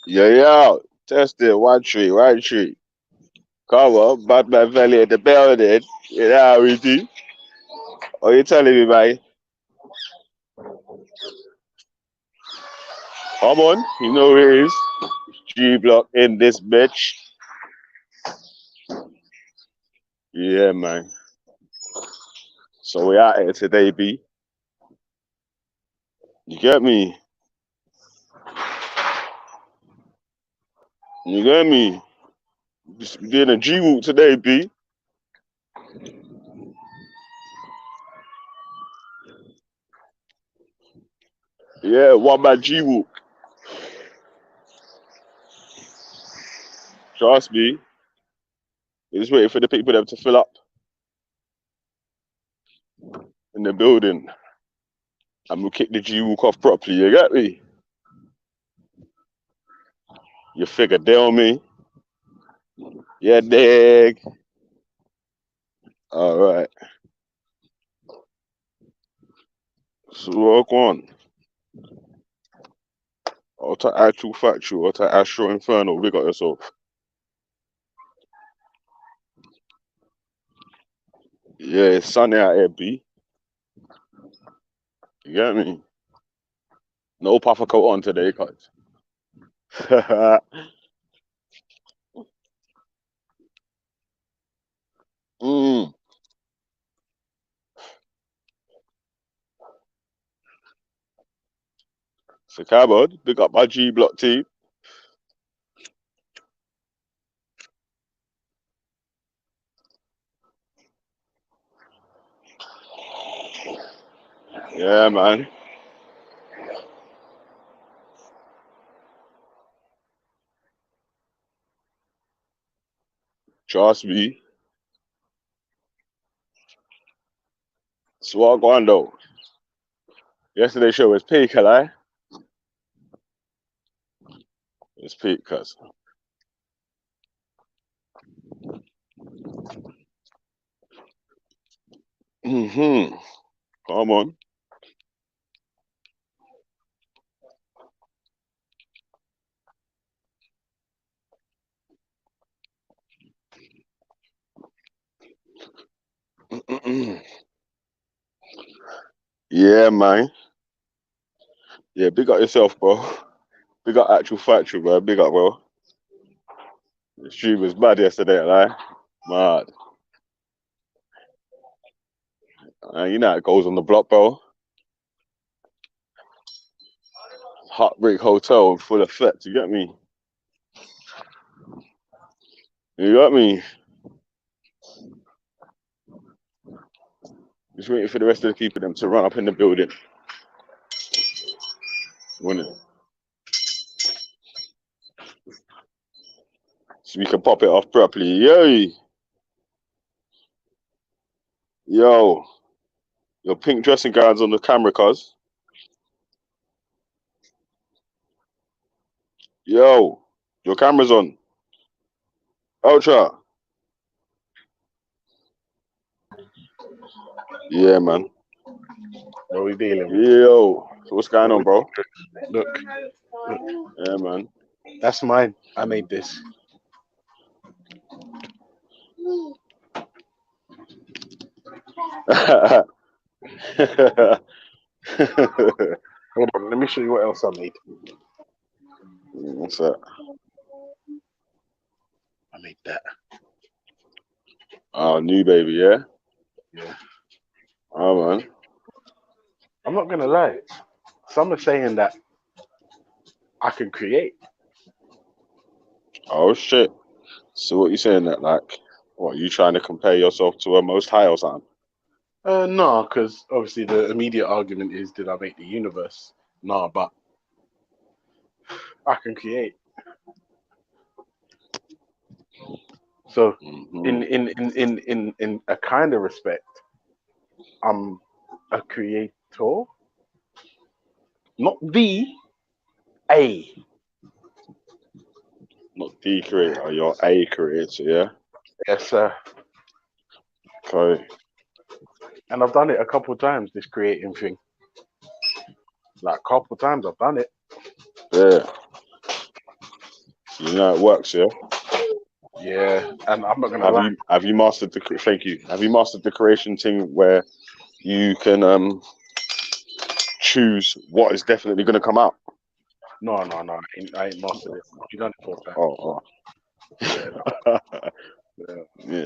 Yeah, yeah. Test it. One tree, one tree. Come on, Batman Velle in the building. You know how we do. What you telling me, man? Come on. You know who it is. G Block in this bitch. Yeah, man. So we out here today, B. You get me? You get me? Just doing a G Walk today, B. Yeah, one man G Walk. Trust me. We're just waiting for the people them to fill up in the building. And we'll kick the G Walk off properly, you get me? You figure they on me. Yeah, dig. Alright. So work on. Alter actual factual, alter astro inferno, big up yourself. Yeah, it's sunny out here, B. You get me? No puffer coat on today, cuz. mm. So cowboy, big up my G Block team. Yeah, man. Trust me. So what going though? Yesterday's show was peak, eh? It's peak, cuz. Mm-hmm. Come on. Yeah, man. Yeah, big up yourself, bro. Big up actual factual, bro. Big up, bro. The stream was bad yesterday, like. Mad. You know how it goes on the block, bro. Heartbreak Hotel in full effect, you get me? You got me? Just waiting for the rest of the people them to run up in the building. When it, so we can pop it off properly. Yo, your pink dressing gowns on the camera, cuz. Yo, your camera's on. Ultra. Yeah, man. What are we dealing with? Yo, so what's going on, bro? Look, Yeah, man. that's mine. I made this. Hold on, let me show you what else I made. What's that? I made that. Oh, new baby, yeah? Yeah. Oh, man. I'm not gonna lie. Some are saying that I can create. Oh, shit. So what you saying that, like, what, you trying to compare yourself to a most high or something? No, because obviously the immediate argument is, did I make the universe? No, but I can create. So Mm-hmm. in a kind of respect, I'm a creator, not the a. Not the creator, you're a creator, yeah? Yes, sir. Okay. And I've done it a couple of times. This creating thing, like a couple of times I've done it. Yeah. You know it works, yeah. Yeah, and I'm not gonna lie. Have you mastered the? Thank you. Have you mastered the creation thing where you can choose what is definitely going to come out? No. I ain't mastered it. You done it for a fact. Oh, Yeah, oh. yeah, Yeah.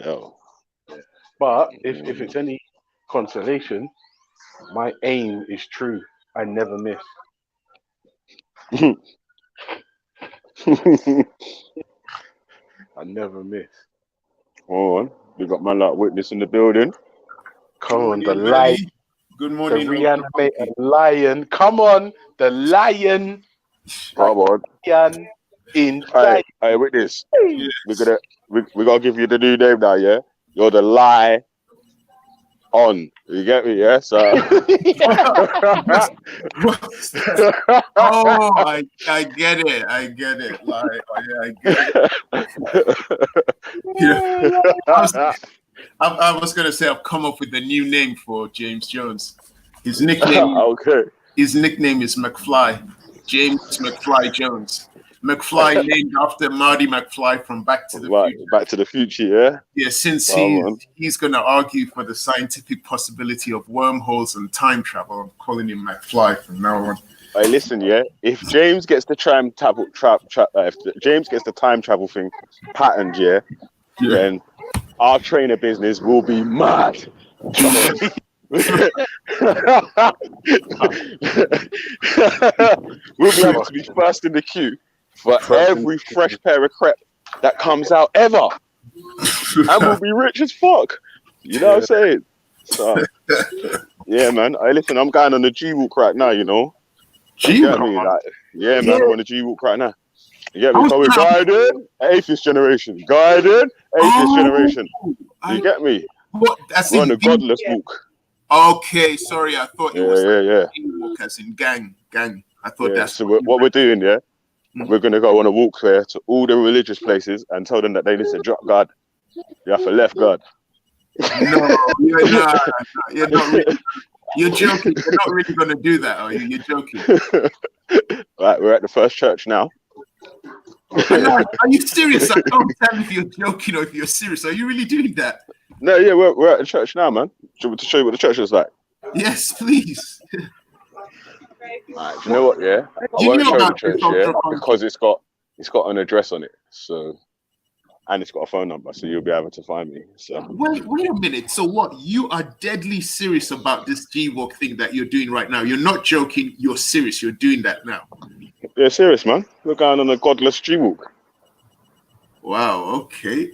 yeah. But if it's any consolation, my aim is true. I never miss. I never miss. Hold on. We got my like witness in the building. Come Good on, the morning, lion, Velle. Good the morning, Uncle reanimated Monkey. lion. Come on, the lion, Come on. lion inside. Hey, witness. Yeah. We're gonna we gotta give you the new name now, yeah? You're the lie on. You get me, yeah? So Oh, I get it. I get it. Like, oh, yeah, I get it. You know, I was gonna say I've come up with a new name for James Jones. His nickname okay. His nickname is McFly. James McFly Jones. McFly named after Marty McFly from Back to the Right, Future. back to the future, yeah? Yeah, since Come on. he's going to argue for the scientific possibility of wormholes and time travel, I'm calling him McFly from now on. Hey, listen, yeah. If James gets the if James gets the time travel thing patterned, yeah, then our trainer business will be mad. Because we'll be able to be first in the queue for every fresh pair of crep that comes out ever, and we'll be rich as fuck. You know what I'm saying? So, yeah, man. Hey, listen, I'm going on the G walk right now. You know. G Get me? Like, yeah, man, I'm on the G walk right now. You get me? So we're guided, atheist generation. Guided, atheist generation. You get me? What? We're on the godless walk. Okay, sorry, I thought it was G walk as in gang. I thought that's so what we're doing, yeah? We're gonna go on a walk there to all the religious places and tell them that they need to drop God. You have to left God. No, you're not. You're not really. You're joking. You're not really going to do that, are you? You're joking. Right, we're at the first church now. No, are you serious? I don't tell if you're joking or if you're serious. Are you really doing that? No, yeah, we're at the church now, man. Do you want me to show you what the church is like? Yes, please. Right, do you know what? Yeah, I won't show the church, yeah, because it's got an address on it. So. And it's got a phone number, so you'll be able to find me. So wait a minute. So what? You are deadly serious about this G-Walk thing that you're doing right now. You're not joking. You're serious. You're doing that now. Yeah, serious, man. We're going on a godless G-Walk. Wow. Okay.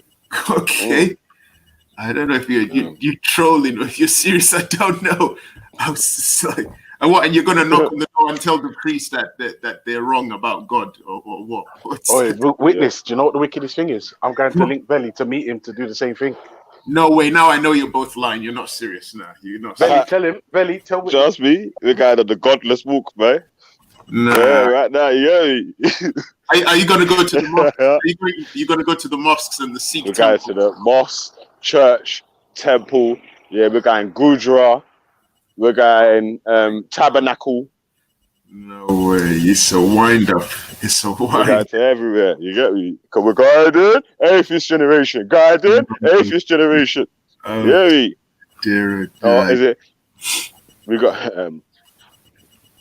I don't know if you're trolling or if you're serious. I don't know. I was just like, and you're gonna knock on the door and tell the priest that they're wrong about God or what? Witness. Do you know what the wickedest thing is? I'm going to link Velle to meet him to do the same thing. No way. Now I know you're both lying. You're not serious now. You're not. Velle, tell him. Velle, tell me. Trust me, the guy on the godless walk, man. Nah. Yeah, right now, yeah. Are you gonna go to the mosque? Are you gonna go to the mosques and the Sikh temple? We're going to the mosque, church, temple. Yeah, we're going Gurdwara. We're going tabernacle. No way. It's a wind up. It's a wind. We're going to everywhere. You get me? Because we're guided, atheist generation. Guided, atheist generation. Yeah. Dear God. Oh, is it? We got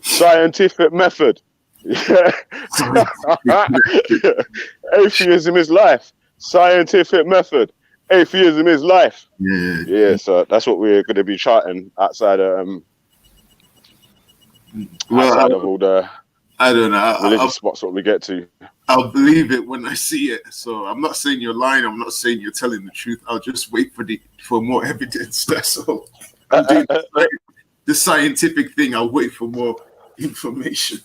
scientific method. Atheism is life. Scientific method. Atheism is life. Yeah. So that's what we're going to be charting outside of outside of all the I don't know religious spots what we get to. I'll believe it when I see it. So I'm not saying you're lying. I'm not saying you're telling the truth. I'll just wait for more evidence. That's all. I'm doing the scientific thing. I'll wait for more information.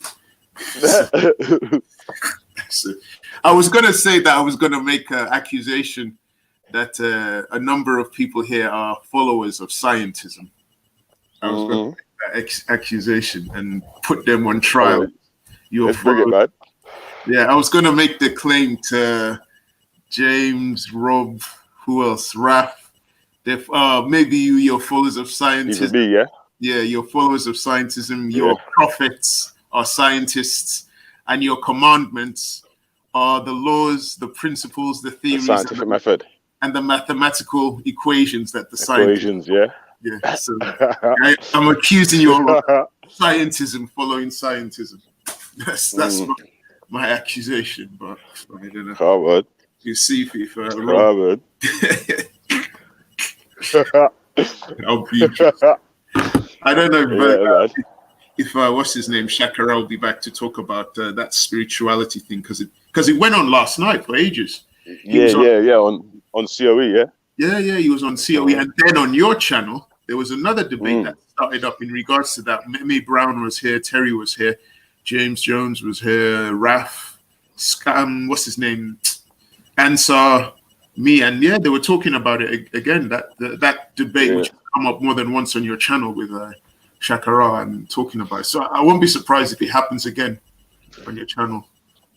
So, I was going to say that I was going to make an accusation that a number of people here are followers of scientism. I was going to make that accusation and put them on trial. Let's bring it, man. Yeah, I was going to make the claim to James, Rob, who else? Raph. Maybe you're followers of scientism. Even me, yeah? Yeah, you're followers of scientism. Your prophets are scientists, and your commandments are the laws, the principles, the The theories, scientific method. and the mathematical equations that the scientists. Equations, yeah. Yeah. So I'm accusing you all of scientism following scientism. That's my accusation, but I don't know. Covered. You see if I'm wrong. I'll be interested. I don't know if what's his name, Shakara will be back to talk about that spirituality thing because it went on last night for ages. On COE, yeah. Yeah, he was on COE, and then on your channel there was another debate that started up in regards to that. Meme Brown was here, Terry was here, James Jones was here, Raf, what's his name, Ansar, me, and they were talking about it again. That debate which come up more than once on your channel with Shakara and talking about it. So I won't be surprised if it happens again on your channel.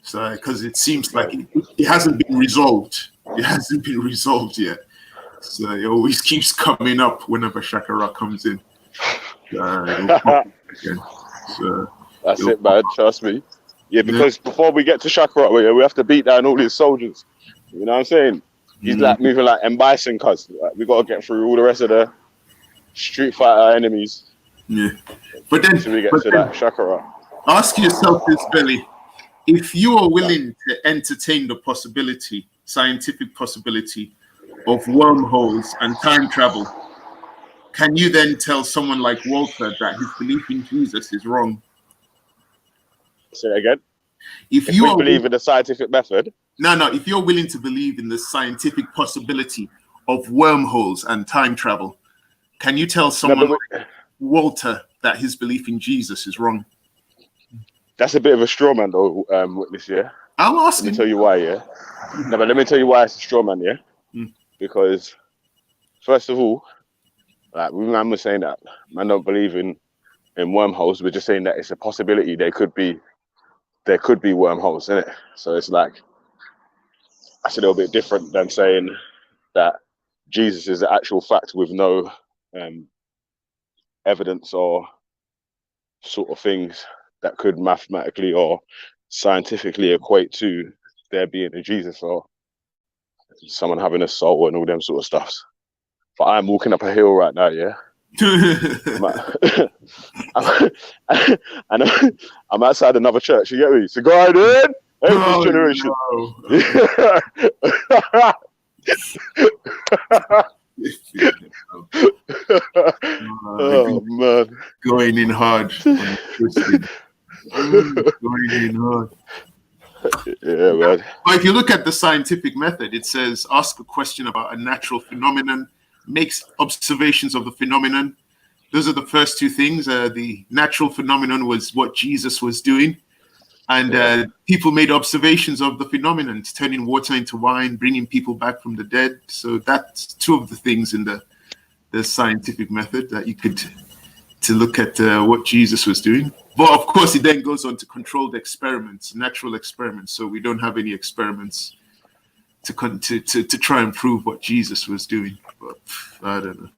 So because it seems like it hasn't been resolved. It hasn't been resolved yet. So it always keeps coming up whenever Shakara comes in. So that's it, man. Trust me. Yeah, because before we get to Shakara, we have to beat down all these soldiers. You know what I'm saying? He's like moving like M. Bison, cuz we got to get through all the rest of the Street Fighter enemies. Yeah, but then we get to that Shakara. Ask yourself this, Velle: if you are willing to entertain the possibility, scientific possibility, of wormholes and time travel, can you then tell someone like Walter that his belief in Jesus is wrong? Say it again. If you believe in the scientific method. No. If you're willing to believe in the scientific possibility of wormholes and time travel, can you tell someone like Walter that his belief in Jesus is wrong? That's a bit of a straw man, though, Witness. Yeah. I'm asking. Let me tell you why. Yeah. No, but let me tell you why it's a straw man. Yeah. Because first of all, like man was saying that man don't believe in wormholes. We're just saying that it's a possibility. There could be wormholes in it. So it's like that's a little bit different than saying that Jesus is an actual fact with no evidence or sort of things that could mathematically or scientifically equate to there being a Jesus or someone having a soul and all them sort of stuffs. But I'm walking up a hill right now, yeah. I'm outside another church. You get me? So go ahead in. Every generation. Oh man, going in hard. Going in hard. Yeah, man. But if you look at the scientific method, it says ask a question about a natural phenomenon, makes observations of the phenomenon. Those are the first two things. The natural phenomenon was what Jesus was doing. And people made observations of the phenomenon, turning water into wine, bringing people back from the dead. So that's two of the things in the scientific method that you could to look at what Jesus was doing. But of course, it then goes on to controlled experiments, natural experiments. So we don't have any experiments to try and prove what Jesus was doing. But I don't know.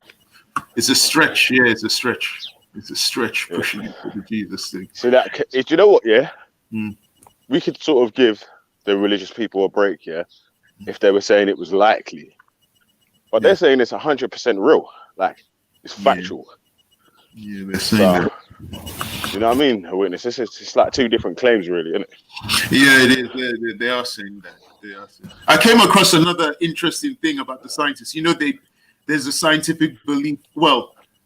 It's a stretch. Yeah, it's a stretch. It's a stretch pushing it for the Jesus thing. So that, do you know what? Yeah, we could sort of give the religious people a break. Yeah, if they were saying it was likely, but they're saying it's 100% real. Like it's factual. Yeah, they're saying that. You know what I mean? A witness. It's like two different claims, really, isn't it? Yeah, it is. They are saying that. They are saying. I came across another interesting thing about the scientists. You know, there's a scientific belief,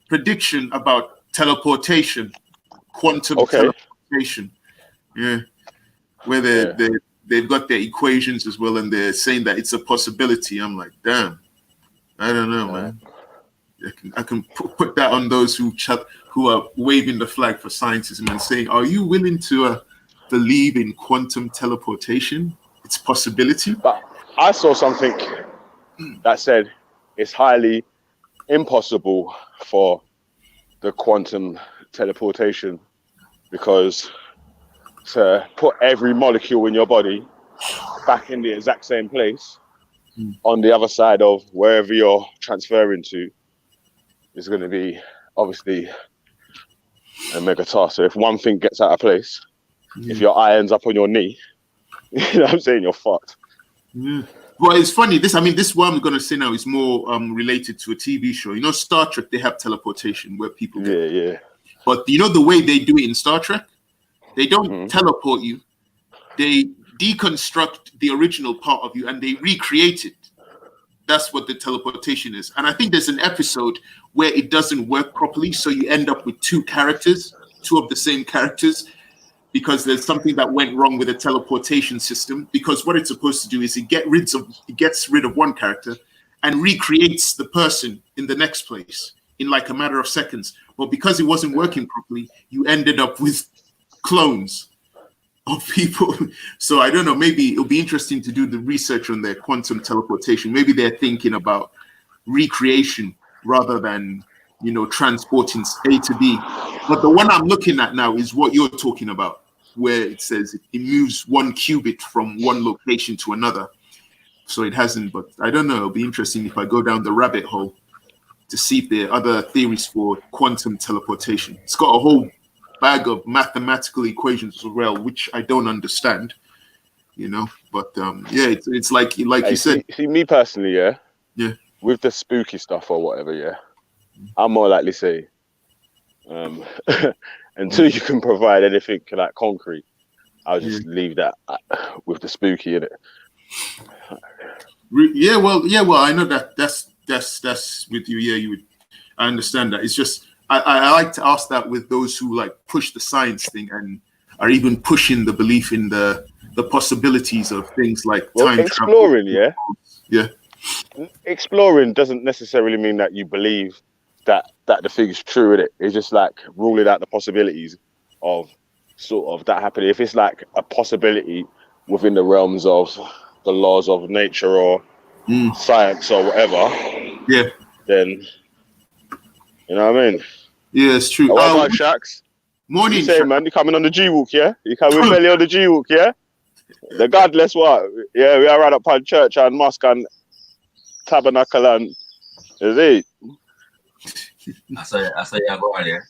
prediction about teleportation, quantum teleportation. Yeah, where they've got their equations as well, and they're saying that it's a possibility. I'm like, damn, I don't know, man. I can put that on those who are waving the flag for scientism and saying, are you willing to believe in quantum teleportation? It's a possibility. But I saw something that said it's highly impossible for the quantum teleportation because to put every molecule in your body back in the exact same place on the other side of wherever you're transferring to is going to be obviously a mega task. So if one thing gets out of place, if your eye ends up on your knee You know what I'm saying? You're fucked. Yeah. Well, it's funny. This what I'm going to say now is more related to a TV show. You know, Star Trek, they have teleportation where people get. Yeah. But you know the way they do it in Star Trek? They don't teleport you. They deconstruct the original part of you and they recreate it. That's what the teleportation is. And I think there's an episode where it doesn't work properly. So you end up with two of the same characters, because there's something that went wrong with the teleportation system. Because what it's supposed to do is it gets rid of one character and recreates the person in the next place in like a matter of seconds. But because it wasn't working properly, you ended up with clones of people. So I don't know, maybe it'll be interesting to do the research on their quantum teleportation. Maybe they're thinking about recreation rather than, you know, transporting A to B. But the one I'm looking at now is what you're talking about, where it says it moves 1 qubit from one location to another. So it hasn't, but I don't know. It'll be interesting if I go down the rabbit hole to see if there are other theories for quantum teleportation. It's got a whole bag of mathematical equations as well, which I don't understand, you know. But yeah, it's like you said. See, me personally, yeah, with the spooky stuff or whatever, I'm more likely say, until you can provide anything like concrete, I'll just leave that with the spooky in it. Yeah, well, I know that's with you. Yeah, you would. I understand that. It's just I like to ask that with those who like push the science thing and are even pushing the belief in the possibilities of things like time exploring, travel. Yeah. Exploring doesn't necessarily mean that you believe that the thing's true in it. It's just like ruling out the possibilities of sort of that happening. If it's like a possibility within the realms of the laws of nature or science or whatever, then you know what I mean. Yeah, it's true. What about Shax? Morning, you say, man. You coming on the G walk, yeah? You coming with Velle on the G walk, yeah? The godless what? Yeah, we are right up on church and mosque and tabernacle and is it? I saw you go on there.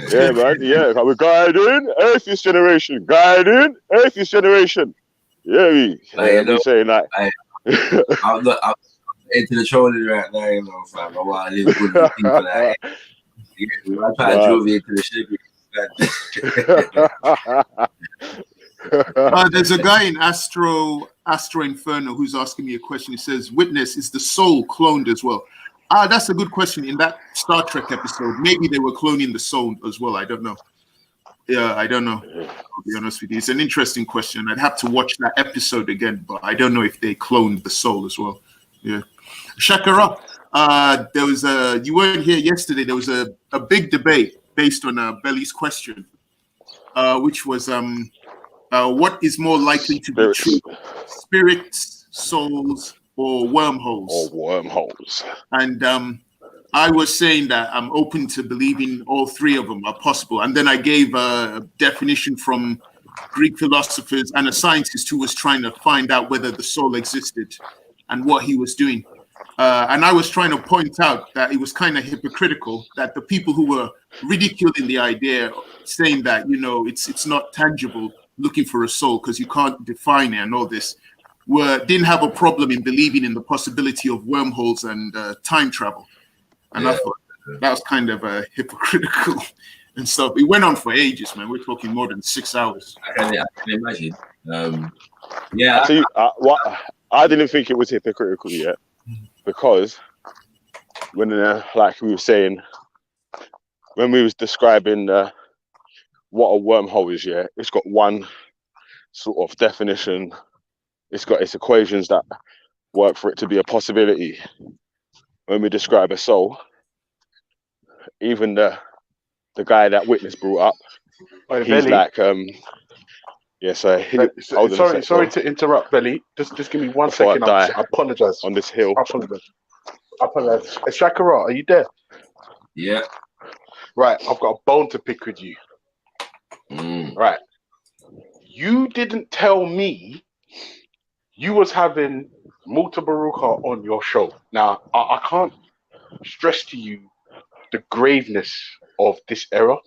Yeah, man. Yeah, we're guiding atheist generation. Guiding atheist generation. Yeah, we saying that. I'm into the trolling right now, you know, fam. I want to live good with people like that. I'm trying to drove you into the ship. There's a guy in Astro Inferno who's asking me a question. He says, "Witness, is the soul cloned as well?" That's a good question. In that Star Trek episode, maybe they were cloning the soul as well. I don't know. Yeah, I don't know. I'll be honest with you. It's an interesting question. I'd have to watch that episode again, but I don't know if they cloned the soul as well. Yeah. Shakara, there was you weren't here yesterday. There was a big debate based on Belly's question, which was what is more likely to be true, spirits, souls, or wormholes? And I was saying that I'm open to believing all three of them are possible. And then I gave a definition from Greek philosophers and a scientist who was trying to find out whether the soul existed and what he was doing. And I was trying to point out that it was kind of hypocritical that the people who were ridiculing the idea, saying that, you know, it's not tangible, looking for a soul because you can't define it and all this, didn't have a problem in believing in the possibility of wormholes and time travel. And I thought that was kind of hypocritical and stuff. It went on for ages, man. We're talking more than 6 hours. I can imagine. I didn't think it was hypocritical yet, because when like we were saying, when we was describing what a wormhole is, it's got one sort of definition. It's got its equations that work for it to be a possibility. When we describe a soul, even the guy that Witness brought up, he's Velle. Like sorry to interrupt, Belly. Just give me 1 second. I apologize. On this hill. I apologize. Shakara, are you there? Yeah. Right, I've got a bone to pick with you. Right. You didn't tell me you was having Multa Baruka on your show. Now, I can't stress to you the graveness of this error.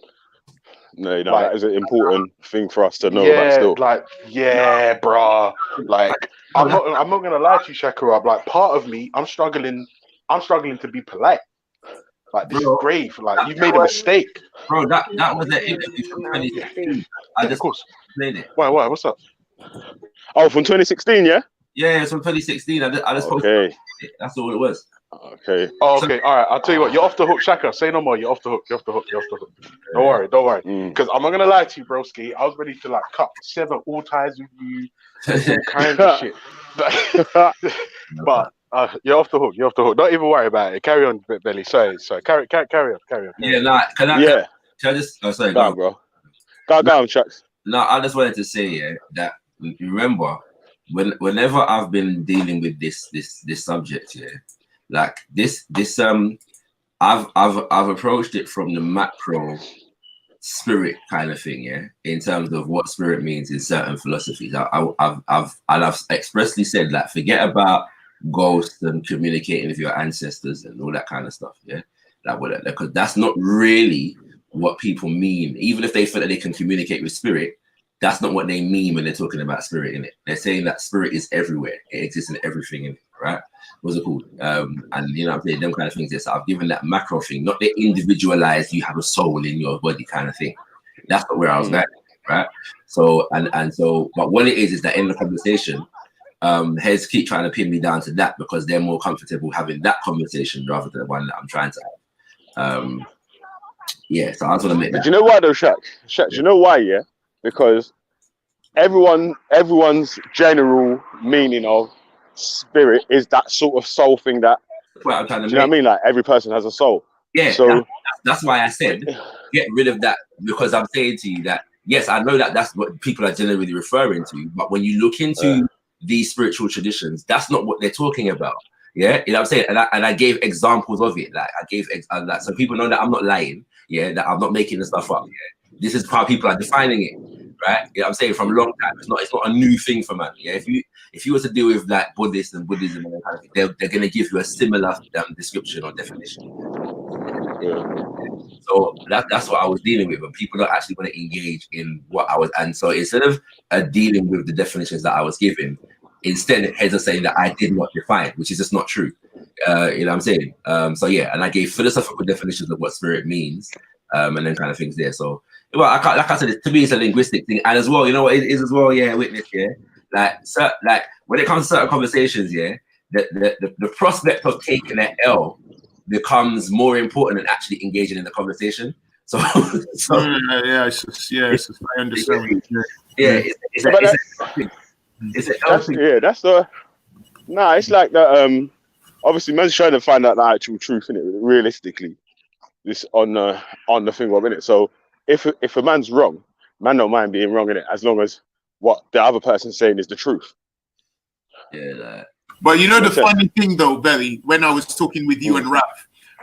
No, Like, that is an important thing for us to know about yeah, still. like, yeah, bruh. Like, I'm not gonna lie to you, Shakira. Like, part of me, I'm struggling to be polite. Like, this is bro. grave. Like, you've made a mistake. Bro, that was an interview from Yeah, 2016. I yeah, of just course. played it. Why? What's up? Oh, from 2016, yeah. Yeah, it's from 2016. I just posted Okay. it. That's all it was. Okay. Oh, So, okay. All right. I'll tell you what. You're off the hook, Shaka. Say no more. You're off the hook. You're off the hook. You're off the hook. Don't worry. Don't worry. Mm. Because I'm not gonna lie to you, broski. I was ready to like cut 7 all ties with you and all kinds of shit. But you're off the hook. You're off the hook. Don't even worry about it. Carry on, Belly. Sorry. Carry on. Carry on. yeah, nah, can I just? Oh, sorry, Go go on, on. bro. Go on, Chucks. No, I just wanted to say, yeah, that remember whenever I've been dealing with this subject, yeah, like this I've approached it from the macro spirit kind of thing, yeah, in terms of what spirit means in certain philosophies. I've expressly said that forget about ghosts and communicating with your ancestors and all that kind of stuff, yeah, because that's not really what people mean. Even if they feel that they can communicate with spirit, that's not what they mean when they're talking about spirit in it. They're saying that spirit is everywhere, it exists in everything in it, right? What's it called? And you know what I'm saying, them kind of things. Yes, I've given that macro thing, not the individualized, you have a soul in your body kind of thing. That's not where I was going, right? So so, but what it is that in the conversation, heads keep trying to pin me down to that because they're more comfortable having that conversation rather than the one that I'm trying to have. Yeah, so I just want to make that. Do you know why though, Shaq? Shaq, do you know why? Yeah, because everyone's general meaning of spirit is that sort of soul thing that. What I'm trying to Do you know what I mean? Like every person has a soul. Yeah, so that's why I said get rid of that, because I'm saying to you that yes, I know that that's what people are generally referring to, but when you look into these spiritual traditions, that's not what they're talking about. Yeah, you know what I'm saying, and I gave examples of it. Like I gave like, so people know that I'm not lying. Yeah, that I'm not making the stuff up. Yeah, this is how people are defining it. Right, you know what I'm saying, from a long time. It's not a new thing for man. Yeah, if you were to deal with like Buddhists and Buddhism and that kind of thing, they're going to give you a similar description or definition. So that's what I was dealing with, and people don't actually want to engage in what I was. And so instead of dealing with the definitions that I was given, instead heads are saying that I did not define, which is just not true. You know what I'm saying? So yeah, and I gave philosophical definitions of what spirit means, and then kind of things there. So well, I can't, like I said, to me it's a linguistic thing, and as well, you know what it is as well. Yeah, witness. Yeah, like when it comes to certain conversations, yeah, the prospect of taking an L becomes more important than actually engaging in the conversation. So I understand. It's like that. Obviously, man's trying to find out the actual truth in it. Realistically, this on the thing of it. So if a man's wrong, man don't mind being wrong in it as long as what the other person's saying is the truth. Yeah. But you know the funny thing though, Belly, when I was talking with you and Raph,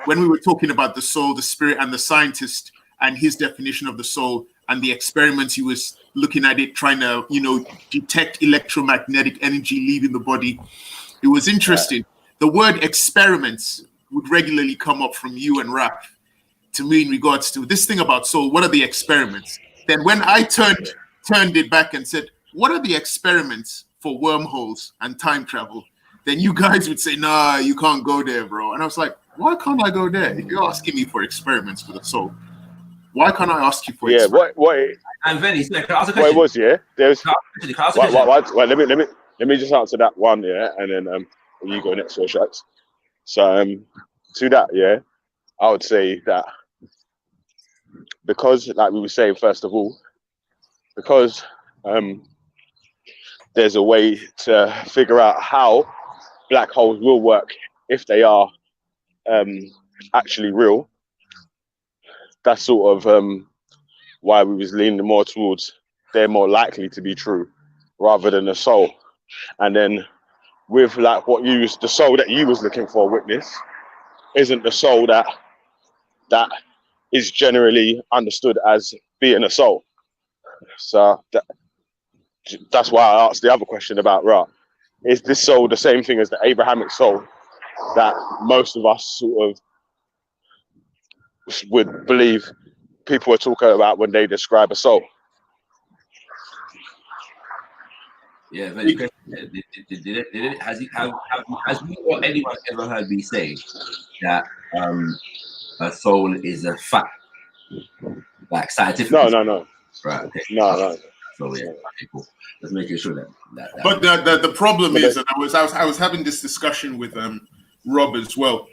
when we were talking about the soul, the spirit, and the scientist and his definition of the soul and the experiments he was looking at it, trying to, detect electromagnetic energy leaving the body. It was interesting. The word experiments would regularly come up from you and Raph to me in regards to this thing about soul. What are the experiments? Then when I turned it back and said, what are the experiments for wormholes and time travel? Then you guys would say, nah, you can't go there, bro. And I was like, why can't I go there? If you're asking me for experiments for the soul, why can't I ask you for experiments? And Velle, can I ask a question? What it was, yeah? There's Wait, let me just answer that one, yeah, and then you go next for shots. So to that, yeah, I would say that because, like we were saying, first of all, because there's a way to figure out how black holes will work if they are actually real. That's sort of why we was leaning more towards they're more likely to be true rather than the soul. And then with like the soul that you was looking for, witness, isn't the soul that is generally understood as being a soul. So that's why I asked the other question about, is this soul the same thing as the Abrahamic soul that most of us sort of would believe people are talking about when they describe a soul. Yeah, very question. Has you or anyone ever heard me say that a soul is a fact, like scientifically? No. Right. Okay. No. So yeah. Okay. Cool. Just making sure that. But the problem is, and I was having this discussion with Rob as well.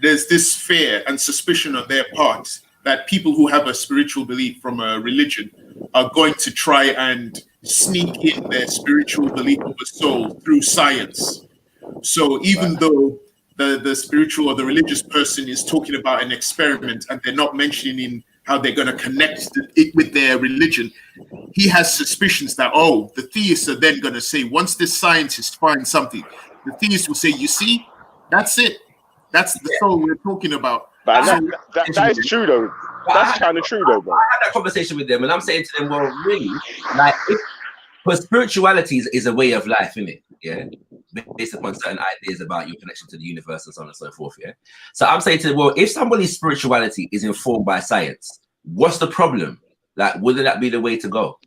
There's this fear and suspicion on their part that people who have a spiritual belief from a religion are going to try and sneak in their spiritual belief of a soul through science. So even though the spiritual or the religious person is talking about an experiment and they're not mentioning how they're going to connect it with their religion, he has suspicions that, oh, the theists are then going to say, once this scientist finds something, the theist will say, you see, that's it. That's the soul we're talking about. But that is true though. That's kind of true though, bro. I had that conversation with them, and I'm saying to them, well, really, like, but spirituality is a way of life, isn't it? Yeah, based upon certain ideas about your connection to the universe and so on and so forth. Yeah. So I'm saying to them, well, if somebody's spirituality is informed by science, what's the problem? Like, wouldn't that be the way to go?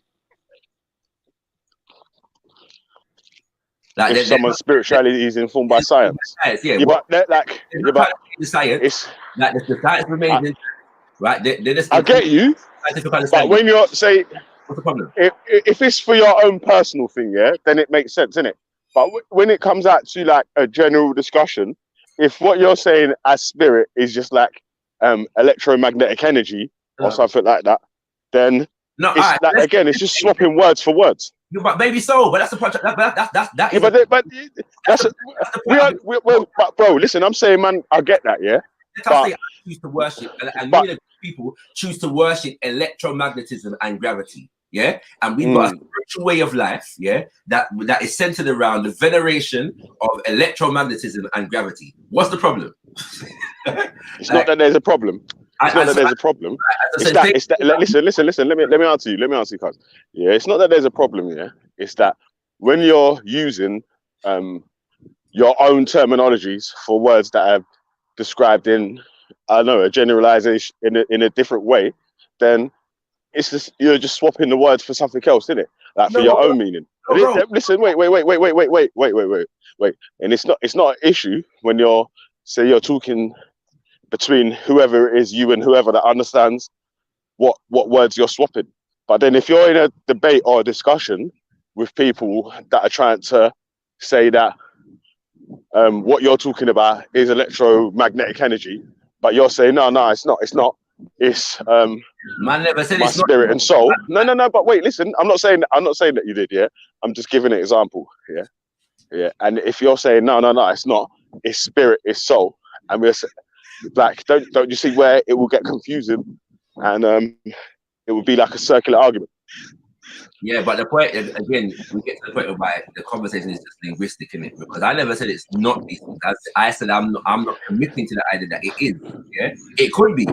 Like, if someone's spirituality is informed by science. Yeah, but the science, it's like the science remains, right? I get you, but when you're say, what's the problem? If it's for your own personal thing, yeah, then it makes sense, innit? But when it comes out to like a general discussion, if what you're saying as spirit is just like electromagnetic energy or something like that, then it's just swapping words for words. Yeah, but maybe so, but that's the project. That is. Yeah, but bro, listen, I'm saying, man, I get that, yeah. I choose to worship, and many people choose to worship electromagnetism and gravity, yeah. And we've got a spiritual way of life, yeah, that is centered around the veneration of electromagnetism and gravity. What's the problem? It's not that there's a problem. It's not that there's a problem. It's that. Listen. Let me answer you. Cuz. Yeah, it's not that there's a problem. Yeah, it's that when you're using your own terminologies for words that are described in, I don't know, a generalization in a different way, then it's just you're just swapping the words for something else, isn't it? Like for your own meaning. Listen, wait. And it's not an issue when you're talking between whoever it is, you and whoever that understands what words you're swapping. But then if you're in a debate or a discussion with people that are trying to say that what you're talking about is electromagnetic energy, but you're saying no, it's not. It's man never said my it's spirit not. And soul. No. But wait, listen. I'm not saying that you did. Yeah, I'm just giving an example. Yeah. And if you're saying no, it's not. It's spirit. It's soul. And we're like, don't you see where it will get confusing, and it will be like a circular argument. Yeah, but the point is, again, we get to the point where the conversation is just linguistic, innit? Because I never said it's not these things. I said I'm not committing to the idea that it is. Yeah, it could be.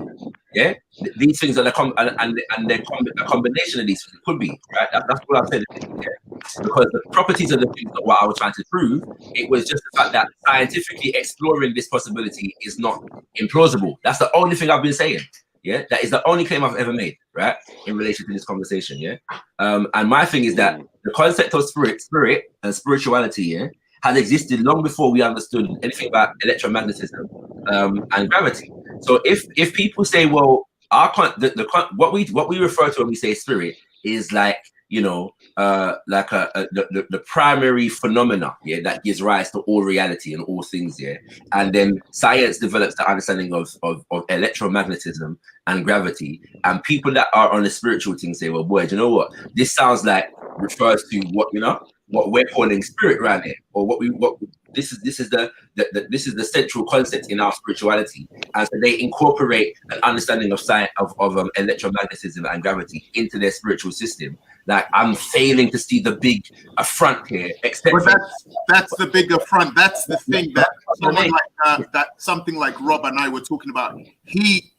Yeah, these things are the combination of these things. It could be, right? That's what I said. Yeah? Because the properties of the things that what I was trying to prove, it was just the fact that scientifically exploring this possibility is not implausible. That's the only thing I've been saying. Yeah, that is the only claim I've ever made, right, in relation to this conversation. Yeah, and my thing is that the concept of spirit and spirituality, yeah, has existed long before we understood anything about electromagnetism and gravity. So if people say, well, what we refer to when we say spirit is like, you know, like the primary phenomena, yeah, that gives rise to all reality and all things, yeah. And then science develops the understanding of electromagnetism and gravity. And people that are on the spiritual thing say, well, boy, do you know what? This sounds like refers to what we're calling spirit right here, or this is the central concept in our spirituality. And so they incorporate an understanding of science of electromagnetism and gravity into their spiritual system. Like, I'm failing to see the big affront here. That's the big affront. That's the thing that someone like something like Rob and I were talking about. He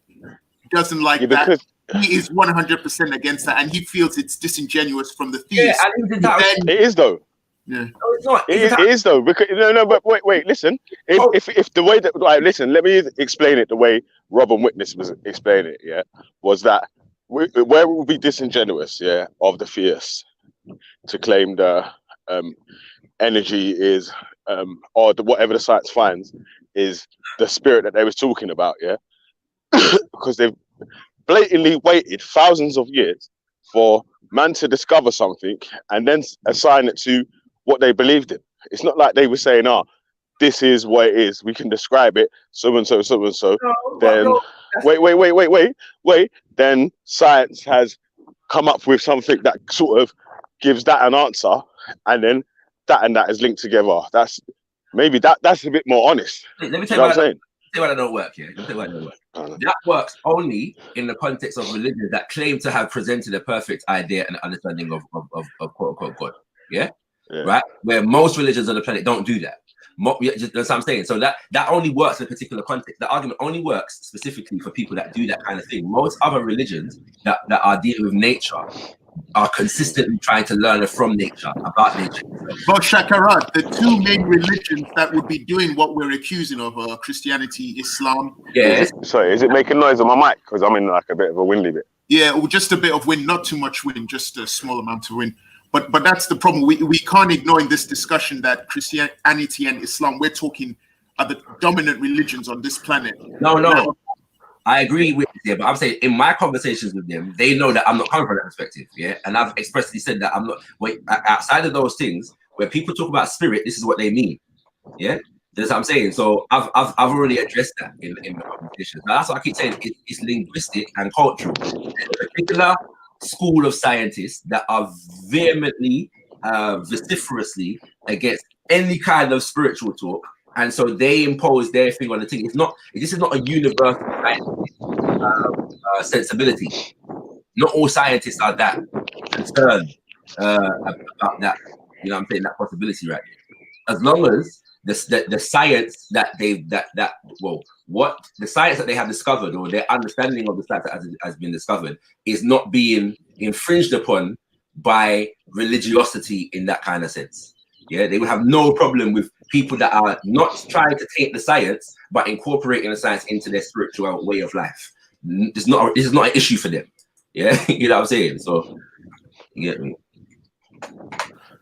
doesn't like that. He is 100% against that, and he feels it's disingenuous from the theists. Yeah, it is though. Yeah, no, it's not. It is though, because but wait, listen. If the way that, like, listen, let me explain it the way Rob and Witness was explaining it. Yeah, was that where it would be disingenuous, yeah, of the theists to claim the um, energy is, or whatever the science finds is the spirit that they was talking about, yeah, because they've blatantly waited thousands of years for man to discover something and then assign it to what they believed in. It's not like they were saying, "Oh, this is what it is. We can describe it. So and so, so and so." Then wait. Then science has come up with something that sort of gives that an answer, and then that and that is linked together. That's maybe that's a bit more honest. Let me You tell know you what I'm saying? why that don't work here. Let me tell you why that don't work. That works only in the context of religions that claim to have presented a perfect idea and understanding of quote unquote God. Yeah? Right? Where most religions on the planet don't do that. That's what I'm saying. So that only works in a particular context. The argument only works specifically for people that do that kind of thing. Most other religions that are dealing with nature are consistently trying to learn from nature, about nature. But Shakarat, the two main religions that would be doing what we're accusing of are Christianity, Islam. Yes. Is it making noise on my mic? Because I'm in like a bit of a windy bit. Yeah, well, just a bit of wind, not too much wind, just a small amount of wind. But that's the problem. We can't ignore in this discussion that Christianity and Islam, we're talking, are the dominant religions on this planet. No. I agree with you, but I'm saying in my conversations with them, they know that I'm not coming from that perspective, yeah. And I've expressly said that I'm not. Wait, outside of those things, where people talk about spirit, this is what they mean, yeah. That's what I'm saying. So I've already addressed that in the conversation. Now, that's what I keep saying. It's linguistic and cultural. There's a particular school of scientists that are vehemently, vociferously against any kind of spiritual talk. And so they impose their thing on the thing. This is not a universal sensibility. Not all scientists are that concerned about that. You know what I'm saying? That possibility, right? As long as the science that what the science that they have discovered, or their understanding of the science that has been discovered, is not being infringed upon by religiosity in that kind of sense. Yeah, they would have no problem with people that are not trying to take the science, but incorporating the science into their spiritual way of life. This is not an issue for them. Yeah, you know what I'm saying? So, you get me?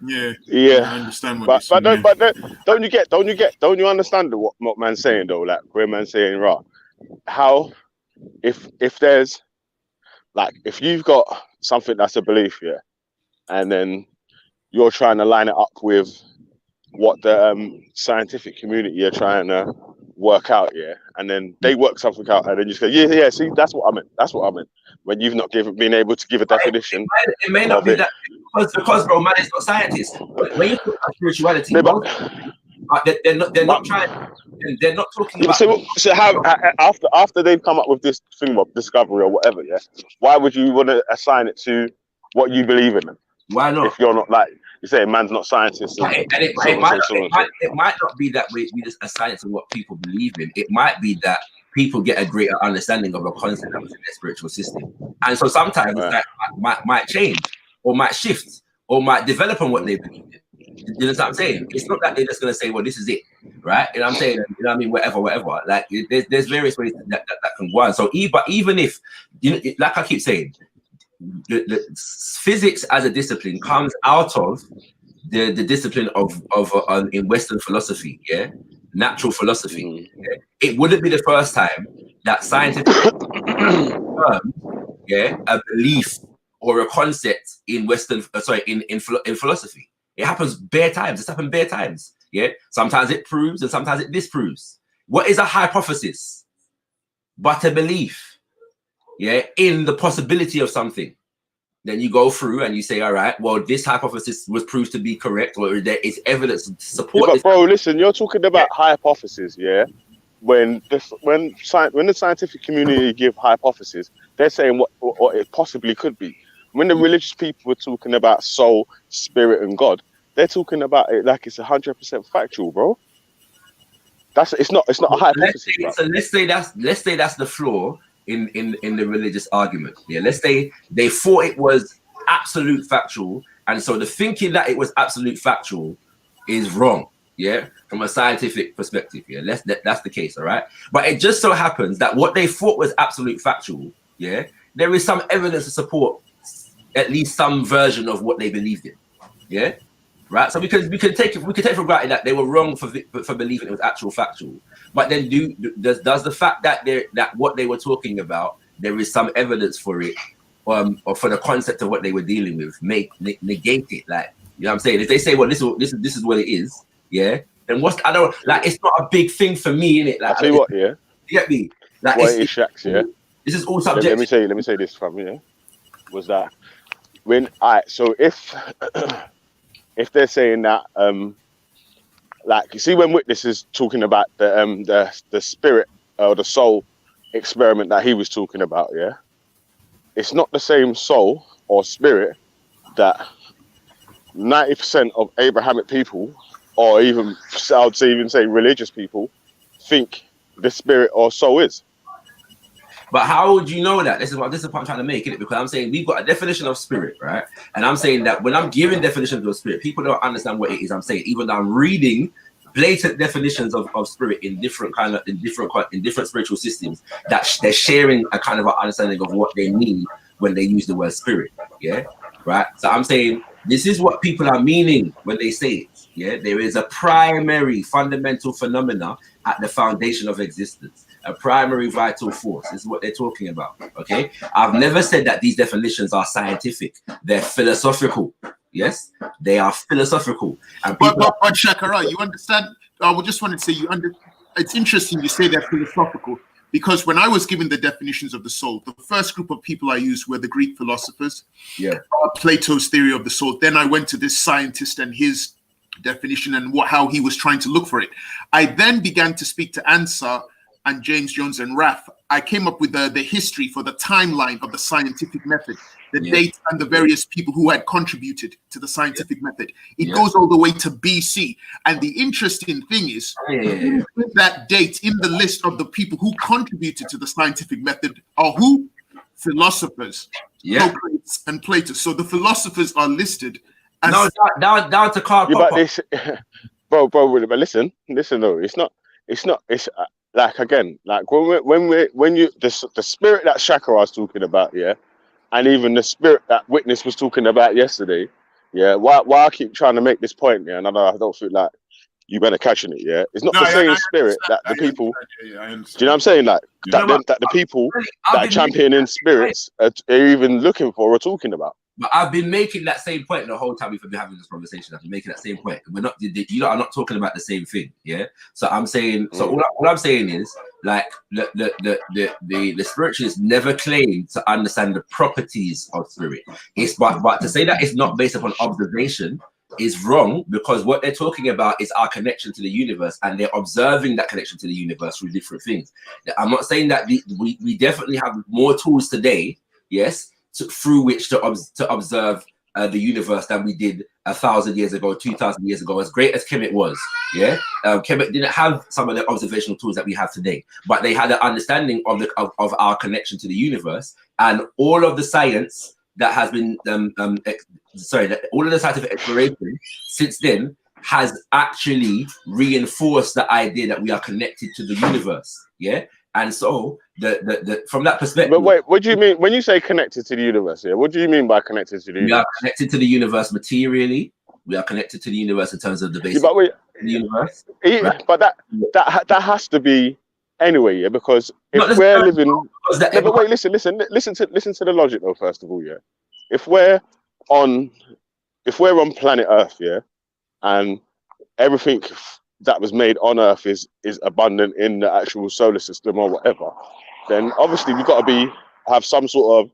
Yeah. I understand what you're saying. Don't you understand what man's saying though? Like where man's saying, right? How if there's like if you've got something that's a belief, yeah, and then you're trying to line it up with what the scientific community are trying to work out, yeah, and then they work something out, and then you say, yeah, see, that's what I meant. When you've not been able to give a definition. It may not be that because bro, man is not scientist. When you talk about spirituality, they're not trying. They're not talking about. So how after they've come up with this thing of discovery or whatever, yeah, why would you want to assign it to what you believe in? Why not? If you're not like you say, man's not scientist. It might not be that we just assign it to what people believe in. It might be that people get a greater understanding of a concept that was in their spiritual system, and so sometimes that might change or might shift or might develop on what they believe in. You know what I'm saying? It's not that they're just going to say, well, this is it, right? You know what I'm saying? You know what I mean? Whatever. Like, there's various ways that can go on. So, even if, you know, like I keep saying, the physics as a discipline comes out of the discipline of in Western philosophy, yeah, natural philosophy. Yeah? It wouldn't be the first time that scientific a belief or a concept in in philosophy. It happens bare times. It's happened bare times. Yeah. Sometimes it proves and sometimes it disproves. What is a hypothesis but a belief? Yeah, in the possibility of something. Then you go through and you say, all right, well, this hypothesis was proved to be correct, or there is evidence to support this. Bro, listen, you're talking about hypotheses, yeah? When the scientific community give hypotheses, they're saying what it possibly could be. When the religious people were talking about soul, spirit, and God, they're talking about it like it's 100% factual, bro. It's not a hypothesis. So let's say that's the flaw in the religious argument. Yeah, let's say they thought it was absolute factual, and so the thinking that it was absolute factual is wrong. Yeah, from a scientific perspective. Yeah, that's the case. All right, but it just so happens that what they thought was absolute factual, yeah, there is some evidence to support at least some version of what they believed in. Yeah, right. So we can take for granted that they were wrong for believing it was actual factual. But then does the fact that what they were talking about, there is some evidence for it, or for the concept of what they were dealing with, negate it? Like, you know what I'm saying? If they say, well, this is what it is, yeah, then I don't like. It's not a big thing for me, innit? Like, I tell you what, yeah. You get me? Like, What it is, Shax, yeah. This is all subjective. Let me say this from you. Was that so if they're saying that like, you see, when Witness is talking about the spirit or the soul experiment that he was talking about, yeah, it's not the same soul or spirit that 90% of Abrahamic people, or even I would say religious people, think the spirit or soul is. But how would you know that? This is what I'm trying to make it, because I'm saying we've got a definition of spirit, right? And I'm saying that when I'm giving definitions of spirit, people don't understand what it is I'm saying, even though I'm reading blatant definitions of spirit in different spiritual systems, that they're sharing a kind of an understanding of what they mean when they use the word spirit. Yeah, right. So I'm saying this is what people are meaning when they say it. Yeah, there is a primary fundamental phenomena at the foundation of existence, a primary vital force. This is what they're talking about. Okay, I've never said that these definitions are scientific. They're philosophical. Yes, they are philosophical. And but Shakara, you understand? I just wanted to say it's interesting you say they're philosophical, because when I was given the definitions of the soul, the first group of people I used were the Greek philosophers. Yeah, Plato's theory of the soul. Then I went to this scientist and his definition and how he was trying to look for it. I then began to speak to Ansar and James Jones and Raff. I came up with the history for the timeline of the scientific method, the dates and the various people who had contributed to the scientific method. It goes all the way to BC. And the interesting thing is, with that date in the list of the people who contributed to the scientific method are who? Philosophers, Socrates and Plato. So the philosophers are listed as down to Karl Popper. But this, bro, but listen, though, it's like, again, like the spirit that Shakara was talking about, yeah, and even the spirit that Witness was talking about yesterday, yeah. Why I keep trying to make this point, yeah, and I don't feel like you better catching it, yeah. It's not the same spirit that the people. Do you know what I'm saying? Like that the people that are championing spirits are even looking for or talking about. But I've been making that same point the whole time we've been having this conversation. I've been making that same point. We're not, you lot are not talking about the same thing, yeah. So I'm saying, all I'm saying is, like, the spiritualists never claim to understand the properties of spirit. It's but to say that it's not based upon observation is wrong, because what they're talking about is our connection to the universe, and they're observing that connection to the universe through different things. I'm not saying that we definitely have more tools today, yes, through which to observe the universe than we did 1,000 years ago, 2,000 years ago. As great as Kemet was, yeah, Kemet didn't have some of the observational tools that we have today, but they had an understanding of our connection to the universe, and all of the science that has been all of the scientific exploration since then has actually reinforced the idea that we are connected to the universe, yeah. And so from that perspective. But wait, what do you mean when you say connected to the universe? Yeah, what do you mean by connected to the universe? We are connected to the universe materially. We are connected to the universe in terms of the basic universe. Right? But that has to be anyway, yeah. Because if we're living, but wait, listen to the logic though. First of all, yeah. If we're on planet Earth, yeah, and everything that was made on Earth is abundant in the actual solar system or whatever, then obviously we've got to have some sort of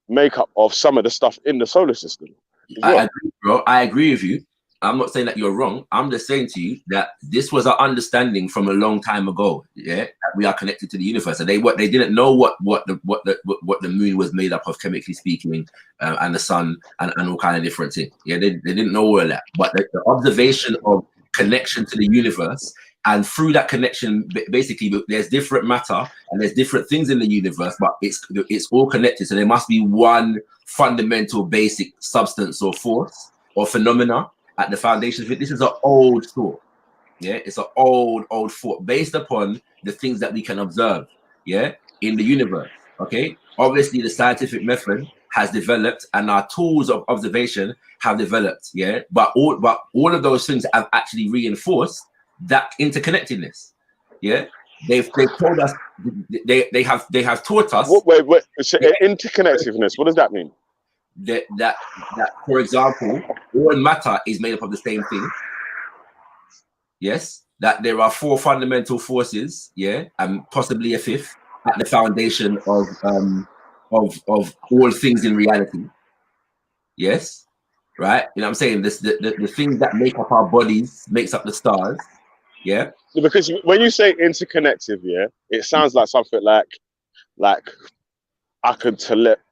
makeup of some of the stuff in the solar system. I agree, bro. I agree with you. I'm not saying that you're wrong. I'm just saying to you that this was our understanding from a long time ago. Yeah, that we are connected to the universe, and they didn't know what the moon was made up of, chemically speaking, and the sun and all kind of different things. Yeah, they didn't know all of that. But the observation of connection to the universe, and through that connection, basically, there's different matter and there's different things in the universe, but it's all connected. So there must be one fundamental, basic substance or force or phenomena at the foundation of it. This is an old thought, yeah. It's an old thought based upon the things that we can observe, yeah, in the universe. Okay, obviously the scientific method has developed, and our tools of observation have developed. Yeah, but all of those things have actually reinforced that interconnectedness. Yeah, they've told us, they have taught us. Wait. So, Yeah, interconnectedness. What does that mean? that for example, all matter is made up of the same thing. Yes, that there are 4 fundamental forces, yeah, and possibly a 5th at the foundation of all things in reality. Yes, right. You know what I'm saying? This the things that make up our bodies makes up the stars. Yeah. Because when you say interconnected, yeah, it sounds like something like I can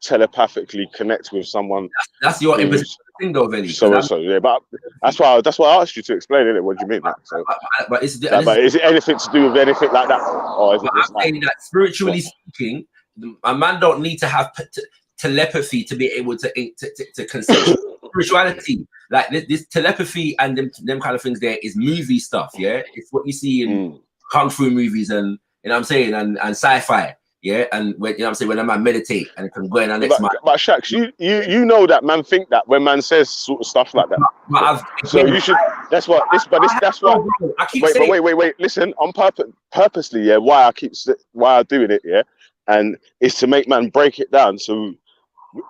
telepathically connect with someone That's your who's thing though, Velle. so and so. Yeah, but that's why I asked you to explain it. What do you mean? So, but it's but is it anything to do with anything like that, or is it just I'm saying that spiritually speaking, a man don't need to have telepathy to be able to conceptualize spirituality. Like this telepathy and them kind of things there is movie stuff. Yeah, it's what you see in kung fu movies and, you know what I'm saying, and sci-fi. Yeah, and when, you know what I'm saying, when a man meditate and it can go in our next man. But Shax, you know that man think that when man says sort of stuff like that. So you should. That's what. That's what. I keep saying. Wait. Listen, on purposely, yeah. Why I'm doing it, yeah, and it's to make man break it down so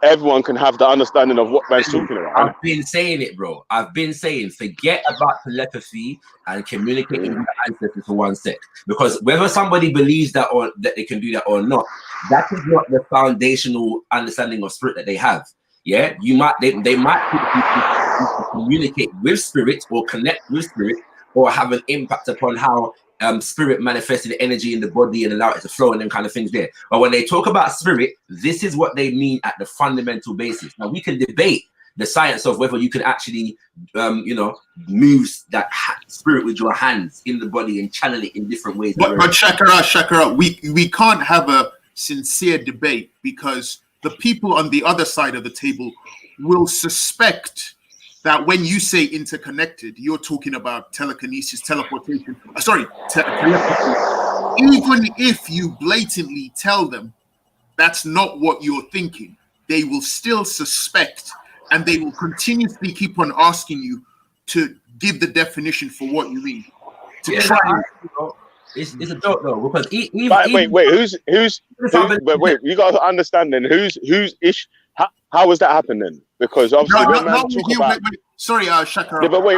everyone can have the understanding of what man's talking about. I've been saying it, bro. I've been saying, forget about telepathy and communicating with the ancestors for 1 sec. Because whether somebody believes that or that they can do that or not, that is not the foundational understanding of spirit that they have. Yeah, they might communicate with spirit or connect with spirit or have an impact upon how spirit manifested energy in the body and allow it to flow and them kind of things there. But when they talk about spirit, this is what they mean at the fundamental basis. Now we can debate the science of whether you can actually, move that spirit with your hands in the body and channel it in different ways. But Shakara, we can't have a sincere debate because the people on the other side of the table will suspect that when you say interconnected, you're talking about telekinesis, teleportation. Telepathy. Even if you blatantly tell them that's not what you're thinking, they will still suspect, and they will continuously keep on asking you to give the definition for what you mean. It's a joke though, because wait, wait, you got to understand then who's ish. How was that happen then? Because obviously sorry, Shakara. Yeah, but wait.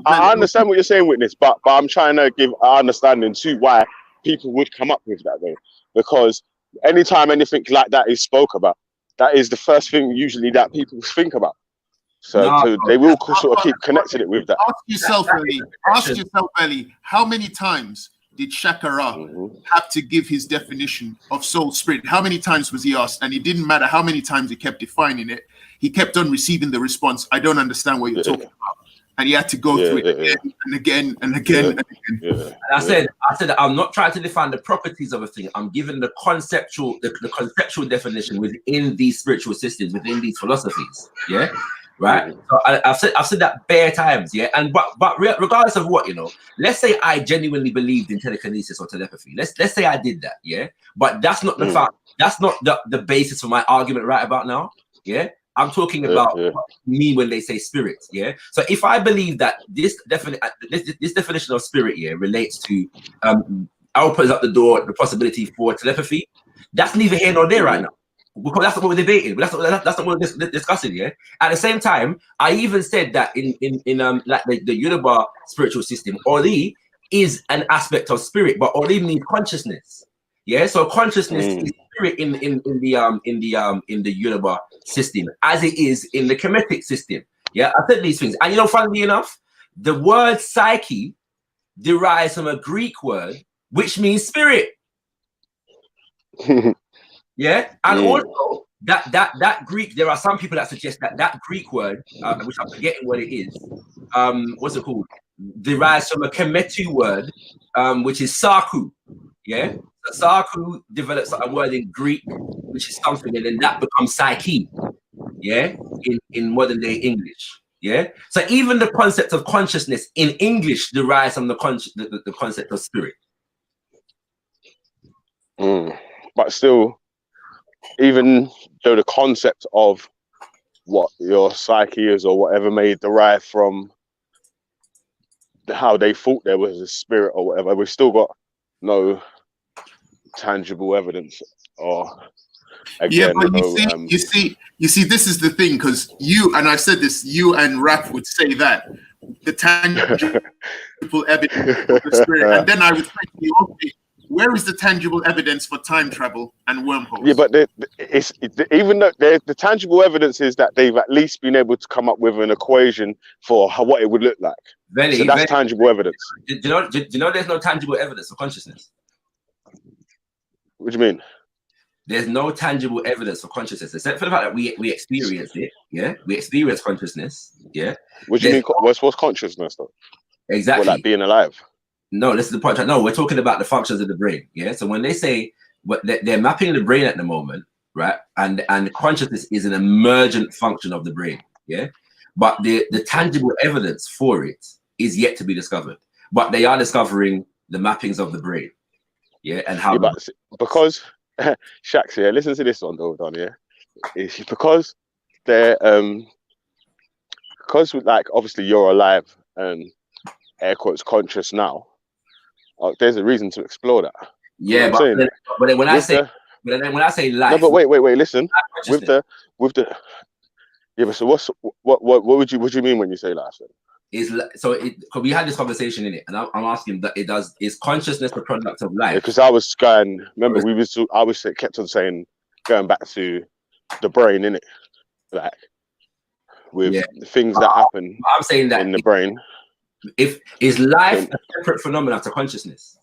I understand what you're saying, witness, but I'm trying to give an understanding to why people would come up with that though. Because anytime anything like that is spoke about, that is the first thing usually that people think about. So they will sort of keep connecting it with that. Ask yourself, Velle, how many times did Shakara have to give his definition of soul spirit? How many times was he asked? And it didn't matter how many times he kept defining it. He kept on receiving the response, I don't understand what you're talking about. And he had to go through it again and again. And I said I'm not trying to define the properties of a thing. I'm giving the conceptual definition within these spiritual systems, within these philosophies. Yeah. Right. So I've said that bare times, yeah. And but regardless of what, let's say I genuinely believed in telekinesis or telepathy. Let's say I did that, yeah. But that's not the fact. That's not the basis for my argument right about now, yeah. I'm talking about what me when they say spirit, yeah. So if I believe that this definition of spirit, yeah, relates to opens up the possibility for telepathy, that's neither here nor there right now. Because that's not what we're debating. That's not what we're discussing. Yeah. At the same time, I even said that in like the Yoruba spiritual system, Ori is an aspect of spirit, but Ori means consciousness. Yeah. So consciousness is spirit in the Yoruba system, as it is in the Kemetic system. Yeah. I said these things, and funnily enough, the word psyche derives from a Greek word which means spirit. Yeah, and also that Greek, there are some people that suggest that Greek word, which I'm forgetting what it is, what's it called, derives from a Kemetu word, which is Saku. Yeah, so Saku develops a word in Greek, which is something, and then that becomes psyche. Yeah, in modern day English. Yeah, so even the concept of consciousness in English derives from the concept of spirit. but still, even though the concept of what your psyche is or whatever may derive from how they thought there was a spirit or whatever, we've still got no tangible evidence or Yeah, again but no you see, this is the thing, because you, and I said this, you and Raf would say that the tangible evidence of the spirit, and then I would say to you, okay, where is the tangible evidence for time travel and wormholes? Yeah, but even though the tangible evidence is that they've at least been able to come up with an equation for what it would look like. Velle, So that's tangible evidence. Do you know there's no tangible evidence of consciousness? What do you mean? There's no tangible evidence for consciousness, except for the fact that we experience it. Yeah, we experience consciousness. Yeah. What do you mean? What's consciousness though? Exactly. What, like being alive? No, this is the point. No, we're talking about the functions of the brain. Yeah. So when they say they're mapping the brain at the moment, right? And consciousness is an emergent function of the brain. Yeah. But the tangible evidence for it is yet to be discovered. But they are discovering the mappings of the brain. Yeah. And how because Shax here, listen to this one though, Don, yeah. It's because they're because like obviously you're alive and air quotes conscious now. There's a reason to explore that. Yeah, but then when I say life, no, but wait, listen. With the yeah, but so what would you mean when you say life then? Because we had this conversation in it, and I'm asking that is consciousness the product of life? Because I was going, remember I was kept on saying going back to the brain, innit? Like with the things that happen. I'm saying that in the brain. Is life a separate phenomenon to consciousness?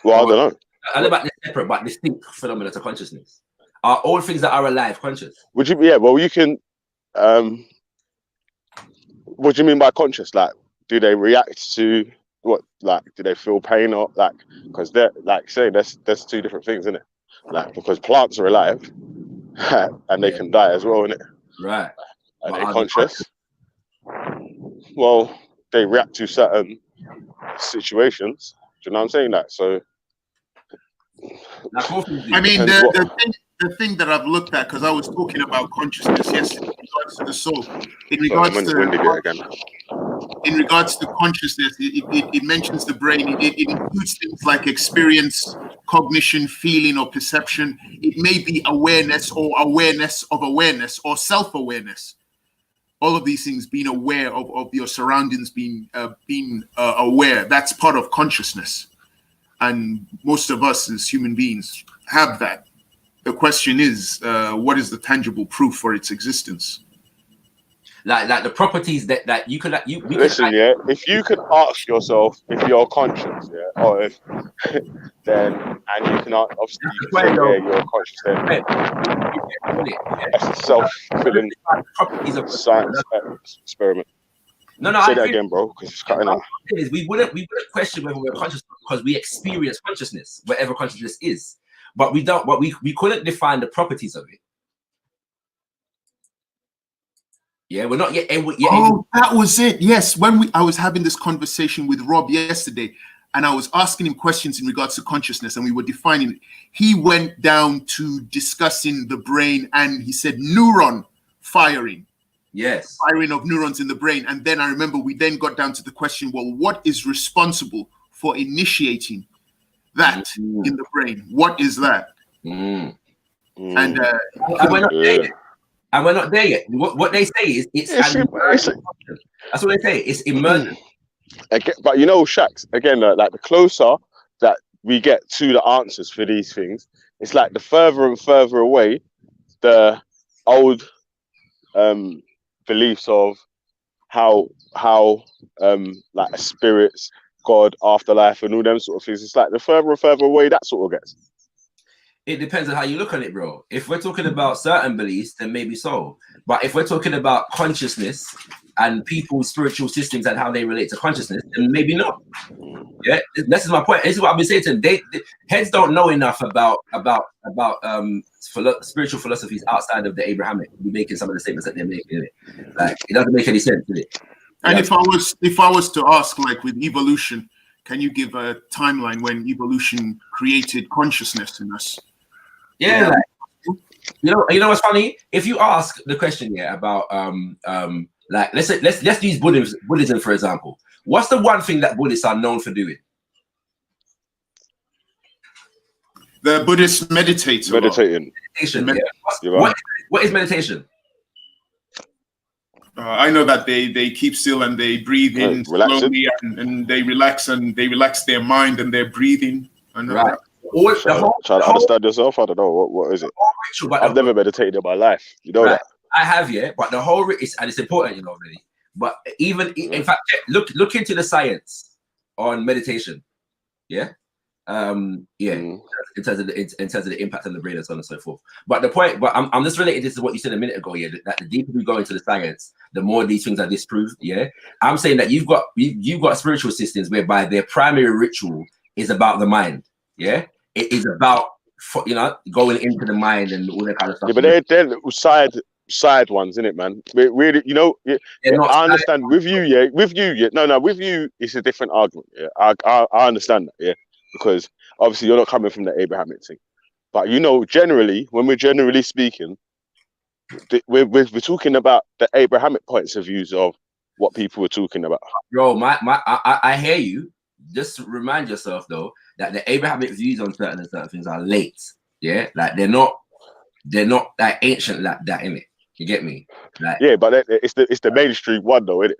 Well, I don't know. I know about the separate but distinct phenomena to consciousness. Are all things that are alive conscious? Would you? Yeah. Well, you can. What do you mean by conscious? Like, do they react to what? Like, do they feel pain or like? Because they're like saying there's two different things, isn't it? Like, because plants are alive and they can die as well, innit? Right. Are they conscious? Well, they react to certain situations. Do you know what I'm saying? That so. I mean, the thing that I've looked at, because I was talking about consciousness yesterday in regards to the soul, in regards to consciousness, it mentions the brain. It includes things like experience, cognition, feeling, or perception. It may be awareness or awareness of awareness or self-awareness. All of these things, being aware of your surroundings, being aware, that's part of consciousness. And most of us as human beings have that. The question is, what is the tangible proof for its existence? Like the properties that you could listen, yeah. If you could ask yourself if you're conscious, yeah, or if then and you can obviously you can say, yeah, you're conscious. Then that's a self-fulfilling science experiment. No, say that again, bro, because it's cutting out. We wouldn't question whether we're conscious because we experience consciousness, whatever consciousness is. But we don't. But we couldn't define the properties of it. Yeah, we're not yet able. That was it. Yes, when I was having this conversation with Rob yesterday, and I was asking him questions in regards to consciousness, and we were defining it. He went down to discussing the brain, and he said neuron firing. Yes, firing of neurons in the brain. And then I remember we then got down to the question: well, what is responsible for initiating that in the brain? What is that? And we're not there yet. And we're not there yet. What they say is that's what they say. It's emergent. But you know, Shax, again, like the closer that we get to the answers for these things, it's like the further and further away the old beliefs of how like spirits, God, afterlife, and all them sort of things. It's like the further and further away that sort of gets. It depends on how you look at it, bro. If we're talking about certain beliefs, then maybe so. But if we're talking about consciousness and people's spiritual systems and how they relate to consciousness, then maybe not. Yeah, this is my point. This is what I've been saying to them. They heads don't know enough about spiritual philosophies outside of the Abrahamic. We're making some of the statements that they're making. Like, it doesn't make any sense, does it? And if I was to ask, like with evolution, Can you give a timeline when evolution created consciousness in us? Yeah, like, you know what's funny? If you ask the question about like let's use Buddhism for example. What's the one thing that Buddhists are known for doing? The Buddhists meditate. Meditating. Meditation. Yeah. What is meditation? I know that they keep still and they breathe in slowly and they relax their mind and their breathing. I know that. Trying to understand yourself. I don't know what is it. I've never meditated in my life. You know that. I have, yeah, but the whole and it's important, you know, really. But even in fact, look into the science on meditation. Yeah. In terms of the impact on the brain and so on and so forth. But the point, I'm just relating this to what you said a minute ago, yeah, that the deeper we go into the science, the more these things are disproved. Yeah. I'm saying that you've got spiritual systems whereby their primary ritual is about the mind. Yeah. It is about going into the mind and all that kind of stuff. Yeah, but they're little side ones, isn't it, man? Really, I understand with you, yeah. With you, it's a different argument. Yeah, I understand that, yeah, because obviously you're not coming from the Abrahamic thing, but generally, when we're generally speaking, we're talking about the Abrahamic points of views of what people were talking about. Bro, I hear you. Just remind yourself though that the Abrahamic views on certain things are late. Yeah, like they're not like ancient like that, innit? You get me? Like, yeah, but it's the mainstream one though, isn't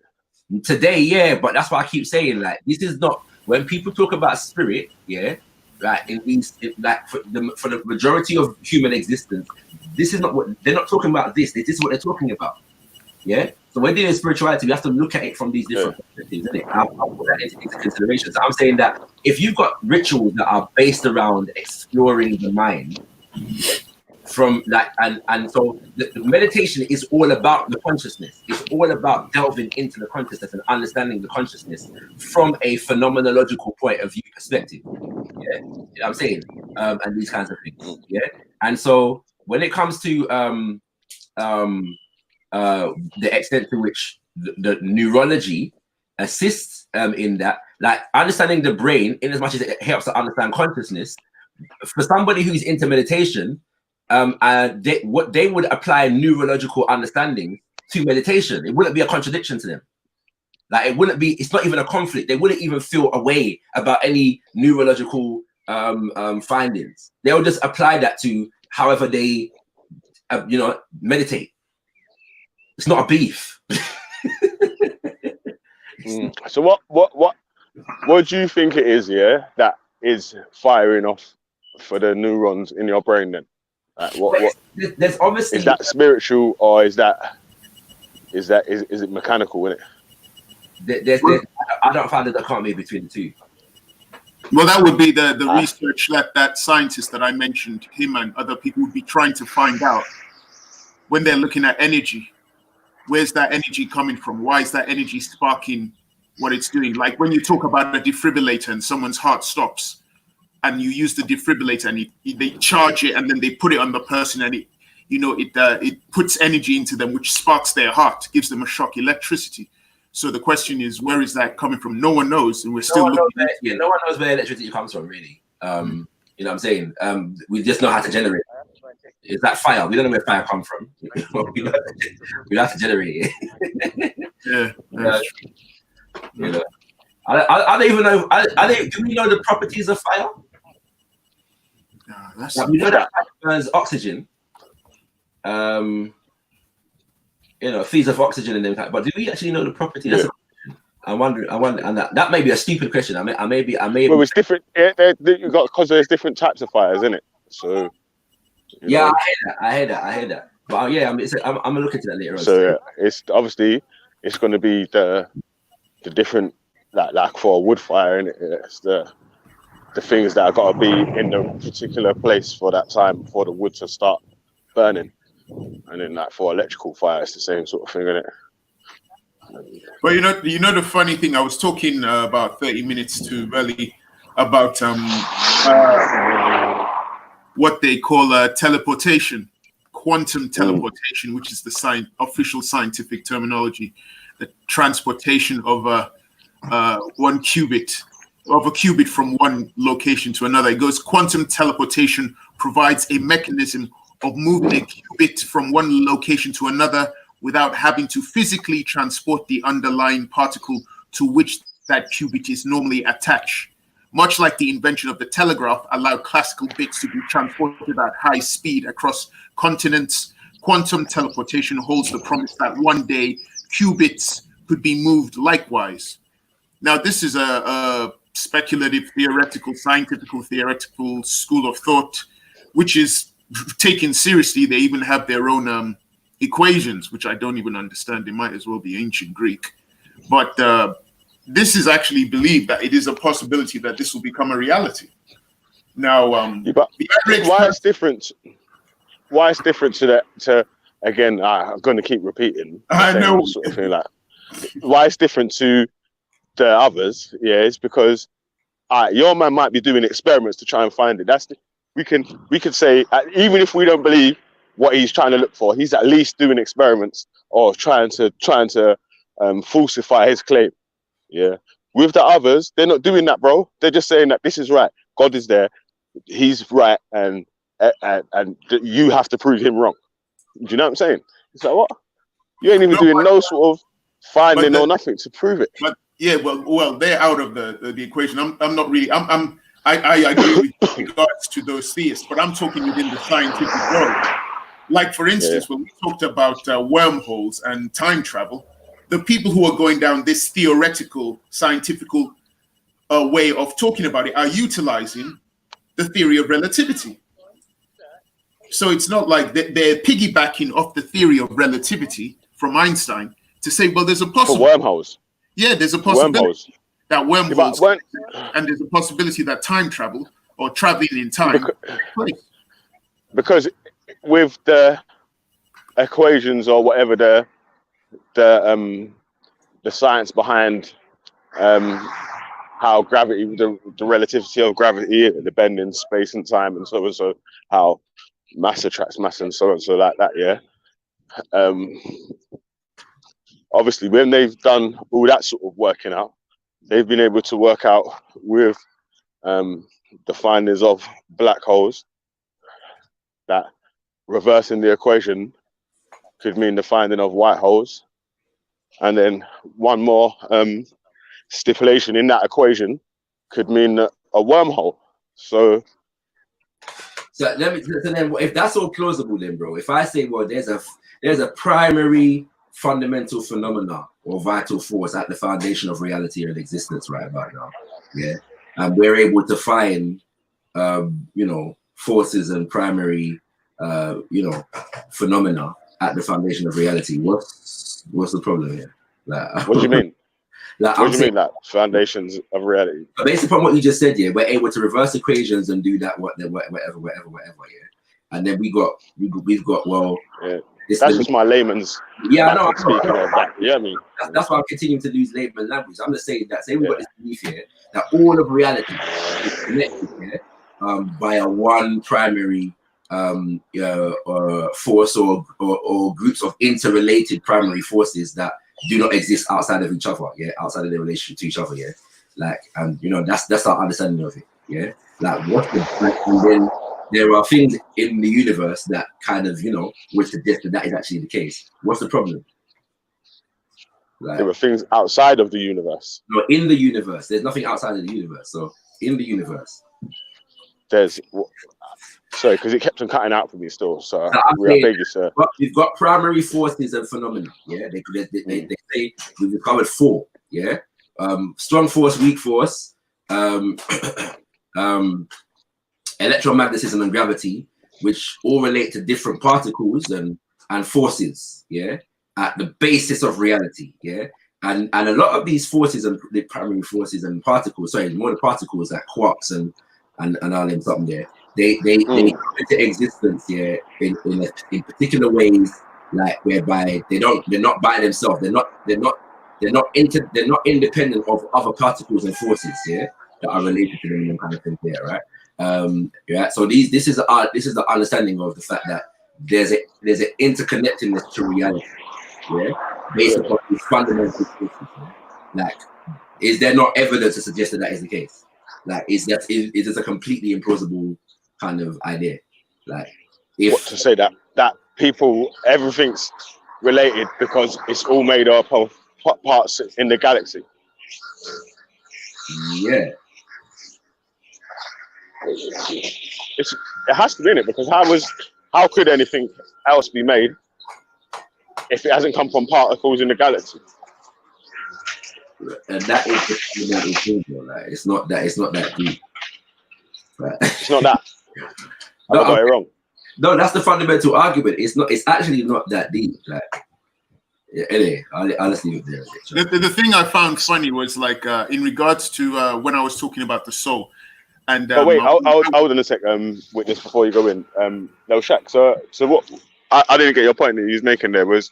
it? Today, yeah, but that's what I keep saying. Like, this is not when people talk about spirit, yeah, like for the majority of human existence, this is not what they're not talking about. This is what they're talking about. Yeah. So when dealing with spirituality, we have to look at it from these different perspectives, isn't it? I'll put that into consideration. So I'm saying that if you've got rituals that are based around exploring the mind, from like and so the meditation is all about the consciousness. It's all about delving into the consciousness and understanding the consciousness from a phenomenological point of view perspective. Yeah, you know what I'm saying? And these kinds of things. Yeah. And so when it comes to the extent to which the neurology assists in that, like understanding the brain in as much as it helps to understand consciousness, for somebody who's into meditation, they would apply neurological understanding to meditation. It wouldn't be a contradiction to them. Like it's not even a conflict. They wouldn't even feel a way about any neurological findings. They'll just apply that to however they meditate. It's not a beef. So what do you think it is, yeah, that is firing off for the neurons in your brain then? Like there's obviously, is that spiritual or is it mechanical, isn't it? I don't find that there can't be between the two. Well, that would be the research that scientist that I mentioned, him and other people would be trying to find out when they're looking at energy. Where's that energy coming from? Why is that energy sparking what it's doing? Like when you talk about a defibrillator and someone's heart stops and you use the defibrillator and they charge it and then they put it on the person and it puts energy into them, which sparks their heart, gives them a shock, electricity. So the question is, where is that coming from? No one knows, and we're still looking. No one knows where electricity comes from, really. You know what I'm saying? We just know how to generate it. Is that fire? We don't know where fire comes from. we have to generate it. Yeah. I don't even know. Do we know the properties of fire? We know that fire burns oxygen. Feeds off oxygen and everything. But do we actually know the properties? Yeah. I wonder, and that may be a stupid question. I may. Well, it's different. Because there's different types of fires, isn't it? So. Yeah, I hear that. But yeah, I'm gonna look into that later on. So it's obviously going to be the different like for a wood fire, and it's the things that are got to be in the particular place for that time for the wood to start burning, and then like for electrical fire, it's the same sort of thing, isn't it? But you know the funny thing, I was talking about 30 minutes to Velle about what they call teleportation, quantum teleportation, which is the official scientific terminology, the transportation of 1 qubit of a qubit from one location to another. It goes, quantum teleportation provides a mechanism of moving a qubit from one location to another without having to physically transport the underlying particle to which that qubit is normally attached. Much like the invention of the telegraph allowed classical bits to be transported at high speed across continents, quantum teleportation holds the promise that one day qubits could be moved likewise. Now, this is a speculative, theoretical, theoretical school of thought, which is taken seriously. They even have their own equations, which I don't even understand. They might as well be ancient Greek. But this is actually believed that it is a possibility that this will become a reality. Now, but why it's different? Why it's different to that? To again, I'm going to keep repeating. I know. Sort of thing, like, why it's different to the others? Yeah, it's because your man might be doing experiments to try and find it. We could say even if we don't believe what he's trying to look for, he's at least doing experiments or trying to falsify his claim. Yeah. With the others, they're not doing that, bro. They're just saying that this is right. God is there. He's right, and you have to prove him wrong. Do you know what I'm saying? It's like, what? You ain't even doing no sort of finding or nothing to prove it. But yeah, well, they're out of the equation. I'm not really. I agree with regards to those theists, but I'm talking within the scientific world. Like, for instance, when we talked about wormholes and time travel, the people who are going down this theoretical, scientific way of talking about it are utilizing the theory of relativity. So it's not like they're piggybacking off the theory of relativity from Einstein to say, well, there's a possibility. For wormholes. Yeah, there's a possibility that wormholes, and there's a possibility that time travel or traveling in time. Because with the equations or whatever the science behind how gravity, the relativity of gravity, the bend in space and time, and so on, so how mass attracts mass and so on, so like that, yeah. Obviously, when they've done all that sort of working out, they've been able to work out with the findings of black holes that reversing the equation could mean the finding of white holes. And then one more stipulation in that equation could mean a wormhole. So then, if that's all plausible, then, bro, if I say, well, there's a primary fundamental phenomena or vital force at the foundation of reality and existence right about now, yeah, and we're able to find, forces and primary, phenomena at the foundation of reality. What's the problem here? Like, what do you mean? Like, what do you mean, like foundations of reality? Based upon what you just said, yeah, we're able to reverse equations and do that, whatever, yeah. And then we've got well, yeah. That's just my layman's. Yeah, I know. Speaking of that, yeah, I mean, that's why I'm continuing to use layman language. I'm just saying that. Say we've got this belief here that all of reality is connected here via one primary force or groups of interrelated primary forces that do not exist outside of each other, yeah, outside of their relationship to each other, yeah. Like, and that's our understanding of it, yeah. Like, and then there are things in the universe that kind of, would suggest that is actually the case. What's the problem? Like, there are things outside of the universe. No, in the universe. There's nothing outside of the universe. So in the universe, there's. Sorry, because it kept on cutting out for me still. So I beg you, sir. We've got primary forces and phenomena. Yeah, they say we've discovered 4. Yeah, strong force, weak force, electromagnetism and gravity, which all relate to different particles and forces. Yeah, at the basis of reality. Yeah, and a lot of these forces and the primary forces and particles. Sorry, more the particles like quarks and all them something there. They come into existence here in particular ways, like whereby they're not by themselves. They're not independent of other particles and forces here that are related to them and kind of thing there, right? Yeah. So this is the understanding of the fact that there's an interconnectedness to reality, yeah, based upon these fundamental forces. Yeah? Like is there not evidence to suggest that is the case? Like, is a completely implausible kind of idea? Like, if what to say that people, everything's related because it's all made up of parts in the galaxy. yeah, It has to be in it, because how could anything else be made if it hasn't come from particles in the galaxy? and that is the fundamental thing, bro. Like, it's not that deep. Right? It's not that. No, I got it wrong. No, that's the fundamental argument. It's actually not that deep. Like, yeah, anyway, I'll just leave it there. The thing I found funny was like in regards to when I was talking about the soul. And But wait, hold on a sec. Witness, before you go in, no, Shaq. So what? I didn't get your point that you was making there. Was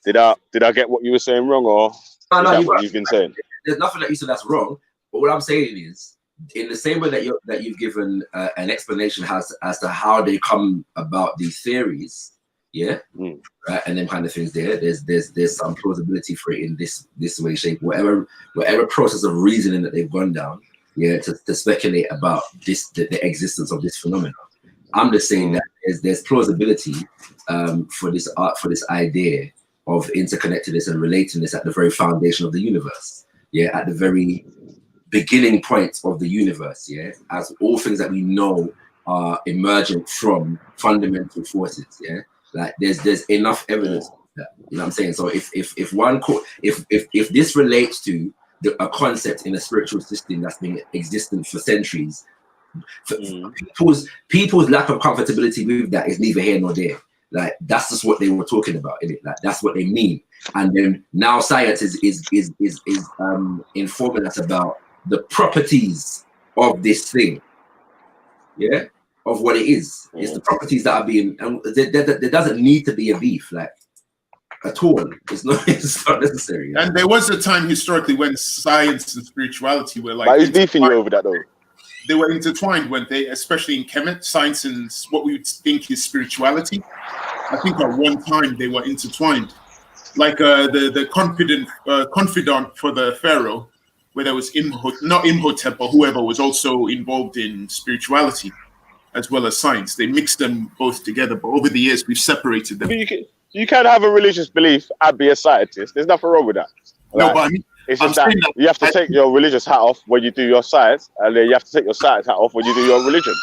did I get what you were saying wrong, or No, is that you've what you've been saying? There's nothing that you said that's wrong. But what I'm saying is, in the same way that you've given an explanation as to how they come about these theories, yeah, right, and them kind of things. There's some plausibility for it in this way, shape, whatever process of reasoning that they've gone down, yeah, to speculate about the existence of this phenomenon. I'm just saying that there's plausibility for this idea of interconnectedness and relatedness at the very foundation of the universe, yeah, at the very beginning point of the universe, yeah, as all things that we know are emergent from fundamental forces, yeah. Like there's enough evidence of that, you know what I'm saying? So if this relates to a concept in a spiritual system that's been existent for centuries, people's lack of comfortability with that is neither here nor there. Like that's just what they were talking about, isn't it? Like that's what they mean. And then now science is informing us about the properties of this thing, yeah, of what it is. It's the properties that are being, and there doesn't need to be a beef, like at all. It's not necessary. And there was a time historically when science and spirituality were like. But who's beefing you over that though? They were intertwined when they, especially in science and what we would think is spirituality. I think at one time they were intertwined, like the confidant for the pharaoh, where there was not Imhotep, but whoever was also involved in spirituality as well as science. They mixed them both together, but over the years we've separated them. You can have a religious belief and be a scientist. There's nothing wrong with that. No, but I mean, it's just that you have to take your religious hat off when you do your science, and then you have to take your science hat off when you do your religion.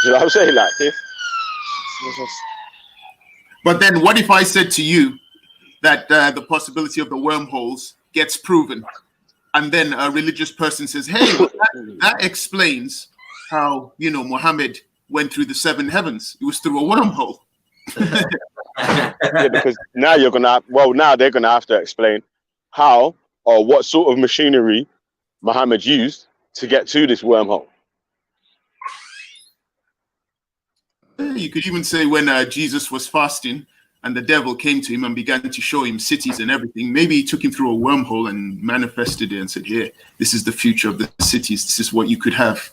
You know what I'm saying? Like this. But then what if I said to you that the possibility of the wormholes gets proven, and then a religious person says, hey, well, that explains how, Muhammad went through the 7 heavens. It was through a wormhole. Yeah, because now they're going to have to explain how or what sort of machinery Muhammad used to get to this wormhole. You could even say when Jesus was fasting and the devil came to him and began to show him cities and everything, maybe he took him through a wormhole and manifested it and said, here, this is the future of the cities. This is what you could have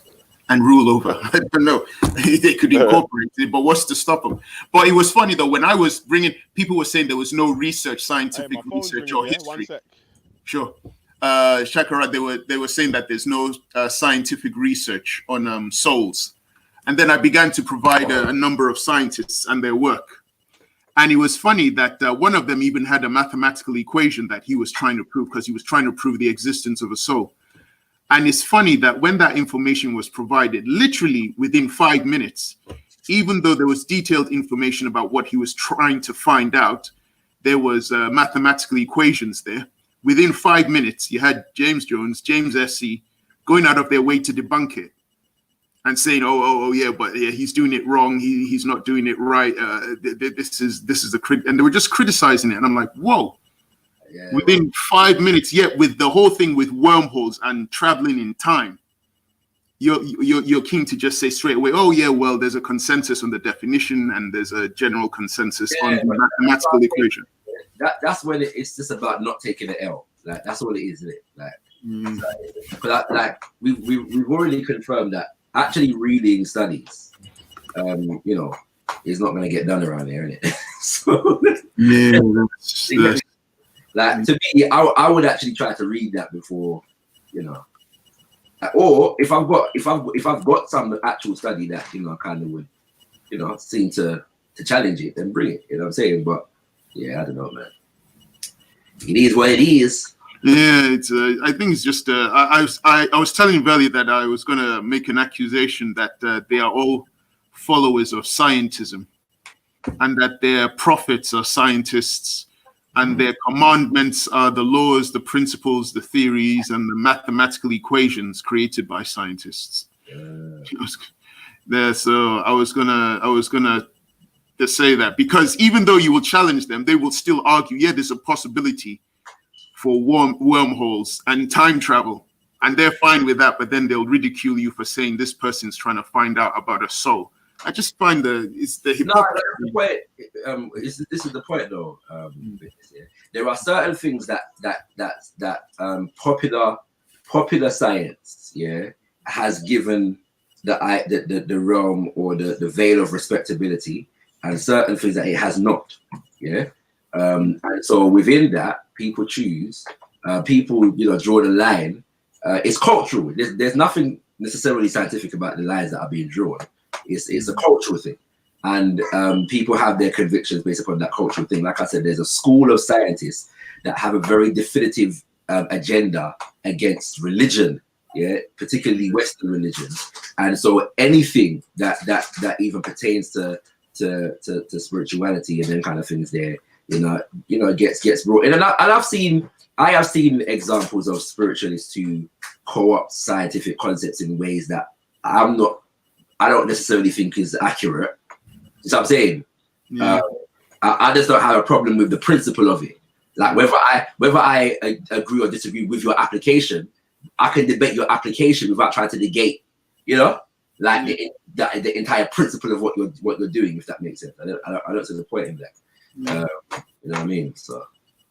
and rule over. I don't know. They could incorporate it, but what's to stop them? But it was funny, though, when I was people were saying there was no research, scientific research or history. Sure. Shakara, they were saying that there's no scientific research on souls. And then I began to provide a number of scientists and their work. And it was funny that one of them even had a mathematical equation that he was trying to prove, because he was trying to prove the existence of a soul. And it's funny that when that information was provided, literally within 5 minutes, even though there was detailed information about what he was trying to find out, there was mathematical equations there. Within 5 minutes, you had James Jones, James Essie going out of their way to debunk it and saying, oh yeah, but yeah, he's doing it wrong. He's not doing it right. This is and they were just criticizing it. And I'm like, whoa. Yeah, within 5 minutes, yet with the whole thing with wormholes and traveling in time, you're keen to just say straight away, oh yeah, well, there's a consensus on the definition and there's a general consensus on the mathematical equation. That's when it's just about not taking the L. Like that's all it is, isn't it? Like we've already confirmed that actually reading studies, is not going to get done around here, isn't it? So like to me, I would actually try to read that before, you know. Or if I've got some actual study that, you know, kind of would, you know, seem to challenge it, then bring it. You know what I'm saying? But yeah, I don't know, man. It is what it is. Yeah, it's. I think it's just. I was telling Velle that I was going to make an accusation that they are all followers of scientism, and that their prophets are scientists, and their commandments are the laws, the principles, the theories, and the mathematical equations created by scientists. There, so I was gonna to say that, because even though you will challenge them, they will still argue, yeah, there's a possibility for wormholes and time travel, and they're fine with that, but then they'll ridicule you for saying this person's trying to find out about a soul. I just find it's the hypocrisy. No, this is the point though. There are certain things that popular science, yeah, has given the realm or the veil of respectability, and certain things that it has not, yeah. And so within that, people choose, people, you know, draw the line. It's cultural. There's nothing necessarily scientific about the lines that are being drawn. It's a cultural thing, and people have their convictions based upon that cultural thing. Like I said, there's a school of scientists that have a very definitive agenda against religion, yeah, particularly Western religion, and so anything that even pertains to spirituality and then kind of things there, you know, gets brought in. And I have seen examples of spiritualists who co-opt scientific concepts in ways that I don't necessarily think is accurate. You know what I'm saying? Yeah. I just don't have a problem with the principle of it. Like whether I agree or disagree with your application, I can debate your application without trying to negate, you know, like the entire principle of what you're doing, if that makes sense. I don't see the point in that. You know what I mean? So,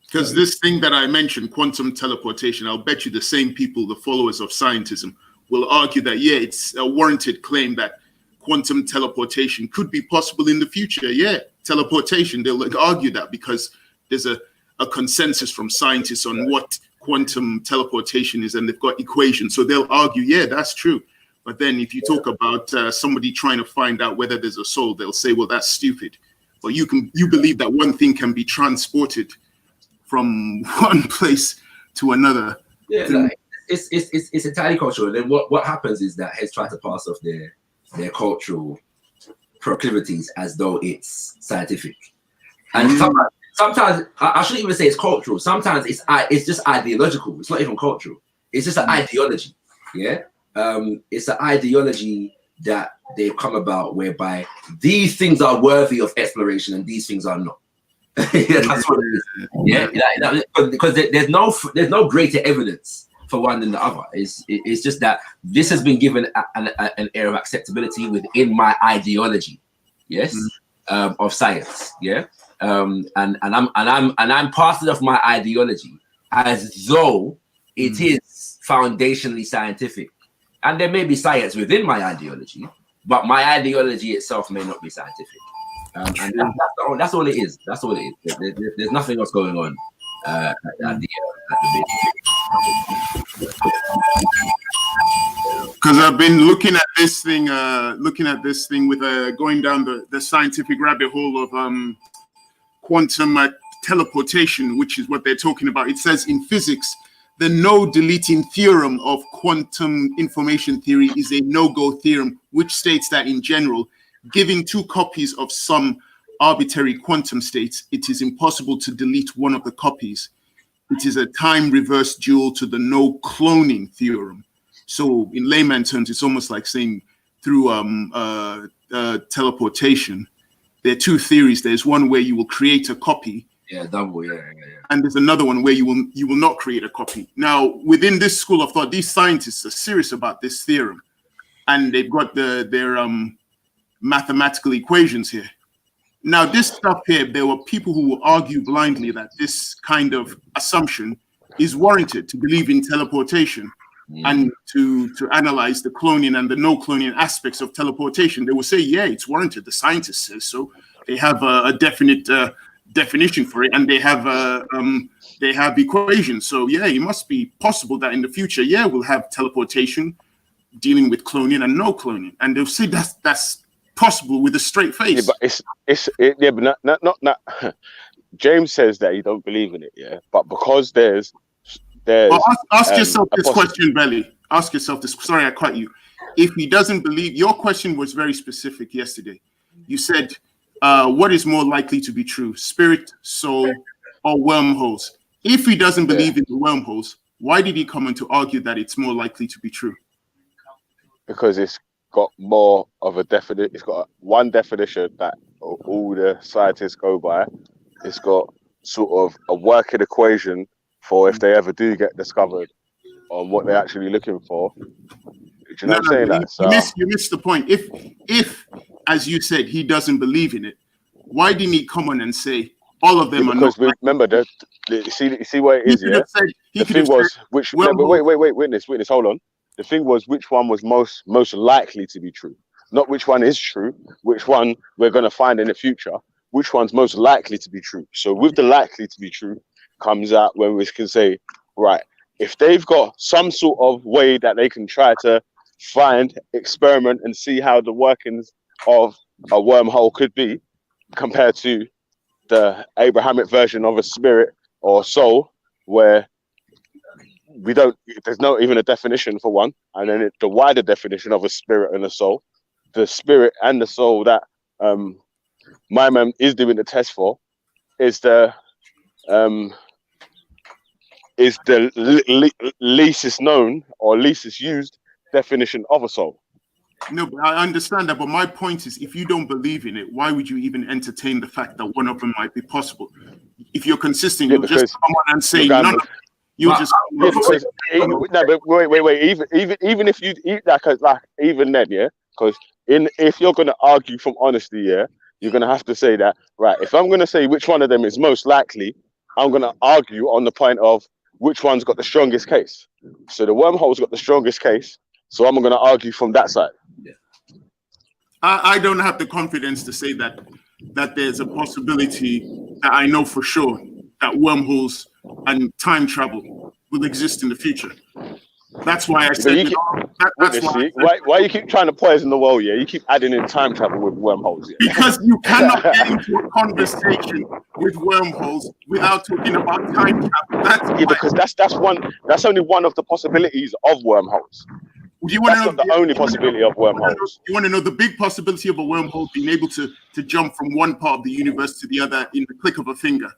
because this thing that I mentioned, quantum teleportation, I'll bet you the same people, the followers of scientism, will argue that, yeah, it's a warranted claim that quantum teleportation could be possible in the future. Yeah, teleportation, they'll argue that because there's a consensus from scientists on what quantum teleportation is, and they've got equations. So they'll argue, yeah, that's true. But then if you talk about somebody trying to find out whether there's a soul, they'll say, well, that's stupid. But you believe that one thing can be transported from one place to another. Yeah, like, it's entirely cultural. And then what happens is that heads try to pass off their cultural proclivities as though it's scientific. And sometimes I shouldn't even say it's cultural. Sometimes it's just ideological. It's not even cultural. It's just an ideology. Yeah. It's an ideology that they've come about whereby these things are worthy of exploration and these things are not. Yeah, that's what it is. Yeah, because there's no greater evidence for one than the other. It's just that this has been given an air of acceptability within my ideology, yes, of science, yeah, and I'm passing off my ideology as though it is foundationally scientific, and there may be science within my ideology, but my ideology itself may not be scientific. And that's all it is. That's all it is. There's nothing else going on at the because I've been looking at this thing with going down the scientific rabbit hole of quantum teleportation, which is what they're talking about. It says in physics, the no deleting theorem of quantum information theory is a no-go theorem, which states that in general, giving two copies of some arbitrary quantum states, it is impossible to delete one of the copies. It is a time reverse dual to the no cloning theorem. So in layman terms, it's almost like saying through teleportation, there are two theories. There's one where you will create a copy. Yeah, double, yeah. And there's another one where you will not create a copy. Now, within this school of thought, these scientists are serious about this theorem, and they've got their mathematical equations here. Now, this stuff here, there were people who will argue blindly that this kind of assumption is warranted to believe in teleportation and to analyze the cloning and the no cloning aspects of teleportation. They will say, yeah, it's warranted. The scientist says so. They have a definite definition for it, and they have they have equations. So yeah, it must be possible that in the future, yeah, we'll have teleportation, dealing with cloning and no cloning, and they'll say that's possible with a straight face. Yeah, but yeah, but not. James says that he don't believe in it, yeah. But because there's well, ask yourself this possible. question, Velle. Ask yourself this. Sorry, I cut you. If he doesn't believe, your question was very specific yesterday. You said, what is more likely to be true, spirit, soul, or wormholes? If he doesn't believe in the wormholes, why did he come on to argue that it's more likely to be true? Because it's got more of a definition. It's got one definition that all the scientists go by. It's got sort of a working equation for if they ever do get discovered on what they're actually looking for. Do you know what I'm saying? You missed the point. If, as you said, he doesn't believe in it, why didn't he come on and say all of them are not? Because remember, you see what it is, yeah? The thing was, witness, hold on. The thing was, which one was most likely to be true? Not which one is true, which one we're going to find in the future, which one's most likely to be true. So with the likely to be true comes out when we can say, right, if they've got some sort of way that they can try to find, experiment, and see how the workings of a wormhole could be compared to the Abrahamic version of a spirit or soul, where there's not even a definition for one, and then the wider definition of a spirit and a soul, the spirit and the soul that my man is doing the test for is the leastest known or leastest used definition of a soul. No, I understand that, but my point is, if you don't believe in it, why would you even entertain the fact that one of them might be possible? If you're consistent, you'll just come on and say none of them. You'll just no, but wait. Even if you like even then, yeah, because if you're gonna argue from honesty, yeah, you're gonna have to say that, right? If I'm gonna say which one of them is most likely, I'm gonna argue on the point of which one's got the strongest case. So the wormhole's got the strongest case, so I'm gonna argue from that side. Yeah. I don't have the confidence to say that there's a possibility that I know for sure that wormholes and time travel will exist in the future. That's why I said why you keep trying to poison the well, yeah? You keep adding in time travel with wormholes, yeah? Because you cannot get into a conversation with wormholes without talking about time travel. Because that's only one of the possibilities of wormholes. That's not the only possibility of wormholes. You want to know the big possibility of a wormhole being able to jump from one part of the universe to the other in the click of a finger?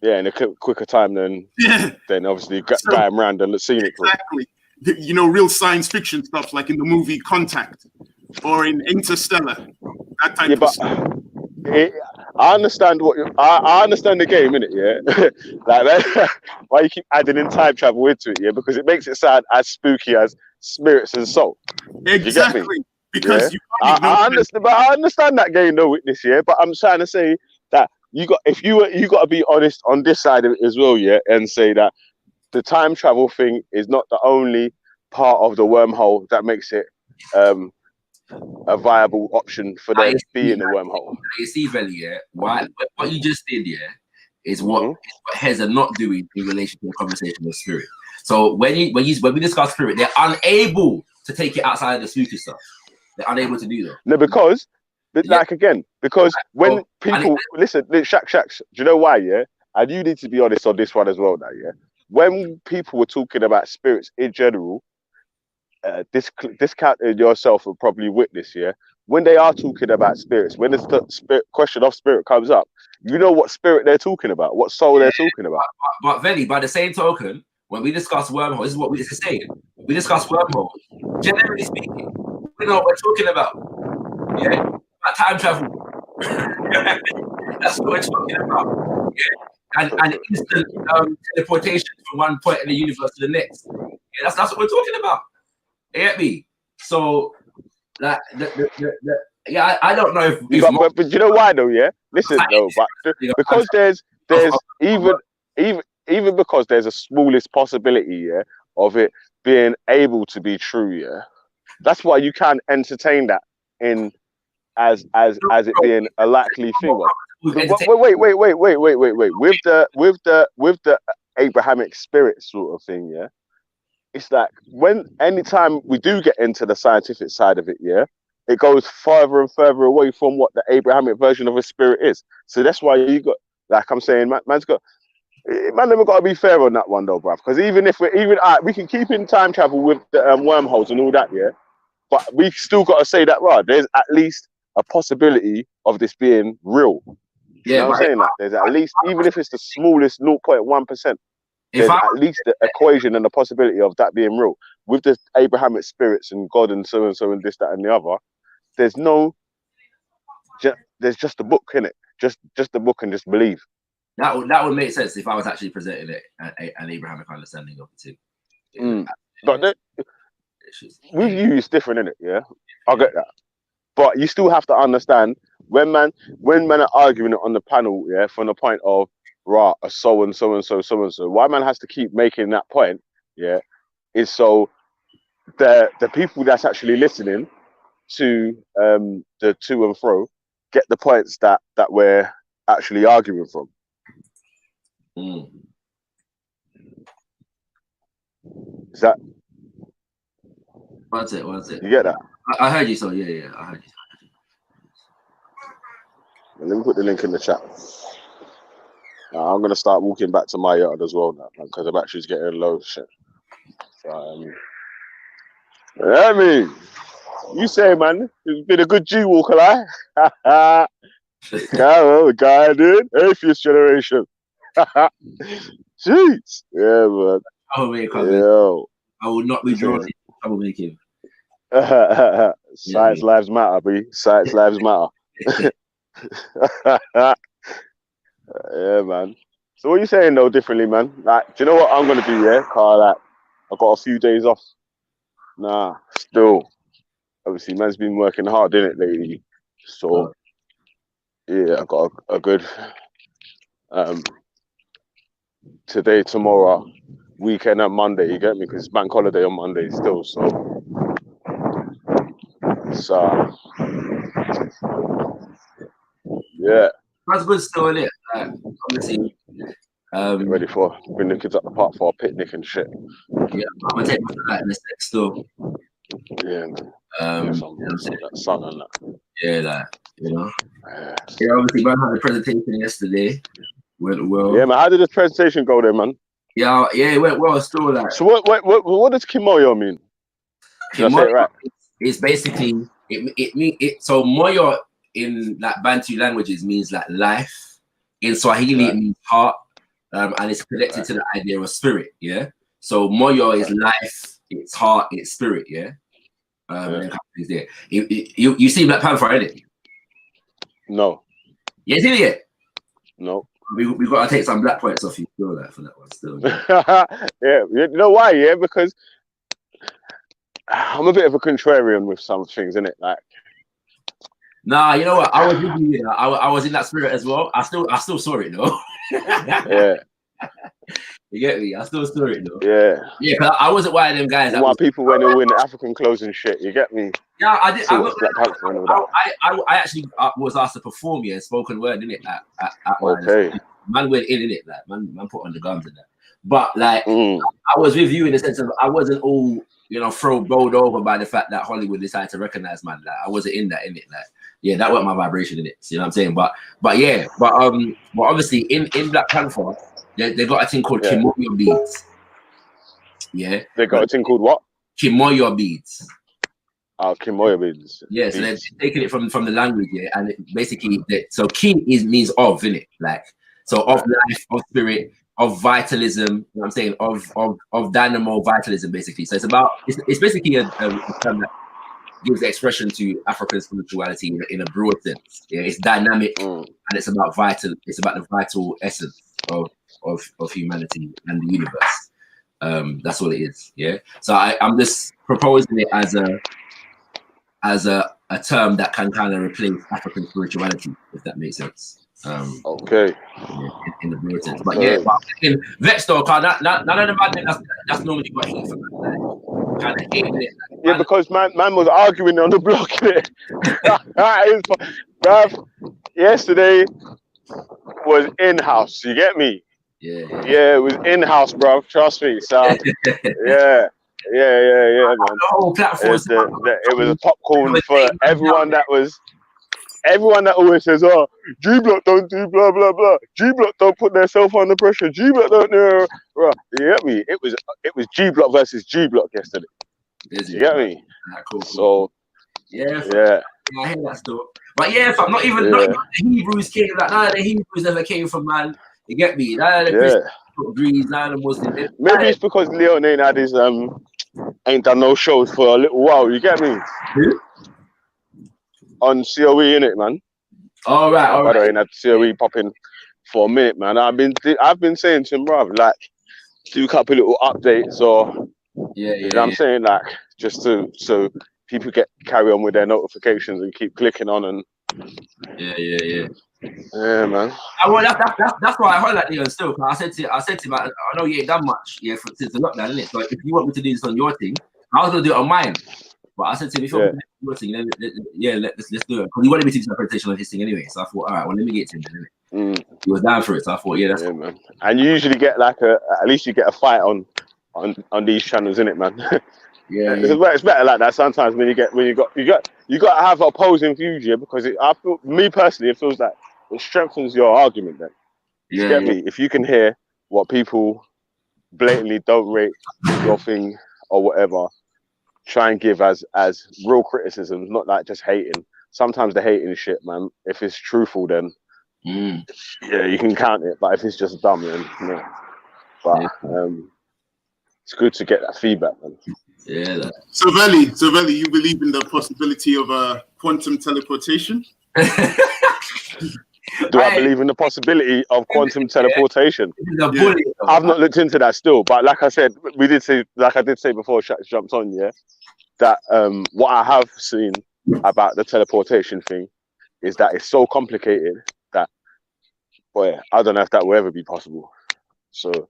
Yeah, in a quicker time than obviously going around and seeing it. Exactly. You know, real science fiction stuff like in the movie Contact or in Interstellar. That type of stuff. I understand I understand the game, innit? Yeah, like why you keep adding in time travel into it, yeah? Because it makes it sound as spooky as spirits and soul. Exactly. Because I understand that game, no witness, yeah. But I'm trying to say that you got to be honest on this side of it as well, yeah, and say that the time travel thing is not the only part of the wormhole that makes it a viable option for them to be in the wormhole. You see, Velle, yeah, what you just did, yeah, is what heads are not doing in relation to the conversation with spirit. So when we discuss spirit, they're unable to take it outside of the spooky stuff. They're unable to do that. No, because when people listen, Shacks, do you know why? Yeah, and you need to be honest on this one as well. Now, yeah, when people were talking about spirits in general, discounting yourself will probably witness. Yeah, when they are talking about spirits, when the question of spirit comes up, you know what spirit they're talking about, what soul they're talking about. But Velle, by the same token, when we discuss wormholes, this is what we say. We discuss wormholes. Generally speaking, we know what we're talking about. Yeah, about time travel. That's what we're talking about. Yeah, and instant teleportation from one point in the universe to the next. Yeah, that's what we're talking about. You get me? So, like, I don't know if but you know why though? Yeah, listen though, but because there's even because there's a smallest possibility, yeah, of it being able to be true, yeah. That's why you can entertain that in as it being a likely thing. Wait. With the Abrahamic spirit sort of thing, yeah. It's like anytime we do get into the scientific side of it, yeah, it goes further and further away from what the Abrahamic version of a spirit is. So that's why you got, like I'm saying, man never got to be fair on that one though, bruv. Because even if we can keep in time travel with the wormholes and all that, yeah, but we still got to say that, right? There's at least a possibility of this being real. You know what I'm saying? That there's at least, even if it's the smallest 0.1%, there's at least the equation and the possibility of that being real. With the Abrahamic spirits and God and so and this, that, and the other, there's just a book in it. Just the book and just believe. That would make sense if I was actually presenting it an Abrahamic understanding of it too. But with you, it's different, innit? Yeah, I get that. But you still have to understand when man are arguing it on the panel, yeah, from the point of right, so and so. Why man has to keep making that point, yeah, is so the people that's actually listening to the to and fro get the points that we're actually arguing from. Is that? What's it? You get that? I heard you. So yeah, I heard you. Let me put the link in the chat. I'm gonna start walking back to my yard as well now because the battery's getting low. Shit. I mean, you say, man, it's been a good G walker, like. Carol, guided atheist generation. Jeez, yeah, man. Yo. I will not be drawn into troublemaking. Science lives matter, B. Science lives matter. Yeah, man. So what are you saying though differently, man? Like, do you know what I'm gonna do, yeah? Carl, like, I've got a few days off. Nah, still. Obviously, man's been working hard, didn't it, lately? So yeah, I got a good today, tomorrow, weekend and Monday, you get me? Because it's bank holiday on Monday still, so yeah. That's good still, innit? Obviously, get ready for bring the kids up the park for a picnic and shit. Yeah, I'm gonna take my flight in a sec still. Yeah, man. That sun and that. Yeah, like, you know. Yeah, obviously, man had a presentation yesterday. Went well. Yeah, man. How did this presentation go there, man? Yeah, it went well. Still, like. So what does Kimoyo mean? Did I say it right? It's basically it. So moyo in like Bantu languages means like life. In Swahili, it means heart, and it's connected to the idea of spirit. Yeah. So moyo is life, it's heart, it's spirit. Yeah. And then there. You see Black Panther, innit? No. You see it? No. We got to take some black points off you still, like, for that one still. Yeah, you know why? Yeah, because I'm a bit of a contrarian with some things, innit? Like, nah, you know what? I was with you. I was in that spirit as well. I still saw it though. Yeah. You get me? I still saw it though. Yeah. Yeah, because I wasn't one of them guys. Why people when they win African clothes and shit? You get me? Yeah, I did. I actually was asked to perform here, spoken word, innit? At okay. Man went in it, like man put on the guns and that. But like, I was with you in the sense of I wasn't all bowled over by the fact that Hollywood decided to recognize man. Like I wasn't in that, innit? Like, yeah, that wasn't my vibration in it. You know what I'm saying? But obviously in Black Panther, they got a thing called Kimoyo beads. Yeah. They got a thing called what? Kimoyo beads. Kimoyo beads. Yeah, so they're taking it from the language, yeah, and basically, so ki means of, innit? Like, so of life, of spirit, of vitalism. You know what I'm saying? Of dynamo vitalism, basically. So it's basically a term that gives the expression to African spirituality in a broad sense. Yeah, it's dynamic and it's about the vital essence of humanity and the universe. That's all it is. Yeah. So I'm just proposing it as a term that can kind of replace African spirituality, if that makes sense. Okay. In the broad sense. But yeah, in Vex though, none of the madness that's normally what he's kind of hating it. Yeah, because man was arguing on the block. Yesterday, was in-house. You get me? Yeah. Yeah, it was in-house, bro. Trust me, son. Yeah, man. The whole platform. It was a popcorn for everyone that always says, "Oh, G Block don't do blah blah blah. G Block don't put themselves under pressure. G Block don't know." Bro, you get me? It was G Block versus G Block yesterday. You get me? Cool. So yeah, yeah. I hear that still. But yeah, fam, not even the Hebrews came. Like none of the Hebrews ever came from, man. You get me? None of the Christians Greens, none of the Muslims. Maybe it's because Leon ain't had his ain't done no shows for a little while. You get me? Who? On COE, innit, man? All right. My brother ain't had COE popping for a minute, man. I've been saying to him, bro, like, do a couple little updates or you know what I'm saying, like, just so people carry on with their notifications and keep clicking on and yeah, man. Well, that's why I heard that Leon still. I said to him, I know you ain't done much since the lockdown, innit? So if you want me to do this on your thing, I was gonna do it on mine. But I said to him, if you want me to do your thing, then let's do it. Because he wanted me to do a presentation on his thing anyway. So I thought, all right, well, let me get to him then, innit? He was down for it, so I thought, that's cool. Man. And you usually get like at least you get a fight on these channels, innit, man? It's better like that sometimes when you got to have opposing views, because me personally, it feels like it strengthens your argument then. You get me? If you can hear what people blatantly don't rate your thing or whatever, try and give as real criticisms, not like just hating. Sometimes the hating is shit, man. If it's truthful, then you can count it. But if it's just dumb, then no. But it's good to get that feedback, man. Yeah. So Velle, you believe in the possibility of quantum teleportation? Do I believe in the possibility of quantum teleportation? I've not looked into that still, but like I said, I did say before Shaq jumped on, that what I have seen about the teleportation thing is that it's so complicated that, boy, I don't know if that will ever be possible. So, do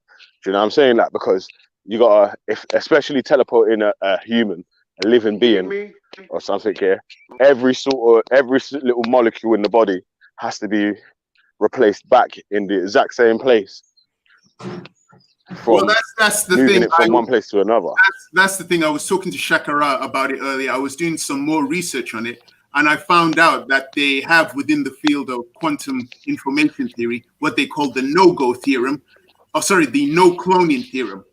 you know what I'm saying? Like, because you gotta, especially teleporting a human, a living being or something here, every little molecule in the body has to be replaced back in the exact same place. That's the moving thing. It from one place to another. That's the thing. I was talking to Shakara about it earlier. I was doing some more research on it, and I found out that they have within the field of quantum information theory what they call the no-go theorem. The no-cloning theorem.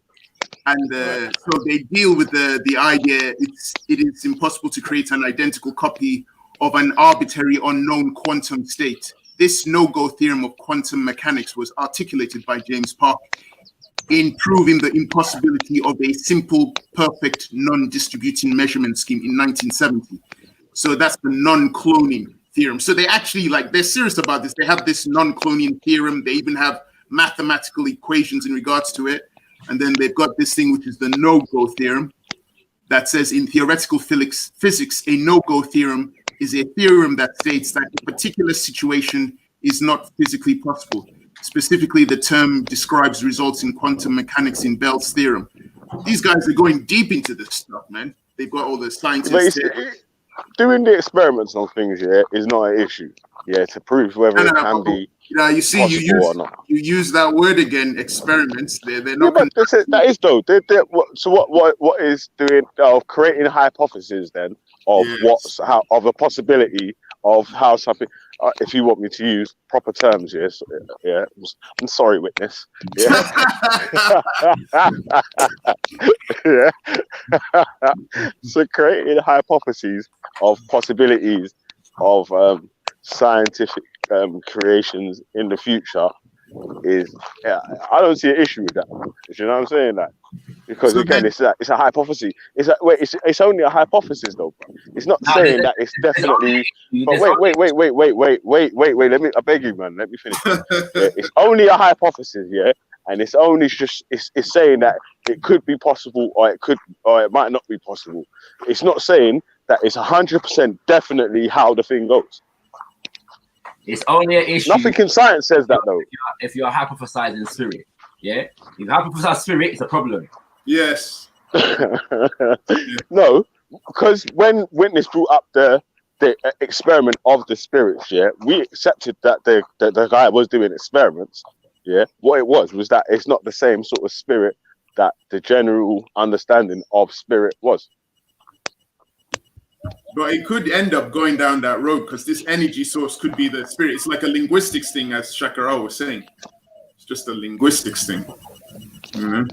And so they deal with the idea it is impossible to create an identical copy of an arbitrary unknown quantum state. This no-go theorem of quantum mechanics was articulated by James Park in proving the impossibility of a simple, perfect, non-distributing measurement scheme in 1970. So that's the non-cloning theorem. So they actually, they're serious about this. They have this non-cloning theorem. They even have mathematical equations in regards to it. And then they've got this thing, which is the no-go theorem, that says in theoretical physics, a no-go theorem is a theorem that states that a particular situation is not physically possible. Specifically, the term describes results in quantum mechanics in Bell's theorem. These guys are going deep into this stuff, man. They've got all the scientists there. Doing the experiments on things, is not an issue. To prove whether it can be. You see, you use that word again. Experiments. They're not. But that is though. So what is doing of creating a hypothesis then of of a possibility of how something. If you want me to use proper terms, I'm sorry, witness. So creating hypotheses of possibilities of scientific creations in the future is I don't see an issue with that. You know what I'm saying? Because again, it's a hypothesis. It's only a hypothesis though. It's not saying that it's definitely. But wait. I beg you, man. Let me finish. It's only a hypothesis, and it's only just it's saying that it could be possible or it might not be possible. It's not saying that it's 100% definitely how the thing goes. It's only an issue. Nothing in science says that though. If you're hypothesizing spirit, if you hypothesize spirit, it's a problem. Yes. No, because when Witness brought up the the experiment of the spirits, yeah, we accepted that the guy was doing experiments, yeah. What it was that it's not the same sort of spirit that the general understanding of spirit was. But it could end up going down that road because this energy source could be the spirit. It's like a linguistics thing, as Shakara was saying. It's just a linguistics thing. Mhm.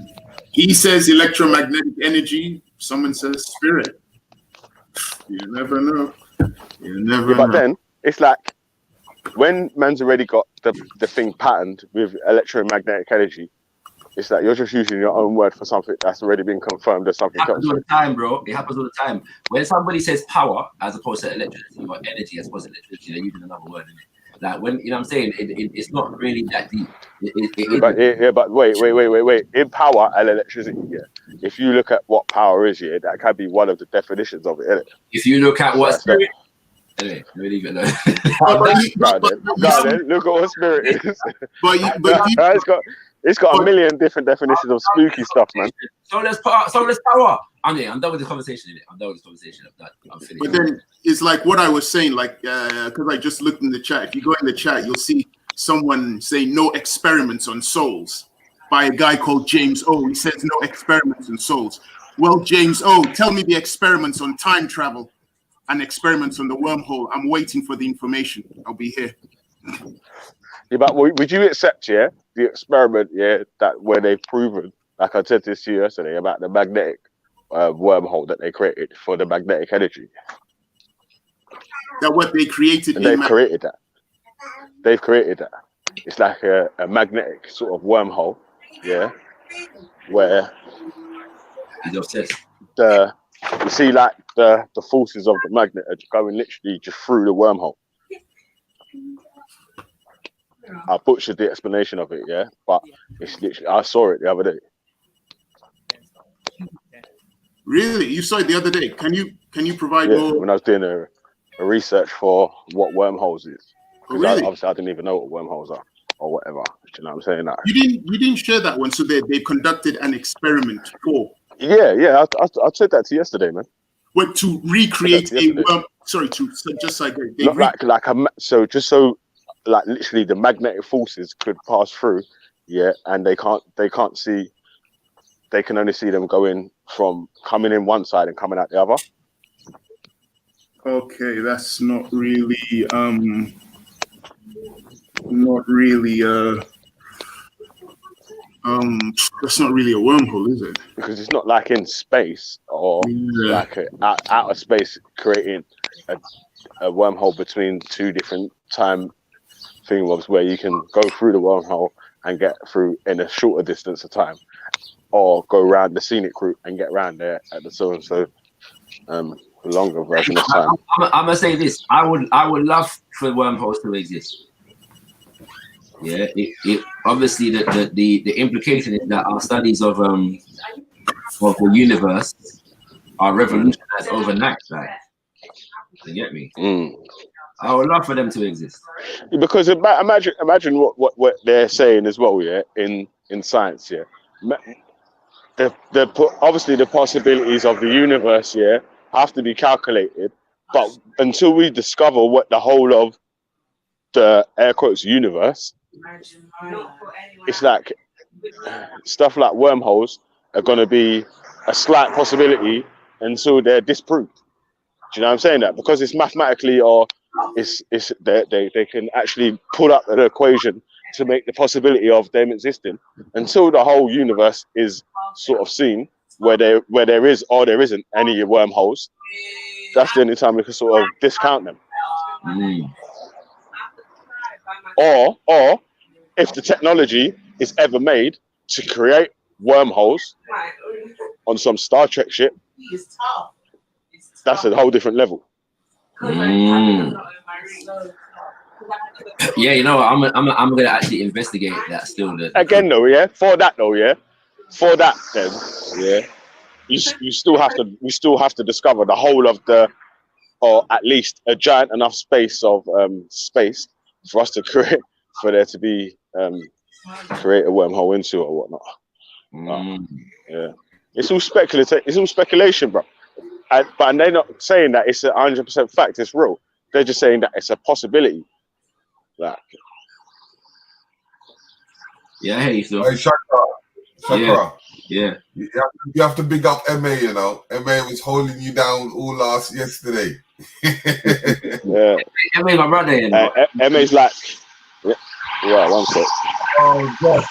He says electromagnetic energy. Someone says spirit. You never know. You never Yeah, but know. then it's like when man's already got the thing patterned with electromagnetic energy, it's like you're just using your own word for something that's already been confirmed as something It happens else. all the time, bro. It happens all the time. When somebody says power as opposed to electricity or energy as opposed to electricity, they're using another word in it. Like when you know what I'm saying, it's not really that deep. But wait. In power and electricity, yeah. If you look at what power is, yeah, that can be one of the definitions of it, innit? If you look at what That's that. spirit, anyway, let me leave it alone. Go then. Look at what spirit is. But It's got a million different definitions of spooky stuff, man. So let's power. I'm done with the conversation. I'm done with this conversation. I'm finished. But then it's like what I was saying, like because I just looked in the chat. If you go in the chat, you'll see someone say no experiments on souls by a guy called James O. He says no experiments on souls. Well, James O, tell me the experiments on time travel and experiments on the wormhole. I'm waiting for the information. I'll be here. Yeah, but would you accept, yeah, the experiment, yeah, that where they've proven, like I said this to you yesterday, about the magnetic wormhole that they created for the magnetic energy? That what they created. And they've created that. They've created that. It's like a magnetic sort of wormhole, yeah, where you see like the forces of the magnet are going literally just through the wormhole. I butchered the explanation of it, yeah, but it's literally, I saw it the other day. Really? You saw it the other day. Can you provide more? When I was doing a research for what wormholes is. Because really? obviously I didn't even know what wormholes are or whatever. You know what I'm saying? That. You didn't share that one, so they conducted an experiment for. Yeah. I said that to you yesterday, man. What to recreate a worm? Sorry, just like they like literally the magnetic forces could pass through, yeah, and they can't see. They can only see them coming in one side and coming out the other. Okay, that's not really that's not really a wormhole, is it? Because it's not like in space or like outer space creating a wormhole between two different time thingamabs where you can go through the wormhole and get through in a shorter distance of time, or go around the scenic route and get around there at the so and so longer version of time. I'm gonna say this: I would love for wormholes to exist. Yeah, it obviously the implication is that our studies of the universe are revolutionized overnight. Like, you get me? I would love for them to exist. Because imagine what they're saying as well, yeah, in science, yeah. Obviously the possibilities of the universe, yeah, have to be calculated, but until we discover what the whole of the air quotes universe, it's like stuff like wormholes are going to be a slight possibility until they're disproved. Do you know what I'm saying? That because it's mathematically, or they can actually pull up an equation to make the possibility of them existing. Until the whole universe is sort of seen, where there is or there isn't any wormholes, that's the only time we can sort of discount them. Or if the technology is ever made to create wormholes on some Star Trek ship, that's a whole different level. Yeah, you know, I'm gonna actually investigate that still. Again, though, yeah. For that, then, yeah. We still have to discover the whole of or at least a giant enough space of space for us to there to be create a wormhole into or whatnot. Yeah, it's all speculative. It's all speculation, bro. but they're not saying that it's 100% fact. It's real. They're just saying that it's a possibility. Like, Yeah, I hear you still. Hey, Shakra. Yeah. You have to big up MA, you know. MA was holding you down all yesterday. yeah. MA, my brother, you know. MA's like, yeah, one sec. Oh, God.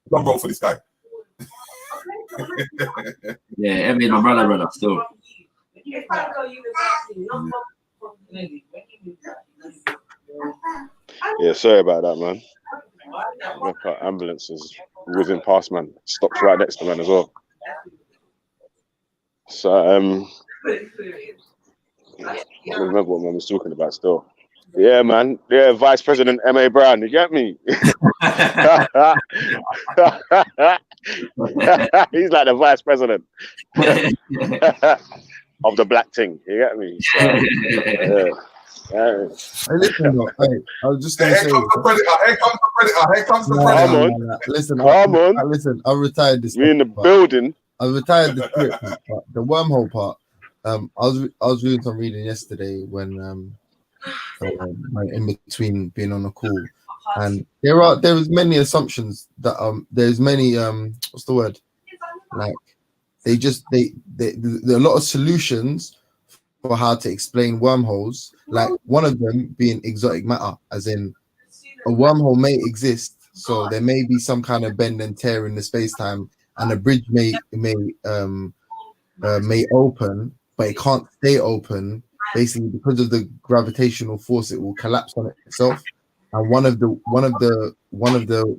Drum roll for this guy. Yeah, MA, my brother, still. Yeah, sorry about that, man. Ambulance is whizzing past, man. Stops right next to man as well. So, I don't remember what man was talking about still. Yeah, man. Yeah, Vice President M.A. Brown, you get me? He's like the Vice President of the black thing, you get me? So, Hey, listen, though, I was just gonna say. Here comes the predator. Come on. Listen, I retired this. We in the building. I retired the script, but the wormhole part. I was doing some reading yesterday when in between being on a call, and there was many assumptions that there's many what's the word, like there are a lot of solutions for how to explain wormholes, like one of them being exotic matter, as in a wormhole may exist, so there may be some kind of bend and tear in the space-time, and a bridge may open, but it can't stay open, basically because of the gravitational force. It will collapse on itself. And one of the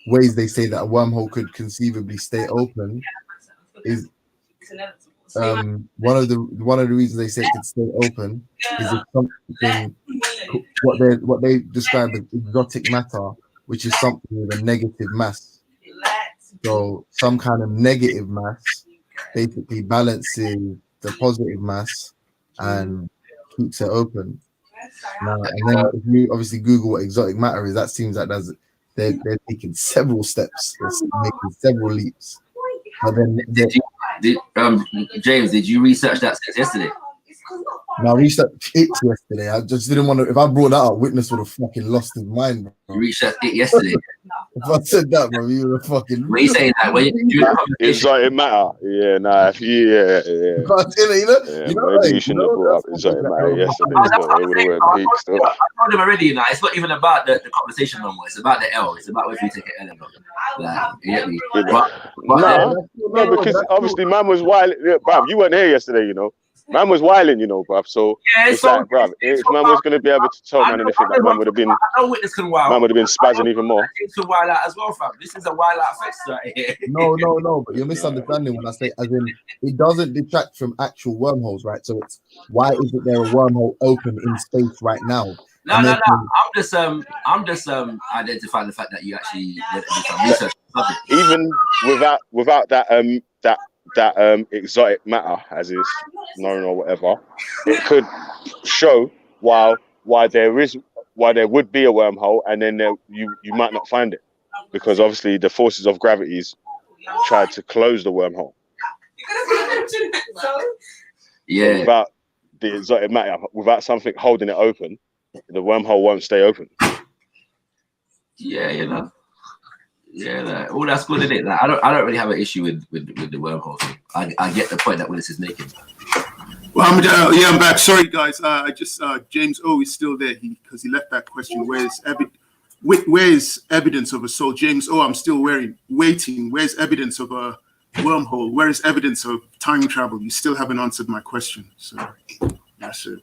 ways they say that a wormhole could conceivably stay open is one of the reasons they say it could stay open is if something what they describe as exotic matter, which is something with a negative mass. So some kind of negative mass basically balances the positive mass and keeps it open. Now, and then if you obviously Google what exotic matter is, that seems like they're taking several steps, they're making several leaps. But then James, did you research that since yesterday? No, I researched it yesterday. I just didn't want to. If I brought that up, Witness would have fucking lost his mind, bro. You researched it yesterday. If I said that, bro, you would have fucking. What are you saying that? Exotic matter. Yeah, nah. You know, maybe you shouldn't have brought up exotic matter yesterday. Still, it would have went peak still. I told him already, it's not even about the conversation no more. It's about the L. It's about whether you take an L or not. Like, you get me? No, because obviously man was wild. Yeah, bruv, you weren't here yesterday, you know. Man was wilding, you know, bruv. So it's like, bruv, if man was going to be able to tell man anything, that man would have been spazzing even more. It could wild out as well, fam. This is a wild out fest right here. No, but you're misunderstanding when I say, as in, it doesn't detract from actual wormholes, right? So it's, why isn't there a wormhole open in space right now? No. I'm just identifying the fact that you actually did some research. Even without that exotic matter, as is known or whatever, it could show why there would be a wormhole, and then you might not find it, because obviously the forces of gravity's tried to close the wormhole. Yeah. So without the exotic matter, without something holding it open, the wormhole won't stay open. Yeah, you know. Yeah, all that's good in it. Like, I don't really have an issue with the wormhole thing. I get the point that Willis is making. Well, I'm back. Sorry, guys. I just James O is still there because he left that question. Where's evidence of a soul? James O, I'm still waiting. Where's evidence of a wormhole? Where is evidence of time travel? You still haven't answered my question. So that's it.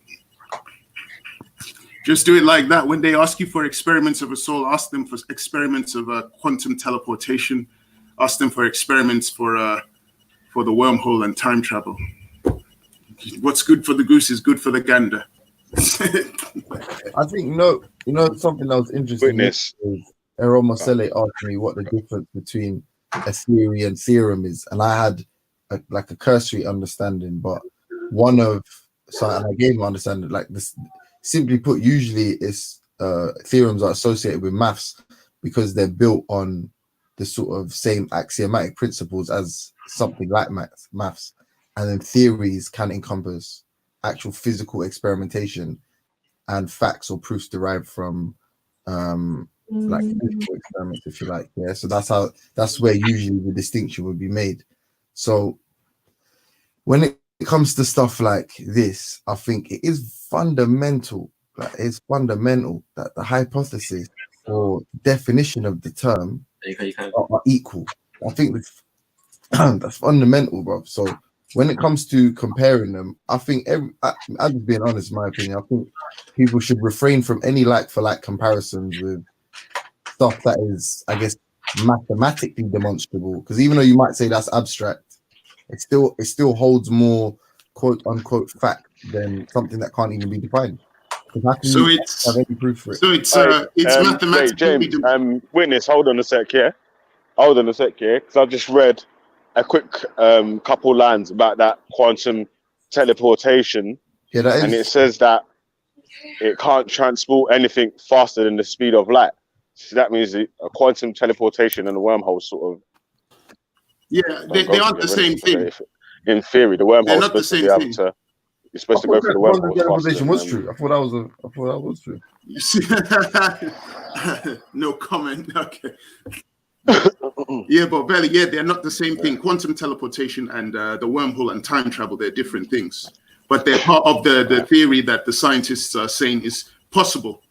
Just do it like that. When they ask you for experiments of a soul, ask them for experiments of quantum teleportation. Ask them for experiments for the wormhole and time travel. What's good for the goose is good for the gander. I think something that was interesting. Witness. Errol Marcelle asked me what the difference between a theory and theorem is, and I had a cursory understanding, but and I gave my understanding like this. Simply put, usually it's theorems are associated with maths because they're built on the sort of same axiomatic principles as something like maths. and then theories can encompass actual physical experimentation and facts or proofs derived from like physical experiments, if you like. Yeah, so that's where usually the distinction would be made. So when it comes to stuff like this, I think it is fundamental. Like, it's fundamental that the hypothesis or definition of the term are equal. I think that's fundamental, bro. So when it comes to comparing them, I think I'm just being honest, in my opinion. I think people should refrain from any like for like comparisons with stuff that is, I guess, mathematically demonstrable. Because even though you might say that's abstract, it still holds more quote unquote fact than something that can't even be defined. How can So you it's have any proof for it? it's Wait, mathematically James, witness, hold on a sec, yeah? Because I've just read a quick couple lines about that quantum teleportation, Yeah, that and it is. says that it can't transport anything faster than the speed of light. So that means a quantum teleportation and a wormhole sort of they aren't the same thing. In theory, the They're wormhole is not the supposed to same be able thing. to. You're I supposed to thought go through that the quantum wormhole faster teleportation than. was true. I thought that was true. You see, no comment. Okay. Yeah, but Velle, they're not the same thing. Quantum teleportation and the wormhole and time travel, they're different things. But they're part of the theory that the scientists are saying is possible.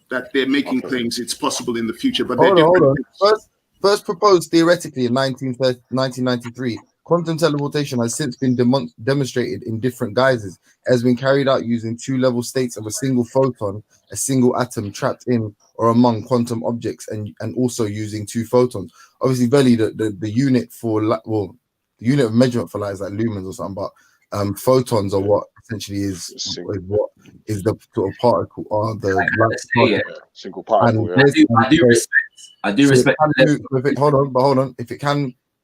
That they're making claims it's possible in the future, but they're Hold different on. things. First proposed theoretically in 1993, quantum teleportation has since been demonstrated in different guises. It has been carried out using two-level states of a single photon, a single atom trapped in or among quantum objects, and also using two photons. Obviously, Velle, the unit for the unit of measurement for light is like lumens or something, but photons are what essentially is what is the sort of particle or the light particle. Single particle. And I do respect. Hold on.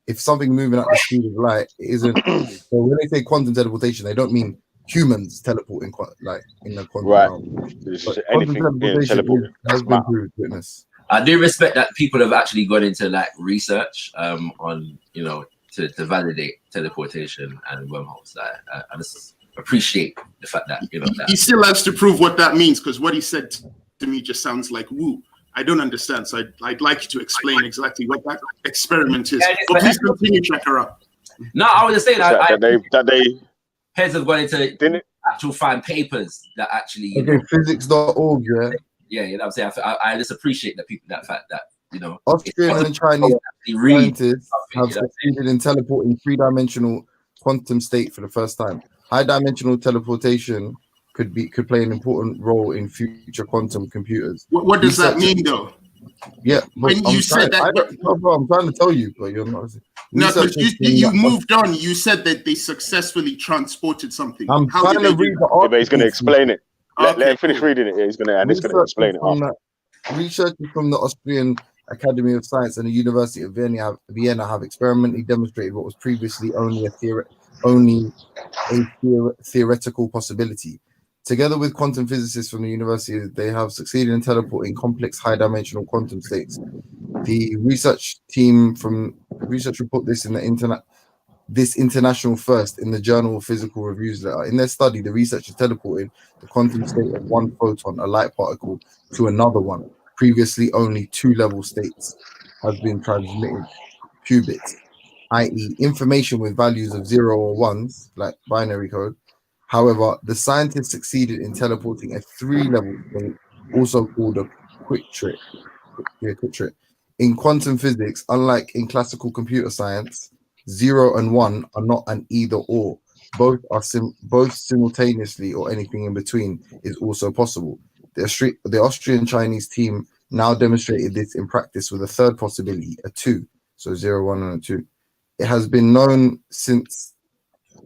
If something moving at the speed of light isn't, so when they say quantum teleportation, they don't mean humans teleporting like in the quantum Right. realm. But anything being teleported has been proved, witness. I do respect that people have actually gone into like research on to validate teleportation and wormholes. I just appreciate the fact that that he still has to prove what that means, because what he said to me just sounds like woo. I don't understand, so I'd like you to explain exactly what that experiment is. But please continue, Chakara. No, I was just saying that they heads have gone into actual find papers that actually physics.org, yeah, you know what I'm saying. I just appreciate that fact that Austrian and Chinese scientists have succeeded in teleporting three-dimensional quantum state for the first time. High-dimensional teleportation could play an important role in future quantum computers. What does that mean, though? Yeah, when you said that, I'm trying to tell you, but you're not. No, because you moved on. You said that they successfully transported something. I'm trying to read the article. But he's going to explain it. Let him finish cool. reading it. Yeah, he's going to explain it after. Researchers from the Austrian Academy of Science and the University of Vienna have experimentally demonstrated what was previously only a theoretical possibility. Together with quantum physicists from the university, they have succeeded in teleporting complex high-dimensional quantum states. The research team from research report this in this international first in the Journal of Physical Reviews letter. In their study, the researchers teleported the quantum state of one photon, a light particle, to another one. Previously, only two-level states have been transmitted qubits, i.e., information with values of 0 or 1s, like binary code. However, the scientists succeeded in teleporting a three-level state, also called a quick trick. In quantum physics, unlike in classical computer science, 0 and 1 are not an either or. Both are both simultaneously or anything in between is also possible. The Austrian Chinese team now demonstrated this in practice with a third possibility, a 2, so 0, 1, and a 2. It has been known since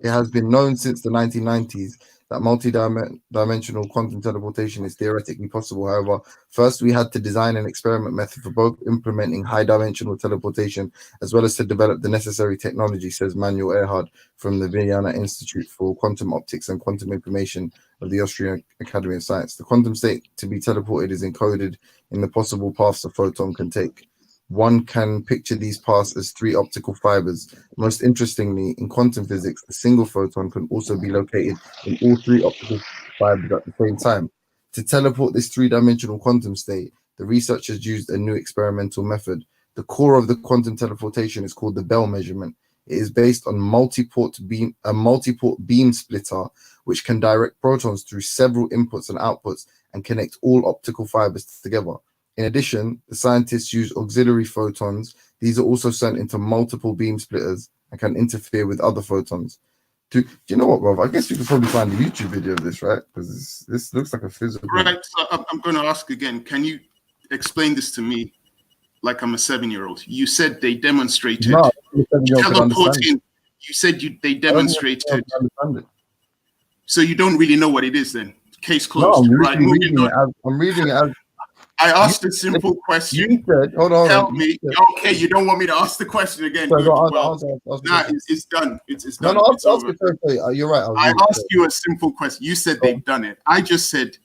the 1990s that multi-dimensional quantum teleportation is theoretically possible. However, first we had to design an experiment method for both implementing high-dimensional teleportation as well as to develop the necessary technology, says Manuel Erhard from the Vienna Institute for Quantum Optics and Quantum Information of the Austrian Academy of Science. The quantum state to be teleported is encoded in the possible paths a photon can take. one can picture these paths as three optical fibers. Most interestingly, in quantum physics, a single photon can also be located in all three optical fibers at the same time. To teleport this three-dimensional quantum state, the researchers used a new experimental method. The core of the quantum teleportation is called the Velle measurement. It is based on a multi-port beam splitter, which can direct protons through several inputs and outputs and connect all optical fibers together. In addition, the scientists use auxiliary photons. These are also sent into multiple beam splitters and can interfere with other photons. Do you know what, Rob? I guess you could probably find a YouTube video of this, right? Because this looks like a physical. Right. So I'm going to ask again. Can you explain this to me like I'm a 7-year-old? You said they demonstrated teleporting. You said they demonstrated. So you don't really know what it is then? Case closed. No, right. I'm reading it as I asked a simple question. You said, hold on. Tell me. Okay, you don't want me to ask the question again. Good. Well, it's done. It's done. It's over. You're right. I asked you a simple question. You said they've done it. I just said,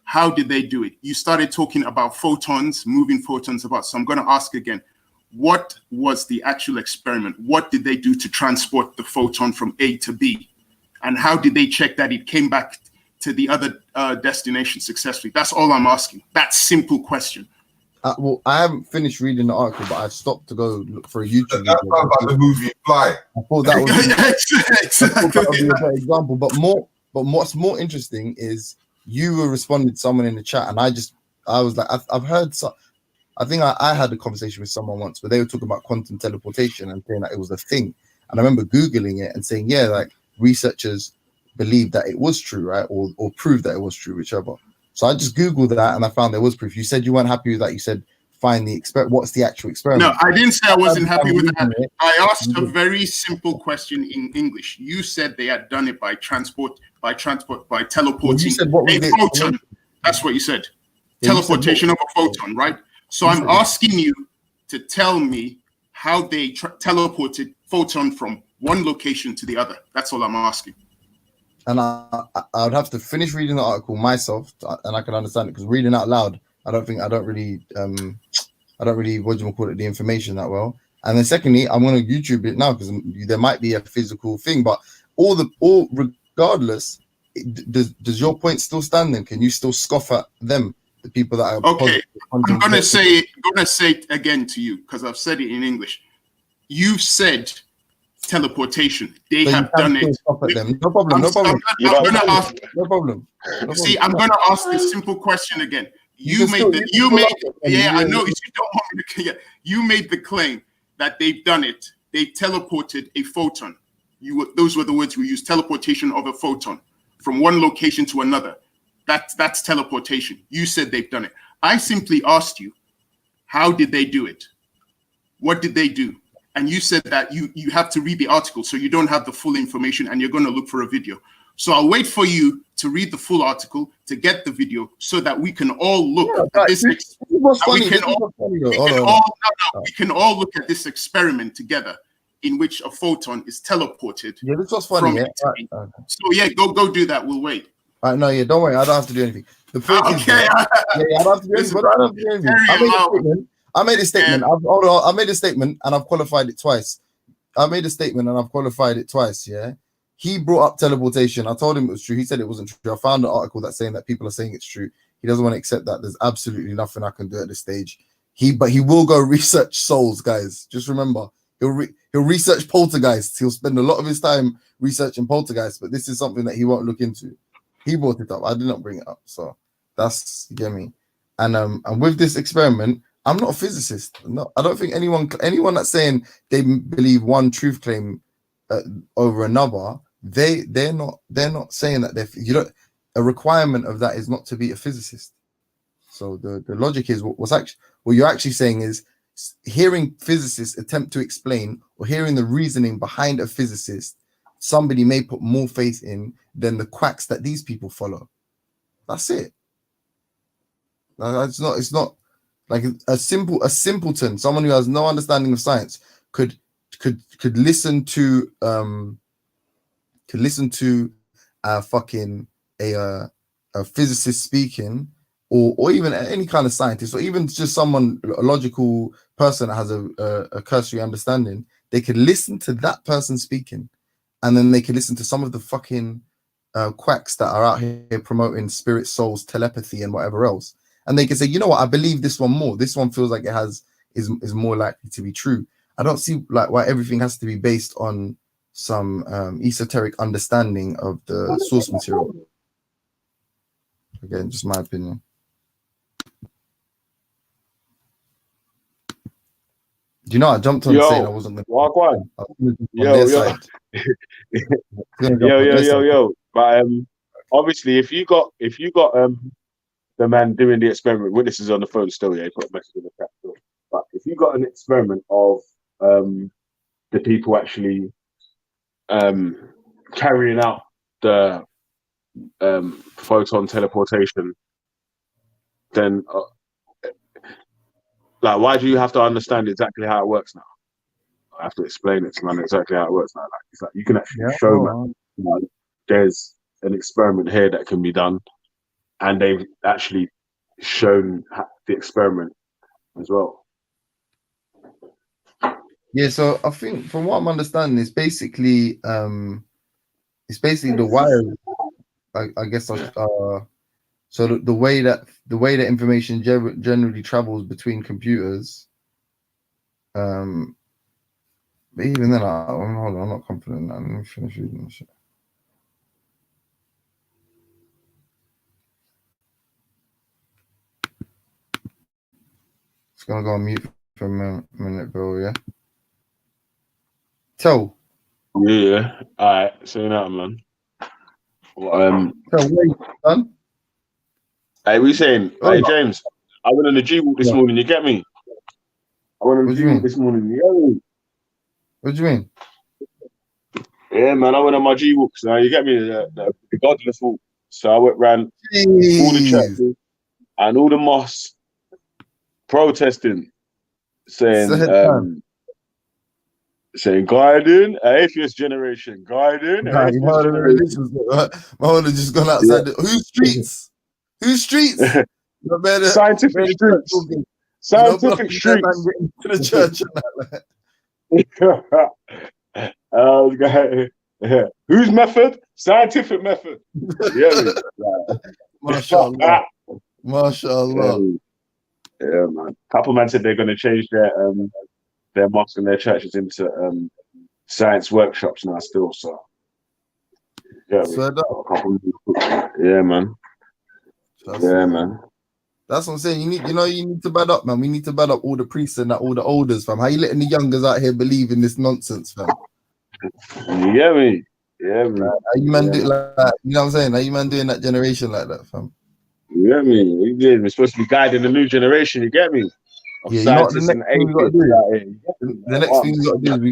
how did they do it? You started talking about photons, moving photons about. So I'm going to ask again, what was the actual experiment? What did they do to transport the photon from A to B? And how did they check that it came back to the other destination successfully? That's all I'm asking. That simple question. Well, I haven't finished reading the article, but I've stopped to go look for a YouTube video. That's about the movie Fly. I thought that was exactly. a better example. But what's more interesting is you were responding to someone in the chat, and I was like, I've heard. I think I had a conversation with someone once where they were talking about quantum teleportation and saying that it was a thing. And I remember Googling it and saying, yeah, like researchers believed that it was true, right? Or proved that it was true, whichever. So I just Googled that and I found there was proof. You said you weren't happy with that. You said, find the experiment. What's the actual experiment? No, I didn't say I wasn't happy with that. I asked a very simple question in English. You said they had done it by teleporting you said, what was a photon. That's what you said. Teleportation of a photon, right? So I'm asking you to tell me how they teleported photon from one location to the other. That's all I'm asking. And I would have to finish reading the article myself, and I can understand it, because reading out loud, I don't really what do you call it, the information that well. And then secondly, I'm going to YouTube it now because there might be a physical thing, but regardless, does your point still stand? Then can you still scoff at them, the people that are okay? I'm going to say it again to you because I've said it in English. You've said teleportation. They have done it. No problem. No problem. See, I'm going to ask this simple question again. You made the claim that they've done it. They teleported a photon. Those were the words we used. Teleportation of a photon from one location to another. That's teleportation. You said they've done it. I simply asked you, how did they do it? What did they do? And you said that you have to read the article, so you don't have the full information, and you're going to look for a video. So I'll wait for you to read the full article, to get the video, so that we can all look at this. We can all look at this experiment together, in which a photon is teleported. Yeah, this was funny. So yeah, go do that. We'll wait. No, yeah, don't worry. I don't have to do anything. The point is, I don't have to do anything. But I don't have to do anything. I made a statement. I made a statement, and I've qualified it twice. Yeah. He brought up teleportation. I told him it was true. He said it wasn't true. I found an article that's saying that people are saying it's true. He doesn't want to accept that. There's absolutely nothing I can do at this stage. But he will go research souls, guys. Just remember, he'll research poltergeists. He'll spend a lot of his time researching poltergeists, but this is something that he won't look into. He brought it up. I did not bring it up. So that's, you get me. And with this experiment, I'm not a physicist. No, I don't think anyone that's saying they believe one truth claim over another, they're not saying that a requirement of that is not to be a physicist. So the logic is what you're actually saying is hearing physicists attempt to explain, or hearing the reasoning behind a physicist, somebody may put more faith in than the quacks that these people follow. That's it. It's not like a simpleton, someone who has no understanding of science could listen to a physicist speaking, or even any kind of scientist, or even just someone, a logical person that has a cursory understanding, they could listen to that person speaking, and then they could listen to some of the fucking quacks that are out here promoting spirit, souls, telepathy, and whatever else, and they can say, you know what, I believe this one more. This one feels like it is more likely to be true. I don't see like why everything has to be based on some esoteric understanding of the source material. Again, just my opinion. Do you know I jumped on saying I wasn't going to walk on. on Yo, their yo. side. Gonna jump on their side. Yo. But obviously, if you got the man doing the experiment, witnesses on the phone still, yeah, he put a message in the chat still. But if you got an experiment of the people actually carrying out the photon teleportation, then like, why do you have to understand exactly how it works now? I have to explain it to man exactly how it works now. Like, it's like you can actually show man, you know, there's an experiment here that can be done, and they've actually shown the experiment as well. Yeah, so I think from what I'm understanding, it's basically the wire. I guess so the way that information generally travels between computers. But even then, hold on, I'm not confident in that. Let me finish reading this shit. It's gonna go on mute for a minute, bro. Yeah. Tell. Yeah. All right. So now, man. Well, Tell, where you done? hey, we saying? Oh, Hey, James. I went on the G walk this morning. You get me? I went on the What do G you walk mean? this morning. You What do you mean? Yeah, man. I went on my G walks. Now you get me the godless walk. So I went round all the Jeez. churches and all the mosques protesting, saying Said man. saying guiding atheist generation, guiding Nah, you atheist know what this generation. was. My owner just gone outside. Whose streets? Whose streets? Yeah. You better, Scientific streets. talking. Scientific Blocking them streets. and getting to the church and that. Whose method? Scientific method. Yeah, Mashallah. Mashallah. yeah, man. Couple man said they're going to change their mosques and their churches into science workshops now. Still, so yeah, yeah, man. Yeah, man. That's what I'm saying. You need to bad up, man. We need to bad up all the priests and all the elders, fam. How you letting the youngers out here believe in this nonsense, fam? You get me? Yeah, man. How you man do like that? You know what I'm saying? How you man doing that generation like that, fam? You get me? We did. We're supposed to be guiding the new generation. You get me? Of Yeah, you know what the scientists next and thing we got to atheists. do? The next thing we got to do is we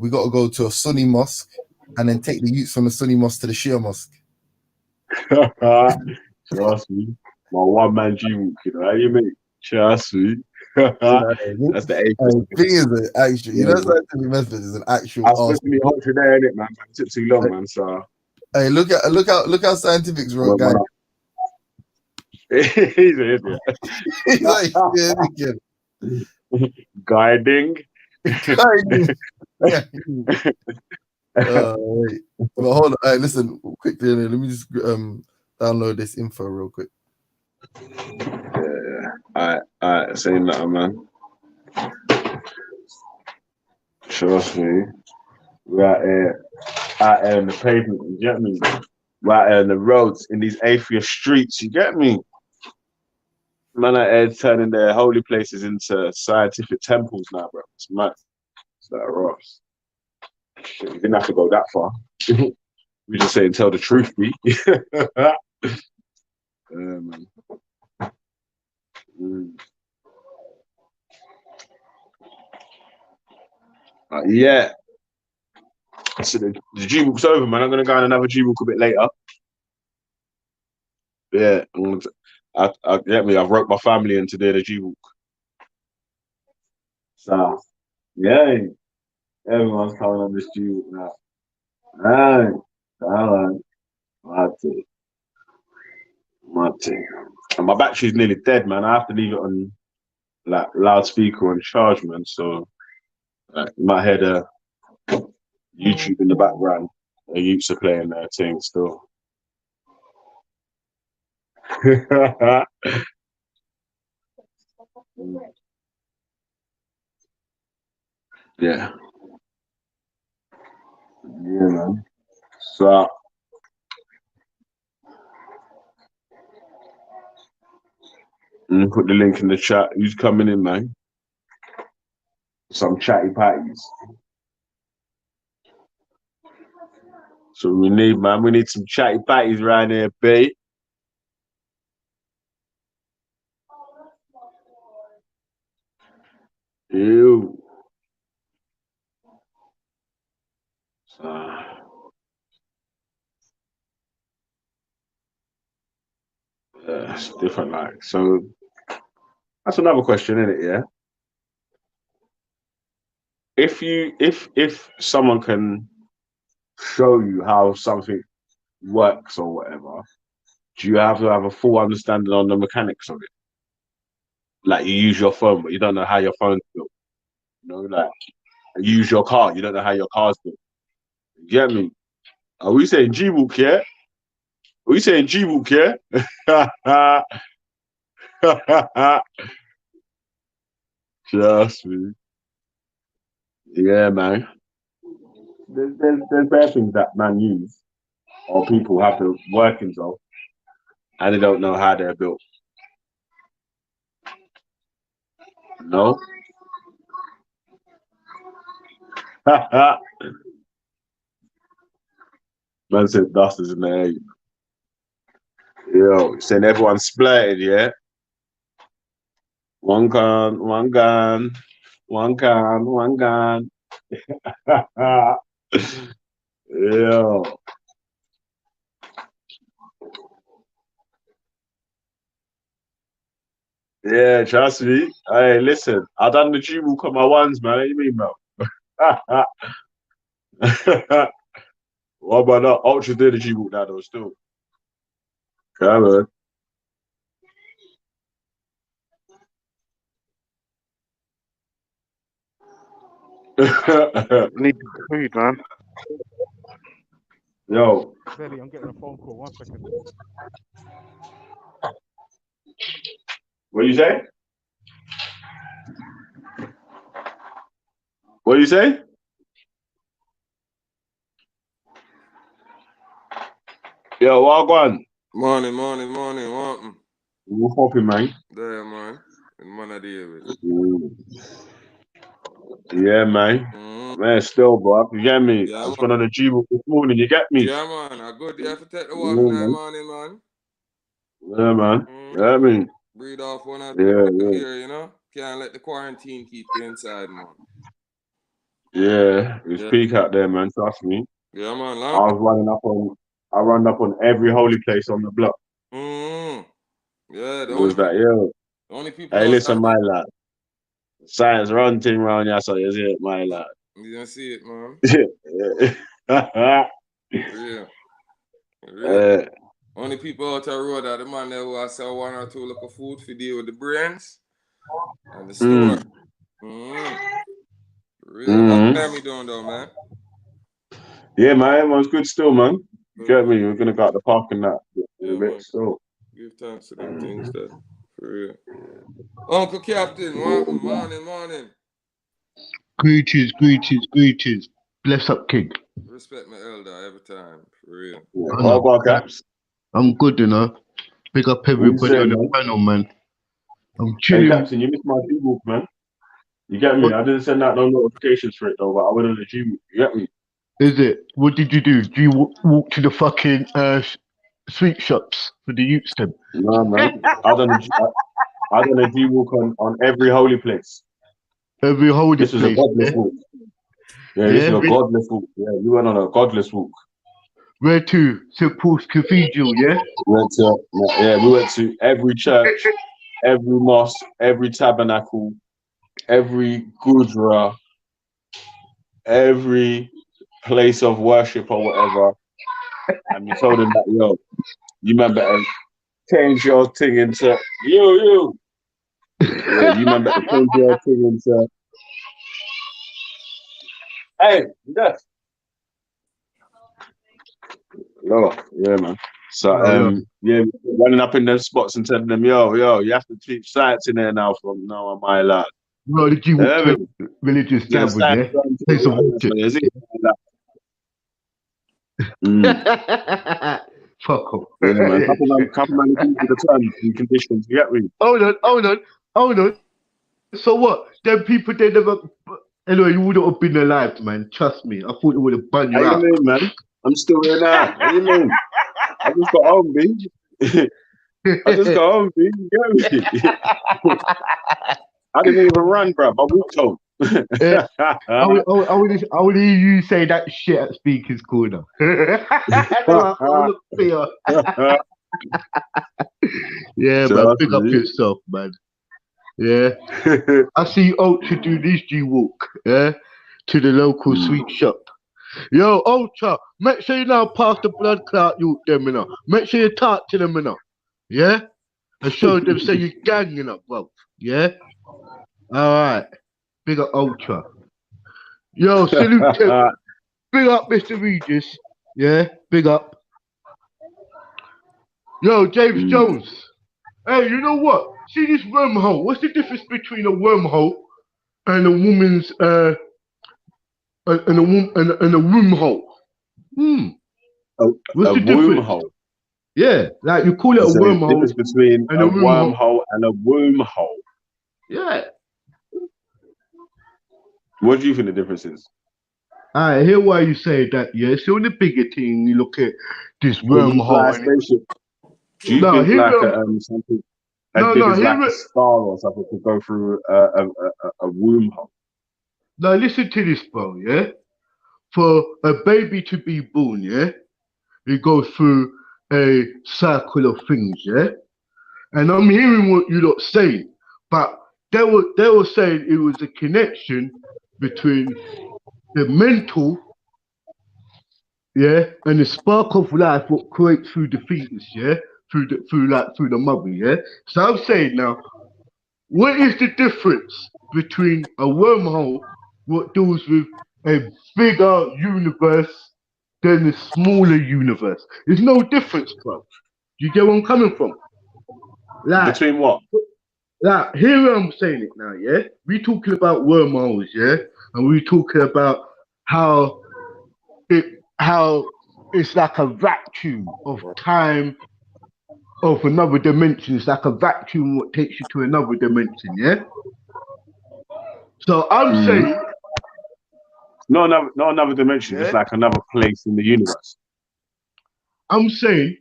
got to go to a Sunni mosque and then take the youths from the Sunni mosque to the Shia mosque. Trust me. My one man G walk, you know how you make. Trust me. That's the atheist. Thing is, actually, you know, scientific method is an actual. I was supposed to be hot today, innit, man? It took too long, man. So. Hey, look how scientifics wrote, guys. He's an idiot. He's like, yeah, guiding. Wait. Well, hold on. Hey, listen, quickly. Let me just download this info real quick. Yeah. All right. Saying that, man. Trust me. We're out here on the pavement. You get me? We're out here on the roads in these atheist streets. You get me? Man out here turning their holy places into scientific temples now, bro. It's mad. It's like Ross. Shit, you didn't have to go that far. We just saying tell the truth, B. Man. Yeah. So the G-Walk's over, man. I'm going to go on another G-Walk a bit later. Yeah. I get me. I've roped my family into doing a G-Walk. So, yeah. Everyone's coming on this G-Walk now. Alright. My team. And my battery's nearly dead, man. I have to leave it on like loudspeaker and charge, man. So like, you might hear the YouTube in the background. The youths are playing their thing still. Yeah, yeah, man. So put the link in the chat. Who's coming in, man? Some chatty patties. So we need, man. We need some chatty patties around here, babe. Ew. So, it's different, like. So that's another question, isn't it? Yeah. If someone can show you how something works or whatever, do you have to have a full understanding on the mechanics of it? Like you use your phone, but you don't know how your phone's built. You know, like you use your car, you don't know how your car's built. You get me? Are we saying G Walk, yeah? Are we saying G Walk, yeah? Trust me. Yeah, man. There's bad things that man use or people have the workings of and they don't know how they're built. No? Man said dust is in the air. Yo, saying everyone's splitted, yeah? One gun, one gun, one gun, one gun. Yo. Yeah, trust me. Hey, listen, I done the G walk on my ones, man. What do you mean, bro? What about that? Ultra did the G walk now, though, still. Come on. Need food, man. Yo, Velle, I'm getting a phone call. 1 second. what you say? What you say? Yo, walk on. Morning. What's popping, man? There, man. And man of David. Yeah, man. Man, still, bro. You get me? Yeah, I just man. went on a G walk this morning. You get me? Yeah, man. I good. You have to take the walk Yeah, in the man. morning, man. Yeah, man. Yeah, I mean. Breathe off one or Yeah, two yeah. here, you know? Can't let the quarantine keep you inside, man. Yeah, it's Yeah, peak out there, man. Trust me. yeah, man. I was running up on, I run up on every holy place on the block. Yeah, It was that, yo. the only people Hey, out listen, my lad. Science run thing round here, so you see it, my lad. you don't see it, man. Yeah. Real. uh, Only people out the road are the man there who I sell one or two look of food for deal with the brains and the store. Real. What are we doing though, man? Yeah, man, everyone's good still, man. Good, Get man. me? We're gonna go out the park and that in a Yeah, bit man. still. Give thanks to them things that for real. Uncle Captain, morning. Greetings. Bless up, King. Respect my elder every time, for real. Yeah. I know. All caps. I'm good, you know. Pick up What you everybody saying, on the man? panel, man. I'm Hey, chilling. Captain, you missed my G-Walk, man. You get me? What I didn't send out no notifications for it though, but I went on the G-Walk. You get me? is it? What did you do? Do you walk to the fucking sweet shops for the youths then? No, man. I done a G-Walk on every holy place. Every holy This was a place, godless yeah? walk. Yeah, this is Yeah? a godless walk. Yeah, you went on a godless walk. Where to? St. Paul's Cathedral, yeah? We went to every church, every mosque, every tabernacle, every gurdwara, every place of worship or whatever. And we told them that, yo, you man better change your thing into you. Yeah, you remember the change your thing into. Hey, yes. No, yeah, man. So, Yo, yeah, running up in them spots and telling them, yo, you have to teach science in there now from now on my lad. yo, did you walk to Um, a religious yeah, gathering, science yeah? going to Play some the water. so, is it? Fuck off. Yeah, man. Couple man agrees with the terms and conditions. You get me? Hold on. So what? Them people, they never. Anyway, you wouldn't have been alive, man. Trust me. I thought it would have burned How you you out. mean, man? I'm still here now. What you mean? I just got home, B. I just got home, B. You get me? I didn't even run, bro. I walked home. Eh, I would hear you say that shit at Speaker's Corner. No, I look for Yeah, man. Trust Pick up me. yourself, man. Yeah. I see Ultra do this G walk, yeah, to the local sweet shop. Yo, Ultra, make sure you now pass the blood clot you them, you know. Make sure you talk to them, you know. Yeah? And show them say you're ganging up, bro. Yeah? Alright. Big up Ultra. Yo, salute to big up Mr. Regis. Yeah, big up. Yo, James Jones. Hey, you know what? See this wormhole. What's the difference between a wormhole and a woman's and a room hole? A, What's a the womb difference? hole. Yeah, like you call it a There's a wormhole difference between and a a room hole. wormhole and a womb hole. Yeah. What do you think the difference is? I hear why you say that, yeah. So the bigger thing, you look at this When you fly a wormhole and spaceship, do you no, think here like something as big as like a here star or something could go through a womb hole? now listen to this, bro, yeah. For a baby to be born, yeah, it goes through a cycle of things, yeah. And I'm hearing what you lot saying, but they were saying it was a connection between the mental, yeah, and the spark of life what creates through the fetus, yeah, through the mother, yeah. So I'm saying now, what is the difference between a wormhole what deals with a bigger universe than a smaller universe? There's no difference, bro. You get where I'm coming from? Between what? Like, here I'm saying it now, yeah? We talking about wormholes, yeah? And we talking about how it's like a vacuum of time of another dimension. It's like a vacuum what takes you to another dimension, yeah? So I'm saying not another dimension, just yeah, like another place in the universe. I'm saying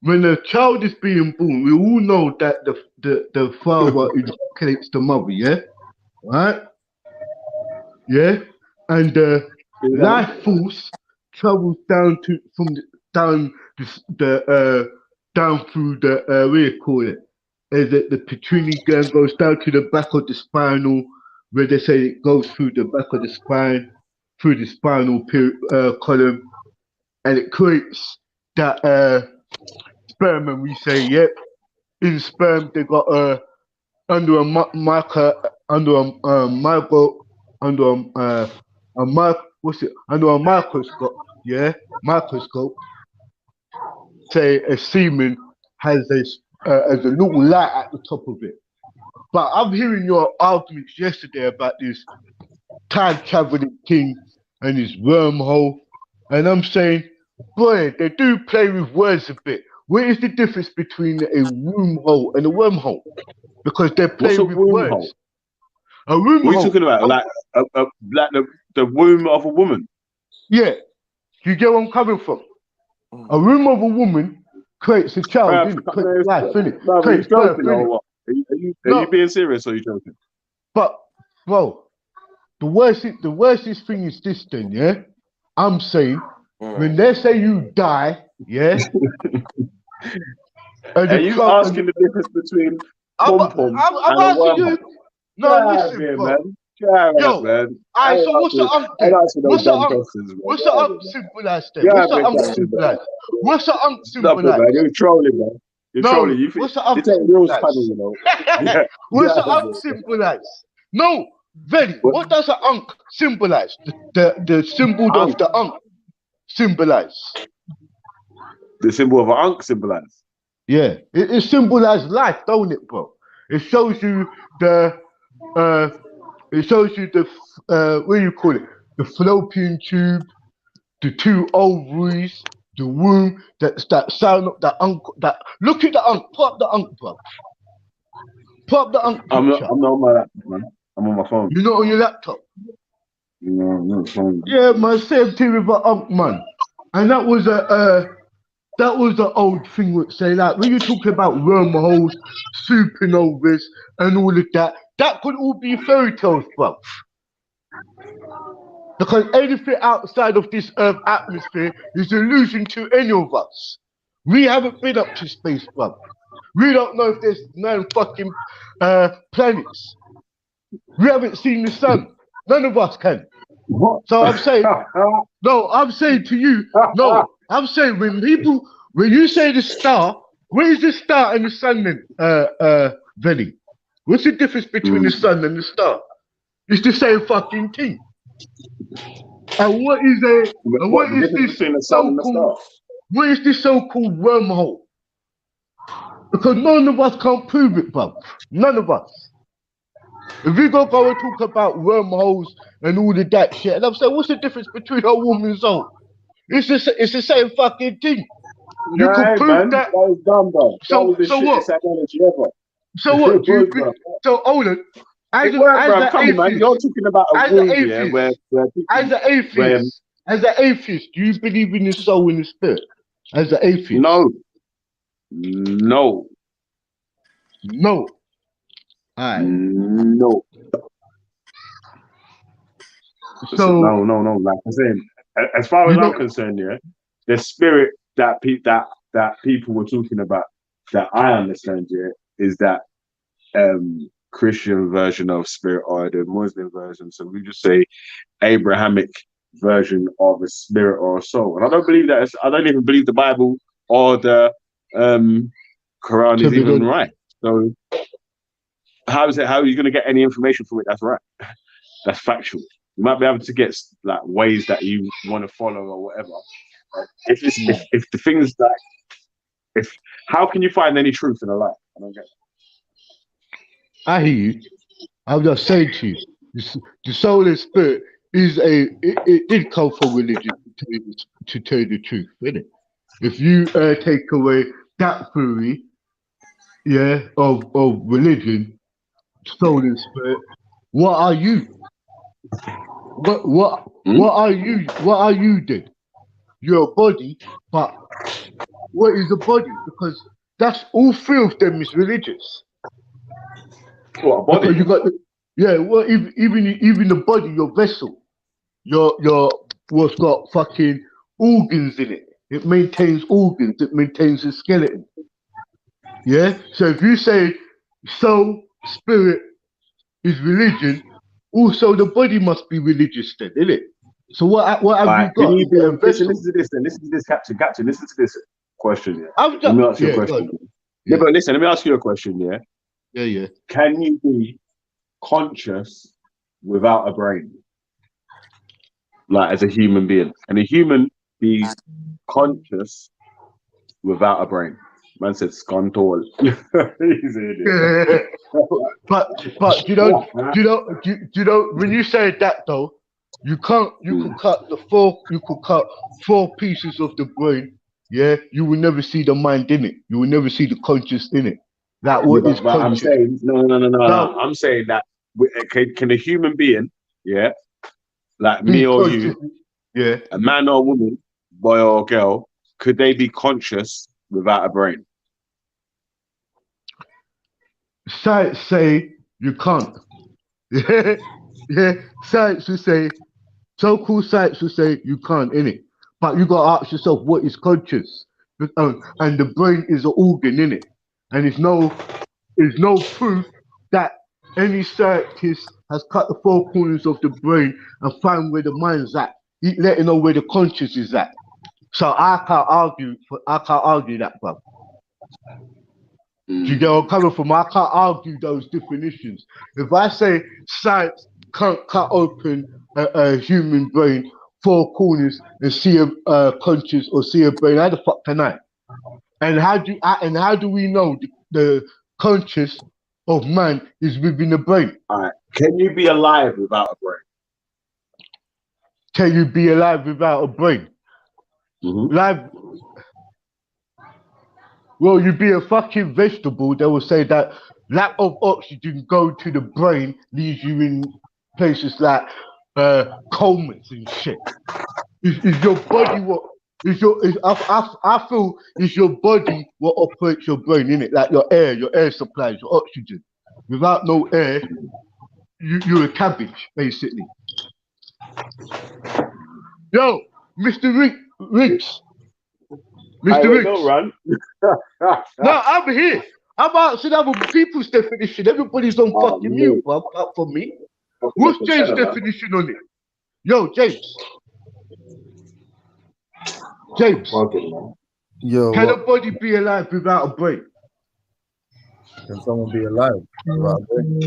when a child is being born, we all know that the father ejaculates the mother, yeah? Right? Yeah? And the life force travels down to from the, down down through the what do you call it? Is it the pituitary gland goes down to the back of the spinal, where they say it goes through the back of the spine, through the spinal column, and it creates that sperm. And we say, yep, in sperm they got under a under a micro under a what's it under a microscope, yeah, microscope, say a semen has a little light at the top of it. But I'm hearing your arguments yesterday about this time traveling thing and this wormhole, and I'm saying, boy, they do play with words a bit. What is the difference between a wormhole and a wormhole? Because they're What's a playing with womb hole? words. A wormhole. What are you talking about? Like the womb of a woman? Yeah, you get where I'm coming from. A womb of a woman creates a child, Bruv, innit? Creates life, innit? are you Creates birth, joking or innit? what? Are you No, being serious or are you joking? but bro, the worstest thing is this. Then, yeah, I'm saying when they say you die, yeah, and Are the you child, asking the difference between I'm, pom pom I'm and a asking you. wormhole? No, Drive listen, here, bro. man. Drive it, Yo, man. alright. So what's the unk I then? ain't asking no What's the dumb unk? questions, man. What's the Drive unk it, man. symbolize then? What's Drive the it, unk drive it, man. symbolize? What's the unk Stop it, symbolize? man. You're trolling, man. You're No, trolling. You what's the you unk take real symbolize? panel, you know. Yeah. What's the Yeah, unk bro. symbolize? No, Velle, What? what does the unk symbolize? The symbol of Unk. the unk symbolize? The symbol of an unk symbolize. Yeah, it symbolizes life, don't it, bro? It shows you the what do you call it? The fallopian tube, the two ovaries, the womb, that sound up that unk that look at the unk, put up the unk, bro. Put up the unk picture. I'm not on my laptop, man. I'm on my phone. You're not on your laptop. No, I'm not on my phone. Yeah, man, same thing with the unk, man. And that was the old thing would say, like when you talk about wormholes, supernovas, and all of that, that could all be fairy tales, bro. Because anything outside of this Earth atmosphere is illusion to any of us. We haven't been up to space, bro. We don't know if there's 9 fucking planets. We haven't seen the sun. None of us can. What? So I'm saying, no, I'm saying to you, no, I'm saying when you say the star, where is the star and the sun then, Velle? What's the difference between the sun and the star? It's the same fucking thing. And what is this so-called, what is this so-called wormhole? Because none of us can't prove it, bruv. None of us. If we go and talk about wormholes and all of that shit, and I'm saying, what's the difference between a woman's soul? It's the same fucking thing. You can prove man, that. that was dumb, bro. So what? So what? Do you so hold on. As an atheist, You're talking about a womb, yeah, where as an atheist, do you believe in the soul and the spirit? As an atheist? No. Alright. No. So no. Like I'm saying, as far as I'm concerned, yeah, the spirit that people were talking about, that I understand, yeah, is that Christian version of spirit or the Muslim version. So we just say Abrahamic version of a spirit or a soul. And I don't believe that. I don't even believe the Bible or the Quran is even right. So how are you going to get any information from it that's right? That's factual. You might be able to get like ways that you want to follow or whatever. If the things that how can you find any truth in a lie? I don't get it. I hear you. I'm just saying to you, the soul and spirit it did come from religion to tell you the truth, innit? If you take away that theory, yeah, of religion, soul and spirit, what are you? What are you? What are you then? You're a body, but what is a body? Because that's all 3 of them is religious. What, a body? Because you got well, even the body, your vessel, your what's got fucking organs in it. It maintains organs. It maintains the skeleton. Yeah. So if you say soul, spirit is religion, also the body must be religious then, isn't it? So what have you got? Listen to this then. Listen to this, Captain. Listen to this question. Yeah. Let me ask you a question. Yeah, but listen. Let me ask you a question. Yeah. Yeah. Can you be conscious without a brain? Like as a human being, can a human be conscious without a brain? Man said scontol. He's an idiot. But you know when you say that though, you could cut 4 pieces of the brain. Yeah, you will never see the mind in it. You will never see the conscious in it. That what is conscious. I'm saying no. I'm saying that can a human being, yeah, like me or you, yeah, a man or a woman, boy or girl, could they be conscious without a brain? Science say you can't. Yeah. Science will say, so-called science will say you can't, innit? But you gotta ask yourself, what is conscious? And the brain is an organ, innit? And there's no proof that any scientist has cut the 4 corners of the brain and found where the mind's at, letting know where the conscious is at. So I can't argue that, bro. you get where I'm coming from? I can't argue those definitions. If I say science can't cut open a human brain 4 corners and see a conscious or see a brain, how the fuck can I? And how do we know the conscious of man is within the brain? All right. Can you be alive without a brain? Can you be alive without a brain? Live. Well, you'd be a fucking vegetable. They will say that lack of oxygen going to the brain leaves you in places like comas and shit. Is your body what? I feel it's your body what operates your brain, innit? Like your air supplies, your oxygen. Without no air, you're a cabbage, basically. Yo, Mr. Riggs. Mr. Riggs. Don't run. No, I'm here. I'm asking other people's definition. Everybody's on fucking mute, bro. Up for me. What's James' definition on it? Yo, James. James. Yo, Can a body be alive without a brain? Can someone be alive without a brain?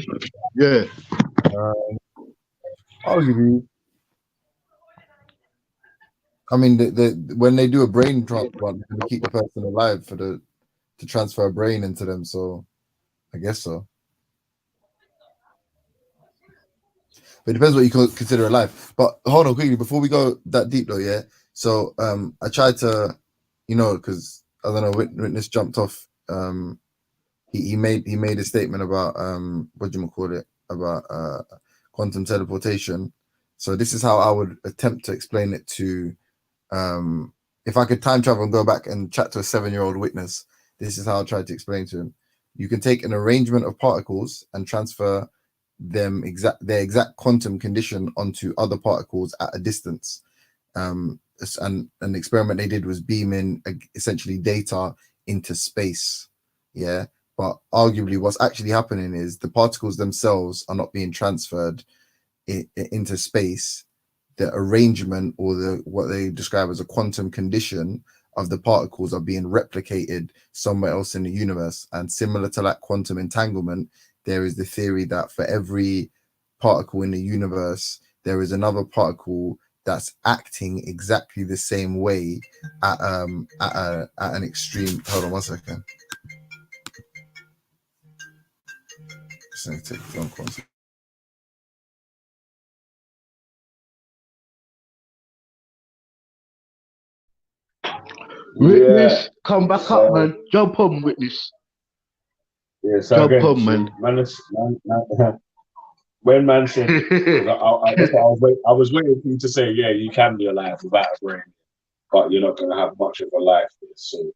Yeah. I'll give you. I mean, when they do a brain transplant, they keep the person alive to transfer a brain into them. So, I guess so. But it depends what you consider alive. But hold on quickly before we go that deep, though. Yeah. So, I tried to, because I don't know, Witness jumped off. He made a statement about what do you call it, about quantum teleportation. So this is how I would attempt to explain it to. If I could time travel and go back and chat to a 7-year-old Witness, this is how I tried to explain to him. You can take an arrangement of particles and transfer their exact quantum condition onto other particles at a distance. And an experiment they did was beaming essentially data into space. Yeah, but arguably what's actually happening is the particles themselves are not being transferred into space. The arrangement or what they describe as a quantum condition of the particles are being replicated somewhere else in the universe. And similar to that quantum entanglement, there is the theory that for every particle in the universe, there is another particle that's acting exactly the same way at an extreme. Hold on 1 second. Just gonna take a phone call. Witness, come back up, man. Jump on, Witness. Yeah, so jump on, man. When man said, I was waiting for you to say, yeah, you can be alive without a brain, but you're not going to have much of a life. So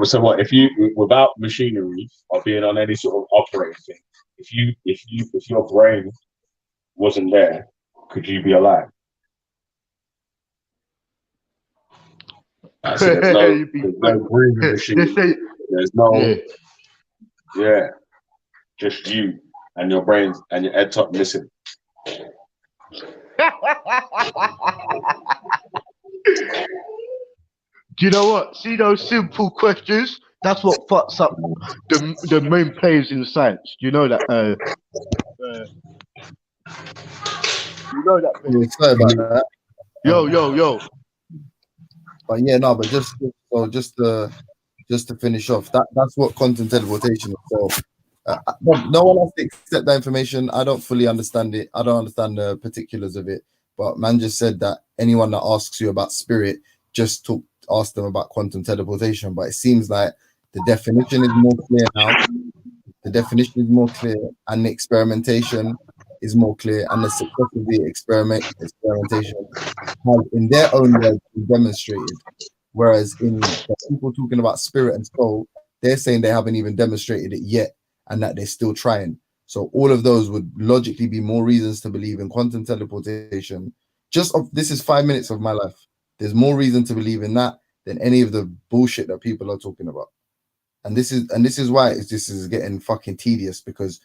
So what if you, without machinery or being on any sort of operating thing, if your brain wasn't there, could you be alive? So there's no breathing machine. There's no, just you and your brain and your head top missing. Do you know what? See those simple questions? That's what fucks up the main players in science. Do you know that? You know that. Sorry about that. Yo. But yeah, no. But just to finish off, that's what quantum teleportation is. So no one has to accept that information. I don't fully understand it. I don't understand the particulars of it. But man just said that anyone that asks you about spirit, just ask them about quantum teleportation. But it seems like the definition is more clear now. The definition is more clear, and the experimentation is more clear, and the success of the experimentation has, in their own words, been demonstrated. Whereas in the people talking about spirit and soul, they're saying they haven't even demonstrated it yet, and that they're still trying. So all of those would logically be more reasons to believe in quantum teleportation. This is 5 minutes of my life. There's more reason to believe in that than any of the bullshit that people are talking about. And this is why this is getting fucking tedious, because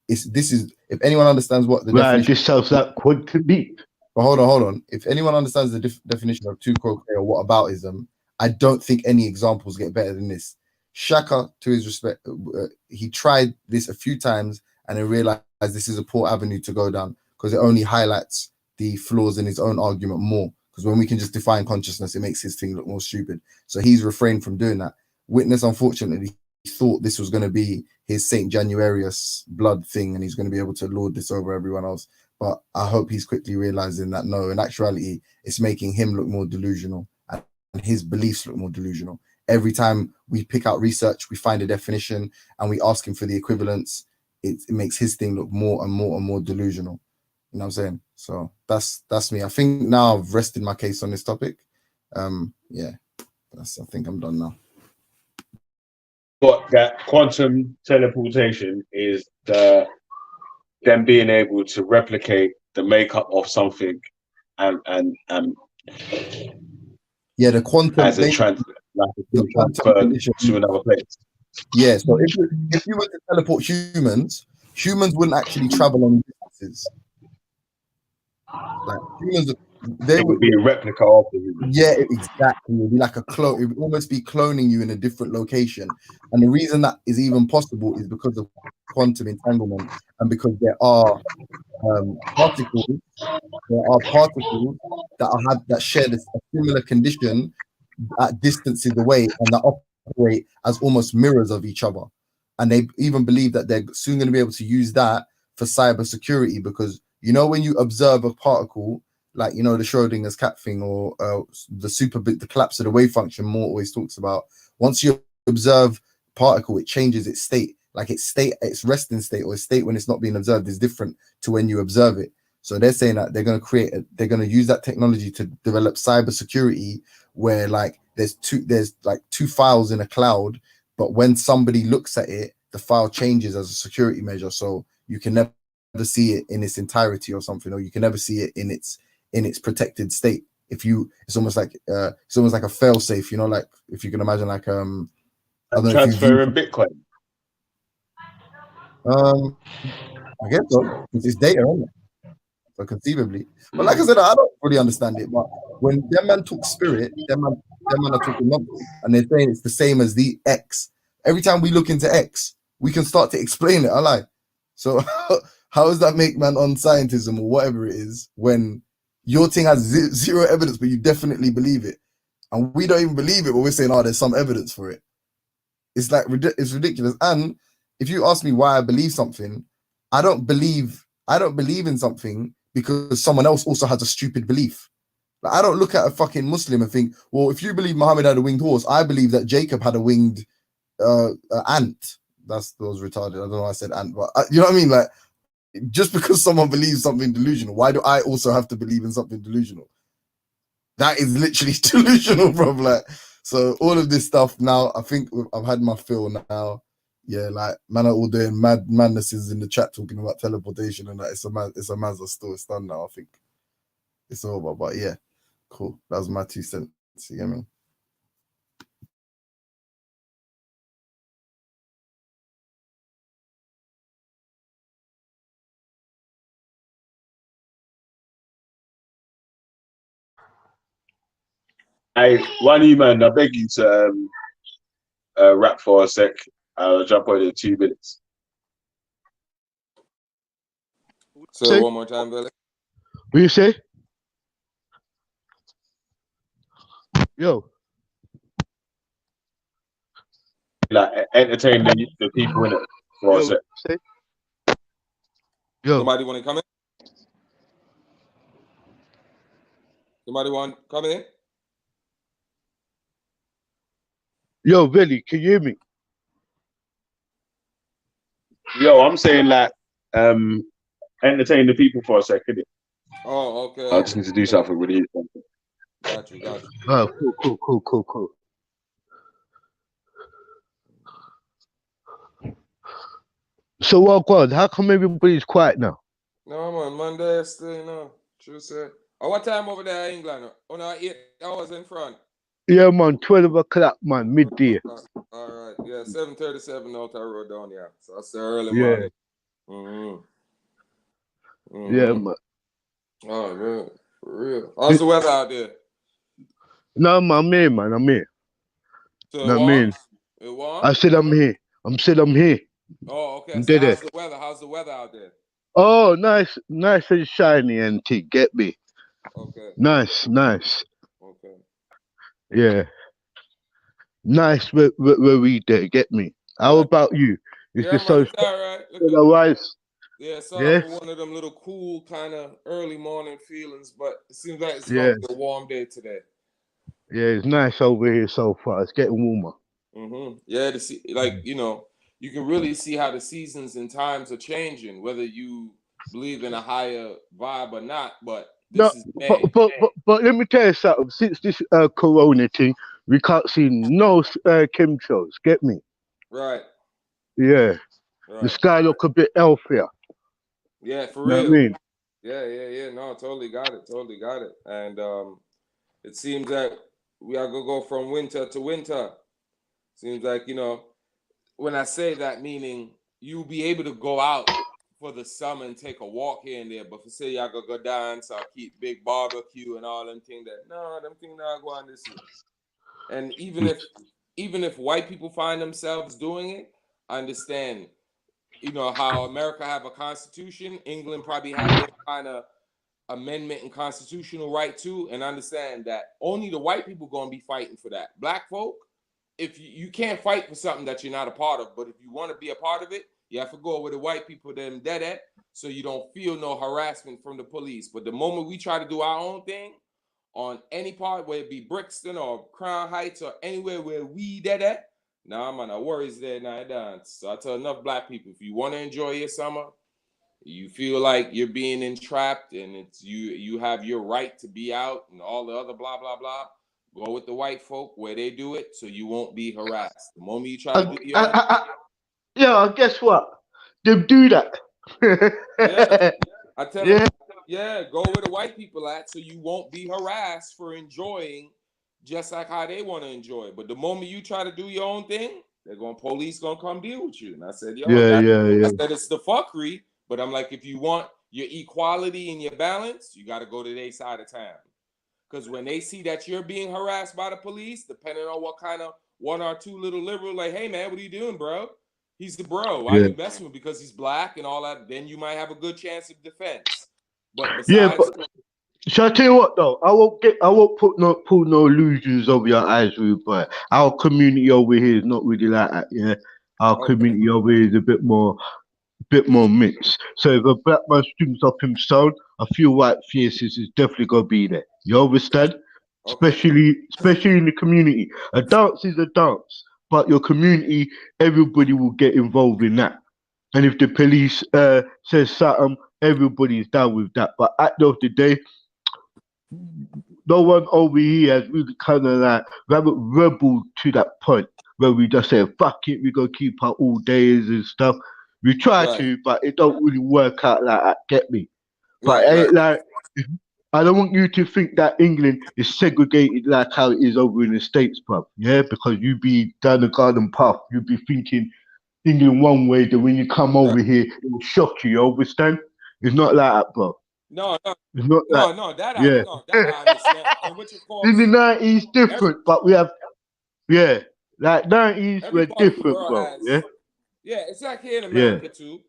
this is if anyone understands what the definition. Just sounds like quantum leap. But hold on. If anyone understands the definition of tu quoque or whataboutism, I don't think any examples get better than this. Shaka, to his respect, he tried this a few times and then realized this is a poor avenue to go down because it only highlights the flaws in his own argument more. Because when we can just define consciousness, it makes his thing look more stupid. So he's refrained from doing that. Witness, unfortunately, thought this was going to be his Saint Januarius blood thing and he's going to be able to lord this over everyone else. But I hope he's quickly realizing that no, in actuality, it's making him look more delusional and his beliefs look more delusional. Every time we pick out research, we find a definition and we ask him for the equivalence, it makes his thing look more and more and more delusional. You know what I'm saying? So that's me. I think now I've rested my case on this topic. Yeah, I think I'm done now. But that quantum teleportation is them being able to replicate the makeup of something and yeah, the quantum as a transfer to another place. Yeah, so if you were to teleport humans wouldn't actually travel on distances. Like humans, they would be a replica of the human. Yeah, exactly. It would be like a clone. It would almost be cloning you in a different location. And the reason that is even possible is because of quantum entanglement and because there are particles. There are particles that share a similar condition at distances away and that operate as almost mirrors of each other. And they even believe that they're soon going to be able to use that for cyber security because when you observe a particle, like the Schrodinger's cat thing or the collapse of the wave function Moore always talks about. Once you observe particle, it changes its state. Like its resting state or its state when it's not being observed is different to when you observe it. So they're saying that they're going to use that technology to develop cyber security where like there's like two files in a cloud, but when somebody looks at it, the file changes as a security measure. So you can never see it in its entirety or something, or you can never see it in its protected state. It's almost like a fail safe, like if you can imagine like I don't know transferring Bitcoin. I guess so. It's data, isn't it? So conceivably. But like I said, I don't really understand it. But when them man talk spirit, them man are talking nonsense. And they're saying it's the same as the X. Every time we look into X, we can start to explain it. I lie. So how does that make man on scientism or whatever it is when your thing has zero evidence, but you definitely believe it? And we don't even believe it, but we're saying, there's some evidence for it. It's like, it's ridiculous. And if you ask me why I believe something, I don't believe in something because someone else also has a stupid belief. Like, I don't look at a fucking Muslim and think, well, if you believe Muhammad had a winged horse, I believe that Jacob had a winged ant. That was retarded. I don't know why I said ant, but you know what I mean? Like, just because someone believes something delusional, why do I also have to believe in something delusional? That is literally delusional, bro. Like, so all of this stuff now, I think I've had my fill now. Yeah, like man are all doing madnesses in the chat talking about teleportation and that. It's a Mazda store. It's done now. I think it's over. But yeah, cool. That was my 2 cents. You get me? Hey, one of you man, I beg you to rap for a sec. I'll jump on in 2 minutes. So one more time, Velle. What you say? Yo. Like entertain the people in it for a sec. Yo. Somebody want to come in? Somebody want to come in? Yo, Velle, can you hear me? Yo, I'm saying like entertain the people for a second. Oh, okay. I just need to do something really. Got you. Oh, cool. So, well, God, how come everybody's quiet now? No, man, Monday still, True, say. Oh, what time over there in England? Oh, no, 8 hours in front. Yeah, man, 12 o'clock, man, midday. All right, yeah, 7:37 out the road down here. So that's the early Yeah. morning. Yeah, man. Oh, man. For real. How's the weather out there? No, I'm here, man. I'm here. So No, I mean, it warm? I said I'm here. I'm here. Oh, okay. I'm So dead how's there. the weather? How's the weather out there? Oh, nice and shiny and tick. Get me? Okay. Nice. Okay. Yeah, nice. Where we there? Get me? How Right. about you? Is Yeah, the man, social it's all right. Look up. otherwise? Yeah, start off Yeah, with one of them little cool kind of early morning feelings, but it seems like it's gonna yeah, be a warm day today. yeah. It's nice over here so far. It's getting warmer. Yeah, to see, like, you can really see how the seasons and times are changing, whether you believe in a higher vibe or not. But No, this is May, but let me tell you something. Since this Corona thing, we can't see no chemtrails. Get me? right? Yeah, the Right. sky look a bit healthier. Yeah, for Know what I real. mean? Yeah. No, totally got it. Totally got it. And it seems that we are gonna go from winter to winter. Seems like, when I say that, meaning you'll be able to go out for the summer and take a walk here and there. But for say y'all go dance or keep big barbecue and all them things that no, them things not go on this year. And even if white people find themselves doing it, I understand. How America have a constitution, England probably have their kind of amendment and constitutional right too, and understand that only the white people gonna be fighting for that. Black folk, if you can't fight for something that you're not a part of, but if you want to be a part of it, you have to go with the white people them dead at, so you don't feel no harassment from the police. But the moment we try to do our own thing on any part, whether it be Brixton or Crown Heights or anywhere where we dead at, nah, man, no worries there, nah, dance. So I tell enough black people, if you want to enjoy your summer, you feel like you're being entrapped and it's you have your right to be out and all the other blah blah blah, go with the white folk where they do it so you won't be harassed. The moment you try to do your own, Yeah, guess what? They do that. yeah, I tell them, Yeah, yeah, go where the white people at so you won't be harassed for enjoying just like how they want to enjoy. But the moment you try to do your own thing, police gonna come deal with you. And I said, yo, yeah, I yeah. said it's the fuckery, but I'm like, if you want your equality and your balance, you got to go to their side of town. Because when they see that you're being harassed by the police, depending on what kind of one or two little liberal, like, hey man, what are you doing, bro? He's the bro. Why Yeah, you messing with? Because he's black and all that. Then you might have a good chance of defense. But yeah. besides, But shall I tell you what though? I won't pull no illusions over your eyes, rude boy. Our community over here is not really like that. Yeah, our okay, community over here is a bit more mixed. So if a black man streams up himself, a few white faces is definitely gonna be there. You understand? okay, Especially in the community. A dance is a dance, but your community, everybody will get involved in that. And if the police says something, everybody is down with that. But at the end of the day, no one over here has really kind of like rebel to that point where we just say, fuck it, we're going to keep our all days and stuff. We try right, to, but it don't really work out like that, get me? But right, it right. ain't like, I don't want you to think that England is segregated like how it is over in the States, bruv. Yeah, because you be down the garden path, you be thinking England one way, then when you come Right. over here, it will shock you, you understand? It's not like that, bro. No, no, It's not like, no, that I yeah. no, that I understand. And which of In the course, 90s, every different, but we have, yeah, like 90s, every we're part of the different, world bro. Yeah, has. Yeah, it's like here in yeah, America too.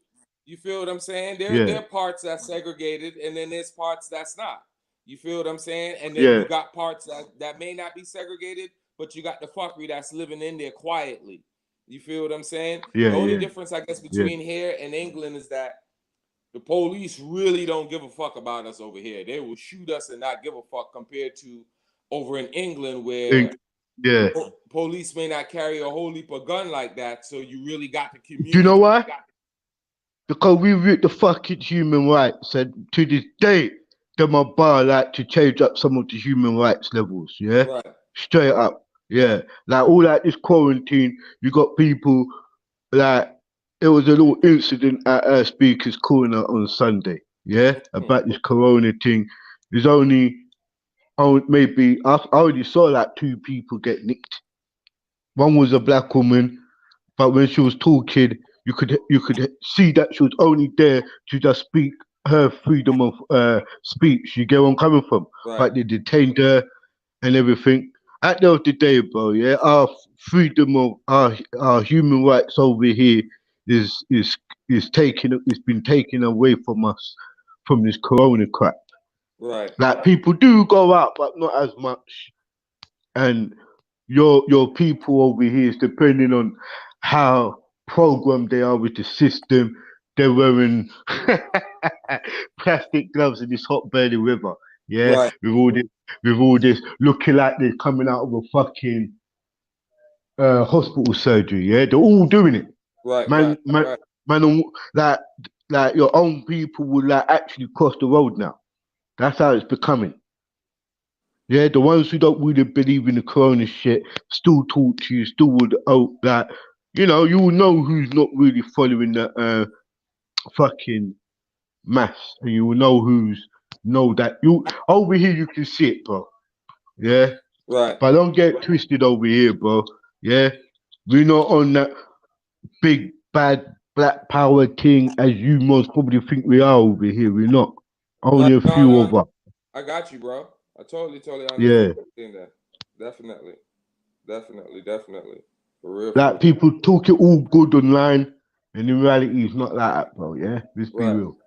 You feel what I'm saying? There yeah, are parts that's segregated, and then there's parts that's not. You feel what I'm saying? And then yeah, you got parts that may not be segregated, but you got the fuckery that's living in there quietly. You feel what I'm saying? yeah, The only yeah, difference, I guess, yeah. between here and England is that the police really don't give a fuck about us over here. They will shoot us and not give a fuck compared to over in England where Yeah. police may not carry a whole heap of gun like that. So you really got the Do you know community. why? Because we root the fucking human rights, and to this day, them are bar like to change up some of the human rights levels. Yeah, Right. straight up. Yeah, like all like this quarantine, you got people like it was a little incident at Speaker's Corner on Sunday. Yeah, about this corona thing. There's only maybe I already saw like two people get nicked. One was a black woman, but when she was talking, you could see that she was only there to just speak her freedom of speech. You get where I'm coming from? Right. But they detained her and everything. At the end of the day, bro, yeah, our freedom of our human rights over here is is is taken. It's been taken away from us from this corona crap. Right. Like people do go out, but not as much. And your people over here is depending on how programmed they are with the system. They're wearing plastic gloves in this hot burning river. Yeah, Right. with all this looking like they're coming out of a fucking hospital surgery. Yeah, they're all doing it. Right. Man, Right. man, Right. man, like your own people will like actually cross the road now. That's how it's becoming. Yeah, the ones who don't really believe in the corona shit still talk to you, still would that you will know who's not really following the fucking mass, and you will know who's know that you over here you can see it, bro. Yeah, Right. but don't get twisted over here, bro. Yeah, we're not on that big bad black power thing as you most probably think we are over here. We're not. Right. Only a No, few no. of us. I got you, bro. I totally Yeah. understand that. Definitely. Definitely. For real, for Like real. people talk it all good online, and in reality, it's not like that, bro. Yeah, let's be Right. real.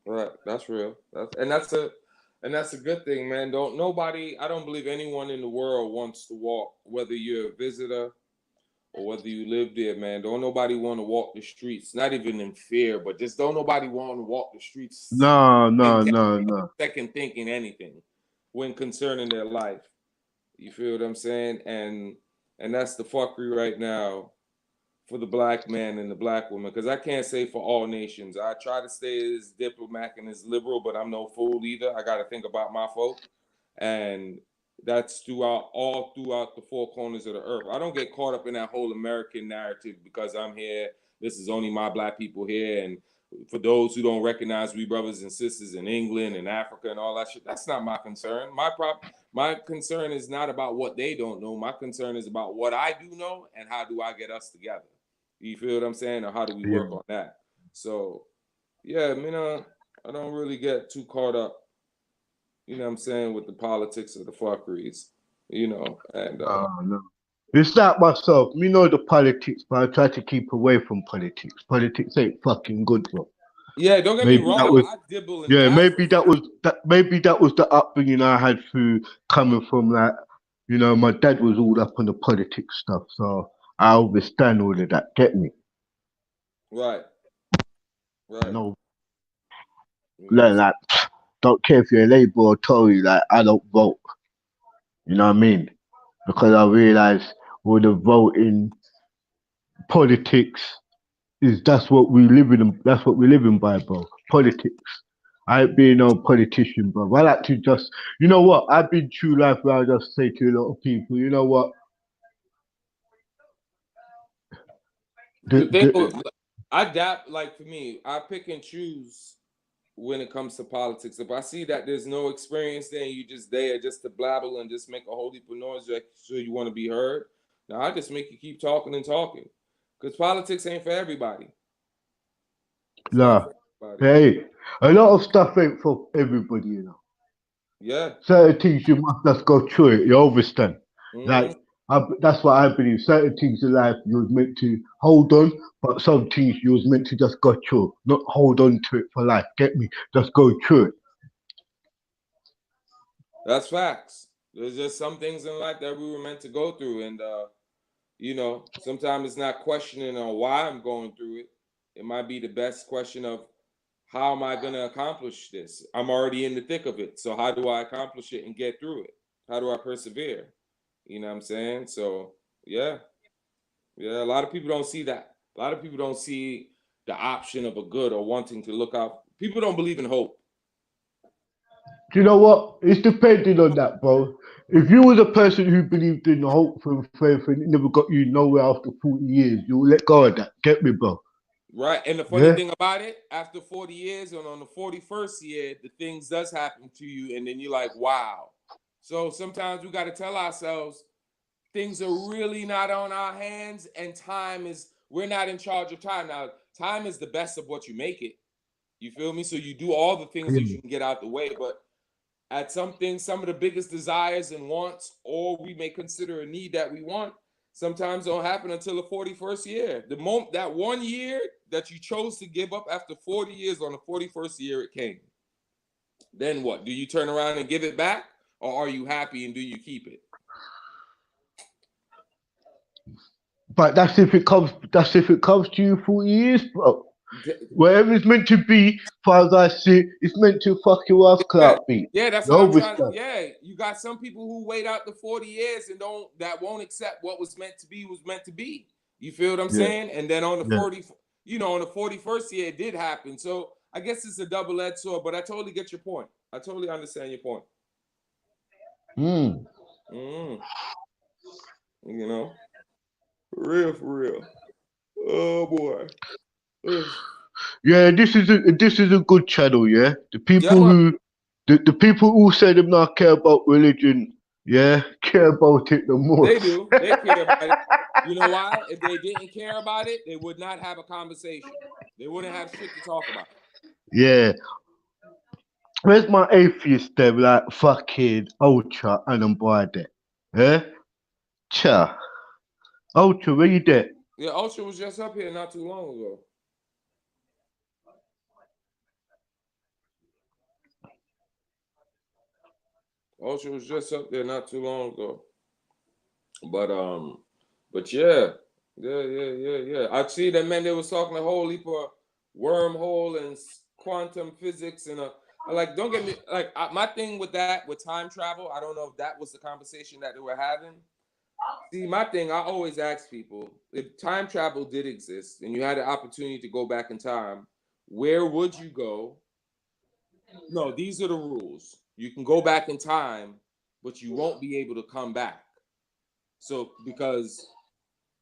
Right. That's real. That's a good thing, man. I don't believe anyone in the world wants to walk, whether you're a visitor or whether you live there, man. Don't nobody want to walk the streets, not even in fear, but just don't nobody want to walk the streets No, and no, no, no. second thinking anything when concerning their life. You feel what I'm saying? And that's the fuckery right now for the black man and the black woman. Because I can't say for all nations. I try to stay as diplomatic and as liberal, but I'm no fool either. I got to think about my folk, and that's all throughout the four corners of the earth. I don't get caught up in that whole American narrative because I'm here. This is only my black people here, and for those who don't recognize we brothers and sisters in England and Africa and all that shit, that's not my concern. My concern is not about what they don't know. My concern is about what I do know and how do I get us together. You feel what I'm saying, or how do we Yeah. work on that? So, yeah, I mean, I don't really get too caught up, you know what I'm saying, with the politics of the fuckeries, and No. It's like myself. Me know the politics, but I try to keep away from politics. Politics ain't fucking good, bro. yeah, don't get me Maybe that wrong, was I dibble and yeah. dabble. Maybe that was the upbringing I had through coming from like my dad was all up on the politics stuff, so I understand all of that. Get me? Right, right. No, You know what I'm saying? like don't care if you're a Labour or Tory. Like I don't vote. You know what I mean? Because I realize all the voting politics is that's what we live in by, bro. Politics. I ain't being no politician, bro. I like to just you know what? I've been through life where I just say to a lot of people, you know what? The thing, The, like for me, I pick and choose when it comes to politics. If I see that there's no experience there and you just there just to blabble and just make a whole heap of noise, so you want to be heard, now I just make you keep talking and talking. Because politics ain't for everybody. It's not nah, for everybody. hey, a lot of stuff ain't for everybody, you know. Yeah. Certain things you must just go through it. You understand? Hmm. Like that's what I believe. Certain things in life you was meant to hold on, but some things you was meant to just go through, not hold on to it for life. Get me? Just go through it. That's facts. There's just some things in life that we were meant to go through. And, sometimes it's not questioning on why I'm going through it. It might be the best question of how am I going to accomplish this? I'm already in the thick of it. So how do I accomplish it and get through it? How do I persevere? You know what I'm saying? So, yeah. Yeah, a lot of people don't see that. A lot of people don't see the option of a good or wanting to look out. People don't believe in hope. Do you know what? It's depending on that, bro. If you was a person who believed in hope and faith and it never got you nowhere after 40 years, you'll let go of that. Get me, bro? Right. And the funny Yeah? thing about it, after 40 years and on the 41st year, the things does happen to you, and then you're like, wow. So sometimes we got to tell ourselves things are really not on our hands, and we're not in charge of time. Now, time is the best of what you make it. You feel me? So you do all the things that you can get out the way, but at some things, some of the biggest desires and wants, or we may consider a need that we want, sometimes don't happen until the 41st year. The moment that 1 year that you chose to give up after 40 years, on the 41st year it came. Then what? Do you turn around and give it back, or are you happy and do you keep it? But that's if it comes. That's if it comes to you 40 years, bro. Whatever it's meant to be, as far as I see, it's meant to fuck your ass clout beat. Yeah, that's what I'm trying to. Yeah, you got some people who wait out the 40 years and won't accept what was meant to be was meant to be. You feel what I'm saying? And then on the 41st year, it did happen. So I guess it's a double-edged sword, but I totally get your point. I totally understand your point. You know, for real. Oh boy. Ugh. Yeah, this is a good channel. Yeah, the people the people who say them not care about religion, care about it the most. They do. They care about it. You know why? If they didn't care about it, they would not have a conversation. They wouldn't have shit to talk about. Yeah. Where's my atheist there? Like fucking Ultra and I'm by that. Yeah? Cha. Ultra, where you there? Yeah, Ultra was just up here not too long ago. Ultra was just up there not too long ago. But yeah. I see that, man, they was talking a whole heap of wormhole and quantum physics and like, don't get me, like, my thing with that, with time travel, I don't know if that was the conversation that they were having. See, my thing, I always ask people, if time travel did exist and you had the opportunity to go back in time, where would you go? No, these are the rules. You can go back in time, but you won't be able to come back. So, because,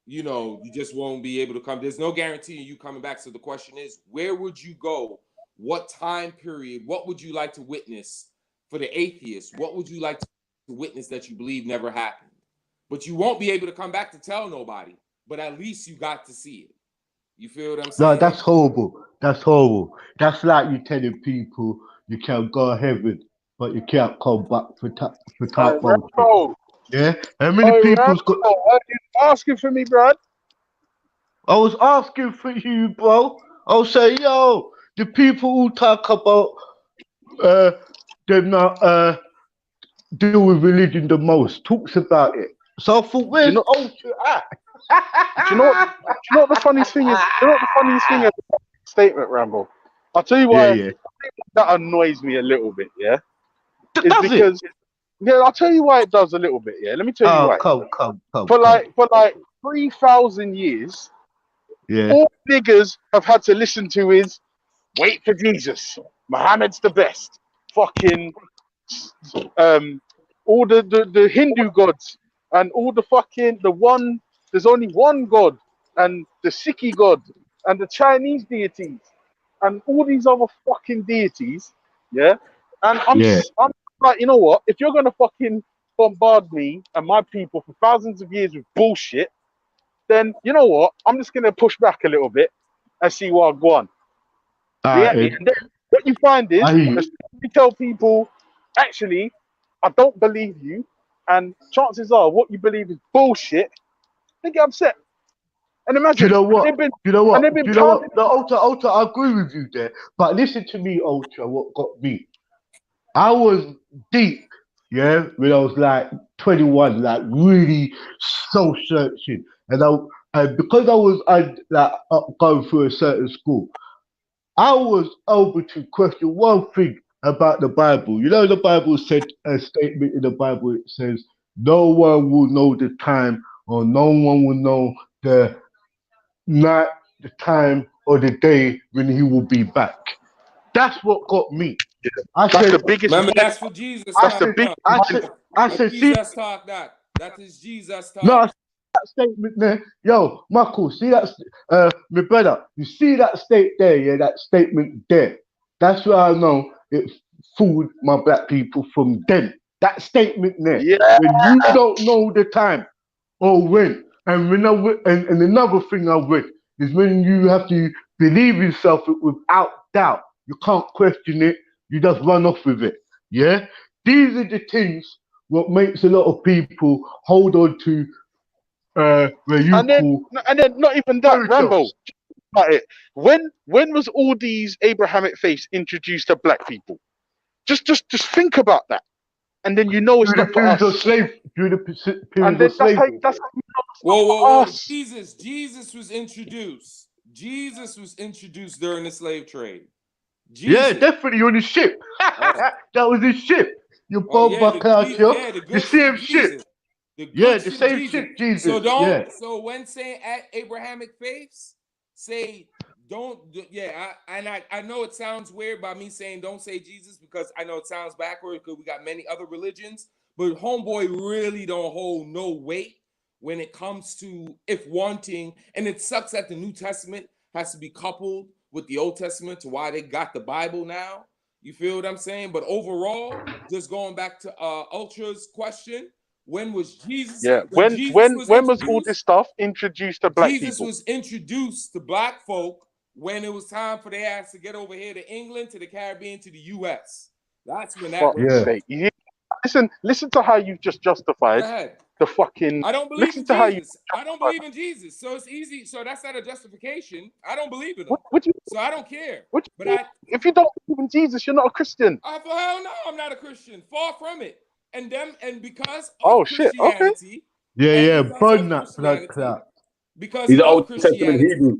you know, you just won't be able to come. There's no guarantee you coming back. So the question is, where would you go? What time period? What would you like to witness? For the atheist, what would you like to witness that you believe never happened? But you won't be able to come back to tell nobody. But at least you got to see it. You feel what I'm saying? No, that's horrible. That's horrible. That's like you telling people you can go to heaven, but you can't come back for top bullshit. Yeah? How many people's got... Are you asking for me, bro? I was asking for you, bro. I'll say, yo, the people who talk about them not deal with religion the most, talks about it. So I thought, where's Ultra at? Do you know what the funniest thing is? Do you know what the funniest thing is about the statement, Rambo? I'll tell you why that annoys me a little bit, yeah? It's because I'll tell you why it does a little bit, yeah. Let me tell you why. Come. For like 3,000 years, all niggas have had to listen to is wait for Jesus. Muhammad's the best. Fucking all the Hindu gods and all the fucking there's only one God and the Sikhi God and the Chinese deities and all these other fucking deities, yeah. And I'm like, you know what? If you're gonna fucking bombard me and my people for thousands of years with bullshit, then you know what? I'm just gonna push back a little bit and see what I go on. And then what you find is, you tell people, actually, I don't believe you, and chances are what you believe is bullshit. They get upset. And imagine, you know what? The Ultra, I agree with you there. But listen to me, Ultra, what got me. I was deep, when I was like 21, like really soul searching. And because I was going through a certain school, I was able to question one thing about the Bible. You know, the Bible said a statement in the Bible, it says, no one will know the time, or no one will know the night, the time, or the day when he will be back. That's what got me. That's the biggest. Remember, that's for Jesus. I said, Jesus talk that. That is Jesus talk. No, that statement there, yo, Michael, see that, my brother, you see that state there, that statement there. That's where I know it fooled my black people from then. That statement there, when you don't know the time or when, and another thing I read is when you have to believe yourself without doubt. You can't question it. You just run off with it. Yeah, these are the things what makes a lot of people hold on to where you And then, call not even that, fairy Rambo. tales. About it. When was all these Abrahamic faiths introduced to black people? Just think about that, and then you know it's Through not the for periods of us. And periods then of slavery. that's how you know it's Whoa, not whoa, for whoa! us. Jesus was introduced. Jesus was introduced during the slave trade. Yeah, Jesus. definitely on his ship. Oh, That was his ship. You oh bomb yeah, out here. the The good same ship ship. Jesus. The Yeah, good the ship same Jesus. ship, Jesus. So don't. Yeah. So when saying at Abrahamic faiths, say don't. Yeah, I know it sounds weird by me saying don't say Jesus because I know it sounds backward because we got many other religions, but homeboy really don't hold no weight when it comes to if wanting, and it sucks that the New Testament has to be coupled with the Old Testament to why they got the Bible now. You feel what I'm saying? But overall, just going back to Ultra's question, when was Jesus? Yeah. When Jesus was When was all introduced, this stuff introduced to black Jesus people? was introduced to black folk when it was time for their ass to get over here to England, to the Caribbean, to the U.S. That's when that Fuck's was. Yeah. sake. Listen to how you've just Go justified ahead. the fucking. I don't believe Listen in to how you. Jesus. I don't believe in Jesus. So it's easy. So that's not a justification. I don't believe in him. What do you? So I don't care. What do But you if you don't believe in Jesus, you're not a Christian. for hell no, I'm not a Christian. Far from it. And because Oh of shit. Okay. Christianity, Yeah, and yeah. because Burn of that blood Christianity, clot. because He's an of Old Testament Christianity, Hebrew.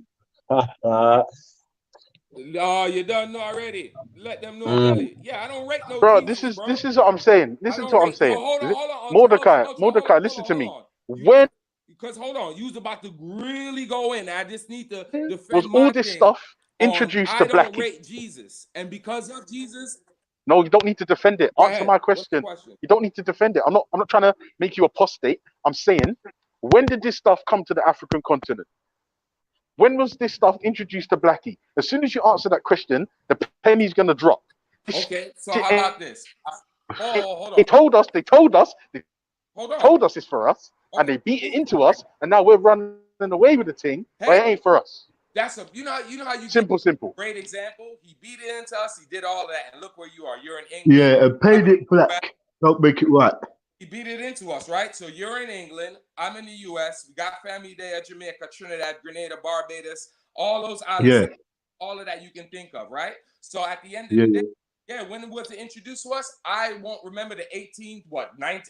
oh, you done know already. Let them know, Mm. Velle. Yeah, I don't rate no Bro, Jesus, bro. this is what I'm saying. I Listen to don't what I'm rate. So saying. hold on, Mordecai, Ultra, Mordecai, listen to hold me. on. When Because hold on, you was about to really go in. I just need to was defend all my this thing stuff on introduced I to don't Blackie? rate Jesus. And because of Jesus, No, you don't need to defend it. go Answer ahead. my What's the question. question? You don't need to defend it. I'm not trying to make you apostate. I'm saying, when did this stuff come to the African continent? When was this stuff introduced to Blackie? As soon as you answer that question, the penny's gonna drop. This Okay, so shit how about this? Hold they on. told us Hold on. told us it's for us, and Okay. they beat it into us, and now we're running away with the thing, but Hey, it ain't for us. that's a you know how you get Simple. great example. He beat it into us. He did all that, and look where you are. You're in England. Yeah, and paint it black. Don't make it right. He beat it into us, right? So you're in England. I'm in the U.S. We got family there, Jamaica, Trinidad, Grenada, Barbados, all those islands, Yeah, all of that you can think of, right? So at the end of yeah, the day, yeah, when was it introduced to us? I won't remember the 19,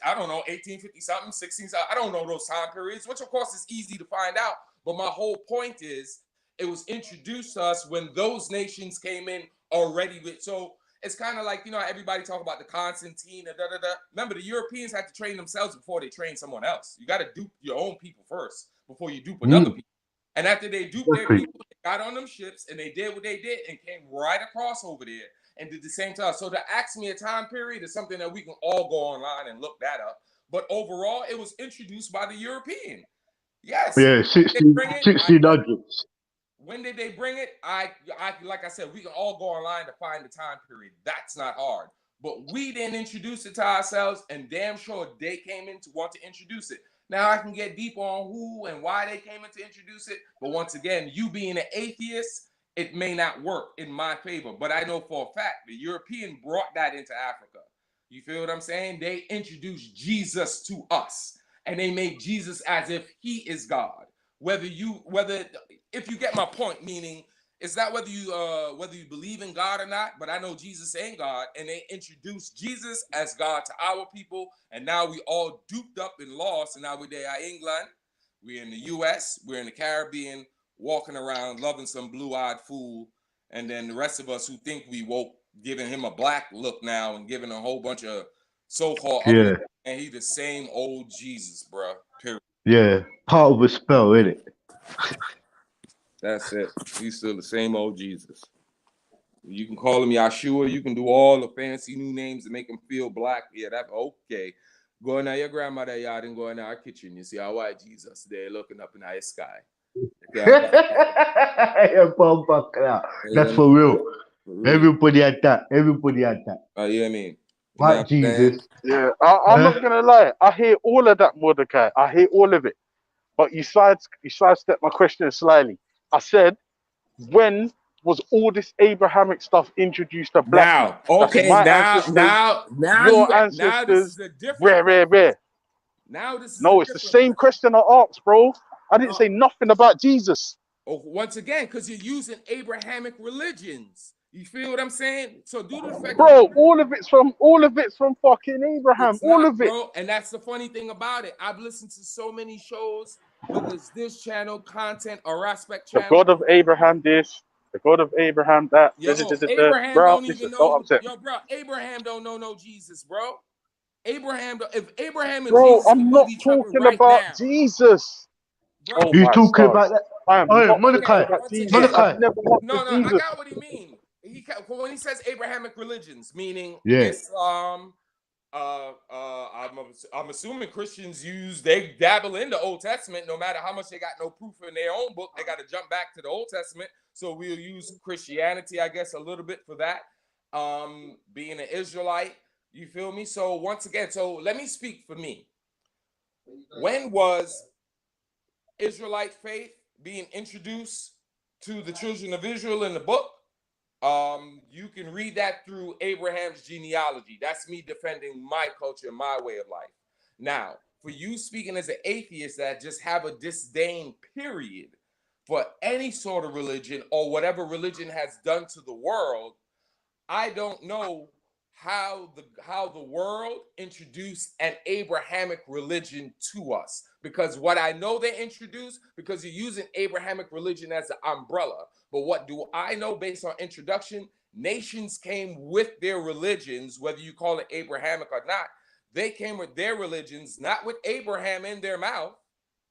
I don't know, 1850 something, 16, I don't know those time periods, which of course is easy to find out. But my whole point is it was introduced to us when those nations came in already with, so it's kind of like, everybody talk about the Constantine, Remember, the Europeans had to train themselves before they train someone else. You got to dupe your own people first before you dupe another people. And after they duped their exactly. people, they got on them ships and they did what they did and came right across over there and did the same to us. So to ask me a time period is something that we can all go online and look that up. But overall, it was introduced by the European. Yes. Yeah, They bring it. 1600s. When did they bring it? I like I said, we can all go online to find the time period. That's not hard. But we didn't introduce it to ourselves, and damn sure they came in to want to introduce it. Now I can get deep on who and why they came in to introduce it. But once again, you being an atheist, it may not work in my favor. But I know for a fact the European brought that into Africa. You feel what I'm saying? They introduced Jesus to us, and they made Jesus as if he is God. Whether if you get my point, meaning it's not whether you believe in God or not, but I know Jesus ain't God, and they introduced Jesus as God to our people, and now we all duped up and lost, and now we're there in England, we're in the US, we're in the Caribbean, walking around loving some blue-eyed fool, and then the rest of us who think we woke, giving him a black look now and giving a whole bunch of so-called Yeah, and he the same old Jesus, bro. Period. yeah. Part of a spell, isn't it? That's it. He's still the same old Jesus. You can call him Yeshua. You can do all the fancy new names to make him feel black. Yeah, that's okay. Go in your grandmother yard and go in our kitchen. You see our white Jesus there looking up in the sky. Yeah, bomba clout. That's for real. Everybody had that. Everybody had that. Yeah, I mean. Right, Jesus. Yeah, I'm not gonna lie. I hear all of that, Mordecai. I hear all of it. But you sidestepped my question slightly. I said, when was all this Abrahamic stuff introduced to black man? Now, That's okay, my ancestors, you your now this is ancestors, a different rare, rare, question. rare. Now this is a No, it's the different same question I asked, bro. I didn't No. say nothing about Jesus. Oh, once again, because you're using Abrahamic religions. You feel what I'm saying? So due to the fact, Bro, all of it's from fucking Abraham. it's All not, of it. bro. And that's the funny thing about it. I've listened to so many shows, whether it's this channel, content, or Aspect The channel. God of Abraham this, the God of Abraham that. Yo, Abraham Bro, don't listen, even don't know. upset me. Yo, bro, Abraham don't know no Jesus, bro. If Abraham and Bro, Jesus I'm was not with each other talking right about now, Jesus. bro. Oh He's my talking about stars. that. I am Oh, not talking Mordecai. about Once Jesus. again, I've Mordecai. never walked no, with I Jesus. got what he mean. When he says Abrahamic religions, meaning Yeah. Islam, I'm assuming Christians they dabble in the Old Testament. No matter how much they got no proof in their own book, they got to jump back to the Old Testament. So we'll use Christianity, I guess, a little bit for that. Being an Israelite, you feel me? So once again, so let me speak for me. When was Israelite faith being introduced to the children of Israel in the book? You can read that through Abraham's genealogy. That's me defending my culture, my way of life. Now, for you speaking as an atheist that just have a disdain, period, for any sort of religion or whatever religion has done to the world, I don't know how the world introduced an Abrahamic religion to us. Because what I know they introduced, because you're using Abrahamic religion as an umbrella. But what do I know based on introduction? Nations came with their religions, whether you call it Abrahamic or not. They came with their religions, not with Abraham in their mouth.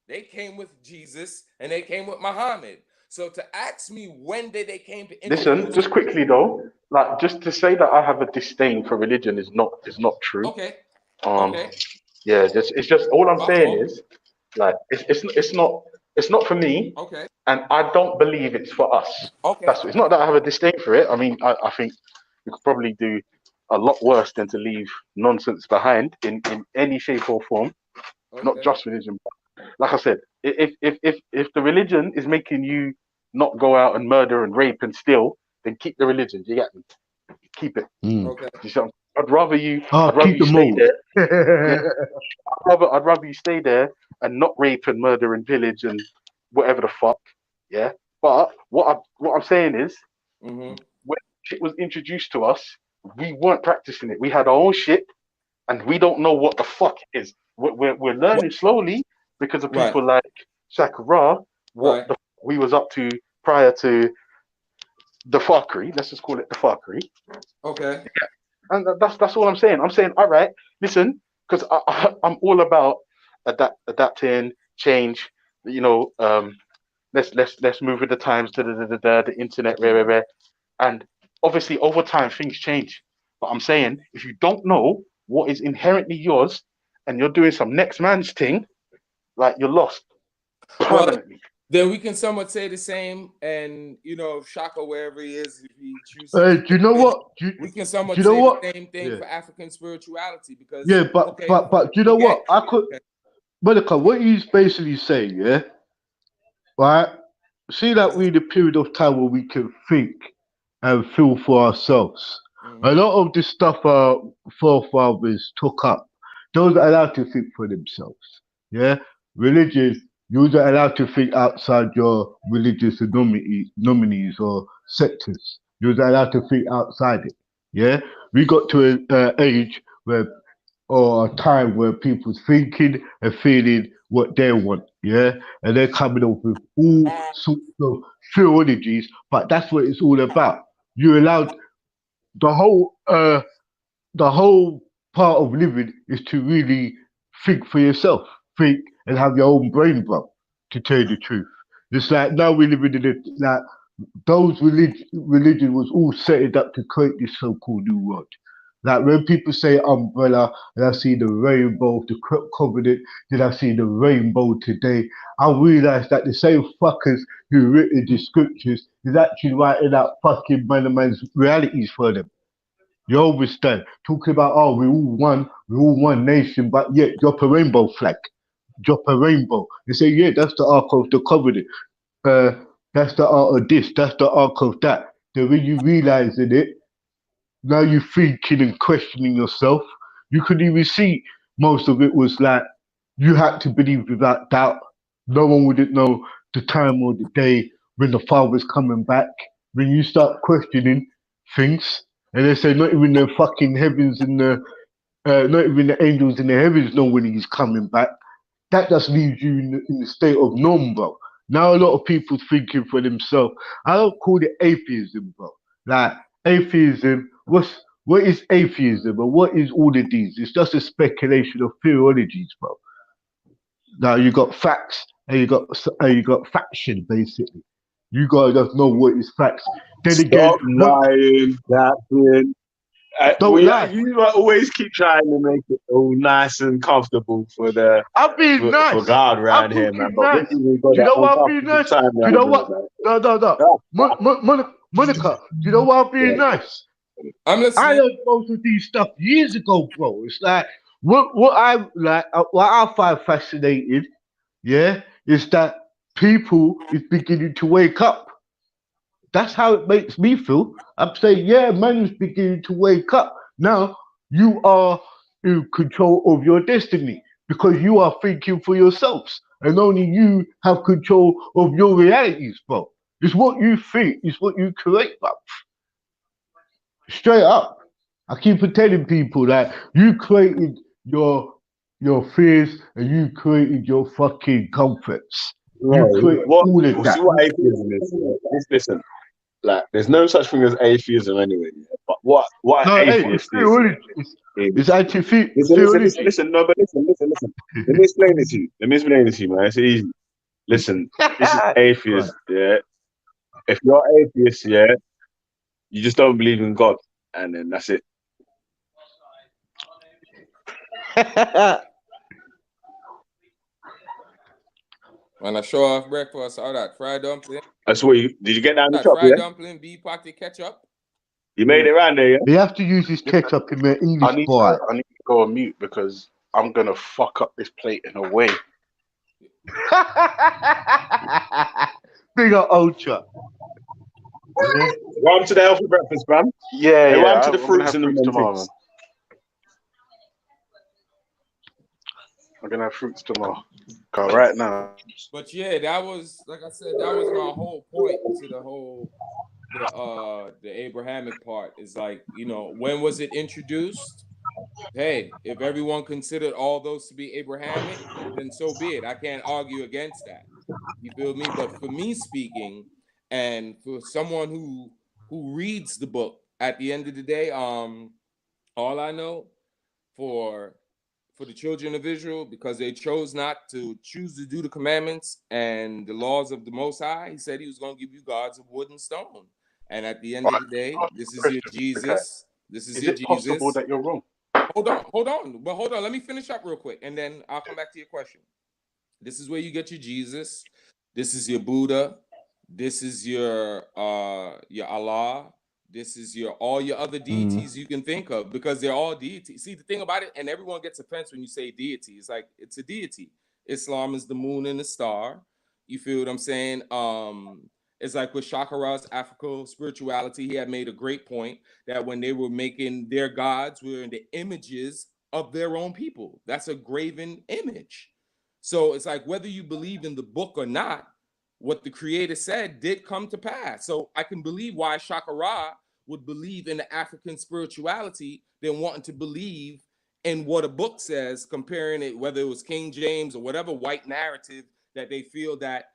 They came with Jesus and they came with Muhammad. So to ask me when did they came to introduce... Listen, just quickly though, like just to say that I have a disdain for religion is not true. Okay. Yeah, it's just all I'm saying is like it's not for me. Okay. And I don't believe it's for us. Okay. It's not that I have a disdain for it. I mean, I think we could probably do a lot worse than to leave nonsense behind in any shape or form. Okay. Not just religion. Like I said, if the religion is making you not go out and murder and rape and steal, then keep the religion. Do you get me? Keep it. Okay. I'd rather you. Oh, I'd rather keep you the stay mold. there. Yeah. I'd rather you stay there and not rape and murder and pillage and whatever the fuck. Yeah. But what I'm saying is, when shit was introduced to us, we weren't practicing it. We had our own shit, and we don't know what the fuck it is. We're learning slowly because of people like Shakara, what the we was up to prior to the fuckery. Let's just call it the fuckery. Okay. And that's all I'm saying. I'm saying, all right, listen, because I'm all about adapting, change. You know, let's move with the times. The internet, rare. And obviously, over time, things change. But I'm saying, if you don't know what is inherently yours, and you're doing some next man's thing, like you're lost permanently. Well, then we can somewhat say the same, and Shaka, wherever he is, if he chooses. Do you know what? We can somewhat do you know say what? the same thing Yeah. for African spirituality because but do you know what? I could, Monica, what he's basically saying, yeah, right? See that we're in a period of time where we can think and feel for ourselves. A lot of the stuff our forefathers took up, those are allowed to think for themselves. Yeah, religion, you're not allowed to think outside your religious nominees or sectors. You're not allowed to think outside it. Yeah, we got to an age where, or a time where people's thinking and feeling what they want, yeah, and they're coming up with all sorts of theologies, but that's what it's all about. You allowed the whole part of living is to really think for yourself, think and have your own brain, bro. To tell you the truth, it's like now we're living in it. Like those religion was all set it up to create this so-called new world. Like when people say umbrella, and I see the rainbow, the covenant, then I see the rainbow today, I realize that the same fuckers who written the scriptures is actually writing out fucking man's realities for them. You understand? Talking about, oh, we're all one nation, but yet drop a rainbow flag. Drop a rainbow. They say, yeah, that's the Ark of the Covenant. That's the art of this. That's the art of that. Then when you realizing it, now you're thinking and questioning yourself. You could even see most of it was like you had to believe without doubt. No one wouldn't know the time or the day when the Father's coming back. When you start questioning things, and they say not even the fucking heavens and the not even the angels in the heavens know when he's coming back. That just leaves you in the state of norm, bro. Now a lot of people thinking for themselves. I don't call it atheism, bro. Like atheism, what is atheism and what is all of these? It's just a speculation of theologies, bro. Now you got facts and you got faction basically. You gotta just know what is facts. Then again, Stop lying, Captain. don't lie. You always keep trying to make it all nice and comfortable for I'm being nice. for God around I'm here, man. being But nice. we Do got you that know why I'm being uncomfortable nice? time Do you know around what? here, No. Monica, do you know why I'm being man. nice? I'm I listening. learned most of these stuff years ago, bro. It's like what I find fascinating, yeah, is that people is beginning to wake up. That's how it makes me feel. I'm saying, yeah, man is beginning to wake up. Now you are in control of your destiny because you are thinking for yourselves, and only you have control of your realities, bro. It's what you think, it's what you create, bro. Straight up. I keep telling people that you created your fears and you created your fucking comforts. You Right. create all of See that. what atheism is? Yeah? Listen, like, there's no such thing as atheism anyway. Yeah? But what an No, hey, it's atheist is, theology. yeah, It's actually theology. listen. No, but listen. Let me explain it to you. Let me explain it to you, man. It's easy. Listen, this is Right. atheist. Yeah. If you're atheist, yeah, you just don't believe in God, and then that's it. When I show off breakfast, all that fried dumpling, That's what you did. You get down the that shop, fried yeah? dumpling, beef pocket ketchup. You made it around there, yeah? You have to use this Yeah, ketchup in the English boy. I need to go on mute because I'm gonna fuck up this plate in a way. Big up Ultra. Yeah. Welcome to the healthy breakfast, man. Yeah, Hey, welcome to the I'm gonna fruits have and fruits them tomorrow, man. things. I'm gonna have fruits tomorrow. Cause right now, But yeah, that was like I said, that was my whole point to the Abrahamic part is like, when was it introduced? Hey, if everyone considered all those to be Abrahamic, then so be it. I can't argue against that. You feel me? But for me speaking, and for someone who reads the book, at the end of the day, all I know for the children of Israel, because they chose not to choose to do the commandments and the laws of the Most High, he said he was going to give you gods of wood and stone. And at the end of I the day, ask this a is your question, okay? Jesus. This is Is your it possible Jesus. that you're wrong? Hold on. But hold on. Let me finish up real quick, and then I'll come back to your question. This is where you get your Jesus. This is your Buddha. This is your Allah. This is your all your other deities you can think of, because they're all deities. See, the thing about it, and everyone gets offense when you say deity. It's like it's a deity. Islam is the moon and the star. You feel what I'm saying? It's like with Shakara's African spirituality, he had made a great point that when they were making their gods were in the images of their own people. That's a graven image. So it's like whether you believe in the book or not, what the creator said did come to pass. So I can believe why Shakara would believe in the African spirituality than wanting to believe in what a book says, comparing it, whether it was King James or whatever white narrative that they feel that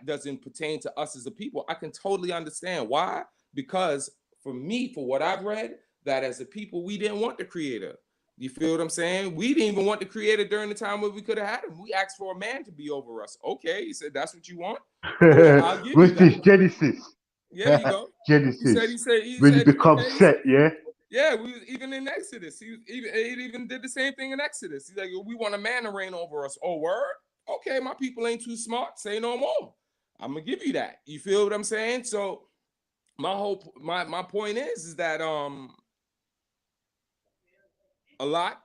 doesn't pertain to us as a people. I can totally understand why. Because for me, for what I've read, that as a people, we didn't want the creator. You feel what I'm saying? We didn't even want the creator during the time where we could have had him. We asked for a man to be over us. Okay, he said, that's what you want? Cool, I'll give you What's this that. Genesis? There you go. Genesis. He When you said, become okay. set, yeah? Yeah, we was even in Exodus. He even did the same thing in Exodus. He's like, we want a man to reign over us. Oh, word? Okay, my people ain't too smart. Say no more. I'm gonna give you that. You feel what I'm saying? So my point is that a lot,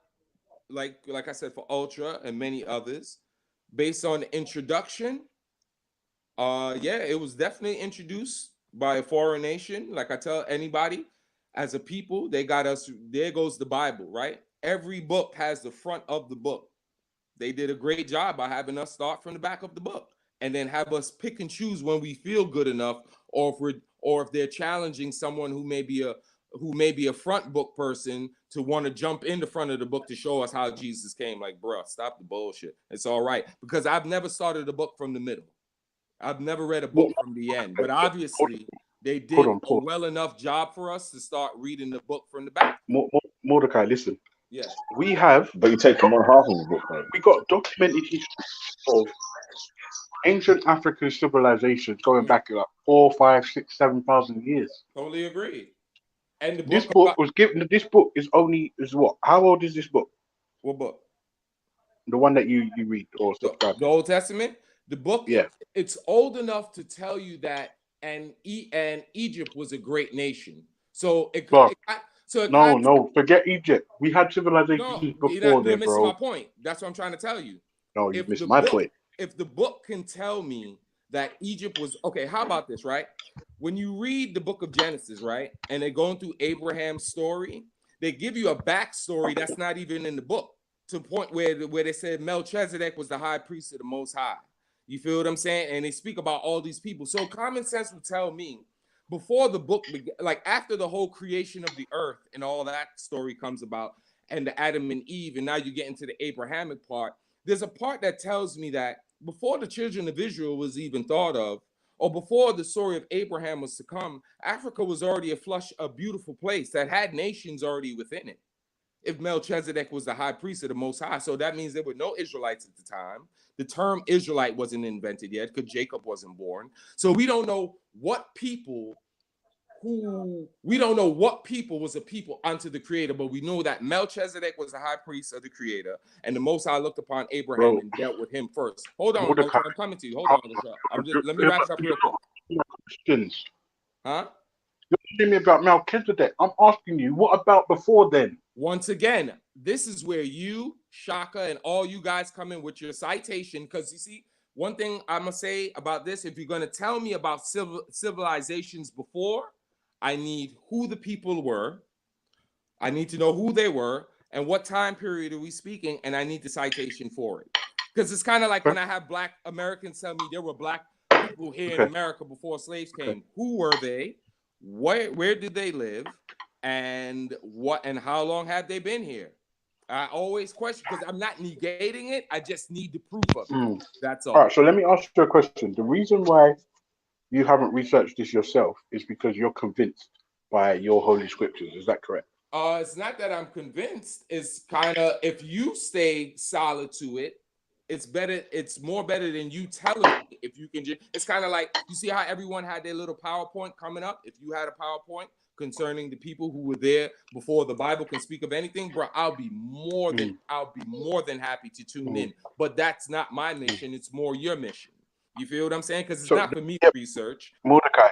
like I said, for Ultra and many others, based on the introduction, Yeah, it was definitely introduced by a foreign nation. Like I tell anybody, as a people, they got us. There goes the Bible, right? Every book has the front of the book. They did a great job by having us start from the back of the book and then have us pick and choose when we feel good enough, or if they're challenging someone who may be a front book person to want to jump in the front of the book to show us how Jesus came. Like, bruh, stop the bullshit. It's all right because I've never started a book from the middle. I've never read a book from the end, but obviously they Hold did on, a pause. well enough job for us to start reading the book from the back. Mordecai, listen. Yeah. We have, But you take them on half of the book, though. we got documented history of ancient African civilizations going back like 4, 5, 6, 7,000 years. Totally agree. And the This book book about was given. This book is what? How old is this book? what book? The one that you read or subscribe The to? Old Testament. The book Yeah. it's old enough to tell you that and Egypt was a great nation. So Bro, so it kind no, forget Egypt. We had of civilizations no, before you're there, missing my bro. point. That's what I'm trying to tell you. No, you If missed the my book point. if the book can tell me that Egypt was okay, how about this, right? When you read the book of Genesis, right, and they're going through Abraham's story, they give you a backstory that's not even in the book to the point where they said Melchizedek was the high priest of the Most High. You feel what I'm saying? And they speak about all these people. So common sense would tell me before the book, like after the whole creation of the earth and all that story comes about, and the Adam and Eve, and now you get into the Abrahamic part. There's a part that tells me that before the children of Israel was even thought of, or before the story of Abraham was to come, Africa was already a beautiful place that had nations already within it. If Melchizedek was the high priest of the Most High, so that means there were no Israelites at the time. The term Israelite wasn't invented yet because Jacob wasn't born. So we don't know what people was a people unto the Creator, but we know that Melchizedek was the high priest of the Creator, and the Most High looked upon Abraham Bro, and dealt with him first. Hold on, Mordecai. Ultra, I'm coming to you. Hold on, Ultra. Let me wrap it up real quick. Questions. Huh? You're asking me about Melchizedek. I'm asking you, what about before then? Once again, this is where you, Shaka, and all you guys come in with your citation. Because you see, one thing I'm gonna say about this: if you're gonna tell me about civilizations before, I need who the people were. I need to know who they were and what time period are we speaking, and I need the citation for it. Because it's kind of like when I have Black Americans tell me there were Black people here in America before slaves came. Who were they? Where did they live? And how long have they been here? I always question because I'm not negating it. I just need the proof of it. That's all. All right, so let me ask you a question. The reason why you haven't researched this yourself is because you're convinced by your holy scriptures. Is that correct? It's not that I'm convinced. It's kind of if you stay solid to it, it's better. It's more better than you telling me. If you can just, it's kind of like you see how everyone had their little PowerPoint coming up. If you had a PowerPoint concerning the people who were there before the Bible can speak of anything, bro, I'll be more than happy to tune in. But that's not my mission. It's more your mission. You feel what I'm saying? Because it's not for me to research. Mordecai,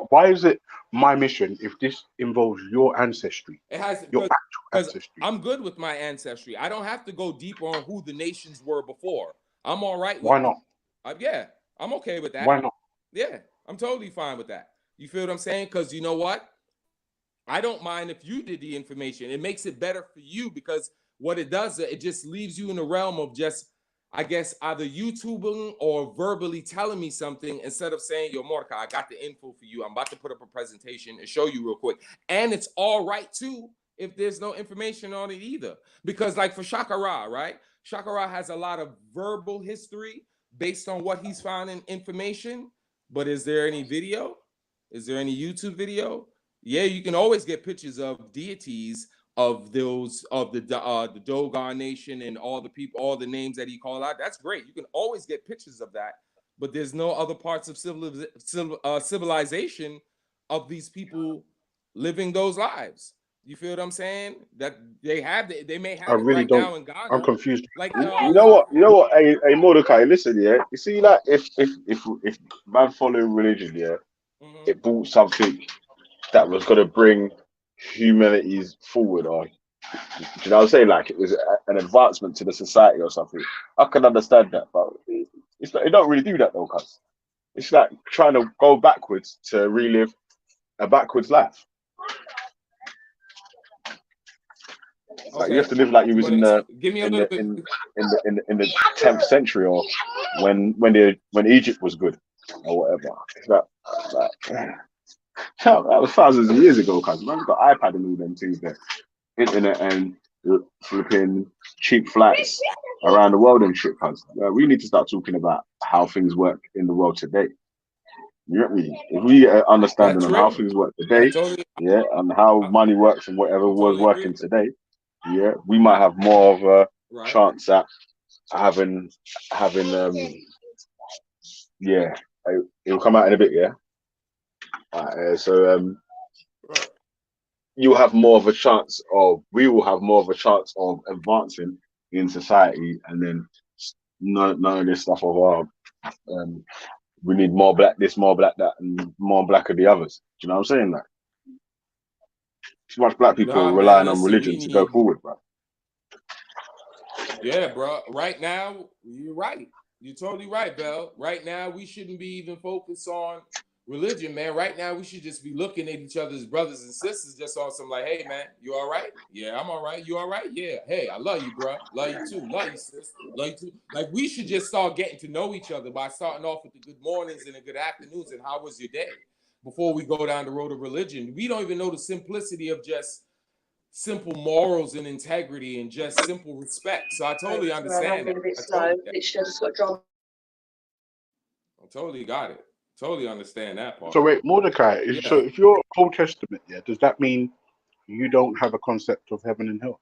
why is it my mission if this involves your ancestry? It has your actual ancestry. I'm good with my ancestry. I don't have to go deep on who the nations were before. I'm all right with Why not? Yeah, I'm okay with that. Why not? Yeah, I'm totally fine with that. You feel what I'm saying? Because you know what? I don't mind if you did the information. It makes it better for you because what it does, it just leaves you in the realm of just, I guess, either YouTubing or verbally telling me something instead of saying, yo, Mordecai, I got the info for you. I'm about to put up a presentation and show you real quick. And it's all right, too, if there's no information on it either. Because like for Shakara, right? Shakara has a lot of verbal history based on what he's found in information. But is there any video? Is there any YouTube video? Yeah, you can always get pictures of deities of the Dogon nation and all the people, all the names that he called out. That's great. You can always get pictures of that, but there's no other parts of civilization of these people living those lives. You feel what I'm saying? That they may have it right now in Ghana. I'm confused. Like you know what? Hey, Mordecai, listen, yeah. You see, like if man following religion, yeah, it brought something that was gonna bring humanity's forward, or do you know what I'm saying? Like it was an advancement to the society or something. I can understand that, but it don't really do that though, cuz. It's like trying to go backwards to relive a backwards life. It's like you have Okay. to live like you was But in the give me a in little the bit. in the 10th century, or when Egypt was good, or whatever. It's like that was thousands of years ago, cuz man, we've got iPad and all them things there, internet and flipping cheap flights around the world and shit, cuz we need to start talking about how things work in the world today. You know what I mean? If we get an understanding That's on how true. things work I today, totally, yeah, and how I, money works and whatever I'm was totally agree working with today, yeah, we might have more of a you. Right. chance at having yeah, it'll come out in a bit, yeah. So Right. you'll have more of a chance, or we will have more of a chance of advancing in society, and then none of this stuff of um, we need more black this, more black that, and more black of the others. Do you know what I'm saying? Like too much black people Nah, man. relying on Listen, religion we to go need. forward, bro. Yeah, bro. Right now, you're right. You're totally right, Bell. Right now, we shouldn't be even focused on religion, man. Right now, we should just be looking at each other's brothers and sisters, just on some like, hey, man, you all right? Yeah, I'm all right. You all right? Yeah. Hey, I love you, bro. Love you too. Love you, sis. Love you too. Like, we should just start getting to know each other by starting off with the good mornings and the good afternoons and how was your day before we go down the road of religion. We don't even know the simplicity of just simple morals and integrity and just simple respect. So I totally understand that. I totally get it. I totally got it. Totally understand that part. So wait, Mordecai, so Yeah. if you're Old Testament, yeah, does that mean you don't have a concept of heaven and hell?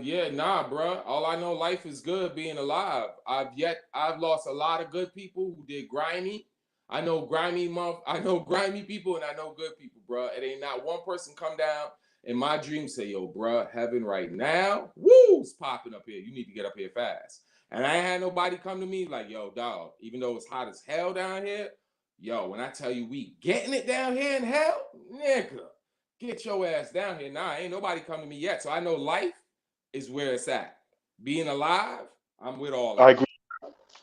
Yeah, nah, bruh. All I know, life is good being alive. I've lost a lot of good people who did grimy. I know grimy people and I know good people, bruh. It ain't not one person come down in my dream say, yo, bruh, heaven right now, woo, it's popping up here. You need to get up here fast. And I ain't had nobody come to me like, yo, dog, even though it's hot as hell down here, yo, when I tell you we getting it down here in hell, nigga, get your ass down here. Nah, ain't nobody come to me yet. So I know life is where it's at. Being alive, I'm with all I that. agree,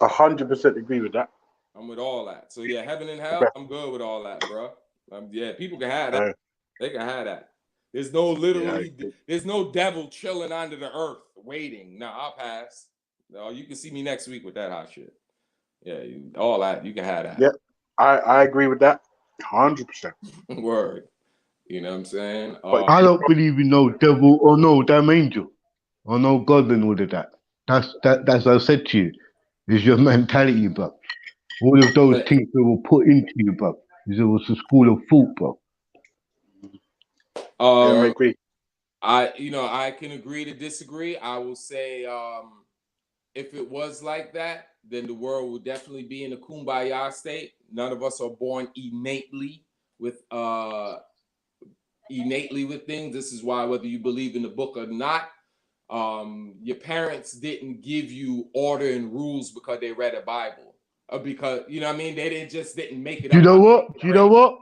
100% agree with that. I'm with all that. So yeah, heaven and hell, Okay. I'm good with all that, bro. Yeah, people can have that. Uh, They can have that. There's no yeah, I literally, agree. there's no devil chilling under the earth waiting. Nah, I'll pass. No, you can see me next week with that hot shit. Yeah, all that. You can have Yeah, that. I agree with that, 100%. Word. You know what I'm saying? But I don't believe in no devil or no damn angel or no God and all of that. That's I said to you, is your mentality, bro. All of those But things that were put into you, bro. Is it was a school of thought, bro. yeah, I um agree. I can agree to disagree. I will say if it was like that, then the world would definitely be in a kumbaya state. None of us are born with innately with things. This is why whether you believe in the book or not, your parents didn't give you order and rules because they read a Bible. Or because you know what I mean, they didn't make it Do you up know out of what? Do their you know brain. what?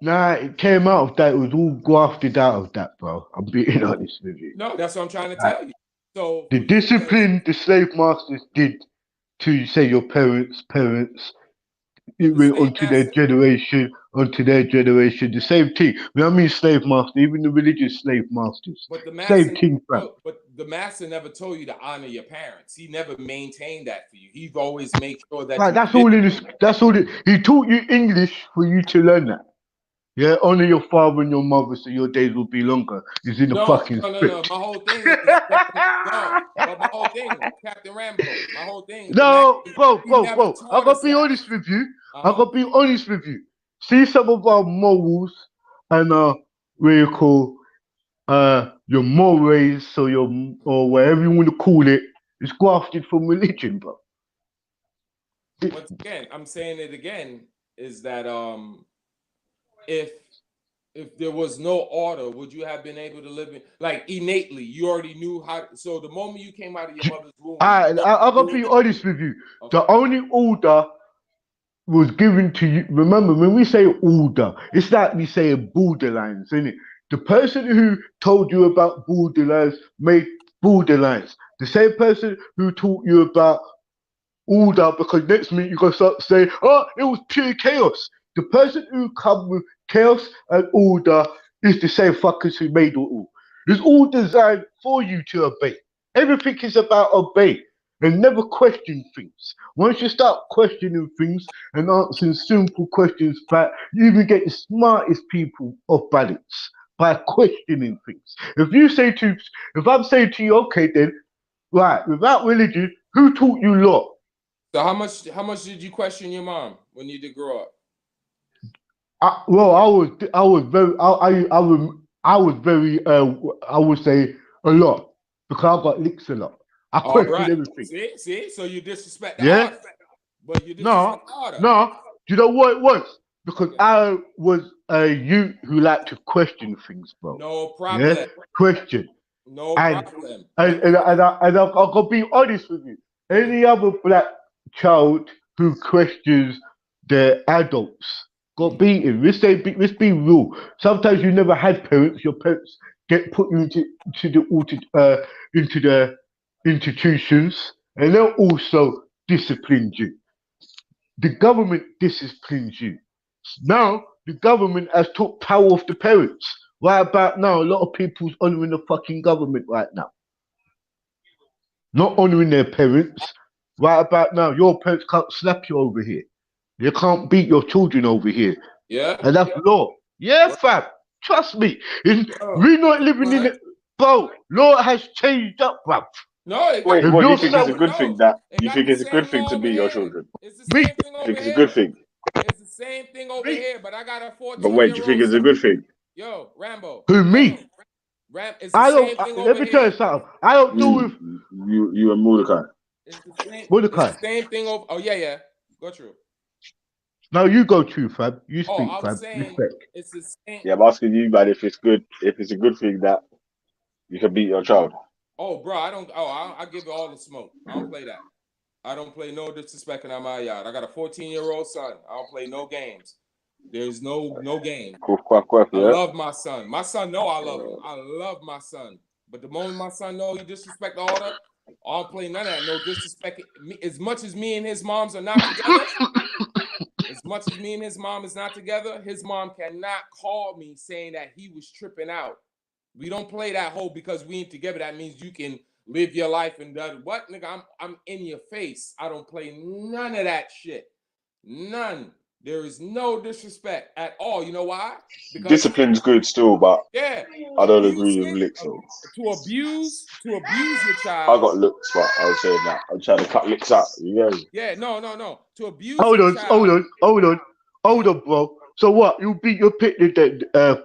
Nah, it came out of that. It was all grafted out of that, bro. I'm being honest with you. No, that's what I'm trying to Like, tell you. So the for you to discipline the slave masters did to, say, your parents, it but the went slave onto their generation, the same thing. When I mean slave master, even the religious slave masters, But the same master, thing, fam. but the master never told you to honor your parents. He never maintained that for you. He always made sure that Right, you that's did. all in this. That's all. He taught you English for you to learn that. Yeah, honor your father and your mother so your days will be longer. It's in the No, fucking no, no, no. script. My whole thing is no. But my whole thing, Captain Rambo. My whole thing, the master. No, bro, He bro, never bro. I taught gotta us be that. honest with you. I Uh huh. gotta be honest with you. See some of our morals and what you call your mores or your or whatever you want to call it is grafted from religion, bro. Once again, I'm saying it again. Is that if there was no order, would you have been able to live in like innately? You already knew how. So the moment you came out of your mother's womb, I you gotta knew be that. honest with you. Okay. The only order was given to you. Remember, when we say order, it's like we say borderlines, isn't it? The person who told you about borderlines made borderlines. The same person who taught you about order, because next minute you're gonna start saying, oh, it was pure chaos. The person who come with chaos and order is the same fuckers who made it all. It's all designed for you to obey. Everything is about obey and never question things. Once you start questioning things and answering simple questions back, you even get the smartest people off balance by questioning things. If I'm saying to you, okay then, right, without religion, who taught you law? So how much did you question your mom when you did grow up? I would say a lot, because I got licks a lot. I All question right. everything. See. So you disrespect the Yeah? order, but you No, disrespect the order. no. Do you know what it was? Because I was a youth who liked to question things, bro. No Yeah? problem. Question. No And problem. I'm gonna be honest with you. Any other black child who questions their adults got beaten. Let's be real. Sometimes you never had parents. Your parents get put you into the institutions, and they'll also discipline you. The government disciplines you. Now the government has took power off the parents. Right about now, a lot of people's honoring the fucking government right now. Not honoring their parents. Right about now, your parents can't slap you over here. You can't beat your children over here. Yeah. And that's law. Yeah, fam. Trust me. We're not living in it. Bro, law has changed up, bruv. No, it Wait, got, what do you you're think is a so- good thing? That you think the it's a good same thing law to over beat your here. children? It's the Me. same thing You over think it's a good here. thing? It's the same thing over here, but I got a But wait, do you think 14-year-old it's a son. good thing? Yo, Rambo. Who, me? It's the I same don't. thing Let over me tell you here. something. I don't do with You and Mordecai. It's the same. Mordecai. It's the same thing over. Oh yeah. Go through. No, you go to, fam. You Oh, speak, I fam. was saying Respect. it's the same. Yeah, I'm asking you, man, if it's good, if it's a good thing that you can beat your child. Oh, bro, I don't. Oh, I give it all the smoke. I don't play that. I don't play no disrespecting on my yard. I got a 14-year-old son. I don't play no games. There's no game. Quack, I yeah. love my son. My son know I love him. I love my son. But the moment my son know he disrespect the order, I don't play none of that. No disrespect. As much as me and his moms are not together, as much as me and his mom is not together, his mom cannot call me saying that he was tripping out. We don't play that whole because we ain't together. That means you can live your life and done what, nigga? I'm in your face. I don't play none of that shit. None. There is no disrespect at all. You know why? Because Discipline's good still, but yeah, I don't agree with licks. to abuse your I child. got looks, but I was saying that I'm trying to cut licks out. Yeah. Yeah, no. To abuse Hold your on, child. hold on, bro. So what? You beat your picnic then,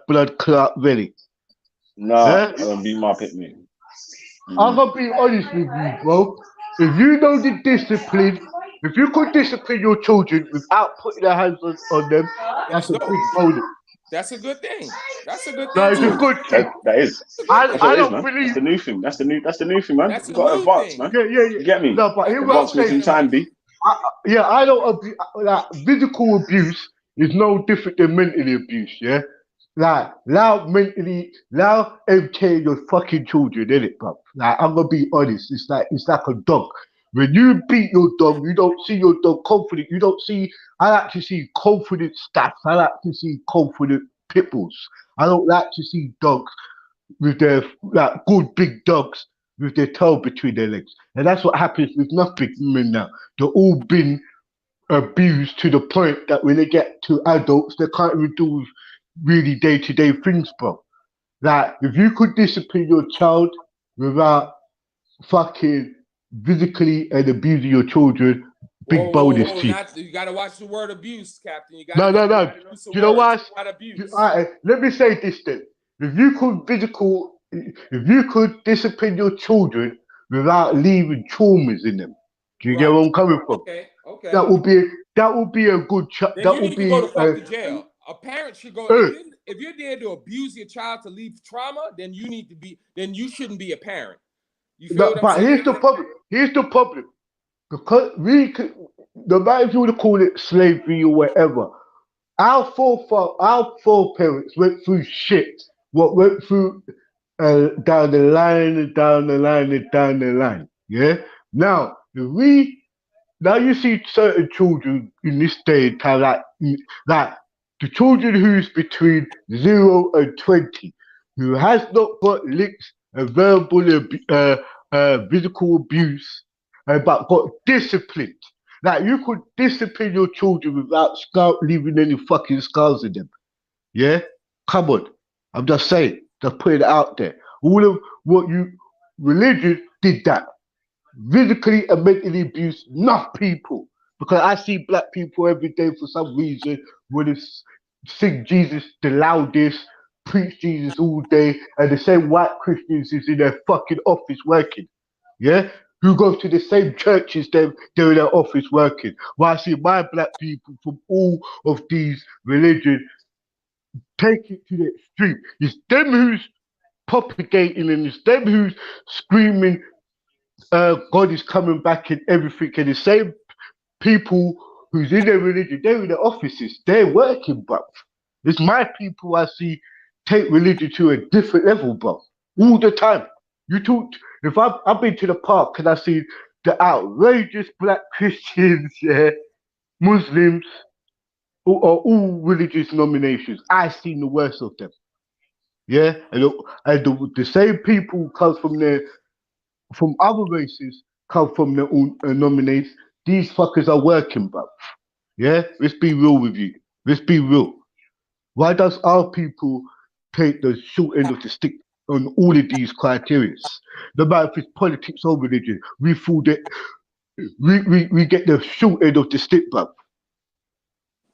blood clot Velle? Nah, I don't beat my picnic. I'm gonna be honest with you, bro. If you know the discipline, if you could discipline your children without putting their hands on them, that's a big bonus. That's a good thing. That's a good thing. That is a good thing. That is. That's what it is, man. That's the new thing. That's the new thing, man. That's You a got to new advance, thing. man. Yeah. You get me? No, but here's what I'm Advancements in saying. time, B. I don't like physical abuse is no different than mentally abuse, yeah? Like now MK your fucking children, innit, bro? Like I'm gonna be honest, it's like a dog. When you beat your dog, you don't see your dog confident. I like to see confident staff. I like to see confident pit bulls. I don't like to see dogs with their like good big dogs with their tail between their legs. And that's what happens with nothing men now. They're all been abused to the point that when they get to adults, they can't even do really day-to-day things, bro. Like, if you could discipline your child without fucking physically and abusing your children, big bonus to you. You gotta watch the word abuse, Captain. You No. gotta use some Do you know words, what? not abuse. Let me say this then. If you could discipline your children without leaving traumas in them, do you get where I'm coming from? Okay. That would be a good. Then That you would need be. to go to fuck to jail. A parent should go. If you're there to abuse your child to leave trauma, then you need to be. Then you shouldn't be a parent. You feel what I'm But saying? here's the problem. Because no matter if you want to call it slavery or whatever, our foreparents went through shit. What went through down the line. Yeah. Now, if we now you see certain children in this day and time, like the children who's between 0 and 20, who has not got licks and physical abuse, but got disciplined. Like you could discipline your children without leaving any fucking scars in them. Yeah, come on. I'm just saying, just putting it out there. All of what religion did that. Physically and mentally abuse enough people. Because I see black people every day for some reason when they sing Jesus the loudest, preach Jesus all day, and the same white Christians is in their fucking office working. Yeah? Who go to the same churches they're in their office working. While I see my black people from all of these religions take it to the extreme. It's them who's propagating and it's them who's screaming God is coming back and everything, and the same people who's in their religion, they're in their offices, they're working, bruv. It's my people I see take religion to a different level, bruv. All the time. You talk, if I've been to the park and I see the outrageous black Christians, yeah, Muslims, or all religious denominations, I've seen the worst of them. Yeah, and the same people comes from other races come from their own nominates. These fuckers are working, bruv. Yeah, let's be real with you. Let's be real. Why does our people take the short end of the stick on all of these criteria? No matter if it's politics or religion, we feel that we get the short end of the stick, bruv.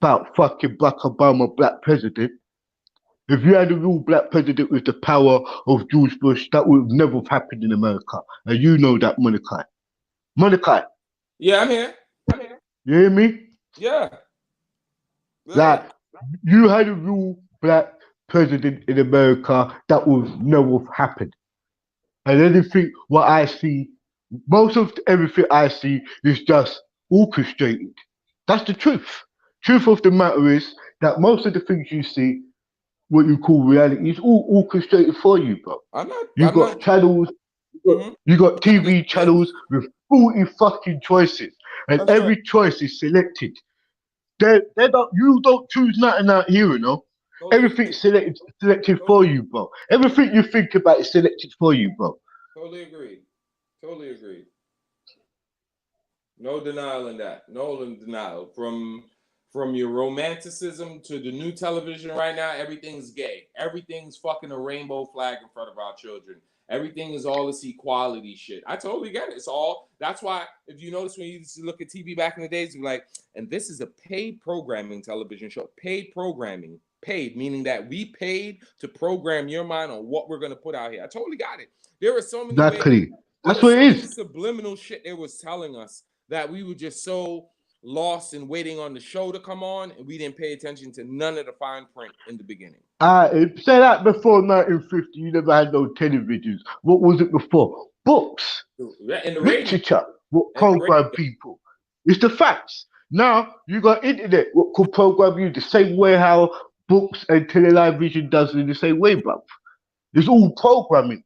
About fucking Barack Obama, black president. If you had a real black president with the power of George Bush, that would never have happened in America. And you know that, Monica. Monica. Yeah, I'm here. You hear me? Yeah. Like, you had a real black president in America, that would never have happened. And anything, what I see, most of everything I see is just orchestrated. That's the truth. Truth of the matter is that most of the things you see, what you call reality, is all orchestrated for you, bro. You got channels, you got TV channels with 40 fucking choices, and That's every right. choice is selected. You don't choose nothing out here, you know. Everything's selected for you, bro. Everything you think about is selected for you, bro. Totally agree. Totally agree. No denial in that. No denial. From your romanticism to the new television right now, everything's gay. Everything's fucking a rainbow flag in front of our children. Everything is all this equality shit. I totally get it. It's all. That's why, if you notice when you used to look at TV back in the days, you're like, and this is a paid programming television show. Paid programming. Paid, meaning that we paid to program your mind on what we're going to put out here. I totally got it. There are so many Exactly. That's there what was it so many is. subliminal shit they was telling us that we were just so lost in waiting on the show to come on, and we didn't pay attention to none of the fine print in the beginning. Say that before 1950, you never had no televisions. What was it before? Books, And the radio. literature, what program people. It's the facts. Now you got internet, what could program you the same way how books and television does in the same way, bruv. It's all programming.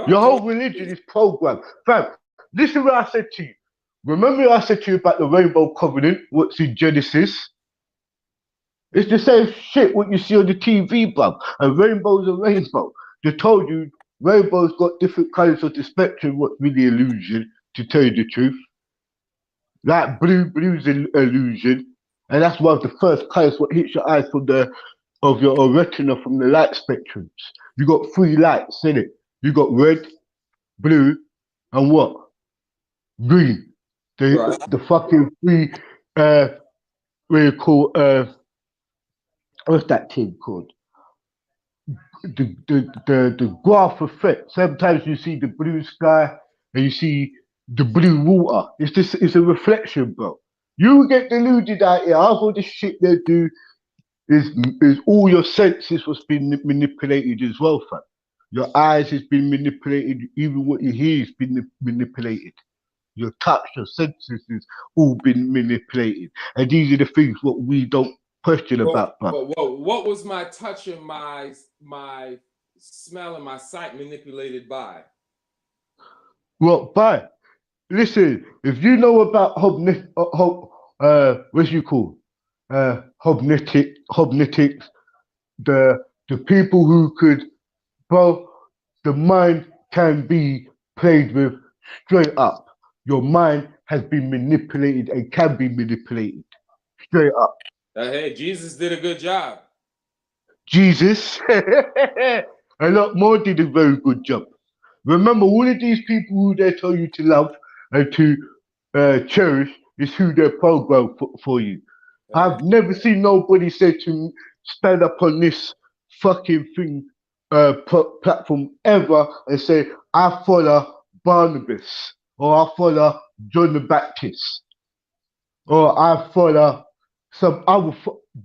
Your whole religion is programmed. Fam, listen what I said to you. Remember I said to you about the Rainbow Covenant, what's in Genesis? It's the same shit what you see on the TV, bruv. A rainbow's a rainbow. They told you rainbow's got different colours of the spectrum, what's really illusion, to tell you the truth. Like blue's an illusion. And that's one of the first colours what hits your eyes from your retina from the light spectrums. You got three lights, innit? You got red, blue, and what? Green. The fucking three what you call what's that thing called? The graph effect. Sometimes you see the blue sky and you see the blue water. It's a reflection, bro. You get deluded out here. Half of the shit they do is all your senses was being manipulated as well, fam. Your eyes has been manipulated, even what you hear has been manipulated. Your touch, your senses has all been manipulated. And these are the things what we don't question about, bro. What was my touch and my smell and my sight manipulated by? Well, by listen, if you know about what's you call hobnetics, the people who could, bro, the mind can be played with straight up. Your mind has been manipulated and can be manipulated straight up. Hey, Jesus did a good job. Jesus, a lot more did a very good job. Remember, all of these people who they tell you to love and to cherish is who they're programmed for you. I've never seen nobody say to me, stand up on this fucking thing, platform ever and say, I follow Barnabas or I follow John the Baptist or I follow some other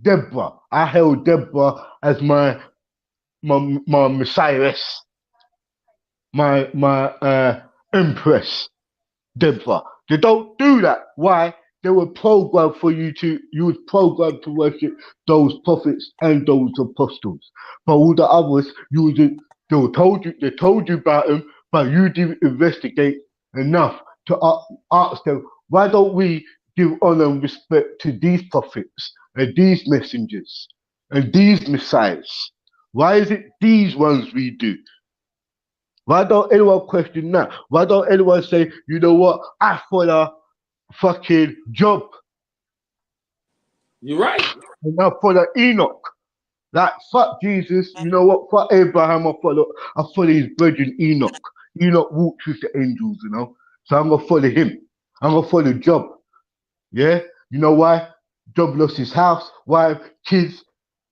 Deborah. I held Deborah as my messiahess, my empress, Deborah. They don't do that. Why? They were programmed for you was programmed to worship those prophets and those apostles. But all the others, they told you about them, but you didn't investigate enough to ask them, why don't we give honor and respect to these prophets and these messengers and these messiahs? Why is it these ones we do? Why don't anyone question that? Why don't anyone say, you know what, I follow fucking Job You're right. and I follow Enoch? Like, fuck Jesus, you know what, fuck Abraham, I follow his brethren Enoch. Enoch walked with the angels, you know? So I'm gonna follow him. I'm gonna follow Job. Yeah? You know why? Job lost his house, wife, kids,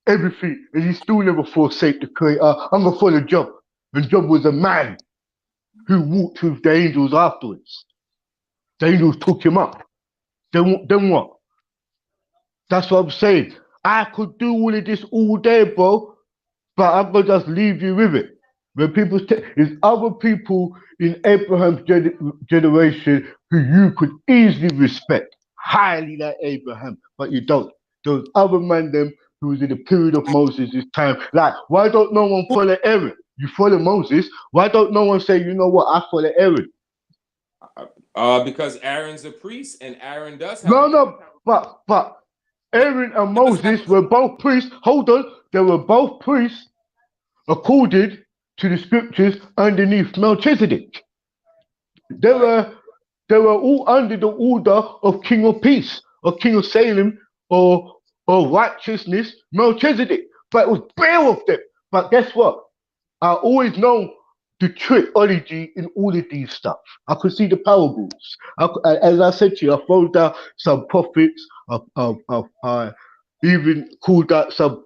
everything, and he still never forsake the creator. I'm gonna follow Job. And Job was a man who walked with the angels afterwards. The angels took him up. Then what? That's what I'm saying. I could do all of this all day, bro, but I'm gonna just leave you with it. When people there's other people in Abraham's generation who you could easily respect, highly like Abraham, but you don't. Those other men them who was in the period of Moses' time. Like, why don't no one follow Aaron? You follow Moses. Why don't no one say, you know what, I follow Aaron? Because Aaron's a priest, and Aaron does have. No, but Aaron and Moses were both priests. Hold on, they were both priests according to the scriptures underneath Melchizedek. They were all under the order of King of Peace, or King of Salem, or righteousness, Melchizedek. But it was bare of them. But guess what? I always know the trickology in all of these stuff. I could see the parables. As I said to you, I found out some prophets. I even called out some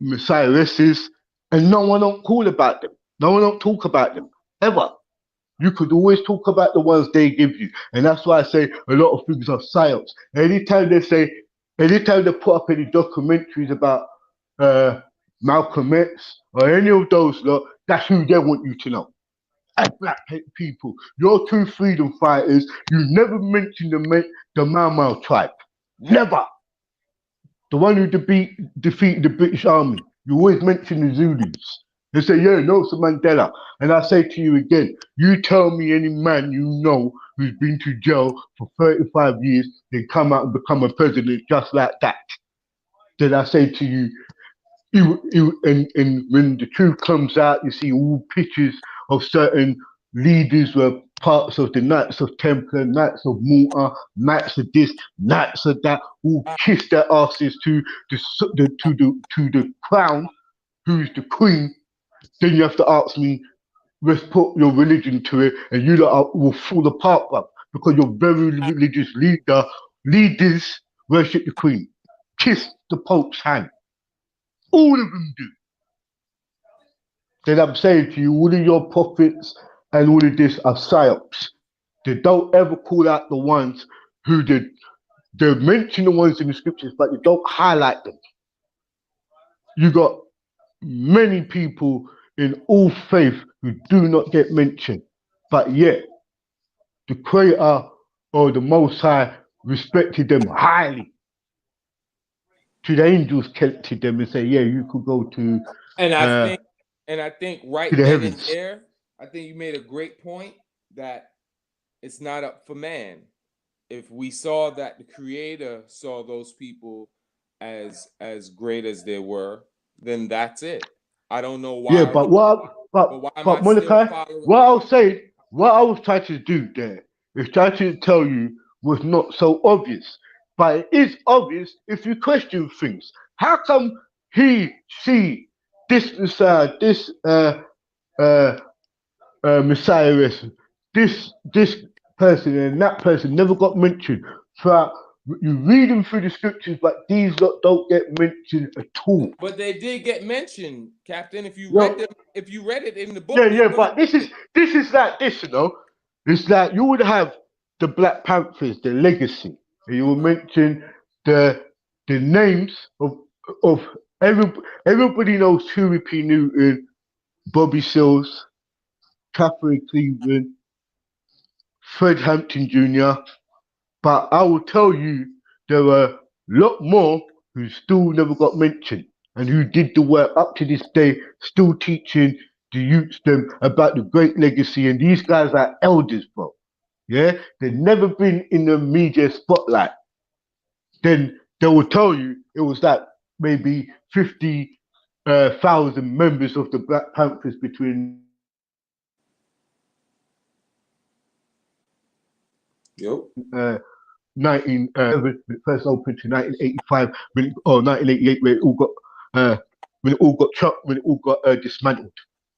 messiahesses, and no one don't call about them. No one don't talk about them ever. You could always talk about the ones they give you, and that's why I say a lot of things are psyops. Anytime they put up any documentaries about Malcolm X or any of those lot, that's who they want you to know. As black people, your two freedom fighters, you never mention the Mau Mau tribe. Never. The one who defeated the British Army. You always mention the Zulus. They say, yeah, Nelson Mandela. And I say to you again, you tell me any man you know who's been to jail for 35 years, then come out and become a president just like that. Then I say to you, and when the truth comes out, you see all pictures of certain leaders were parts of the Knights of Templar, Knights of Malta, Knights of this, Knights of that, all kiss their asses to the crown, who's the queen. Then you have to ask me, let's put your religion to it, and you lot will fall apart, bruv, because your very religious leaders worship the queen, kiss the Pope's hand. All of them do. Then I'm saying to you, all of your prophets and all of this are psyops. They don't ever call out the ones who they mention the ones in the scriptures, but they don't highlight them. You got many people in all faith who do not get mentioned, but yet the Creator or the Most High respected them highly. To the angels collected them and say, yeah, you could go to And I think right to the then and heavens. there, I think you made a great point that it's not up for man. If we saw that the Creator saw those people as great as they were, then that's it. I don't know Yeah, why. but But why am I still Mordecai, following? what I was saying, what I was trying to do there is trying to tell you was not so obvious. But it is obvious if you question things. How come he, she, this Messiah, this uh Messiah, this person and that person never got mentioned throughout? You read them through the scriptures, but these lot don't get mentioned at all. But they did get mentioned, Captain. If you read Yo, them, if you read it in the book, yeah, they yeah, would but have. this is like this, you know. It's like you would have the Black Panthers, the legacy, and you will mention the the names of every everybody knows Huey P. Newton, Bobby Seals, Catherine Cleveland, Fred Hampton Jr. But I will tell you there were a lot more who still never got mentioned and who did the work up to this day, still teaching the youths them about the great legacy. And these guys are elders, bro. Yeah, they've never been in the media spotlight. Then they will tell you it was like maybe 50,000 members of the Black Panthers between Yep. 19 when it first opened to 1985 or 1988 when it all got dismantled.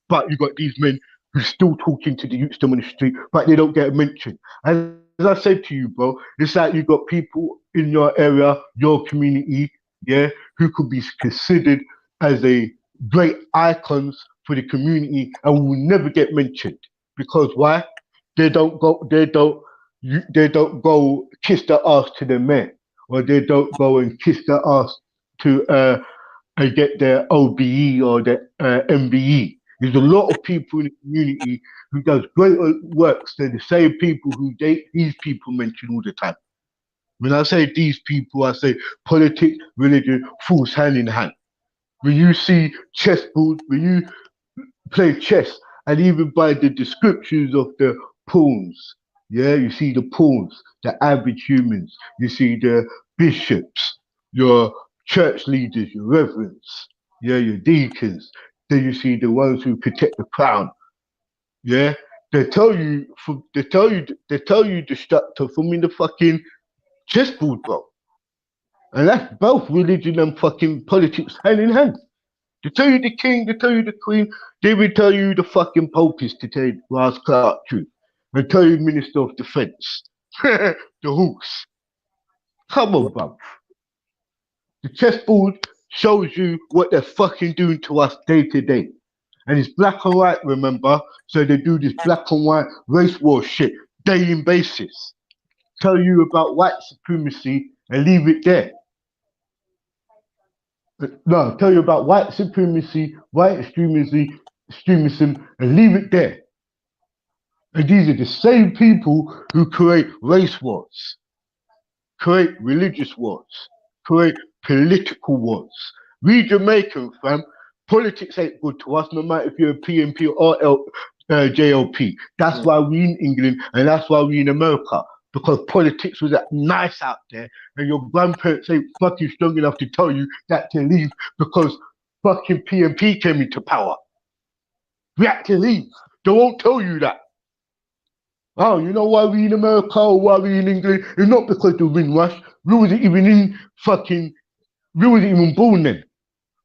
But you got these men who still talking to the youths on the street, but they don't get a mention. As I said to you, bro, it's like you got people in your area, your community, yeah, who could be considered as a great icons for the community and will never get mentioned because why? They don't go. They don't go kiss their ass to the men, or they don't go and kiss their ass to get their OBE or their MBE. There's a lot of people in the community who does great works. They're the same people who these people mention all the time. When I say these people, I say politics, religion falls hand in hand. When you see chessboard, when you play chess, and even by the descriptions of the pawns, yeah, you see the pawns, the average humans, you see the bishops, your church leaders, your reverends, yeah, your deacons, then you see the ones who protect the crown, yeah. They tell you the structure from in the fucking chessboard, bro. And that's both religion and fucking politics hand in hand. They tell you the king, they tell you the queen, they will tell you the fucking pope is to tell Ross Clark truth. And tell you minister of defense. The hooks. Come on, bro. The chessboard shows you what they're fucking doing to us day to day. And it's black and white, remember? So they do this black and white race war shit day in basis. Tell you about white supremacy and leave it there. No, tell you about white supremacy, white extremism, and leave it there. And these are the same people who create race wars, create religious wars, create political wars. We Jamaicans, fam, politics ain't good to us, no matter if you're a PNP or JLP. That's why we in England and that's why we in America. Because politics was that nice out there, and your grandparents ain't fucking strong enough to tell you that to leave because fucking PNP came into power. We had to leave. They won't tell you that. Oh, you know why we in America or why we in England? It's not because the Windrush. We wasn't even we wasn't even born then.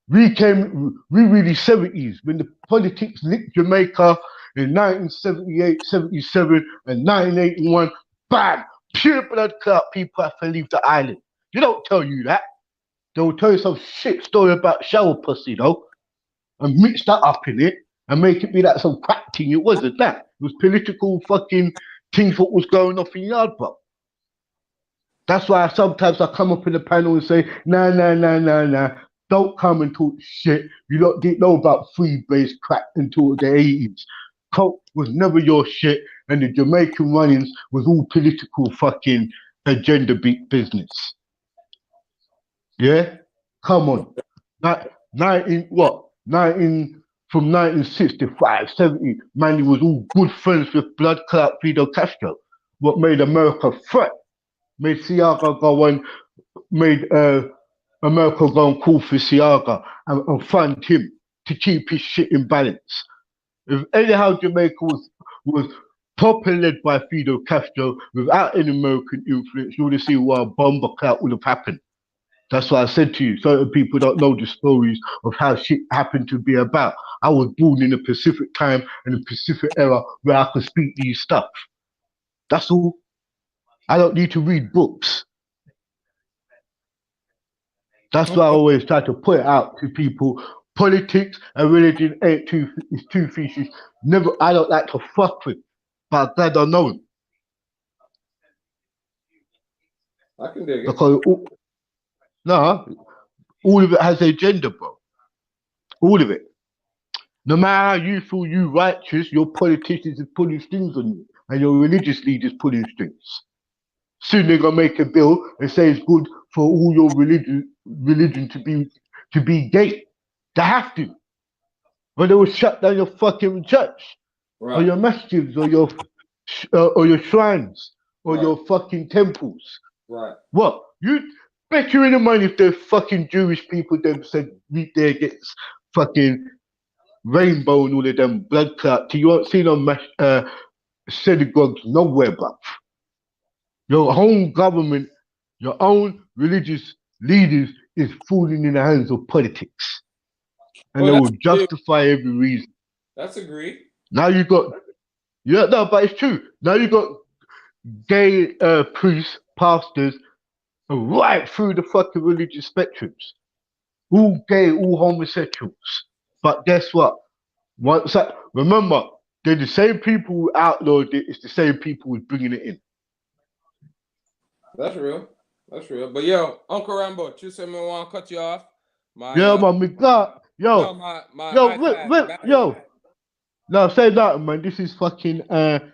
We were the 70s when the politics licked Jamaica in 1978, 77, and 1981. Bam! Pure blood clot, people have to leave the island. They don't tell you that. They'll tell you some shit story about shower pussy, though, and mix that up in it and make it be like some crack thing. It wasn't that. It was political fucking things what was going off in yard, bro. That's why sometimes I come up in the panel and say, nah. Don't come and talk shit. You don't didn't know about free-based crack until the 80s. Coke was never your shit, and the Jamaican runnings was all political fucking agenda beat business. Yeah? Come on. 19 from 1965, 70, man, he was all good friends with blood clot Fidel Castro. what made America threat, made Siaga go on, made America go and call for Siaga and fund him to keep his shit in balance. If anyhow Jamaica was properly led by Fidel Castro without any American influence, you would have seen what a bomber clout would have happened. That's why I said to you, certain people don't know the stories of how shit happened to be about. I was born in a Pacific time and a Pacific era where I could speak these stuff. That's all. I don't need to read books. That's why I always try to put it out to people. Politics and religion ain't two fishes. Never, I don't like to fuck with, but I'm glad I know it. I can dig it. Because all of it has an agenda, bro. All of it. No matter how you feel you righteous, your politicians is pulling strings on you, and your religious leaders pulling strings. Soon they're gonna make a bill and say it's good for all your religion to be gay. They have to. But they will shut down your fucking church, Right. or your masjids, or your shrines, or Right. your fucking temples. Right. What? You bet you any money if the fucking Jewish people them said meet there gets fucking rainbow and all of them blood clot. You won't see no synagogues nowhere, bruv. Your own government, your own religious leaders is falling in the hands of politics. And they will justify every reason. That's agreed. Now you got, yeah, no, but it's true. Now you got gay priests, pastors, right through the fucking religious spectrums. All gay, all homosexuals. But guess what? Remember, they're the same people who outlawed it, it's the same people who's bringing it in. That's real. That's real. But yo, Uncle Rambo, you said me want to cut you off. Man, me glad. Yo, no, say that, man. This is fucking StreamYard.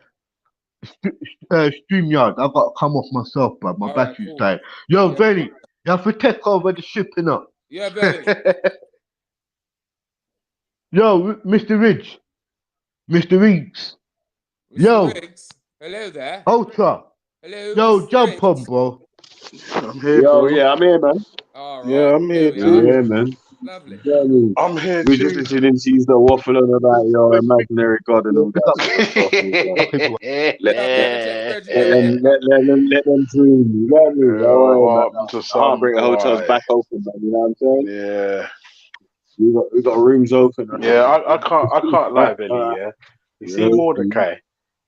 I've got to come off myself, bro. My battery's died. Yo, Velle, you have to take over the shipping up. Yeah, Velle. Yo, Mr. Ridge. Mr. Riggs. Yo. Riggs. Hello there. Ultra. Hello. Yo, Mr. jump Riggs. on, bro. I'm here, Yo, bro. yeah, I'm here, man. All right. Yeah, I'm here too. Yeah, man. Lovely. I'm here We're too. just listening to you waffle on about your imaginary god and all that. Let them dream. You know what I mean? Heartbreak Hotel's back open, man. You know what I'm saying? Yeah. We got rooms open. Yeah, I can't lie, Velle, yeah. You see Mordecai,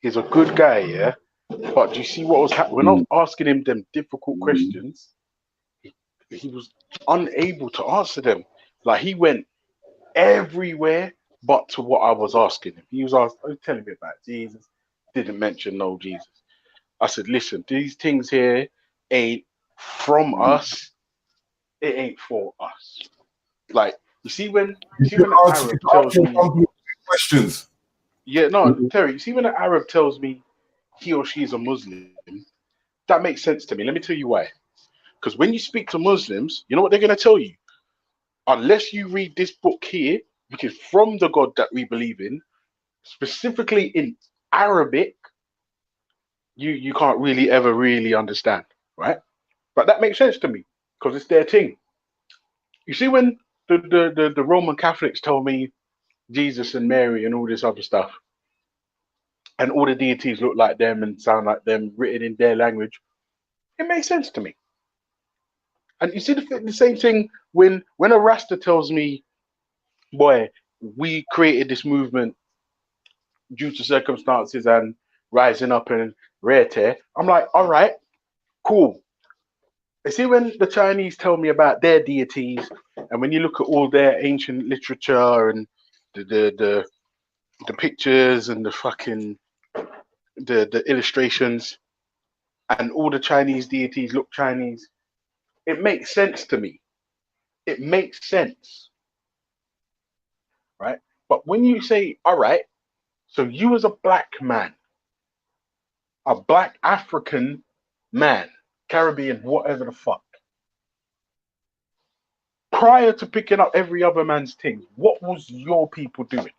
he's a good guy, yeah. But do you see what was happening when I was asking him them difficult questions? He was unable to answer them. Like he went everywhere but to what I was asking him. He was telling me about Jesus, didn't mention no Jesus. I said, listen, these things here ain't from us, it ain't for us. Like you see when an Arab tells me questions. Yeah, no, Terry, you see when an Arab tells me he or she is a Muslim, that makes sense to me. Let me tell you why. Because when you speak to Muslims, you know what they're going to tell you? Unless you read this book here, which is from the God that we believe in, specifically in Arabic, you can't really ever really understand, right? But that makes sense to me because it's their thing. You see when the Roman Catholics tell me Jesus and Mary and all this other stuff, and all the deities look like them and sound like them, written in their language, it makes sense to me. And you see the same thing when a Rasta tells me, boy, we created this movement due to circumstances and rising up and rare tear. I'm like, all right, cool. You see when the Chinese tell me about their deities, and when you look at all their ancient literature and the pictures and the fucking the illustrations, and all the Chinese deities look Chinese, it makes sense to me. It makes sense, right? But when you say, all right, so you as a black man, a black African man, Caribbean, whatever the fuck, prior to picking up every other man's thing, what was your people doing?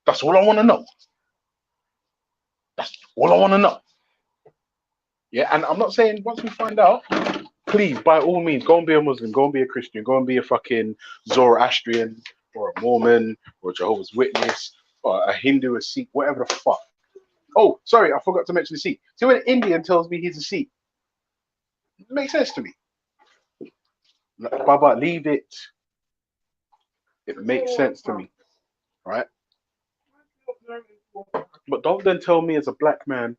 That's all I want to know. That's all I want to know. Yeah, and I'm not saying once we find out, please, by all means, go and be a Muslim, go and be a Christian, go and be a fucking Zoroastrian or a Mormon or a Jehovah's Witness or a Hindu, a Sikh, whatever the fuck. Oh, sorry, I forgot to mention the Sikh. See, when an Indian tells me he's a Sikh, it makes sense to me. Like, Baba, leave it. It makes sense to me, right? But don't then tell me as a black man,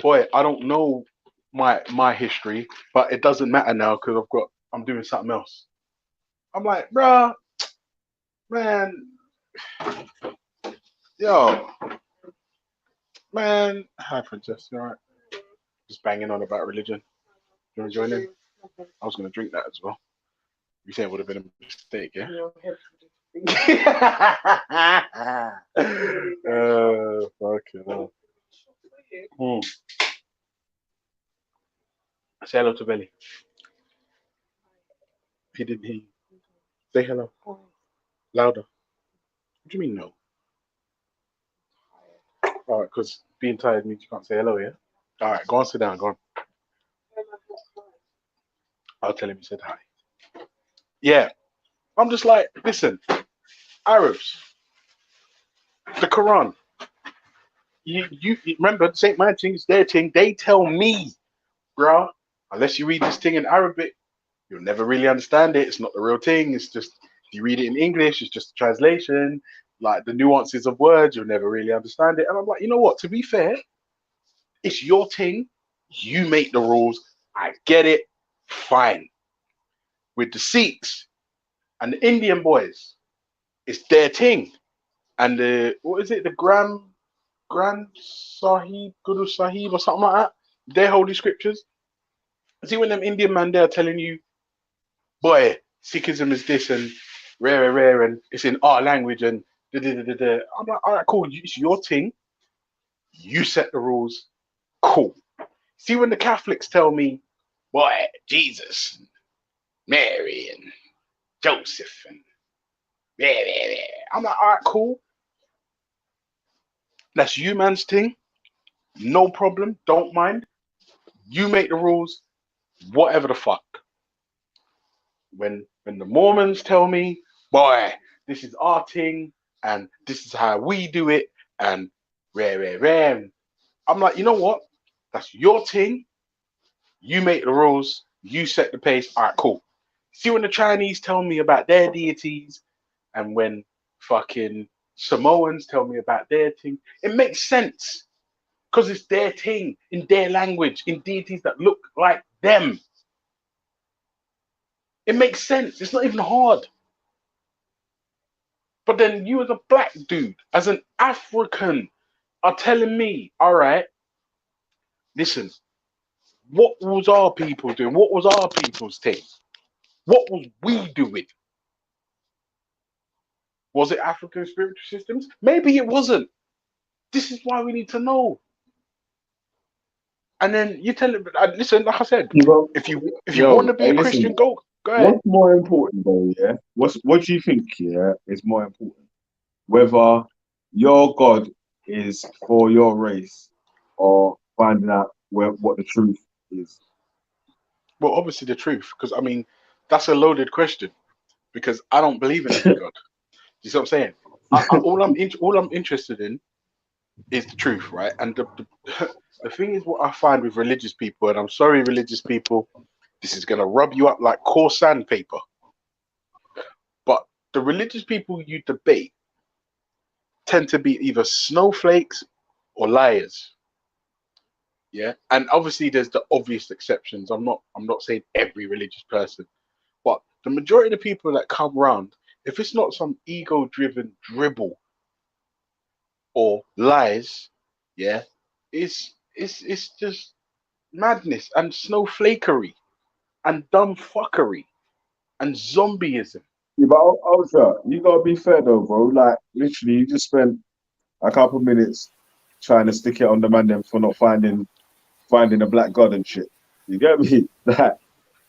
boy, I don't know my history, but it doesn't matter now because I'm doing something else. I'm like, bruh, man, yo, man. Hi, Princess. You all right? Just banging on about religion. You want to join in? I was gonna drink that as well. You say it would have been a mistake, yeah? Fucking hell. Say hello to Velle. He didn't hear you. Say hello. Louder. What do you mean no? Alright, because being tired means you can't say hello, yeah? Alright, go on, sit down, go on. I'll tell him you said hi. Yeah. I'm just like, listen, Arabs, the Quran. You remember Saint my thing is their thing. They tell me, bro, unless you read this thing in Arabic, you'll never really understand it. It's not the real thing. It's just if you read it in English, it's just a translation. Like the nuances of words, you'll never really understand it. And I'm like, you know what? To be fair, it's your thing. You make the rules. I get it. Fine. With the Sikhs and the Indian boys, it's their thing. And the what is it? The Grand Sahib, Guru Sahib, or something like that. Their holy scriptures. See when them Indian man they're telling you, boy, Sikhism is this and rare, and it's in our language and da da da da da. I'm like, all right, cool. It's your thing. You set the rules. Cool. See when the Catholics tell me, boy, Jesus, and Mary, and Joseph, and I'm like, all right, cool. That's you man's thing. No problem. Don't mind. You make the rules. Whatever the fuck. When the Mormons tell me, boy, this is our thing and this is how we do it and rare. I'm like, you know what? That's your thing. You make the rules. You set the pace. All right, cool. See when the Chinese tell me about their deities and when fucking Samoans tell me about their thing, it makes sense because it's their thing in their language, in deities that look like them. It makes sense. It's not even hard. But then you as a black dude, as an African, are telling me, all right, listen, what was our people doing? What was our people's thing? What was we doing? Was it African spiritual systems? Maybe it wasn't. This is why we need to know. And then you tell him, listen, like I said, if you want to be a Christian, go ahead. What's more important though, yeah? What do you think, yeah, is more important? Whether your God is for your race or finding out what the truth is? Well, obviously the truth, because I mean, that's a loaded question because I don't believe in any God. You see what I'm saying? All I'm interested in is the truth, right? And the thing is, what I find with religious people, and I'm sorry, religious people, this is gonna rub you up like coarse sandpaper. But the religious people you debate tend to be either snowflakes or liars. Yeah, and obviously there's the obvious exceptions. I'm not saying every religious person, but the majority of the people that come around, if it's not some ego-driven dribble or lies, yeah, it's just madness and snowflakery and dumb fuckery and zombieism. Yeah, but Ultra, you gotta be fair though, bro. Like literally, you just spent a couple minutes trying to stick it on the man them for not finding a black god and shit. You get me? That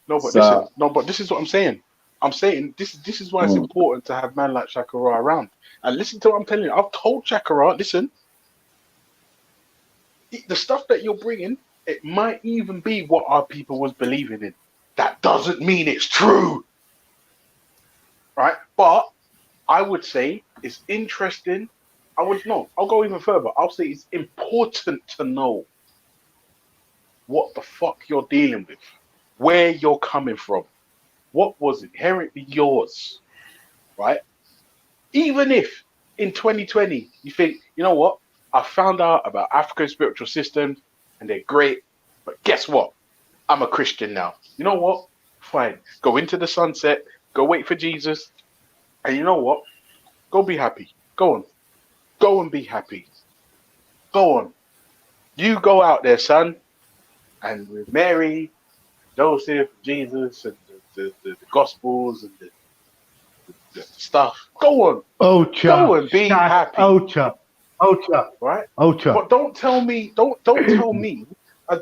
No, but listen, no, but this is what I'm saying. I'm saying this is why it's important to have man like Shakara around. And listen to what I'm telling you. I've told Shakara, listen, the stuff that you're bringing, It might even be what our people was believing in. That doesn't mean it's true, right? But I would say it's interesting. I'll go even further. I'll say it's important to know what the fuck you're dealing with, where you're coming from, what was inherently yours, right? Even if in 2020 you think, you know what, I found out about African spiritual systems and they're great, but guess what? I'm a Christian now. You know what? Fine. Go into the sunset, go wait for Jesus, and you know what? Go be happy. Go on. Go and be happy. Go on. You go out there, son, and with Mary, Joseph, Jesus, and the Gospels and the stuff. Go on. Ultra, Go and be that's happy. ultra, Right? ultra. But don't tell me, don't tell me,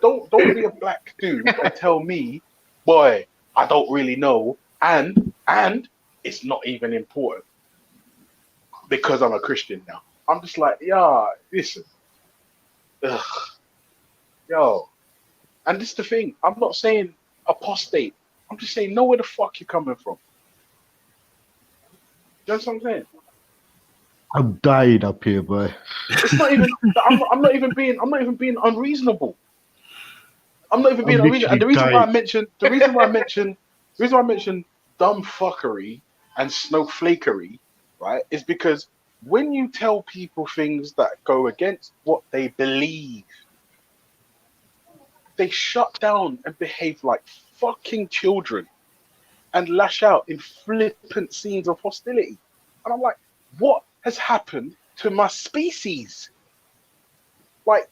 don't be a black dude and tell me, boy, I don't really know, and it's not even important because I'm a Christian now. I'm just like, yeah, listen, ugh, yo, and this is the thing. I'm not saying apostate. I'm just saying know where the fuck you're coming from. You know what I'm saying? I'm dying up here, boy. It's not even. I'm not even being. I'm not even being unreasonable. I'm not even being I'm unreasonable. And literally dying. the reason why I mentioned dumb fuckery and snowflakery, right, is because when you tell people things that go against what they believe, they shut down and behave like fucking children and lash out in flippant scenes of hostility. And I'm like, what has happened to my species? Like,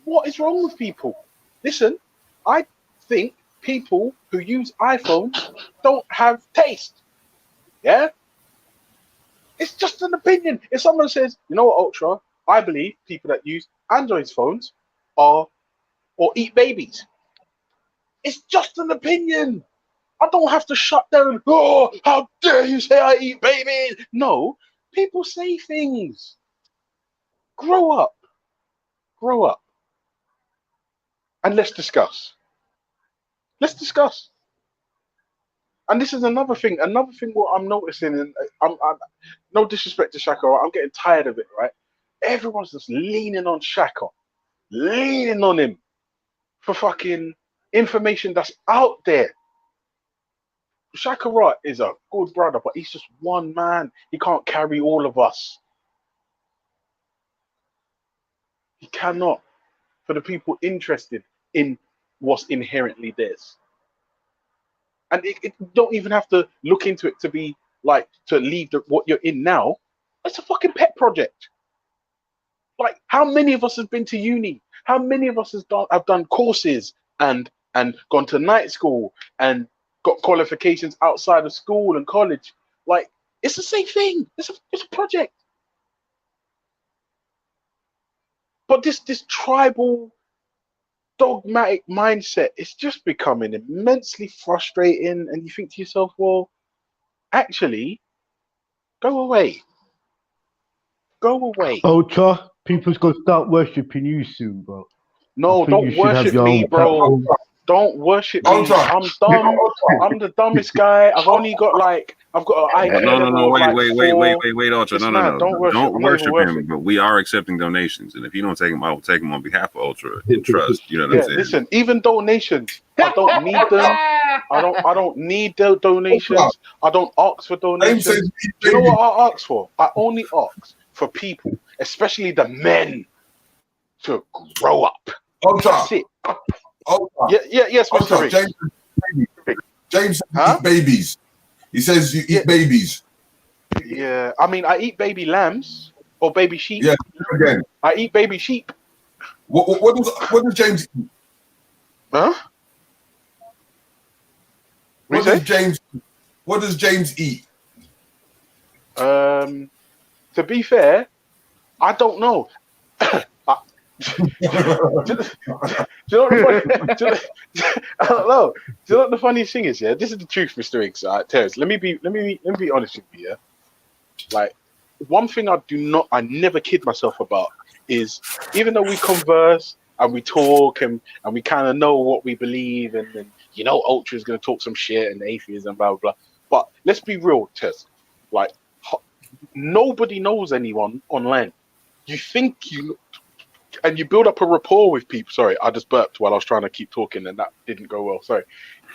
what is wrong with people? Listen, I think people who use iPhones don't have taste. Yeah? It's just an opinion. If someone says, you know what, Ultra, I believe people that use Android phones are or eat babies. It's just an opinion. I don't have to shut down. Oh, how dare you say I eat babies? No, people say things. Grow up. Grow up. And let's discuss. Let's discuss. And this is another thing. Another thing what I'm noticing, and I'm no disrespect to Shaka, I'm getting tired of it, right? Everyone's just leaning on Shaka, leaning on him for fucking information that's out there. Shaka Rot is a good brother, but he's just one man. He can't carry all of us. He cannot. For the people interested in what's inherently theirs. And it don't even have to look into it to be like to leave what you're in now. It's a fucking pet project. Like, how many of us have been to uni? How many of us have done courses and gone to night school and got qualifications outside of school and college? Like, it's the same thing. It's a project. But this tribal dogmatic mindset is just becoming immensely frustrating, and you think to yourself, well, actually, go away. Go away. Ultra, people's gonna start worshipping you soon, bro. No, I think you don't should have worship your me, own bro. platform. Don't worship me. Ultra. I'm dumb. I'm the dumbest guy. I've got an IQ No, level of like 4. Ultra. It's No, mad. Don't worship. Don't I'm not even worship him, worshiping. but we are accepting donations. And if you don't take them, I will take them on behalf of Ultra in trust. You know what I'm Yeah, saying? listen, even donations, I don't need them. I don't need the donations. I don't ask for James says donations. Do you know what I ask for? I only ask for people, especially the men, to grow up. Ultra. That's it. Ultra. Yes, Mr. Ultra. Rick. James says you Huh? eat babies. He says you eat babies. Yeah, I mean, I eat baby lambs or baby sheep. Yeah, again. I eat baby sheep. What does James eat? Huh? What does James eat? To be fair, I don't know. Do you know what the funny, I don't know. Do you know what the funniest thing is? Yeah, this is the truth, Mr. Iggs. Terrence, let me be honest with you. Yeah, like one thing I never kid myself about is even though we converse and we talk and we kind of know what we believe, and then Ultra is going to talk some shit and atheism, blah blah blah. But let's be real, Tess. Like, nobody knows anyone online. You think and you build up a rapport with people. Sorry, I just burped while I was trying to keep talking, and that didn't go well. Sorry.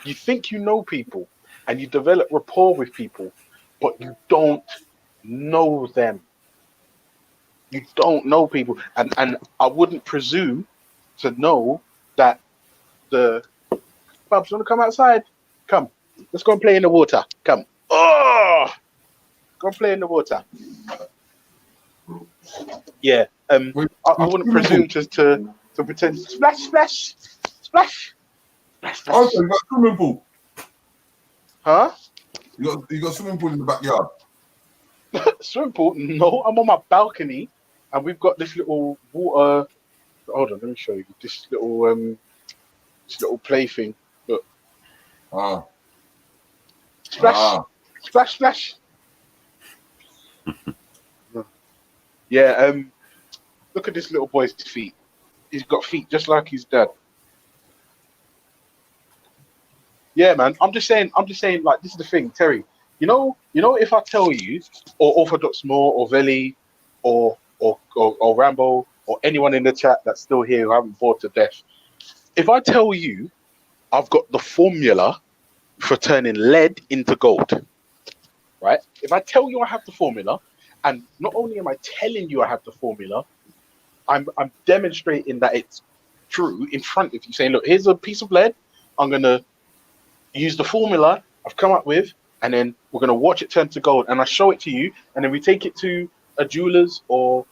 You think you know people, and you develop rapport with people, but you don't know them. You don't know people, and I wouldn't presume to know that the Bubs want to come outside. Come, let's go and play in the water. Come, go and play in the water. Yeah, I wouldn't presume to pretend splash, splash, splash, splash, splash. Also, you got a swimming pool. Huh? You got a swimming pool in the backyard. Swimming pool? No, I'm on my balcony, and we've got this little water. Hold on, let me show you this little play thing. Look. Splash, splash, splash. Yeah. Look at this little boy's feet. He's got feet just like his dad. Yeah, man. I'm just saying. Like, this is the thing, Terry. You know, if I tell you, or Orthodox More, or Velle, or Rambo, or anyone in the chat that's still here who haven't bored to death, if I tell you I've got the formula for turning lead into gold, right? If I tell you I have the formula, and not only am I telling you I have the formula, I'm demonstrating that it's true in front of you, saying, look, here's a piece of lead. I'm gonna use the formula I've come up with, and then we're gonna watch it turn to gold. And I show it to you, and then we take it to a jeweler's or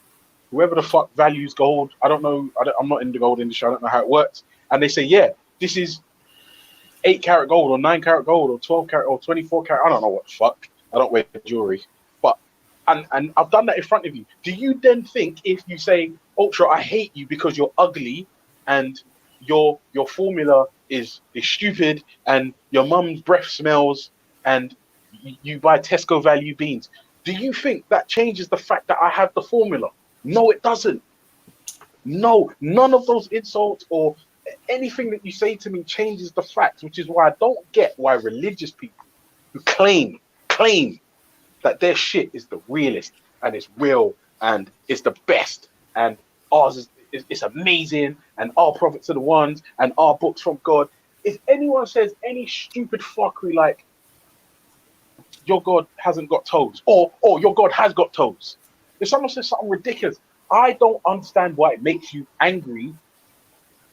whoever the fuck values gold. I don't know. I'm not in the gold industry. I don't know how it works. And they say, yeah, this is 8-carat gold, or 9-carat gold, or 12-carat, or 24-carat. I don't know what the fuck. I don't wear jewelry. But and I've done that in front of you. Do you then think, if you say, Ultra, I hate you because you're ugly and your formula is stupid and your mum's breath smells and you buy Tesco value beans, do you think that changes the fact that I have the formula? No, it doesn't. No, none of those insults or anything that you say to me changes the facts, which is why I don't get why religious people who claim that their shit is the realest and it's real and it's the best and ours is amazing and our prophets are the ones and our books from God. If anyone says any stupid fuckery like your God hasn't got toes or your God has got toes, if someone says something ridiculous, I don't understand why it makes you angry,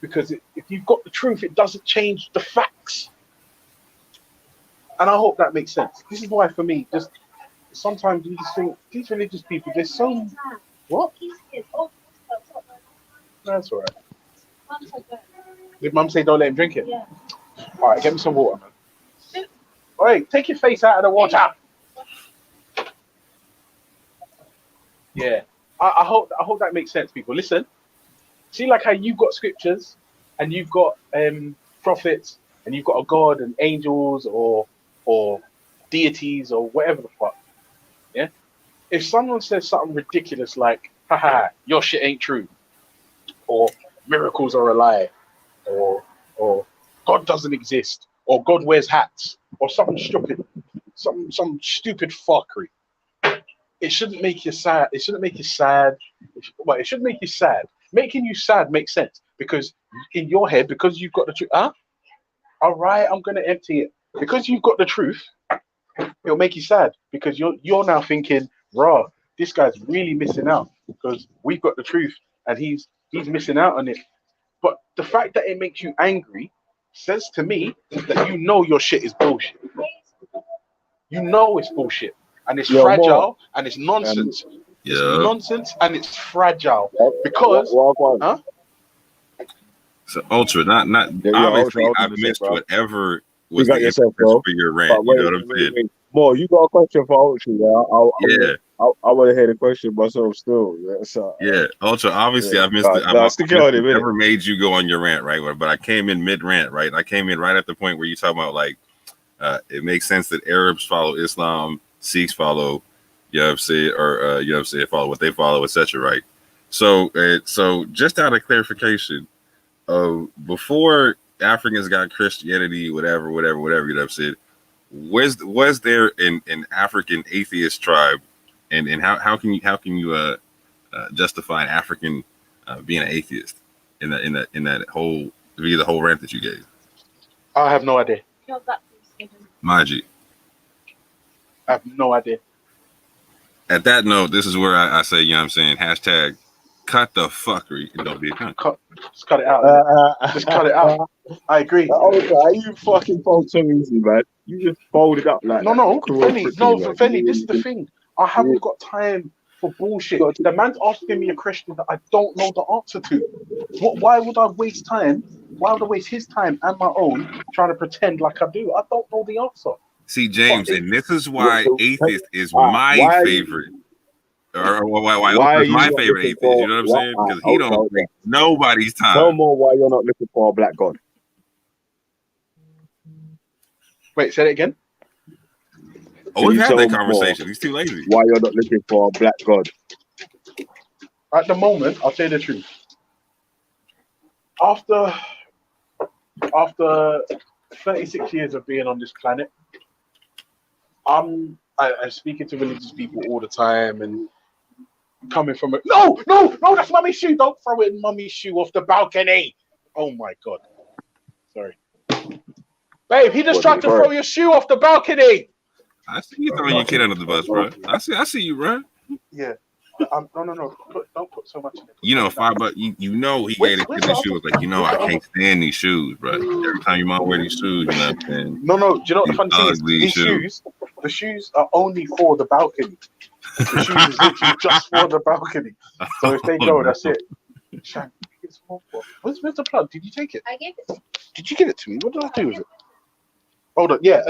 because if you've got the truth, it doesn't change the facts. And I hope that makes sense. This is why, for me, just sometimes you just think these religious people, they're so what? That's all right. Did Mum say don't let him drink it? Yeah. All right, get me some water, man. Wait, take your face out of the water. Yeah, I hope that makes sense, people. Listen, see, like how you've got scriptures and you've got prophets and you've got a God and angels or deities or whatever the fuck. Yeah. If someone says something ridiculous like, haha, your shit ain't true, or miracles are a lie, or God doesn't exist, or God wears hats, or something stupid, some stupid fuckery, it shouldn't make you sad. It shouldn't make you sad. Well, it should make you sad. Making you sad makes sense because in your head, because you've got the truth. All right, I'm gonna empty it because you've got the truth. It'll make you sad because you're now thinking, raw, this guy's really missing out because we've got the truth and he's missing out on it. But the fact that it makes you angry says to me that you know your shit is bullshit. You know it's bullshit and it's fragile and it's nonsense. It's nonsense and it's fragile because huh? So Ultra, not obviously Ultra, I've missed bro. whatever was You got the yourself, impetus bro. for your rant. But wait, you know what I'm saying? More, you got a question for Ultra, Yeah. I want to hear the question myself still. Yeah, so, Yeah, Ultra. Obviously, yeah. I've missed it. Stick it on it, Never made you go on your rant, right? But I came in mid rant, right? And I came in right at the point where you talk about like it makes sense that Arabs follow Islam, Sikhs follow, you know what I'm saying, or you know what I'm saying, follow what they follow, etc. Right? So just out of clarification, before Africans got Christianity, whatever, you know what I'm saying? Was there an African atheist tribe, and how can you justify an African being an atheist in that whole via the whole rant that you gave? I have no idea. Maji. I have no idea. At that note, this is where I say, you know what I'm saying, hashtag cut the fuckery and don't be a cunt. Just cut it out. Just cut it out. I agree. You fucking fold so easy, man. You just fold it up like No, Velle, Velle, this is the thing. I haven't got time for bullshit. The man's asking me a question that I don't know the answer to. Why would I waste time? Why would I waste his time and my own trying to pretend like I do? I don't know the answer. See, James, and this is why atheist is my favorite. Or why is my favorite atheist? You know what I'm saying? Because he don't waste nobody's time. Tell more why you're not looking for a black god. Wait, say it again. Oh, we've had that conversation. He's too lazy. Why you're not looking for a black god? At the moment, I'll tell you the truth. After 36 years of being on this planet, I'm speaking to religious people all the time and coming from it. No, that's mummy's shoe. Don't throw it in mummy's shoe off the balcony. Oh my God. Sorry. Babe, he just tried to throw your shoe off the balcony. I see you throwing your kid under the bus, bro. I see you, bro. Yeah. No. Don't put so much in it. You know, $5. You know he gave it to the shoes. Like, you know, I can't stand these shoes, bro. Every time your mom wear these shoes, you know what I'm saying? No. Do you know what the funny thing is? These shoes, the shoes are only for the balcony. The shoes is literally just for the balcony. So if they go, that's it. Shan, where's the plug? Did you take it? I gave it. Did you give it to me? What did I do with it? Hold on. Yeah.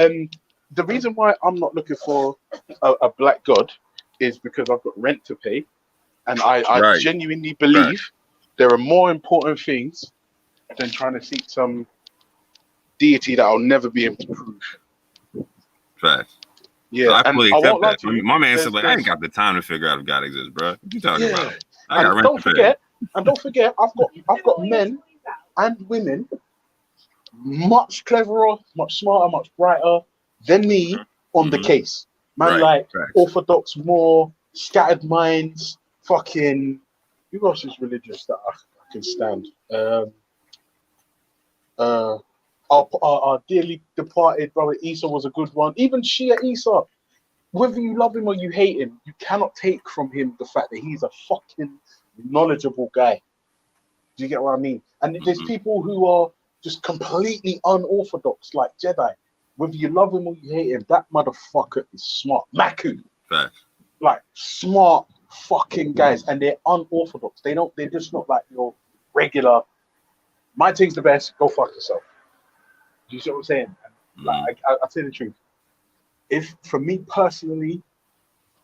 The reason why I'm not looking for a black god is because I've got rent to pay, and I genuinely believe there are more important things than trying to seek some deity that I'll never be able to prove. Facts. Yeah, so I fully accept that. My man said, said, like, I ain't got the time to figure out if God exists, bro. What you talking about? I got and don't forget, I've got men and women much cleverer, much smarter, much brighter than me on the case. Man, orthodox, more scattered minds, fucking, who else is religious that I can stand? Our dearly departed brother Isa was a good one. Even Shia Isa, whether you love him or you hate him, you cannot take from him the fact that he's a fucking knowledgeable guy. Do you get what I mean? And there's people who are just completely unorthodox, like Jedi. Whether you love him or you hate him, that motherfucker is smart. Maku. Facts. Like smart fucking guys, and they're unorthodox. They're just not like your regular. My thing's the best. Go fuck yourself. Do you see what I'm saying? Like, I'll tell you the truth. If for me personally,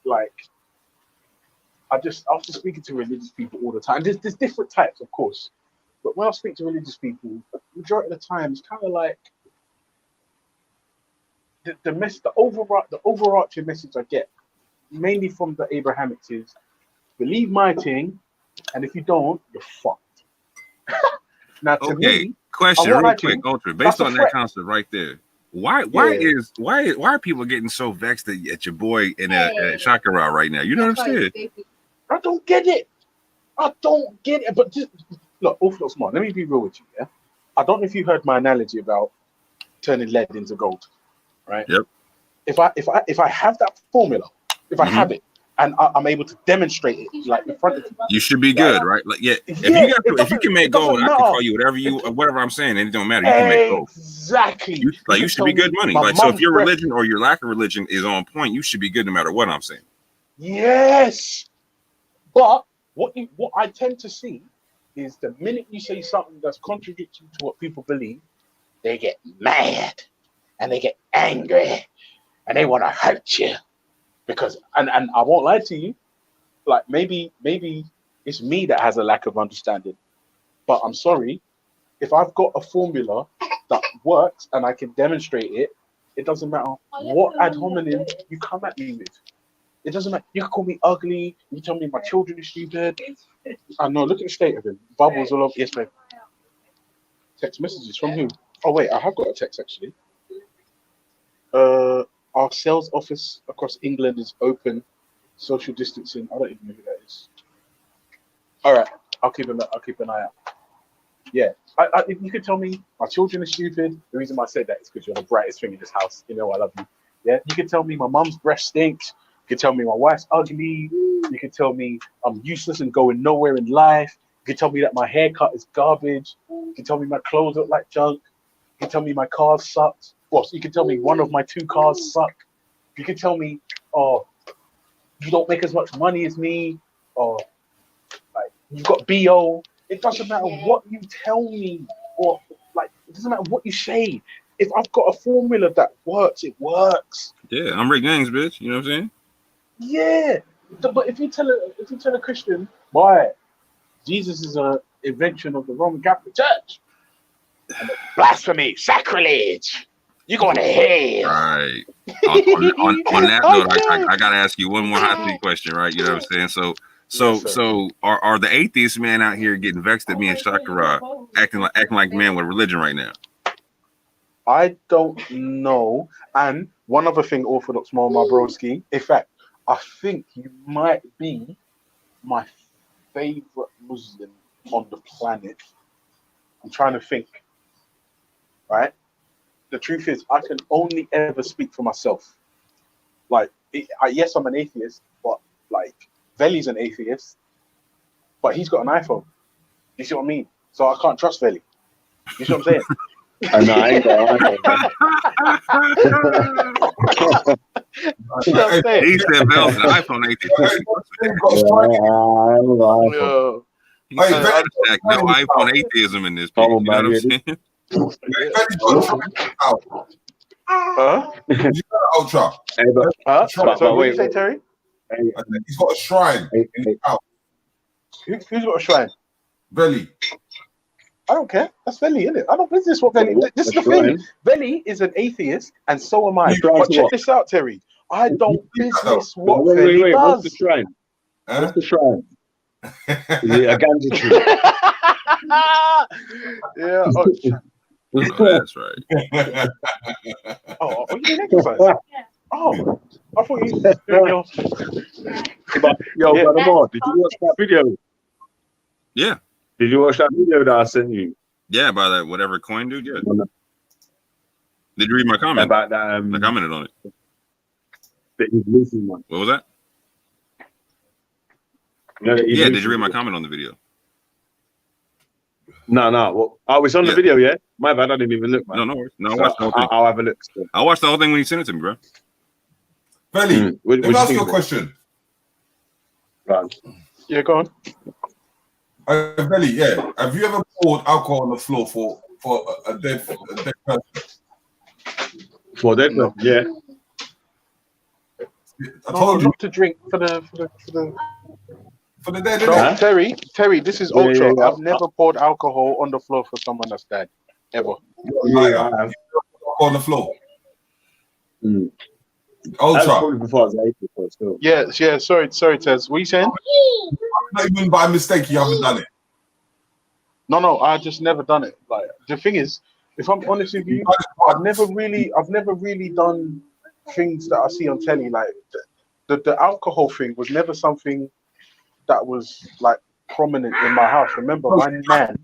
like, after speaking to religious people all the time, there's different types, of course, but when I speak to religious people, majority of the time it's kind of like the overarching message I get, mainly from the Abrahamics, is believe my thing, and if you don't, you're fucked. Now, to me, question real quick, Ultra. Based on that concept right there, why are people getting so vexed at your boy in a Shakira right now? You know what I'm saying? I don't get it. But just, look, Orthodox smart. Let me be real with you. Yeah, I don't know if you heard my analogy about turning lead into gold. Right. Yep. If I have that formula, if I have it, and I'm able to demonstrate it, like in front of you, you should be good, right? Like, if you can make gold, I can call you whatever I'm saying, and it don't matter. You can make gold. Exactly. You should be good money. Like, so if your religion or your lack of religion is on point, you should be good no matter what I'm saying. Yes. But what I tend to see is the minute you say something that's contradictory to what people believe, they get mad and they get angry and they want to hurt you. Because and I won't lie to you, like maybe it's me that has a lack of understanding. But I'm sorry, if I've got a formula that works and I can demonstrate it, it doesn't matter what ad hominem you come at me with. It doesn't matter. You can call me ugly. You tell me my children are stupid. I know. Look at the state of him. Bubbles all over. Yes, babe. Text messages from who? Oh wait, I have got a text actually. Our sales office across England is open. Social distancing. I don't even know who that is. All right, I'll keep an eye out. Yeah, if you could tell me my children are stupid, the reason why I said that is because you're the brightest thing in this house. You know I love you. Yeah, you could tell me my mum's breath stinks. You could tell me my wife's ugly. You could tell me I'm useless and going nowhere in life. You could tell me that my haircut is garbage. You could tell me my clothes look like junk. You could tell me my car sucks. Well, so you could tell me one of my 2 cars suck. You could tell me, oh, you don't make as much money as me, or like you've got BO. It doesn't matter what you tell me, or like it doesn't matter what you say. If I've got a formula that works, it works. Yeah, I'm Rick James, bitch. You know what I'm saying? Yeah, but if you tell a Christian, boy, Jesus is an invention of the Roman Catholic Church, blasphemy, sacrilege, you're going to hell. Right. On that note, I gotta ask you one more hot seat question, right? You know what I'm saying? So are the atheists man out here getting vexed at me and Shakira acting like man with religion right now? I don't know. And one other thing, Orthodox Mo, my broski. In fact, I think you might be my favorite Muslim on the planet. I'm trying to think. Right? The truth is, I can only ever speak for myself. Like, yes, I'm an atheist, but like, Velle's an atheist, but he's got an iPhone. You see what I mean? So I can't trust Velle. You see what I'm saying? I know, I ain't got an iPhone. You know what I'm saying? He said Velle's an iPhone atheist. He said no iPhone atheism in this piece. You know what I'm saying? Ultra. So what did you say, Terry? He's got a shrine in his house. Who's got a shrine? Velle. I don't care. That's Velle, isn't it? I don't business what Velle. This is the thing. Velle is an atheist, and so am I. But check this out, Terry. I don't business what Velle does. What's the shrine? What's the shrine? Is it a ganja tree? Yeah. Oh, that's right. Oh, you did exercise? Oh, I thought you. Yo, brother Moore, did you watch that video? Yeah. Did you watch that video that I sent you? Yeah, by that whatever coin dude. Yeah. Did you read my comment about that? I commented on it. That he's losing one. What was that? No, yeah. Did you read my comment on the video? No. Well, I was on the video. Yeah, my bad. I didn't even look. Man. No worries. No, I watched the whole thing. I'll have a look. Still. I watched the whole thing when you sent it to me, bro. Velle, let me ask you a question. Yeah, go on. Velle, yeah. Have you ever poured alcohol on the floor for a dead person? For a dead person, yeah. I told you not to drink for the dead. No, huh? Terry, this is Ultra. Yeah. I've never poured alcohol on the floor for someone that's dead, ever. Yeah, I have. On the floor. Ultra. That's probably before I was 8 still. Yeah. Sorry, Tez. What are you saying? Not even by mistake, you haven't done it. No, I just never done it. Like the thing is, if I'm honest with you, I've never really done things that I see on telly. Like the alcohol thing was never something that was like prominent in my house. Remember, my man.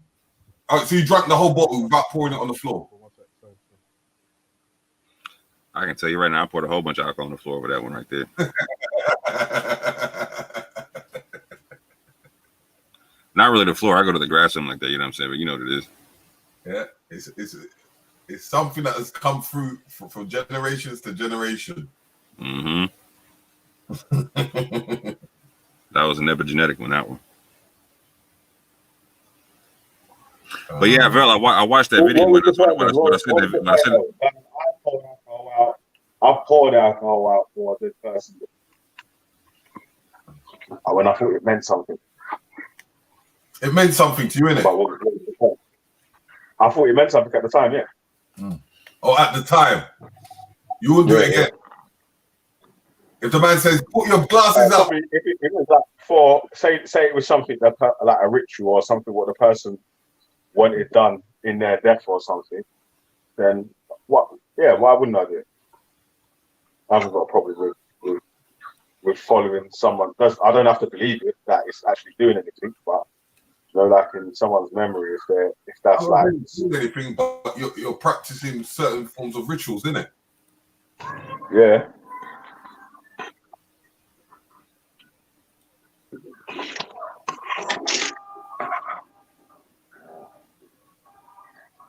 Oh, so you drank the whole bottle without pouring it on the floor? I can tell you right now, I poured a whole bunch of alcohol on the floor over that one right there. Not really the floor. I go to the grass, something like that. You know what I'm saying? But you know what it is. Yeah, it's something that has come through from generations to generation. Mm-hmm. That was an epigenetic one, that one. But yeah, Velle, I watched that video when I said I poured alcohol out for this person when I thought it meant something. It meant something to you, innit? I thought it meant something at the time, yeah. Oh, at the time. You wouldn't do it again. If the man says, put your glasses up. If it was like say it was something that like a ritual or something what the person wanted done in their death or something, then what? Yeah, why wouldn't I do it? I haven't got a problem with following someone. I don't have to believe it that it's actually doing anything, but like in someone's memory, if I that's don't like, really do anything, but you're practicing certain forms of rituals, isn't it? yeah.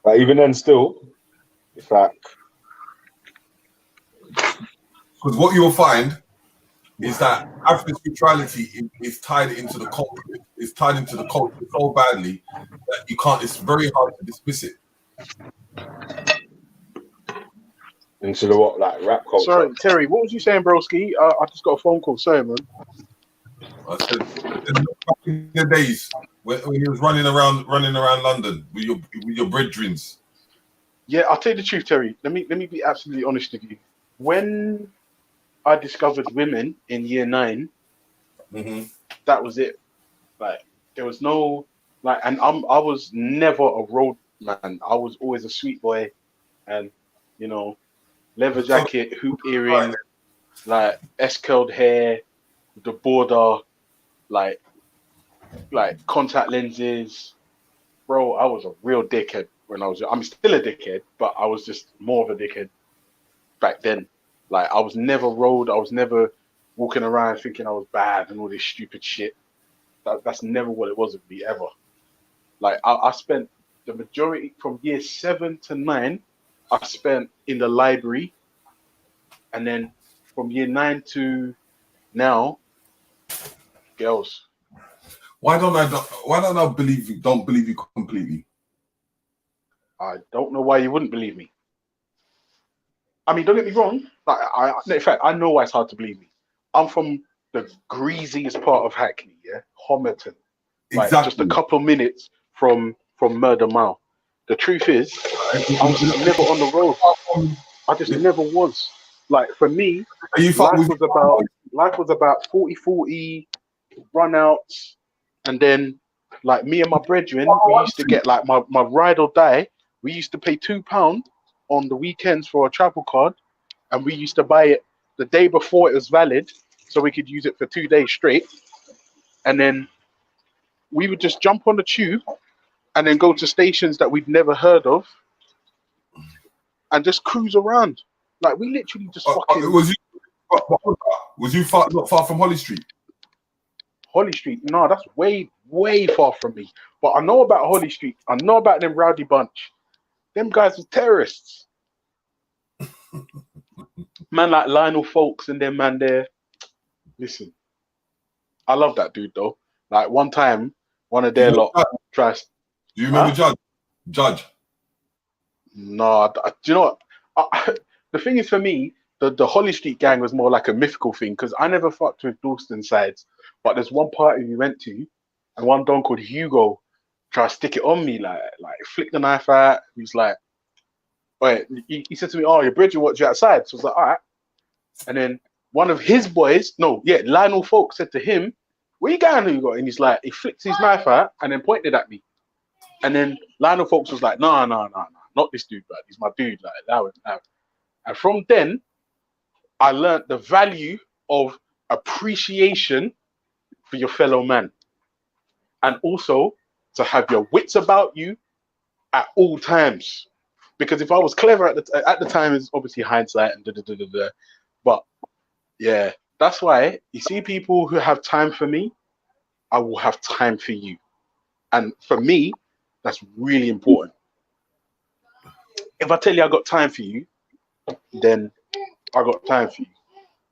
But even then, still, it's like, because what you'll find is that African spirituality is tied into the culture. It's tied into the culture so badly that you can't. It's very hard to dismiss it. into the what, like rap culture. Sorry, Terry, what was you saying, broski? I just got a phone call. Sorry, man. I said back in the days when he was running around London with your brethrens. Yeah, I'll tell you the truth, Terry. Let me be absolutely honest with you. When I discovered women in year 9, that was it. Like there was no like, and I was never a road man. I was always a sweet boy, and you know, leather jacket, hoop earring, like S-curled hair, the border, like contact lenses. Bro, I was a real dickhead when I was young. I'm still a dickhead, but I was just more of a dickhead back then. Like I was never road. I was never walking around thinking I was bad and all this stupid shit. That's never what it was with me ever. Like I spent the majority from year 7 to 9, I spent in the library, and then from year 9 to now, girls. Why don't I believe you? Don't believe you completely. I don't know why you wouldn't believe me. I mean, don't get me wrong. Like, in fact, I know why it's hard to believe me. I'm from the greasiest part of Hackney, yeah, Homerton. Like just a couple of minutes from Murder Mile. The truth is, I was just never on the road. I just never was. Like for me, life was about 40-40 runouts, and then like me and my brethren, we used to get like my ride or die. We used to pay £2 on the weekends for a travel card, and we used to buy it the day before it was valid, so we could use it for 2 days straight. And then we would just jump on the tube and then go to stations that we'd never heard of and just cruise around. Like we literally just fucking. Was you not far from Holly Street? Holly Street? No, that's way far from me. But I know about Holly Street. I know about them rowdy bunch. Them guys were terrorists. Man like Lionel Folks and them man there. Listen, I love that dude though. Like one time, one of their lot tried. Do you remember Judge? No, do you know what? The thing is for me, the Holly Street gang was more like a mythical thing because I never fucked with Dalston sides. But there's one party we went to, and one don called Hugo tried to stick it on me, like flick the knife out. He's like, wait, he said to me, "Oh, your bridge, what you outside?" So I was like, "All right." And then one of his boys, Lionel Folk said to him, "Where you going, Hugo?" And he's like, he flicked his knife out and then pointed at me. And then Lionel Folks was like, no, not this dude, but he's my dude. Like, allow it. And from then, I learned the value of appreciation for your fellow man. And also to have your wits about you at all times. Because if I was clever at the time, is obviously hindsight and da. But yeah, that's why you see people who have time for me, I will have time for you. And for me, that's really important. If I tell you I got time for you, then I got time for you.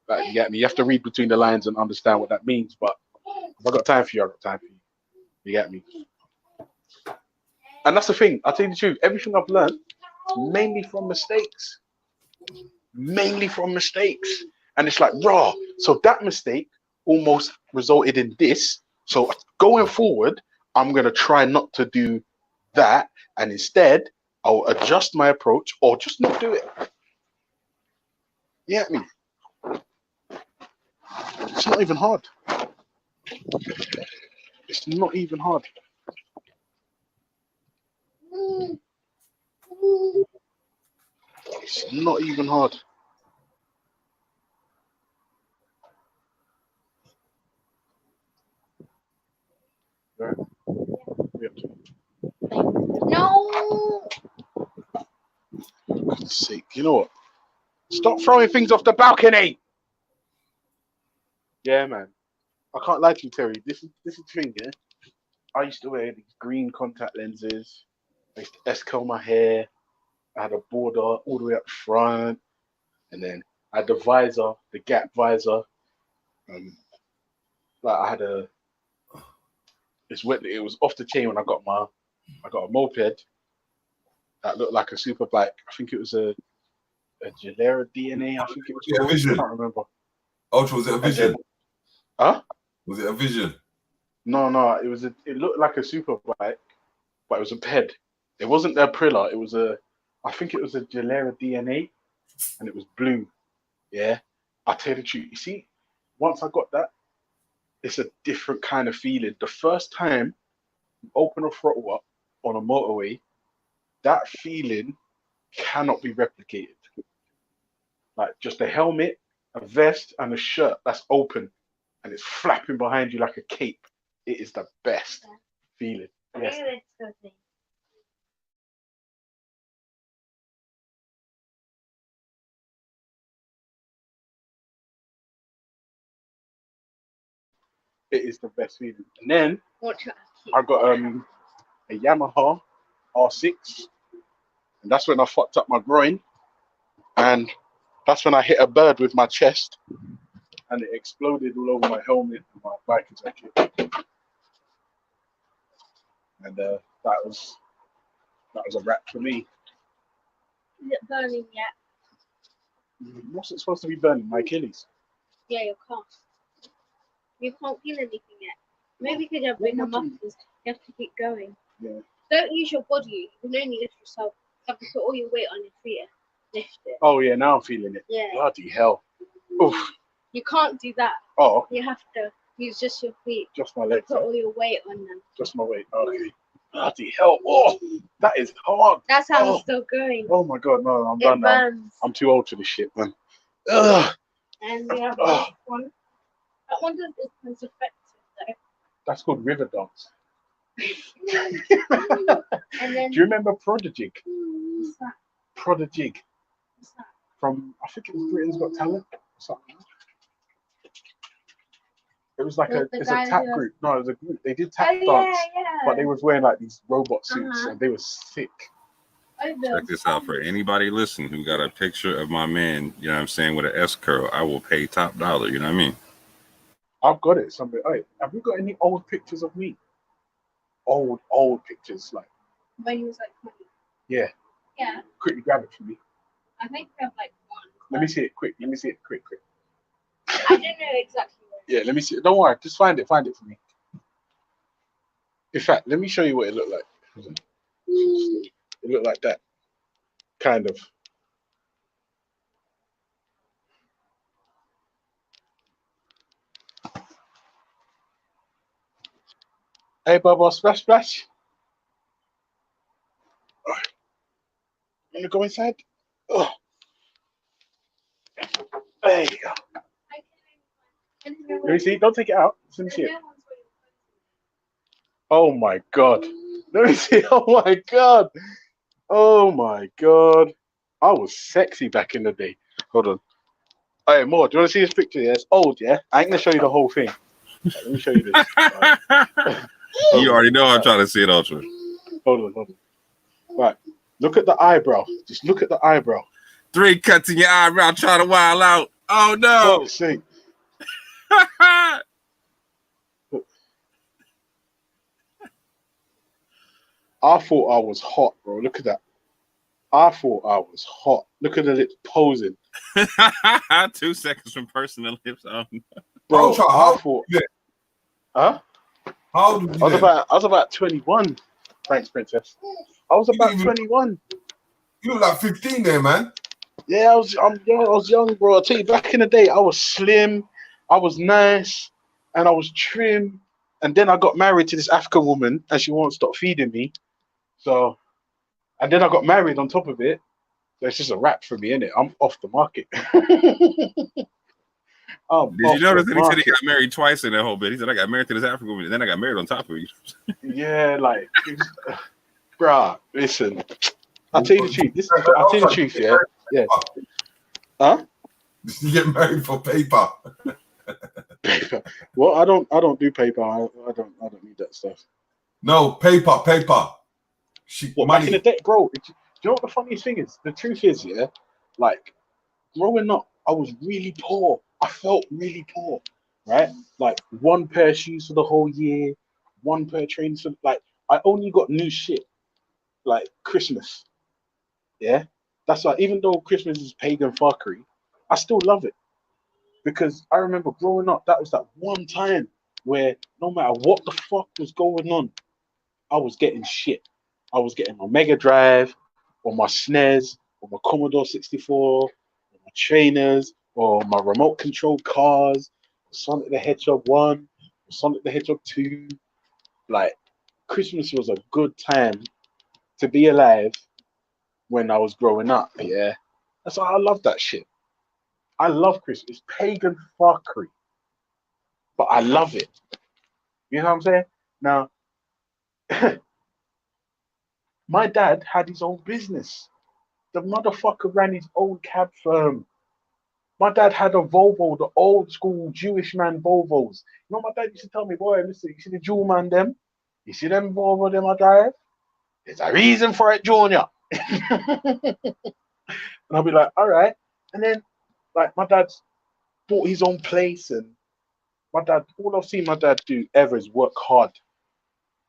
Like, you get me? You have to read between the lines and understand what that means. But if I got time for you, I got time for you. You get me? And that's the thing. I'll tell you the truth. Everything I've learned, mainly from mistakes. And it's like, raw. So that mistake almost resulted in this. So going forward, I'm going to try not to do that. And instead, I'll adjust my approach or just not do it. You get me? It's not even hard. It's not even hard. It's not even hard. Right. No. For God's sake, you know what? Stop throwing things off the balcony. Yeah, man. I can't lie to you, Terry. This is the thing, yeah. I used to wear these green contact lenses. I used to S-curl my hair. I had a border all the way up front, and then I had the visor, the gap visor. Like I had a. It was off the chain when I got a moped that looked like a super bike. I think it was a Gilera DNA. I think it was called. Vision. I can't remember. Ultra, was it a Vision? Huh? Was it a Vision? No. It looked like a super bike, but it was a ped. It wasn't the Aprilla. It was I think it was a Gilera DNA, and it was blue. Yeah. I tell you the truth. You see, once I got that, it's a different kind of feeling. The first time you open a throttle up on a motorway, that feeling cannot be replicated. Like just a helmet, a vest, and a shirt that's open and it's flapping behind you like a cape. It is the best feeling. Yes. It is the best feeling. And then I got a Yamaha R6, and that's when I fucked up my groin, and that's when I hit a bird with my chest, and it exploded all over my helmet and my biker jacket, and that was a wrap for me. Is it burning yet? What's it supposed to be burning? My Achilles. Yeah, your calf. You can't feel anything yet. Maybe because you're bigger muscles, you have to keep going. Yeah. Don't use your body. You can only lift yourself. You have to put all your weight on your feet and lift it. Oh yeah, now I'm feeling it. Yeah. Bloody hell. Oof. You can't do that. Oh. You have to use just your feet. Just my legs. Put all your weight on them. Just my weight. Okay. Bloody hell. Oh, that is hard. That's how it's still going. Oh my god, no, I'm done now. Burns. I'm too old for this shit, man. Ugh. And we have this one. That one is effective though. That's called river dance. And then, do you remember Prodigy? What's that? Prodigy. What's that? From, I think it was Britain's Got Talent. Something. It was like it's a tap group. No, it was a group. They did tap dance, but they was wearing like these robot suits, and they were sick. Check this out for anybody listening who got a picture of my man, you know what I'm saying, with an S curl. I will pay top dollar, you know what I mean? I've got it. Somebody, hey, have you got any old pictures of me? Old pictures, like When he was like 20. Yeah. Yeah. Quickly grab it for me. I think we have like one. Let me see it quick. Quick. I don't know exactly where. Yeah, let me see it. Don't worry, just find it for me. In fact, let me show you what it looked like. It looked like that. Kind of. Hey, Bubba, splash. All right. Want to go inside? Oh. There you go. Let me see. Don't take it out. Let me see it. Oh my god. Let me see. Oh my god. Oh my god. I was sexy back in the day. Hold on. Hey, Mo, do you want to see this picture? Yeah, it's old, yeah? I ain't going to show you the whole thing. Right, let me show you this. You already know I'm trying to see it, Ultra. Hold on. Right. Look at the eyebrow. Just look at the eyebrow. 3 cuts in your eyebrow trying to wild out. Oh, no. Fuck's sake. I thought I was hot, bro. Look at that. I thought I was hot. Look at the lips posing. 2 seconds from personal lips on. Bro, I thought. Huh? How old were you I was about 21. Thanks, Princess. I was about 21. You look like 15 there, man. Yeah, I was young, bro. I'll tell you, back in the day, I was slim, I was nice, and I was trim. And then I got married to this African woman, and she won't stop feeding me. So And then I got married on top of it. So it's just a wrap for me, innit? I'm off the market. I'm Did you off the notice that he said he market. got married twice in that whole bit? He said, I got married to this African woman, and then I got married on top of you. Yeah, like, bruh, listen. I'll tell you the truth. I'll tell you the truth, yeah? Yeah. Huh? You get married for paper. Paper. Well, I don't do paper. I don't need that stuff. No, paper. What, Money. back in the day, bro? Do you know what the funniest thing is? The truth is, yeah, like growing up, I was really poor. I felt really poor, right? Like one pair of shoes for the whole year, one pair of trainers. Like I only got new shit like Christmas. Yeah, that's why. Even though Christmas is pagan fuckery, I still love it because I remember growing up. That was that one time where no matter what the fuck was going on, I was getting shit. I was getting my Mega Drive, or my SNES, or my Commodore 64, or my trainers, or my remote control cars, Sonic the Hedgehog 1, Sonic the Hedgehog 2. Like, Christmas was a good time to be alive when I was growing up, yeah? That's why I love that shit. I love Christmas. It's pagan fuckery, but I love it. You know what I'm saying? Now, my dad had his own business. The motherfucker ran his own cab firm. My dad had a Volvo, the old school Jewish man Volvos. You know, my dad used to tell me, boy, listen, you see the Jew man them? You see them Volvo them I drive? There's a reason for it, Junior. And I'll be like, all right. And then, like, my dad's bought his own place, and my dad, all I've seen my dad do ever is work hard.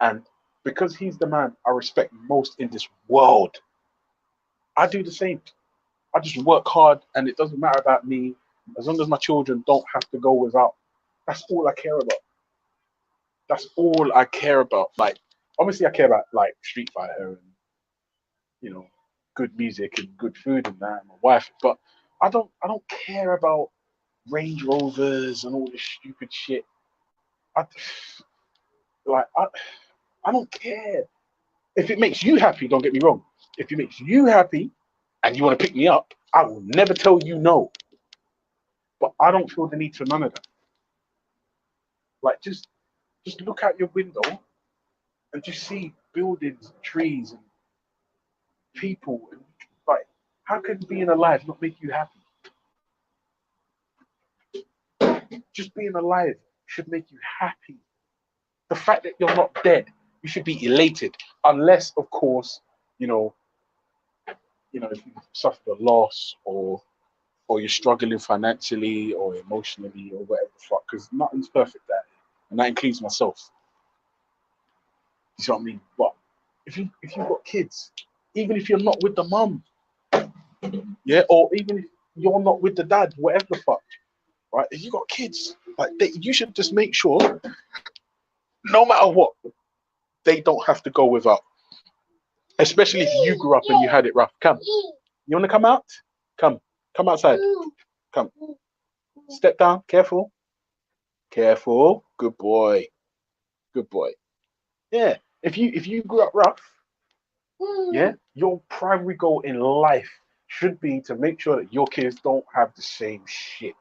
And because he's the man I respect most in this world, I do the same. I just work hard, and it doesn't matter about me as long as my children don't have to go without. That's all I care about. That's all I care about. Like, obviously, I care about like Street Fighter and good music and good food and that, and my wife. But I don't care about Range Rovers and all this stupid shit. I like I don't care. If it makes you happy, don't get me wrong. If it makes you happy and you want to pick me up, I will never tell you no. But I don't feel the need for none of that. Like just look out your window and just see buildings, trees, and people. And like, how can being alive not make you happy? Just being alive should make you happy. The fact that you're not dead, you should be elated. Unless, of course, you know, if you suffered a loss or you're struggling financially or emotionally or whatever the fuck, because nothing's perfect there. And that includes myself. You see what I mean? But if you've got kids, even if you're not with the mum, yeah, or even if you're not with the dad, whatever the fuck, right? If you got kids, like you should just make sure, no matter what, they don't have to go without. Especially if you grew up and you had it rough. Come, you want to come out? Come outside. Come, step down. Careful. Good boy. Yeah. If you grew up rough, yeah, your primary goal in life should be to make sure that your kids don't have the same shit.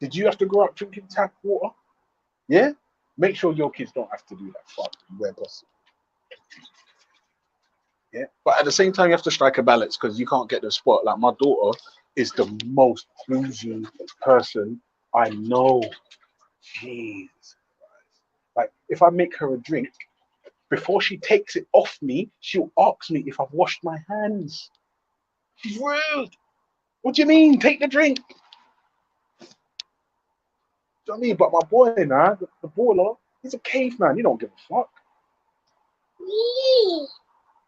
Did you have to grow up drinking tap water? Yeah? Make sure your kids don't have to do that fuck where possible. Yeah. But at the same time, you have to strike a balance because you can't get the spot. Like my daughter is the most bougie person I know. Jeez. Like if I make her a drink, before she takes it off me, she'll ask me if I've washed my hands. She's rude. What do you mean? Take the drink. Do you know what I mean? But my boy now, the baller, he's a caveman. You don't give a fuck.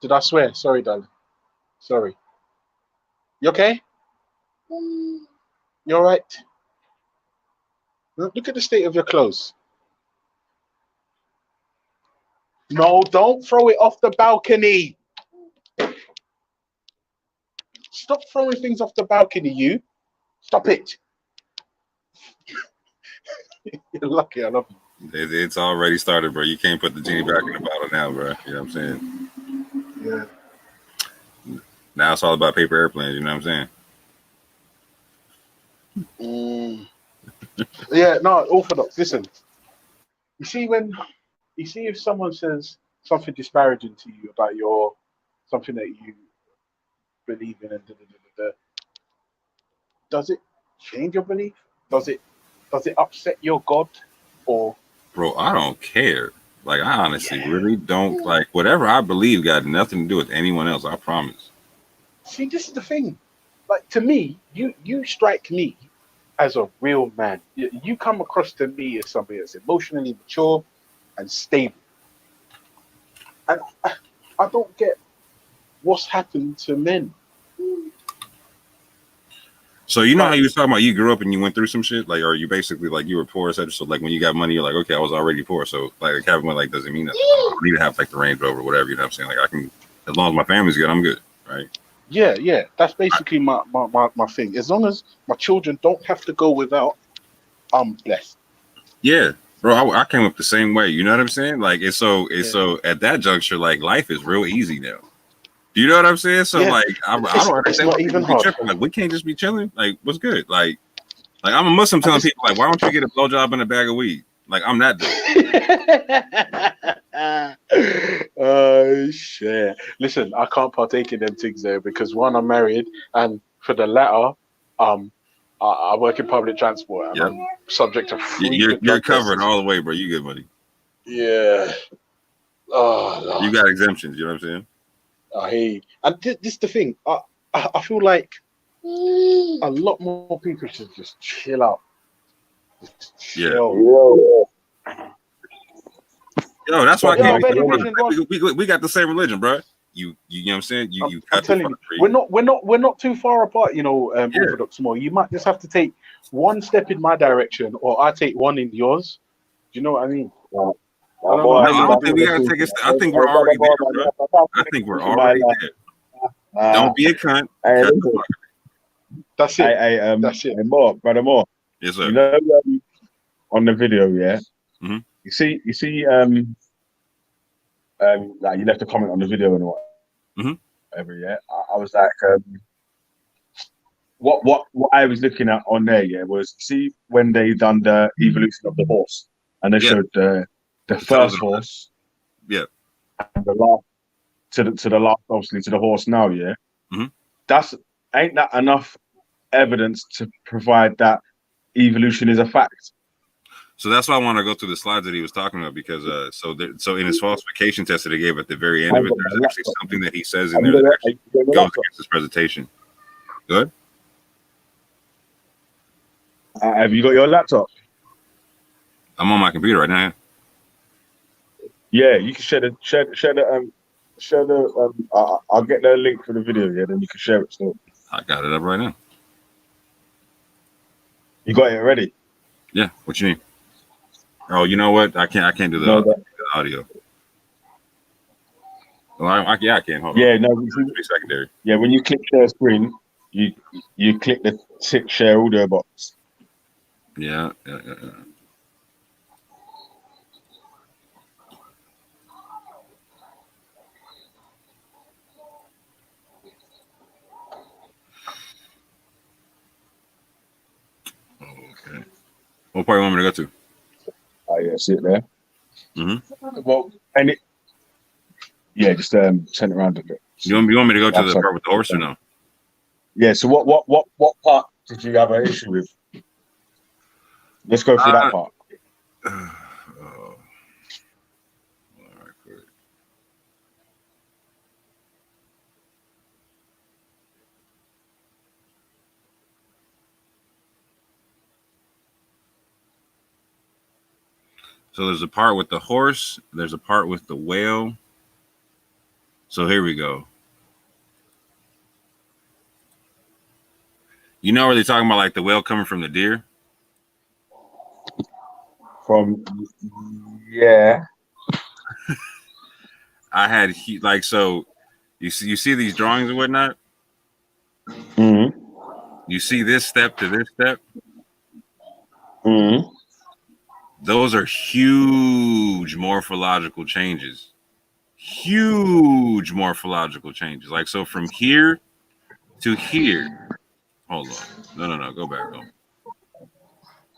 Did I swear? Sorry, darling. Sorry. You okay? You all right? Look at the state of your clothes. No, don't throw it off the balcony. Stop throwing things off the balcony, you. Stop it. You're lucky, I love you. It's already started, bro. You can't put the genie back in the bottle now, bro. You know what I'm saying? Yeah. Now it's all about paper airplanes. You know what I'm saying? Yeah, no, orthodox. Listen, you see if someone says something disparaging to you about your something that you believe in, and does it change your belief? Does it upset your God? Or Bro, I don't care. Like, I honestly really don't. Like, whatever I believe got nothing to do with anyone else. I promise. see, this is the thing. Like to me, you strike me as a real man. You come across to me as somebody that's emotionally mature and stable. And I don't get what's happened to men. So you know how Like, you was talking about you grew up and you went through some shit, like, or you basically like you were poor, etc. So like when you got money, you're like, okay, I was already poor. So like Kevin went like, doesn't mean that I don't need to have like the Range Rover, or whatever. You know what I'm saying? Like I can, as long as my family's good, I'm good, right? yeah, that's basically my thing. As long as my children don't have to go without, I'm blessed. Yeah, bro, I came up the same way. You know what I'm saying? Like it's Yeah, so at that juncture, like life is real easy now. Do you know what I'm saying? So yeah. like I don't It's understand why not even people be hard. tripping. Like we can't just be chilling. Like what's good? Like I'm a Muslim I telling just people like, why don't you get a blowjob and a bag of weed? Like I'm that dude. Oh shit! Listen, I can't partake in them things there because one, I'm married, and for the latter, I work in public transport and Yep. I'm subject to You're frequent drug covered tests. all the way, bro. You good money. Yeah. Oh You Lord. got exemptions. You know what I'm saying? I hear you. And this is the thing. I feel like a lot more people should just chill out. Just Yeah. chill. Yo, that's why I Yo, can't be Velle, talking listen, bro. we got the same religion, bro. You know what I'm saying? You I'm cut the telling you, free. we're not too far apart, Yeah. Orthodox more. You might just have to take one step in my direction, or I take one in yours. Do you know what I mean? I don't know No, how I you don't man think do we it. gotta take it. I think we're already there, bro. I think we're already there. Don't be a cunt. Hey, Cut the listen. fuck. That's it. That's it. Hey, Brother Moore. Yes, sir. You know, on the video, yeah. Mm-hmm. You see, like you left a comment on the video and whatever. Yeah, I was like, what I was looking at on there, yeah, was see when they done the evolution of the horse and they showed the first horse, yeah, and the last to the last, obviously to the horse now, yeah. Mm-hmm. That's ain't that enough evidence to provide that evolution is a fact? So that's why I want to go through the slides that he was talking about because so in his falsification test that he gave at the very end of it, there's actually something that he says in there that actually goes against his presentation. Good. Have you got your laptop? I'm on my computer right now. Yeah, you can share the I'll get the link for the video, yeah, then you can share it still. I got it up right now. You got it already? Yeah. What you need? Oh, you know what? I can't do the audio. Well, I can. Hold yeah, on. no, Be secondary. yeah, when you click share screen, you click the tick share audio box. Yeah. Okay. What part you want me to go to? Oh yeah, see it there. Mm-hmm. Well, and it, yeah, just turn it around a bit. You want me to go to the part with the horse or no? Yeah. So what part did you have an issue with? Let's go through that part. So there's a part with the horse. There's a part with the whale. So here we go. You know where they're talking about like the whale coming from the deer? Yeah. I had like so. You see these drawings and whatnot. Mm-hmm. You see this step to this step. Mm-hmm. Those are huge morphological changes. huge morphological changes. Like, so from here to here. Hold on. No. Go back. Oh.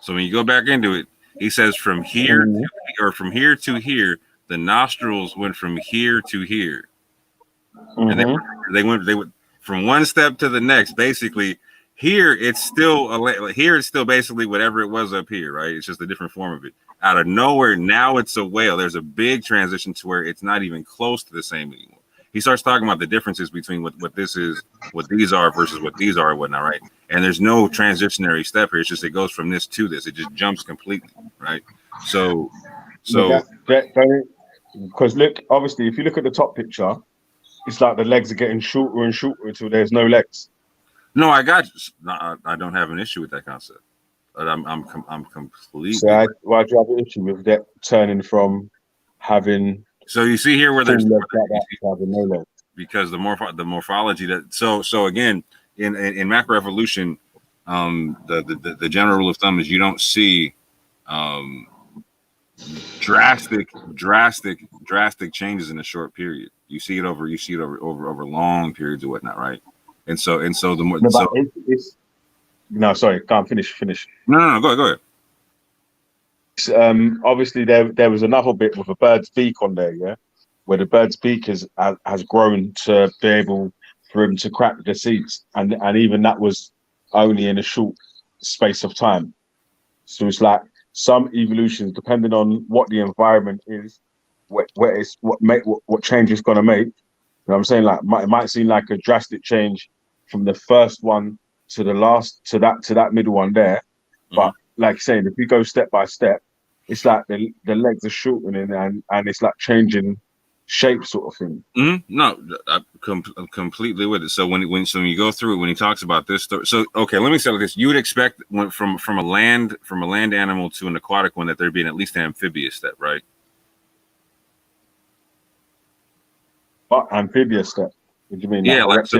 So when you go back into it, he says from here from here to here, the nostrils went from here to here. And they went from one step to the next. Basically, here it's still basically whatever it was up here, right? It's just a different form of it. Out of nowhere, now it's a whale. There's a big transition to where it's not even close to the same anymore. He starts talking about the differences between what this is, what these are versus what these are and whatnot, right? And there's no transitionary step here. It's just it goes from this to this. It just jumps completely, right? So because look, obviously, if you look at the top picture, it's like the legs are getting shorter and shorter until there's no legs. No, I got you. No, I don't have an issue with that concept, but I'm completely. So why do you have an issue with that turning from having? So you see here where there's legs like that to having no legs. Because the morphology that so again in macroevolution, the general rule of thumb is you don't see drastic changes in a short period. You see it over long periods or whatnot, right? And so the more no, sorry, can't finish. No, go ahead. Obviously there was another bit with a bird's beak on there, yeah, where the bird's beak has grown to be able for him to crack the seeds, and even that was only in a short space of time. So it's like some evolutions, depending on what the environment is, what change it's gonna make. You know what I'm saying? Like it might seem like a drastic change from the first one to the last to that middle one there, but like saying, if you go step by step, it's like the legs are shortening and it's like changing shape, sort of thing. No, I'm completely with it. So when you go through it, when he talks about this story, so okay, let me say this: you would expect from a land animal to an aquatic one that there being at least an amphibious step, right? What amphibious step? What do you mean? Yeah, like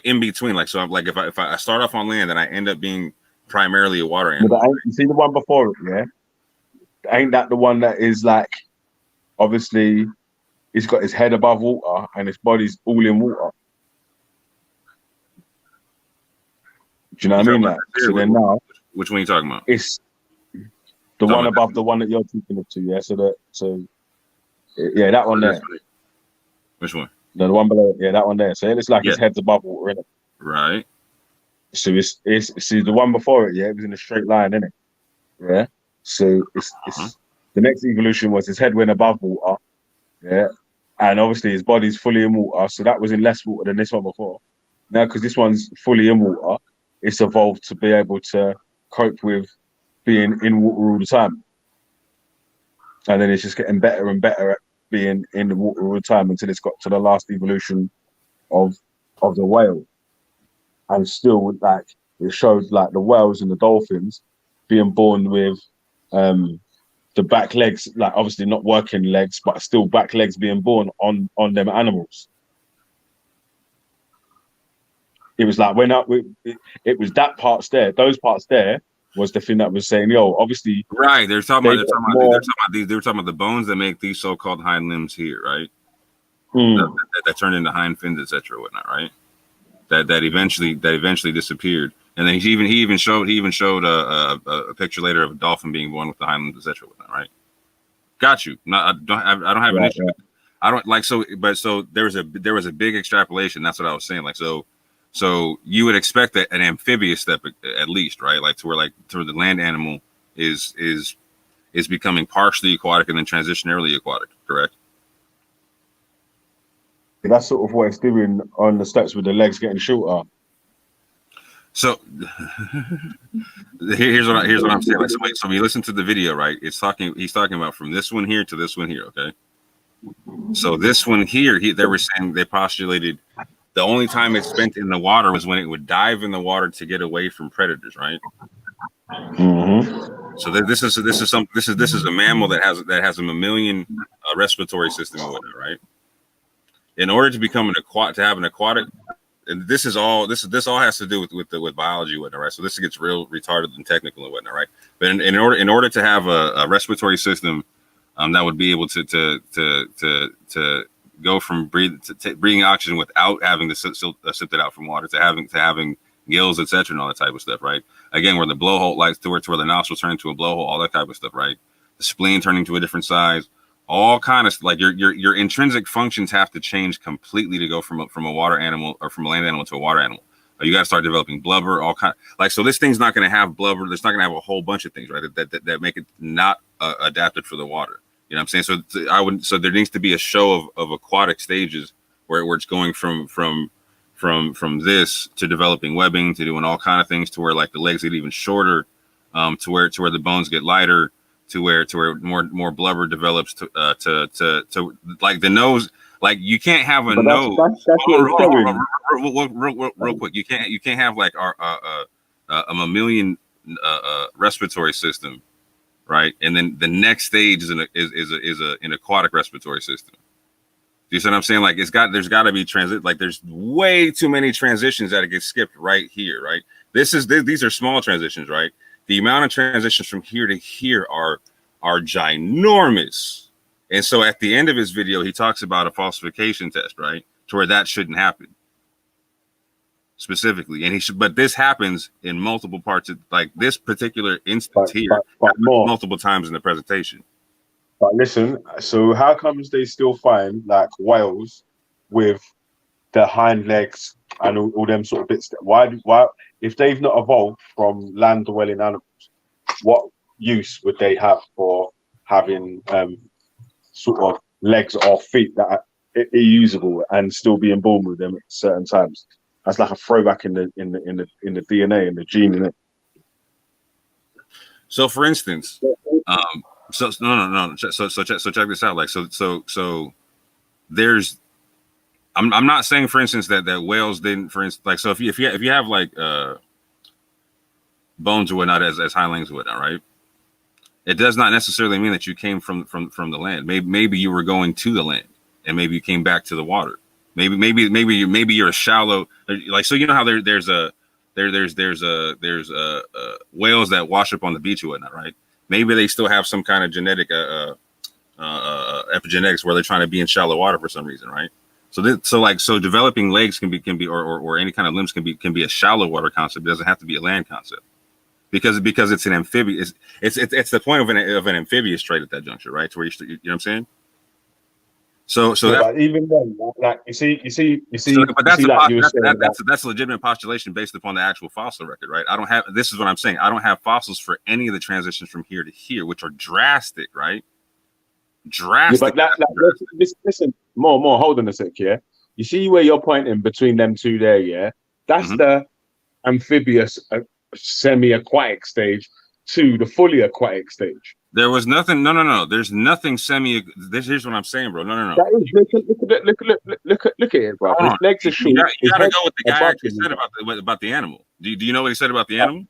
in between. Like, so I'm like, if I start off on land and I end up being primarily a water animal. But you see the one before it, yeah? Ain't that the one that is like, obviously, he's got his head above water and his body's all in water? Do you know what I mean? Like, so then now, which one are you talking about? It's the one above the one that you're talking to, yeah. Yeah, that one there. Which one? No, the one below, yeah, that one there. So it's like his head's above water, innit? Right. So it's see the one before it, yeah, it was in a straight line, innit? Yeah. So it's the next evolution was his head went above water, yeah, and obviously his body's fully in water, so that was in less water than this one before. Now, because this one's fully in water, it's evolved to be able to cope with being in water all the time, and then it's just getting better and better at being in the water all the time until it's got to the last evolution of the whale. And still, like, it showed like the whales and the dolphins being born with the back legs, like obviously not working legs, but still back legs being born on them animals. It was like it was that parts there, those parts there was the thing that was saying, yo, obviously, right? They're talking about the bones that make these so-called hind limbs here, right? That turn into hind fins, etc., whatnot, right? That eventually disappeared, and then he even showed a picture later of a dolphin being born with the hind limbs, etc., whatnot, right? Got you. I don't have an issue. I don't like so, but so there was a big extrapolation. That's what I was saying. Like so you would expect that an amphibious step at least, right? Like to where the land animal is becoming partially aquatic and then transitionarily aquatic, correct? That's sort of what it's doing on the steps with the legs getting shorter. So here's what I'm saying. Like, so when you listen to the video, right? He's talking about from this one here to this one here. Okay. So this one here, they were saying they postulated the only time it spent in the water was when it would dive in the water to get away from predators, right? So this is a mammal that has a mammalian respiratory system and whatnot, right? In order to become an aquatic, and this all has to do with biology and whatnot, right? So this gets real retarded and technical and whatnot, right? But in order to have a respiratory system that would be able to go from breathing oxygen without having to sip it out from water to having gills, etc., and all that type of stuff, right? Again, where the blowhole lights to where the nostrils turn into a blowhole, all that type of stuff, right? The spleen turning to a different size, all kind of like your intrinsic functions have to change completely to go from a water animal or from a land animal to a water animal. You got to start developing blubber, all kind like, so this thing's not going to have blubber. It's not going to have a whole bunch of things, right? That make it not adapted for the water. You know what I'm saying? So there needs to be a show of aquatic stages where it's going from this to developing webbing, to doing all kind of things, to where like the legs get even shorter, to where the bones get lighter, to where more blubber develops, to like the nose. Like you can't have a nose. Real quick, you can't have like a mammalian respiratory system, right? And then the next stage is an aquatic respiratory system. Do you see what I'm saying? Like there's got to be transit. Like there's way too many transitions that get skipped right here, right? These are small transitions, right? The amount of transitions from here to here are ginormous. And so at the end of his video, he talks about a falsification test, right? To where that shouldn't happen specifically. And but this happens in multiple parts of like this particular instance here multiple times in the presentation. But listen, so how comes they still find like whales with the hind legs and all them sort of bits? Why if they've not evolved from land dwelling animals, what use would they have for having sort of legs or feet that are usable and still being born with them at certain times? That's like a throwback in the DNA and the gene in it. So for instance, so no. So check this out. Like so there's I'm not saying, for instance, that whales didn't, for instance, like, so if you have like bones or whatnot as hind legs or whatnot, right? It does not necessarily mean that you came from the land. Maybe you were going to the land, and maybe you came back to the water. Maybe you're a shallow, like, so you know how there's whales that wash up on the beach or whatnot, right? Maybe they still have some kind of genetic epigenetics where they're trying to be in shallow water for some reason, right? So developing legs can be or any kind of limbs can be a shallow water concept. It doesn't have to be a land concept, because it's an amphibious. It's the point of an amphibious trait at that juncture, right? To where you know what I'm saying. So but even then, like you see, but that's that's a legitimate postulation based upon the actual fossil record, right? This is what I'm saying. I don't have fossils for any of the transitions from here to here, which are drastic, right? Drastic. Yeah, but listen, more. Hold on a sec, yeah. You see where you're pointing between them two there, yeah. That's the amphibious, semi-aquatic stage to the fully aquatic stage. There was nothing. No. There's nothing semi. Here's what I'm saying, bro. No. That is, look at it, bro. His legs are short. You gotta go with the guy actually said about the animal. Do you know what he said about the animal?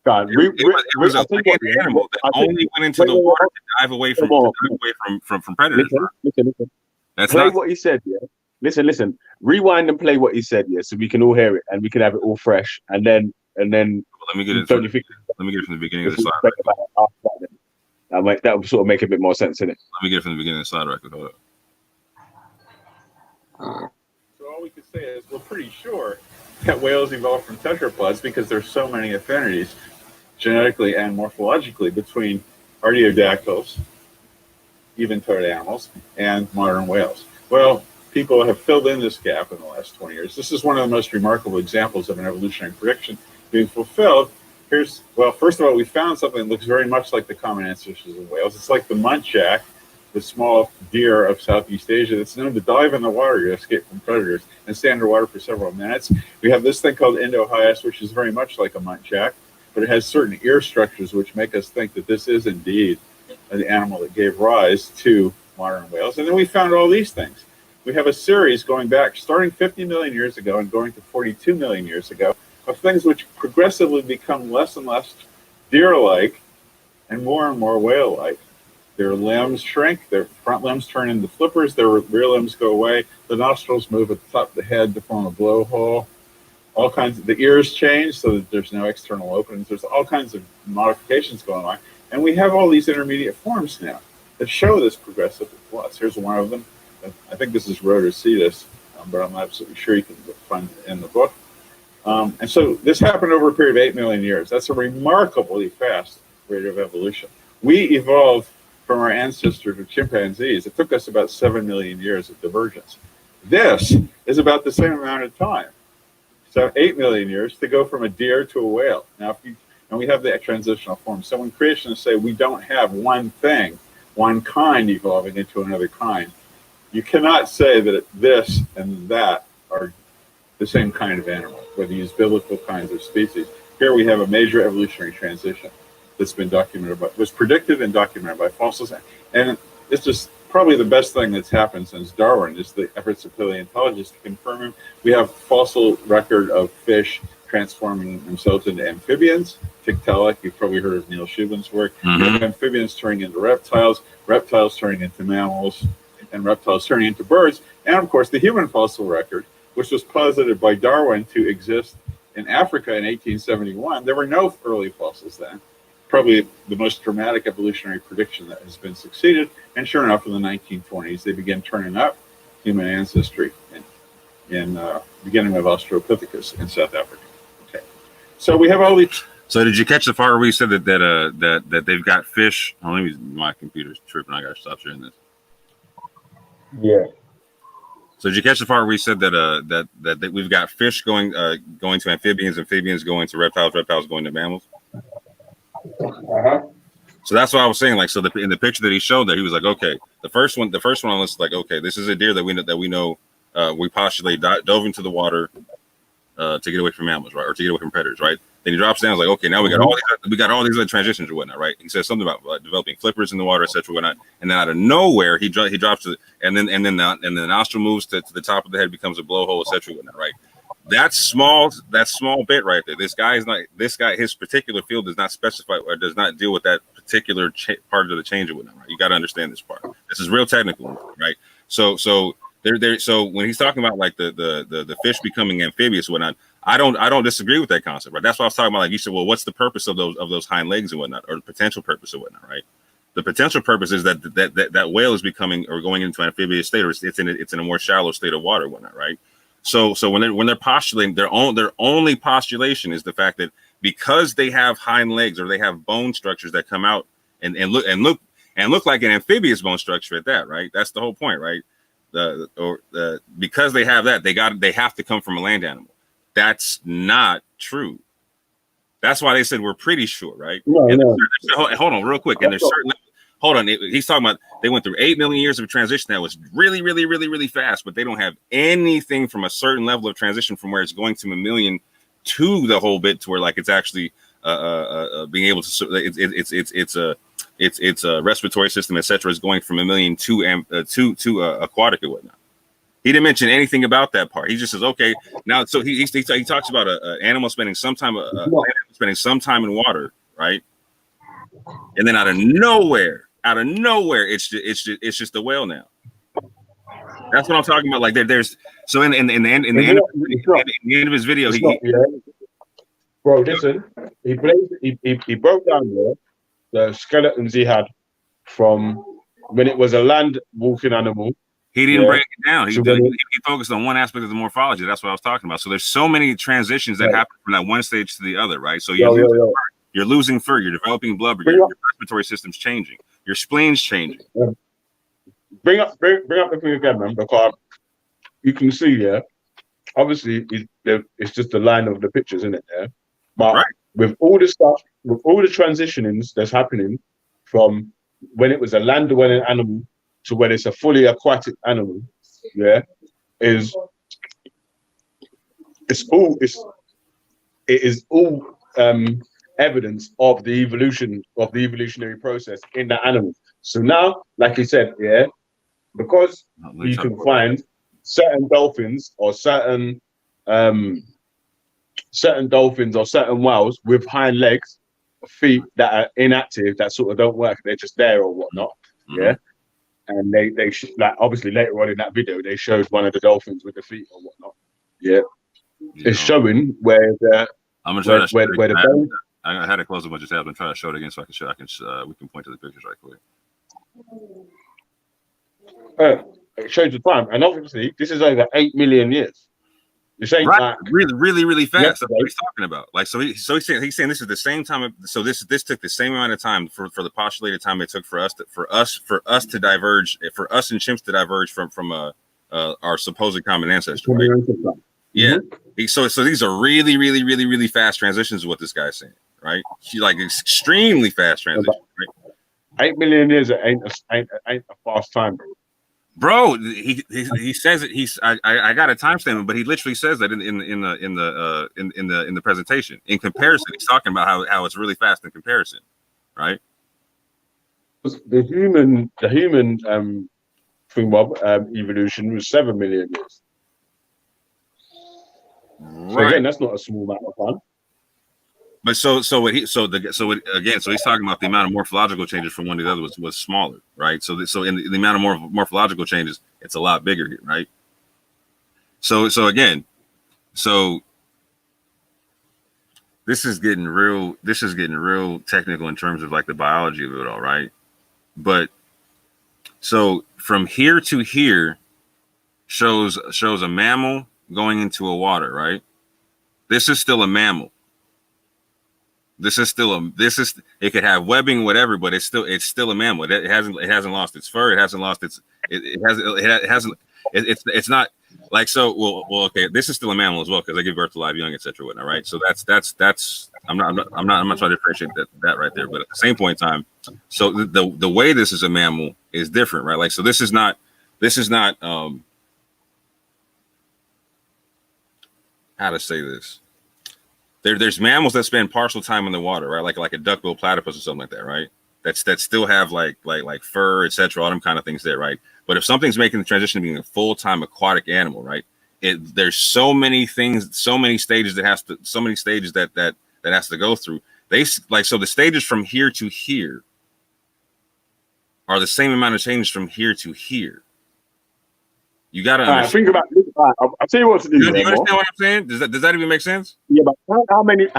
God, it was a land animal that only went into the water to dive away from predators. Listen. That's play not what he said, yeah. Listen. Rewind and play what he said, yeah, so we can all hear it and we can have it all fresh. And then. Let me get it. Let me get it from the beginning of the slide. That would sort of make a bit more sense, innit? Let me get it from the beginning of the slide record. Hold up. So all we can say is we're pretty sure that whales evolved from tetrapods because there's so many affinities genetically and morphologically between artiodactyls, even-toed animals, and modern whales. Well, people have filled in this gap in the last 20 years. This is one of the most remarkable examples of an evolutionary prediction being fulfilled. First of all, we found something that looks very much like the common ancestors of whales. It's like the muntjac, the small deer of Southeast Asia that's known to dive in the water to escape from predators and stay underwater for several minutes. We have this thing called Indohyus, which is very much like a muntjac, but it has certain ear structures which make us think that this is indeed the animal that gave rise to modern whales. And then we found all these things. We have a series going back, starting 50 million years ago and going to 42 million years ago, of things which progressively become less and less deer-like and more whale-like. Their limbs shrink, their front limbs turn into flippers, their rear limbs go away, the nostrils move at the top of the head to form a blowhole. All kinds of, the ears change so that there's no external openings. There's all kinds of modifications going on. And we have all these intermediate forms now that show this progressive loss. Here's one of them. I think this is Rhodocedus, but I'm not absolutely sure. You can find it in the book. And so this happened over a period of 8 million years. That's a remarkably fast rate of evolution. We evolved from our ancestors of chimpanzees. It took us about 7 million years of divergence. This is about the same amount of time. So 8 million years to go from a deer to a whale. Now, and we have that transitional form. So when creationists say we don't have one thing, one kind evolving into another kind, you cannot say that this and that are the same kind of animal, whether you use biblical kinds of species. Here we have a major evolutionary transition that's been documented, was predicted and documented by fossils. And it's just probably the best thing that's happened since Darwin is the efforts of paleontologists to confirm him. We have fossil record of fish transforming themselves into amphibians. Tiktaalik, you've probably heard of Neil Shubin's work. Amphibians turning into reptiles, reptiles turning into mammals, and reptiles turning into birds. And of course, the human fossil record, which was posited by Darwin to exist in Africa in 1871. There were no early fossils then. Probably the most dramatic evolutionary prediction that has been succeeded. And sure enough, in the 1920s, they began turning up human ancestry in beginning with Australopithecus in South Africa. Okay, so we have all these. So did you catch the part where we said that they've got fish? Oh, let me. My computer's tripping. I gotta stop sharing this. Yeah. So did you catch the part where we said that we've got fish going to amphibians, amphibians going to reptiles, reptiles going to mammals? So that's what I was saying. Like, so in the picture that he showed there, he was like, okay, the first one on this, like, okay, this is a deer that we know we postulate dove into the water to get away from mammals, right, or to get away from predators, right? Then he drops down, like, okay, now we got all these other transitions or whatnot, right? He says something about developing flippers in the water, etc., whatnot. And then out of nowhere, he drops to, and then the nostril moves to the top of the head, becomes a blowhole, etc., whatnot, right? That small bit right there. This guy, his particular field does not specify or does not deal with that particular part of the change or whatnot, right? You got to understand this part. This is real technical, right? So when he's talking about like the fish becoming amphibious and whatnot, I don't disagree with that concept, right? That's what I was talking about. Like you said, well, what's the purpose of those hind legs and whatnot, or the potential purpose of whatnot, right? The potential purpose is that whale is becoming or going into an amphibious state, or it's in a more shallow state of water, whatnot, right? So when they're postulating, their only postulation is the fact that because they have hind legs or they have bone structures that come out and look like an amphibious bone structure at that, right? That's the whole point, right? Because they have that, they have to come from a land animal. That's not true. That's why they said we're pretty sure, right? No. Hold on, real quick. And there's certain. Hold on. He's talking about they went through 8 million years of transition that was really, really, really, really fast, but they don't have anything from a certain level of transition from where it's going to a million to the whole bit to where like it's actually being able to it's a respiratory system, etc. is going from a million to aquatic and whatnot. He didn't mention anything about that part. He just says, okay, now so he talks about an animal spending some time in water, right? And then out of nowhere, it's just a whale now. That's what I'm talking about. Like there's so in the end of his video, bro, listen, he broke down the skeletons he had from when it was a land walking animal. He didn't break it down. He focused on one aspect of the morphology. That's what I was talking about. So there's so many transitions that happen from that one stage to the other, right? So you're losing fur, you're developing blubber, your respiratory system's changing, your spleen's changing. Bring up the thing again, man, because you can see, obviously it's just the line of the pictures, isn't it? Yeah, but with all the stuff, with all the transitionings that's happening from when it was a land-dwelling animal to when it's a fully aquatic animal, it is all evidence of the evolutionary process in that animal. So now, like you said, because you can find certain dolphins or certain whales with hind legs, feet that are inactive, that sort of don't work, they're just there or whatnot, and they like obviously later on in that video they showed one of the dolphins with the feet or whatnot. It's showing where the I had to close a bunch of tabs and try to show it again so we can point to the pictures right quick. It shows the time, and obviously this is over 8 million years. This ain't right, like really fast. yesterday. That's what he's talking about. Like, so he's saying this is the same time. So this took the same amount of time for the postulated time it took for us to diverge, for us and chimps to diverge from our supposed common ancestor, right? Yeah. So these are really fast transitions. Is what this guy's saying, right? Like extremely fast transitions, right? 8 million years ain't a fast time, bro. He says it. I got a timestamp, but he literally says that in the presentation. In comparison, he's talking about how it's really fast in comparison, right? The human evolution was 7 million years. Right. So again, that's not a small amount of time. But so he's talking about the amount of morphological changes from one to the other was smaller, right? So in the amount of morphological changes, it's a lot bigger here, right? So again, this is getting real technical in terms of like the biology of it all, right? But so from here to here shows a mammal going into a water, right? This is still a mammal. It could have webbing, whatever, but it's still a mammal. It hasn't lost its fur. It hasn't lost it's not like, so well okay, this is still a mammal as well because they give birth to live young, etc. whatnot, right? So that's I'm not trying to differentiate that right there, but at the same point in time, so the way this is a mammal is different, right? Like, so this is not how to say this. There's mammals that spend partial time in the water, right? Like a duck-billed platypus or something like that, right? That still have like fur, etc., all them kind of things there, right? But if something's making the transition to being a full-time aquatic animal, right? There's so many things, so many stages that has to go through. So the stages from here to here are the same amount of changes from here to here. You got to understand. Think about this. I'll tell you what to do. You understand what I'm saying? Does that even make sense? Yeah, but how many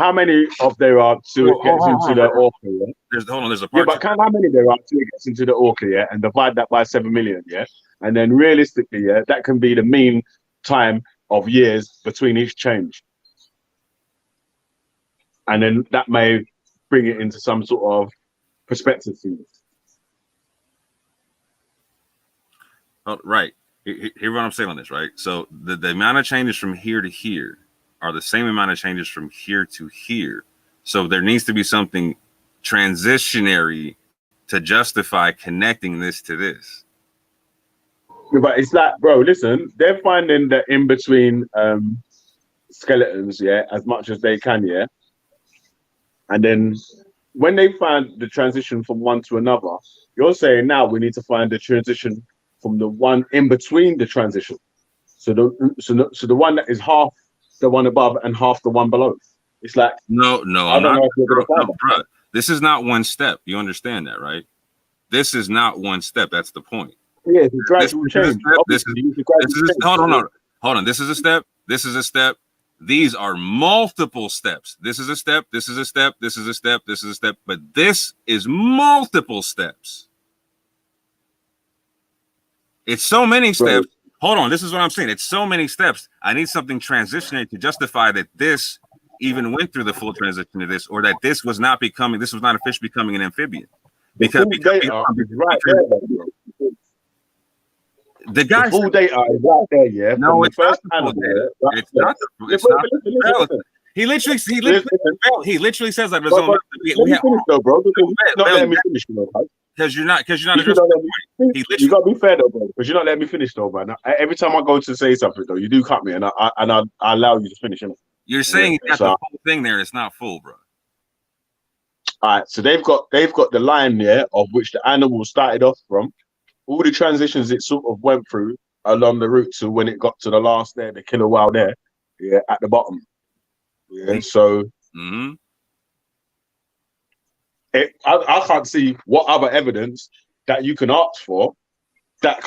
of there are till it gets into the orca? Yeah? There's a part. Yeah, but count how many there are till it gets into the orca, yeah, and divide that by 7 million, yeah, and then realistically, yeah, that can be the mean time of years between each change, and then that may bring it into some sort of perspective for you. Oh, right. Hear what I'm saying on this, right? So the amount of changes from here to here are the same amount of changes from here to here. So there needs to be something transitionary to justify connecting this to this. Yeah, but it's like, bro, listen, they're finding the in between skeletons, yeah, as much as they can, yeah. And then when they find the transition from one to another, you're saying now we need to find the transition from the one in between the transition. So the one that is half the one above and half the one below. It's like, no, I'm not. Bro, this is not one step. You understand that, right? This is not one step. That's the point. Yeah, it's a gradual change. Hold on. This is a step. This is a step. These are multiple steps. This is a step. This is a step. This is a step. This is a step. But this is multiple steps. It's so many steps. Hold on. This is what I'm saying. It's so many steps. I need something transitionary to justify that this even went through the full transition to this, or that this was not a fish becoming an amphibian. Because the full data is right there, yeah. No, it's not the full data. It's not the He literally says that. Let me finish though, bro. Not letting me finish, because you're not addressing the point. You gotta be fair though, bro. Because you're not letting me finish though, man. Every time I go to say something though, you do cut me, and I allow you to finish. You're saying you got the whole thing there. It's not full, bro. All right, so they've got the line there of which the animal started off from. All the transitions it sort of went through along the route to when it got to the last there, the killer whale there, yeah, at the bottom. Yeah, so I can't see what other evidence that you can ask for that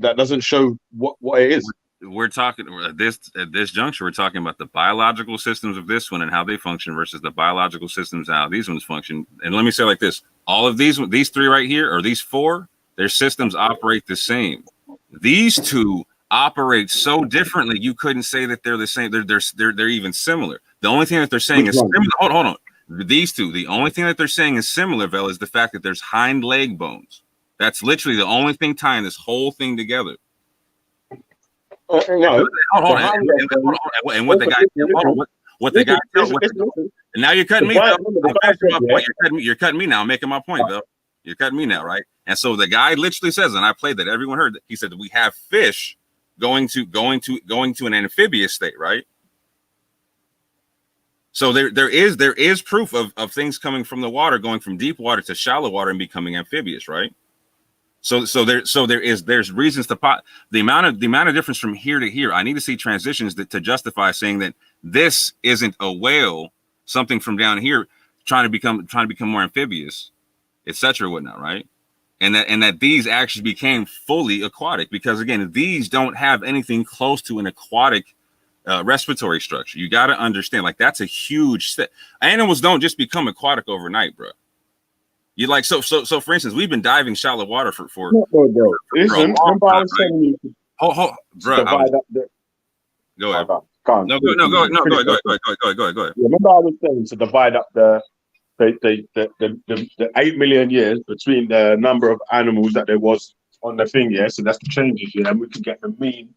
doesn't show what it is. We're talking at this juncture. We're talking about the biological systems of this one and how they function versus the biological systems and how these ones function. And let me say it like this: All of these three right here, or these four, their systems operate the same. These two operate so differently, you couldn't say that they're the same. They're even similar. The only thing that they're saying is similar. Hold on. These two, the only thing that they're saying is similar, Velle, is the fact that there's hind leg bones. That's literally the only thing tying this whole thing together. No. Hold on. And what the guy, what the guy, and now you're cutting me. You're cutting me now. I'm making my point, Velle. You're cutting me now, right? And so the guy literally says, and I played that, everyone heard that. He said that we have fish going to an amphibious state, right? So there is proof of things coming from the water, going from deep water to shallow water and becoming amphibious, right? There's reasons to pot the amount of difference from here to here. I need to see transitions to justify saying that this isn't a whale, something from down here trying to become more amphibious, etc. whatnot, right? And that these actually became fully aquatic, because again, these don't have anything close to an aquatic respiratory structure. You got to understand, like, that's a huge step. Animals don't just become aquatic overnight, bro. You like so for instance, we've been diving shallow water for Listen, remember I was telling you to divide up the. Go ahead. Go ahead. Go ahead. Remember I was saying to divide up the 8 million years between the number of animals that there was on the thing, yeah. So that's the changes, yeah, and we can get the mean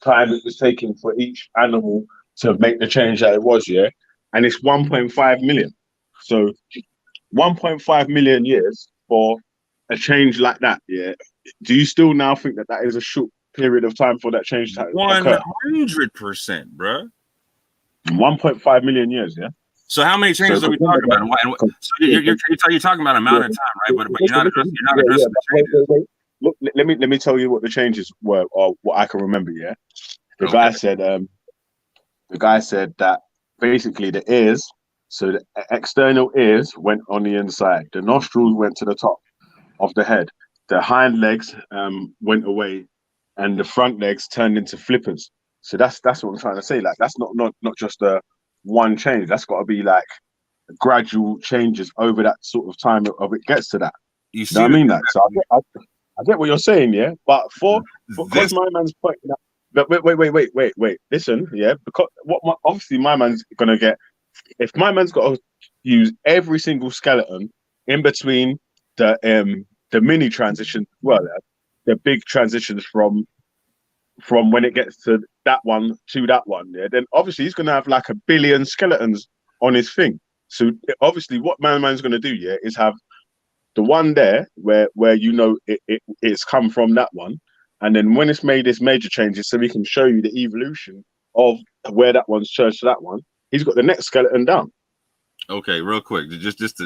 time it was taking for each animal to make the change that it was, yeah, and it's 1.5 million. So 1.5 million years for a change like that, yeah. Do you still now think that is a short period of time for that change to occur? 100%, bro. 1.5 million years, yeah. So how many changes are we talking about? So you're talking about amount of time, right? But you're not addressing the changes. Look, let me tell you what the changes were, or what I can remember. Yeah, the guy said that basically the ears, so the external ears went on the inside, the nostrils went to the top of the head, the hind legs went away, and the front legs turned into flippers. So that's what I'm trying to say. Like, that's not just a one change. That's got to be like gradual changes over that sort of time of it gets to that. You know what I mean? Like, so I get what you're saying, yeah. But because my man's pointing out, but wait. Listen, yeah, because obviously my man's gonna get, if my man's got to use every single skeleton in between the mini transition, well, the big transitions from when it gets to that one, yeah, then obviously he's gonna have like 1 billion skeletons on his thing. So obviously what my man's gonna do, yeah, is have the one there where it's come from that one, and then when it's made its major changes, so we can show you the evolution of where that one's changed to that one, he's got the next skeleton down. Okay, real quick, just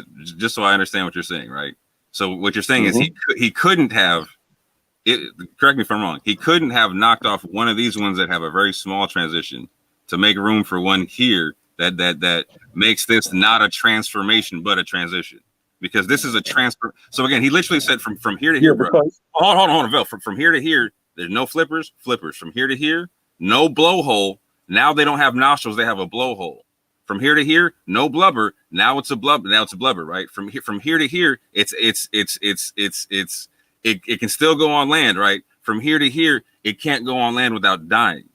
so I understand what you're saying, right? So what you're saying is he couldn't have it. Correct me if I'm wrong. He couldn't have knocked off one of these ones that have a very small transition to make room for one here that makes this not a transformation but a transition. Because this is a transfer. So again, he literally said from here to here, bro. Hold on, Velle. From here to here, there's no flippers. From here to here, no blowhole. Now they don't have nostrils; they have a blowhole. From here to here, no blubber. Now it's a blubber. Right? From here to here, it can still go on land. Right? From here to here, it can't go on land without dying.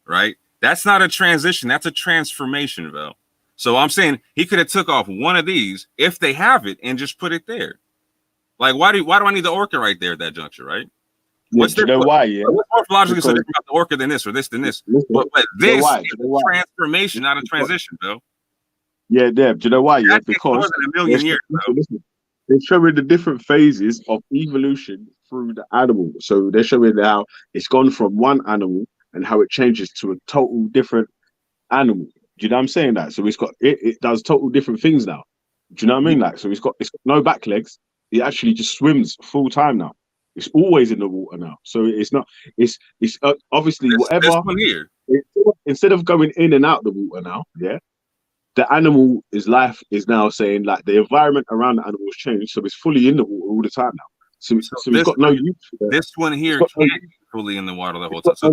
Right? That's not a transition. That's a transformation, Velle. So I'm saying he could have took off one of these if they have it and just put it there. Like, why do I need the orca right there at that juncture, right? What's you know why? Yeah, what's morphologically so different about the orca than this or this than this? But this is a transformation, not a transition, though. Yeah, Deb. Do you know why? Yeah, because more than 1 million years. They're showing the different phases of evolution through the animal. So they're showing how it's gone from one animal and how it changes to a total different animal. Do you know what I'm saying? That so it does total different things now. Do you know what I mean? Like, so it's got no back legs. It actually just swims full time now. It's always in the water now. So it's not. It's obviously whatever. This one here. Instead of going in and out the water now, yeah, the animal life is now saying like the environment around the animal has changed, so it's fully in the water all the time now. So it's got no use. This one here can't be fully in the water the whole time. So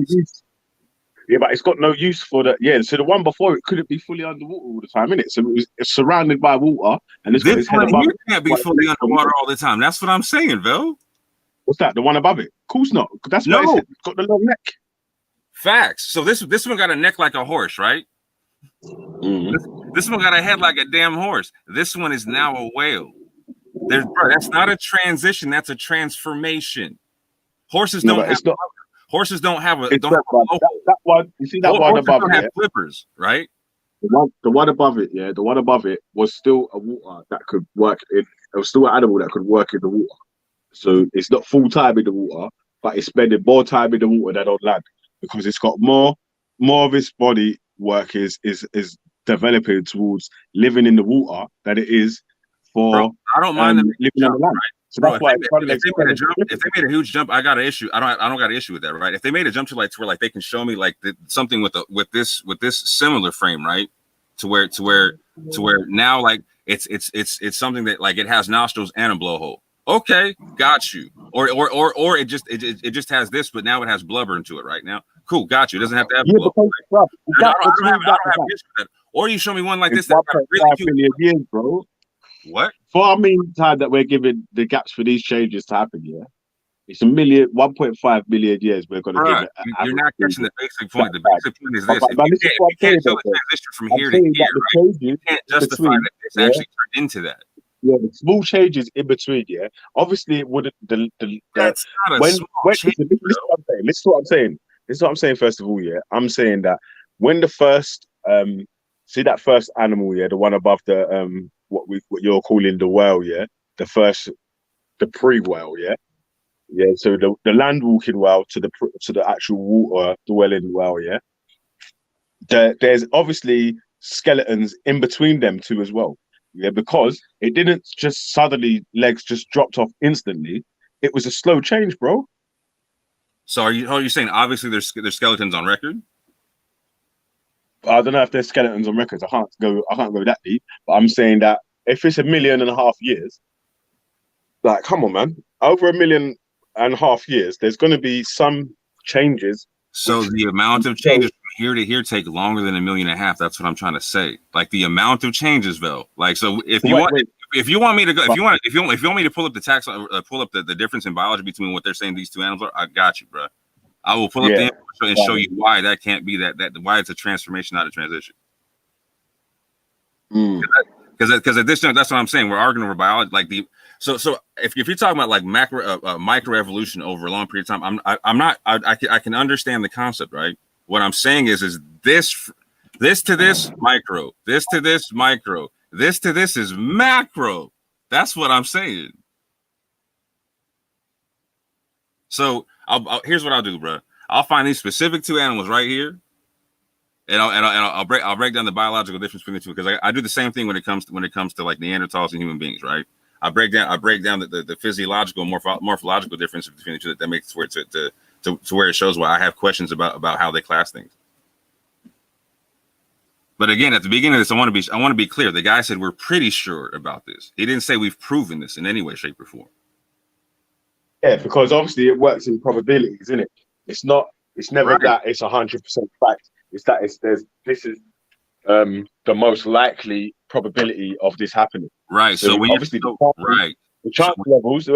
Yeah, but it's got no use for the So the one before it couldn't be fully underwater all the time, innit? So it's surrounded by water, and it's got This its head one above here it. can't be fully underwater all the time. That's what I'm saying, Vel. What's that? The one above it? Of course not. That's why No. it's got the long neck. Facts. So this one got a neck like a horse, right? This one got a head like a damn horse. This one is now a whale. That's not a transition. That's a transformation. Horses don't have. Horses don't have a. Don't have that one. You see that one above don't it? have flippers, right? The one above it, yeah. The one above it was still a water that could work in. It was still an animal that could work in the water. So it's not full time in the water, but it's spending more time in the water than on land because it's got more of its body work is developing towards living in the water than it is for I don't mind them living on the land. Right? So Bro, that's why if they made a huge jump, I got an issue. I don't got an issue with that, right? If they made a jump to where they can show me something with this similar frame, right? To where now it's something that it has nostrils and a blowhole. Okay, got you. Or it just has this, but now it has blubber into it right now. Cool, got you. It doesn't have to have blubber. Right? I don't have an issue with that. Or you show me one like this that's got really cute years, bro. What? For our mean time that we're giving the gaps for these changes to happen, yeah, it's 1.5 million years we're going to give it. You're not catching the basic point. The basic point is this: if you can't show the transition from here to here, right, you can't justify that it's actually turned into that. Yeah, the small changes in between. Yeah, obviously it wouldn't. That's not a small change. Listen to what I'm saying. This is what I'm saying. First of all, yeah, I'm saying that when the first see that first animal, yeah, the one above the what you're calling the whale, yeah, the pre-whale, yeah. Yeah, so the land walking whale to the actual water dwelling whale, yeah. There's obviously skeletons in between them two as well, yeah, because it didn't just suddenly legs just dropped off instantly. It was a slow change, bro. So are you saying obviously there's skeletons on record? I don't know if there's skeletons on records. I can't go that deep, but I'm saying that if it's 1.5 million years, like, come on, man, over 1.5 million years, there's going to be some changes. So the amount of changes from here to here take longer than 1.5 million. That's what I'm trying to say. Like the amount of changes, though. Like, so if you want me to go, if you want me to pull up the pull up the difference in biology between what they're saying these two animals are, I got you, bro. I will pull up the info and show you why that can't be that why it's a transformation, not a transition. Because at this point, that's what I'm saying. We're arguing over biology, like so if you're talking about like micro evolution over a long period of time, I can understand the concept, right? What I'm saying is this to this micro, this to this micro, this to this is macro. That's what I'm saying. So here's what I'll do, bro. I'll find these specific two animals right here, and I'll break down the biological difference between the two, because I do the same thing when it comes to like Neanderthals and human beings, right? I break down the physiological morphological difference between the two that makes where to where it shows why I have questions about how they class things. But again, at the beginning of this, I want to be clear. The guy said we're pretty sure about this. He didn't say we've proven this in any way, shape, or form. Yeah, because obviously it works in probabilities, isn't it? It's never that it's 100% fact. It's that this is the most likely probability of this happening. Right. So when obviously the chance levels.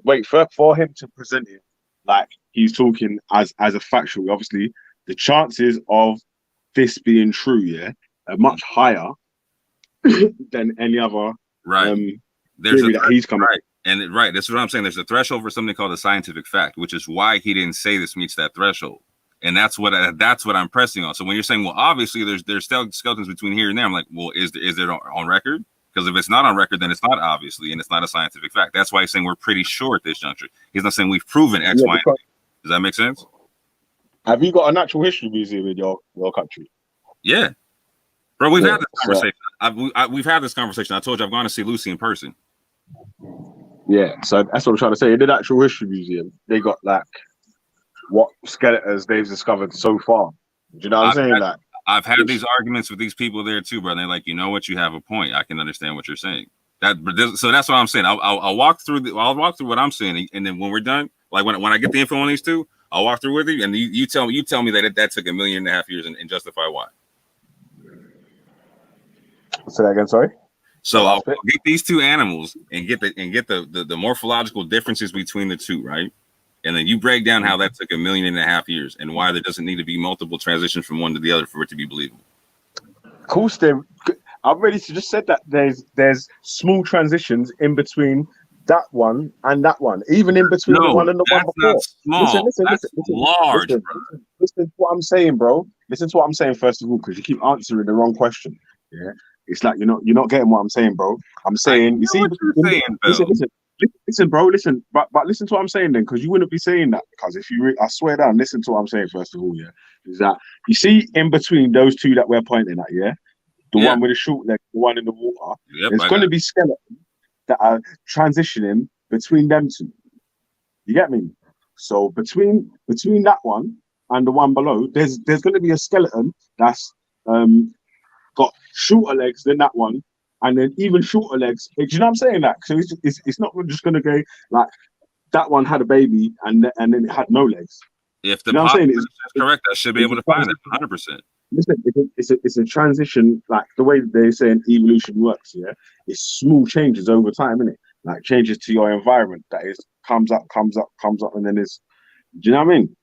Wait for him to present it like he's talking as a factual. Obviously, the chances of this being true, yeah, are much higher than any other theory that he's coming. Right. And that's what I'm saying. There's a threshold for something called a scientific fact, which is why he didn't say this meets that threshold. And that's what I'm pressing on. So when you're saying, well, obviously there's skeletons between here and there, I'm like, well, is there on record? Because if it's not on record, then it's not obviously, and it's not a scientific fact. That's why he's saying we're pretty sure at this juncture. He's not saying we've proven X, Y, and Z. Does that make sense? Have you got a natural history museum in your country? Yeah, bro. We've had this conversation. We've had this conversation. I told you I've gone to see Lucy in person. Yeah, so that's what I'm trying to say. In the Natural History Museum, they got like what skeletons they've discovered so far. Do you know what I'm saying? I've had these arguments with these people there too, bro. And they're like, you know what, you have a point. I can understand what you're saying. So that's what I'm saying. I'll walk through what I'm saying, and then when we're done, like when I get the info on these two, I'll walk through with you, and you tell me that took 1.5 million years and justify why. Say that again. Sorry. So I'll get these two animals and get the morphological differences between the two, right? And then you break down how that took 1.5 million years and why there doesn't need to be multiple transitions from one to the other for it to be believable. Cool, Steve. I've already just said that there's small transitions in between that one and that one, even in between the one and the one before. Not small. Listen, large, listen to what I'm saying, bro. Listen to what I'm saying first of all, because you keep answering the wrong question. Yeah, it's like you're not getting what I'm saying, bro. I'm saying, listen, bro. Listen, but listen to what I'm saying then, because you wouldn't be saying that. Because if you, I swear down, listen to what I'm saying first of all. Yeah, is that you see in between those two that we're pointing at, yeah. The one with the short leg, the one in the water. There's going to be skeletons that are transitioning between them two. You get me? So between that one and the one below, there's going to be a skeleton that's got shorter legs than that one, and then even shorter legs. Do you know what I'm saying? That so it's not just going to go like that one had a baby and then it had no legs. If the population is correct, I should be able to find it 100%. Listen, it's a transition, like the way they say in evolution works, yeah? It's small changes over time, isn't it? Like changes to your environment that is comes up, and then is, do you know what I mean?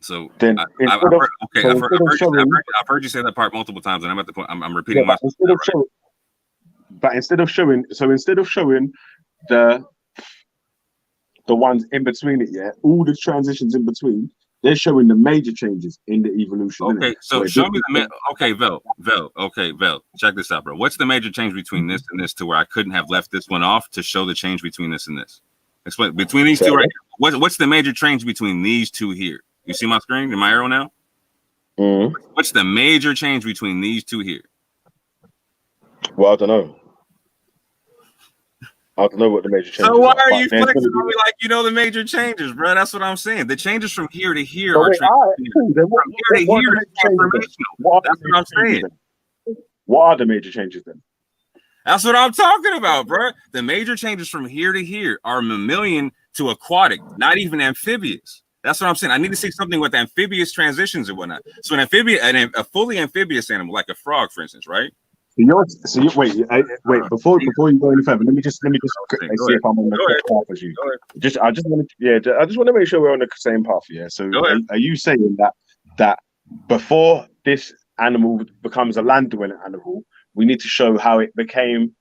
So then I've heard you say that part multiple times, and I'm at the point I'm repeating myself. Instead of showing the ones in between it, yeah, all the transitions in between, they're showing the major changes in the evolution. Okay, so show me Velle. Check this out, bro. What's the major change between this and this to where I couldn't have left this one off to show the change between this and this? Explain between these two right here. What's the major change between these two here? You see my screen? My arrow now? Mm-hmm. What's the major change between these two here? Well, I don't know. I don't know what the major changes are. So why are you flexing on me like you know the major changes, bro? That's what I'm saying. The changes from here to here are from here to here is transformational. That's what I'm saying. What are the major changes then? That's what I'm talking about, bro. The major changes from here to here are mammalian to aquatic, not even amphibious. That's what I'm saying. I need to see something with amphibious transitions and whatnot. So an a fully amphibious animal, like a frog, for instance, right? Wait. Before you go any further, let me just see if I'm on the same path as you. I just want to make sure we're on the same path. Yeah. So are you saying that before this animal becomes a land-dwelling animal, we need to show how it became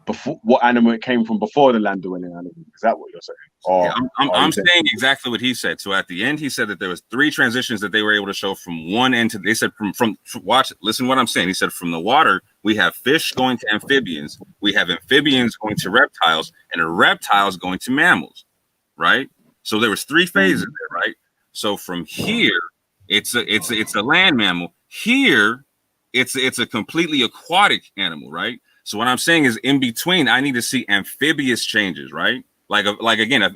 before, what animal it came from before the land-dwelling animal? Is that what you're saying? Yeah, I'm saying exactly what he said. So at the end, he said that there was 3 transitions that they were able to show from one end to. They said from watch. Listen, what I'm saying. He said from the water we have fish going to amphibians, we have amphibians going to reptiles, and the reptiles going to mammals. Right. So there was 3 phases there. Right. So from here, it's a land mammal. Here, it's a completely aquatic animal. Right. So what I'm saying is, in between, I need to see amphibious changes, right? Like again, an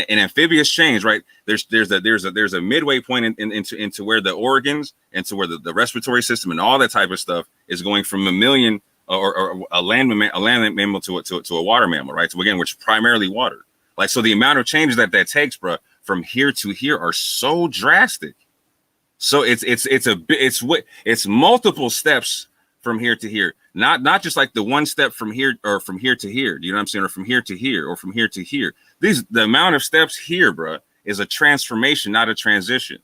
amphibious change, right? There's a midway point into where the organs, into where the respiratory system and all that type of stuff is going from mammalian or a land mammal to a water mammal, right? So again, which is primarily water. Like, so the amount of changes that takes, bro, from here to here are so drastic. So it's multiple steps from here to here, not just like the one step from here or from here to here. Do you know what I'm saying? Or from here to here or from here to here. The amount of steps here, bro, is a transformation, not a transition.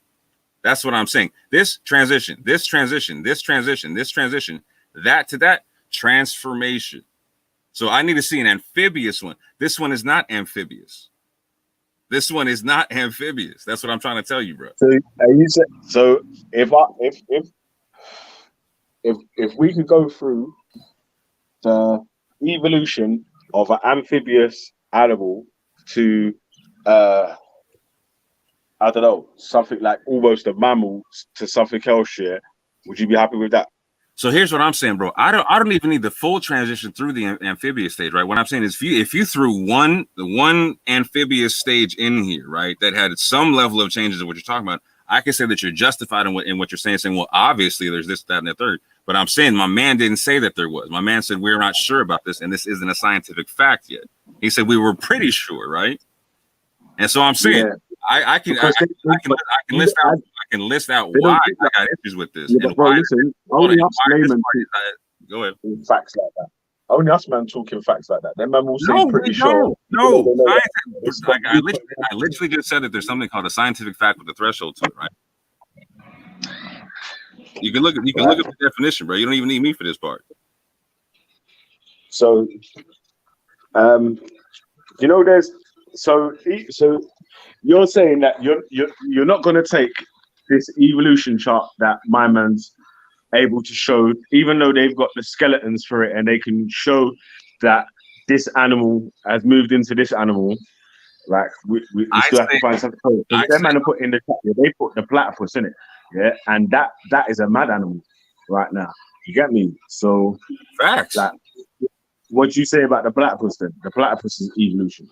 That's what I'm saying. This transition, this transition, this transition, this transition, that to that transformation. So I need to see an amphibious one. This one is not amphibious. This one is not amphibious. That's what I'm trying to tell you, bro. So if we could go through the evolution of an amphibious animal to I don't know, something like almost a mammal to something else, yeah, would you be happy with that? So here's what I'm saying, bro. I don't even need the full transition through the amphibious stage, right? What I'm saying is, if you threw one amphibious stage in here, right, that had some level of changes of what you're talking about, I can say that you're justified in what you're saying, well, obviously there's this, that, and the third. But I'm saying my man didn't say that there was. My man said we're not sure about this, and this isn't a scientific fact yet. He said we were pretty sure, right? And so I'm saying, I can list out why I got issues with this. Yeah, and bro, why, listen, only us laymen go ahead. Facts like that. Only us man talking facts like that. Them man will say No, pretty we sure. don't. No, It's got I literally just said that there's something called a scientific fact with a threshold to it, right? You can look at the definition, bro. You don't even need me for this part. So, you know, so you're saying that you're not going to take this evolution chart that my man's able to show, even though they've got the skeletons for it and they can show that this animal has moved into this animal. Like we still have to find something. So them man put in the chat, they put the platypus in it, yeah, and that is a mad animal right now. You get me? So facts. Like, what do you say about the platypus then? The platypus is evolution.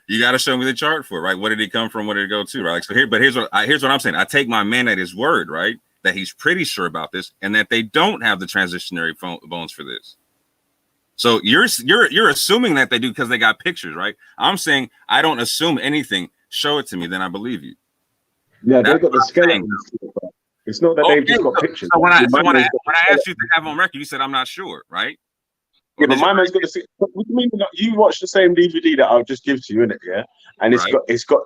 You got to show me the chart for it, right? Where did he come from? Where did it go to, right? So here's what I'm saying. I take my man at his word, right? That he's pretty sure about this, and that they don't have the transitionary bones for this. So you're assuming that they do because they got pictures, right? I'm saying I don't assume anything. Show it to me, then I believe you. Yeah, they got the skeletons. It's not that they've just got pictures. So when I asked you to have on record, you said I'm not sure, right? Yeah, but my man's got to see. What do you mean? You watch the same DVD that I'll just give to you, innit? Yeah, and it's got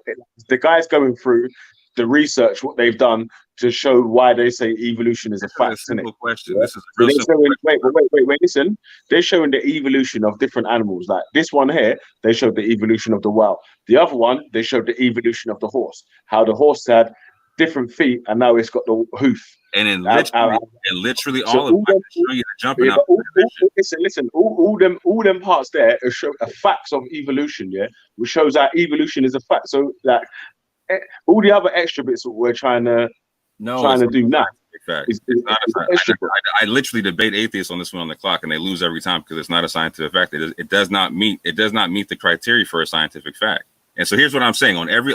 the guys going through the research, what they've done to show why they say evolution is a fact. Simple question. Yeah? This is a real simple question. Wait. Listen, they're showing the evolution of different animals. Like this one here, they showed the evolution of the whale. The other one, they showed the evolution of the horse. How the horse had different feet, and now it's got the hoof. And then literally so all of them, I can show you the jumping up. Listen, all them parts there are facts of evolution, yeah, which shows that evolution is a fact. So that all the other extra bits that we're trying to do now. It's not a fact. I literally debate atheists on this one on the clock, and they lose every time because it's not a scientific fact. It does not meet the criteria for a scientific fact. And so here's what I'm saying: on every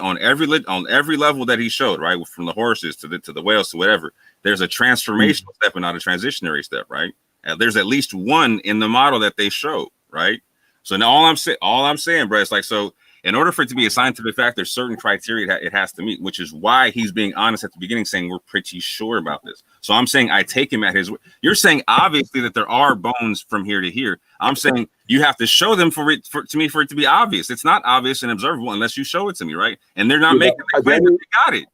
level that he showed, right, from the horses to the whales to whatever, there's a transformational step and not a transitionary step, right? There's at least one in the model that they show, right? So now all I'm saying, bro, it's like, so in order for it to be a scientific fact, there's certain criteria it has to meet, which is why he's being honest at the beginning, saying we're pretty sure about this. So I'm saying I take him at his word. You're saying obviously that there are bones from here to here. I'm saying you have to show them for it to be obvious. It's not obvious and observable unless you show it to me, right? And they're not making the claim that they got it.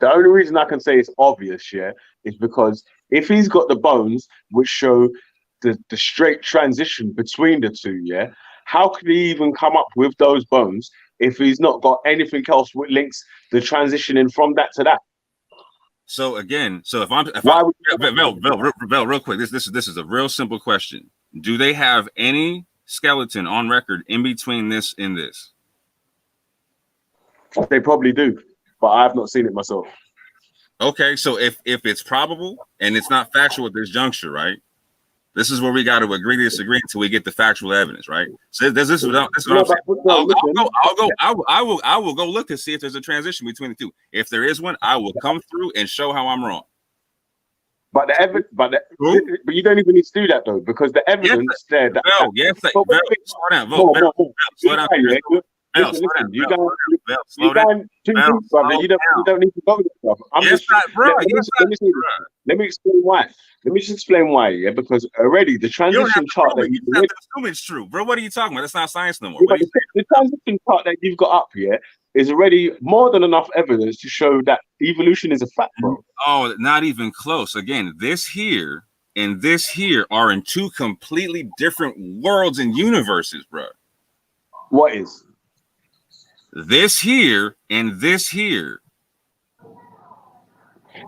The only reason I can say it's obvious, yeah, is because if he's got the bones which show the straight transition between the two, yeah, how could he even come up with those bones if he's not got anything else which links the transitioning from that to that? So again, Velle, real quick, this is a real simple question. Do they have any skeleton on record in between this and this? They probably do, but I have not seen it myself. Okay, so if it's probable and it's not factual at this juncture, right? This is where we got to agree to disagree until we get the factual evidence, right? So this is what I'm saying. I will go look to see if there's a transition between the two. If there is one, I will come through and show how I'm wrong. But but you don't even need to do that though, because the evidence there. Slow down. You don't need to go there. Let me explain why. Let me just explain why, yeah, because already the transition chart that you have to assume it's true, bro. What are you talking about? That's not science no more. The transition chart that you've got up here is already more than enough evidence to show that evolution is a fact, bro. Oh, not even close. Again, this here and this here are in two completely different worlds and universes, bro. What is? This here and this here.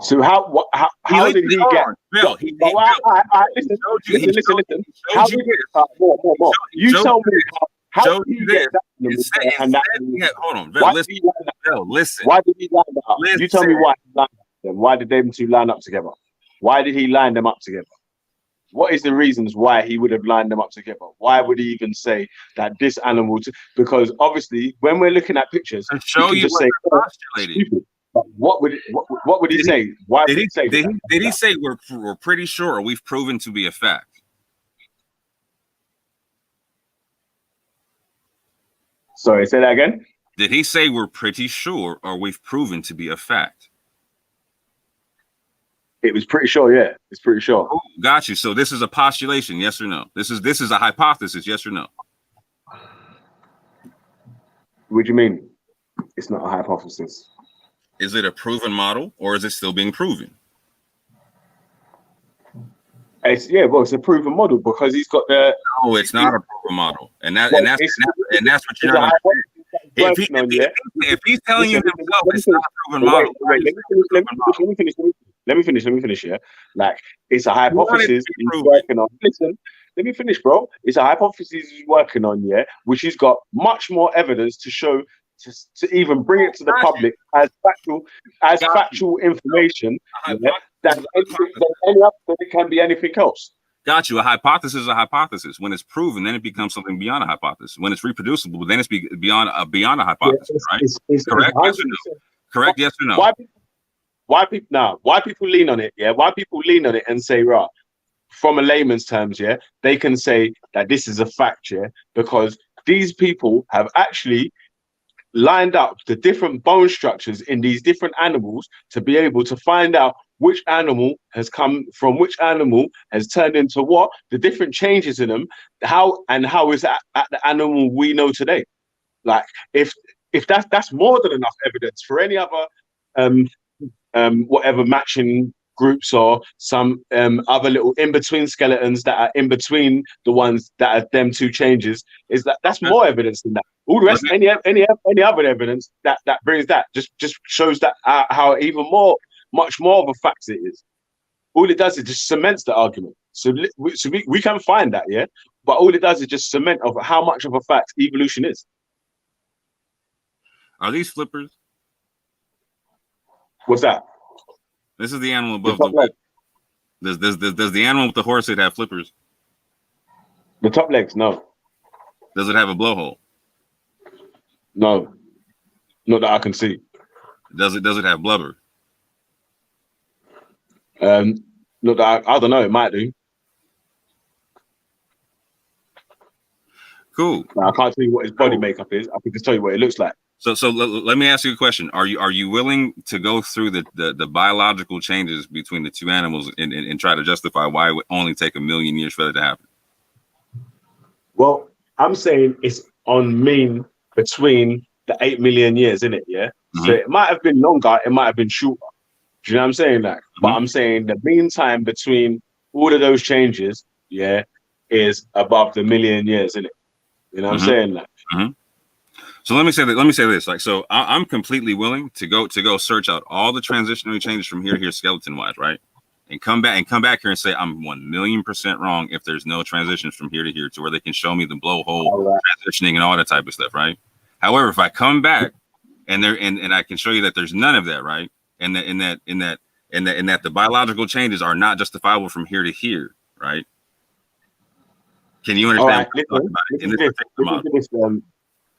So how did he get? Bill, listen. How did more? You tell me how did he get that? Hold on, Bill, listen. Why did he line that up? You tell me why he lined them. Why did them two line up together? Why did he line them up together? What is the reasons why he would have lined them up together? Why would he even say that this animal? Because obviously, when we're looking at pictures, to show you just say, what would he say? Why did he say? Did he say we're pretty sure, or we've proven to be a fact? Sorry, say that again. Did he say we're pretty sure or we've proven to be a fact? It was pretty sure, yeah. It's pretty sure. Oh, got you. So this is a postulation, yes or no? This is a hypothesis, yes or no? What do you mean? It's not a hypothesis. Is it a proven model or is it still being proven? It's a proven model because he's got the. No, it's not a proven model, and that's what you're not. If he's telling you himself, it's not a proven model. Wait, let me finish. Yeah, like it's a hypothesis he's working on. Listen, let me finish, bro. It's a hypothesis he's working on, yeah, which he's got much more evidence to show to even bring it to the public as factual information. That it can be anything else. Got you. A hypothesis is a hypothesis. When it's proven, then it becomes something beyond a hypothesis. When it's reproducible, then it's beyond a hypothesis, right? Correct? Yes or no? Correct? Yes or no? Why people lean on it? Yeah. Why people lean on it and say, right, from a layman's terms, yeah, they can say that this is a fact, yeah, because these people have actually lined up the different bone structures in these different animals to be able to find out which animal has come from which animal has turned into what, the different changes in them, how is that at the animal we know today. Like if that's more than enough evidence for any other whatever matching groups or some other little in-between skeletons that are in between the ones that are them two changes, that's more evidence than that. All the rest, any other evidence that brings that just shows that how even much more of a fact it is. All it does is just cements the argument. So we can find that, yeah, but all it does is just cement of how much of a fact evolution is. Are these flippers? What's that? This is the animal above the leg. Does the animal with the horse head have flippers? The top legs, no. Does it have a blowhole? No, not that I can see. Does it have blubber? Not that I don't know. It might do. Cool. I can't tell you what his body makeup is. I can just tell you what it looks like. So let me ask you a question. Are you willing to go through the biological changes between the two animals and try to justify why it would only take 1 million years for that to happen? Well, I'm saying it's on mean between the 8 million years, isn't it? Yeah. Mm-hmm. So it might have been longer, it might have been shorter. Do you know what I'm saying? Like, but I'm saying the mean time between all of those changes, yeah, is above the 1 million years, isn't it? You know what I'm saying? Like. So let me say this. Like, so I'm completely willing to go search out all the transitionary changes from here to here, skeleton wise, right? And come back here and say I'm 1,000,000% wrong if there's no transitions from here to here, to where they can show me the blowhole transitioning and all that type of stuff, right? However, if I come back and I can show you that there's none of that, right? And that the biological changes are not justifiable from here to here, right? Can you understand?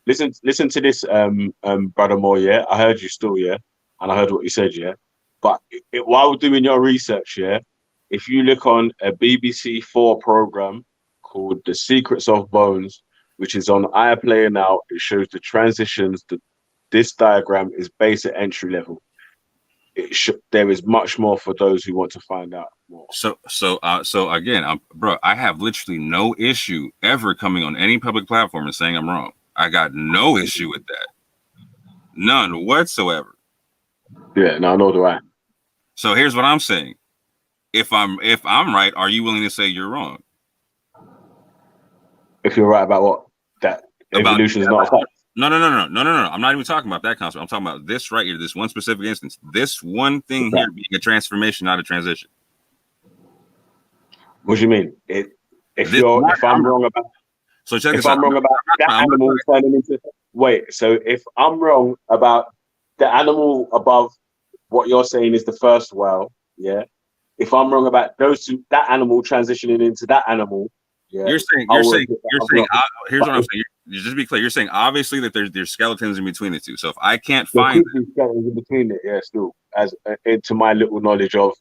Listen to this, brother Moore. Yeah, I heard you still, yeah, and I heard what you said, yeah. But while doing your research, yeah, if you look on a BBC 4 program called "The Secrets of Bones," which is on iPlayer now, it shows the transitions. This diagram is base at entry level. There is much more for those who want to find out more. So again, bro, I have literally no issue ever coming on any public platform and saying I'm wrong. I got no issue with that, none whatsoever. Yeah, no, nor do I. So here's what I'm saying: if I'm right, are you willing to say you're wrong? If you're right about what? That evolution is not a fact. No. I'm not even talking about that concept. I'm talking about this right here, this one specific instance, this one thing here being a transformation, not a transition. What do you mean? If I'm wrong about that animal turning into so if I'm wrong about the animal above what you're saying is the first whale, yeah. If I'm wrong about those two, that animal transitioning into that animal, yeah. You're saying. Here's what I'm saying. Just to be clear, you're saying obviously that there's skeletons in between the two. So if I can't find skeletons in between it, yeah, still as into my little knowledge of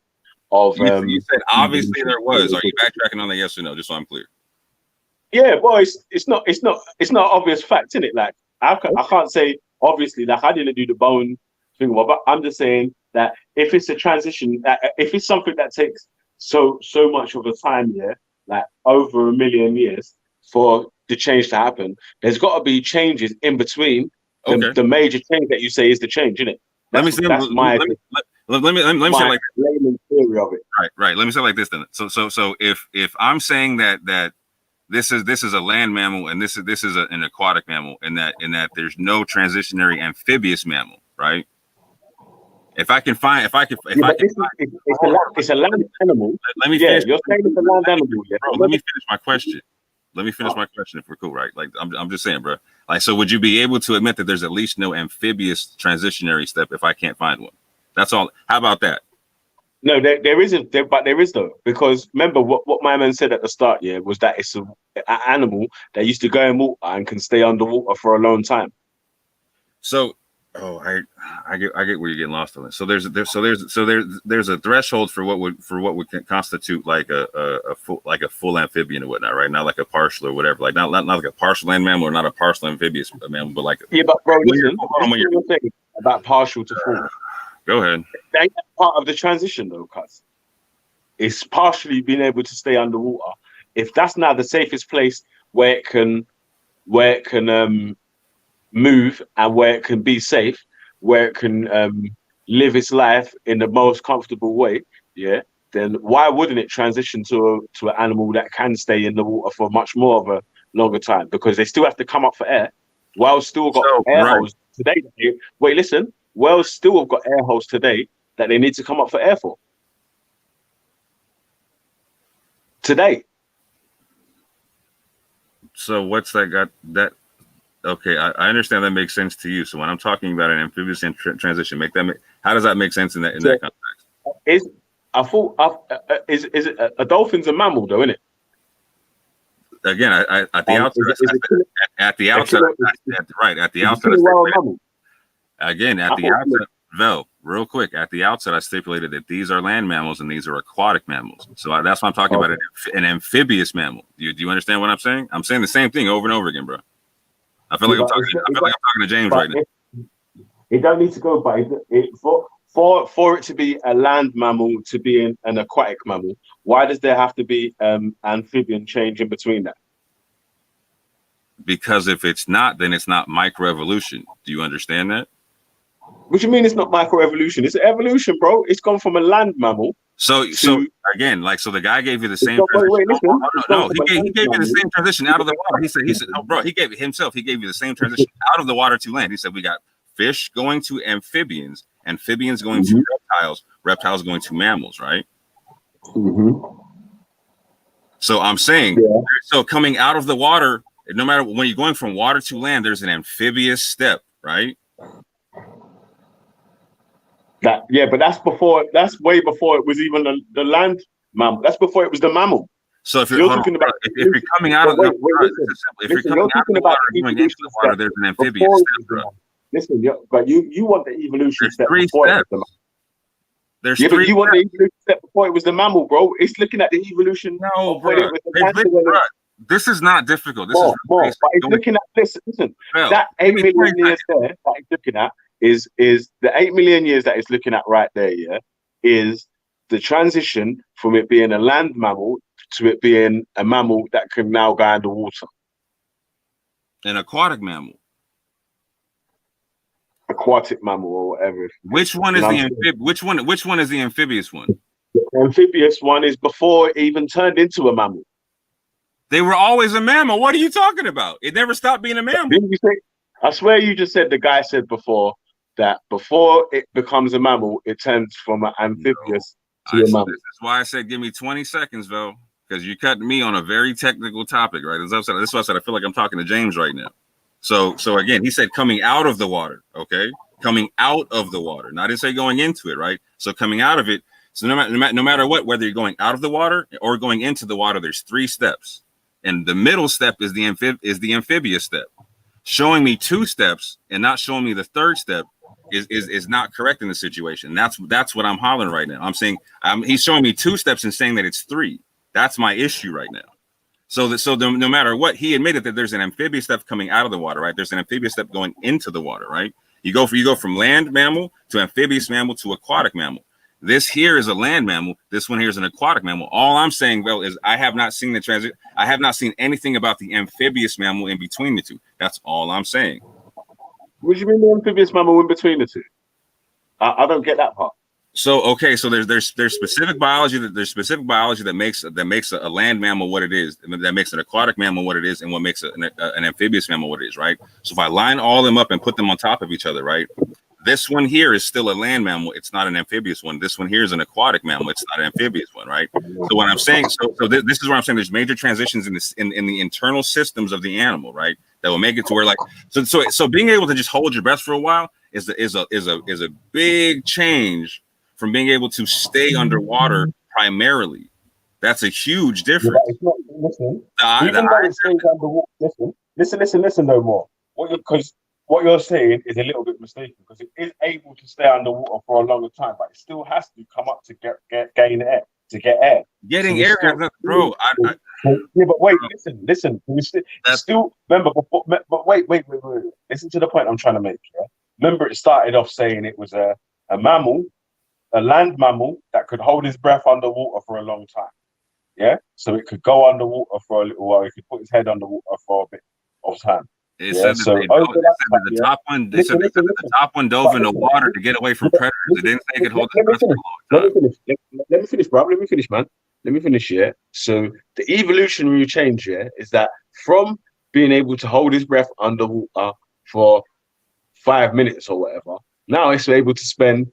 you said obviously there was. Are you backtracking on that? Yes or no? Just so I'm clear. Yeah, well, it's not obvious fact, isn't it? Like I can't say obviously like I didn't do the bone thing, but I'm just saying that if it's a transition, if it's something that takes so much of a time, yeah, like over 1,000,000 years for the change to happen, there's got to be changes in between. Okay. The major change that you say is the change, isn't it? Let me say. That's my Let me say my like layman theory of it. right. Let me say like this then. So if I'm saying that this is a land mammal and this is an aquatic mammal, in that there's no transitionary amphibious mammal, right? It's a land animal. Let me finish. finish. You're saying it's a land animal, yeah. Bro, let me finish my question. If we're cool, right? Like I'm just saying, bro. Like, so would you be able to admit that there's at least no amphibious transitionary step if I can't find one? That's all. How about that? No, there isn't, but there is though, because remember what my man said at the start, yeah, was that it's an animal that used to go in water and can stay underwater for a long time. So, I get where you're getting lost on this. So there's a threshold for what would constitute like a full amphibian or whatnot, right? Not like a partial or whatever, like not like a partial land mammal or not a partial amphibious mammal, but like but bro, listen, about partial to full. Go ahead. That's part of the transition though, cuz it's partially being able to stay underwater. If that's now the safest place where it can move and where it can be safe, where it can live its life in the most comfortable way, yeah, then why wouldn't it transition to an animal that can stay in the water for much more of a longer time? Because they still have to come up for air. Whales still got air holes today. Wait, listen. Whales still have got air holes today that they need to come up for air for. Today. So what's that got that? Okay, I understand that makes sense to you. So when I'm talking about an amphibious transition, how does that make sense in that context? Is a dolphin's a mammal though, isn't it? Again, at the outset, Vel, real quick, at the outset, I stipulated that these are land mammals and these are aquatic mammals. So that's why I'm talking about an amphibious mammal. Do you understand what I'm saying? I'm saying the same thing over and over again, bro. I feel like I'm talking to James right now. It don't need to go by for it to be a land mammal to be an aquatic mammal. Why does there have to be amphibian change in between that? Because if it's not, then it's not microevolution. Do you understand that? What do you mean it's not microevolution? It's evolution, bro. It's gone from a land mammal. So again, like, so the guy gave you the same transition. He gave you the same transition out of the water. He said, oh, bro, he gave you the same transition out of the water to land. He said, we got fish going to amphibians going to reptiles going to mammals, right? Mm-hmm. So I'm saying, so coming out of the water, no matter when you're going from water to land, there's an amphibious step, right? But that's way before it was even the land mammal. That's before it was the mammal. So if you're coming out of the water going into the water, there's an amphibious step, bro. Listen, but you want the evolution step before it was the mammal. There's but you want the evolution step before it was the mammal, bro. It's looking at the evolution. No, bro. This is not difficult. This is more. But it's looking at this. Listen, that 8 million years there that it's looking at is the 8 million years that it's looking at right there. Yeah, is the transition from it being a land mammal to it being a mammal that can now go underwater. An aquatic mammal. Aquatic mammal or whatever. Which one is which one is the amphibious one? The amphibious one is before it even turned into a mammal. They were always a mammal. What are you talking about? It never stopped being a mammal. Didn't you say? I swear you just said the guy said before that before it becomes a mammal, it turns from an amphibious to a mammal. That's why I said give me 20 seconds, though, because you cut me on a very technical topic, right? That's why I said I feel like I'm talking to James right now. So again, he said coming out of the water, okay? Coming out of the water. Not to say going into it, right? So coming out of it. So no matter what, whether you're going out of the water or going into the water, there's 3 steps. And the middle step is the amphibious step. Showing me 2 steps and not showing me the 3rd step is not correct in the situation. That's what I'm hollering right now. I'm saying he's showing me 2 steps and saying that it's 3. That's my issue right now. No matter what, he admitted that there's an amphibious step coming out of the water, right? There's an amphibious step going into the water, right? You go from land mammal to amphibious mammal to aquatic mammal. This here is a land mammal. This one here is an aquatic mammal. All I'm saying, Velle, is I have not seen the transit. I have not seen anything about the amphibious mammal in between the two. That's all I'm saying. What do you mean the amphibious mammal in between the two? I don't get that part. So okay, so there's specific biology that makes a land mammal what it is, that makes an aquatic mammal what it is, and what makes an amphibious mammal what it is, right? So if I line all them up and put them on top of each other, right? This one here is still a land mammal. It's not an amphibious one. This one here is an aquatic mammal. It's not an amphibious one, right? So what I'm saying, this is where I'm saying there's major transitions in the internal systems of the animal, right? That will make it to where so being able to just hold your breath for a while is a big change from being able to stay underwater primarily. That's a huge difference. Yeah, it's not, listen, even though it stays underwater, listen no more. What you're saying is a little bit mistaken, because it is able to stay underwater for a longer time, but it still has to come up to gain air, to get air. Getting air, bro. Yeah, but wait, listen. Still remember, but wait. Listen to the point I'm trying to make. Yeah? Remember, it started off saying it was a mammal, a land mammal that could hold his breath underwater for a long time. Yeah, so it could go underwater for a little while. It could put his head underwater for a bit of time. It said that the top one. They said the top one dove into water to get away from predators. It didn't say it could hold his breath for a long time. Let me finish, bro. Let me finish, man. Let me finish. Yeah. So the evolutionary change, yeah, is that from being able to hold his breath underwater for 5 minutes or whatever, now it's able to spend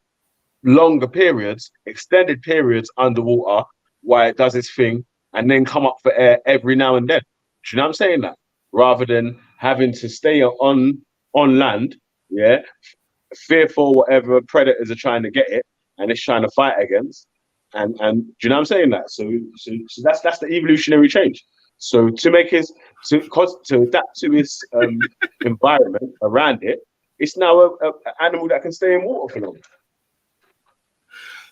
longer periods, extended periods underwater while it does its thing, and then come up for air every now and then. Do you know what I'm saying? That rather than having to stay on land, yeah, fearful whatever predators are trying to get it, and it's trying to fight against, and do you know what I'm saying? That so that's the evolutionary change. So to adapt to his environment around it, it's now an animal that can stay in water for long.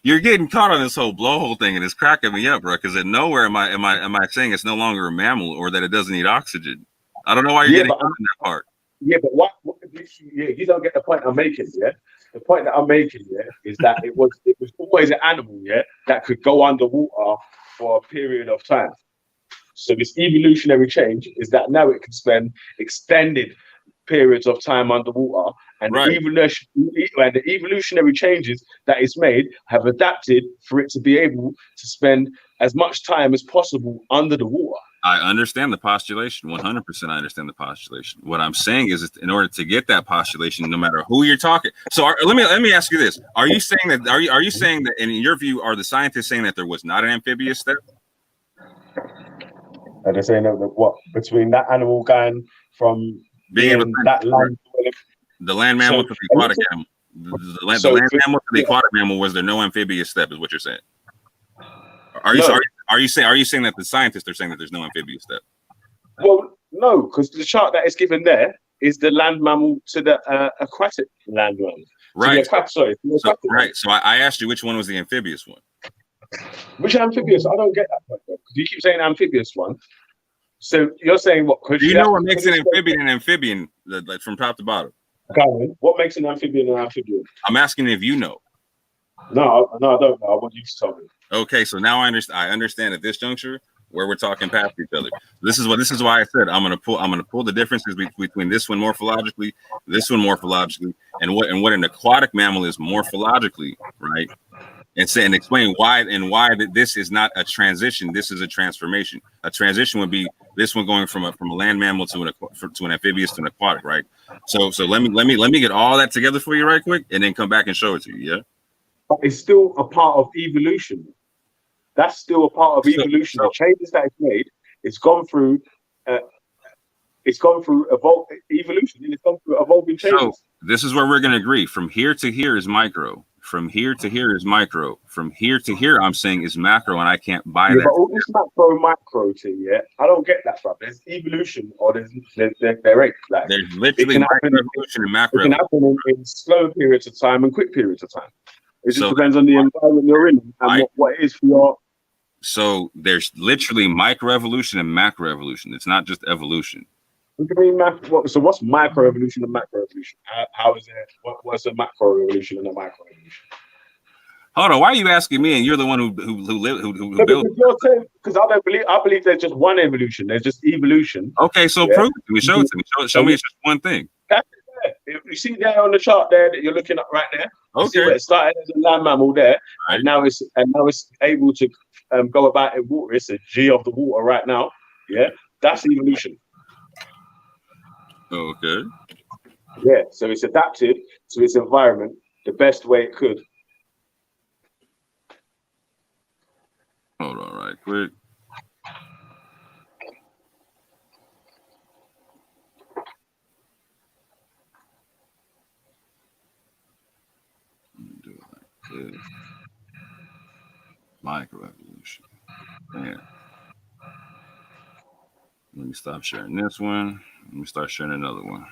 You're getting caught on this whole blowhole thing, and it's cracking me up, bro. Because at nowhere am I saying it's no longer a mammal or that it doesn't need oxygen. I don't know why you're getting caught in that part. Yeah, but what you don't get the point I'm making. Yeah, the point that I'm making, yeah, is that it was always an animal, yeah, that could go underwater for a period of time. So this evolutionary change is that now it can spend extended periods of time underwater, and the evolutionary changes that it's made have adapted for it to be able to spend as much time as possible under the water. I understand the postulation, 100%. I understand the postulation. What I'm saying is, in order to get that postulation, no matter who you're talking. So let me ask you this: Are you saying that? Are you saying that, in your view, are the scientists saying that there was not an amphibious step? Are they saying that what between that animal going from being able to that land, the land mammal to the aquatic animal, the land mammal to the aquatic mammal, was there no amphibious step? Is what you're saying? Are you saying that the scientists are saying that there's no amphibious step? Well, no, because the chart that is given there is the land mammal to the aquatic land mammal. Right. So I asked you which one was the amphibious one. Which amphibious? I don't get that part, because you keep saying amphibious one. So you're saying what? Do you know what makes an amphibian, like from top to bottom? What makes an amphibian an amphibian? I'm asking if you know. No, I don't know. I want you to tell me. Okay, so now I understand at this juncture where we're talking past each other. This is why I said I'm gonna pull the differences between this one morphologically, and what an aquatic mammal is morphologically, right? And explain why this is not a transition. This is a transformation. A transition would be this one going from a land mammal to an amphibious to an aquatic, right? So let me get all that together for you right quick, and then come back and show it to you. Yeah. But it's still a part of evolution. That's still a part of evolution. The changes that it's made, it's gone through evolution, and it's gone through evolving changes. So this is where we're going to agree. From here to here is micro. From here to here is micro. From here to here, I'm saying is macro, and I can't buy that. But all this micro thing, yeah, I don't get that, bro. There's evolution, or there's like there's literally micro evolution and macro. It can happen in slow periods of time and quick periods of time. It just depends on the environment you're in and what it is for your. So there's literally microevolution and macroevolution. It's not just evolution. What do you mean so what's microevolution and macroevolution? How is it? What's a macroevolution and a microevolution? Hold on, why are you asking me? And you're the one who built. Because I believe there's just one evolution. There's just evolution. Okay, so prove it to me. Show it to me. Show me it's just one thing. That's it. If you see there on the chart there that you're looking at right there. Okay. It started as a land mammal there, right. and now it's able to go about in water. It's a G of the water right now. Yeah, that's evolution. Okay. Yeah, so it's adapted to its environment the best way it could. Hold on, right quick. Do it like this. Microevolution. Yeah. Let me stop sharing this one. Let me start sharing another one.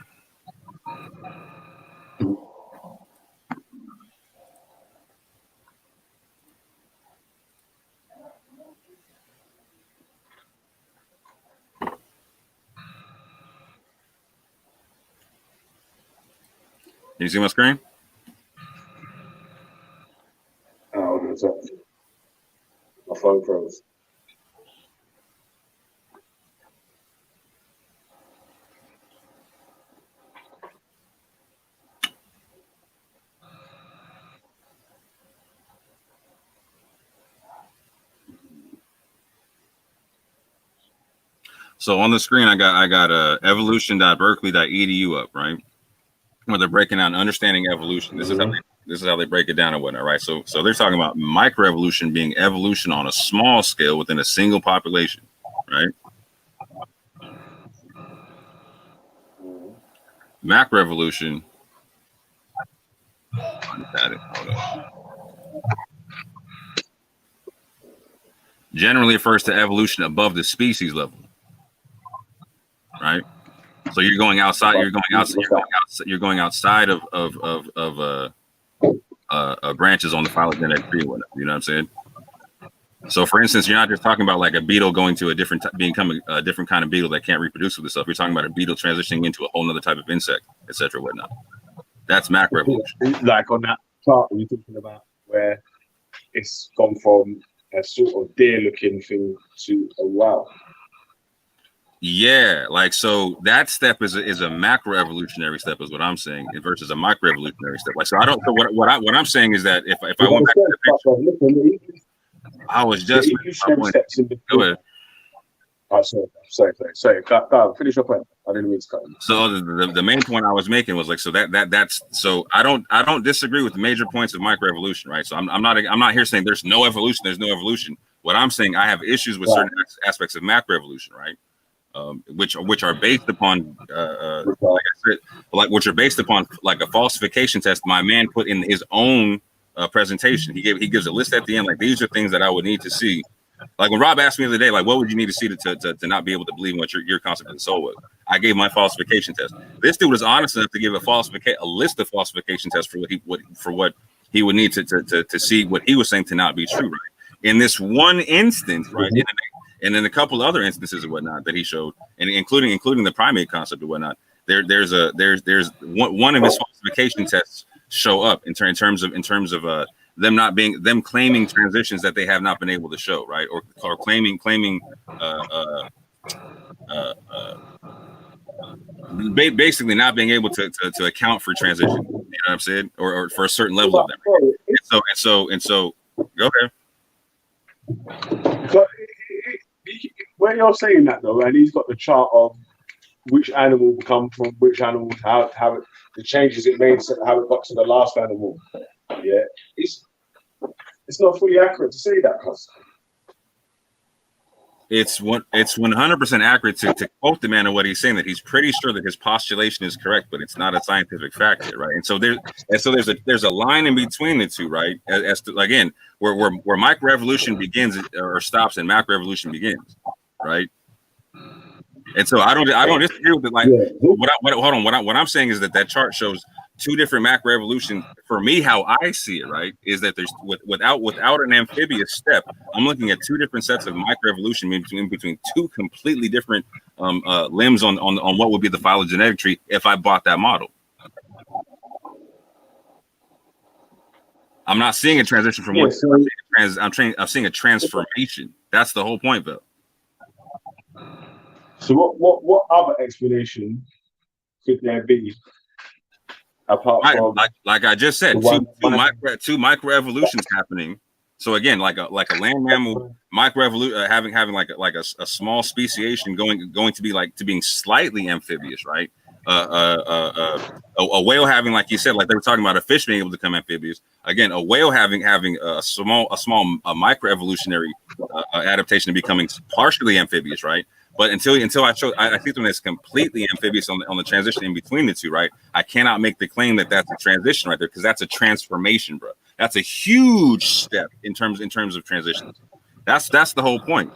Can you see my screen? Oh, my phone froze. So on the screen, I got evolution.berkeley.edu up, right? Where they're breaking down understanding evolution. This is how they break it down and whatnot, right? So they're talking about microevolution being evolution on a small scale within a single population, right? Macroevolution. Generally refers to evolution above the species level, right? So you're going outside. You're going outside of branches on the phylogenetic tree. You know what I'm saying? So, for instance, you're not just talking about like a beetle going to becoming a different kind of beetle that can't reproduce with itself. You're talking about a beetle transitioning into a whole other type of insect, etc., whatnot. That's macroevolution. Like on that chart you're talking about, where it's gone from a sort of deer-looking thing to a wow. Yeah, like so that step is a macroevolutionary step, is what I'm saying, versus a microevolutionary step. Like so, I don't. So what I'm saying is that if I went back to the picture, I was just steps in between. Go ahead. Oh, sorry. Go, finish your point. I didn't mean to cut you. So the main point I was making was like, so that's so I don't disagree with the major points of microevolution, right? So I'm not here saying there's no evolution. What I'm saying, I have issues with certain aspects of macroevolution, right? Which are based upon like I said, which are based upon like a falsification test my man put in his own presentation. He gives a list at the end, like these are things that I would need to see. Like when Rob asked me the other day, like what would you need to see to not be able to believe in what your concept of the soul was? I gave my falsification test. This dude was honest enough to give a list of falsification tests for what he would need to see what he was saying to not be true, right? In this one instance, right? And then a couple other instances and whatnot that he showed, and including the primate concept and whatnot. There's one of his falsification tests show up in terms of them claiming transitions that they have not been able to show, right? Or claiming basically not being able to account for transition. You know what I'm saying? Or for a certain level of them. And so go ahead. When you're saying that though, and he's got the chart of which animal come from which animal, how the changes it made, how it got to the last animal. Yeah, it's not fully accurate to say that, cuz. It's 100% accurate to quote the man on what he's saying, that he's pretty sure that his postulation is correct, but it's not a scientific fact yet, right? And so there's a line in between the two, right? As to, again, where microevolution begins or stops and macroevolution begins, right? And so I don't disagree with it. Like what I'm saying is that chart shows two different macroevolutions. For me, how I see it, right, is that there's without an amphibious step, I'm looking at two different sets of microevolution between two completely different limbs on what would be the phylogenetic tree if I bought that model. I'm not seeing a transition from one. I'm seeing a transformation. That's the whole point, Bill. So what other explanation could there be apart from like I just said, two microevolutions happening? So again, like a land mammal having like a small speciation going to be like to being slightly amphibious, right? A whale having, like you said, like they were talking about a fish being able to become amphibious. Again, a whale having a small microevolutionary adaptation to becoming partially amphibious, right? But until I think when it's completely amphibious on the transition in between the two, right? I cannot make the claim that that's a transition right there, because that's a transformation, bro. That's a huge step in terms of transitions. That's the whole point.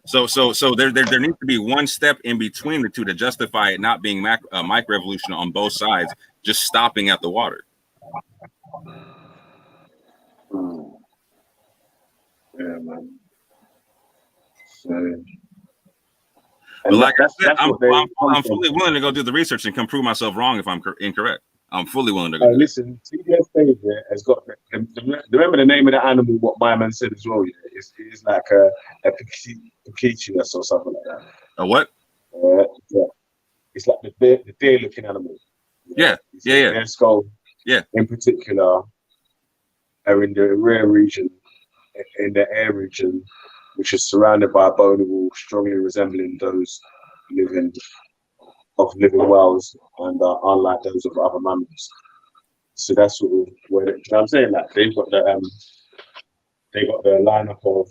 So there needs to be one step in between the two to justify it not being microevolution on both sides, just stopping at the water. Yeah, man. So, but like I said, I'm fully willing to go do the research and come prove myself wrong if I'm incorrect. I'm fully willing to go. Listen, TDS David has got. Remember the name of the animal? What my man said as well. Yeah, it's like a Pichius or something like that. A what? Yeah. It's like the deer-looking animal. Yeah. Their skull. Yeah. In particular, are in the rear region, in the air region, which is surrounded by a bony wall, strongly resembling those living whales, and unlike those of other mammals. So that's sort of where you know what I'm saying. Like they've got the lineup of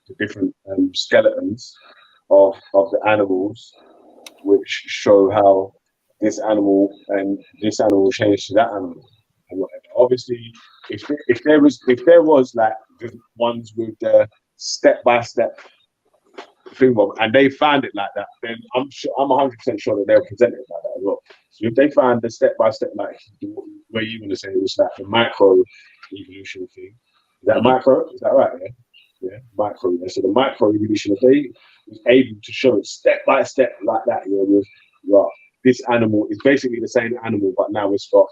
the different skeletons of the animals, which show how this animal changed to that animal. And whatever. Obviously, if there was like the ones with the step-by-step thing, and they found it like that, then I'm 100% sure that they'll present it like that as well. So if they find the step-by-step, like where you want to say it was like the micro evolution thing, is that micro? Is that right? Yeah, micro. Yeah. So the micro evolution, if they was able to show it step-by-step like that, with this animal is basically the same animal, but now it's got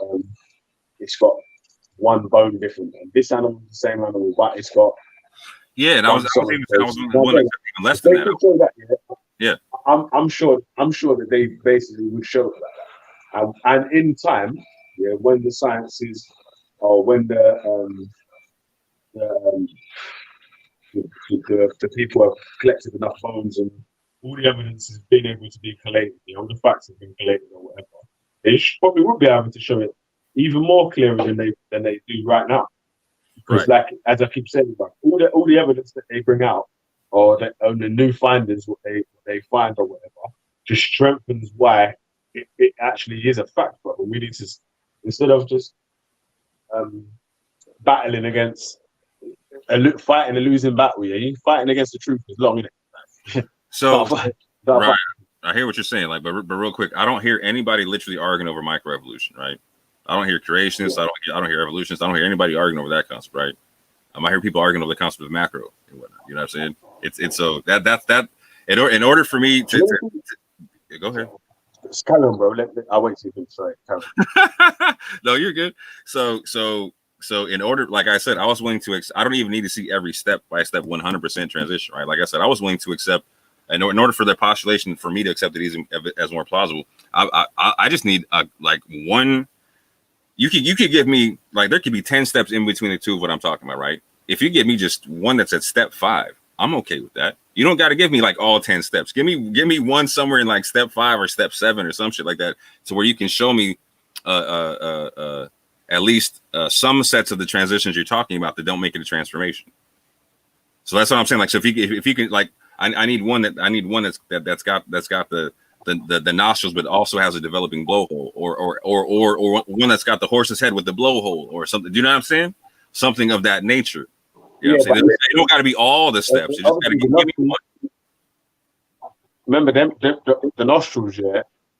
one bone different, and this animal is the same animal, but it's got. Yeah, and I was even less than that. Yeah, I'm sure that they basically would show it like that, and in time, when the sciences or when the people have collected enough bones and all the evidence has been able to be collated, all the facts have been collated or whatever, they probably would be able to show it even more clearer than they do right now. Because, like as I keep saying, about all the evidence that they bring out, or the new findings, what they find or whatever, just strengthens why it actually is a fact, brother. We need to, instead of just battling against fighting a losing battle, you fighting against the truth is long, innit? So right, I hear what you're saying, like, but real quick, I don't hear anybody literally arguing over microevolution, right? I don't hear creationists. I don't hear evolutionists. I don't hear anybody arguing over that concept, right? I hear people arguing over the concept of macro and whatnot. You know what I'm saying? It's so that's that. In order for me to go ahead. Just carry on, bro. I'll wait till you finish. Sorry. No, you're good. So in order, like I said, I was willing to. I don't even need to see every step by step 100% transition, right? Like I said, I was willing to accept. In order for their postulation for me to accept it as more plausible, I just need like one. You could give me, like, there could be 10 steps in between the two of what I'm talking about, right? If you give me just one that's at step 5, I'm okay with that. You don't got to give me like all 10 steps. Give me one somewhere in like step 5 or step 7 or some shit like that, to where you can show me at least some sets of the transitions you're talking about that don't make it a transformation. So that's what I'm saying. Like, so if you can, like, I need one that's got the nostrils, but also has a developing blowhole, or one that's got the horse's head with the blowhole or something. Do you know what I'm saying? Something of that nature. You know what I'm saying? They don't got to be all the steps. You just got to give me one. Remember, the nostrils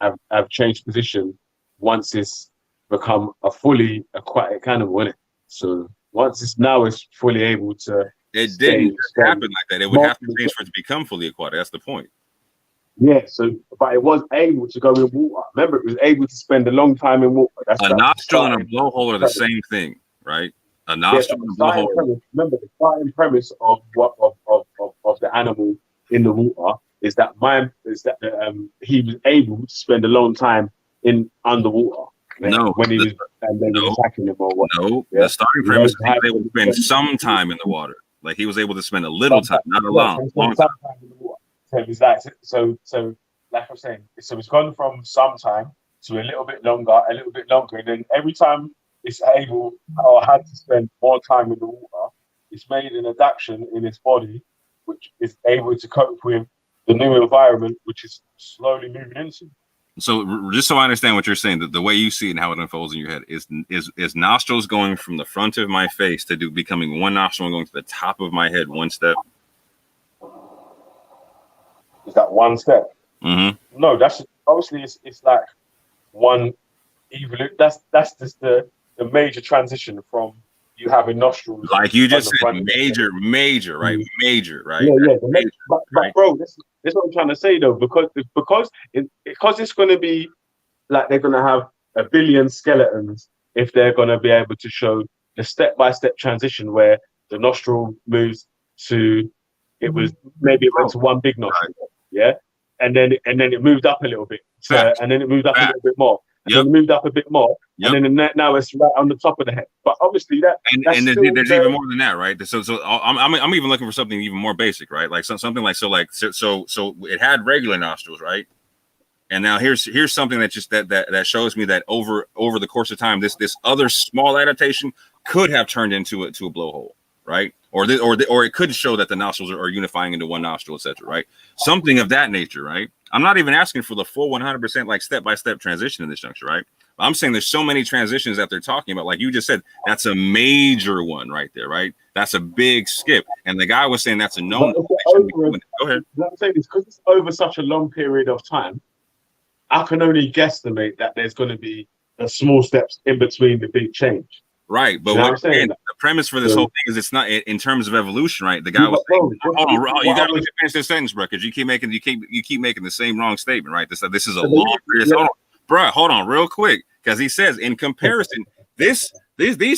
have changed position once it's become a fully aquatic animal, innit? So once it's fully able to It didn't just happen like that. It would have to change for it to become fully aquatic. That's the point. Yeah, so but it was able to go in water. Remember, it was able to spend a long time in water. A nostril and a blowhole are the same thing, right? A nostril and a blowhole. Remember, the starting premise of the animal in the water is that he was able to spend a long time in underwater. No, when he was and they were attacking him or what? No, the starting premise is he was able to spend some time in the water. Like he was able to spend a little time, not a long time. In the water. So it was like so like I'm saying, so it's gone from some time to a little bit longer, and then every time it's able or had to spend more time in the water, it's made an adaptation in its body, which is able to cope with the new environment, which is slowly moving into. So just so I understand what you're saying, that the way you see it and how it unfolds in your head is nostrils going from the front of my face to becoming one nostril and going to the top of my head one step. Is that one step? Mm-hmm. No, that's obviously it's like one evolution. That's just the major transition from you having nostrils. Like you just said, major, right? Major, right? Yeah. Major, but bro, this is what I'm trying to say though, because it's going to be like they're going to have a billion skeletons if they're going to be able to show the step-by-step transition where the nostril moves to maybe it went to one big nostril, yeah, and then it moved up a little bit, and then it moved up a little bit more. And then it moved up a bit more, and then now it's right on the top of the head. But obviously and there's even more than that, right? So I'm even looking for something even more basic, right? Like something like so it had regular nostrils, right? And now here's something that just that shows me that over the course of time, this other small adaptation could have turned into a blowhole, right? Or it could show that the nostrils are unifying into one nostril, etc. Right? Something of that nature, right? I'm not even asking for the full 100% like step-by-step transition in this juncture, right? I'm saying there's so many transitions that they're talking about. Like you just said, that's a major one right there, right? That's a big skip. And the guy was saying that's a known. Go ahead. I'm saying this because it's over such a long period of time. I can only guesstimate that there's going to be small steps in between the big change. Right, but what I'm saying, the premise for this whole thing is it's not in terms of evolution, right? The guy was saying, hold on, you gotta finish this sentence, bro, because you keep making the same wrong statement, right? This is a long period. Hold on, real quick, because he says in comparison, these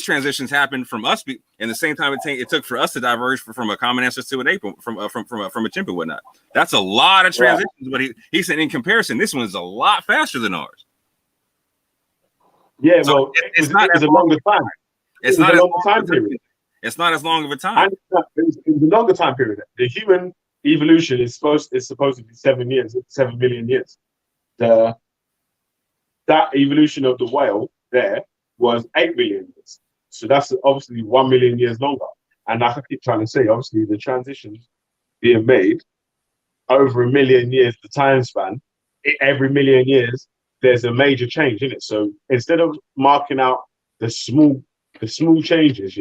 transitions happen from us in the same time it took for us to diverge from a common ancestor to an ape, from a chimp and whatnot. That's a lot of transitions, but he said in comparison, this one is a lot faster than ours. Yeah, so well, it's not as a longer time. It's not a longer time period. It's not as long of a time. It's a longer time period. The human evolution is supposed to be 7 million years. That evolution of the whale there was 8 million years. So that's obviously 1 million years longer. And like I keep trying to say, obviously the transitions being made over 1 million years, the time span, every million years, there's a major change in it. So instead of marking out the small changes,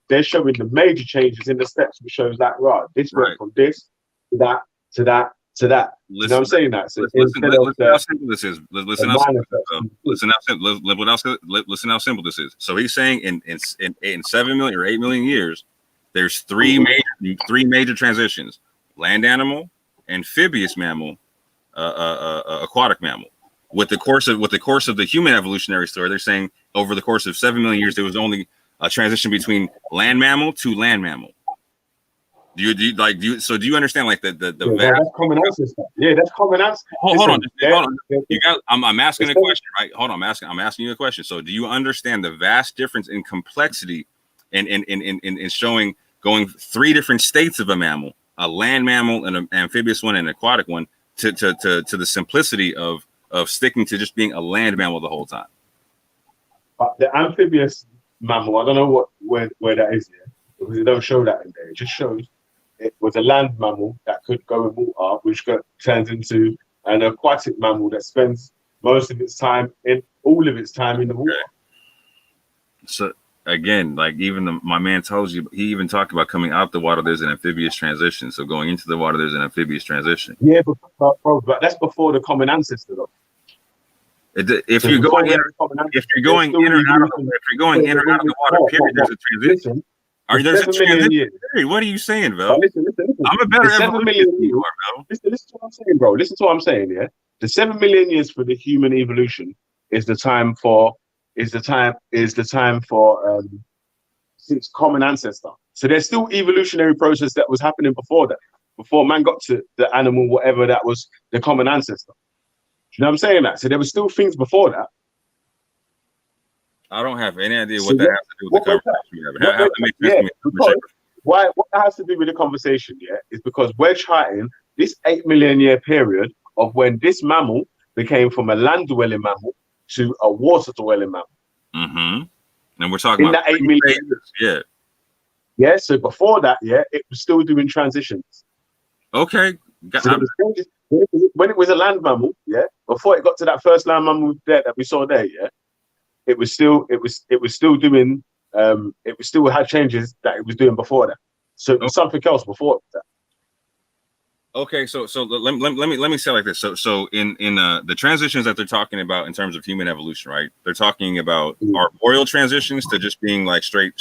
they're showing the major changes in the steps, which shows that this went from this to that to that to that. You know what I'm saying? That so listen how simple this is. Listen how simple this is. So he's saying in 7 million or 8 million years, there's three major transitions: land animal, amphibious mammal, aquatic mammal. With the course of the human evolutionary story, they're saying over the course of 7 million years, there was only a transition between land mammal to land mammal. Do you understand like the vast? That's common ancestor. Yeah, that's common ancestor. Hold on. I'm asking a question, right? Hold on, I'm asking you a question. So, do you understand the vast difference in complexity in showing going 3 different states of a mammal, a land mammal, and an amphibious one, and an aquatic one, to the simplicity of sticking to just being a land mammal the whole time? But the amphibious mammal, I don't know where that is here, because it don't show that in there. It just shows it was a land mammal that could go in water, which turns into an aquatic mammal that spends most of its time in the water. So again, like even my man told you, he even talked about coming out the water. There's an amphibious transition. So going into the water, there's an amphibious transition. Yeah, but that's before the common ancestor, though. If So you're before going we in, have the common if you're ancestors, there's going still in or out of the, evolution. if you're going in or out of the water, period, there's a transition. Listen, There's a 7 million transition years. period. What are you saying, But Vel? listen. I'm a The better 7 evolutionist million than you years. are, Vel. Listen to what I'm saying, bro. Listen to what I'm saying, yeah? The 7 million years for the human evolution is the time for since common ancestor. So there's still evolutionary process that was happening before that, before man got to the animal, whatever that was the common ancestor. Do you know what I'm saying? That so there were still things before that. I don't have any idea So what that has to do with the conversation we're having. How that makes sense to me? because what that has to do with the conversation, yeah, is because we're charting this 8 million year period of when this mammal became from a land dwelling mammal to a water dwelling mammal. Mm-hmm. And we're talking In about that 8 million years. Yeah. Yeah. So before that, yeah, it was still doing transitions. Okay. So there was changes. When it was a land mammal, yeah, before it got to that first land mammal there that we saw there, yeah, it was still doing it still had changes that it was doing before that. So it was something else before that. Okay, so let me say it like this. So in the transitions that they're talking about in terms of human evolution, right? They're talking about arboreal transitions to just being like straight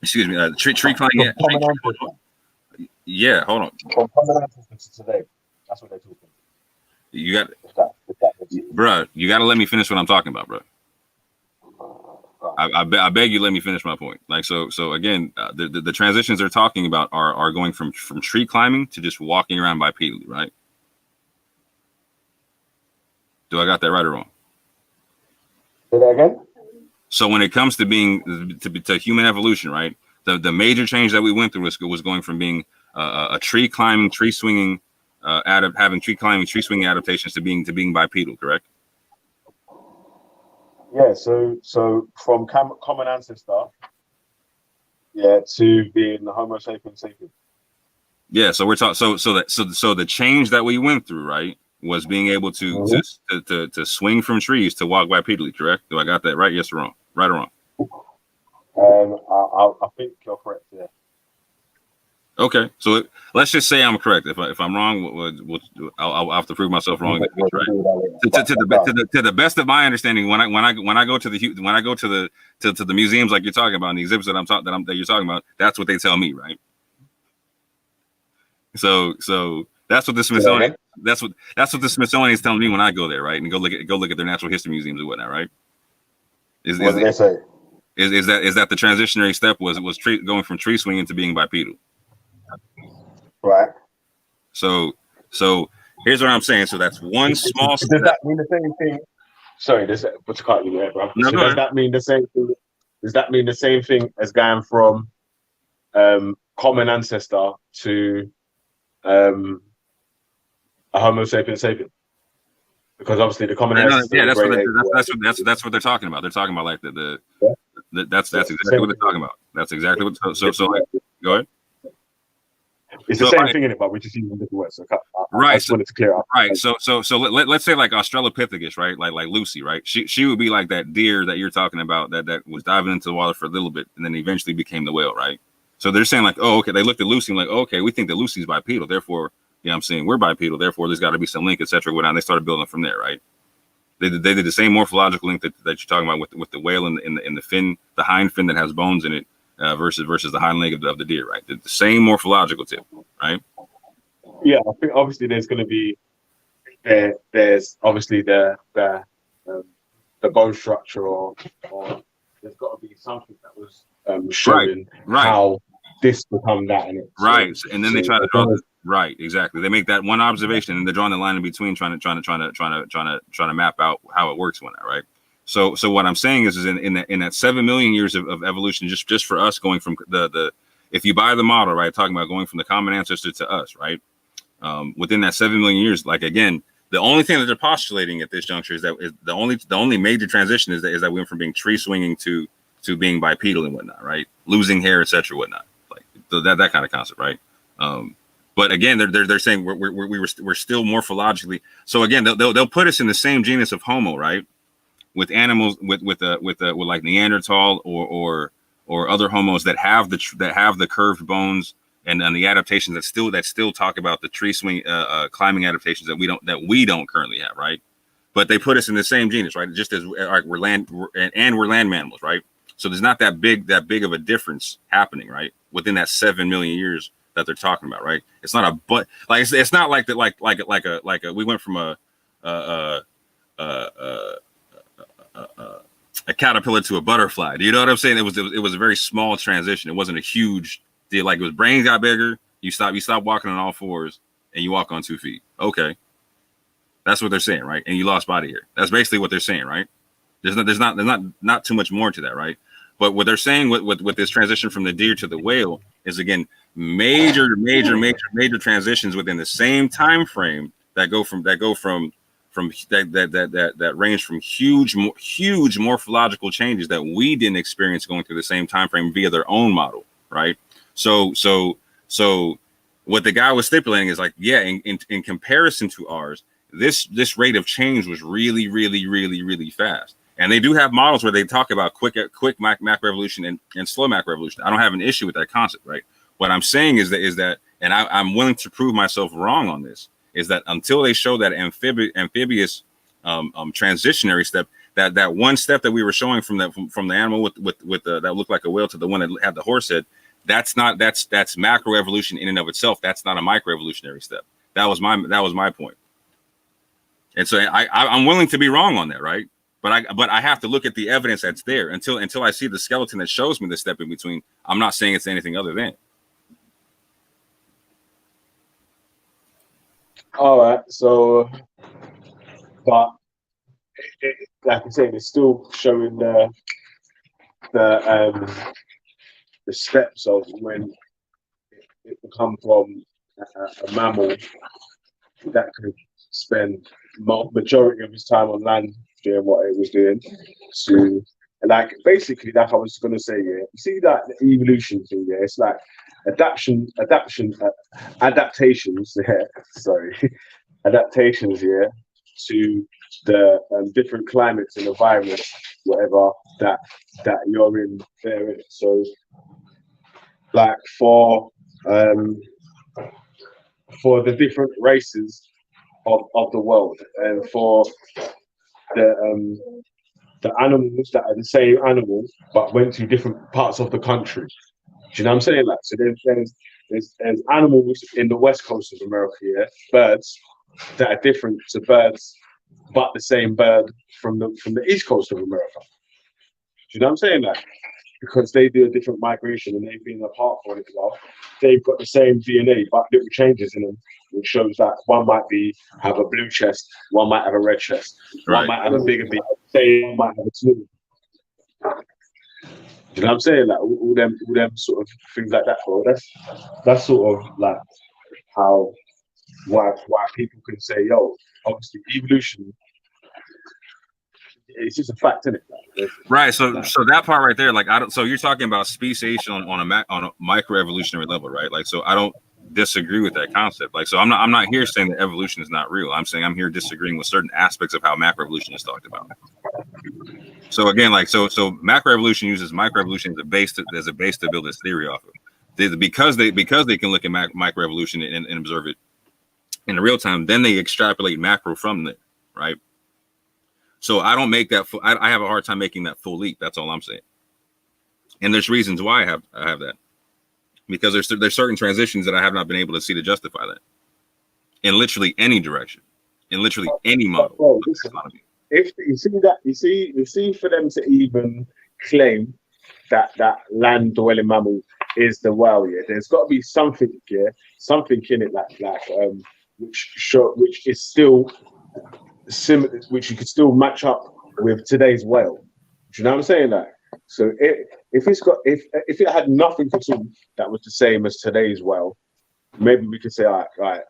excuse me, tree climbing. Yeah, hold on. From common ancestors to today. That's what they're talking. You got, bruh, you got to let me finish what I'm talking about, bro. I beg you, let me finish my point. Like, so again, the transitions they're talking about are going from tree climbing to just walking around bipedally, right? Do I got that right or wrong? Say that again. So when it comes to being to human evolution, right? The major change that we went through was going from being a tree climbing, tree swinging, having tree climbing, tree swinging adaptations to being bipedal, correct? Yeah. So from common ancestor, yeah, to being the Homo sapiens sapiens. Yeah. So we're talking. So the change that we went through, right, was being able to swing from trees to walk bipedally, correct? Do I got that right? Yes or wrong? Right or wrong? I think you're correct. Yeah. Okay, so let's just say I'm correct. If I'm wrong, I'll have to prove myself wrong. Right? To the best of my understanding, when I go to the museums like you're talking about, and the exhibits that you're talking about, that's what they tell me, right? So that's what the Smithsonian that's what the Smithsonian is telling me when I go there, right? And go look at their natural history museums and whatnot, right? What do they say? Is that the transitionary step was going from tree swinging to being bipedal? Right. So here's what I'm saying. So that's one small step. Does that mean the same thing? Sorry, but you can't do that, bro. No, so does that mean the same thing? Does that mean the same thing as going from common ancestor to a Homo sapiens sapien? Because obviously the common ancestor. Yeah, that's what they're talking about. They're talking about like that's exactly what they're talking about. That's exactly what. So like, go ahead. It's the same thing in it, but we're just using different words. So I just wanted to clear up. Right. So let's say like Australopithecus, right? Like Lucy, right? She would be like that deer that you're talking about that was diving into the water for a little bit and then eventually became the whale, right? So they're saying like, oh, okay, they looked at Lucy and like, oh, okay, we think that Lucy's bipedal, therefore, you know what I'm saying, we're bipedal, therefore there's got to be some link, etc. And they started building from there, right? They did the same morphological link that you're talking about with the whale in the fin, the hind fin that has bones in it. Versus the hind leg of the deer, right? The same morphological tip, right? Yeah, I think obviously there's going to be there's obviously the bone structure or there's got to be something that was showing how this become that in it. Right, and then they try to draw right, exactly. They make that one observation and they're drawing the line in between, trying to map out how it works when that, right? So what I'm saying is in that 7 million years of evolution, just for us going from the if you buy the model, right, talking about going from the common ancestor to us, right, within that 7 million years, like again, the only thing that they're postulating at this juncture is the only major transition is that we went from being tree swinging to being bipedal and whatnot, right, losing hair, etc., whatnot, like that kind of concept, right. But again, they're saying we're still morphologically. So again, they'll put us in the same genus of Homo, right? With animals with like Neanderthal or other homos that have the curved bones and the adaptations that still talk about the tree swing climbing adaptations that we don't currently have, right? but they put us in the same genus, right? Just as like we're land mammals, right? So there's not that big of a difference happening, right? Within that 7 million years that they're talking about, right? It's not a but like it's not like that like a we went from a caterpillar to a butterfly. Do you know what I'm saying? It was a very small transition. It wasn't a huge deal. Like, his brain got bigger. You stop walking on all fours and you walk on 2 feet. Okay, that's what they're saying, right? And you lost body hair. That's basically what they're saying, right? There's not too much more to that, right? But what they're saying with this transition from the deer to the whale is, again, major transitions within the same time frame that range from huge morphological changes that we didn't experience going through the same time frame via their own model, right? So what the guy was stipulating is like, yeah, in comparison to ours, this rate of change was really fast. And they do have models where they talk about quick macroevolution and slow macroevolution. I don't have an issue with that concept, right? What I'm saying is that, and I'm willing to prove myself wrong on this, is that until they show that amphibious transitionary step, that one step that we were showing from the animal with that looked like a whale to the one that had the horse head, that's macroevolution in and of itself. That's not a microevolutionary step. That was my point. And so I'm willing to be wrong on that, right? But I have to look at the evidence that's there until I see the skeleton that shows me the step in between. I'm not saying it's anything other than. All right, so, but like I said, it's still showing the steps of when it become from a mammal that could spend majority of his time on land doing what it was doing to, like, basically, like I was going to say, yeah, you see that the evolution thing, yeah, it's like adaptations, yeah, sorry, adaptations, yeah, to the different climates and environments, whatever that you're in there. So, like, for the different races of the world, and for the animals that are the same animals but went to different parts of the country. Do you know what I'm saying? Like, so there's animals in the west coast of America, yeah, birds that are different to birds, but the same bird from the east coast of America. Do you know what I'm saying? Like, because they do a different migration and they've been apart for a while, they've got the same DNA but little changes in them, which shows that one might have a blue chest, one might have a red chest, one might have a bigger beak, one might have a small. You know what I'm saying? Like, all them sort of things like that, bro. That's sort of like why people can say, yo, obviously evolution, it's just a fact, isn't it? Right. So that part right there, like, so you're talking about speciation on a microevolutionary level, right? Like, so I don't disagree with that concept. Like, so I'm not here saying that evolution is not real. I'm saying I'm here disagreeing with certain aspects of how macroevolution is talked about. So again, like, so macroevolution uses microevolution as a base to build its theory off of. Because they can look at microevolution and observe it in real time, then they extrapolate macro from there, right? So I don't make that. I have a hard time making that full leap. That's all I'm saying. And there's reasons why I have that, because there's certain transitions that I have not been able to see to justify that in literally any direction, in literally any model. Well, listen, if you see for them to even claim that land dwelling mammal is the whale, yeah, there's got to be something, yeah, something in it which is still similar, which you could still match up with today's whale. Do you know what I'm saying? Like, so if it had nothing at all that was the same as today's whale, maybe we could say, all right,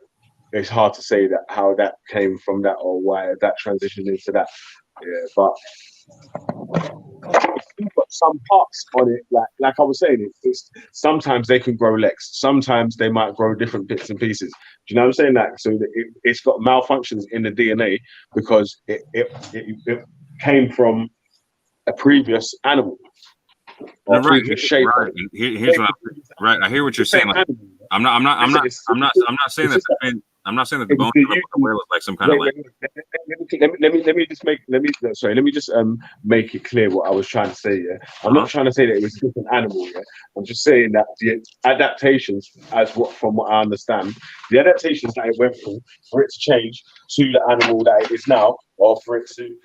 it's hard to say that how that came from that or why that transitioned into that. Yeah, but you've got some parts on it, like I was saying, it's sometimes they can grow legs, sometimes they might grow different bits and pieces. Do you know what I'm saying? Like, so it's got malfunctions in the DNA because it came from a previous animal or previous shape. Right. Here's what I hear what you're saying. Like, I'm not saying that I'm not saying that the Because bone you of a whale is like some kind of Wait, like. let me just make it clear what I was trying to say. Yeah, I'm Uh-huh. not trying to say that it was a different animal. Yeah, I'm just saying that the adaptations, from what I understand, the adaptations that it went through for it to change to the animal that it is now, or for it to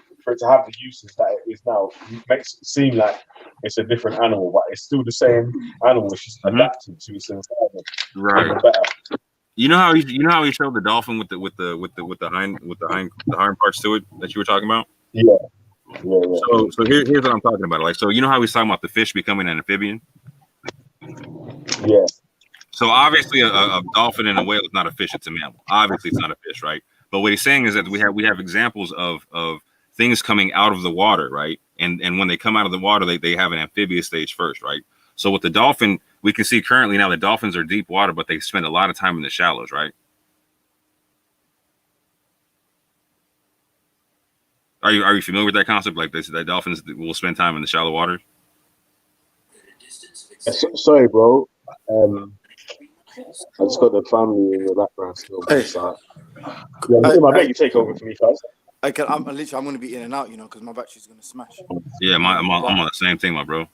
have the uses that it is now, makes it seem like it's a different animal, but it's still the same animal. It's just adapted to its environment. Right. Better. You know how he showed the dolphin with the hind parts to it that you were talking about. Yeah. So here's what I'm talking about. Like, so you know how he's talking about the fish becoming an amphibian. Yeah. So obviously a dolphin and a whale is not a fish; it's a mammal. Obviously, it's not a fish, right? But what he's saying is that we have examples of things coming out of the water, right? And when they come out of the water, they have an amphibious stage first, right? So with the dolphin, we can see currently now that dolphins are deep water, but they spend a lot of time in the shallows, right? Are you familiar with that concept? Like this, that dolphins will spend time in the shallow water. Sorry, bro. I just got the family in the background still. Hey. So, yeah, I bet you take over for me first. I'm going to be in and out, because my battery's going to smash. Yeah, I'm on the same thing, my bro.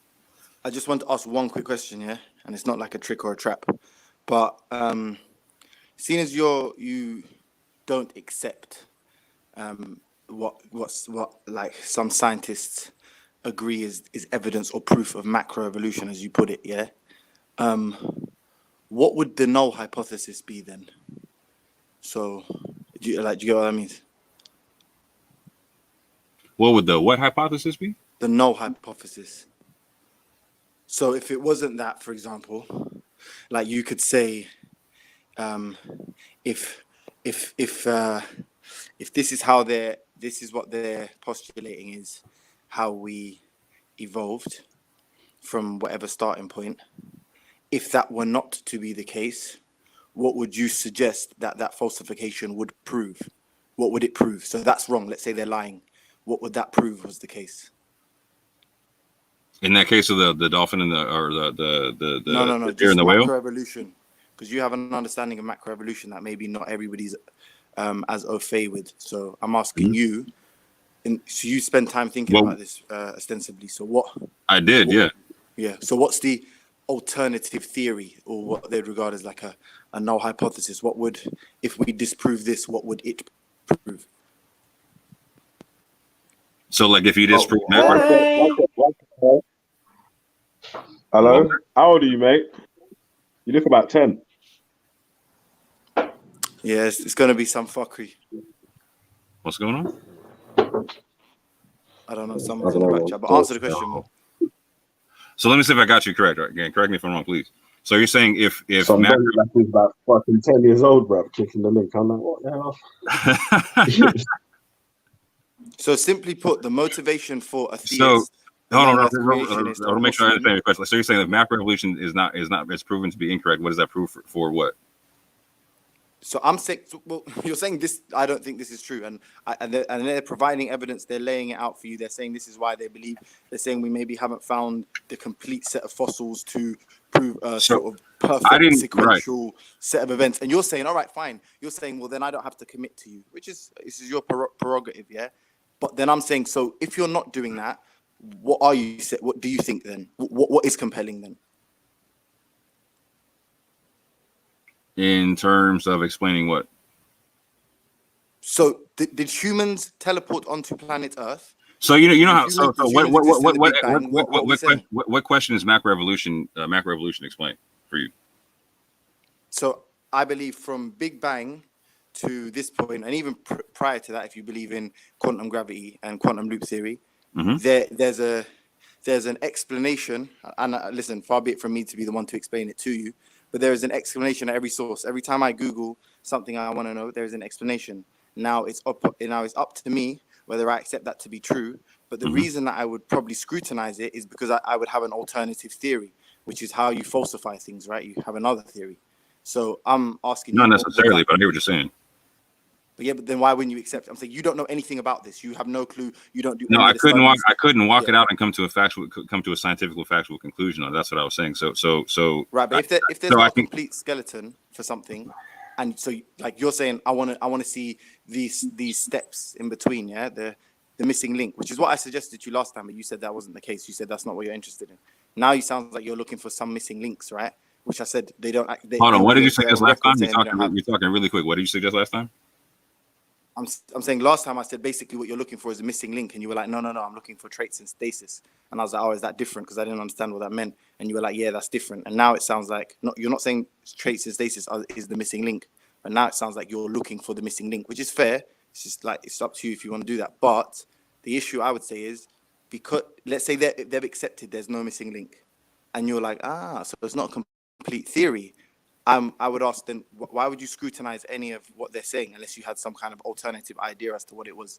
I just want to ask one quick question, yeah, and it's not like a trick or a trap, but seeing as you don't accept what like some scientists agree is evidence or proof of macroevolution, as you put it, yeah. What would the null hypothesis be then? So, do you get what I mean? What would the what hypothesis be? The null hypothesis. So if it wasn't that, for example, like you could say, if this is how this is what they're postulating is how we evolved from whatever starting point. If that were not to be the case, what would you suggest that falsification would prove? What would it prove? So that's wrong. Let's say they're lying. What would that prove was the case? In that case of the dolphin and the No, deer and the whale? Macroevolution, because you have an understanding of macroevolution that maybe not everybody's as au fait with. So I'm asking you, so you spend time thinking about this ostensibly. So what? I did, yeah. Yeah. So what's the alternative theory, or what they regard as like a null hypothesis? What would, if we disprove this, what would it prove? So, like, if you disprove Hello? How old are you, mate? You look about 10. Yeah, it's going to be some fuckery. What's going on? I don't know. Someone's in the back chat, but answer the question more. So let me see if I got you correct. Again, correct me if I'm wrong, please. So you're saying if Some like he's about fucking 10 years old, bro, clicking the link. I'm like, what the hell? So simply put, the motivation for a theist. So hold on, I'll make sure I understand your question. So you're saying that macroevolution is proven to be incorrect. What does that prove for what? So I'm saying, well, you're saying this. I don't think this is true, and they're providing evidence. They're laying it out for you. They're saying this is why they believe. They're saying we maybe haven't found the complete set of fossils to prove a sort of perfect sequential set of events. And you're saying, all right, fine. You're saying, well, then I don't have to commit to you, this is your prerogative, yeah. But then I'm saying, so if you're not doing that, what are you? What do you think then? What is compelling then? In terms of explaining what? So did humans teleport onto planet Earth? So you know how? So what question is macroevolution explain for you? So I believe from Big Bang to this point, and even prior to that, if you believe in quantum gravity and quantum loop theory, there's an explanation. And listen, far be it from me to be the one to explain it to you, but there is an explanation at every source. Every time I Google something I want to know, there is an explanation. Now it's up to me whether I accept that to be true. But the reason that I would probably scrutinize it is because I would have an alternative theory, which is how you falsify things, right? You have another theory. So I'm asking not necessarily, but I hear what you're saying. But yeah, but then why wouldn't you accept it? I'm saying you don't know anything about this. You have no clue. You don't do. No, I couldn't walk it out and come to a scientific factual conclusion. That's what I was saying. So right. But if there's not a complete skeleton for something, And so, like you're saying, I want to see these steps in between, yeah, the missing link, which is what I suggested to you last time, but you said that wasn't the case. You said that's not what you're interested in. Now you sound like you're looking for some missing links, right? Which I said they don't. Hold on, what did you suggest last time? You're talking really quick. What did you suggest last time? I'm saying last time I said basically what you're looking for is a missing link, and you were like, no, I'm looking for traits in stasis. And I was like, oh, is that different? Because I didn't understand what that meant. And you were like, yeah, that's different. And now it sounds like you're not saying traits in stasis is the missing link, but now it sounds like you're looking for the missing link, which is fair. It's just like it's up to you if you want to do that. But the issue I would say is because let's say they've accepted there's no missing link, and you're like, so it's not a complete theory. I would ask then, why would you scrutinize any of what they're saying unless you had some kind of alternative idea as to what it was?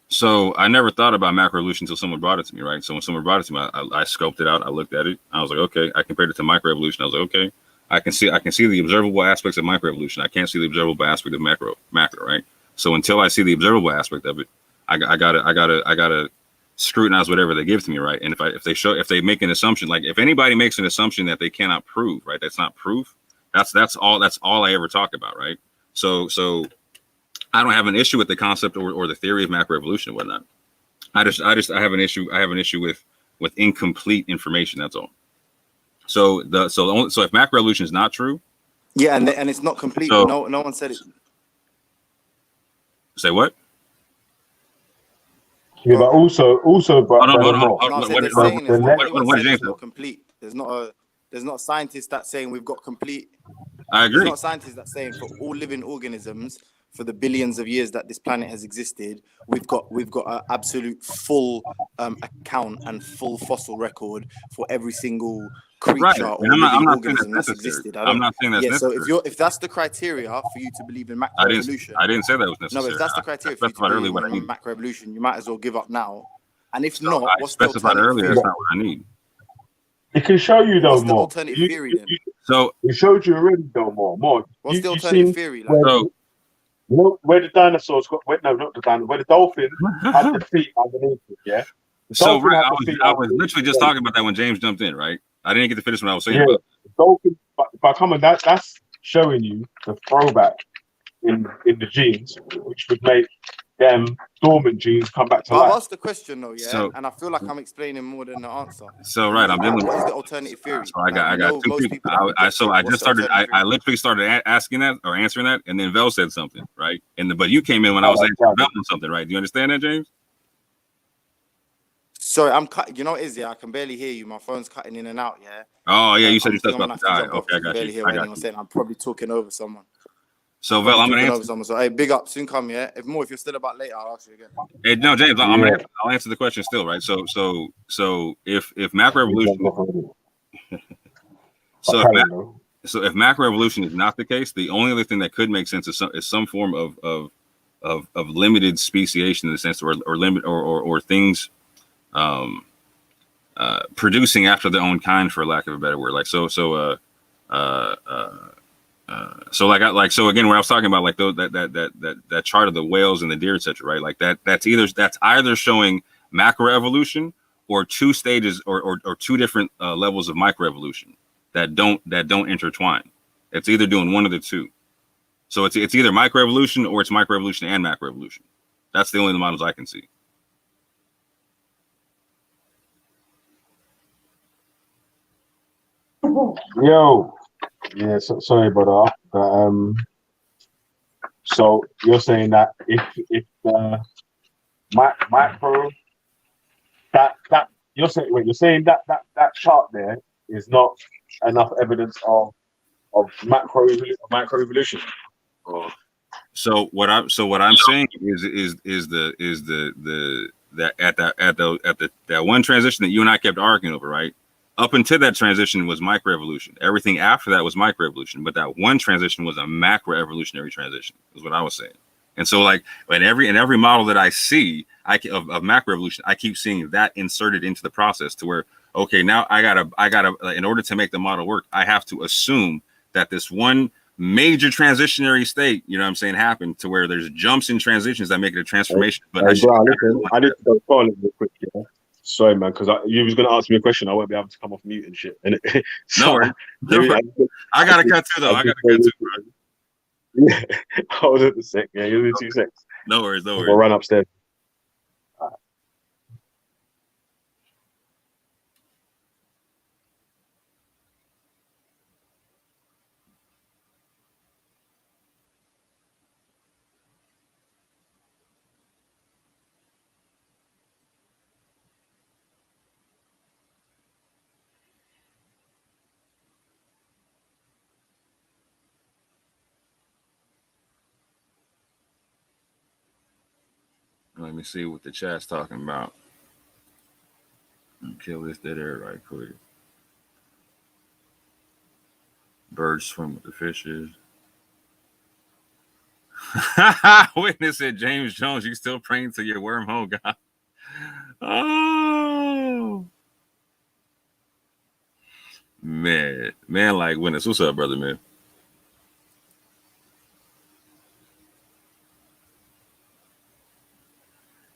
So I never thought about macroevolution until someone brought it to me, right? So when someone brought it to me, I scoped it out. I looked at it. I was like, okay. I compared it to microevolution. I was like, okay. I can see the observable aspects of microevolution. I can't see the observable aspect of macro, right? So until I see the observable aspect of it, I gotta scrutinize whatever they give to me, right? And if they make an assumption, like if anybody makes an assumption that they cannot prove, right? That's not proof. That's all I ever talk about, right? So I don't have an issue with the concept or the theory of macroevolution and whatnot. I have an issue with incomplete information. That's all. So if macroevolution is not true, yeah, and it's not complete. So, no one said it. Say what? Yeah, but also, but it's not complete. There's not a scientist that's saying we've got complete. I agree. There's not a scientist that's saying for all living organisms for the billions of years that this planet has existed, we've got an absolute full account and full fossil record for every single creature or living organism that's existed. I'm not saying that's necessary. So if that's the criteria for you to believe in macroevolution, I didn't say that was necessary. No, if that's the criteria for you to believe in macroevolution, you might as well give up now. And if not, I specified earlier that's not what I need. It can show you though more. Alternative theory then? So it showed you already though more. What's the alternative theory? Where the dinosaurs got where the dolphin had the feet underneath it, yeah. So right, I was literally just talking about that when James jumped in, right? I didn't get to finish what I was saying. Yeah, dolphin, but come on, that's showing you the throwback in the genes, which would make them dormant genes come back to life. I've asked the question though, yeah, and I feel like I'm explaining more than the answer. So right, I'm dealing with what is the alternative theory. So I got two people. I literally started asking that or answering that, and then Velle said something, right? But you came in when I was answering Velle something, right? Do you understand that, James? Sorry, I'm cut. You know what it is, yeah? I can barely hear you. My phone's cutting in and out, yeah. Oh yeah, you said you said about to die. Okay, I got you. Saying I'm probably talking over someone. So Velle, I'm gonna answer someone. So hey, big up, soon come, yeah. If you're still about later, I'll ask you again. Hey, no, James, I'll answer the question still, right? So if macroevolution, if macroevolution is not the case, the only other thing that could make sense is some form of limited speciation in the sense or things producing after their own kind, for lack of a better word. Like so again, where I was talking about like those that chart of the whales and the deer, etc., right? Like that's either showing macroevolution or two stages or two different levels of microevolution that don't intertwine. It's either doing one of the two. So it's either microevolution or it's microevolution and macroevolution. That's the only models I can see. Yo. Yeah, sorry, brother. So you're saying that if micro that you're saying that chart there is not enough evidence of macroevolution. So what I'm saying is that one transition that you and I kept arguing over, right? Up until that transition was microevolution. Everything after that was microevolution, but that one transition was a macroevolutionary transition, is what I was saying. And so, like, in every model that I see, of macroevolution, I keep seeing that inserted into the process to where, okay, now I gotta, in order to make the model work, I have to assume that this one major transitionary state, you know what I'm saying, happened to where there's jumps in transitions that make it a transformation. But I need to go follow real quick, yeah. Sorry, man, because you was going to ask me a question. I won't be able to come off mute and shit. And No worries. I got to cut too, though. I got to cut too, bro. Yeah, I was at the sec. Yeah, you're the 2 seconds. No worries, no worries. We'll run upstairs. Let me see what the chat's talking about. Kill this dead air right quick. Birds swim with the fishes. Witness it, James Jones. You still praying to your wormhole God? Oh man, like Witness. What's up, brother, man?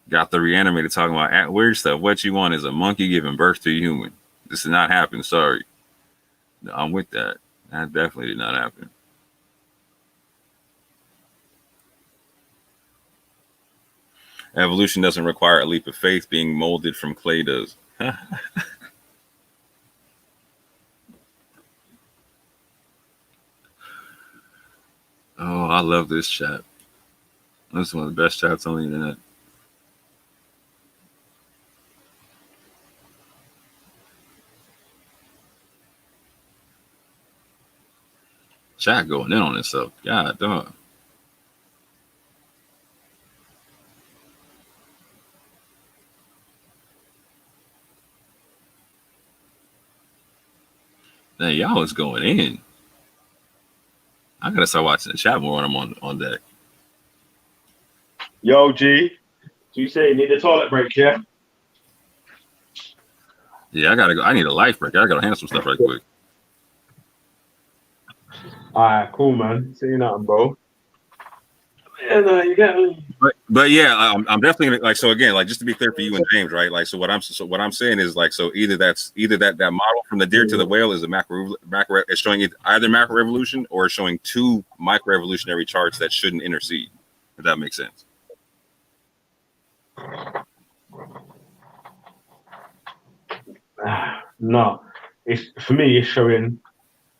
Got the reanimated talking about weird stuff. What you want is a monkey giving birth to a human. This did not happen. Sorry. No, I'm with that. That definitely did not happen. Evolution doesn't require a leap of faith. Being molded from clay does. Oh, I love this chat. This is one of the best chats on the internet. Chat going in on itself. God damn. Now y'all is going in. I gotta start watching the chat more when I'm on deck. Yo, G. So you say you need a toilet break, yeah? Yeah, I gotta go. I need a life break. I gotta handle some stuff right quick. All right, cool, man. See you nothing, bro. Yeah, no, you got me. But yeah, I'm definitely like, so again, like, just to be clear for you and James, right? Like, so what I'm saying is, like, so either that model from the deer to the whale is a macro it's showing either macro evolution or it's showing two micro evolutionary charts that shouldn't intercede, if that makes sense. No, it's for me. It's showing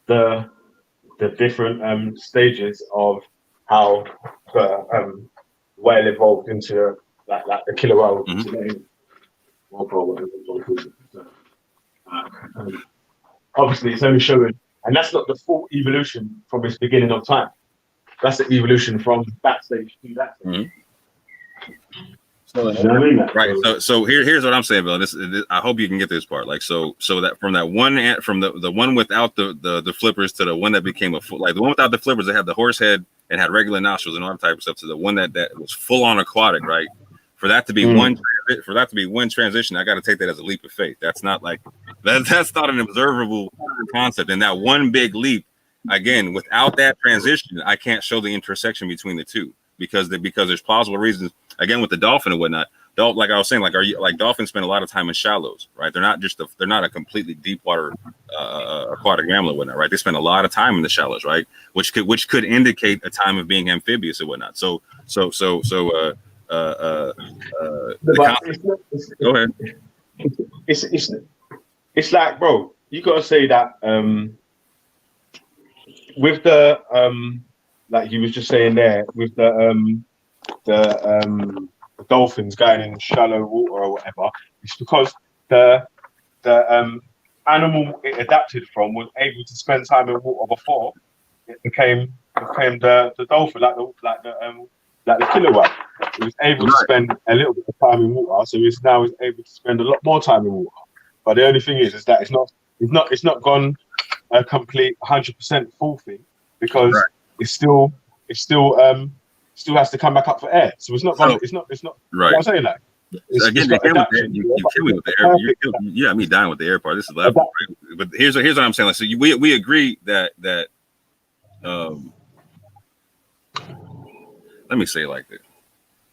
the different stages of how the whale evolved into like the killer whale today. Obviously, it's only showing, and that's not the full evolution from its beginning of time. That's the evolution from that stage to that stage. So, you know what I mean? Right. So here's what I'm saying, Bill. This I hope you can get this part. Like, so that from that one from the one without the flippers to the one that became like the one without the flippers that had the horse head and had regular nostrils and all that type of stuff to the one that was full on aquatic, right? For that to be one transition, I got to take that as a leap of faith. That's not like that's not an observable concept. And that one big leap, again, without that transition, I can't show the intersection between the two because there's plausible reasons. Again, with the dolphin and whatnot, like I was saying, like dolphins spend a lot of time in shallows, right? They're not a completely deep water aquatic mammal and whatnot, right? They spend a lot of time in the shallows, right? Which could indicate a time of being amphibious and whatnot. Go ahead. It's like, bro, you gotta say that with the like you was just saying there with the dolphins going in shallow water or whatever. It's because the animal it adapted from was able to spend time in water before it became the dolphin, like the killer whale. It was able to spend a little bit of time in water, so it's now able to spend a lot more time in water. But the only thing is that it's not gone a complete 100% full thing because it's still has to come back up for air. So it's not gone. It's not. Right. You know what I'm saying that. Again, you kill me with the air. You got me dying with the air part. This is level, right? But here's what I'm saying. Like, so we agree that let me say it like this.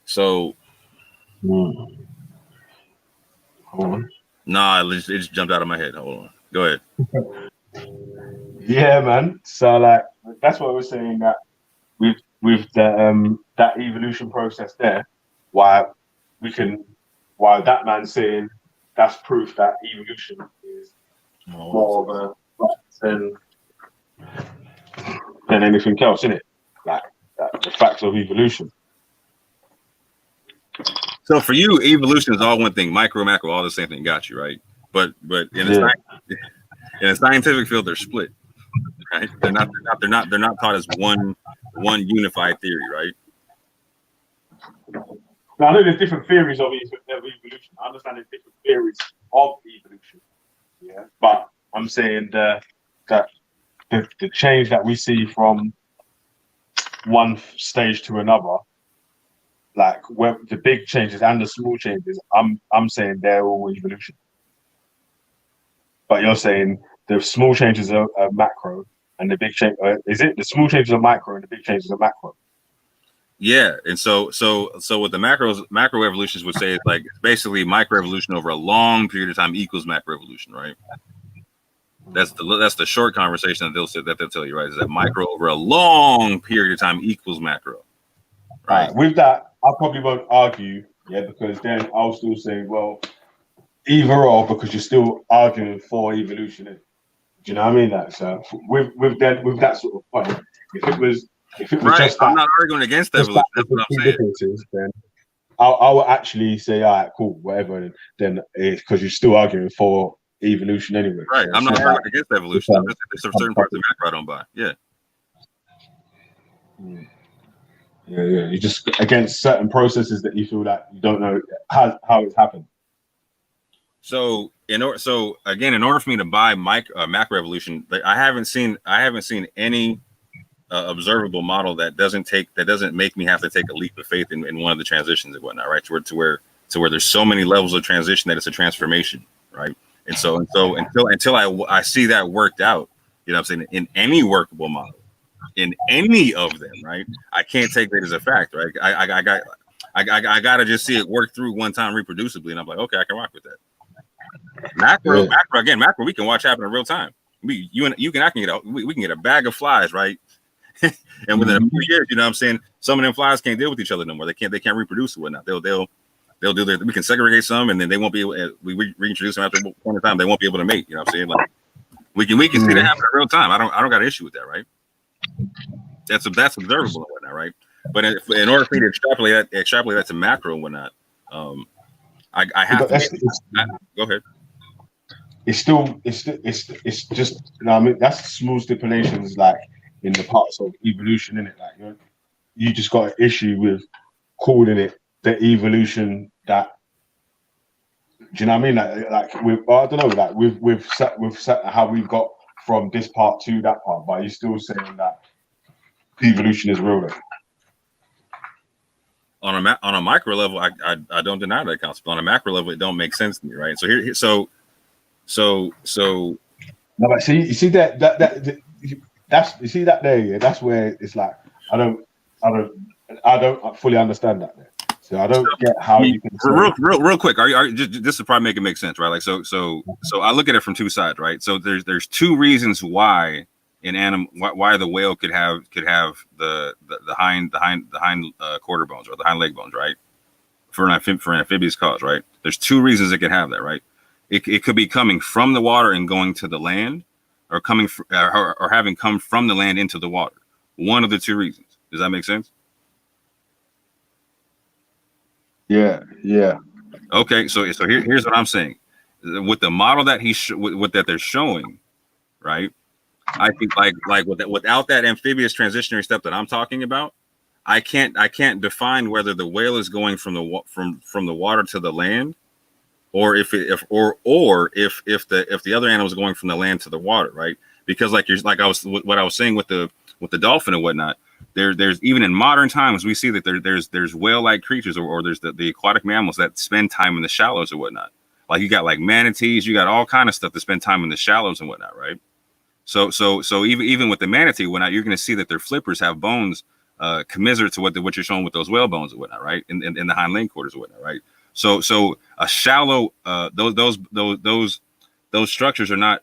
So hold on. Nah, it just jumped out of my head. Hold on. Go ahead. Yeah, man. So like that's what I was saying, that with the that evolution process there, why we can why that man's saying that's proof that evolution is more of a fact than anything else, isn't it? Like the facts of evolution. So for you, evolution is all one thing. Micro, macro, all the same thing. Got you, right? But in a scientific field, they're split. Right? They're not taught as one unified theory, right? Now I know there's different theories of evolution. I understand there's different theories of evolution. Yeah, but I'm saying that the change that we see from one stage to another, like where the big changes and the small changes, I'm saying they're all evolution. But you're saying the small changes are macro, and the big change is it? The small changes are micro, and the big changes are macro. Yeah, and so what the macro evolutionists would say is like basically micro evolution over a long period of time equals macro evolution, right? That's the short conversation that they'll tell you, right? Is that micro over a long period of time equals macro, right? With that, I probably won't argue, yeah, because then I'll still say, well, either or, because you're still arguing for evolution. Do you know what I mean? That so with that sort of point, if it was right, just I'm not arguing against evolution. That's what I'm saying. Then I will actually say, all right, cool, whatever. And then it's because you're still arguing for evolution anyway. Right, so I'm not arguing against evolution. There's certain parts of macro I don't buy. Yeah. Yeah. You're just against certain processes that you feel that you don't know how it's happened. So in order for me to buy macro evolution, I haven't seen any observable model that doesn't make me have to take a leap of faith in one of the transitions and whatnot, right? To where there's so many levels of transition that it's a transformation, right? And so until I see that worked out, you know what I'm saying, in any workable model, in any of them, right? I can't take that as a fact, right? I gotta just see it work through one time reproducibly, and I'm like, okay, I can rock with that. Macro, we can watch happen in real time. I can get a bag of flies, right? And within a few years, you know what I'm saying, some of them flies can't deal with each other no more. They can't reproduce or whatnot. They'll do their, we can segregate some, and then they won't be able, we reintroduce them after a point of time, they won't be able to mate. You know what I'm saying? Like we can see that happen in real time. I don't got an issue with that, right? That's observable and whatnot, right? But in order for me to extrapolate that to macro and whatnot, I have to go ahead. It's just, you know what I mean, that's small stipulations, like in the parts of evolution, in it, like you just got an issue with calling it the evolution that, do you know what I mean? Like I don't know, like we've set how we got from this part to that part, but you're still saying that evolution is real. On a micro level, I don't deny that concept. On a macro level, it don't make sense to me, right? So no, but you see that's you see that there, yeah. That's where it's like I don't fully understand that there. So I don't get how you can real quick. Are just this will probably make it make sense, right? Like so I look at it from two sides, right? So there's two reasons why why the whale could have the hind quarter bones or the hind leg bones, right? For an amphibious cause, right? There's two reasons it can have that, right? It could be coming from the water and going to the land, or coming or having come from the land into the water. One of the two reasons. Does that make sense? Yeah. Okay, so here's what I'm saying. With the model that that they're showing, right? I think like without that amphibious transitionary step that I'm talking about, I can't define whether the whale is going from the water to the land, or if the other animal is going from the land to the water, right? Because what I was saying with the dolphin and whatnot, there's even in modern times we see that there's whale-like creatures or there's the aquatic mammals that spend time in the shallows or whatnot. Like you got like manatees, you got all kind of stuff that spend time in the shallows and whatnot, right? So even with the manatee, whatnot, you're going to see that their flippers have bones commiserate to what you're showing with those whale bones and whatnot, right? In the hind leg quarters and whatnot, right? So a shallow those structures are not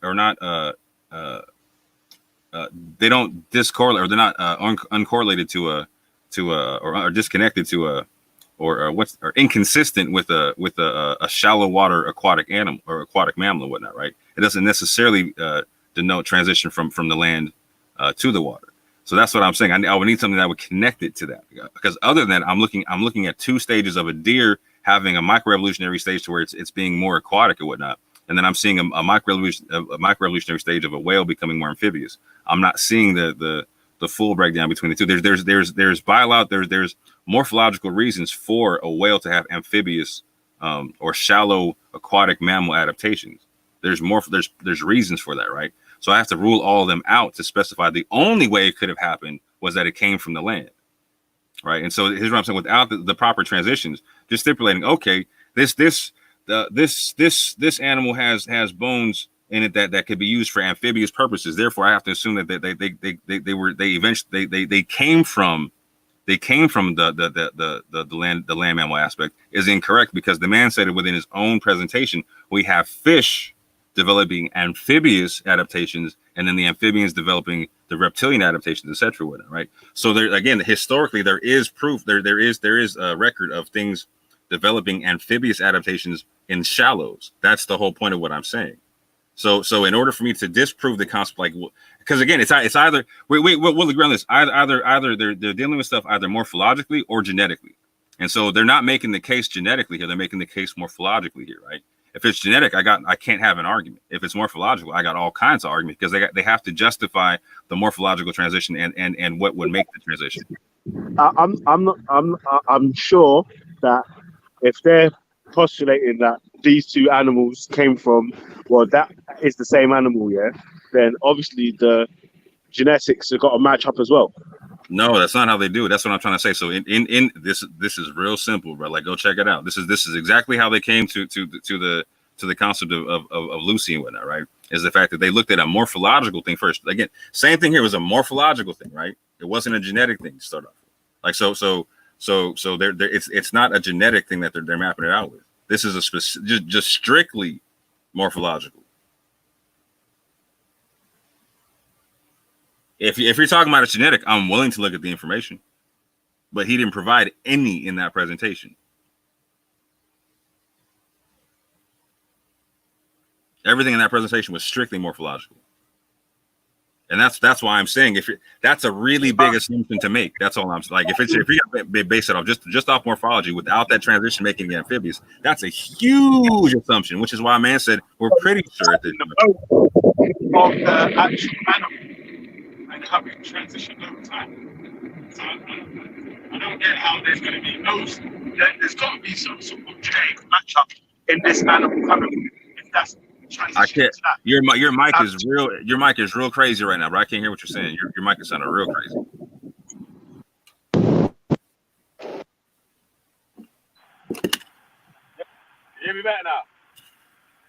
they don't discorrelate, or they're not uncorrelated or disconnected to a or inconsistent with a shallow water aquatic animal or aquatic mammal or whatnot, right? It doesn't necessarily denote transition from the land to the water. So that's what I'm saying. I would need something that would connect it to that, because other than that, I'm looking at two stages of a deer having a microevolutionary stage to where it's being more aquatic or whatnot, and then I'm seeing a microevolutionary stage of a whale becoming more amphibious. I'm not seeing the full breakdown between the two. There's morphological reasons for a whale to have amphibious or shallow aquatic mammal adaptations. There's reasons for that, right? So I have to rule all of them out to specify the only way it could have happened was that it came from the land, right? And so here's what I'm saying: without the proper transitions, just stipulating, okay, this animal has bones in it that could be used for amphibious purposes. Therefore, I have to assume that they came from the land mammal aspect is incorrect, because the man said it within his own presentation. We have fish developing amphibious adaptations, and then the amphibians developing the reptilian adaptations, etc. Right? So there again, historically, there is proof. There is a record of things developing amphibious adaptations in shallows. That's the whole point of what I'm saying. So in order for me to disprove the concept, like, because again, it's either we'll agree on this. Either they're dealing with stuff either morphologically or genetically, and so they're not making the case genetically here. They're making the case morphologically here, right? If it's genetic, I can't have an argument. If it's morphological, I got all kinds of arguments, because they have to justify the morphological transition and what would make the transition. I'm sure that if they're postulating that these two animals came from, well, that is the same animal, yeah, then obviously the genetics have got to match up as well. No, that's not how they do it. That's what I'm trying to say. So in this is real simple, bro. Like, go check it out. This is exactly how they came to the concept of Lucy and whatnot, right? Is the fact that they looked at a morphological thing first. Again, same thing here was a morphological thing, right? It wasn't a genetic thing to start off with. Like so it's not a genetic thing that they're mapping it out with. This is a just strictly morphological. If you're talking about a genetic, I'm willing to look at the information, but he didn't provide any in that presentation. Everything in that presentation was strictly morphological, and that's why I'm saying that's a really big assumption to make. That's all I'm like. If you base it off just off morphology without that transition making it amphibious, that's a huge assumption. Which is why man said we're pretty sure at this point of the actual animal and how it transitioned over time. So I don't get how there's going to be there's got to be some sort of genetic matchup in this animal coming. If that's I can't. Your mic is real. Your mic is real crazy right now, bro. I can't hear what you're saying. Your mic is sounding real crazy. You hear me better now?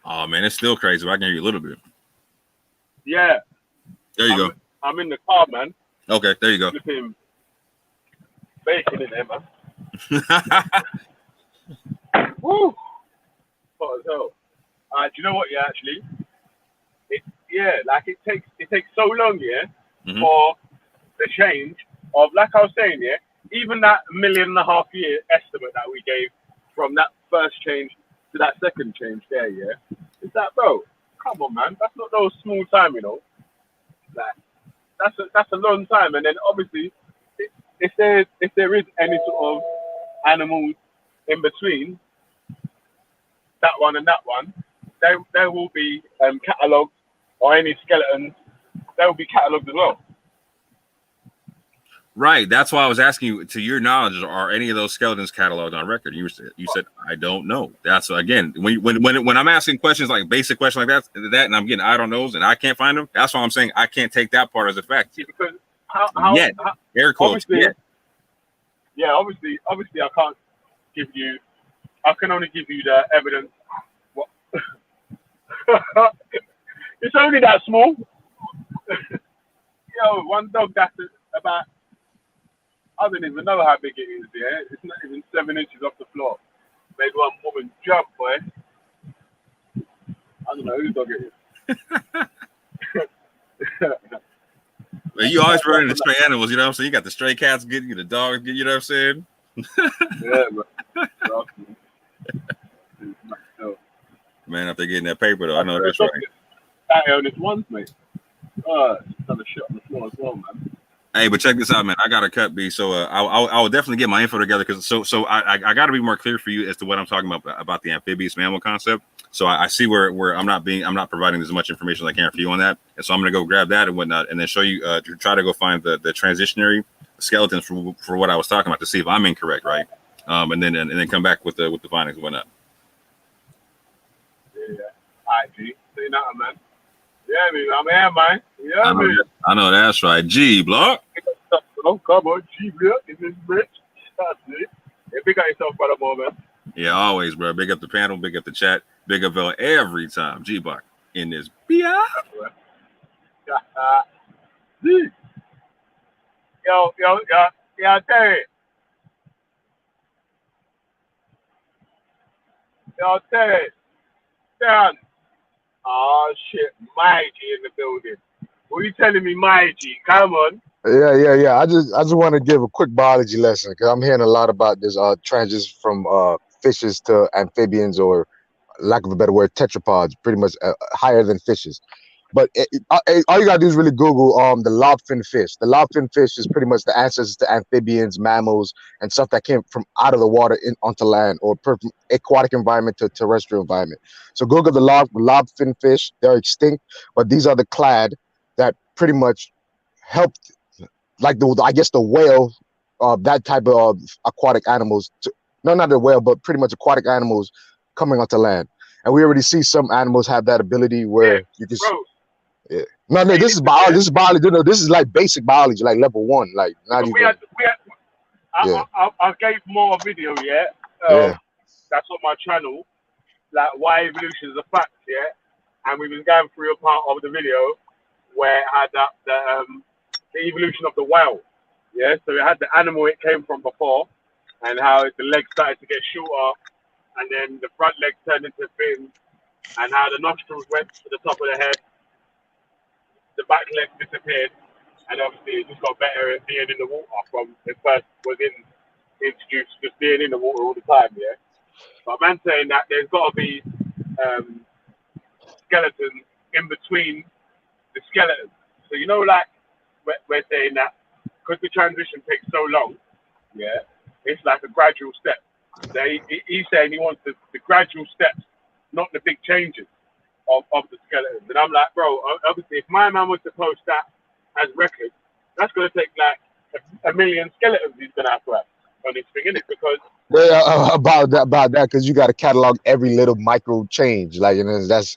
Oh man, it's still crazy, but I can hear you a little bit. Yeah. There you go. I'm in the car, man. Okay, there you go. Flipping bacon in there, man. Woo! Hot as hell. Do you know what? Yeah, actually, it takes so long, for the change of, like I was saying, even that 1.5 million year estimate that we gave from that first change to that second change there, is that, bro? Come on, man, that's not no small time, you know. Like, that's a long time, and then obviously, if there is any sort of animals in between that one and that one, there will be catalogued, or any skeletons, they will be catalogued as well. Right. That's why I was asking you, to your knowledge, are any of those skeletons cataloged on record? You said I don't know. That's again when I'm asking questions like basic questions like that, and I'm getting I don't knows and I can't find them. That's why I'm saying I can't take that part as a fact. Because how air quotes. Obviously, obviously I can't give you. I can only give you the evidence. What? It's only that small. One dog that's about, I don't even know how big it is, it's not even 7 inches off the floor. made one woman jump, boy. I don't know whose dog it is. Man, you always run into stray animals, you know what I'm saying? You got the stray cats getting you, the dogs getting you, know what I'm saying? Yeah, bro. Man, if they're getting that paper, though, I know that's right. I own this once, mate. It's done a shit on the floor as well, man. Hey, but check this out, man. I got a cut, B. So I will definitely get my info together because so I got to be more clear for you as to what I'm talking about the amphibious mammal concept. So I see where I'm not providing as much information as I can for you on that, and so I'm gonna go grab that and whatnot, and then show you to try to go find the transitionary skeletons for what I was talking about to see if I'm incorrect, right? And then come back with the findings and whatnot. Yeah. Alright, G. Say nothing, man. Yeah, man. I'm here, man. Yeah, man. I know that's right. G Block. Oh, come on, G Block in this bitch. That's it. Hey, big up yourself, brother, boy, man. Yeah, always, bro. Big up the panel, big up the chat, big up Velle every time. G Block in this. Yeah. Yo, Terry. Yo, Terry. Down. Oh shit, my G in the building. What are you telling me, my G? Come on. Yeah. I just want to give a quick biology lesson because I'm hearing a lot about this transition from fishes to amphibians, or lack of a better word, tetrapods, pretty much higher than fishes. But all you gotta do is really Google the lobfin fish. The lobfin fish is pretty much the ancestors to amphibians, mammals, and stuff that came from out of the water onto land, or from aquatic environment to terrestrial environment. So Google the lobfin fish. They're extinct, but these are the clad that pretty much helped, like the whale, that type of aquatic animals. Not the whale, but pretty much aquatic animals coming onto land. And we already see some animals have that ability where you can. Yeah. No, this is biology. This is biology. No, this is like basic biology, like level 1. Like not even. I gave more video, yeah. That's on my channel. Like why evolution is a fact, yeah. And we've been going through a part of the video where it had the evolution of the whale, yeah. So it had the animal it came from before, and how the legs started to get shorter, and then the front legs turned into fins, and how the nostrils went to the top of the head. The back legs disappeared, and obviously it just got better at being in the water from it first was introduced just being in the water all the time, yeah. But man saying that there's got to be skeletons in between the skeletons. So like we're saying that because the transition takes so long, yeah, it's like a gradual step. So he's saying he wants the gradual steps, not the big changes of the skeletons. And I'm like, bro, obviously, if my man was to post that as record, that's going to take like a million skeletons he's going to have on his thing, innit? Because about that, because you got to catalog every little micro change, like, and that's,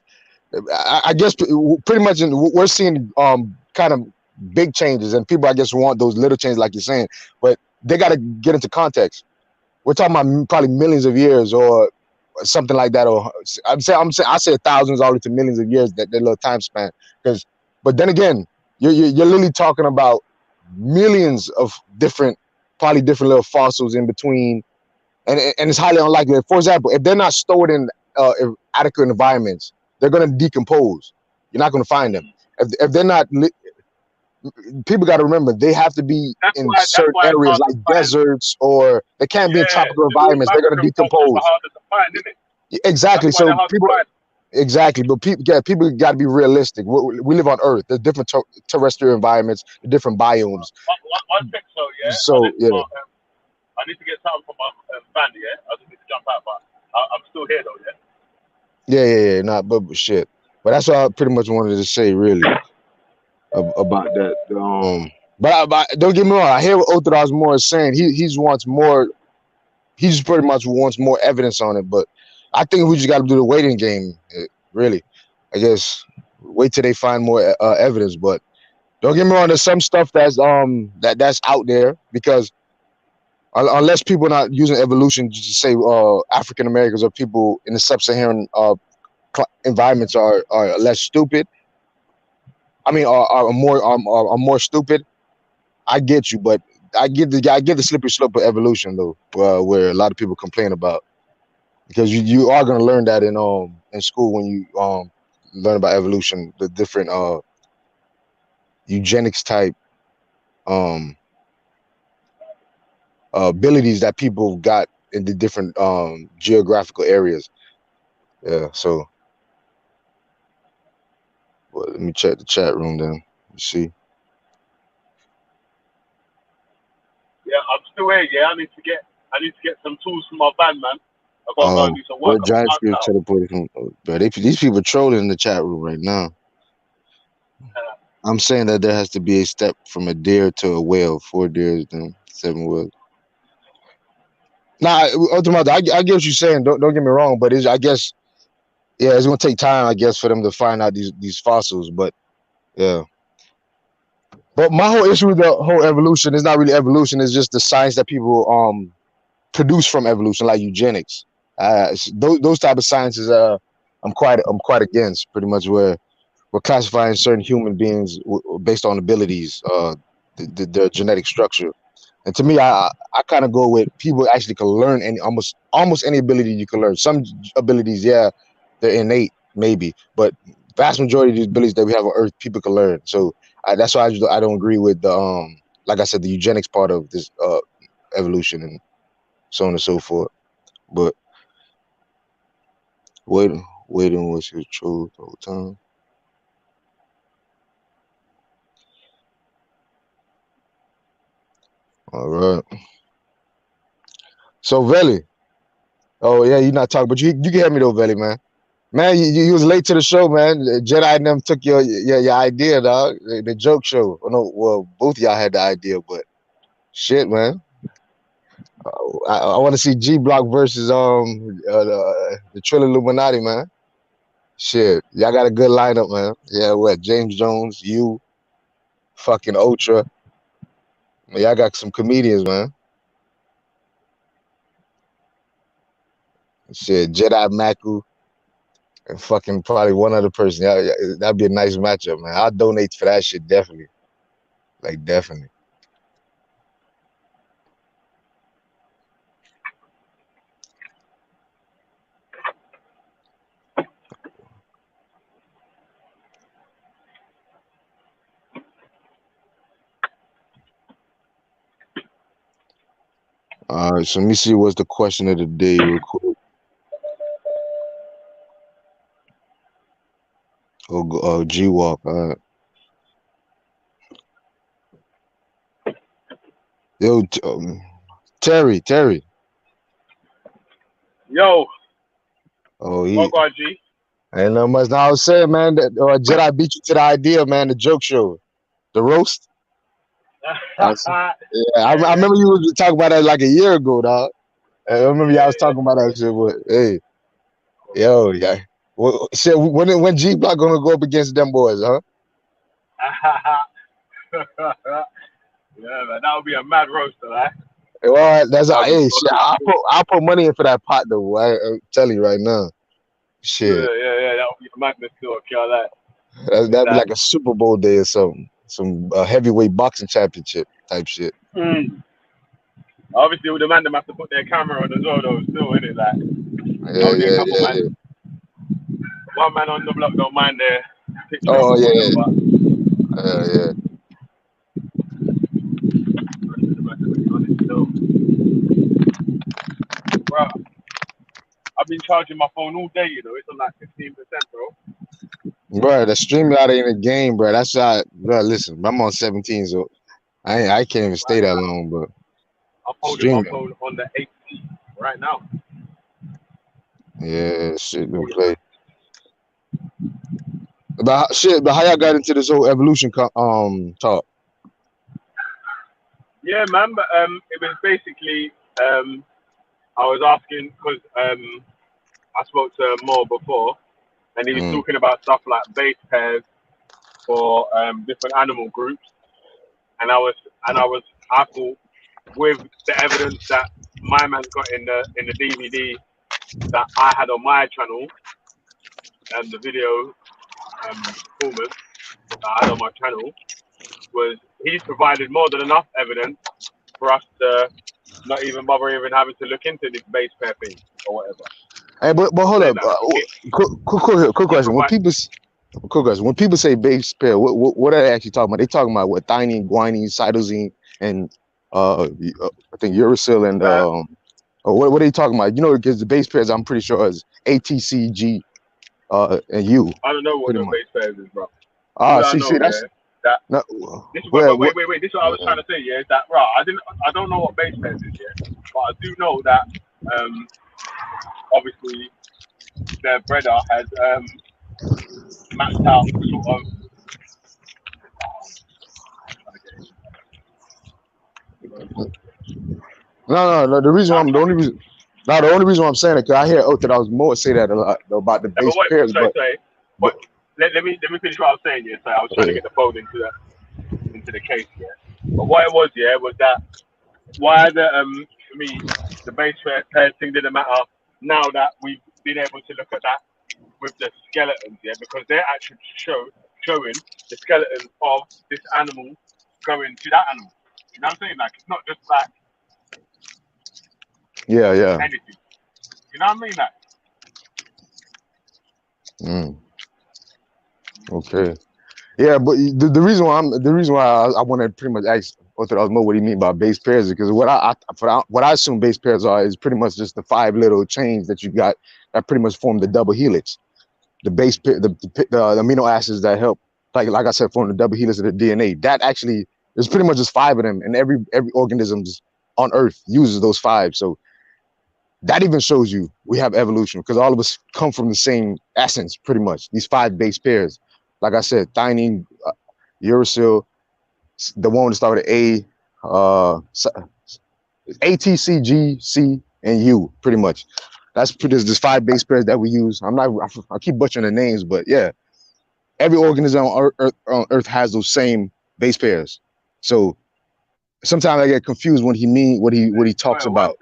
I guess, pretty much we're seeing kind of big changes, and people, I guess, want those little changes, like you're saying, but they got to get into context. We're talking about probably millions of years or something like that, or I say thousands all into millions of years, that little time span. But then again, you're literally talking about millions of probably different little fossils in between, and it's highly unlikely. For example, if they're not stored in adequate environments, they're going to decompose. You're not going to find them. If they're not, people got to remember they have to be in certain areas like deserts, or they can't be in tropical environments. They're going to decompose. Exactly. So people, but people got to be realistic. We live on Earth. There's different terrestrial environments, different biomes. One thing, yeah. So yeah. I need to get something from my family, yeah. I just need to jump out, but I'm still here though, yeah. Yeah. Nah, but shit. But that's what I pretty much wanted to say, really, about that. But don't get me wrong. I hear what Orthodox Moore is saying. He wants more. He just pretty much wants more evidence on it. But I think we just got to do the waiting game. Really, I guess wait till they find more evidence. But don't get me wrong. There's some stuff that's out there, because unless people are not using evolution to say African Americans or people in the sub-Saharan environments are less stupid. I mean, are more stupid. I get you, but I get the slippery slope of evolution, though, where a lot of people complain about. because you are gonna learn that in school when you learn about evolution, the different eugenics type abilities that people got in the different geographical areas. Yeah, so well, let me check the chat room then. You see. Yeah, I'm still here. Yeah, I need to get some tools for my band, man. I gotta go and do some work. What I'm giant out spirit now. teleported from? Bro, these people trolling in the chat room right now. I'm saying that there has to be a step from a deer to a whale. 4 deers, then 7 whales. Nah, ultimately, I get what you're saying. Don't get me wrong, but I guess it's gonna take time, I guess, for them to find out these fossils. But yeah. But my whole issue with the whole evolution is not really evolution. It's just the science that people produce from evolution, like eugenics. Those type of sciences, I'm quite against. Pretty much where we're classifying certain human beings based on abilities, their genetic structure. And to me, I kind of go with people actually can learn any almost any ability you can learn. Some abilities, yeah, they're innate, maybe, but vast majority of these abilities that we have on Earth, people can learn. So that's why I don't agree with the like I said, the eugenics part of this evolution and so on and so forth. But waiting was his truth the whole time. All right. So Velle. Oh yeah, you're not talking, but you can hear me though, Velle, man. Man, you was late to the show, man. Jedi and them took your idea, dog. The joke show. No, well, both of y'all had the idea, but shit, man. I want to see G Block versus the Trill Illuminati, man. Shit, y'all got a good lineup, man. Yeah, what? James Jones, you, fucking Ultra. Y'all got some comedians, man. Shit, Jedi Maku and fucking probably one other person. Yeah, that'd be a nice matchup, man. I'll donate for that shit, definitely. Like, definitely. All right, so let me see what's the question of the day real quick. Oh, G-Walk, all right. Yo, Terry. Yo, Oh, what got G? ain't no much. Now I was saying, man, that Jedi beat you to the idea, man, the joke show, the roast. I remember you was talking about that like a year ago, dog. I remember y'all was talking about that shit, but hey, yo, yeah. Well, shit, when G Block gonna go up against them boys, huh? Yeah, man, that would be a mad roaster, right? Well, hey, shit. I'll put money in for that pot though. I'm telling you right now, shit. Yeah, that would be a madness to kill that. That'd be like a Super Bowl day or something, some heavyweight boxing championship type shit. Obviously, with the man, them have to put their camera on as well, though. Still, innit? Like, Yeah. One man on the block don't mind their picture. Oh yeah. Bro, I've been charging my phone all day. You know, it's on like 15%, bro. Bro, the StreamYard ain't a game, bro. That's why, bro. Listen, I'm on 17, so I can't even stay that long, but I'm holding my phone on the 8 right now. Yeah, shit, don't play. But how y'all got into this whole evolution talk? Yeah, man. But it was basically I was asking because I spoke to Mo before, and he was talking about stuff like base pairs for different animal groups, and I thought with the evidence that my man got in the DVD that I had on my channel, and the video performance that I had on my channel was he's provided more than enough evidence for us to not even bother even having to look into this base pair thing or whatever. Hey, but hold Saying up. that like a kid. Quick Yeah, question. provide. Quick question. When people say base pair, what are they actually talking about? They talking about what thymine, guanine, cytosine, and I think uracil and or what are they talking about? You know, because the base pairs I'm pretty sure is ATCG and U, I don't know what pretty no much. base pairs is, bro. Ah, All I see, know, that's yeah, that not this is well. wait. This is what I was trying to say, yeah, is that right? I don't know what base pairs is, yeah, but I do know that obviously their brother has mapped out sort of. No. The only reason. No, the only reason why I'm saying it because I hear Orthodox more say that a lot about the But base wait, pairs, sorry. but Let me finish what I was saying, yeah. So I was trying to get the phone into the case, yeah. But what it was, yeah, was that why the for me the base pair thing didn't matter now that we've been able to look at that with the skeletons, yeah, because they're actually showing the skeletons of this animal going to that animal. You know what I'm saying? Like it's not just like yeah. anything. You know what I mean? Like Mm, okay. Yeah, but the reason why I want to pretty much ask Orthodox more what do you mean by base pairs is because what I assume base pairs are is pretty much just the 5 little chains that you got that pretty much form the double helix. The base pair, the amino acids that help, like I said, form the double helix of the DNA. That actually there's pretty much just 5 of them, and every organism on Earth uses those 5. So that even shows you we have evolution because all of us come from the same essence, pretty much. These 5 base pairs, like I said, thymine, uracil, the one that started A, A, T, C, G, C, and U, pretty much. There's 5 base pairs that we use. I keep butchering the names, but yeah, every organism on Earth has those same base pairs. So sometimes I get confused when what he talks well, one about.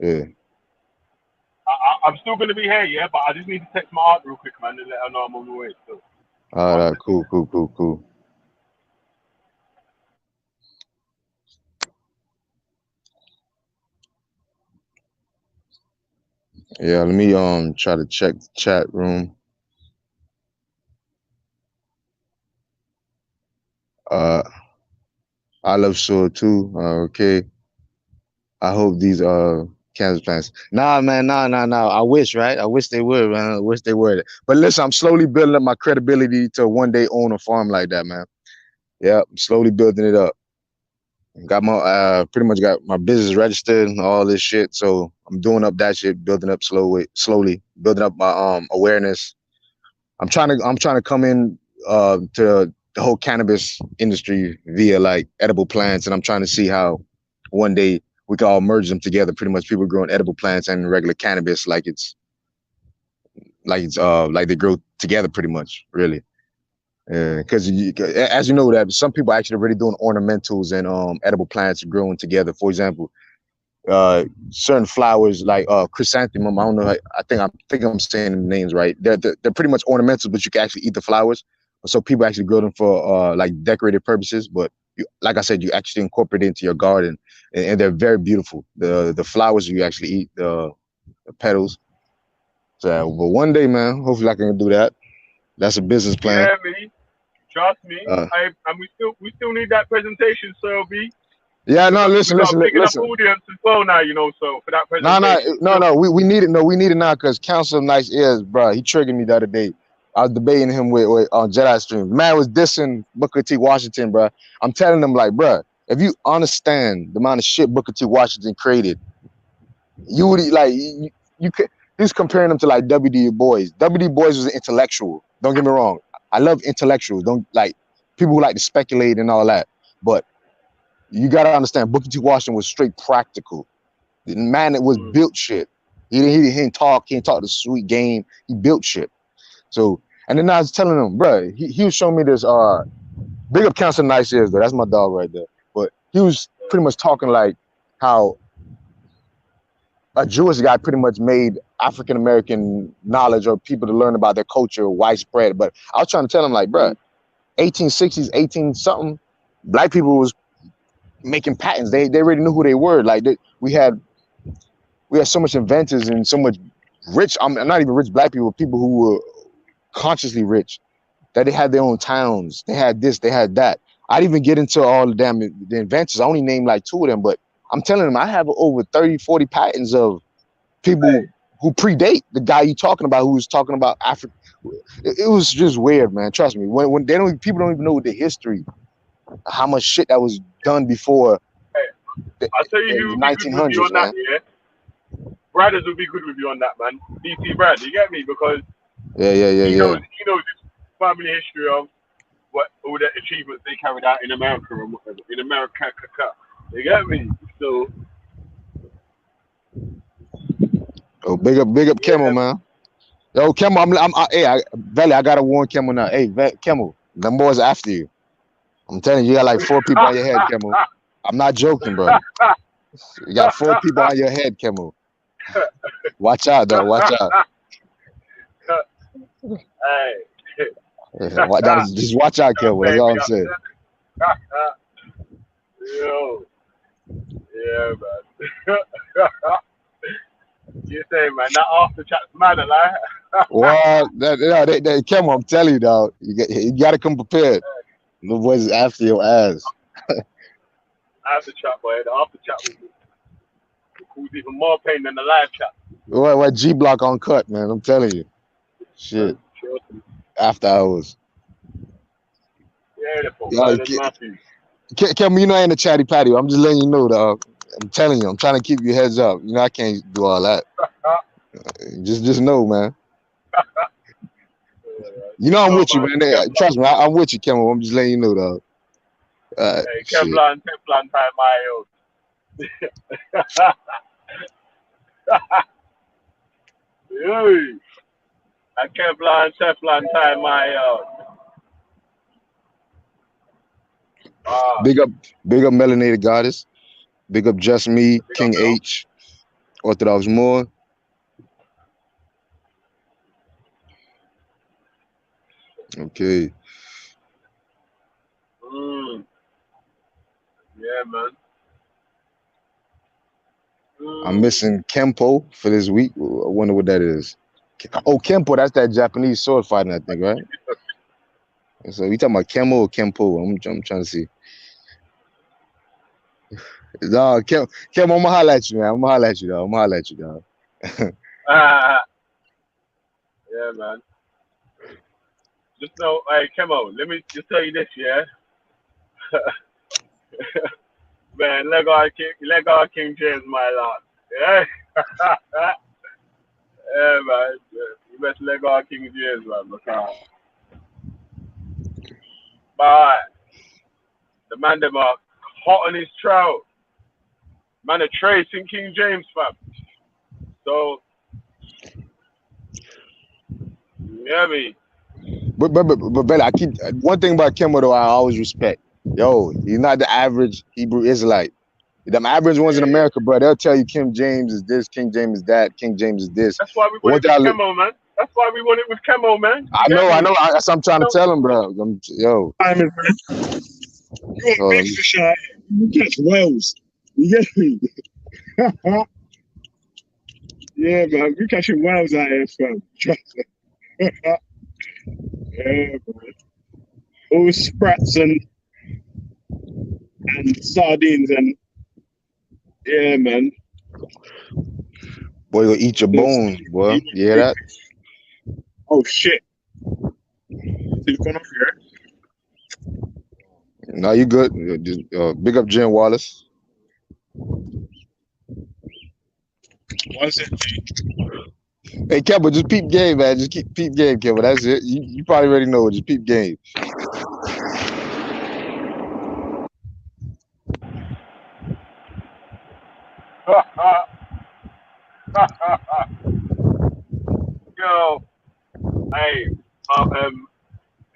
Yeah. I'm still gonna be here, yeah, but I just need to text my aunt real quick, man, and let her know I'm on the way. So. All right, cool. Yeah, let me try to check the chat room. I love soy too. Okay. I hope these cancer plants. Nah, man, nah. I wish, right? I wish they would, man. I wish they would. But listen, I'm slowly building up my credibility to one day own a farm like that, man. Yeah, I'm slowly building it up. Got my pretty much got my business registered and all this shit. So I'm doing up that shit, building up slowly, building up my awareness. I'm trying to come in to the whole cannabis industry via like edible plants, and I'm trying to see how one day we can all merge them together. Pretty much, people growing edible plants and regular cannabis, like like they grow together, pretty much, really. Because as you know, that some people actually already doing ornamentals and edible plants growing together. For example, certain flowers like chrysanthemum. I don't know. I think I'm saying the names right. They're pretty much ornamentals, but you can actually eat the flowers. So people actually grow them for like decorative purposes. But like I said, you actually incorporate it into your garden, and they're very beautiful. The flowers you actually eat the petals. So, but one day, man, hopefully I can do that. That's a business plan. Yeah, me. Trust me. And we still need that presentation, so B. Yeah, no, We got a big enough listen. audience as well now, you know. So for that No, presentation, we need it. No, we need it now because Council of Nice Ears, bro. He triggered me the other day. I was debating him with on Jedi Stream. The man was dissing Booker T. Washington, bro. I'm telling him like, bro, if you understand the amount of shit Booker T. Washington created, you would like you could. He's comparing them to like W.D. Bois. W.D. Bois was an intellectual. Don't get me wrong. I love intellectuals. Don't like people who like to speculate and all that. But you gotta understand, Booker T. Washington was straight practical. The man that was built shit. He didn't talk the sweet game. He built shit. So, and then I was telling him, bro, he was showing me this big up Council Nice Ears though. That's my dog right there. But he was pretty much talking like how a Jewish guy pretty much made African American knowledge or people to learn about their culture widespread. But I was trying to tell him like, bro, 1860s, 18 something, black people was making patents. They already knew who they were. Like we had so much inventors and so much rich. I'm not even rich black people. People who were consciously rich, that they had their own towns. They had this. They had that. I'd even get into all the damn the inventions. I only named like 2 of them, but I'm telling them I have over 30, 40 patents of people who predate the guy you talking about, who was talking about Africa. It was just weird, man. Trust me. When they don't, people don't even know the history, how much shit that was done before I'll tell you the who would be good with you 1900s, on that, man. yeah? Brothers would be good with you on that, man. DC Brad, you get me? Because Yeah. he knows his family history of what all the achievements they carried out in America and whatever. In America, you get me? So Oh, big up, Kimmel, man. Yo, Kimmel, Velle, I gotta warn Kimmel now. Hey, Kimmel, them boys are after you. I'm telling you, you got like 4 people on your head, Kimmel. I'm not joking, bro. You got 4 people on your head, Kimmel. Watch out, though. Watch out. Just watch out, Kimmel. That's all I'm saying. Yo. Yeah, man. You say, man, that after chat's mad, like. Well, Kimmel, I'm telling you, dog. You gotta come prepared. The boys is after your ass. After chat, boy. The after chat will cause even more pain than the live chat. What G Block on cut, man? I'm telling you. Shit. After hours. Yeah, Yo, Kimmel, you know I ain't a chatty patty. I'm just letting you know, dog. I'm telling you, I'm trying to keep your heads up. You know, I can't do all that. Just know, man. You know I'm with you, man. Trust me, I'm with you, Kimmel. I'm just letting you know, dog. Hey, Teflon time, my old. Hey, Teflon time, my old. Big up Melanated Goddess. Big up Just Me, King H, Orthodox Moore. Okay. Yeah, man. I'm missing Kempo for this week. I wonder what that is. Oh, Kempo, that's that Japanese sword fighting, I think, right? So you talking about Kemo or Kempo? I'm trying to see. No, Kim, I'm gonna holler at you, man. I'm gonna holler at you, dog. Yeah, man. Just know, hey, Kemo, let me just tell you this, yeah? Man, let God King James, my lord. Yeah? Yeah, man. You best let God King James, man, because the man them are hot on his trout. Man, a tracing King James, fam. So, yeah, me. But Bella, I keep one thing about Kemo though. I always respect. Yo, he's not the average Hebrew Israelite. Them average ones in America, bro, they'll tell you King James is this, King James is that, King James is this. That's why we want it with Kemo, man. That's why we want it with Kemo, man. I know. That's what I'm trying to tell him, bro. Yo. You got big fish out here. You catch whales. You get me? Yeah, man. We catching whales out here, fam. Trust me. Yeah, man. All sprats and sardines and yeah, man. Boy, you'll eat your bones, boy. You hear that? Oh shit. You going off here? No, you good. Just, big up Jen Wallace. What's it, G? Hey, Kevin, just peep game, man. Just keep peep game, Kevin. That's it. You probably already know it. Just peep game. Yo, hey,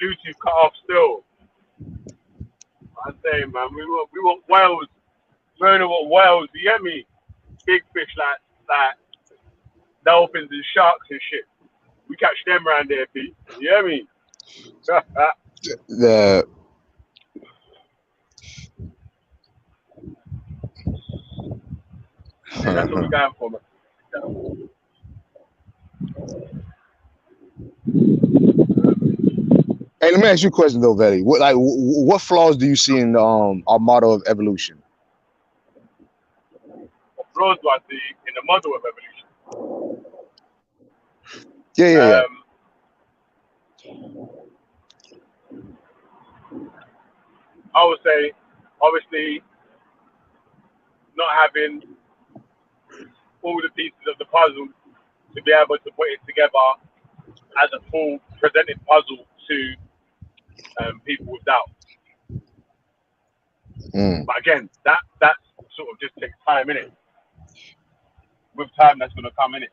Bluetooth cut off still. I say, man, we want whales. We only want whales. You get me? Big fish like dolphins and sharks and shit. We catch them around there, Pete. You get me? The And that's what we going for, man. Hey, let me ask you a question though, Velle. What flaws do you see in our model of evolution? What flaws do I see in the model of evolution? Yeah. I would say, obviously, not having all the pieces of the puzzle to be able to put it together as a full presented puzzle to people with doubt. But again, that sort of just takes time, innit? With time, that's gonna come, innit?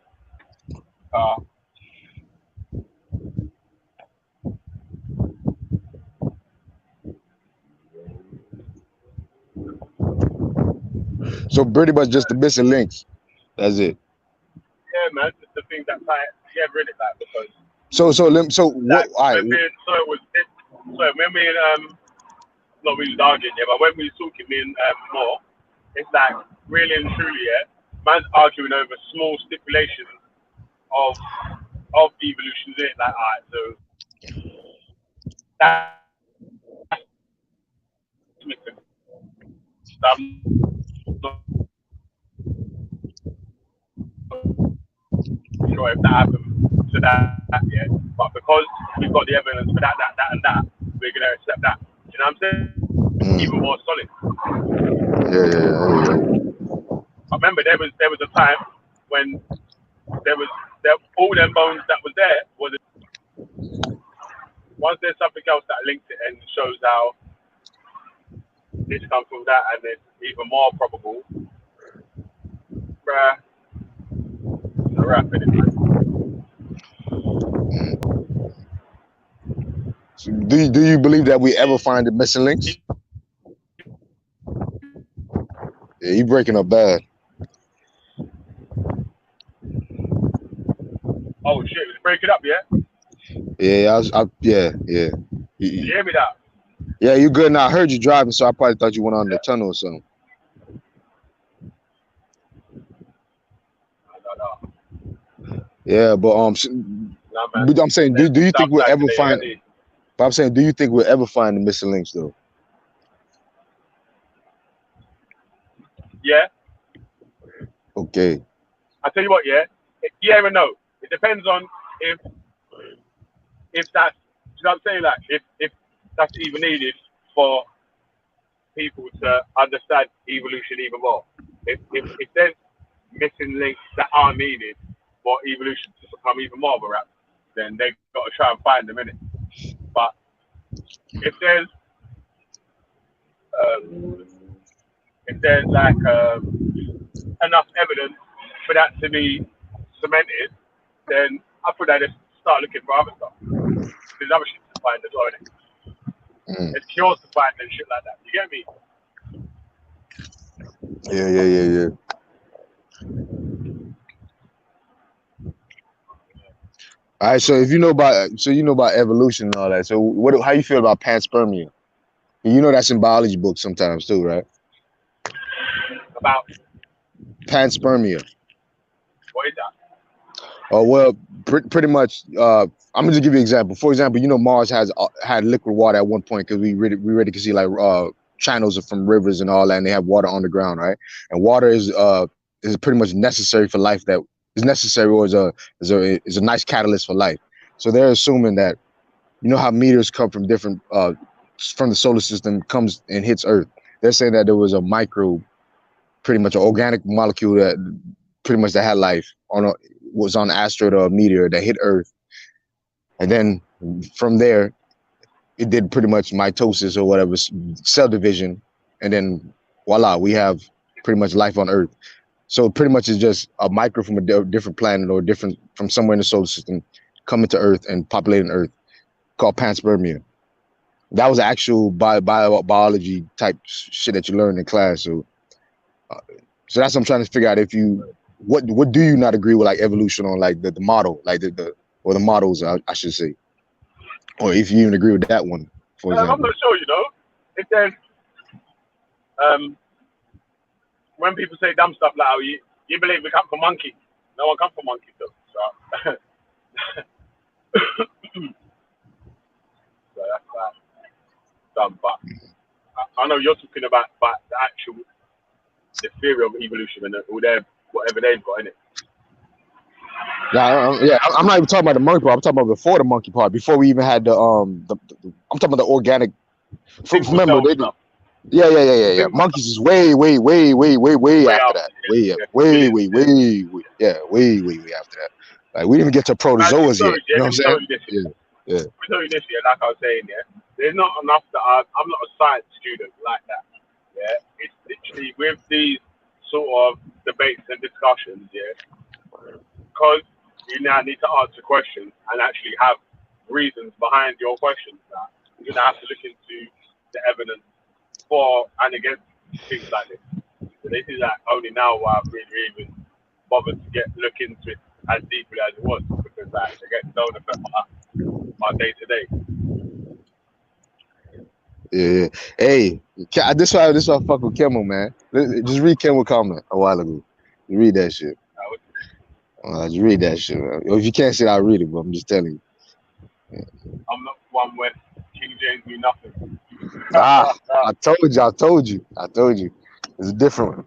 So pretty much just the missing links. That's it. Yeah, man, it's the thing that like, yeah, really, like, because So what? like All right. when we not really arguing, yeah, but when we was talking, me and more, it's like really and truly, yeah, man's arguing over small stipulations of evolution, isn't it? Like, alright, so that's missing. So I'm not sure if that happened to that, yeah, but because we've got the evidence for that, and that, we're gonna accept that. You know what I'm saying? Even more solid. Yeah. I remember there was a time when all them bones that was there was once there's something else that links it and shows how this comes from that and it's even more probable, bruh, it's a wrap, innit, man? So do you believe that we ever find the missing links? Yeah, you breaking up bad. Oh shit, it's breaking up, yeah? Yeah, yeah. You hear me now? Yeah, you good now. I heard you driving, so I probably thought you went on the tunnel or something. Yeah, but I'm saying, do you think we'll ever find? But I'm saying, do you think we'll ever find the missing links though? Yeah. Okay. I tell you what, yeah, yeah and no. It depends on if that's, you know what I'm saying, like if that's even needed for people to understand evolution even more. If there's missing links that are needed for evolution to become even more of a wrap, then they've got to try and find them in it. But if there's like enough evidence for that to be cemented, then I put that just start looking for other stuff. There's other shit to find as well. There's cures to find and shit like that. You get me? Yeah. All right, so if you know about evolution and all that, so how you feel about panspermia? You know that's in biology books sometimes too, right? About panspermia. What is that? Oh well, pretty much. I'm gonna just give you an example. For example, you know Mars had liquid water at one point because we really could see like channels from rivers and all that, and they have water on the ground, right? And water is pretty much necessary for life. That is necessary, or is a nice catalyst for life. So they're assuming that, you know how meteors come from different from the solar system, comes and hits Earth. They're saying that there was a microbe, pretty much an organic molecule that pretty much that had life was on an asteroid or a meteor that hit Earth, and then from there it did pretty much mitosis or whatever, cell division, and then voila, we have pretty much life on Earth. So pretty much it's just a microbe from a different planet or different from somewhere in the solar system coming to Earth and populating Earth, called panspermia. That was actual biology type shit that you learned in class. So that's what I'm trying to figure out. If you what do you not agree with, like evolution on, like the model, like the models, I should say, or if you even agree with that one, for example. I'm not sure, you know. It says when people say dumb stuff like, "Oh, you believe we come from monkey?" No one come from monkey, though. So So that's like done. But I know you're talking about the actual the theory of evolution and all their whatever they've got in it. I'm not even talking about the monkey part. I'm talking about before the monkey part. Before we even had I'm talking about the organic. Remember, they did. Yeah. Monkeys is way after that. Way after that. Like we didn't even get to protozoas yet. You know what I'm saying? Yeah. We tell you this, yeah, like I was saying, yeah. There's not enough that I'm not a science student like that. Yeah. It's literally with these sort of debates and discussions, yeah, because you now need to answer questions and actually have reasons behind your questions. Now you're gonna have to look into the evidence for and against things like this. So this is like only now why I've really even bothered to look into it as deeply as it was, because like it gets so affect my day to day. Yeah. Hey, this why I fuck with Kimmel, man. Just read Kimmel comment a while ago. You read that shit. Just read that shit, man. If you can't see it, I'll read it, but I'm just telling you. Yeah. I'm not one where King James mean nothing. I told you. It's a different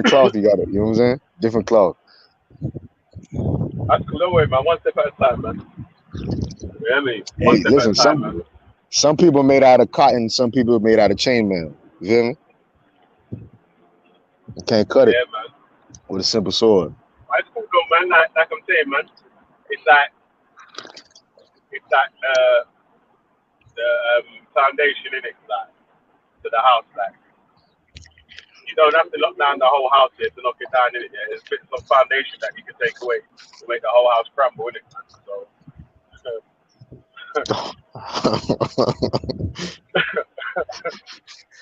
cloth you got it. You know what I'm saying? Different cloth. That's cool. Don't worry, man. One step at a time, man. You know what I mean? One Hey, step listen, at a time, man. some people made out of cotton, some people made out of chainmail. You feel me? You can't cut it Man. with a simple sword. It's cool though, man. Like I'm saying, man. It's like the foundation in it, like to the house, like you don't have to knock down the whole house here to knock it down in it. Yeah, there's bits of foundation that you can take away to make the whole house crumble in it, man. So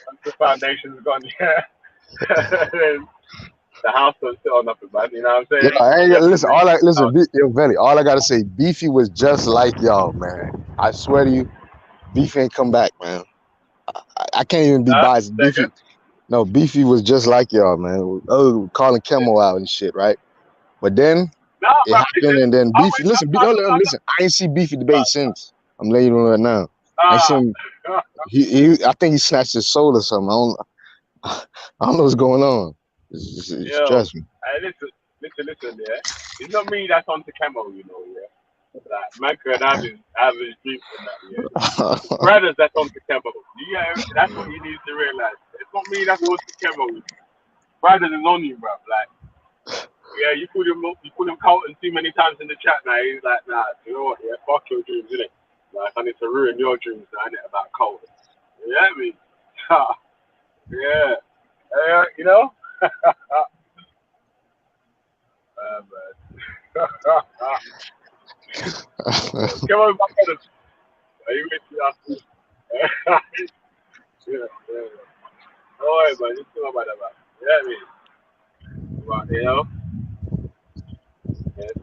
once the foundation's gone, yeah, then the house don't sit on nothing, man. You know what I'm saying? Velle, all I gotta say, Beefy was just like y'all, man. I swear to you, Beefy ain't come back, man. I can't even be biased. Beefy was just like y'all, man. Oh, calling Kimmel out and shit, right? But then it happened, and then Beefy. Listen, I ain't see Beefy debate since. I'm letting you know that now. I ain't seen him. I think he snatched his soul or something. I don't know what's going on. It's stress me. Listen, yeah. It's not me that's on to camo, you know, yeah. Like, man could have his dreams and that, yeah. Brothers that's on to camo. Yeah, that's what he needs to realize. It's not me that's on to camo. Brothers is on you, bro. Like, yeah, you put him Colton too many times in the chat now. He's like, nah, you know what, yeah, fuck your dreams, innit? Like, I need to ruin your dreams now, innit, about Colton. You know what I mean? Yeah. You know? Man. Come on, my brothers. Are you with me? Yeah. Oh, man, just think about that, man. You know what I mean? Right, you know? Yeah.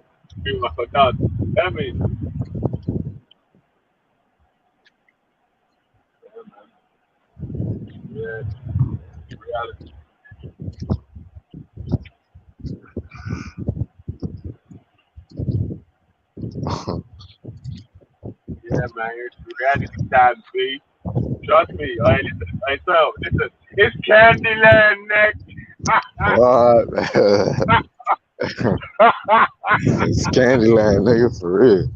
Feel like a dad. You know what I mean? Yeah. Reality. Yeah, man, it's reality time, please. Trust me. All right, listen. It's Candyland next. It's Candyland, nigga, for real.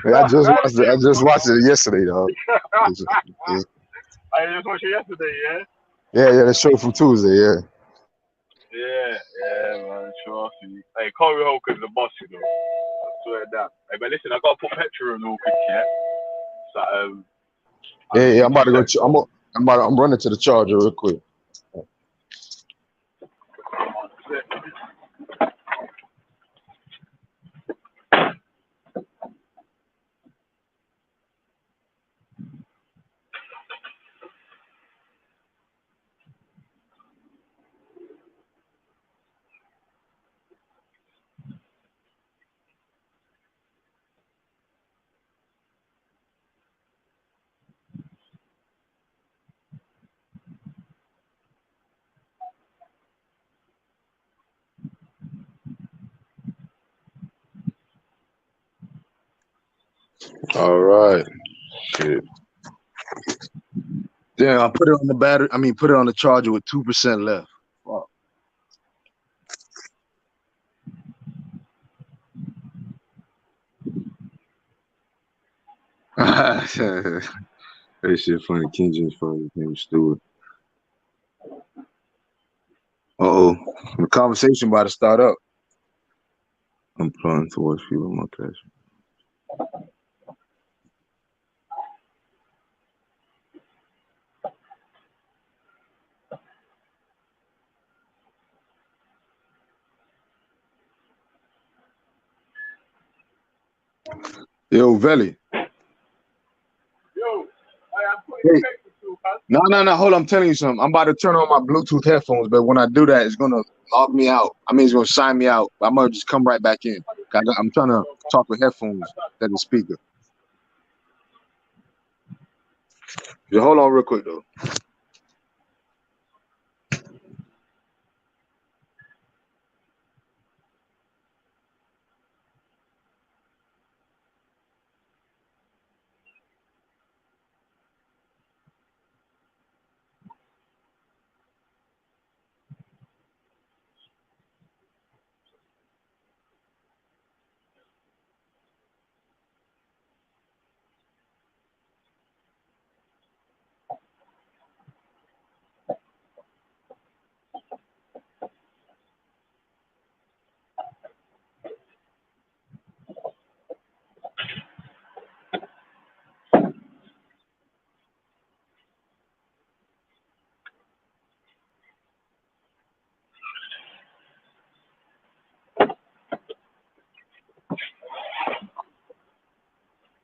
I just watched it yesterday, dog. I just watched it yesterday, yeah? Yeah, the show from Tuesday, yeah. Yeah, man, trust me. Hey, Corey Holker's the boss, you know. I swear that. Hey, but listen, I gotta put petrol in real quick, yeah? So, Yeah, I'm about to go. I'm running to the charger real quick. All right. Shit. Damn, I put it on the battery. I mean, put it on the charger with 2% left. Fuck. That shit funny. King James father name is Stewart. The conversation about to start up. I'm planning to watch people on my cash. Yo, Velle. Hey. No. Hold on. I'm telling you something. I'm about to turn on my Bluetooth headphones, but when I do that, it's gonna log me out. I mean, it's gonna sign me out. I'm gonna just come right back in. I'm trying to talk with headphones than the speaker. Yeah, hold on real quick though.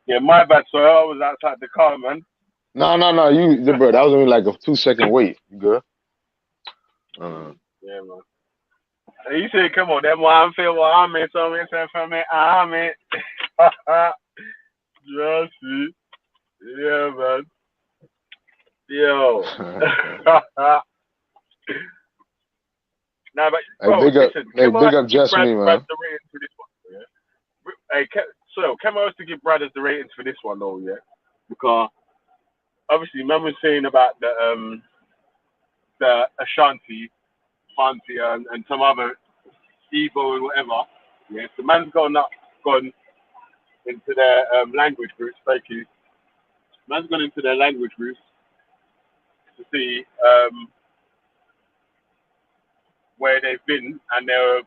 Yeah, my bad, sir. I was outside the car, man. No. You, bro. That was only like a 2-second wait. You good? Yeah, man. And you said, come on, that boy, I'm feeling what I'm in, so I'm in. Just see. Yeah, man. Yo. Nah, but bro, listen, big up just me, Brad man. the ratings for this one, yeah? Hey, so can I also give Brad the ratings for this one, though, yeah? Because obviously, man was saying about the Ashanti, Fanti, and some other Igbo and whatever. Yeah, so man's gone into their language groups. Thank you. Man's gone into their language groups to see where they've been and their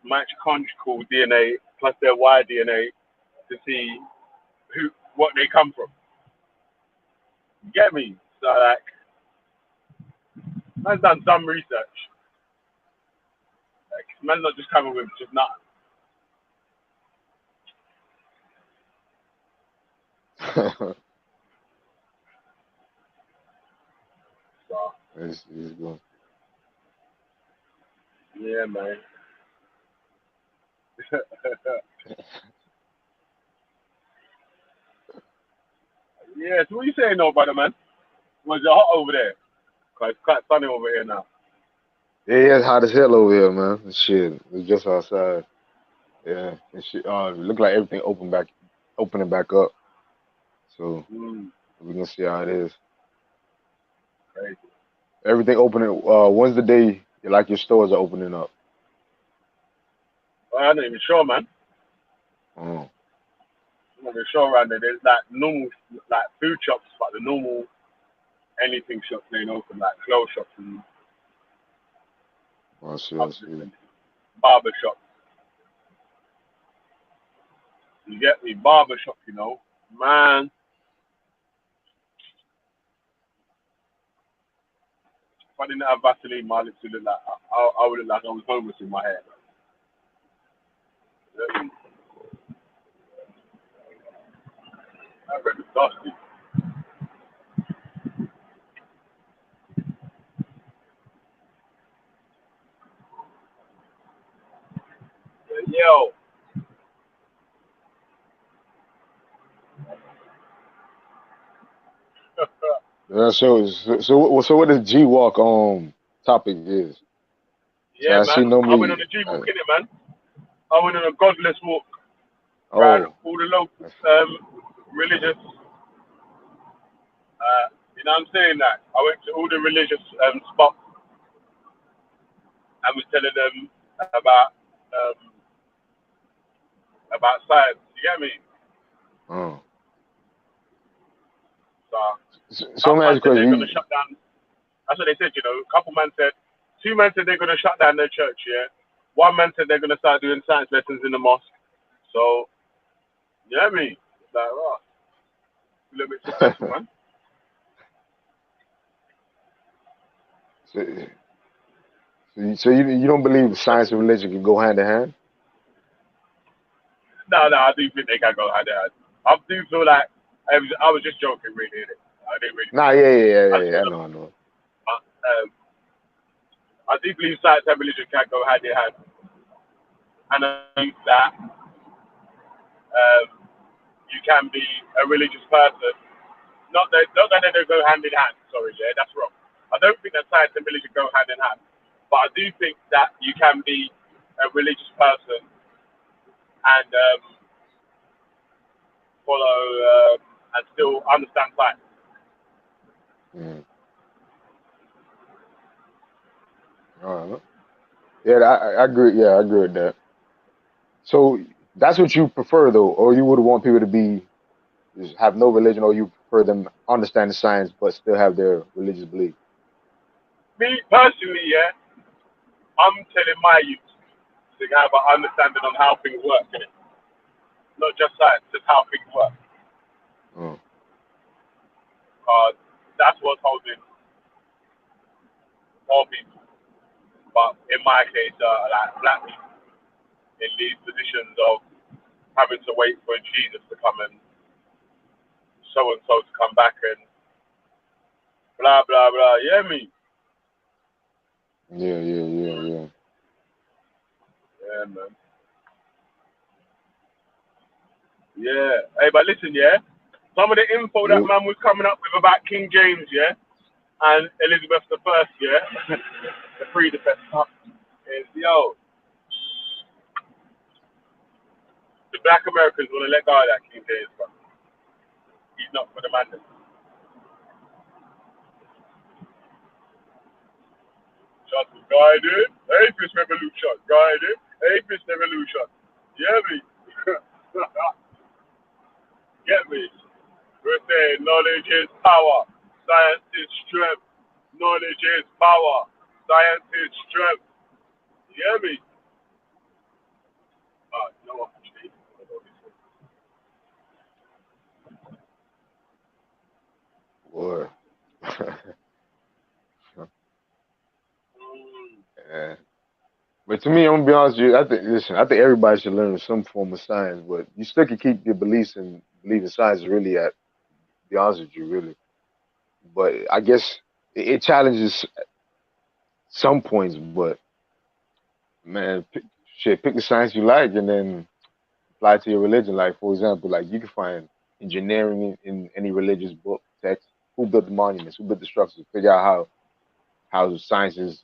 mitochondrial DNA plus their Y DNA to see what they come from. You get me? So like, man's done some research. Like, man's not just coming with just nothing. So, it's good. Yeah, man. Yeah, so what you saying though, brother, man? Was it hot over there? Cause it's quite sunny over here now. Yeah, it's hot as hell over here, man. Shit, it's just outside. Yeah, and shit. Look like everything opening back up. So we're gonna see how it is. Crazy. Everything opening. When's the day like your stores are opening up? Well, I'm not even sure, man. Oh. I'm not even sure around there. There's like normal like food shops, but the normal anything shops ain't open, like clothes shops and I see. barber shops. You get me? Barber shop, you know, man. If I didn't have Vaseline, my lips would look like I would look like I was homeless in my hair. I read the dusty. Yo. Yeah. So what this G Walk topic is? So Yeah, I see man. I went normally. on a G walk in it, man. I went on a godless walk. around Oh, all the local that's fine. religious. You know what I'm saying? That I went to all the religious spots and was telling them about science. You get me? Oh. So So let couple me ask you man a said they're question. gonna shut down. That's what they said. You know, two men said they're gonna shut down their church. Yeah. One man said they're gonna start doing science lessons in the mosque. So you know what I mean? It's like, oh, a little bit successful, man. So, so you don't believe science and religion can go hand in hand? No, I do think they can go hand in hand. I do feel like I was just joking, really. Innit? I didn't really Nah, mean yeah, it. yeah, yeah, I yeah, just yeah. I feel know, I know. I do believe science and religion can go hand in hand, and I think that you can be a religious person. Not that they don't go hand in hand. Sorry, yeah, that's wrong. I don't think that science and religion go hand in hand, but I do think that you can be a religious person and follow and still understand science. Mm. All right. Yeah, I agree. Yeah, I agree with that. So that's what you prefer, though, or you would want people to be just have no religion, or you prefer them understand the science but still have their religious belief. Me personally, yeah, I'm telling my youth to have an understanding on how things work, innit? Not just science, just how things work. Oh. That's what's holding all people. But in my case, like black people in these positions of having to wait for Jesus to come and so and so to come back and blah blah blah. You hear me? Yeah, yeah, yeah, yeah. Yeah, man. Yeah. Hey, but listen, yeah. Some of the info that Yep. man was coming up with about King James, yeah, and Elizabeth the First, yeah, the predecessor, is the Black Americans want to let go of that King James, but he's not for the man. Just guided, atheist revolution, guided, atheist revolution. You hear me? Get me? We're saying knowledge is power, science is strength. Knowledge is power, science is strength. You hear me? You know what? Boy. Yeah. But to me, I'm gonna be honest with you. I think everybody should learn some form of science, but you still can keep your beliefs and believe in science. Really, at be honest with you, really. But I guess it challenges some points. But man, pick the science you like, and then apply it to your religion. Like for example, like you can find engineering in any religious book text. Who built the monuments? Who built the structures? Figure out how the sciences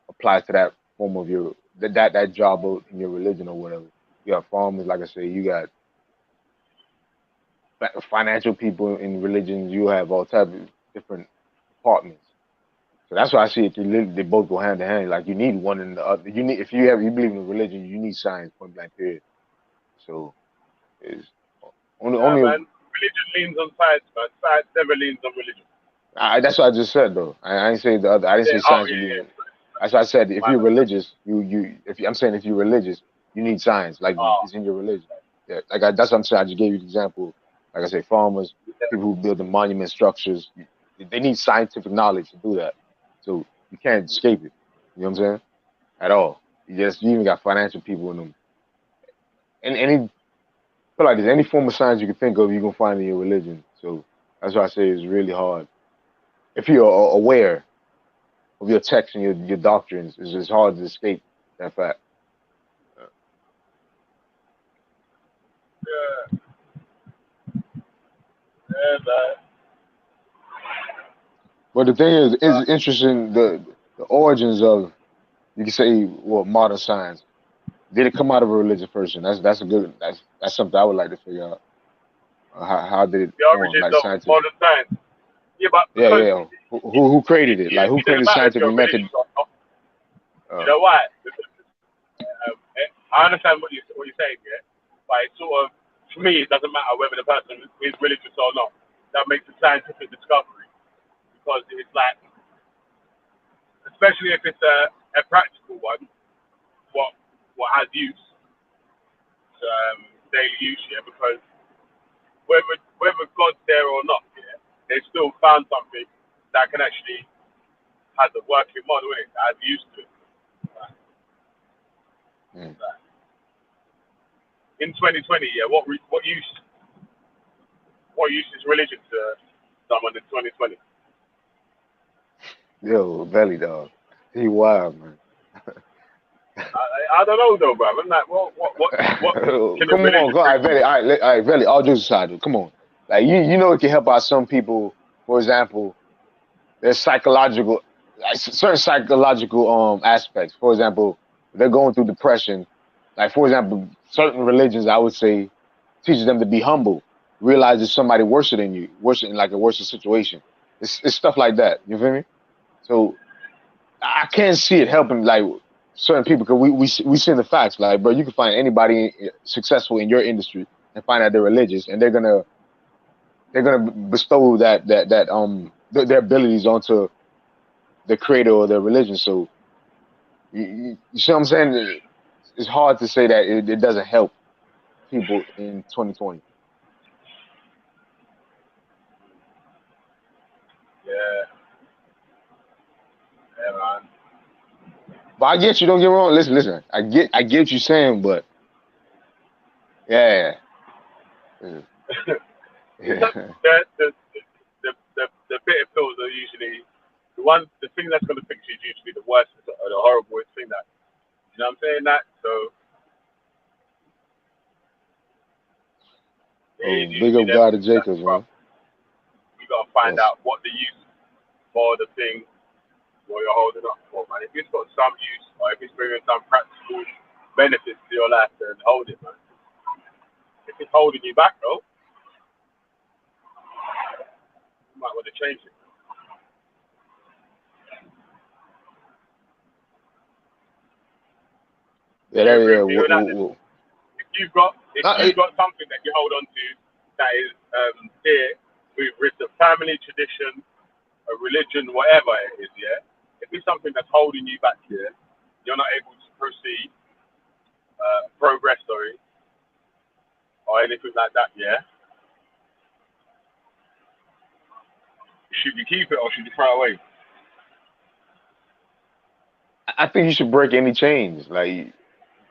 apply to that form of your that job in your religion or whatever. You got farmers, like I say, you got financial people in religions. You have all types of different departments. So that's why I see it. They both go hand in hand. Like you need one and the other. You need you believe in religion, you need science. Point blank. Period. So it's Yeah, only man. Religion leans on science, man. Science never leans on religion. that's what I just said though. I didn't say the other. I didn't Yeah. say Oh, science. You yeah, need. yeah. That's why I said if My you're bad. religious, I'm saying if you're religious, you need science. Like Oh, it's in your religion. Yeah. That's what I'm saying. I just gave you the example. Like I say, farmers, people who build the monument structures, they need scientific knowledge to do that. So you can't escape it. You know what I'm saying? At all. You even got financial people in them. And feel like there's any form of science you can think of, you can find in your religion. So that's why I say it's really hard. If you're aware of your text and your doctrines, it's just hard to escape that fact. yeah. Yeah, man. But the thing is, it's interesting the origins of you can say modern science. Did it come out of a religious person? That's a good. That's something I would like to figure out. How did it The form? origins Like of scientific. modern science. Yeah, but Yeah, because yeah. Who created it? Like who it doesn't created matter if scientific you're method? religious or not. You Uh, know why? I understand what you're saying, yeah. But it's sort of, for me, it doesn't matter whether the person is religious or not. That makes a scientific discovery because it's like, especially if it's a practical one, what has use, daily use, yeah. Because whether God's there or not, yeah, they still found something that can actually has a working model in it, that has use to it. mm. In 2020, yeah, what use is religion to someone in 2020? Yo, belly dog. He wild, man. I don't know though, bro. I'm like, what can a Come on, religion go. All bring right, you? Belly. All right, Belly. All jokes aside, dude. Come on. Like you know, it can help out some people. For example, there's psychological, like certain psychological aspects. For example, they're going through depression. Like for example, certain religions, I would say, teaches them to be humble, realize there's somebody worse than you, worse in like a worse situation. It's stuff like that. You feel me? So I can't see it helping like certain people because we see the facts. Like, bro, you can find anybody successful in your industry and find out they're religious, and they're gonna bestow their abilities onto the creator or their religion. So you see what I'm saying? It's hard to say that it doesn't help people in 2020. Yeah, yeah, man. But I get you. Don't get me wrong. Listen. I get what you're saying, but yeah, yeah. It's not, the bitter pills are usually the thing that's going to fix you is usually the worst or the horrible thing that, you know what I'm saying, that, so it Oh, is big usually up them God to things that's the Jacobs, man. problem. You got to find Yes. out what the use for the thing what you're holding up for, man. If it's got some use or if it's bringing some practical benefits to your life, then hold it, man. If it's holding you back, though, you might want to change it. Yeah, You agree yeah. with me with that? Then? If you've got something that you hold on to that is there with the family tradition, a religion, whatever it is, yeah. If it's something that's holding you back here, you're not able to proceed, progress, sorry, or anything like that, yeah. Should you keep it or should you throw it away? I think you should break any chains. Like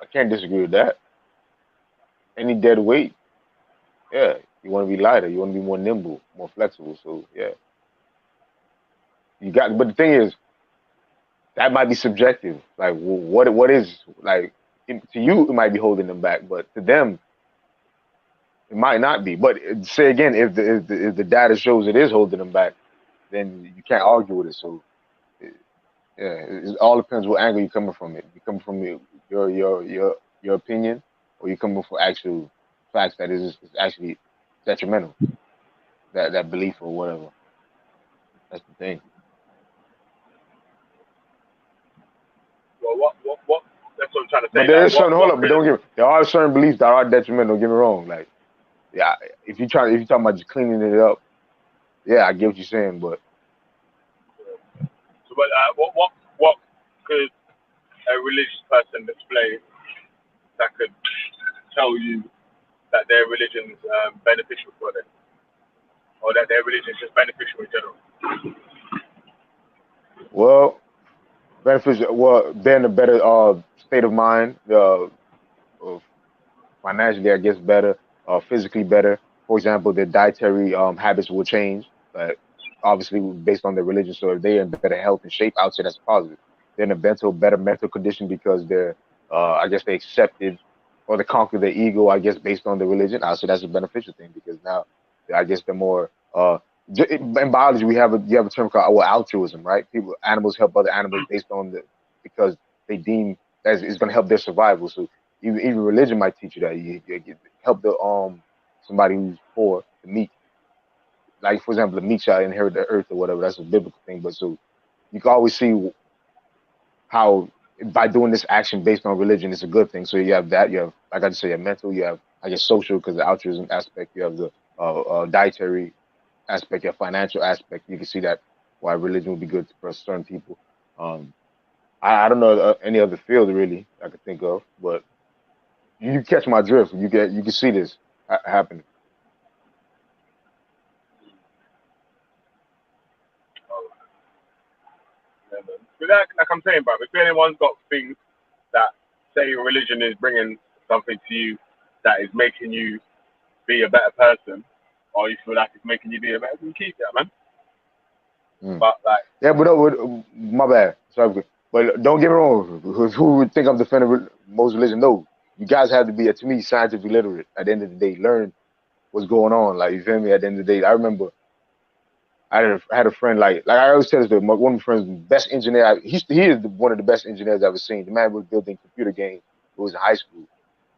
I can't disagree with that. Any dead weight, yeah. You want to be lighter. You want to be more nimble, more flexible. So yeah, you got. But the thing is, that might be subjective. Like what is like to you, it might be holding them back, but to them, it might not be. But say again, if the data shows it is holding them back, then you can't argue with it. So yeah, it all depends what angle you're coming from. It you coming from your opinion, or you coming from actual facts that is actually detrimental. That belief or whatever. That's the thing. Well, what? That's what I'm trying to But say. there Like, is certain hold what up. But could don't have? get there are certain beliefs that are detrimental. Don't get me wrong. Like yeah, if you're talking about just cleaning it up, yeah, I get what you're saying. But So, but what could a religious person display that could tell you that their religion's beneficial for them, or that their religion is just beneficial in general? well, beneficial. Well, they're in a better state of mind. Financially, I guess better, physically better. For example, their dietary habits will change, obviously based on their religion. So if they're in better health and shape, I would say that's positive. They're in a better mental condition because I guess they accepted or they conquer their ego, I guess, based on the religion. I would say that's a beneficial thing because now, I guess they're more. In biology, you have a term called altruism, right? Animals help other animals based on because they deem that it's going to help their survival. So even religion might teach you that you help the somebody who's poor, the meek. Like for example, the meek shall inherit the earth or whatever. That's a biblical thing. But so you can always see how by doing this action based on religion, it's a good thing. So you have that. You have, like I just say, you have mental. You have, I guess, social because the altruism aspect. You have the dietary aspect. You have financial aspect. You can see that why religion would be good for certain people. I don't know any other field really I could think of, but you catch my drift. You can see this happening. Yeah, man. But like I'm saying, bro, if anyone's got things that say religion is bringing something to you that is making you be a better person, or you feel like it's making you be a better person, keep that, man. But like, Yeah, but my bad. Sorry, but don't get me wrong. Who would think I'm defending most religion? No, you guys have to be, to me, scientifically literate. At the end of the day, learn what's going on. Like you feel me? At the end of the day, I remember I had a friend like I always tell this to one of my friends, best engineer. He is one of the best engineers I've ever seen. The man was building computer games. It was in high school,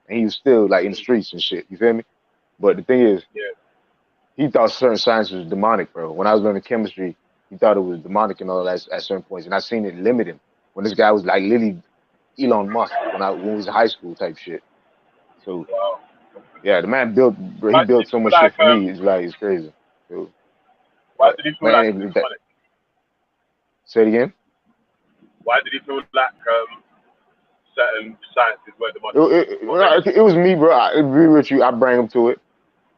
and he was still like in the streets and shit. You feel me? But the thing is, he thought certain science was demonic, bro. When I was learning chemistry, he thought it was demonic and all that at certain points, and I seen it limit him. When this guy was like literally Elon Musk when we was in high school type shit. So yeah, the man built, bro. He why did built you so feel much shit like for me. It's crazy. So, why did you feel like it was man, demonic? say it again. Why did you feel like certain sciences were demonic? It was me, bro. I agree with you. I bring him to it.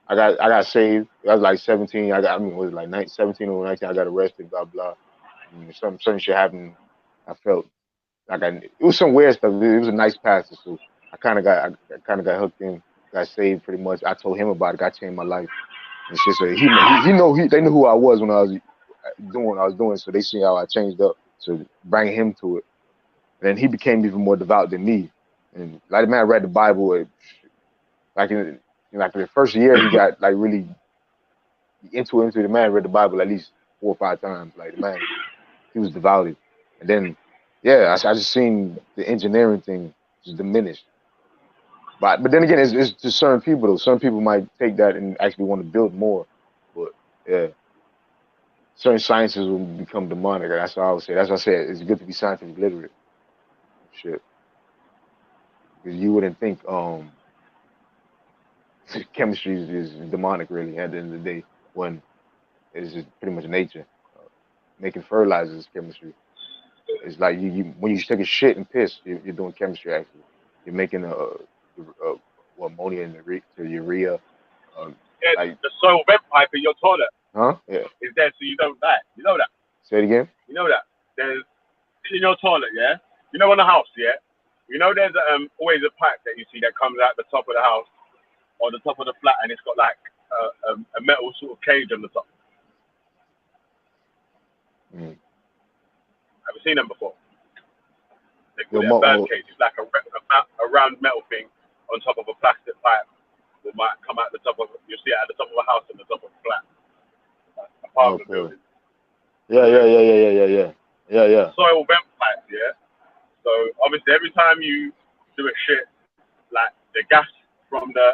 I got saved. I was like 17. Was it like 17 or 19? I got arrested. Blah blah. And some shit happened. I felt like it was some weird stuff. It was a nice pastor, so I kind of got hooked in. Got saved pretty much. I told him about it. God changed my life. And shit. So they knew who I was when I was doing what I was doing. So they see how I changed up. So bring him to it. And then he became even more devout than me. And like the man read the Bible, like in like the first year he got like really into the man read the Bible at least 4 or 5 times. Like the man, he was devoted. And then I just seen the engineering thing just diminish. But then again, it's to certain people though. Some people might take that and actually want to build more. But yeah, certain sciences will become demonic. That's what I would say. That's what I said. It's good to be scientifically literate. Shit, because you wouldn't think chemistry is demonic really at the end of the day when it's just pretty much nature. Making fertilizers is chemistry. It's like you when you take a shit and piss, you're doing chemistry actually. You're making ammonia to urea. Yeah, Like the soil vent pipe in your toilet yeah. is there so you don't die. You know that. Say it again. You know that. There's in your toilet, yeah. You know in the house, yeah. You know there's always a pipe that you see that comes out the top of the house or the top of the flat, and it's got like a metal sort of cage on the top. Have you seen them before? They call it a bird cage. It's like a round metal thing on top of a plastic pipe that might come out the top of. You see it at the top of a house and the top of a flat, like a apartment building. Yeah. Soil vent pipes, yeah. So obviously every time you do a shit, like the gas from the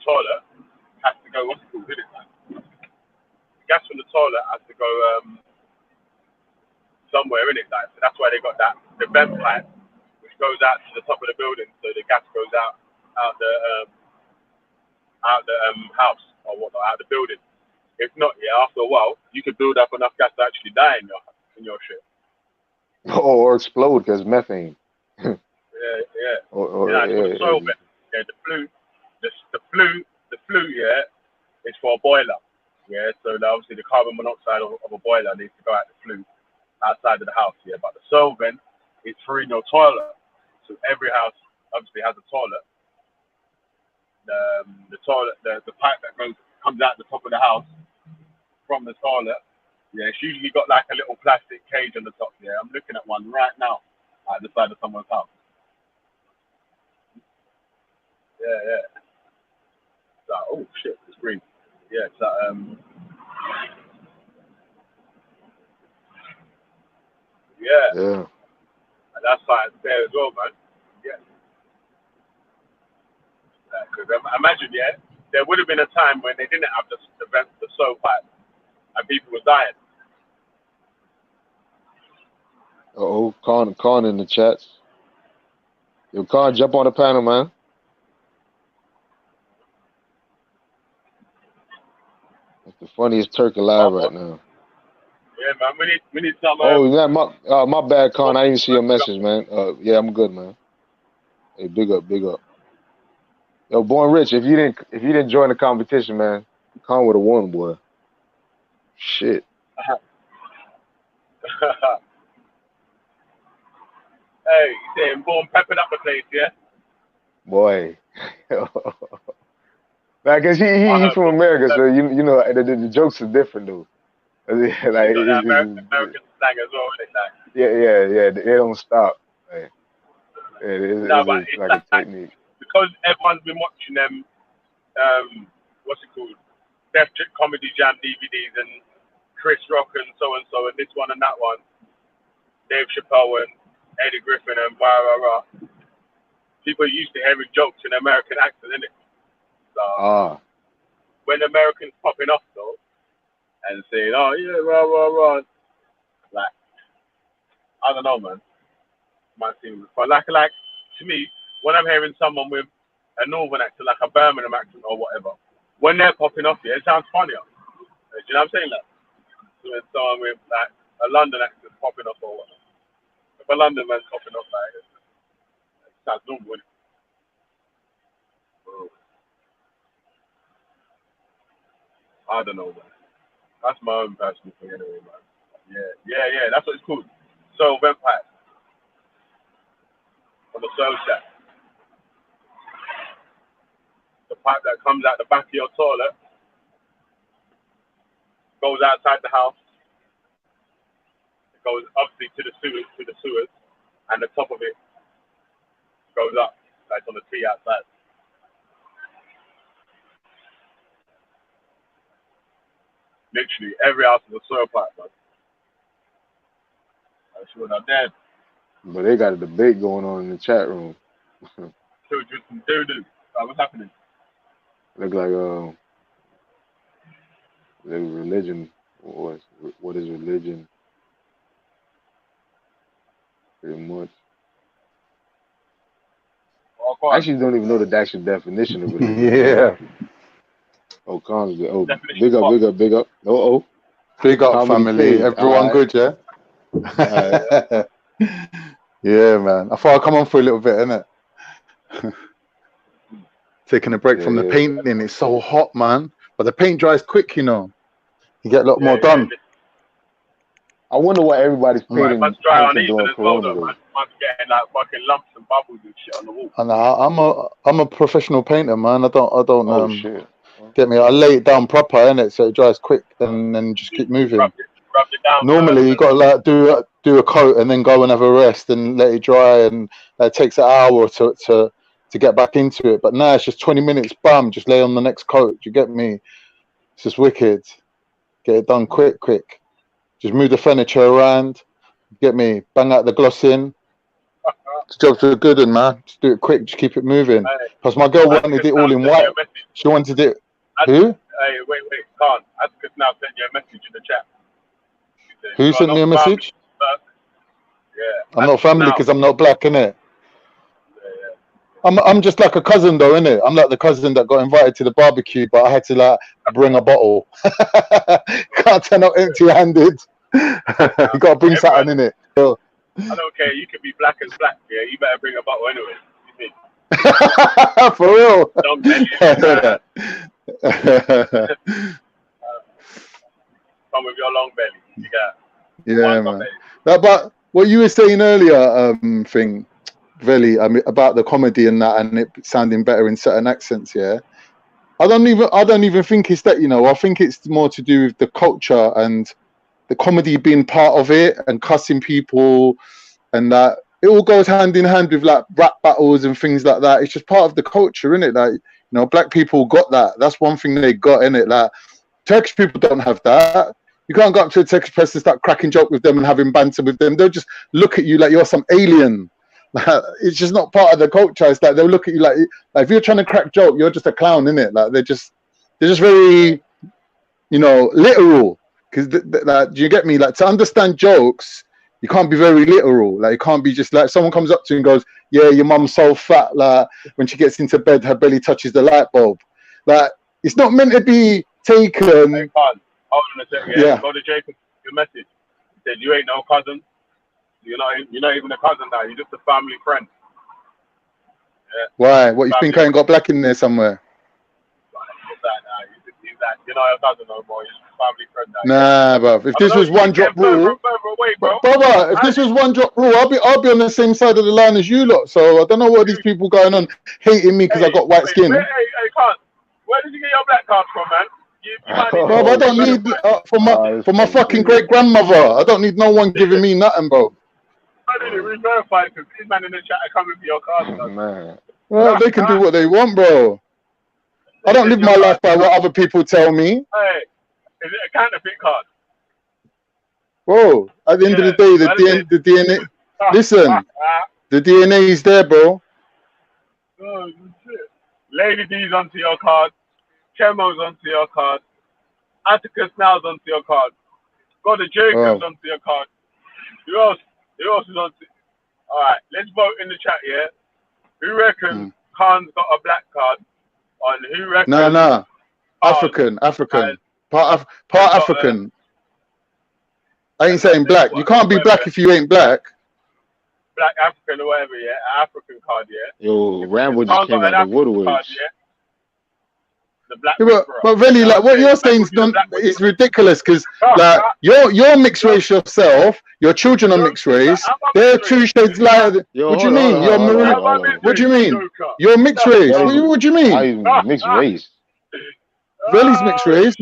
toilet has to go. What's it called? The gas from the toilet has to go somewhere in it, like. So that's why they got the vent pipe, which goes out to the top of the building, so the gas goes out the house or whatnot, out the building. If not, after a while, you could build up enough gas to actually die in your shit. Or explode because methane. Yeah. Or For the soil vent. Yeah, the flue, is for a boiler. Yeah, so obviously the carbon monoxide of a boiler needs to go out the flue outside of the house. Yeah, but the soil vent is for in your toilet. So every house obviously has a toilet. The toilet, the pipe that comes out the top of the house from the toilet. Yeah, it's usually got like a little plastic cage on the top. Yeah, I'm looking at one right now at the side of someone's house. Yeah. So, oh shit, it's green. Yeah, so yeah. And that's like there as well, man. Yeah. Because imagine, yeah, there would have been a time when they didn't have the soap pipe and people were dying. Con in the chats. Yo, Con, jump on the panel, man. That's the funniest Turk alive right now. Yeah, man, we need some. Oh, yeah, my bad, Con. I didn't see your message, man. Yeah, I'm good, man. Hey, big up. Yo, Born Rich, if you didn't join the competition, man, Con would have won, boy. Shit. Hey, you saying Born pepping up the place, yeah? Boy. Like, cause he from America, so you know the jokes are different though. Like You got that American slang as well, isn't it? yeah, they don't stop. Like, No, but it's like a technique. because everyone's been watching them. What's it called? Def Comedy Jam DVDs and Chris Rock and so, and this one and that one. Dave Chappelle and Eddie Griffin and blah. People are used to hearing jokes in American accent, isn't it? So when Americans popping off though and saying, "Oh yeah, rah," like I don't know, man. Might seem, but like to me, when I'm hearing someone with a northern accent, like a Birmingham accent or whatever, when they're popping off, yeah, it sounds funnier. Do you know what I'm saying? That so when someone with like a London accent popping off or whatever, if a London man's popping off, like it sounds normal. Isn't it? So, I don't know, man. That's my own personal thing, anyway, man. Yeah. That's what it's called. So vampire on the soul shack. The pipe that comes out the back of your toilet goes outside the house. It goes obviously to the sewers, and the top of it goes up. Like on the tree outside. Literally every house is a soil pipe, man. I'm sure they're dead. But they got a debate going on in the chat room. Children from doo-doo. What's happening? Look like the religion. What is religion? Pretty much. I actually don't even know the actual definition of religion. Yeah. Oh, Con's good. Oh, big up. Big up, Comedy family. page. Everyone good, yeah? Yeah, man. I thought I'd come on for a little bit, innit? Taking a break from the painting. It's so hot, man. But the paint dries quick, you know. You get a lot more done. I wonder what everybody's painting Must dry uneven during as well, Corona. though, man. Must getting like fucking lumps and bubbles and shit on the wall. And I'm a professional painter, man. I don't Shit. get me. I lay it down proper, innit, so it dries quick, and then just keep moving. Rub it down. Normally, you got to like do a coat and then go and have a rest and let it dry, and it takes an hour to get back into it. But now it's just 20 minutes. Bam, just lay on the next coat. You get me? It's just wicked. Get it done quick. Just move the furniture around. Get me? Bang out the gloss in. The jobs are good, and man, just do it quick. Just keep it moving. Because my girl wanted it all in white. She wanted it. Who? Hey, wait, Khan. I just now sent you a message in the chat. Who sent me a message? Yeah. I'm not family because I'm not black, innit? I'm just like a cousin though, innit? I'm like the cousin that got invited to the barbecue, but I had to like bring a bottle. Can't turn up empty-handed. You gotta bring something in it. So, I don't care. You can be black as black. Yeah, you better bring a bottle anyway. For real. Don't belly. Come with your long belly. You got. Yeah, man. But what you were saying earlier, Velle, I mean, about the comedy and that, and it sounding better in certain accents. Yeah, I don't even think it's that. You know, I think it's more to do with the culture and the comedy being part of it, and cussing people, and that it all goes hand in hand with like rap battles and things like that. It's just part of the culture, isn't it? Like, you know, black people got that. That's one thing they got, in it. Like Turkish people don't have that. You can't go up to a Turkish person and start cracking joke with them and having banter with them. They'll just look at you like you're some alien. It's just not part of the culture. It's like they'll look at you like if you're trying to crack joke, you're just a clown, innit? Like they're just very, you know, literal. Because like, do you get me? Like to understand jokes, you can't be very literal. Like it can't be just like someone comes up to you and goes, "Yeah, your mum's so fat. Like when she gets into bed, her belly touches the light bulb." Like it's not meant to be taken. Hey, Khan, hold on a second. Yeah. Go to Jacob. Your message. He said you ain't no cousin. You're not even a cousin now. You're just a family friend. Yeah. Why? What you think? I ain't got black in there somewhere? You're not a cousin no more. You're just a family friend now. Nah, bruv. If this was one drop rule, brother, if this was one drop rule, I'll be on the same side of the line as you lot. So I don't know what these people going on hating me because I got white skin. Hey, Khan, where did you get your black card from, man? Bro, I don't need for my fucking great grandmother. I don't need no one giving me nothing, bro. I didn't re-verify because these men in the chat are coming for your card. Man. Well, they can do what they want, bro. I don't live my life by what other people tell me. Hey, is it a counterfeit card? Bro, at the end of the day, the DNA. Listen, the DNA is there, bro. Oh, shit. Lady D's onto your card. Chemo's onto your card. Atticus Now's onto your card. Go to Jacobs onto your card. Who else is onto? All right, let's vote in the chat, yeah? Who reckons Khan's got a black card? On who reckons? Nah. African. Part African. I ain't saying black. You can't be black if you ain't black. Black African or whatever, yeah? African card, yeah? Yo, Rambo just came out the woodworks. But really, like what you're saying is ridiculous because like you're mixed race yourself, your children are mixed race. They're two shades lighter. What do you mean? You're maroon. What do you mean? You're mixed race. What do you mean? Mixed race. Veli's mixed race.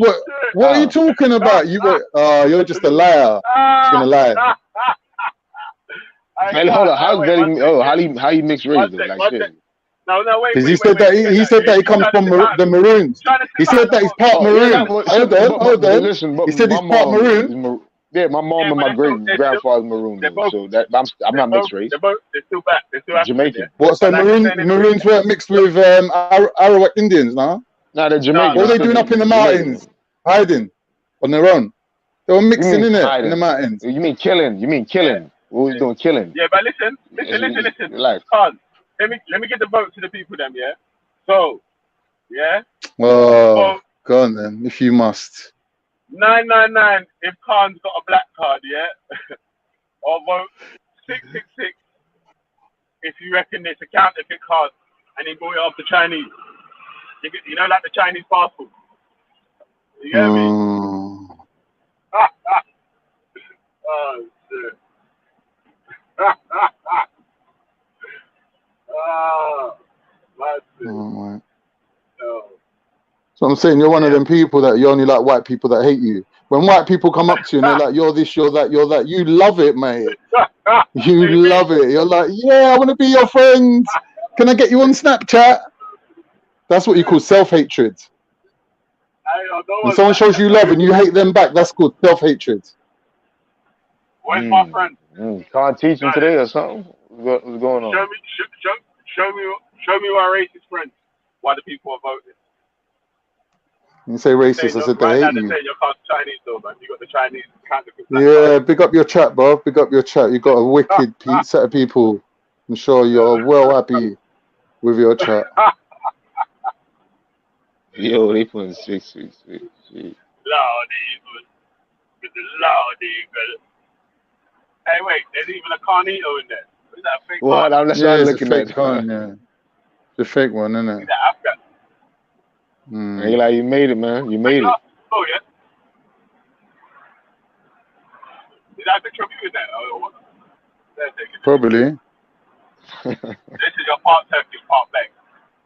What are you talking about? You're just a liar. Just gonna lie. Velle, hold on. How you mixed race though? Like shit. No, wait. Because he said that he comes from the Maroons. He said that he's part Maroon. Hold on. Listen, he said he's part Maroon. Yeah, my mom and my great grandfather's Maroon. So that I'm not mixed race. They're still back. They're still Jamaican. What? So Maroons weren't mixed with Arawak Indians, no? No, they're Jamaican. What are they doing up in the mountains? Hiding on their own. They were mixing in the mountains. You mean killing? What was doing killing? Yeah, but listen. Relax. Let me get the vote to the people then, yeah? So, yeah? Oh, go on then, if you must. 999 if Khan's got a black card, yeah? Or vote 666 if you reckon it's a counterfeit card and he bought it off the Chinese. You know, like the Chinese passport. You get me? Oh, shit. So I'm saying you're one of them people that you only like white people that hate you. When white people come up to you and they're like, you're this, you're that, you love it, mate. You love it. You're like, yeah, I want to be your friend. Can I get you on Snapchat? That's what you call self-hatred. When someone shows you love and you hate them back, that's called self-hatred. Where's my friend? Can't teach him today or something? What's going on? Show me my racist friends. Why the people are voting? You say racist, I said they hate you. You're called Chinese though, man. You got the Chinese counterfeit. Yeah, big up your chat, bro. Big up your chat. You got a wicked set of people. I'm sure you're well happy with your chat. Yo, they putting 6. Lord Eagle. With the Lord Eagle. Hey, wait, there's even a Carnito in there. Is that a fake one? Well, that's what I'm looking at. Yeah. The fake one, isn't it? Hey, like you made it, man. You made it. Oh, yeah. Did I picture of you in that? Oh, what? Probably. This is your part Turkish, part black.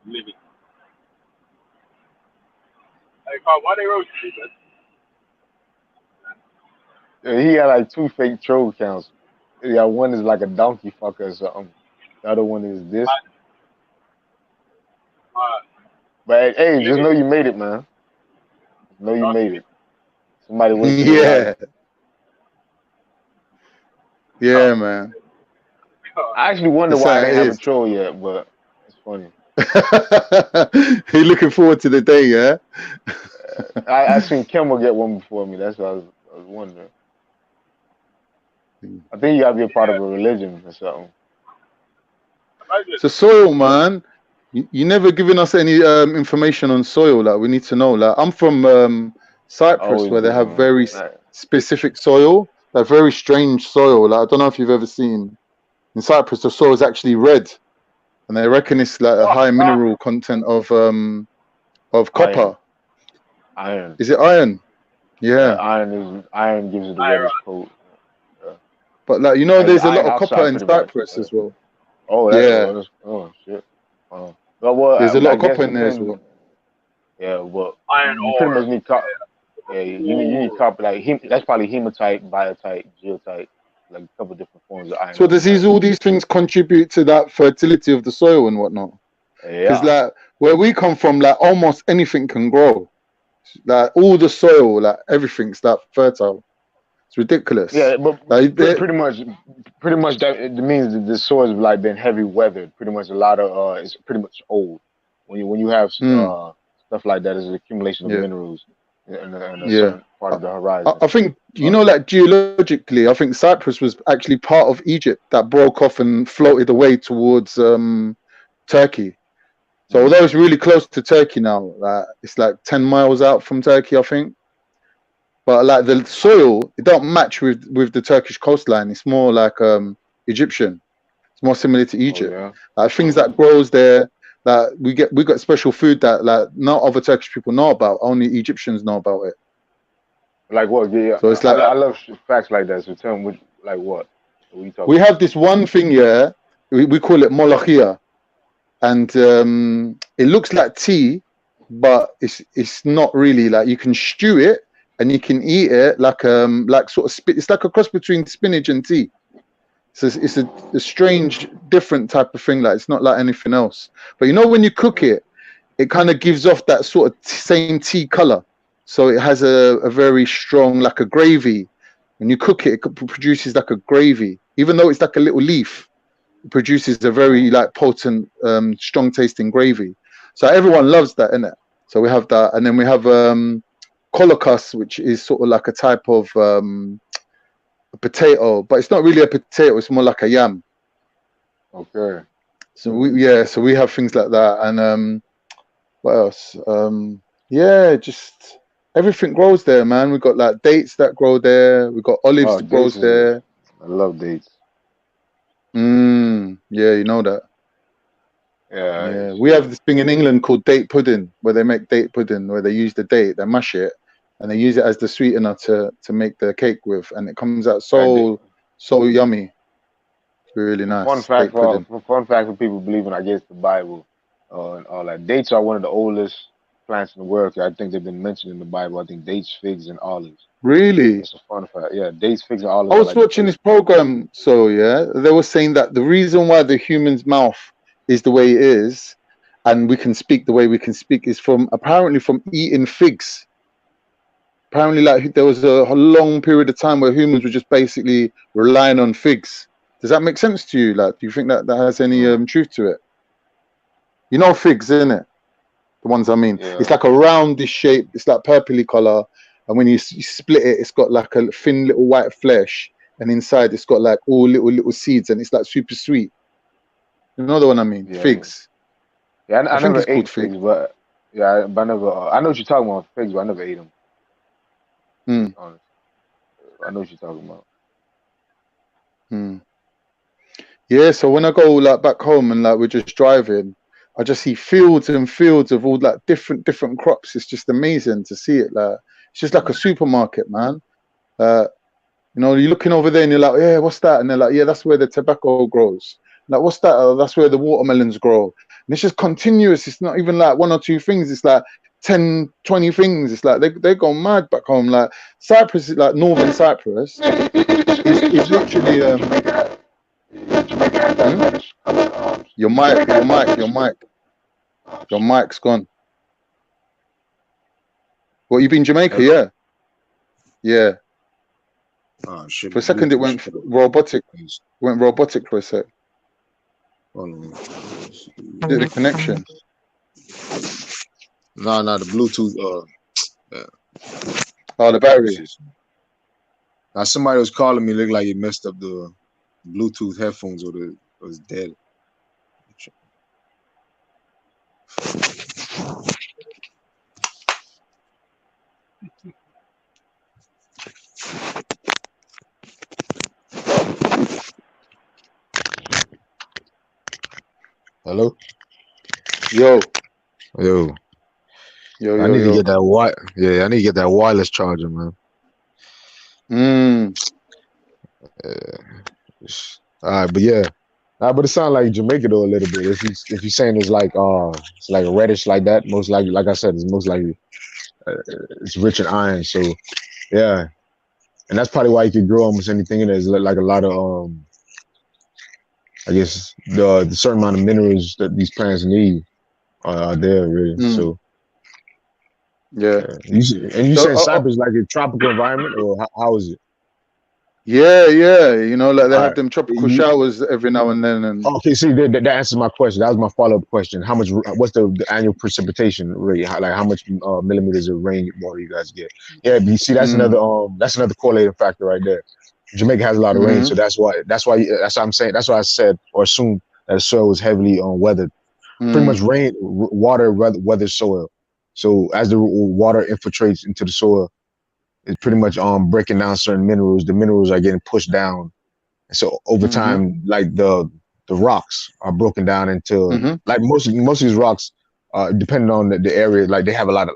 Living. Hey, Carl, why they roasting you, man? He got like 2 fake troll accounts. Yeah, one is like a donkey fucker or something. The other one is this. But hey, just know you made it, man. Know you made it. Somebody was Yeah, man. I actually wonder It's why I how it didn't have a is. troll yet, but it's funny. You're looking forward to the day, yeah? I seen Kimmel get one before me. That's what I was wondering. I think you gotta be a part of a religion or something. So soil, man. You never given us any information on soil. Like we need to know. Like I'm from Cyprus, Always where they have looking very like, specific soil, like very strange soil. Like I don't know if you've ever seen in Cyprus, the soil is actually red, and they reckon it's like a high mineral content of copper. iron. Is it iron? Yeah. Iron gives it the reddish coat. Yeah. But like Like there's a lot iron of copper oxide, in pretty much. Cyprus as well. Oh, Yeah. oh shit. Well, There's a lot I of guess copper it in there as depends. well. Yeah, well, Iron you pretty ore. much need copper. Yeah, you need copper. Like that's probably hematite, biotite, geotite, like a couple different forms of iron So does oxide. all these things contribute to that fertility of the soil and whatnot? Because Yeah. like where we come from, like almost anything can grow. Like all the soil, like everything's that fertile. It's ridiculous. Yeah, but Like, pretty much that it means that the soil's like been heavy weathered. Pretty much a lot of it's pretty much old. When you have stuff like that, it's an accumulation of Yeah. minerals in a Yeah. certain part of the horizon. I think like geologically, I think Cyprus was actually part of Egypt that broke off and floated away towards Turkey. So although it's really close to Turkey now, it's like 10 miles out from Turkey, I think. But like the soil, it don't match with the Turkish coastline. It's more like Egyptian. It's more similar to Egypt. Oh, yeah. Like things that grows there, that we got special food that like not other Turkish people know about. Only Egyptians know about it. Like what? Yeah, So it's like I love facts like that. So tell me, like what? What are you talking we about? have this one thing here. We call it molochia, and it looks like tea, but it's not really. Like you can stew it and you can eat it like sort of it's like a cross between spinach and tea. So it's a strange, different type of thing. Like it's not like anything else. But you know when you cook it, it kind of gives off that sort of same tea color. So it has a very strong, like a gravy. When you cook it, it produces like a gravy. Even though it's like a little leaf, it produces a very like potent, strong tasting gravy. So everyone loves that, innit? So we have that, and then we have kolokas, which is sort of like a type of a potato, but it's not really a potato. It's more like a yam. Okay. So we have things like that, and what else? Just everything grows there, man. We got like dates that grow there. We got olives that grows there. I love dates. Yeah, you know that. Yeah. We have this thing in England called date pudding, where they make date pudding, where they use the date, they mash it, and they use it as the sweetener to make the cake with, and it comes out so yummy. It's really nice. Fun fact for people believing, I guess, the Bible and all that. Dates are one of the oldest plants in the world. I think they've been mentioned in the Bible. I think dates, figs, and olives. Really? That's a fun fact. Yeah, dates, figs, and olives. I was watching this program, they were saying that the reason why the human's mouth is the way it is, and we can speak the way we can speak, is apparently from eating figs. Apparently, like there was a long period of time where humans were just basically relying on figs. Does that make sense to you? Like, do you think that has any truth to it? You know figs, isn't it? The ones I mean. Yeah. It's like a roundish shape. It's like purpley color, and when you split it, it's got like a thin little white flesh, and inside it's got like all little seeds, and it's like super sweet. You know the one I mean? Yeah. Figs. Yeah, I think never it's called ate figs, but I never. I know what you're talking about figs, but I never ate them. Honestly. I know what you're talking about. Yeah, so when I go like back home and like we're just driving, I just see fields and fields of all like different crops. It's just amazing to see it. Like it's just like a supermarket, man. You know, you're looking over there and you're like, yeah, what's that? And they're like, yeah, that's where the tobacco grows. Like, what's that? Oh, that's where the watermelons grow. And it's just continuous. It's not even like one or two things. It's like 10, 20 things. It's like they go mad back home. Like Cyprus, like northern Cyprus, is literally your mic's gone. What, you been Jamaica? Yeah. Oh, shit. For a second it went robotic. Went robotic for a sec. Is it the connection? No, the Bluetooth. Oh, the battery. Now somebody was calling me. Looked like he messed up the Bluetooth headphones or was dead. Hello. Yo. I need to get that Yeah, I need to get that wireless charger, man. All right, but yeah. But it sounds like Jamaica though a little bit. If you're saying it's like reddish like that, most likely, like I said, it's most likely it's rich in iron. So yeah, and that's probably why you could grow almost anything in it. It's like a lot of I guess the certain amount of minerals that these plants need are there really. So yeah. You saying Cyprus like a tropical environment or how is it? Yeah. You know, like they have them tropical showers every now and then. And okay, see that answers my question. That was my follow-up question. What's the annual precipitation rate? How much millimeters of rain water you guys get? Yeah, but you see that's another correlating factor right there. Jamaica has a lot of rain, so that's why I'm saying, that's why I said or assumed that the soil was heavily weathered. Pretty much water weathers soil. So as the water infiltrates into the soil, it's pretty much breaking down certain minerals. The minerals are getting pushed down. So over time, like the rocks are broken down into like most of these rocks, depending on the area, like they have a lot of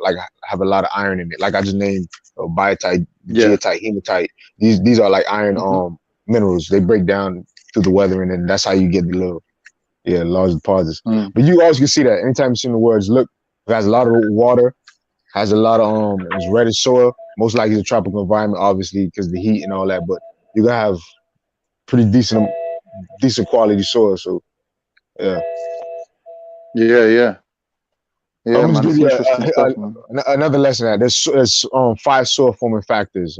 iron in it. Like I just named biotite, geotite, hematite. These are like iron minerals. They break down through the weathering, and that's how you get the little large deposits. But you always can see that anytime you see the words look, it has a lot of water, has a lot of it's reddish soil. Most likely it's a tropical environment, obviously, because the heat and all that. But you gonna have pretty decent quality soil. So yeah. Yeah, I'm man. just give It's you interesting stuff, man. another lesson. That there's 5 soil forming factors.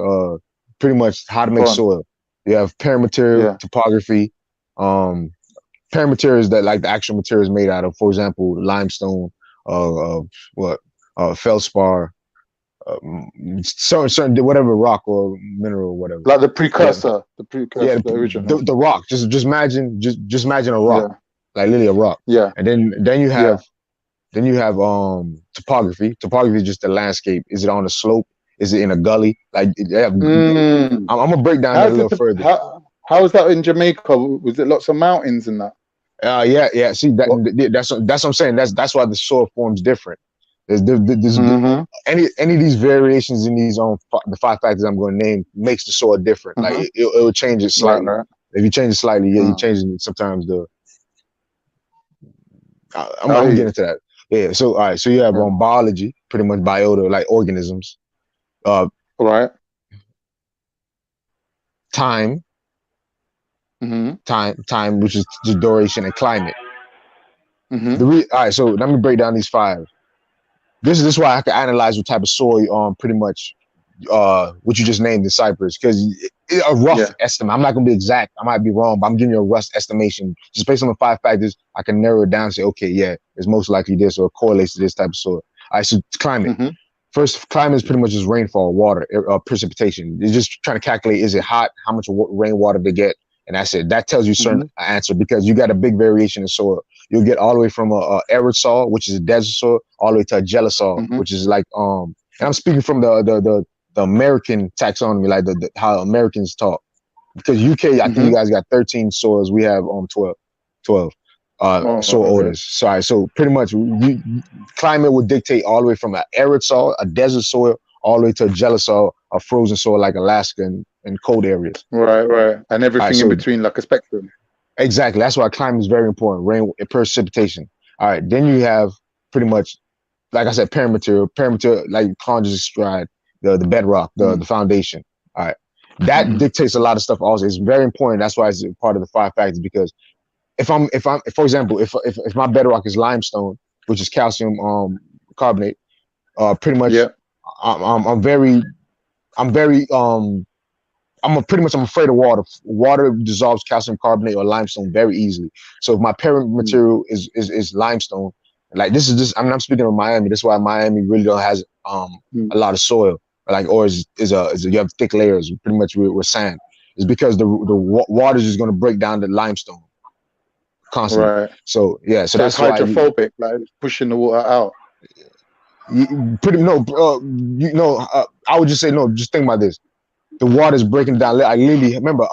Pretty much how to make soil. You have paramaterial, topography. Paramaterial is that like the actual material is made out of. For example, limestone, feldspar, certain whatever rock or mineral or whatever. Like the precursor, the original. The rock. Just imagine a rock, like literally a rock. Yeah. And then you have topography. Topography is just the landscape. Is it on a slope? Is it in a gully? Like I'm gonna break down that a little further. How is that in Jamaica? Was it lots of mountains and that? Yeah. See, that's what I'm saying. That's why the soil forms different. There's any of these variations in these the 5 factors I'm going to name makes the soil different. Like it will change it slightly. Right. If you change it slightly, you're changing it sometimes. I'm gonna get into that. Yeah. So all right. So you have biology, pretty much biota, like organisms. Right. Time. Time, which is the duration, and climate. All right. So let me break down these 5. This is why I can analyze what type of soil pretty much what you just named in Cyprus, because a rough estimate. I'm not gonna be exact. I might be wrong, but I'm giving you a rough estimation just based on the 5 factors. I can narrow it down and say, okay, yeah, it's most likely this or correlates to this type of soil. All right, so climate. First, climate is pretty much just rainfall, water, precipitation. It's just trying to calculate, is it hot, how much rainwater they get, and that's it. That tells you certain answer, because you got a big variation in soil. You'll get all the way from a arid soil, which is a desert soil, all the way to a gelid soil, which is like and I'm speaking from the American taxonomy, like how Americans talk. Because UK, I think you guys got 13 soils. We have 12 soil orders. So pretty much climate would dictate all the way from an arid soil, a desert soil, all the way to a gelid soil, a frozen soil like Alaska and cold areas. Right. And everything in between, like a spectrum. Exactly. That's why climate is very important. Rain, precipitation. All right. Then you have pretty much, like I said, paramaterial, like Khan just described, the bedrock, the foundation. All right. That dictates a lot of stuff also. It's very important. That's why it's part of the 5 factors, because if for example, if my bedrock is limestone, which is calcium carbonate, pretty much I'm very I'm afraid of water. Water dissolves calcium carbonate or limestone very easily. So if my parent material is limestone, like this is just I'm speaking of Miami. That's why Miami really don't has a lot of soil, like or is you have thick layers pretty much with sand. It's because the water is just going to break down the limestone constantly. Right. So yeah, so it's that's why hydrophobic, like pushing the water out. I would just say no. Just think about this. The water is breaking down. Like literally, remember,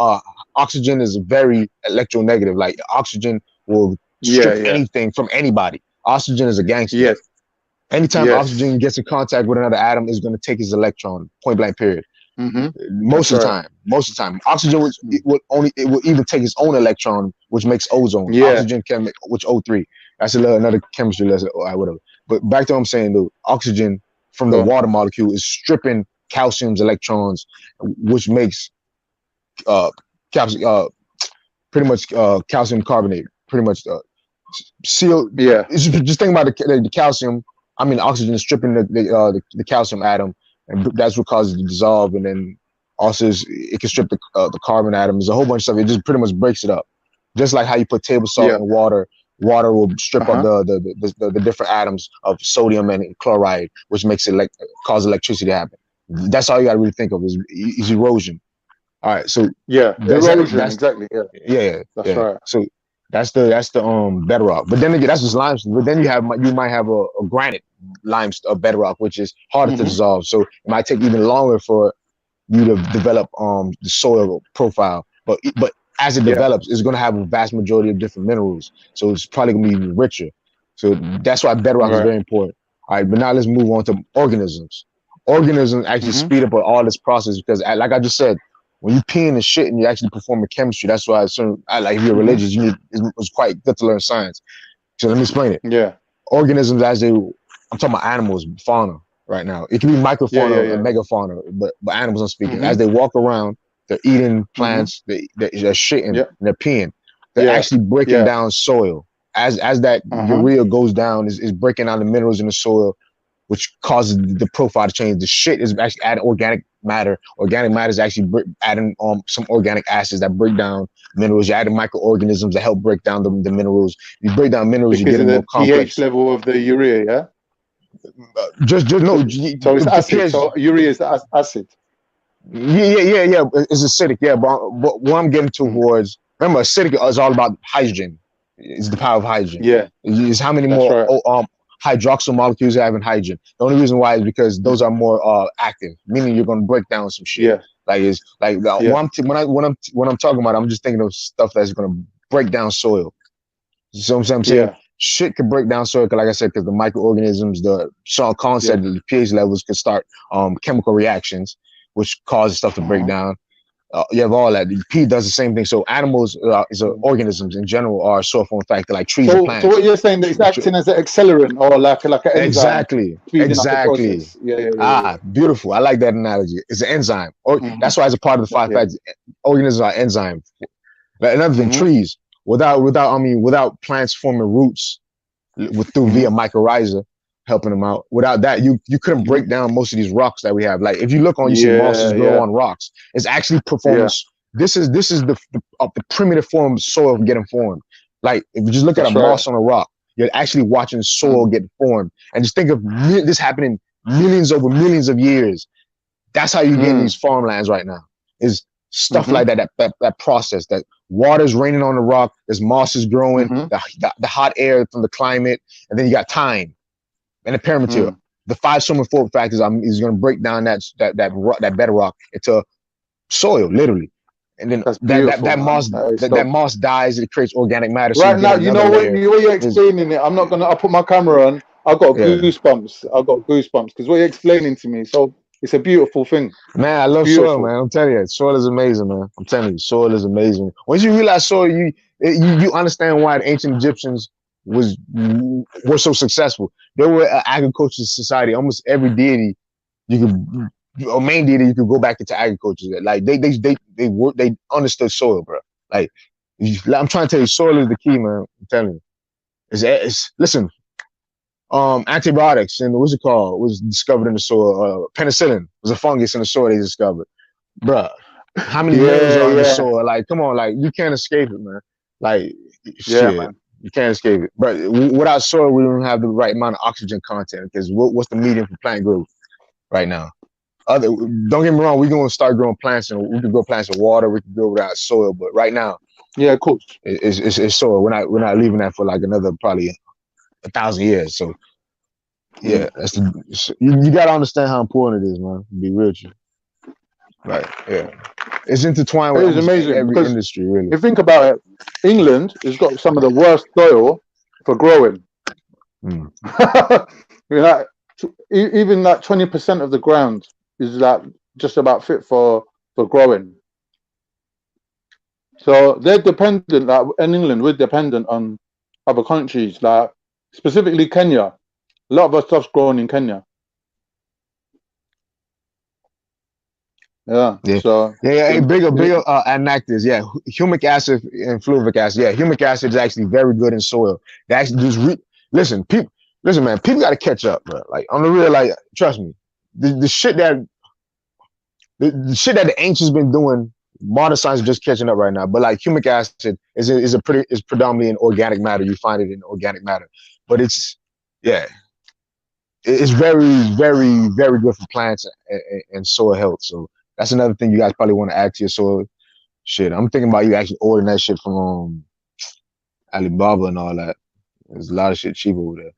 oxygen is very electronegative. Like oxygen will strip anything from anybody. Oxygen is a gangster. Yes. Anytime oxygen gets in contact with another atom, it's going to take its electron. Point blank. Period. Most of the time, oxygen it will even take its own electron, which makes ozone. Oxygen can make which O3. That's another chemistry lesson. Whatever. But back to what I'm saying, though, oxygen from the water molecule is stripping calcium's electrons, which makes calcium pretty much calcium carbonate, pretty much seal. Yeah. Just think about the calcium. I mean, oxygen is stripping the calcium atom, and that's what causes it to dissolve. And then also it can strip the carbon atom. There's a whole bunch of stuff. It just pretty much breaks it up. Just like how you put table salt in water. Water will strip up the different atoms of sodium and chloride, which makes it cause electricity to happen. That's all you got to really think of is erosion. All right, so erosion, exactly. Yeah, that's right. So that's the bedrock. But then again, that's just limestone. But then you might have a granite limestone bedrock, which is harder to dissolve. So it might take even longer for you to develop the soil profile. But as it develops, it's going to have a vast majority of different minerals. So it's probably going to be richer. So that's why bedrock is very important. All right, but now let's move on to organisms. Organisms actually speed up all this process because, like I just said, when you peeing and shit and you actually performing chemistry, that's why if you're religious, it's quite good to learn science. So let me explain it. Yeah. Organisms I'm talking about animals, fauna right now. It can be microfauna and megafauna, but animals I'm speaking. As they walk around, they're eating plants, they're shitting, and they're peeing. They're actually breaking down soil. As that urea goes down, is breaking down the minerals in the soil, which causes the profile to change. The shit is actually adding organic matter. Organic matter is actually adding some organic acids that break down minerals. You're adding microorganisms that help break down the minerals. You break down minerals, because you get of more the complex. pH level of the urea, yeah? Just no. So it's acid. So urea is acid. Yeah. It's acidic. Yeah, but what I'm getting towards, remember, acidic is all about hydrogen. It's the power of hydrogen. Yeah. It's how many more hydroxyl molecules you have in hydrogen. The only reason why is because those are more active, meaning you're going to break down some shit. Yeah. Like it's like when I'm talking about, I'm just thinking of stuff that's going to break down soil. You see what I'm saying? Yeah. Shit can break down soil, like I said, because the microorganisms, Sean Collins said the pH levels could start chemical reactions, which causes stuff to break down. You have all that. The pee does the same thing. So animals, organisms in general, are a soil form factor, like trees and plants. So what you're saying that it's acting as an accelerant or like an enzyme. Exactly. Speeding up the process. Yeah. Beautiful. I like that analogy. It's an enzyme. Or that's why it's a part of the five factors. Organisms are enzymes. Like, another thing, trees. Without plants forming roots through via mycorrhiza, helping them out. Without that, you couldn't break down most of these rocks that we have. Like if you look on, you see mosses grow on rocks. It's actually performance. This is the primitive form of soil getting formed. Like if you just look at a moss on a rock, you're actually watching soil get formed. And just think of this happening millions over millions of years. That's how you get in these farmlands right now. Is stuff like that process, that water's raining on the rock, there's mosses growing, the hot air from the climate, and then you got time and the parent material. The 5 summer form factors is going to break down that bedrock into soil, literally. And then that moss dies, it creates organic matter. So Right now, you know what you're explaining it. I'll put my camera on. I've got goosebumps. Because what you're explaining to me. So it's a beautiful thing. Man, I love soil, man. I'm telling you, soil is amazing, man. I'm telling you, soil is amazing. Once you realize soil, you understand why the ancient Egyptians were so successful. They were an agricultural society. Almost every deity main deity you could go back into agriculture. Like they understood soil, bro. Like I'm trying to tell you, soil is the key, man. I'm telling you. It's listen. Antibiotics and what's it called was discovered in the soil. Penicillin was a fungus in the soil they discovered, bruh. how many minerals are in the soil? Like, come on, like you can't escape it, man. Like, shit, man. you can't escape it. But without soil, we don't have the right amount of oxygen content because what's the medium for plant growth right now? Don't get me wrong, we're gonna start growing plants and we can grow plants in water, we can grow without soil, but right now, yeah, of course, it's soil. We're not leaving that for like another probably 1,000 years. So yeah, that's you gotta understand how important it is, man. To be real with you. Right. Yeah. It's intertwined with It is amazing every because industry, really. if you think about it, England has got some of the worst soil for growing. Mm. You know, even that 20% of the ground is like just about fit for growing. So they're dependent, like in England, we're dependent on other countries, like specifically Kenya. A lot of our stuff's grown in Kenya. Yeah. So Hey, bigger anactors. Yeah, humic acid and fluvic acid. Yeah, humic acid is actually very good in soil. They actually just listen, people. Listen, man, people got to catch up, bro. Like on the real, like trust me, the shit that the ancients been doing, modern science is just catching up right now. But like humic acid is predominantly in organic matter. You find it in organic matter, but it's very, very, very good for plants and soil health. So that's another thing you guys probably want to add to your soil. Shit, I'm thinking about you actually ordering that shit from Alibaba and all that. There's a lot of shit cheap over there.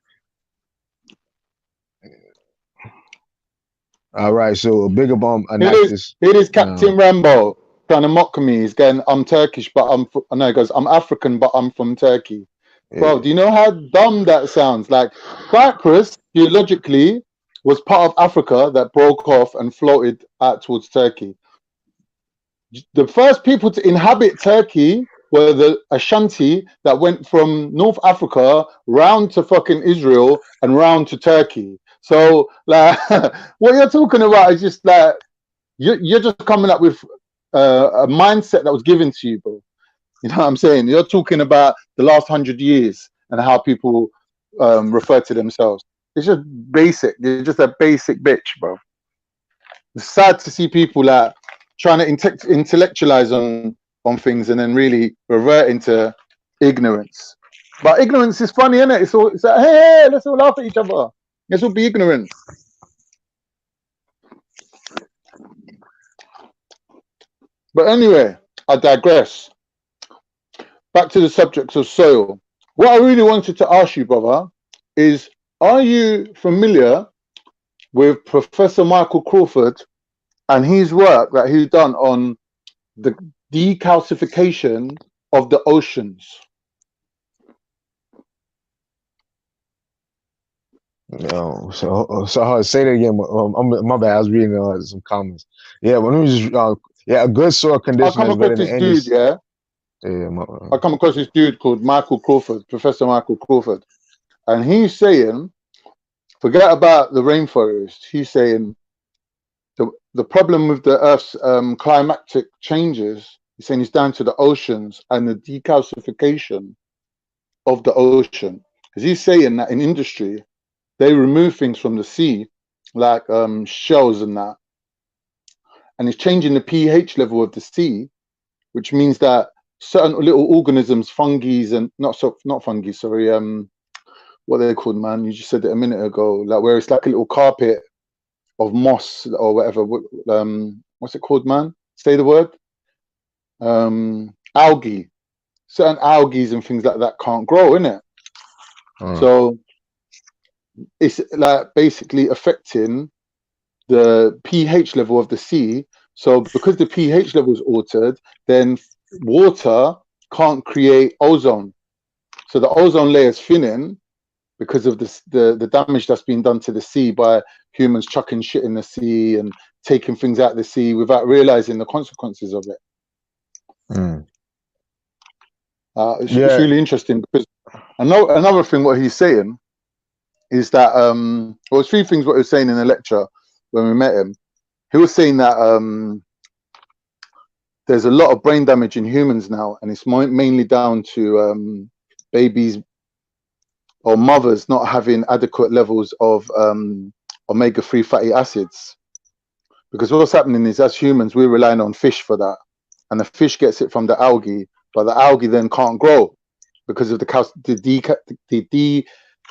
All right, so a bigger bomb. It is Captain Rambo trying to mock me. He's going, I'm Turkish, but he goes, I'm African, but I'm from Turkey. Yeah. Bro, do you know how dumb that sounds? Like, Cyprus, geologically, was part of Africa that broke off and floated out towards Turkey. The first people to inhabit Turkey were the Ashanti that went from North Africa round to fucking Israel and round to Turkey. So, like, what you're talking about is just like, you're just coming up with a mindset that was given to you, bro. You know what I'm saying? You're talking about the last 100 years and how people refer to themselves. It's just basic. You're just a basic bitch, bro. It's sad to see people like trying to intellectualize on things and then really revert into ignorance. But ignorance is funny, isn't it? It's like, hey, let's all laugh at each other. Let's all be ignorant. But anyway, I digress. Back to the subject of soil. What I really wanted to ask you, brother, is are you familiar with Professor Michael Crawford and his work that he's done on the decalcification of the oceans? No, so say that again. My bad. I was reading some comments. Yeah, when we just a good soil condition is better than any. I come across this dude called Michael Crawford, Professor Michael Crawford, and he's saying, forget about the rainforest. He's saying the problem with the Earth's climatic changes, he's saying it's down to the oceans and the decalcification of the ocean. Because he's saying that in industry, they remove things from the sea, like shells and that, and it's changing the pH level of the sea, which means that certain little organisms, fungi and not fungi, sorry, what are they called, man? You just said it a minute ago, like where it's like a little carpet of moss or whatever. What's it called, man? Say the word. Algae. Certain algae and things like that can't grow, innit? So it's like basically affecting the pH level of the sea. So because the pH level is altered, then water can't create ozone. So the ozone layer is thinning because of the damage that's been done to the sea by humans chucking shit in the sea and taking things out of the sea without realizing the consequences of it. It's really interesting because another thing what he's saying is that well, three things what he was saying in the lecture when we met him. He was saying that there's a lot of brain damage in humans now, and it's mainly down to babies or mothers not having adequate levels of omega-3 fatty acids. Because what's happening is, as humans, we're relying on fish for that, and the fish gets it from the algae, but the algae then can't grow because of the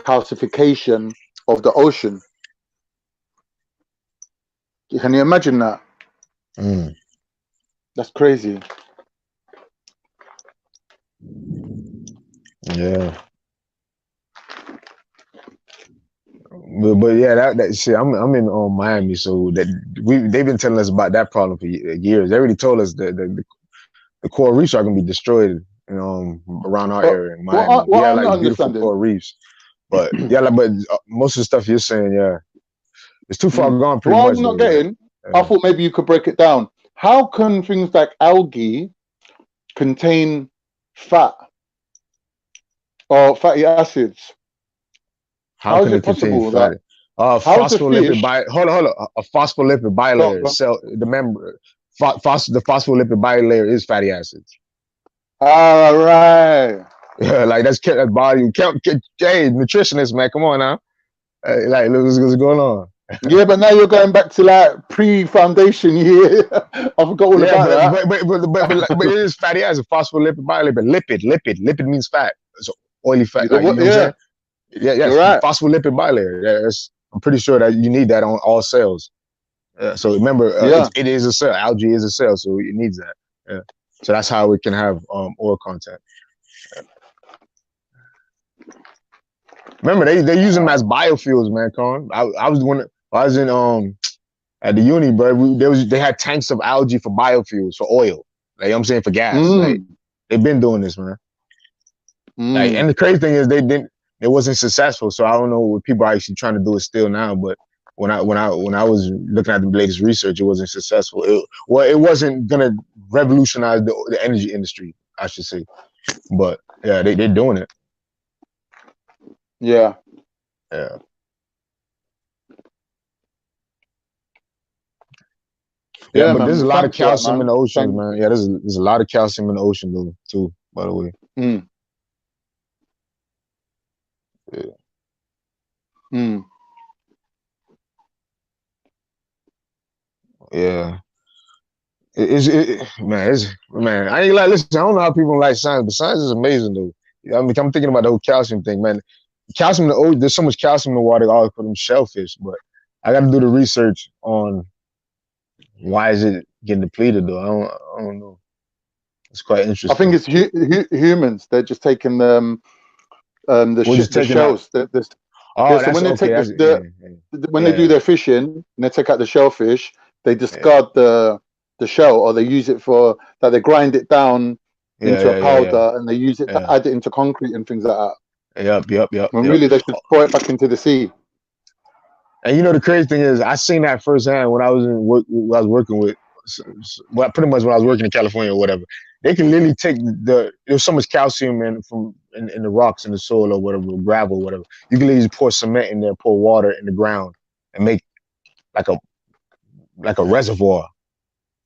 decalcification of the ocean. Can you imagine that? That's crazy. Yeah. But yeah, that shit. I'm in Miami, so that they've been telling us about that problem for years. They already told us that the coral reefs are gonna be destroyed, around our area in Miami. What I'm Like not beautiful understanding. coral reefs, but most of the stuff you're saying, it's too far gone, pretty What much. I'm not Though, getting, I thought maybe you could break it down. How can things like algae contain fat or fatty acids? How How is can it it contain possible that? fatty? How's the fish? Hold on. A phospholipid bilayer Go. cell. The phospholipid bilayer is fatty acids. All right. Yeah, like that's body. Hey, nutritionist, man, come on now. Like, look what's going on. Yeah, but now you're going back to like pre-foundation year. I forgot all about that. But it is fatty acid, phospholipid bilayer. Lipid means fat. So oily fat. Like, you know what I'm saying? Yeah, yes. You're right. Phospholipid bilayer. Yeah, I'm pretty sure that you need that on all cells. So remember, it is a cell. Algae is a cell, so it needs that. Yeah. So that's how it can have oil content. Yeah. Remember, they use them as biofuels, man. Con. I was in at the uni, bro. They had tanks of algae for biofuels, for oil. Like, you know what I'm saying, for gas. Like, they've been doing this, man. Like, and the crazy thing is it wasn't successful. So I don't know what people are actually trying to do it still now. But when I was looking at the latest research, it wasn't successful. It wasn't gonna revolutionize the energy industry, I should say. But yeah, they're doing it. Yeah. Yeah. Yeah, but man. there's a lot of Thanks for that, calcium in the oceans, man. Yeah, there's a lot of calcium in the ocean though, too, by the way. Yeah. Yeah. Man, I ain't like, listen, I don't know how people like science, but science is amazing though. I mean, I'm thinking about the whole calcium thing, man. Calcium in the ocean, there's so much calcium in the water all for them shellfish, but I got to do the research on why is it getting depleted though. I don't know. It's quite interesting. I think it's humans. They're just taking the shells. So when they take when they do their fishing and they take out the shellfish, they discard the shell, or they use it for that. They grind it down into a powder and they use it to add it into concrete and things like that. Yep. When really they should throw it back into the sea. And you know the crazy thing is, I seen that firsthand when I was working with, pretty much when I was working in California or whatever. They can literally take there's so much calcium in the rocks in the soil or whatever, gravel or whatever. You can literally pour cement in there, pour water in the ground, and make like a reservoir.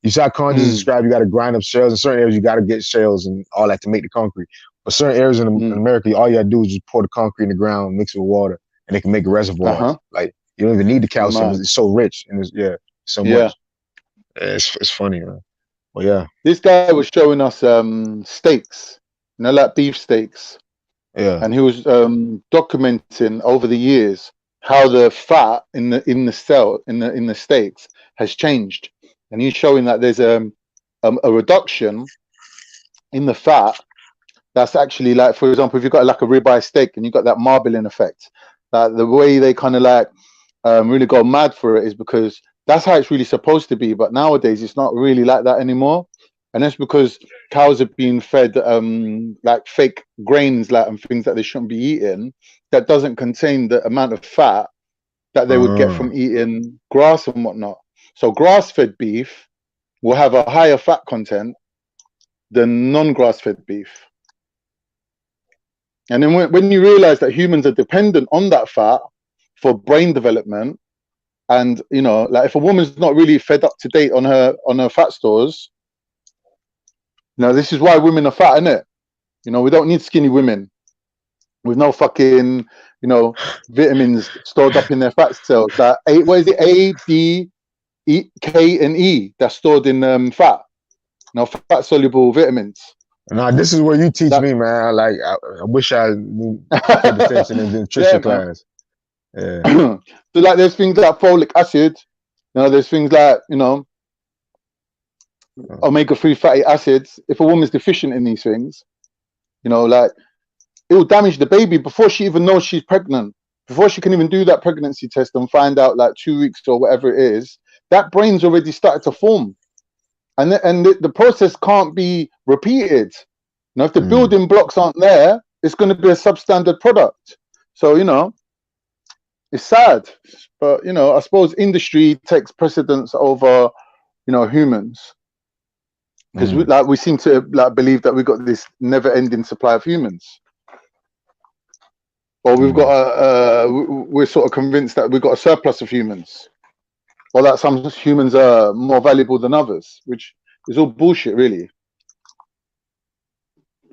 You see how Con just described, you got to grind up shells. In certain areas, you got to get shells and all that to make the concrete. But certain areas in America, all you got to do is just pour the concrete in the ground, mix it with water, and they can make reservoirs. Like, you don't even need the calcium. It's so rich, and so much. It's funny, man. Well, yeah. This guy was showing us steaks, like beef steaks. Yeah. And he was documenting over the years how the fat in the steaks has changed. And he's showing that there's a reduction in the fat. That's actually, like, for example, if you've got like a ribeye steak and you've got that marbling effect, that the way they kind of like really go mad for it is because that's how it's really supposed to be. But nowadays it's not really like that anymore. And that's because cows are being fed like fake grains, like, and things that they shouldn't be eating, that doesn't contain the amount of fat that they would get from eating grass and whatnot. So grass-fed beef will have a higher fat content than non-grass-fed beef. And then when you realize that humans are dependent on that fat for brain development, and like, if a woman's not really fed up to date on her fat stores, this is why women are fat, innit? We don't need skinny women with no fucking vitamins stored up in their fat cells. That what is it? A, D, K and E that's stored in fat. Now, fat soluble vitamins. Nah, this is where you teach me, man. Like, I wish I paid attention in the nutrition class. Yeah. So, like, there's things like folic acid. There's things like, omega-3 fatty acids. If a woman's deficient in these things, like, it will damage the baby before she even knows she's pregnant. Before she can even do that pregnancy test and find out, like, 2 weeks or whatever it is, that brain's already started to form. And the process can't be repeated. If the building blocks aren't there, it's going to be a substandard product. So, it's sad. But, I suppose industry takes precedence over, humans. Because we seem to believe that we've got this never-ending supply of humans. Or we've got we're sort of convinced that we've got a surplus of humans. Or that some humans are more valuable than others, which is all bullshit, really.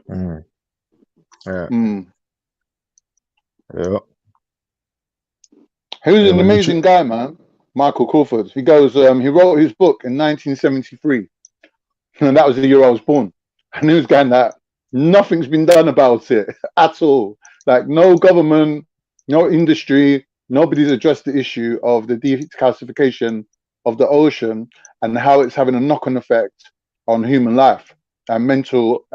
Yeah. Yeah. He was an amazing guy, man. Michael Crawford. He goes, he wrote his book in 1973. And that was the year I was born. And he was going that nothing's been done about it at all. Like, no government, no industry, nobody's addressed the issue of the decalcification of the ocean and how it's having a knock-on effect on human life and mental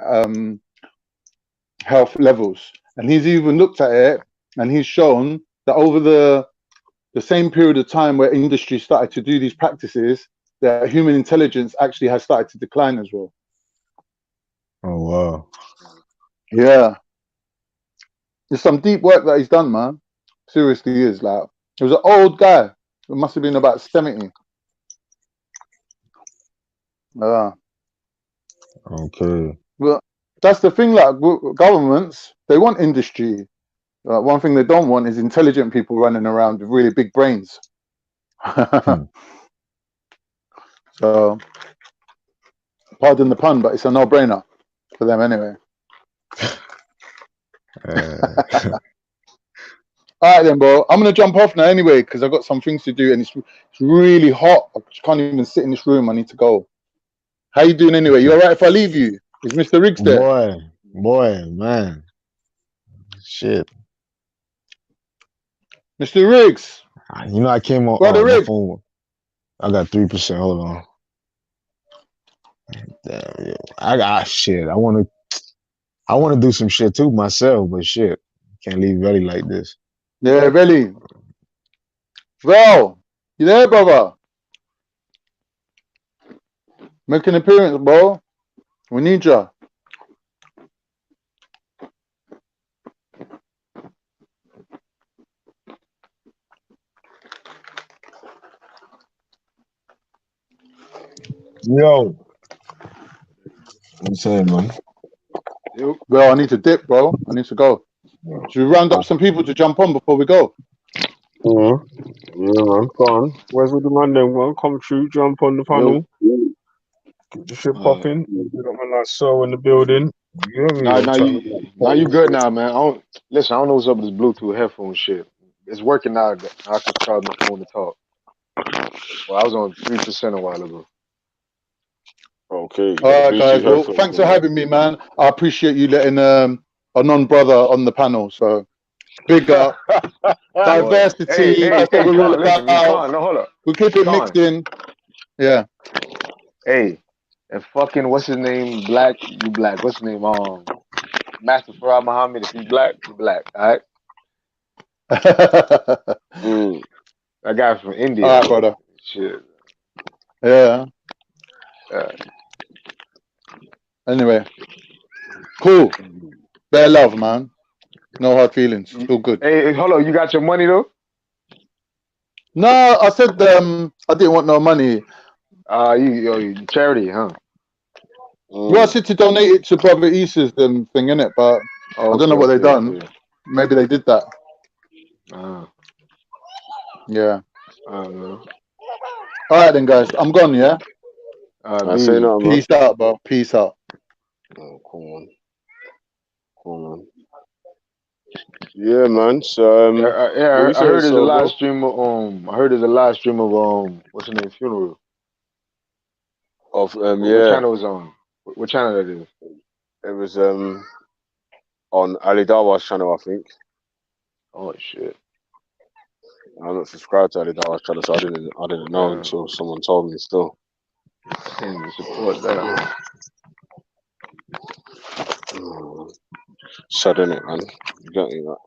health levels. And he's even looked at it and he's shown that over the same period of time where industry started to do these practices, that human intelligence actually has started to decline as well. Oh, wow. Yeah. There's some deep work that he's done, man. Seriously is. Like, he was an old guy. It must have been about 70. Yeah. Okay. Well, that's the thing, like, governments, they want industry. One thing they don't want is intelligent people running around with really big brains. So, pardon the pun, but it's a no-brainer for them anyway. All right then, bro. I'm gonna jump off now anyway because I've got some things to do and it's really hot. I can't even sit in this room. I need to go. How you doing anyway? You all right if I leave you? Is Mr. Riggs there? Boy, man. Shit. Mr. Riggs. I came on Brother my Riggs. phone. I got 3%. Hold on. Damn, yeah. I got shit. I want to do some shit too myself, but shit, can't leave Velle like this. Yeah, Velle. Well, you there, brother? Make an appearance, bro. We need you. Yo. What you saying, man? Well, I need to dip, bro. I need to go. Should we round up some people to jump on before we go? Yeah, man. Go on. Where's all the man then? Well, come through, jump on the panel. Get the shit popping. We got my last soul in the building. Now you good now, man. Listen, I don't know what's up with this Bluetooth headphone shit. It's working now. I can charge my phone to talk. Well, I was on 3% a while ago. Okay. All right, guys. Well, thanks for having me, man. I appreciate you letting a non-brother on the panel. So, big up. Diversity. Hey, We're all listen, about. no, hold up. We keep it mixed in. Yeah. Hey, and fucking what's his name? Black, you black. What's his name? Master Farah Muhammad. If you black, you black. All right. That guy from India. All right, brother. Shit. Yeah. Anyway, cool. Bare love, man. No hard feelings. All good. Hey, hold on. You got your money though? No, I said I didn't want no money. You charity, huh? Well, I said to donate it to Brother Issa's thing, innit? But I don't know what they done. Okay. Maybe they did that. I Yeah. don't know. All right then, guys. I'm gone. Yeah. I say no, man. Peace out, bro. Peace out. Oh, cool, man. Yeah, man. So I heard there's a live stream of what's the name funeral of what yeah, channel was on? What channel that is? it was on Ali Dawa's channel, I think. Oh shit! I'm not subscribed to Ali Dawa's channel, so I didn't know until someone told me. Still, Can't even support that. Sad, innit, man? You get me, like.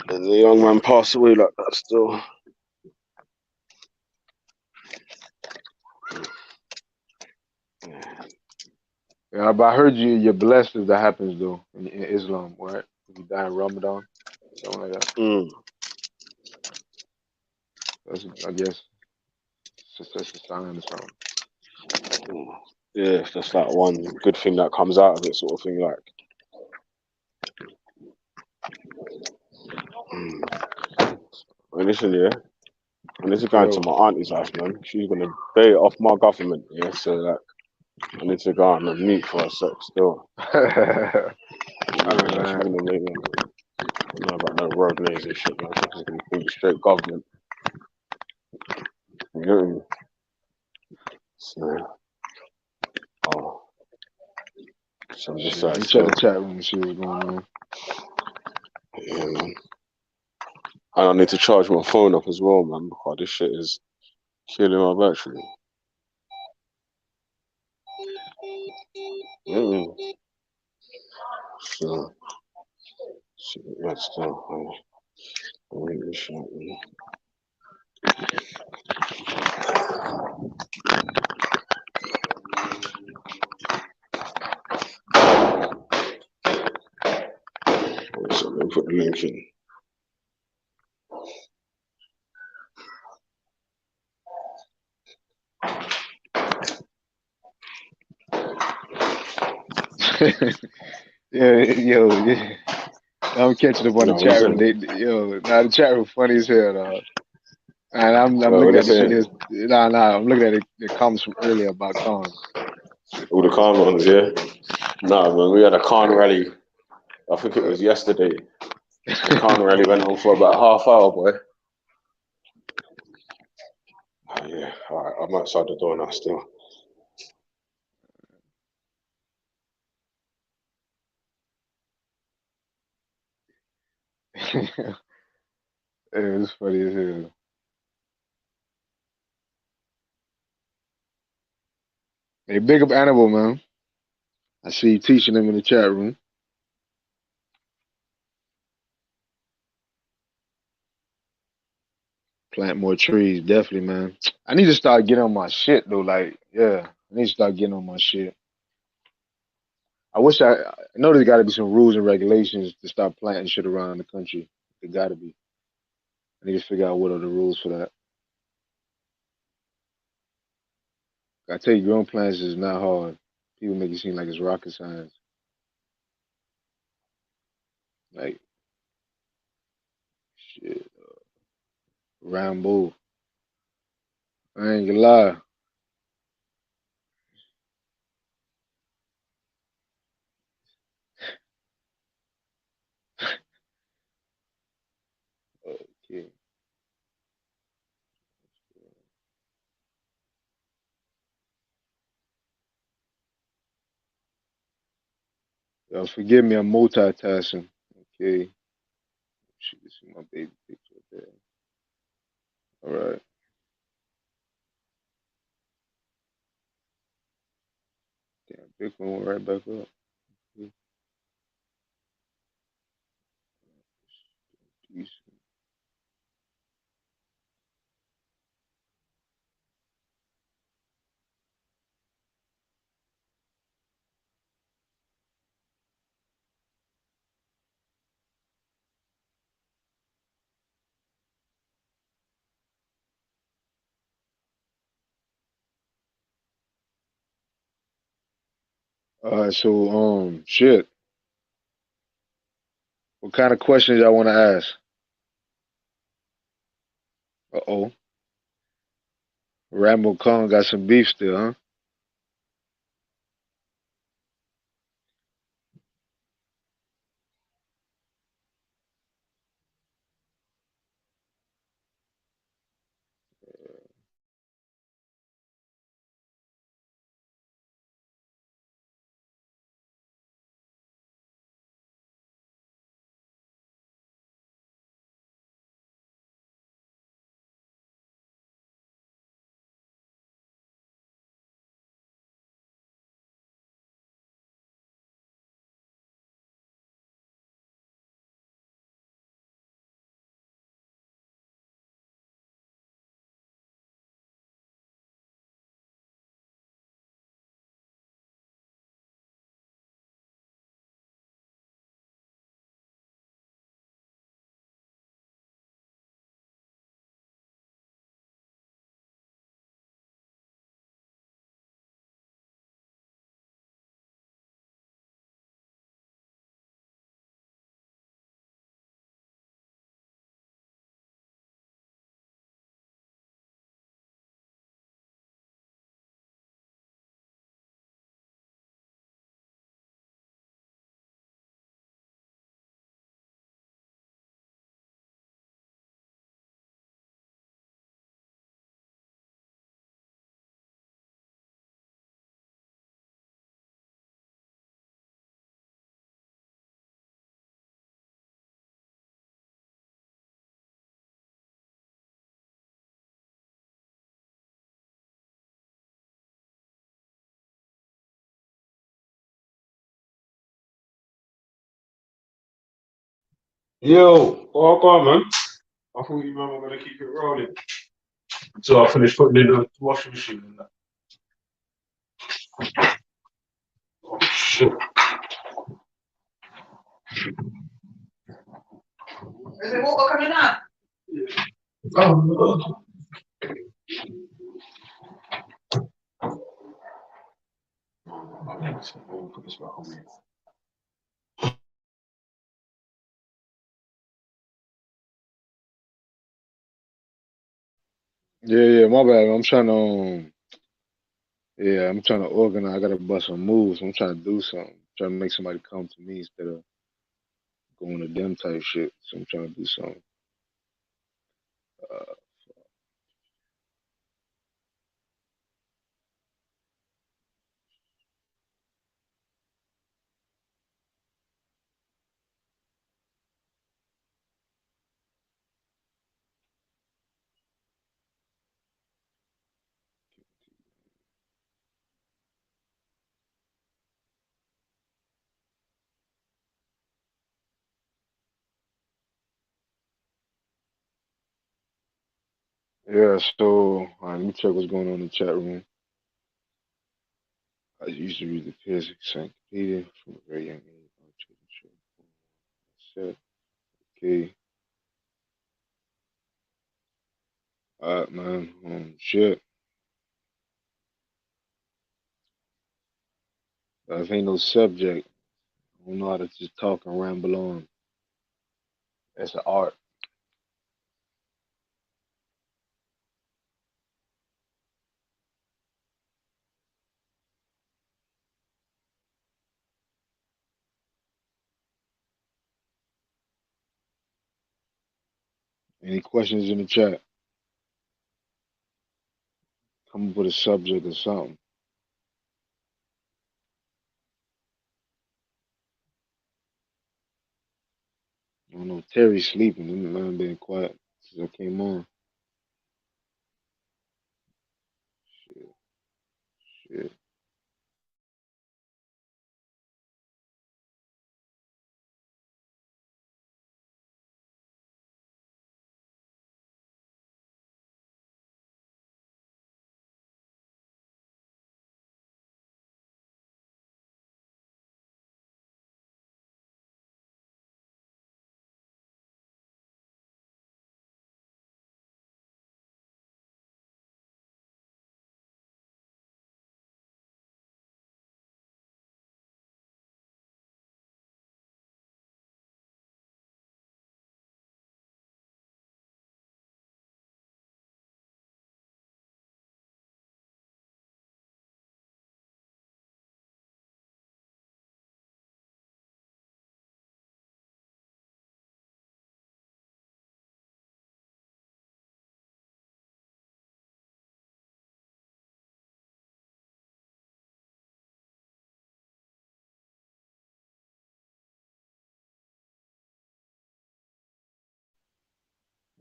And the young man passed away like that. Still. Yeah, but I heard you're blessed if that happens though in Islam, right? If you die in Ramadan, something like that. That's, I guess that's a sign or something. Yeah, that's like one good thing that comes out of it, sort of thing. Like, well, listen, yeah, and this is going to my auntie's house, man. She's gonna pay it off my government, yeah. So like, I need to go out and meet for a sec still. She's gonna make me. I don't know about no road names and shit, man. She's gonna be straight government. You know what I mean? So, so this Let me check the chat room and see what's going on. Yeah, man. And I need to charge my phone up as well, man, because this shit is killing my battery. So, that's still. This shit, man. So let me put the link in. Yeah. I'm catching up on the chat room. The chat room funny as hell, dog. And I'm looking at the videos. I'm looking at the comments from earlier about Khan. All the Khan ones, yeah. Nah, man, we had a Khan rally. I think it was yesterday. The Khan rally went on for about half hour, boy. Oh, yeah, all right, I'm outside the door now still. It's funny as hell. Hey, big up Animal, man. I see you teaching them in the chat room. Plant more trees, definitely, man. I need to start getting on my shit though. Like, yeah, I need to start getting on my shit. I know there's got to be some rules and regulations to stop planting shit around the country. There got to be. I need to figure out what are the rules for that. I tell you, growing plants is not hard. People make it seem like it's rocket science. Like, shit, Rambo. I ain't gonna lie. Okay. Forgive me, I'm multitasking. Okay. Shit, this is my baby picture there. All right. Damn, big one went right back up. Okay. Decent. All right, so shit. What kind of questions y'all want to ask? Uh-oh. Rambo Khan got some beef still, huh? Yo, walk on, man. I thought you were gonna keep it rolling. So I finished putting in the washing machine and that. Oh shit. Is it water coming out? Oh, put this back on me. Yeah, my bad. I'm trying to I'm trying to organize. I gotta bust some moves. I'm trying to do something. Trying to make somebody come to me instead of going to them type shit. So I'm trying to do something. Uh, yeah, so let me check what's going on in the chat room. I used to read the physics encyclopedia from a very young age. Set. Okay. Alright, man. Shit. If ain't no subject, I don't know how to just talk and ramble on. That's an art. Any questions in the chat? Come up with a subject or something. I don't know. Terry's sleeping. The man been quiet since I came on. Shit.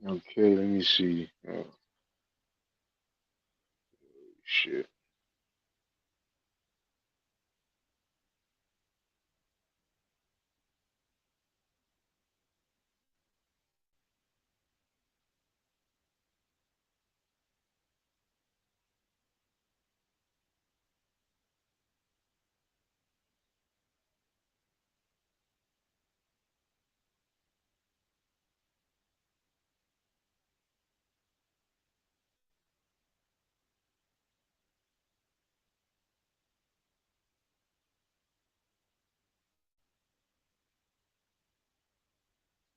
Okay, let me see. Shit.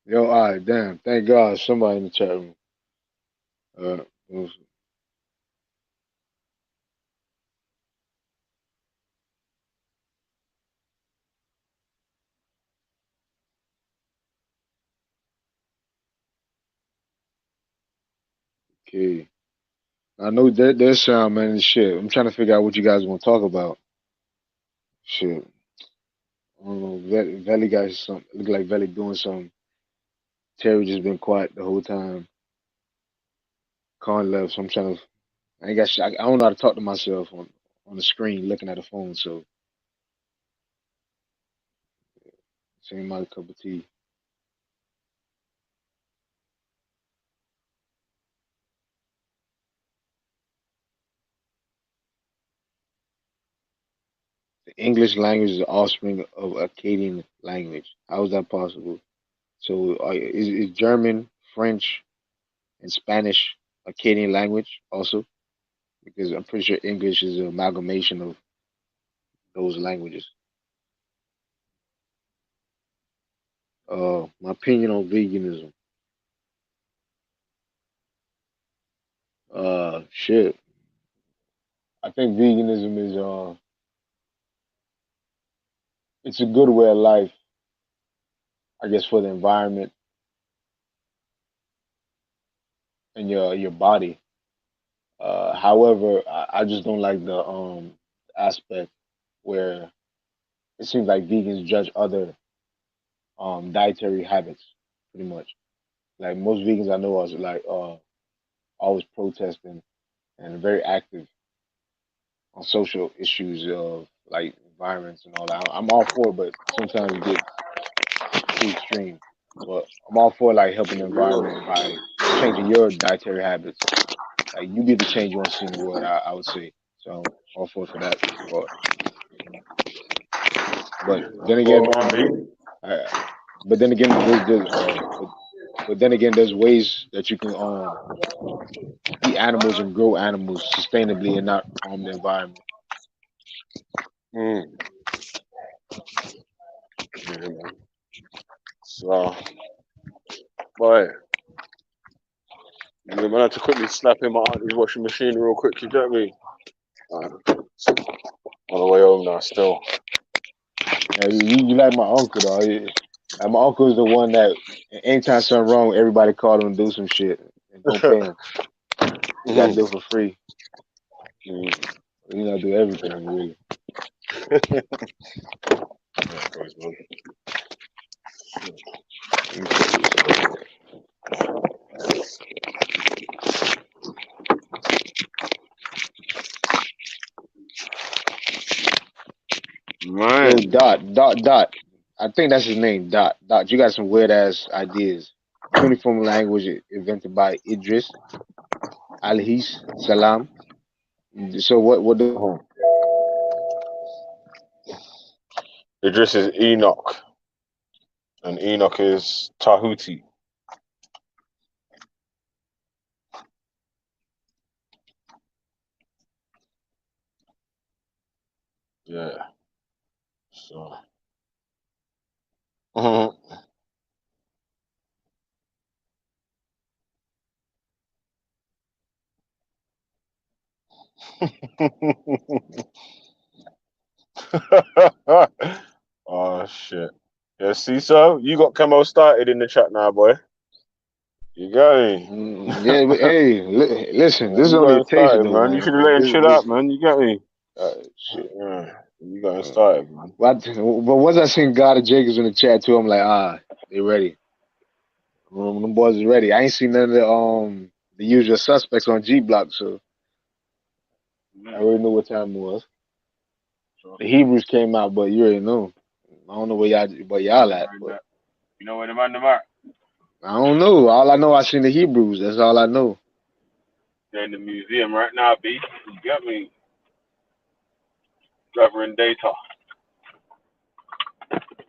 Yo, all right, damn. Thank God somebody in the chat room. Okay. I know there's sound, man, and shit. I'm trying to figure out what you guys want to talk about. Shit. I don't know. Velle got something. Look like Velle doing something. Terry just been quiet the whole time. Con left, so I'm trying to. I ain't got shit. I don't know how to talk to myself on the screen looking at the phone, so this ain't my cup of tea. English language is the offspring of Akkadian language. How is that possible? So is German, French, and Spanish Akkadian language also? Because I'm pretty sure English is an amalgamation of those languages. My opinion on veganism. Shit. I think veganism is it's a good way of life, I guess, for the environment and your body. However, I just don't like the aspect where it seems like vegans judge other dietary habits pretty much. Like most vegans I know are like always protesting and very active on social issues of like environments and all that. I'm all for it, but sometimes it gets too extreme. But I'm all for like helping the environment by changing your dietary habits. Like you be the change you want to see in the world, I would say. So all for that part. But then again, uh, but then again, but then again, there's ways that you can eat animals and grow animals sustainably and not harm the environment. Mm. Yeah, man. So, boy, you're gonna have to quickly slap in my auntie's washing machine real quick. You get me? On the way home now, still. Yeah, you like my uncle though. Like my uncle is the one that anytime something wrong, everybody call him and do some shit and don't pay him. You got to do it for free. You gotta do everything really. Yo, Man. Dot. I think that's his name, Dot. Dot, you got some weird ass ideas. Cuneiform language invented by Idris Alhis Salam. So what the Idris is Enoch, and Enoch is Tahuti. Yeah. So. Oh shit. Yeah, see, so you got Camo started in the chat now, boy. You got me. Yeah, but hey, listen, this is You only got a him taster started, though, man. You man. should have let him chill out, man. You got me. Shit. Yeah, you got him started, man. But once I seen God and Jacobs in the chat too, I'm like, they ready. Them boys is ready. I ain't seen none of the usual suspects on G Block, so I already knew what time it was. The Hebrews came out, but you already know. I don't know where y'all at, but You know where the man are? I don't know. All I know, I seen the Hebrews. That's all I know. They're in the museum right now, B. You get me? Gathering data.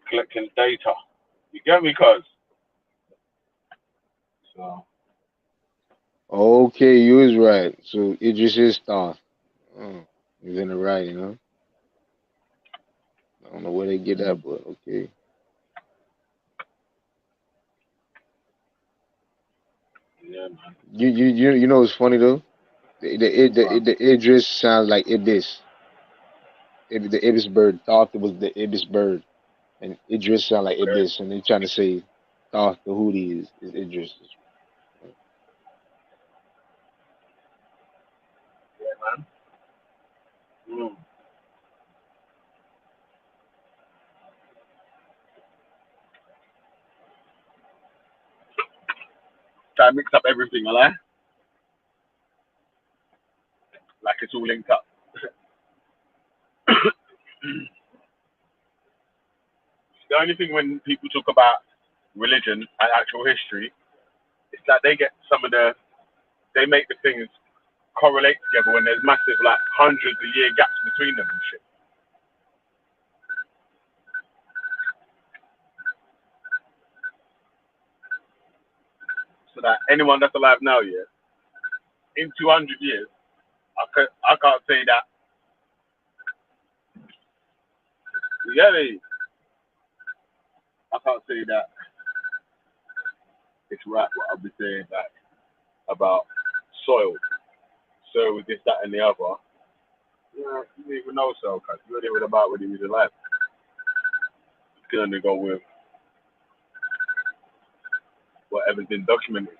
Collecting data. You get me, cuz? So. Okay, you was right. So Idris is star. He's in the right, you know. I don't know where they get that, but okay. Yeah, man. You know what's funny though? The Idris sounds like Ibis. The Ibis bird. Thought it was the Ibis bird, and Idris sound like Ibis, and they trying to say Thought the Hootie is Idris. Yeah, man. Try to mix up everything, I lie. Like it's all linked up. The only thing when people talk about religion and actual history, it's that they get they make the things correlate together when there's massive, like, hundreds of year gaps between them and shit. so that anyone that's alive now, yeah, in 200 years, I can't say that. You get me? I can't say that it's right what I'll be saying like about soil, soil with this, that, and the other. Yeah, you don't even know so, cause you don't even about what he was alive. It's gonna go with whatever's been documented.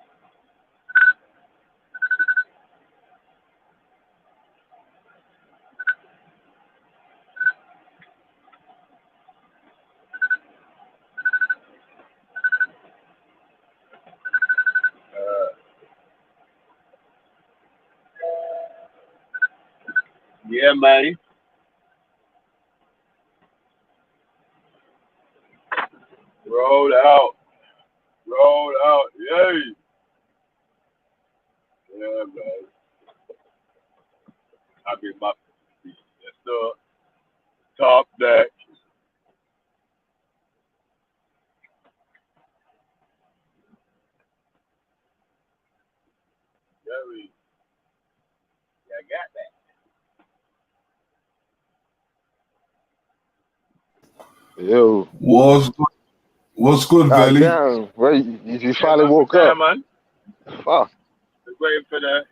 Yeah, man. Roll out. Roll out. Yay. Yeah, man. I get my that's the top deck. Yay. Yeah, I got that. Yo. What's good, God Velle? damn, bro, you finally woke Yeah, up. man. Fuck. Just waiting for the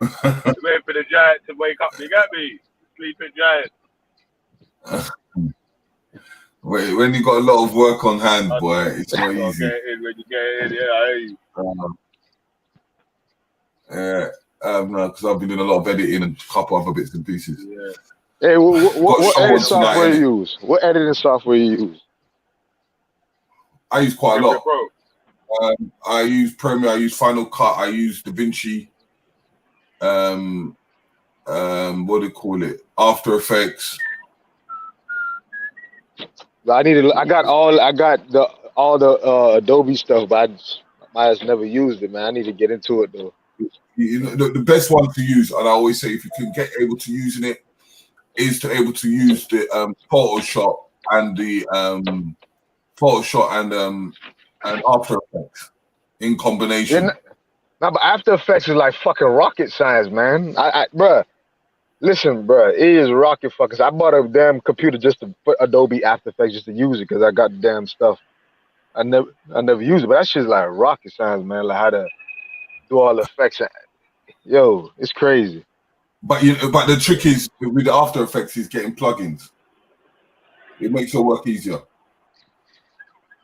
giant to wake up. You got me? Sleeping giant. Wait, when you got a lot of work on hand, boy, it's not So easy. get in when you get in. Yeah, hey. No, because I've been doing a lot of editing and a couple other bits and pieces. Yeah. Hey, Got what a show editing on tonight, software innit? you use? What editing software you use? I use quite a lot. Pro. I use Premiere, I use Final Cut, I use DaVinci. What do you call it? After Effects. I got all the Adobe stuff, but I just never used it, man. I need to get into it though. You know, the best one to use, and I always say, if you can get able to using it, is to able to use the Photoshop and the and After Effects in combination. No, but After Effects is like fucking rocket science, man. Bruh, listen, bruh, it is rocket fuckers. I bought a damn computer just to put Adobe After Effects just to use it because I got the damn stuff. I never use it, but that shit's like rocket science, man. Like how to do all the effects. Yo, it's crazy. But the trick is with the After Effects is getting plugins. It makes your work easier.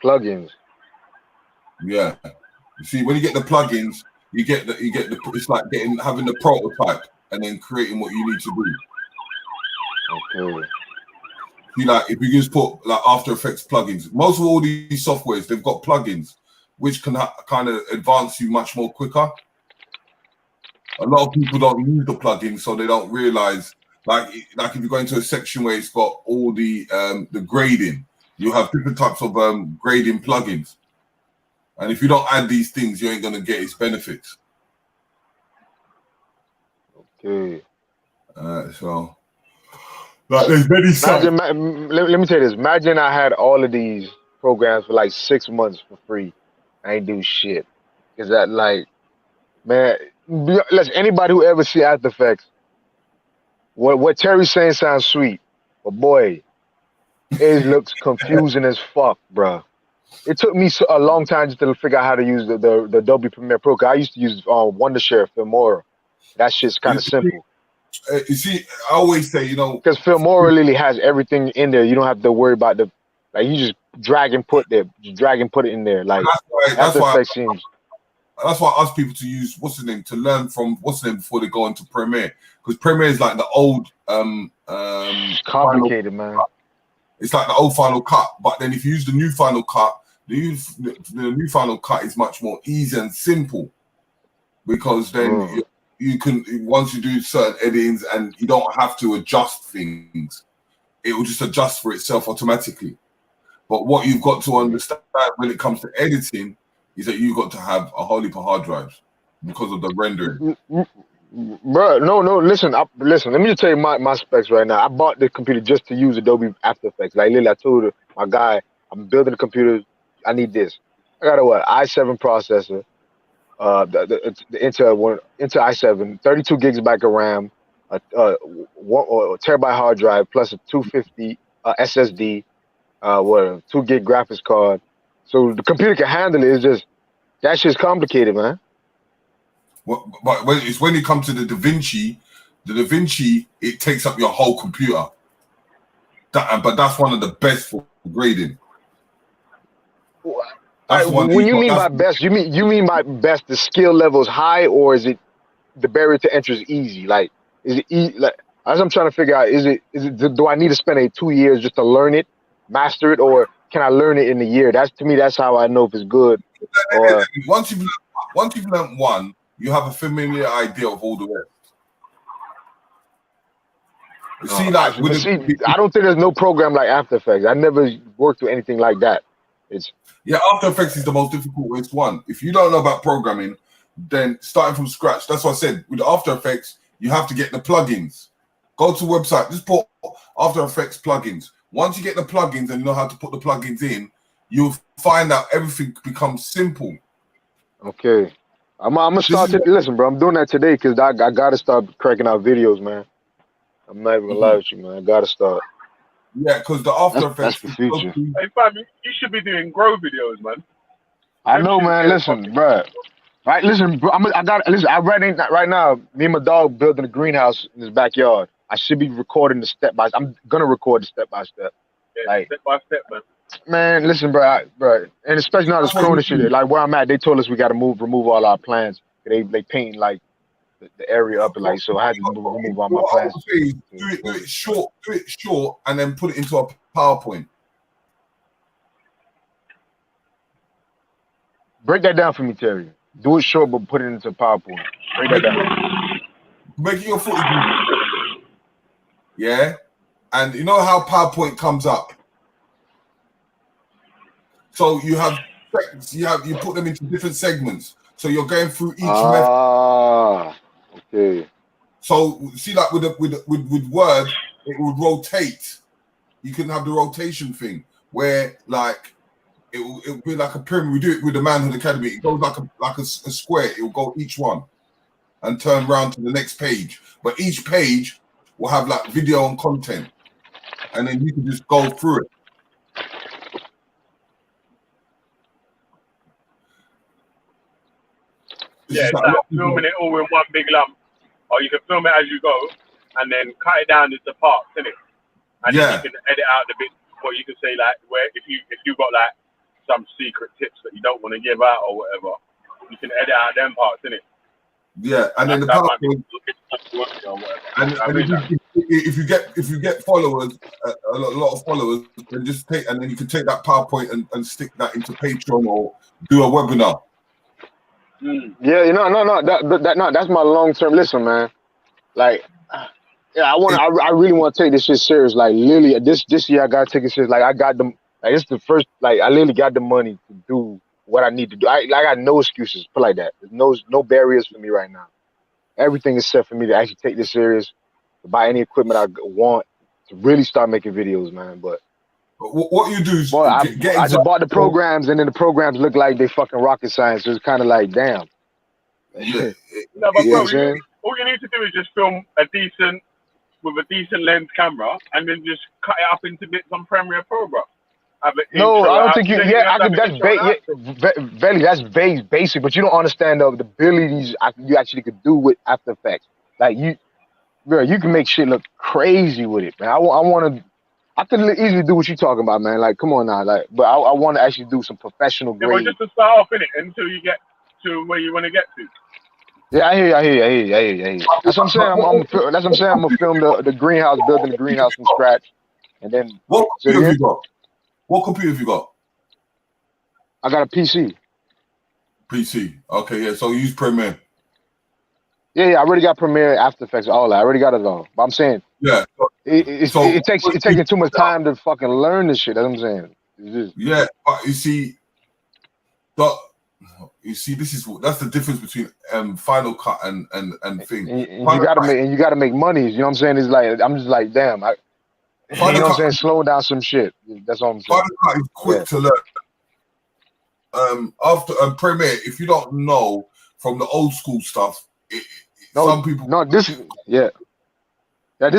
Plugins. Yeah. You see, when you get the plugins, you get the it's like having the prototype and then creating what you need to do. Okay. See, like if you just put like After Effects plugins, most of all these softwares they've got plugins which can kind of advance you much more quicker. A lot of people don't use the plugins, so they don't realize. Like if you go into a section where it's got all the grading, you have different types of grading plugins, and if you don't add these things, you ain't gonna get its benefits. Okay. So, like, there's many sites. Let me tell you this. Imagine I had all of these programs for like 6 months for free. I ain't do shit. Is that like, man? Listen, anybody who ever see After Effects, what Terry's saying sounds sweet, but boy, it looks confusing as fuck, bro. It took me a long time just to figure out how to use the Adobe Premiere Pro. Cause I used to use Wondershare, Filmora. That shit's kind of simple. You see, I always say, because Filmora really has everything in there. You don't have to worry about you just drag and put it in there. Like that's why seems. That's why I ask people to use to learn from before they go into Premiere, because Premiere is like the old it's complicated, man. It's like the old Final Cut, but then if you use the new Final Cut, the new Final Cut is much more easy and simple, because then you can, once you do certain editings and you don't have to adjust things, it will just adjust for itself automatically. But what you've got to understand when it comes to editing is that you've got to have a whole heap of hard drives because of the rendering. Bro, no, listen. Let me just tell you my specs right now. I bought the computer just to use Adobe After Effects. Like literally, I told my guy, I'm building a computer. I need this. I got a i7 processor, the Intel i7, 32 gigs back of RAM, a 1 terabyte hard drive plus a 250 SSD, what a 2 gig graphics card. So the computer can handle it. It's just that shit's complicated, man. But when it comes to the Da Vinci, it takes up your whole computer. But that's one of the best for grading. When you mean by best, you mean by best the skill level is high, or is it the barrier to entry is easy? Like, is it easy? Like, as I'm trying to figure out, is it do I need to spend 2 years just to learn it, master it, or can I learn it in a year? That's how I know if it's good. Or once you've learned one, you have a familiar idea of all the rest. I don't think there's no program like After Effects. I never worked with anything like that. After Effects is the most difficult one. If you don't know about programming, then starting from scratch. That's what I said. With After Effects, you have to get the plugins. Go to the website, just put After Effects plugins. Once you get the plugins and you know how to put the plugins in, you'll find out everything becomes simple. Okay. I'm gonna start to listen, bro. I'm doing that today because I gotta start cracking out videos, man. I'm not even gonna lie with you, man. I gotta start. Yeah, because the After Effects. That's the future. Hey, fam, you should be doing grow videos, man. I know, man. Listen, bro. Right, listen, bro. Listen. Right now. Me and my dog building a greenhouse in his backyard. I should be recording the step by. I'm gonna record the step by step. Yeah, like step by step, man. Man, listen, bro, and especially now this Corona shit. Like where I'm at, they told us we got to remove all our plants. They painting like the area up, and like so I had to remove all my plants. Do it short, and then put it into a PowerPoint. Break that down for me, Terry. Do it short, but put it into PowerPoint. Break that down. Making your footage. Yeah, and you know how PowerPoint comes up. So you put them into different segments. So you're going through each method. Okay. So see, like with Word, it would rotate. You can have the rotation thing where like it will be like a pyramid. We do it with the Manhood Academy. It goes like a square. It will go each one and turn round to the next page. But each page will have like video and content, and then you can just go through it. Yeah, it's like filming it all in one big lump, or you can film it as you go, and then cut it down into parts, innit? And then you can edit out the bits. What you can say, like, where if you got like some secret tips that you don't want to give out or whatever, you can edit out them parts, innit? Yeah, and then the PowerPoint. And if you get followers, a lot of followers, then then you can take that PowerPoint and stick that into Patreon or do a webinar. Yeah, no, that's my long term. Listen, man, like, yeah, I really want to take this shit serious. Like, literally, this year I gotta take it serious. Like, I got them. Like, it's the first. Like, I literally got the money to do what I need to do. I got no excuses. Put like that. There's no barriers for me right now. Everything is set for me to actually take this serious, to buy any equipment I want, to really start making videos, man. But what you do is I just bought the programs, and then the programs look like they fucking rocket science. So it's kind of like, damn. Yeah. No, but You know bro, what I'm saying? all you need to do is just film with a decent lens camera, and then just cut it up into bits on Premiere Pro, bro. No, I don't think you. Yeah, that's Velle, that's basic, but you don't understand the abilities you actually could do with After Effects. Like you can make shit look crazy with it, man. I could easily do what you're talking about, man. Like, come on now, like, but I want to actually do some professional Yeah, grade. but just to start off in it until you get to where you want to get to. Yeah, I hear you. That's what I'm saying. That's what I'm saying. I'm gonna film the greenhouse, building the greenhouse from scratch, and then. What computer have you got? What computer have you got? I got a PC. PC. Okay, yeah. So you use Premiere. Yeah, I already got Premiere, After Effects, all that. I already got it all. But I'm saying, yeah, it takes too much time to fucking learn this shit. That's what I'm saying. Yeah, but you see, that's the difference between Final Cut and thing. And you gotta make money. You know what I'm saying? It's like I'm just like, damn. You know what I'm saying? Slowing down some shit. That's all I'm saying. Final Cut is quick to learn. After Premiere, if you don't know from the old school stuff. No, Some people, no, this is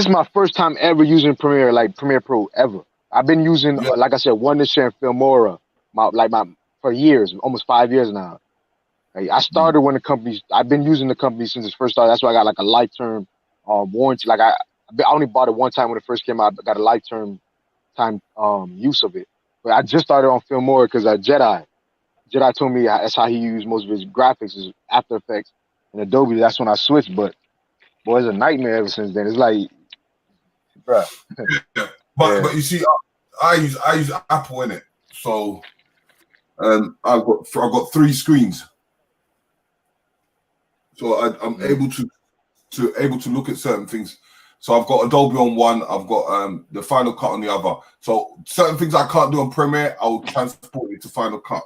my first time ever using Premiere, like Premiere Pro ever. I've been using, like I said, Wondershare and Filmora, for years, almost 5 years now. Like, I started when I've been using the company since it first started. That's why I got like a lifetime warranty. Like I only bought it one time when it first came out. I got a lifetime use of it. But I just started on Filmora because Jedi told me that's how he used most of his graphics is After Effects and Adobe. That's when I switched. But boy, it's a nightmare ever since then. It's like, bruh. but you see, I use Apple in it, so I've got 3 screens, so I'm able to look at certain things. So I've got Adobe on one, I've got the Final Cut on the other. So certain things I can't do on Premiere, I'll transport it to Final Cut.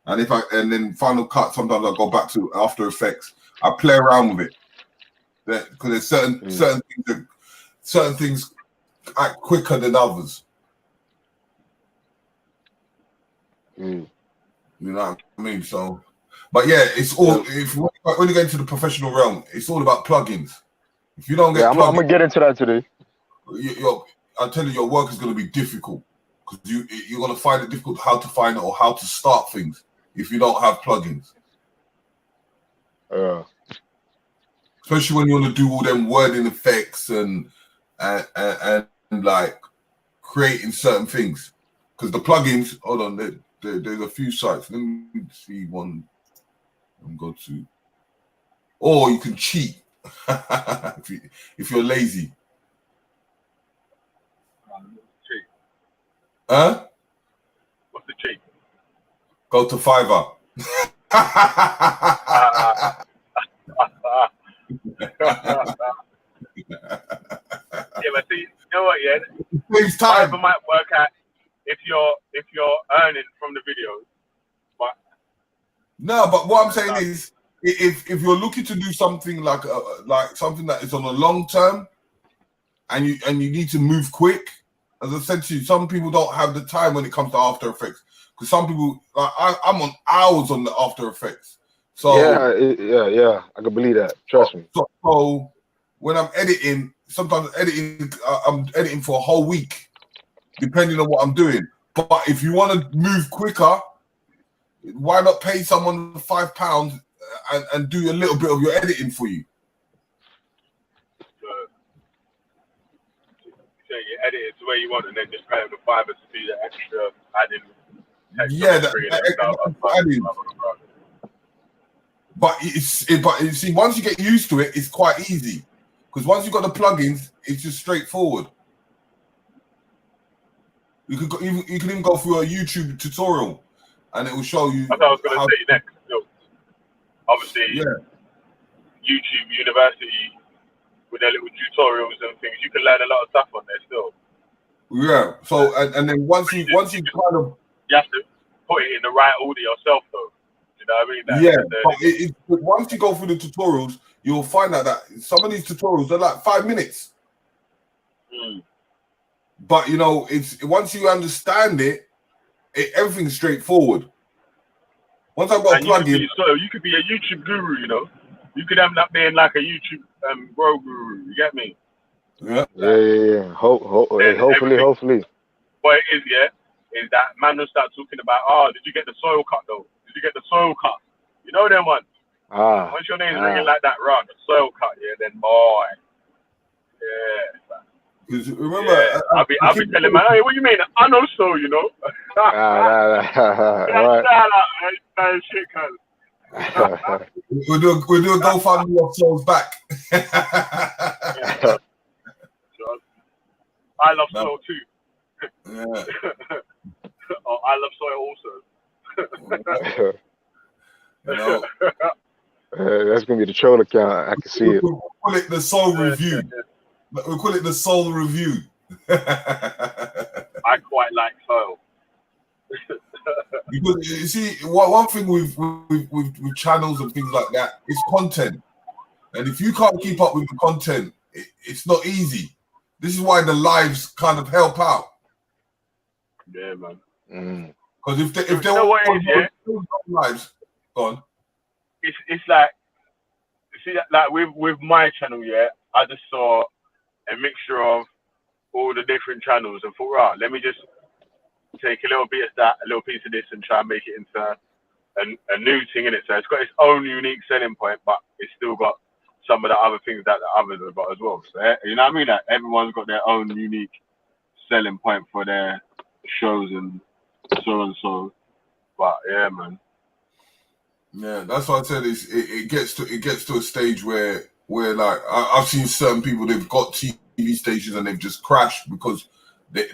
And then Final Cut, sometimes I go back to After Effects. I play around with it because there's certain things act quicker than others. You know what I mean? So, but yeah, it's all when you get into the professional realm, it's all about plugins. If you don't get I'm gonna get into that today. I tell you, your work is going to be difficult because you're going to find it difficult how to find it or how to start things if you don't have plugins. Especially when you want to do all them wording effects and like creating certain things. Because the plugins, hold on, there's a few sites. Let me see one. I'm going to, or you can cheat if you're lazy. Huh? What's the cheat? Go to Fiverr. Yeah, but see, you know what? Yeah, It time. Fiverr might work out if you're earning from the videos, but no. But what I'm saying is, if you're looking to do something like something that is on a long term, and you need to move quick, as I said to you, some people don't have the time when it comes to After Effects because some people, like I'm on hours on the After Effects. So yeah, I can believe that. Trust me. So when I'm editing, sometimes I'm editing for a whole week, depending on what I'm doing. But if you want to move quicker, why not pay someone £5 and do a little bit of your editing for you? so you edit it to where you want, and then just pay them the Fiverr to do the extra adding. Yeah, but you see, once you get used to it, it's quite easy. Because once you've got the plugins, it's just straightforward. You can even go through a YouTube tutorial, and it will show you. That's what I was going to say next. So, obviously, YouTube University with their little tutorials and things, you can learn a lot of stuff on there still. Yeah. So and then once you kind of, you have to put it in the right order yourself, though. You know what I mean? But once you go through the tutorials, you'll find out that some of these tutorials are like 5 minutes. But you know, it's once you understand everything's straightforward. Once I've got a plugin, you could be a YouTube guru. You know, you could end up being like a YouTube grow guru. You get me? Yeah. Hopefully. What it is, is that man will start talking about, did you get the soil cut though? Did you get the soil cut? You know them ones. Once your name's ringing like that, right? The soil cut, then boy. Yeah. Because remember, I'll be telling man, hey, what you mean? I know so, you know. We'll do a GoFundMe of souls back. I love soil too. I love soil also. You know, that's gonna be the troll account. I can see it. We'll call it the Soul Review. We'll call it the Soul Review. I quite like soil. Because you see, one thing with channels and things like that is content, and if you can't keep up with the content, it's not easy. This is why the lives kind of help out. Yeah, man. Because if they want lives, go on. it's like, see, like with my channel, yeah, I just saw a mixture of all the different channels and thought, right, let me just take a little bit of that, a little piece of this, and try and make it into a new thing in it. So it's got its own unique selling point, but it's still got some of the other things that the others have got as well. So you know what I mean? Like everyone's got their own unique selling point for their shows and so and so. But yeah, man. Yeah, that's why I said it gets to a stage where like I've seen certain people, they've got TV stations and they've just crashed because they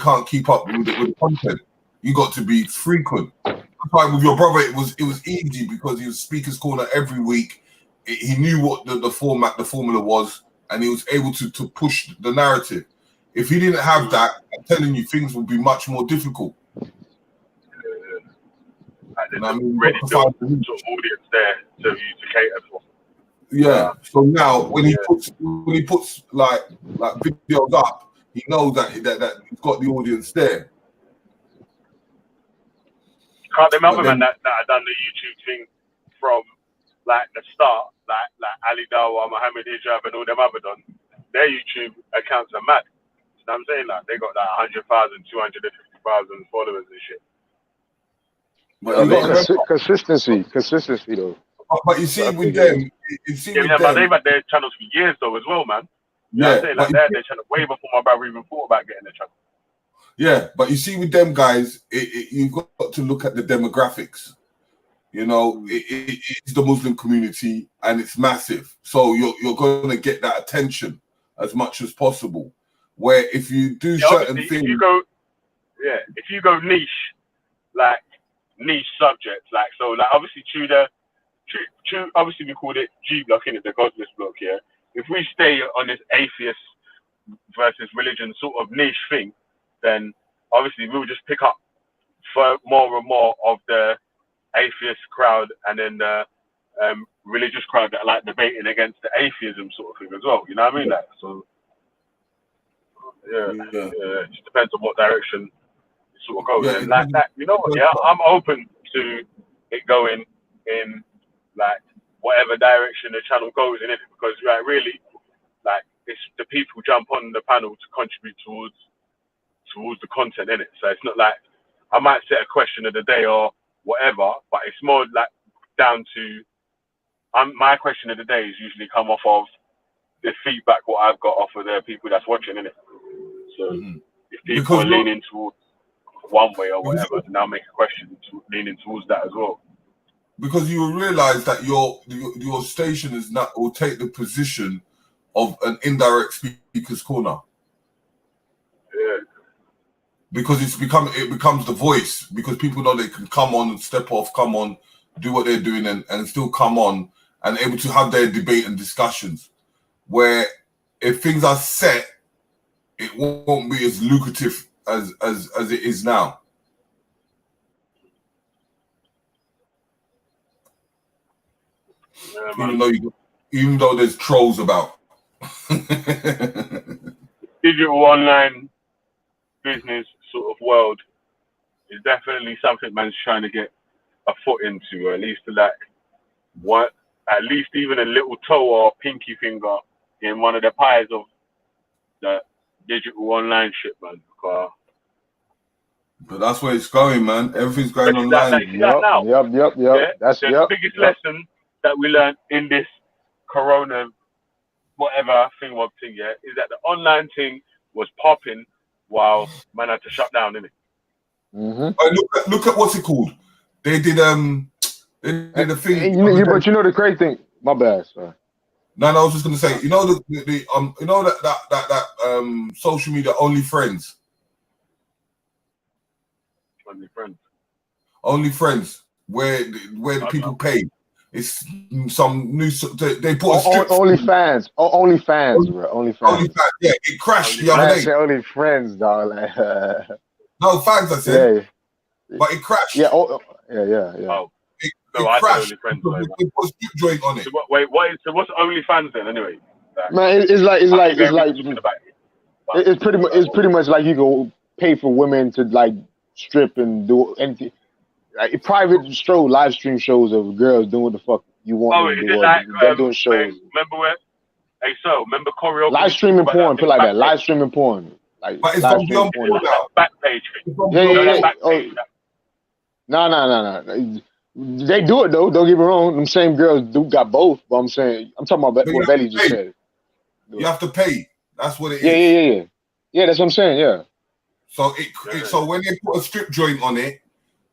can't keep up with the content. You got to be frequent. That's why with your brother it was easy because he was Speaker's Corner every week. He knew what the formula was, and he was able to push the narrative. If he didn't have that, I'm telling you, things would be much more difficult. There's a ready sort of audience there to cater for. Yeah. So now when he puts like videos up, he knows that he's got the audience there. Can't remember, man, that I done the YouTube thing from like the start, like Ali Dawa, Mohammed Hijab, and all them other done. Their YouTube accounts are mad. You know what I'm saying? Like they got like 100,000, 250,000 followers and shit. But you got consistency though. But you see with them, but they've had their channels for years though as well, man. You know what I'm saying? Like they had their channel way before my brother even thought about getting their channel. Yeah, but you see with them guys, you've got to look at the demographics. You know, it's the Muslim community and it's massive. So you're going to get that attention as much as possible. Where if you do certain things, if you go niche, like niche subjects, like so, like obviously obviously we called it G block, innit, the godless block. Yeah, if we stay on this atheist versus religion sort of niche thing, then obviously we'll just pick up for more and more of the atheist crowd and then the religious crowd that are like debating against the atheism sort of thing as well. You know what I mean? Like, so it just depends on what direction it sort of goes. Yeah, and like that, you know what? Yeah, I'm open to it going in like whatever direction the channel goes in it, because like really, like it's the people jump on the panel to contribute towards the content in it. So it's not like I might set a question of the day or whatever, but it's more like down to my question of the day is usually come off of the feedback what I've got off of the people that's watching, innit? So if people are leaning towards one way or whatever, then I'll make a question leaning towards that as well. Because you will realize that your station is not will take the position of an indirect Speaker's Corner. Yeah. Because it becomes the voice, because people know they can come on and step off, come on, do what they're doing and still come on and able to have their debate and discussions. Where if things are set, it won't be as lucrative as it is now. Yeah, even though there's trolls about. Digital online business sort of world is definitely something man's trying to get a foot into, or at least to like at least even a little toe or pinky finger in one of the pies of the digital online shit, man. But that's where it's going, man. Everything's going online. Yep. The biggest lesson that we learned in this corona whatever thing is that the online thing was popping while man had to shut down, innit? Look at what's it called? They did a thing. But you know the crazy thing. My bad, sorry. No, I was just gonna say, you know that social media OnlyFriends. OnlyFriends, where the people pay. It's some new. They put OnlyFans, bro. OnlyFans. Yeah, it crashed the other day. Only friends, dog. Like, no, fans, I said. Yeah. But it crashed. Yeah. Oh. It crashed. They put Skip joint on it. So what's OnlyFans then, anyway? Man, it's pretty much like you go pay for women to like strip and do anything. like private live stream shows of girls doing what the fuck you want Oh, them is to do, it or like them doing shows. remember where? Hey, so remember choreography? Live streaming But that porn, put thing like back that. Live streaming porn, like But it's live from streaming Beyond porn. Porn now. back page thing. It's from Yeah, Beyond You know yeah, that yeah. back Oh, page. no. They do it though. Don't get me wrong. Them same girls got both. But I'm saying, I'm talking about But what Velle just said. you have to pay. That's what it Yeah, is. yeah, yeah, yeah. Yeah, that's what I'm saying. Yeah. So so when they put a strip joint on it,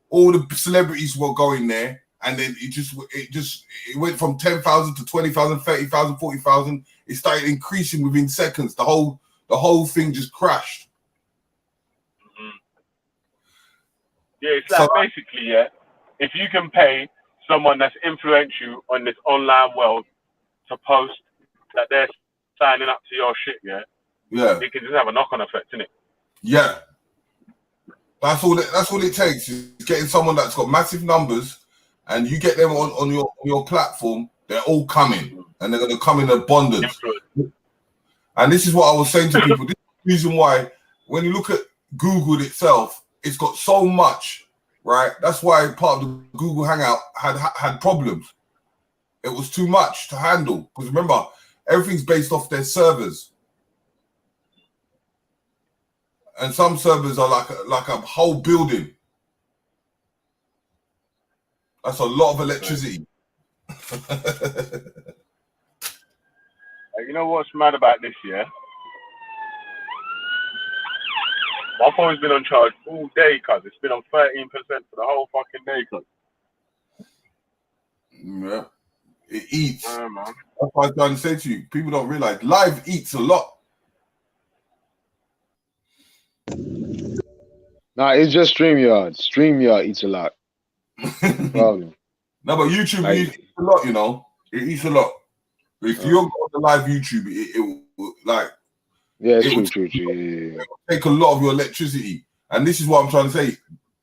all the celebrities were going there, and then it went from 10,000 to 20,000, 30,000, 40,000. It started increasing within seconds. The whole thing just crashed. Yeah, it's like basically, if you can pay someone that's influential on this online world to post that they're signing up to your shit, yeah, it can just have a knock-on effect, innit? Yeah. That's all it takes is getting someone that's got massive numbers, and you get them on your platform. They're all coming, and they're going to come in abundance. And this is what I was saying to people. This is the reason why when you look at Google itself, it's got so much, right? That's why part of the Google Hangout had problems. It was too much to handle because remember, everything's based off their servers. And some servers are like a whole building. That's a lot of electricity. You know what's mad about this, yeah? My phone's been on charge all day, cuz. It's been on 13% for the whole fucking day, cuz. Yeah. It eats. Man. That's what I was trying to say to you. People don't realize live eats a lot. Nah, it's just StreamYard. StreamYard eats a lot. Problem. No, but YouTube eats a lot, you know. It eats a lot. If you're on the live YouTube, it will like. Yeah, it's it true. It will take a lot of your electricity. And this is what I'm trying to say.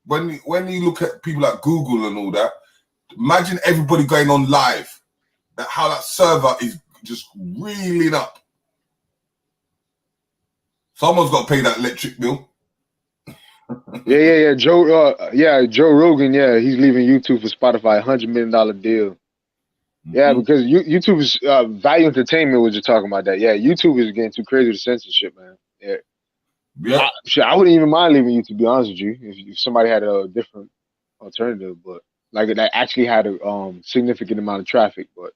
When you look at people like Google and all that, imagine everybody going on live. How that server is just reeling up. Someone's got to pay that electric bill. Yeah. Joe Rogan. Yeah, he's leaving YouTube for Spotify. $100 million deal. Yeah, because YouTube is Value Entertainment was just talking about that. Yeah, YouTube is getting too crazy with censorship, man. Yeah. I wouldn't even mind leaving YouTube, to be honest with you, if somebody had a different alternative, but like that actually had a significant amount of traffic. But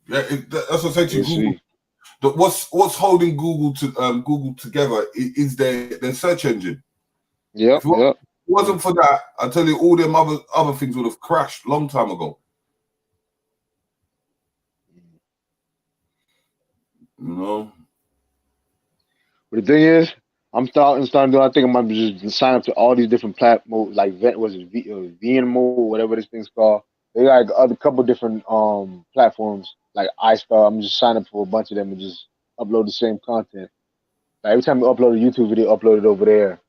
yeah, that's what I say to you. Google. What's holding Google together is their search engine. Yeah. If it wasn't for that, I tell you, all them other things would have crashed long time ago. You know. But the thing is, I'm starting to. I think I might just sign up to all these different platforms, like VNMO, whatever this thing's called. They got a couple different platforms like iStar. I'm just signing up for a bunch of them and just upload the same content. Like every time you upload a YouTube video, upload it over there,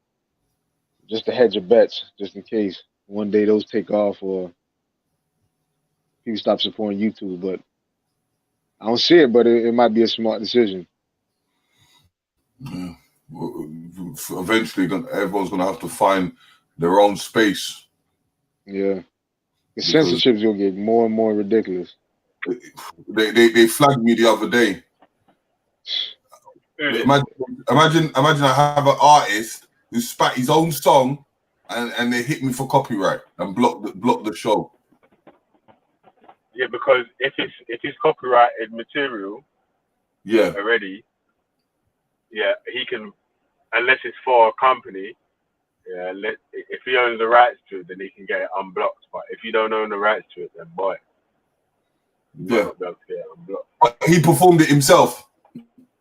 just to hedge your bets, just in case one day those take off or people stop supporting YouTube. But I don't see it, but it might be a smart decision. Yeah. Eventually, everyone's gonna have to find their own space. Yeah, the censorship's gonna get more and more ridiculous. They flagged me the other day. Imagine I have an artist who spat his own song, and they hit me for copyright and block the show. Yeah, because if it's copyrighted material, already, he can, unless it's for a company, if he owns the rights to it, then he can get it unblocked. But if you don't own the rights to it, then boy, you might not be able to get it unblocked. But he performed it himself,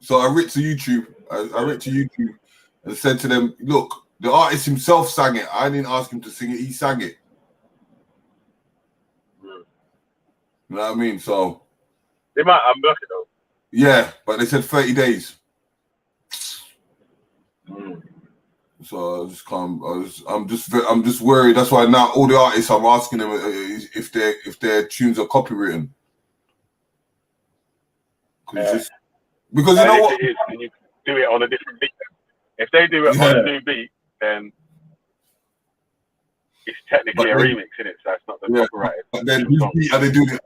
so I wrote to YouTube. I wrote to YouTube and said to them, "Look, the artist himself sang it. I didn't ask him to sing it. He sang it." You know what I mean? So they might unblock it though. Yeah, but they said 30 days. So I just can't. I'm just worried. That's why now all the artists I'm asking them if their tunes are copywritten. Because you know what? If it is, then you do it on a different beat. If they do it on a new beat, then it's technically a remix, isn't it? So it's not the copyrighted. But then whose beat are they doing it?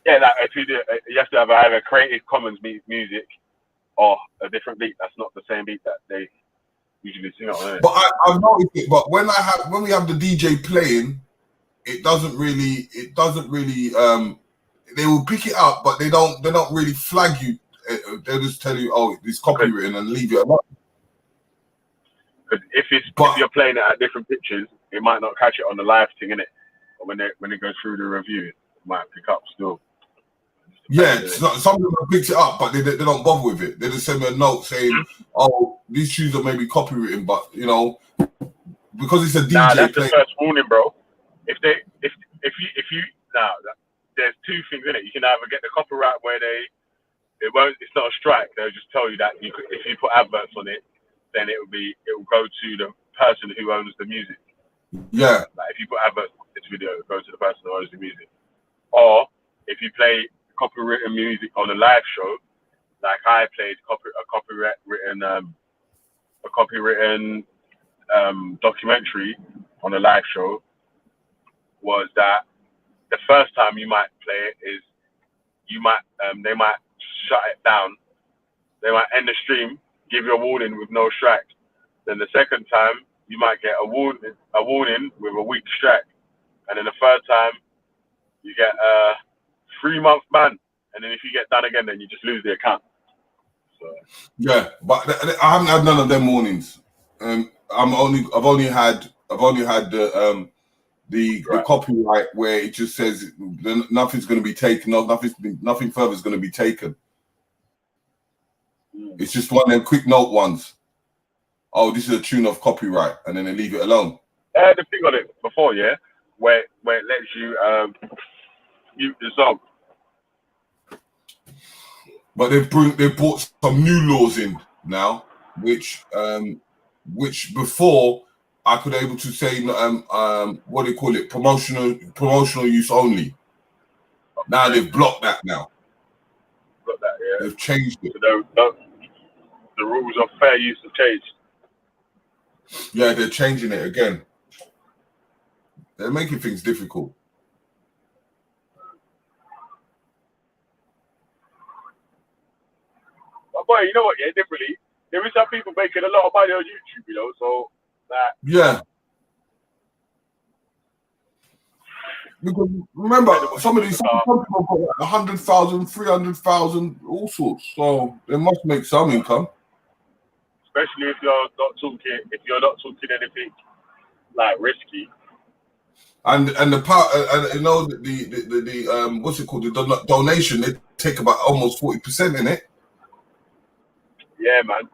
Yeah, like if you do, you have to have either Creative Commons music or a different beat. That's not the same beat that they usually sing on. Isn't it? But I've noticed it. But when we have the DJ playing, it doesn't really. They will pick it up, but they don't really flag you. They'll just tell you, oh, it's copywritten, and leave it alone. Because if you're playing it at different pitches, it might not catch it on the live thing, innit? But when it goes through the review, it might pick up still. Yeah, some of them picked it up, but they don't bother with it. They just send me a note saying, "Oh, these tunes are maybe copywritten," but because it's a DJ. Nah, that's the first warning, bro. If you there's two things in it. You can either get the copyright where it's not a strike. They'll just tell you that if you put adverts on it, then it will go to the person who owns the music. Yeah. Like if you put adverts on this video, it goes to the person who owns the music. Or if you play copywritten music on a live show, like I played a copywritten documentary on a live show, was that the first time you might play it is they might shut it down. They might end the stream, give you a warning with no strike. Then the second time you might get a warning with a week strike, and then the third time you get a 3-month ban. And then if you get done again, then you just lose the account. So. Yeah, but I haven't had none of them warnings. I've only had the copyright where it just says nothing's going to be taken. Nothing further is going to be taken. It's just one of them quick note ones. Oh, this is a tune of copyright, and then they leave it alone. The thing on it before, yeah, where it lets you mute the song. But they've brought some new laws in now, which before I could able to say what do you call it, promotional use only. Now they've blocked that now. Got that, yeah. They've changed it. So the rules of fair use have changed. Yeah, they're changing it again. They're making things difficult. But boy, you know what? Yeah, differently. There is some people making a lot of money on YouTube, you know. So that. Yeah. Because remember, some of these people got 100,000, 300,000, all sorts. So they must make some income. Especially if you're not talking anything like risky. And the part, and you know the what's it called, the donation, they take about almost 40% in it. Yeah, man.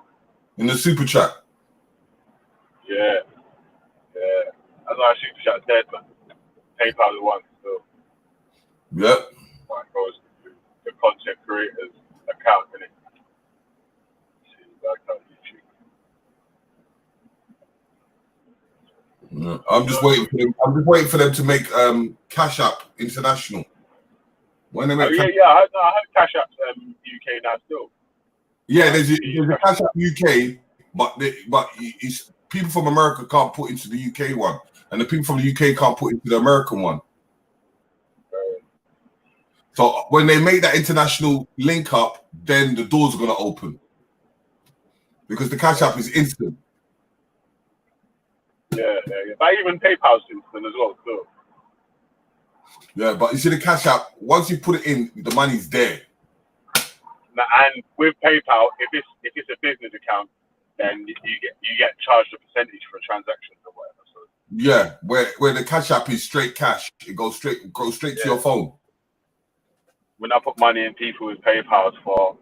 In the super chat. Yeah. That's why super chat's dead, man. PayPal the one, so. Yep. That goes to the content creators account, innit? Yeah. I'm just waiting for them to make Cash App international. When they make I heard Cash App UK now still. Yeah, there's a Cash App UK, but it's people from America can't put into the UK one, and the people from the UK can't put into the American one. So when they make that international link up, then the doors are going to open because the Cash App is instant. Yeah. But even PayPal's instant as well, too. Yeah, but you see the Cash App, once you put it in, the money's there. And with PayPal, if it's a business account, then you get charged a percentage for transactions or whatever. So. Yeah, where the Cash App is straight cash, it goes straight to your phone. When I put money in people with PayPal for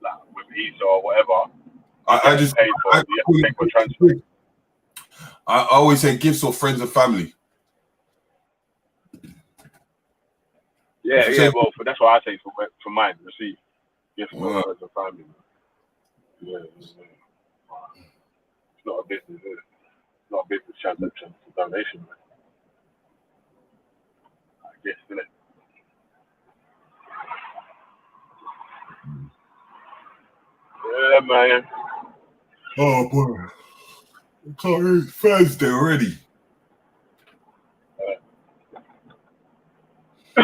like with Visa or whatever, I always say gifts or friends and family. Yeah. Well, that's what I say for mine. Receive gifts for friends and family. Yeah. It's not a business, is it? It's not a business transaction. It's a donation, man. I guess, isn't it? Yeah, man. Oh boy, it's Thursday already. Yeah,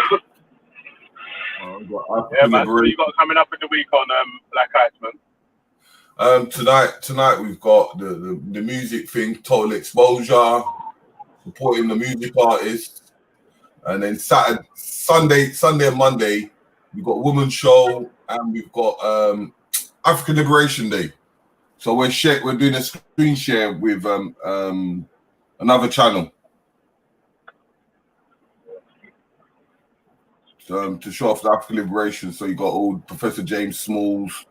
man. So you got coming up in the week on Black Ice, man? Tonight we've got the music thing, total exposure, supporting the music artists, and then Sunday and Monday we've got women's show, and we've got African Liberation Day. So we're doing a screen share with another channel to show off the African liberation. So you got old Professor James Smalls,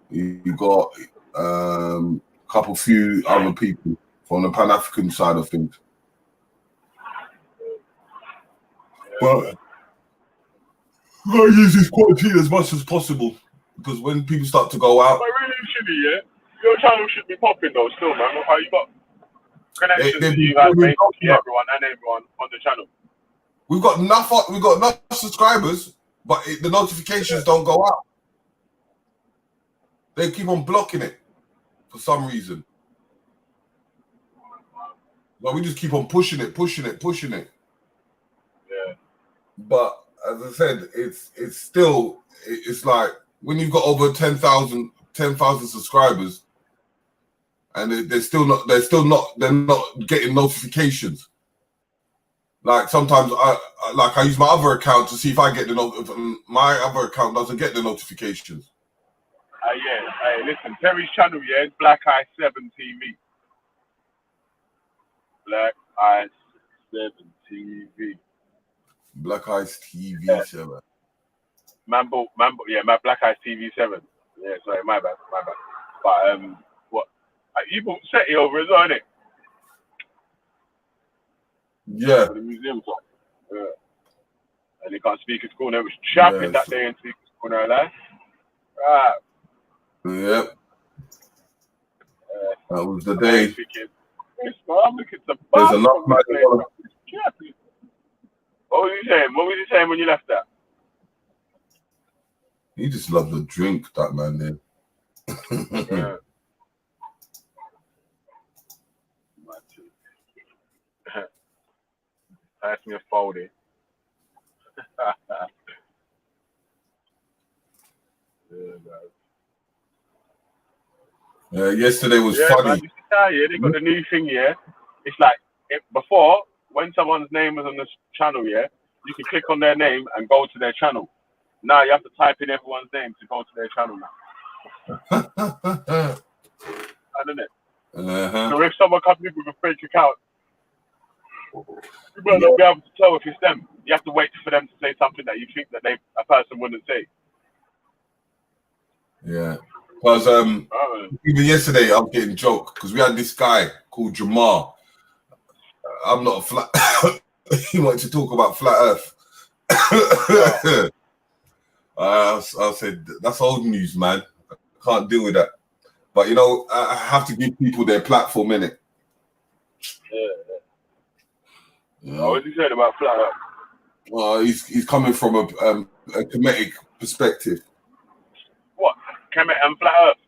you got a few other people from the Pan-African side of things. But I gotta use this quarantine as much as possible because when people start to go out, But really, should be, yeah. Your channel should be popping though, still, man. How you got connections to you guys, basically everyone on the channel. we've got enough subscribers, but the notifications don't go out. They keep on blocking it for some reason. Well, we just keep on pushing it. Yeah. But as I said, it's still like when you've got over 10,000 subscribers, and they're not getting notifications. Like sometimes I use my other account to see if I get my other account doesn't get the notifications. Yeah. Hey, listen, Terry's channel, yeah, is Black Ice 7 TV. Black Ice 7 TV. Black Ice TV 7. Mambo, yeah, my Black Ice TV 7. Yeah, sorry, my bad. But what? You bought SETI over as well, innit? Yeah. For the museum side. Yeah. And they can't speak at school. It was chapping that day in speak at school, no lie. Right. Yep. That was the day. I'm looking to There's a lot. What was he saying when you left that? He just loved the drink, that man there. Yeah. Pass me a foldie. Yesterday was yeah, funny. Man, you see, they got the new thing, yeah. It's like before, when someone's name was on the channel, yeah, you can click on their name and go to their channel. Now you have to type in everyone's name to go to their channel now. Isn't it? So if someone comes in with a fake account, you might not be able to tell if it's them. You have to wait for them to say something that you think that a person wouldn't say. Yeah. Because even yesterday I was getting joked because we had this guy called Jamar. I'm not a flat. He wanted to talk about flat Earth. I said that's old news, man. I can't deal with that. But you know, I have to give people their platform, innit? Yeah. What he said about flat Earth? Well, he's coming from a Kemetic perspective. What? Kemet and flat Earth?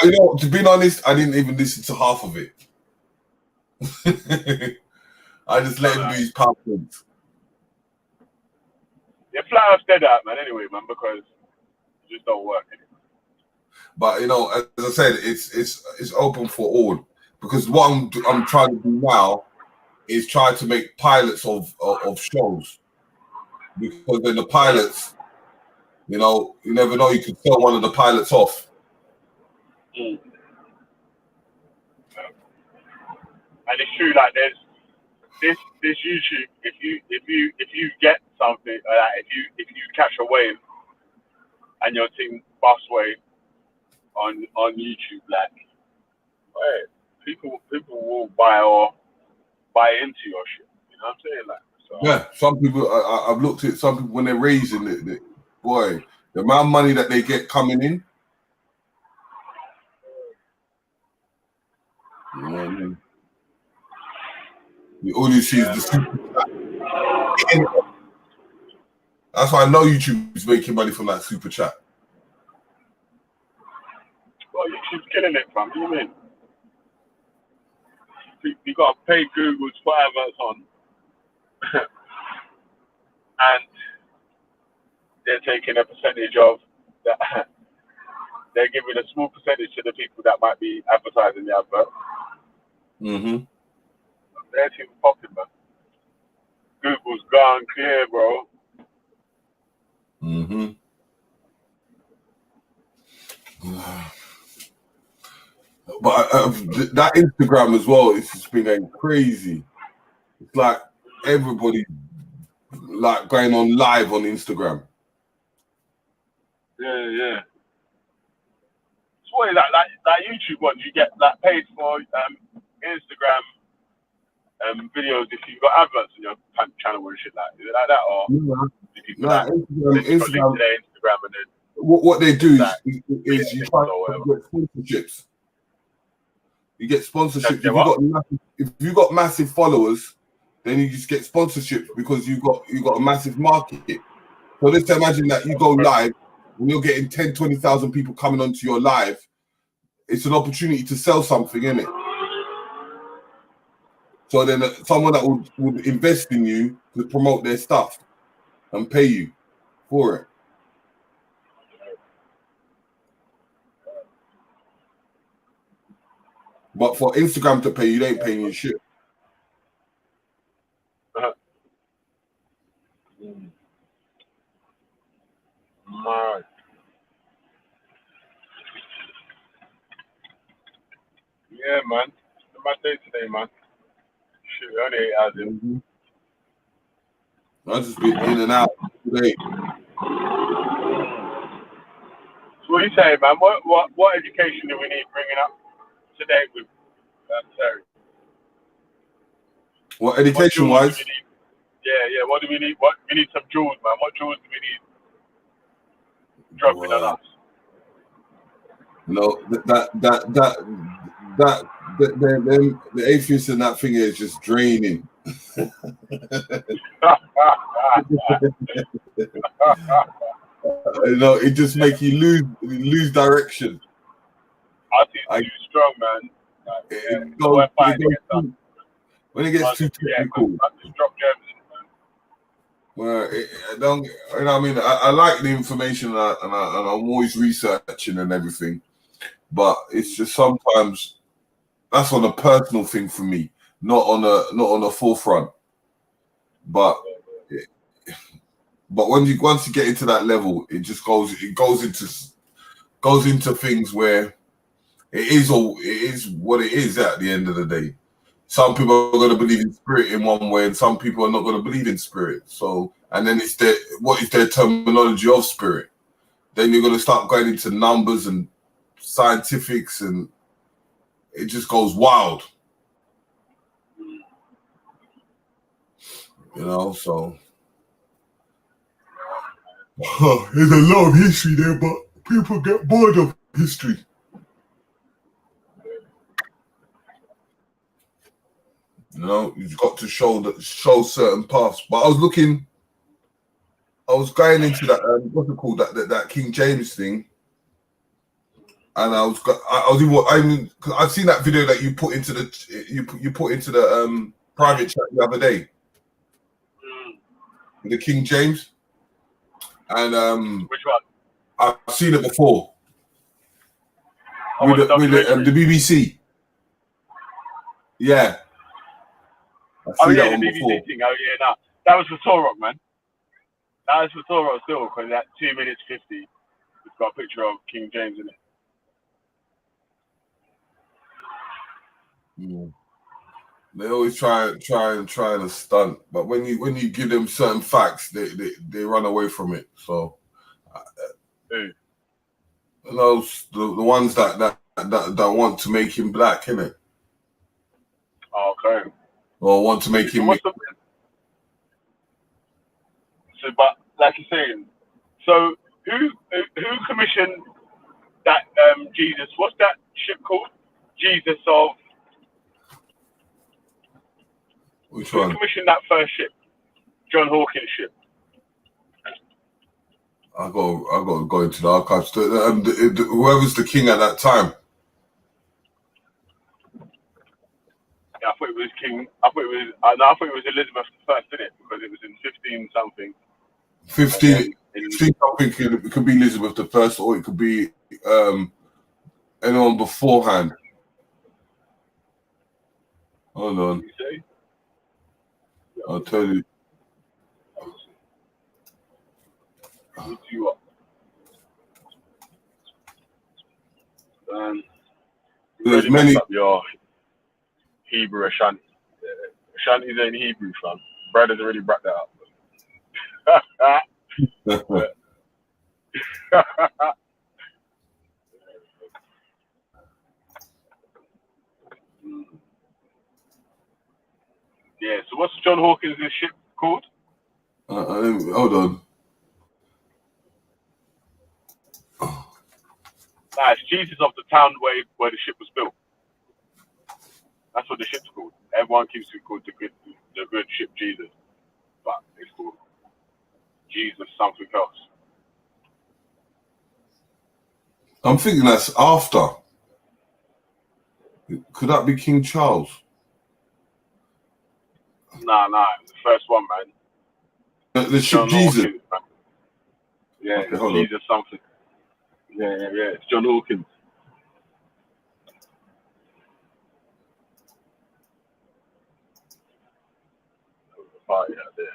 You know, to be honest, I didn't even listen to half of it. I just let him do his PowerPoint. Yeah, flat Earth's dead out, man. Anyway, man, because it just don't work anymore. But you know, as I said, it's open for all because what I'm trying to do now is try to make pilots of shows because then the pilots, you know, you never know, you could sell one of the pilots off. And it's true, like there's this YouTube. If you get something, if you catch a wave and your team bust wave on YouTube, like, hey, people will buy into your shit. You know what I'm saying? Like, so. Yeah, some people. I've looked at some people when they're raising it. Boy, the amount of money that they get coming in. You know what I mean? All you see is the super chat. That's why I know YouTube is making money from that super chat. YouTube's killing it, fam. What do you mean? You got to pay Google to put adverts on, and they're taking a percentage of that. They're giving a small percentage to the people that might be advertising the advert. Mm-hmm. They're too popping, man. Google's gone clear, bro. Mm-hmm. But that Instagram as well, it's just been going crazy. It's like everybody like going on live on Instagram. Yeah. So what is that YouTube one? You get that paid for Instagram videos if you've got adverts on your channel and shit like. Is it like that, or do people Nah, that Instagram, to their Instagram and then what they do that, is you try to get sponsorships. You get sponsorships. If you got massive followers, then you just get sponsorships because you got a massive market. So let's imagine that you go live and you're getting 10, 20,000 people coming onto your live. It's an opportunity to sell something, isn't it? So then someone that would invest in you to promote their stuff and pay you for it. But for Instagram to pay you, they ain't paying you shit. Man. Yeah, man. It's my day today, man. Shit, we only 8 hours in. I've just been in and out today. So what are you saying, man? What education do we need bringing up today with Terry? What education wise? Yeah. What do we need? What we need some jewels, man. What jewels do we need dropping on us? No, the atheists and that thing is just draining. You know, it just makes you lose direction. I think it's too strong, man. When it gets too technical. Well, I don't. You know, I mean, I like the information, and I'm always researching and everything, but it's just sometimes that's on a personal thing for me, not on a forefront. But once you get into that level, it just goes into things where it is what it is at the end of the day. Some people are going to believe in spirit in one way, and some people are not going to believe in spirit. So, and then it's what is their terminology of spirit? Then you're going to start going into numbers and scientifics, and it just goes wild. You know, so there's a lot of history there, but people get bored of history. You know, you've got to show certain paths. But I was going into that what's it called, that King James thing, and I've seen that video that you put into the private chat the other day, the King James, and which one? I've seen it before with the BBC. Yeah. Oh yeah, the BBC thing. Oh yeah, no, that was for Torok, man. That was for Torok still, because at 2 minutes 50, it's got a picture of King James in it. Yeah. They always try to stunt, but when you give them certain facts, they run away from it. So, those the ones that want to make him black, innit? Okay. Or want to make him. So, but like you're saying, so who commissioned that Jesus? What's that ship called? Jesus of. Which who one? commissioned that first ship? John Hawkins' ship. I got to go into the archives. Whoever's the king at that time. it was King. I thought it was. No, I thought it was Elizabeth I, didn't it? Because it was in 15 something. 15 something. It could be Elizabeth I, or it could be anyone beforehand. Hold on. I'll tell you. Look you up. There's Really many. mess up your Hebrew Ashanti. Ashanti's ain't Hebrew, fam. Brad has already brought that up. Yeah, so what's John Hawkins' ship called? Hold on. Nah, it's Jesus of the town where the ship was built. That's what the ship's called. Everyone keeps it called the good ship Jesus, but it's called Jesus something else. I'm thinking that's after. Could that be King Charles? Nah, it's the first one, man. The ship John Jesus. Hawkins, man. Yeah, Okay, it's hold on. Jesus something. Yeah. It's John Hawkins. Party out there.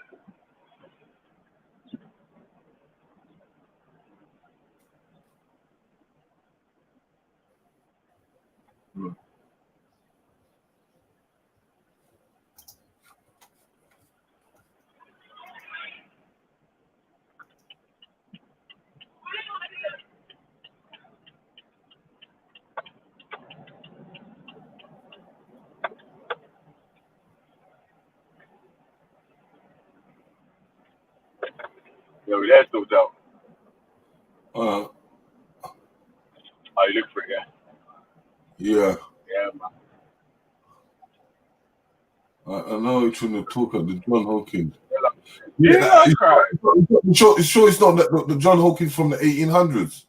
Yo, there's no doubt. Oh, you look for it, yeah? Yeah. Yeah, man. I know you're trying to talk about the John Hawkins. Yeah, it's sure it's not the John Hawkins from the 1800s?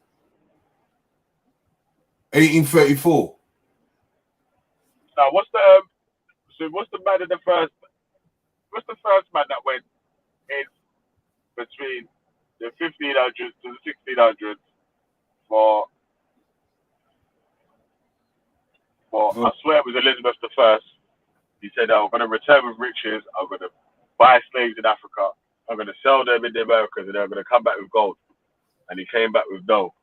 1834. Now, what's the man in the first? What's the first man that went in between the 1500s to the 1600s for I swear it was Elizabeth I. He said, I'm going to return with riches. I'm going to buy slaves in Africa. I'm going to sell them in the Americas, and then I'm going to come back with gold. And he came back with no.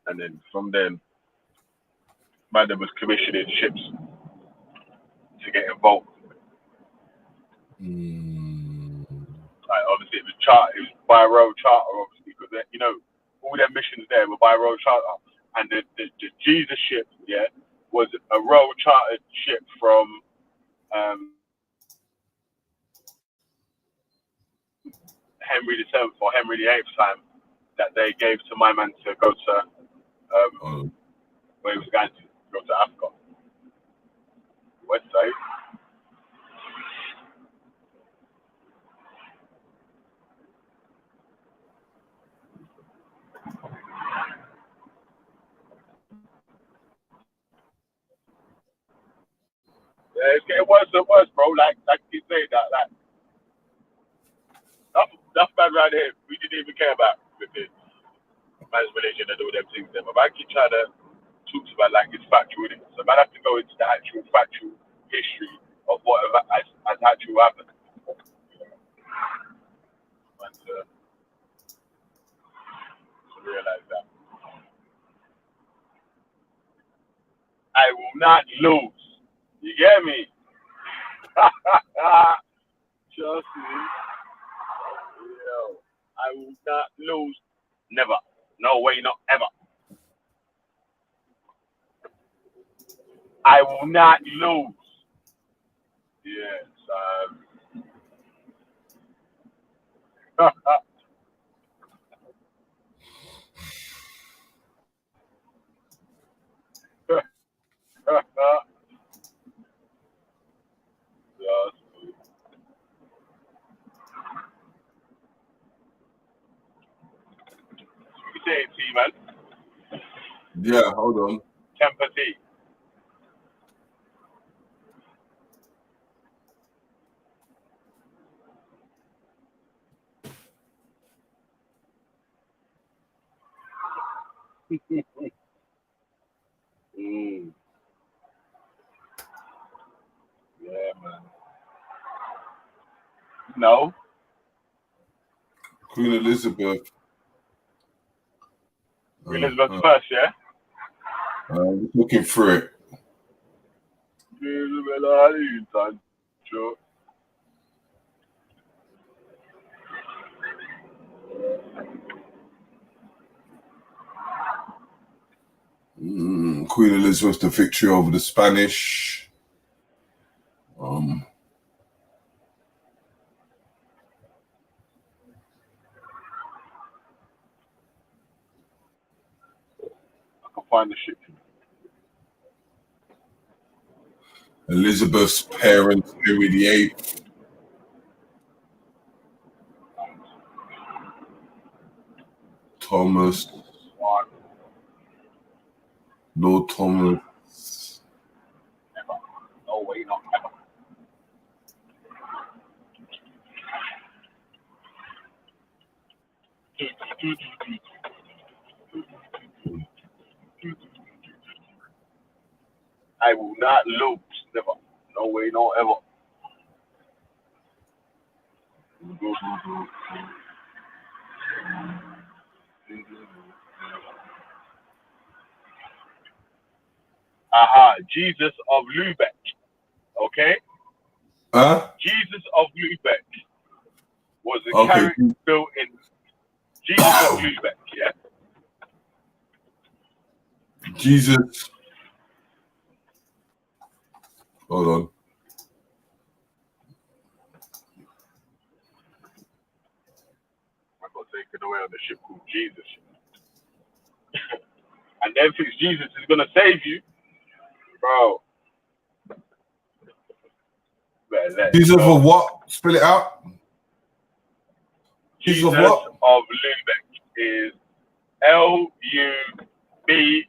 And then from then, man was commissioning ships to get involved. Like, obviously, it was by road charter, obviously, because all their missions there were by road charter. And the Jesus ship, yeah, was a road chartered ship from Henry VII or Henry VIII time that they gave to my man to go to where he was going to go to Africa. West side. Yeah, it's getting worse and worse, bro. Like you say that, that man right here, we didn't even care about with his man's religion and all them things. But I keep trying to talk about like it's factual, innit? So man have to go into the actual factual history of what has actually happened. And to realize that I will not lose. You get me? Trust me. Yo, I will not lose. Never. No way, not ever. I will not lose. Yes. Just, you say it, T-man. Yeah, hold on. Tempathy. Mm. Yeah, man. No. Queen Elizabeth. Queen Elizabeth first, yeah? Looking through it. Sure. Queen Elizabeth, the victory over the Spanish. I can find the shit. Elizabeth's parents, Henry VIII. Thomas. Lord Thomas. No way, not ever. I will not lose. Never. No way, no ever. Aha, Jesus of Lubeck. Okay? Huh? Jesus of Lubeck was a Okay. character built in Jesus of Lubeck, yeah? Jesus. Hold on. I got taken away on the ship called Jesus. And then thinks Jesus is gonna save you. Bro. Better let it Jesus go. of what? Spell it out. Jesus of what? of Lubeck is Lubeck.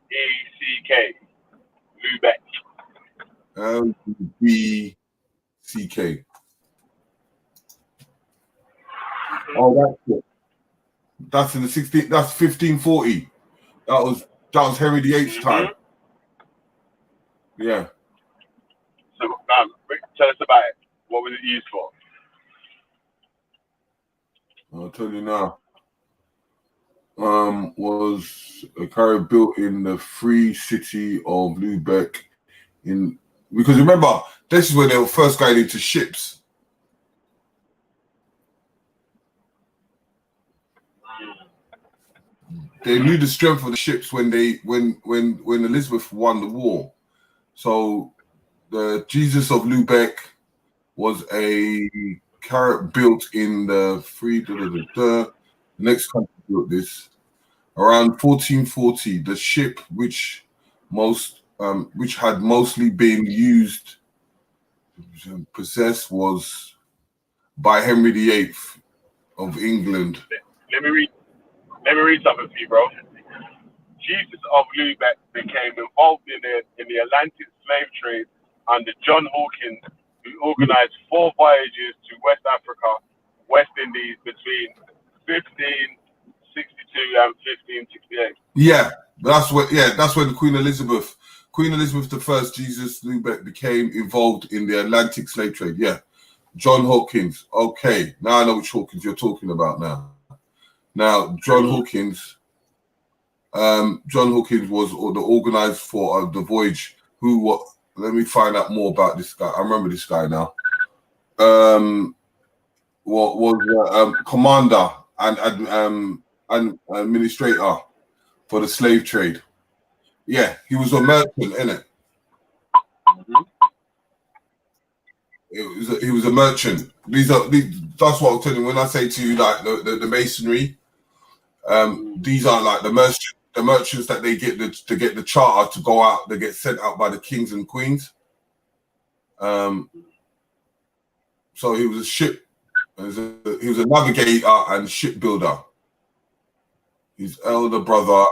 Lubeck. L-U-B-C-K. Oh, that's it. That's in the 16. That's 1540. That was Henry VIII's time. Yeah. So tell us about it. What was it used for? I'll tell you now. Was a car built in the free city of Lubeck because remember, this is when they were first going into ships. They knew the strength of the ships when Elizabeth won the war. So the Jesus of Lubeck was a carrot built in the free. The next country built this around 1440. The ship which had mostly been used possessed was by Henry VIII of England. Let me read something for you, bro. Jesus of Lubeck became involved in the Atlantic slave trade under John Hawkins, who organized 4 voyages to West Africa, West Indies between 1562 and 1568. Yeah, that's when Queen Elizabeth I, Jesus Lubeck, became involved in the Atlantic slave trade. Yeah, John Hawkins. Okay, now I know which Hawkins you're talking about now. Now, John Hawkins was the organizer for the voyage. Let me find out more about this guy. I remember this guy now. What was commander and administrator for the slave trade. Yeah, he was a merchant, innit? He was a merchant. That's what I'm telling you when I say to you, like the masonry. These are like the merchants that they get to get the charter to go out. They get sent out by the kings and queens. So he was a ship. He was a navigator and shipbuilder. His elder brother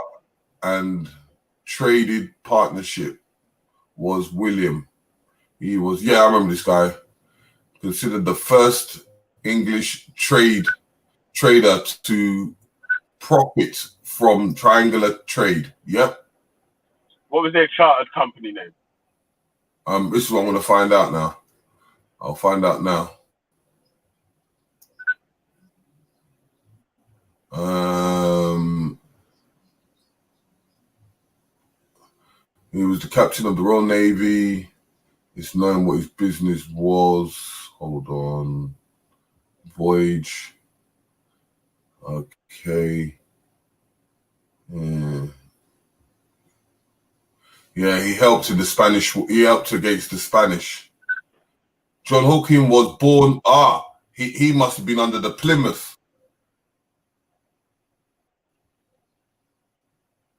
and traded partnership was William. He was, I remember this guy. Considered the first English trader to profit from triangular trade. Yep. What was their chartered company name? This is what I'm going to find out now. I'll find out now. He was the captain of the Royal Navy. It's known what his business was. Hold on. Voyage. Okay. Yeah, he helped in the Spanish. He helped against the Spanish. John Hawking was born. He must have been under the Plymouth.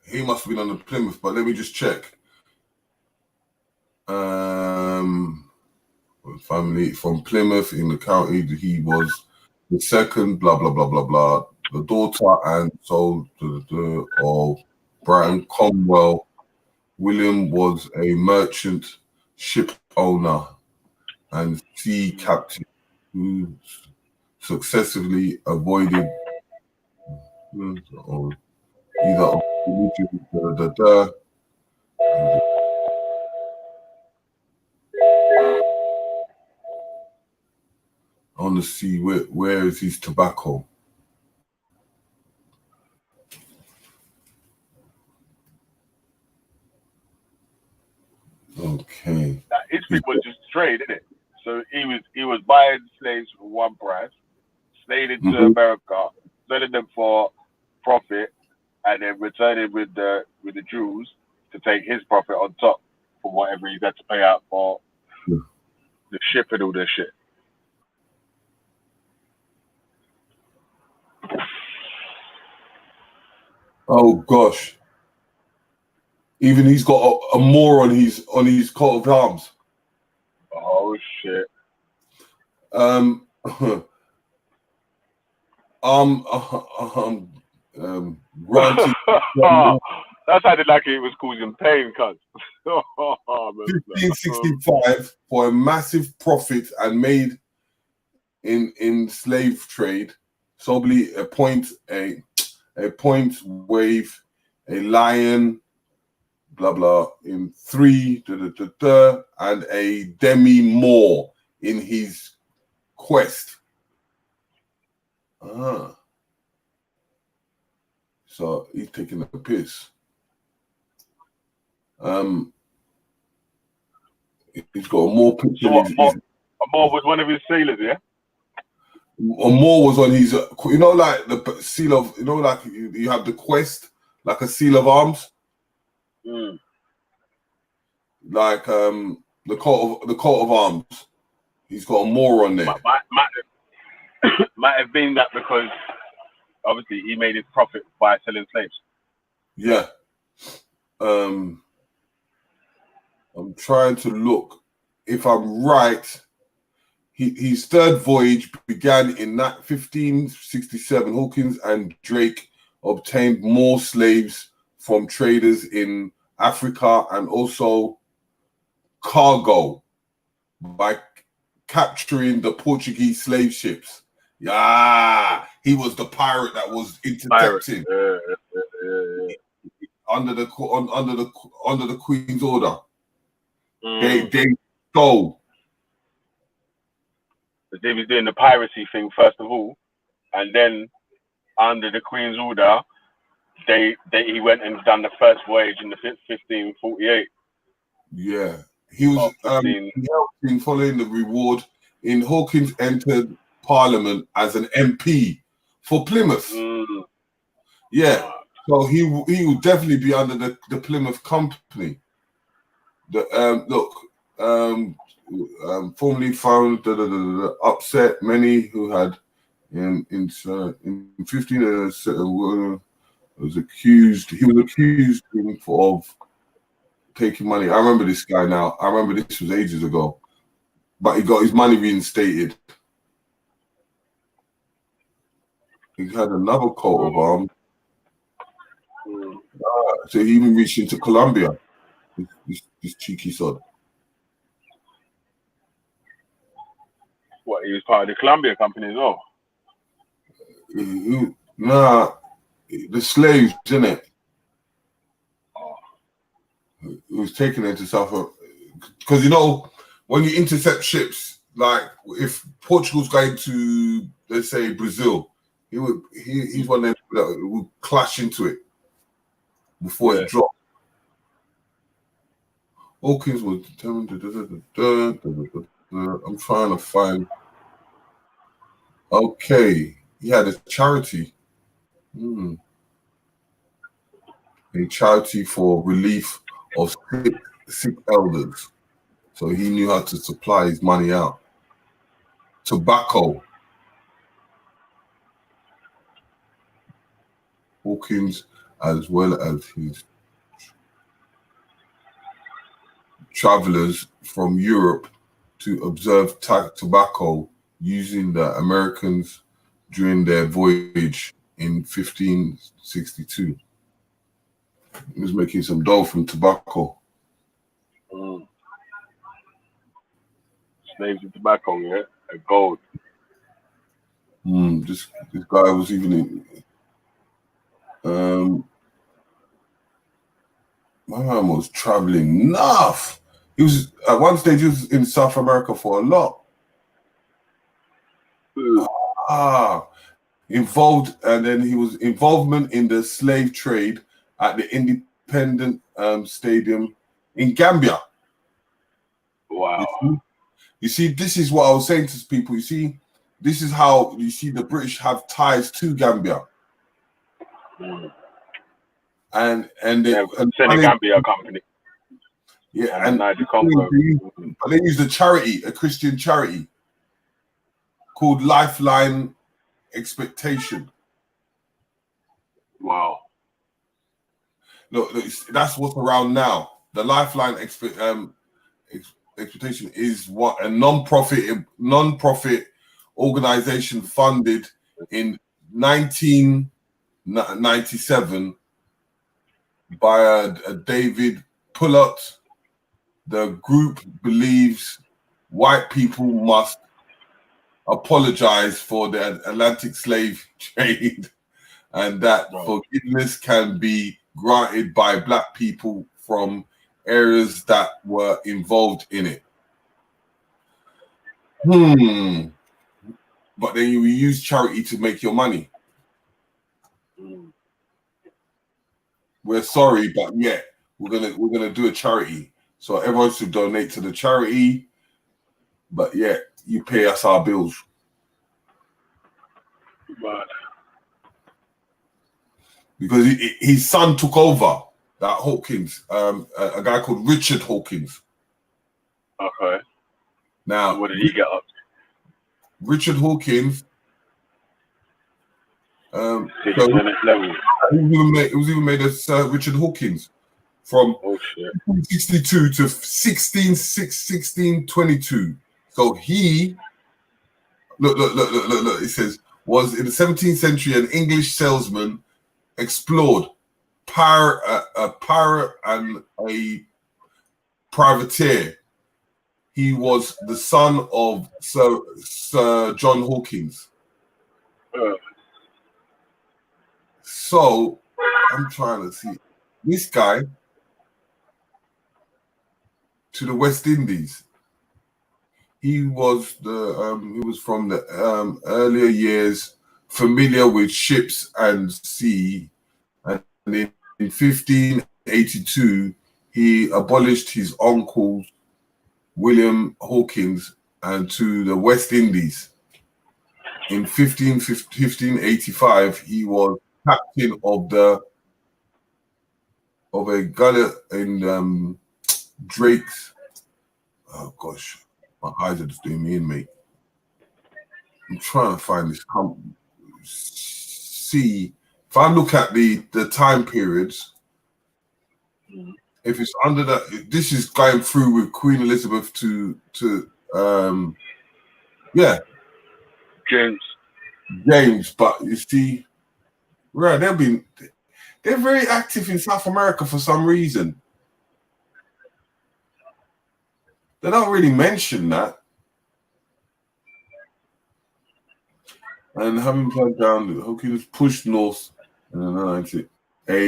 He must have been under Plymouth, but let me just check. Family from Plymouth in the county. He was the second. Blah blah blah blah blah. The daughter and soul of Brighton Cromwell. William was a merchant ship owner and sea captain who successfully avoided either on the sea. Where is his tobacco? Okay. That history was just trade, isn't it? So he was buying slaves for one price, slaving to America, selling them for profit, and then returning with the Jews to take his profit on top for whatever he had to pay out for the ship and all this shit. Oh gosh. Even he's got a more on his coat of arms. Oh shit. Granted. That sounded like it was causing pain, cuz. 1565 for a massive profit and made in slave trade. Sobly appoint a point wave, a lion, blah blah, in 3 and a demi more in his quest. So he's taking a piss. He's got a more picture. Moore was one of his sailors, yeah? Moore was on his, like the seal of, like you have the quest, like a seal of arms. Like the coat of arms. He's got a Moore on there. Might have been that because obviously he made his profit by selling slaves. Yeah. I'm trying to look. If I'm right, his third voyage began in 1567. Hawkins and Drake obtained more slaves from traders in Africa and also cargo by capturing the Portuguese slave ships. Yeah, he was the pirate that was intercepting under the Queen's order. They stole. They was doing the piracy thing first of all, and then under the Queen's order, he went and done the first voyage in the 1548. Yeah, he was he helped in following the reward. In Hawkins entered Parliament as an MP for Plymouth. Yeah, so he would definitely be under the Plymouth Company. Formerly found upset many who had in 15 was accused. He was accused of taking money. I remember this guy now. I remember this was ages ago, but he got his money reinstated. He had another coat of arms. So he even reached into Colombia. This cheeky sod. What, he was part of the Columbia Company as well? Nah, the slaves, isn't it? It was taken into South Africa because when you intercept ships, like if Portugal's going to, let's say, Brazil, he's one of them that would clash into it before it dropped. Hawkins was determined. I'm trying to find. Okay, he had a charity. A charity for relief of sick elders. So he knew how to supply his money out. Tobacco. Hawkins, as well as his travelers from Europe to observe tobacco using the Americans during their voyage in 1562. He was making some dough from tobacco. Slaves and tobacco, yeah, and gold. This guy was even my man was traveling enough. He was at one stage he was in South America for a lot. Involved, and then he was involvement in the slave trade at the Independent Stadium in Gambia. Wow. You see, this is what I was saying to people. You see, this is how you see the British have ties to Gambia. And Senegambia company. Yeah, and Niger Congo. They used a charity, a Christian charity called Lifeline Expectation. Wow. Look, that's what's around now. The Lifeline Expectation is what a non-profit organization funded in 1997 by a David Pullot. The group believes white people must apologize for the Atlantic slave trade and that forgiveness can be granted by black people from areas that were involved in it. But then you use charity to make your money. We're sorry, but yeah, we're gonna do a charity. So everyone should donate to the charity. But yeah, you pay us our bills. Right. Because his son took over that Hawkins, a guy called Richard Hawkins. Okay. Now, what did he get up to? Richard Hawkins. It was even made as Richard Hawkins from 1662 to 1622. So he look. It says was in the 17th century an English salesman, explored, a pirate and a privateer. He was the son of Sir John Hawkins. So I'm trying to see this guy to the West Indies. He was from the earlier years familiar with ships and sea, and in 1582 he abolished his uncle William Hawkins and to the West Indies. In 1585 he was captain of a galley in Drake's. Oh gosh, my eyes are just doing me in, mate. I'm trying to find this. See, if I look at the time periods, if it's under that, this is going through with Queen Elizabeth to James, but you see, right, they're very active in South America for some reason. They don't really mention that. And having turned down, Hawkins pushed north in the 90s. A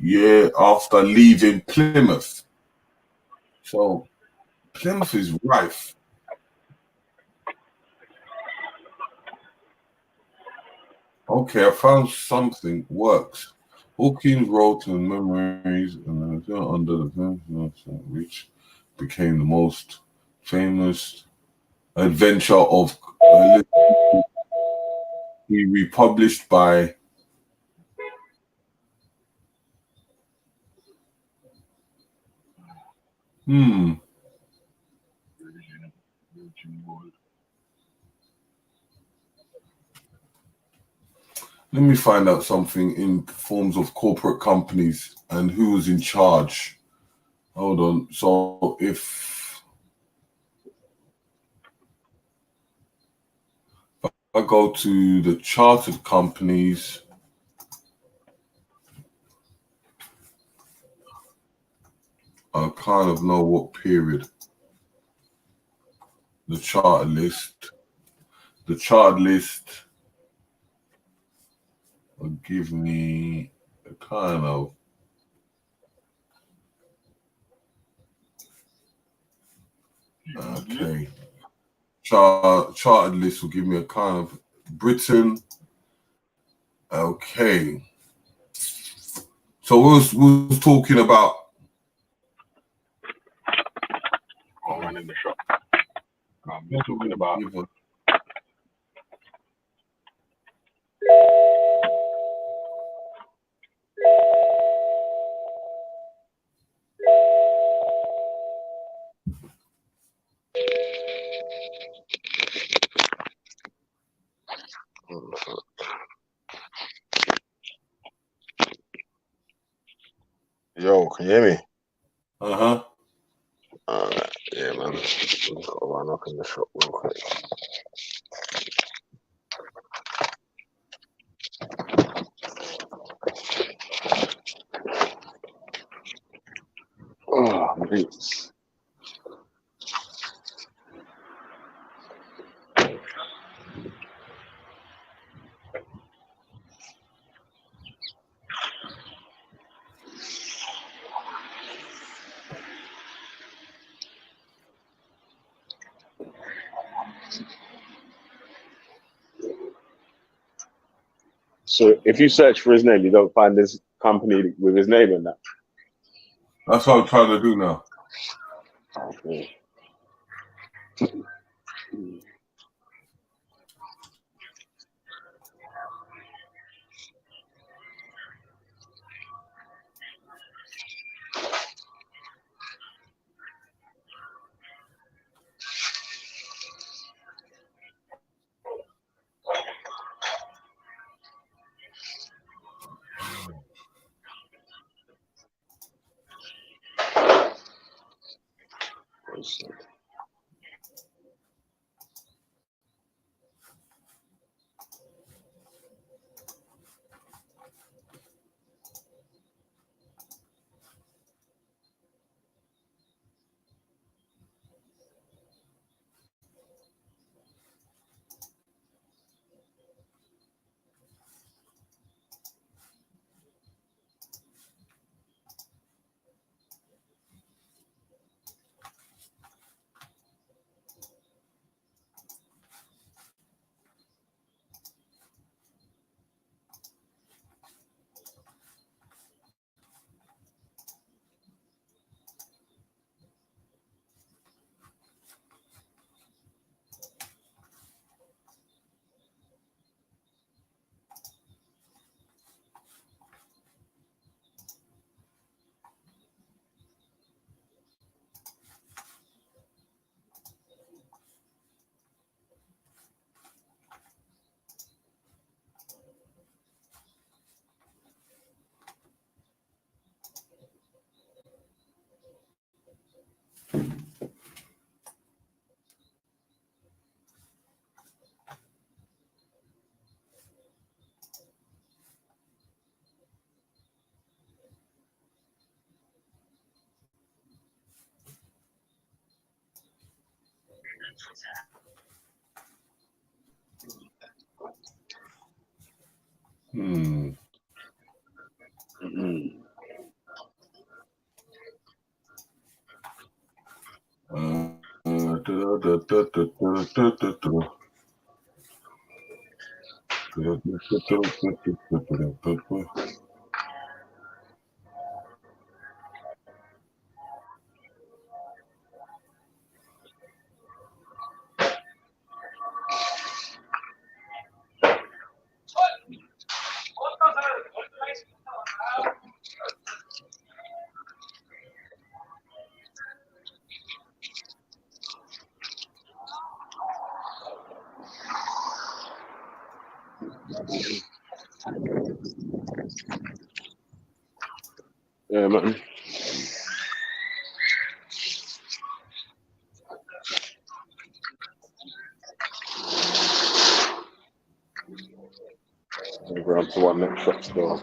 year after leaving Plymouth. So Plymouth is rife. Okay, I found something. Works. Hawkins wrote in Memories and under the which became the most famous adventure of he republished by Let me find out something in forms of corporate companies and who was in charge. Hold on. So if I go to the chartered companies, I kind of know what period. The chartered list. The chartered list will give me a kind of okay. Chartered list will give me a kind of Britain. Okay. So we was talking about. Oh, man, in the shop. We're talking about. Yo, can you hear me? Uh-huh. Alright, yeah, man. Just got to run up in the shop real quick. Oh, my boots. So if you search for his name, you don't find this company with his name in that. That's what I'm trying to do now. Okay. Yeah, man. We're on to one next shop store.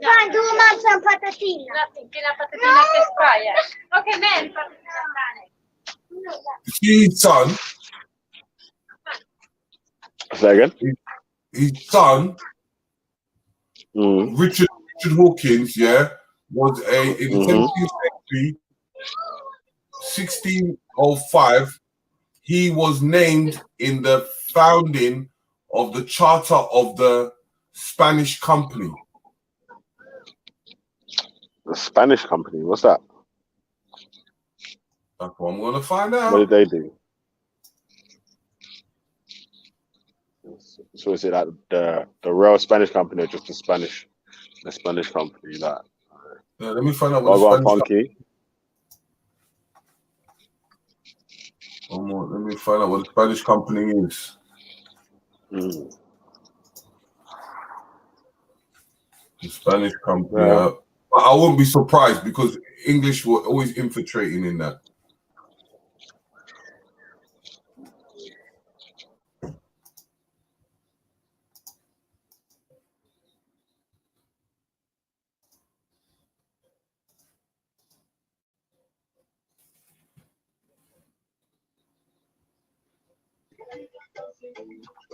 Juan, do you want some patatina? Nothing, che la patatina che spaya. Okay, man, His son, Say again? his son, Richard Hawkins, yeah, was in the 17th century, 1605. He was named in the founding of the charter of the Spanish Company. The Spanish company, what's that? That's what I'm gonna find out. What did they do? So is it like the Royal Spanish company or just the Spanish company? Like, Yeah, let me find out what well, the go on, Spanish Funky. Let me find out what the Spanish company is. The Spanish company. Yeah. I wouldn't be surprised because English were always infiltrating in that.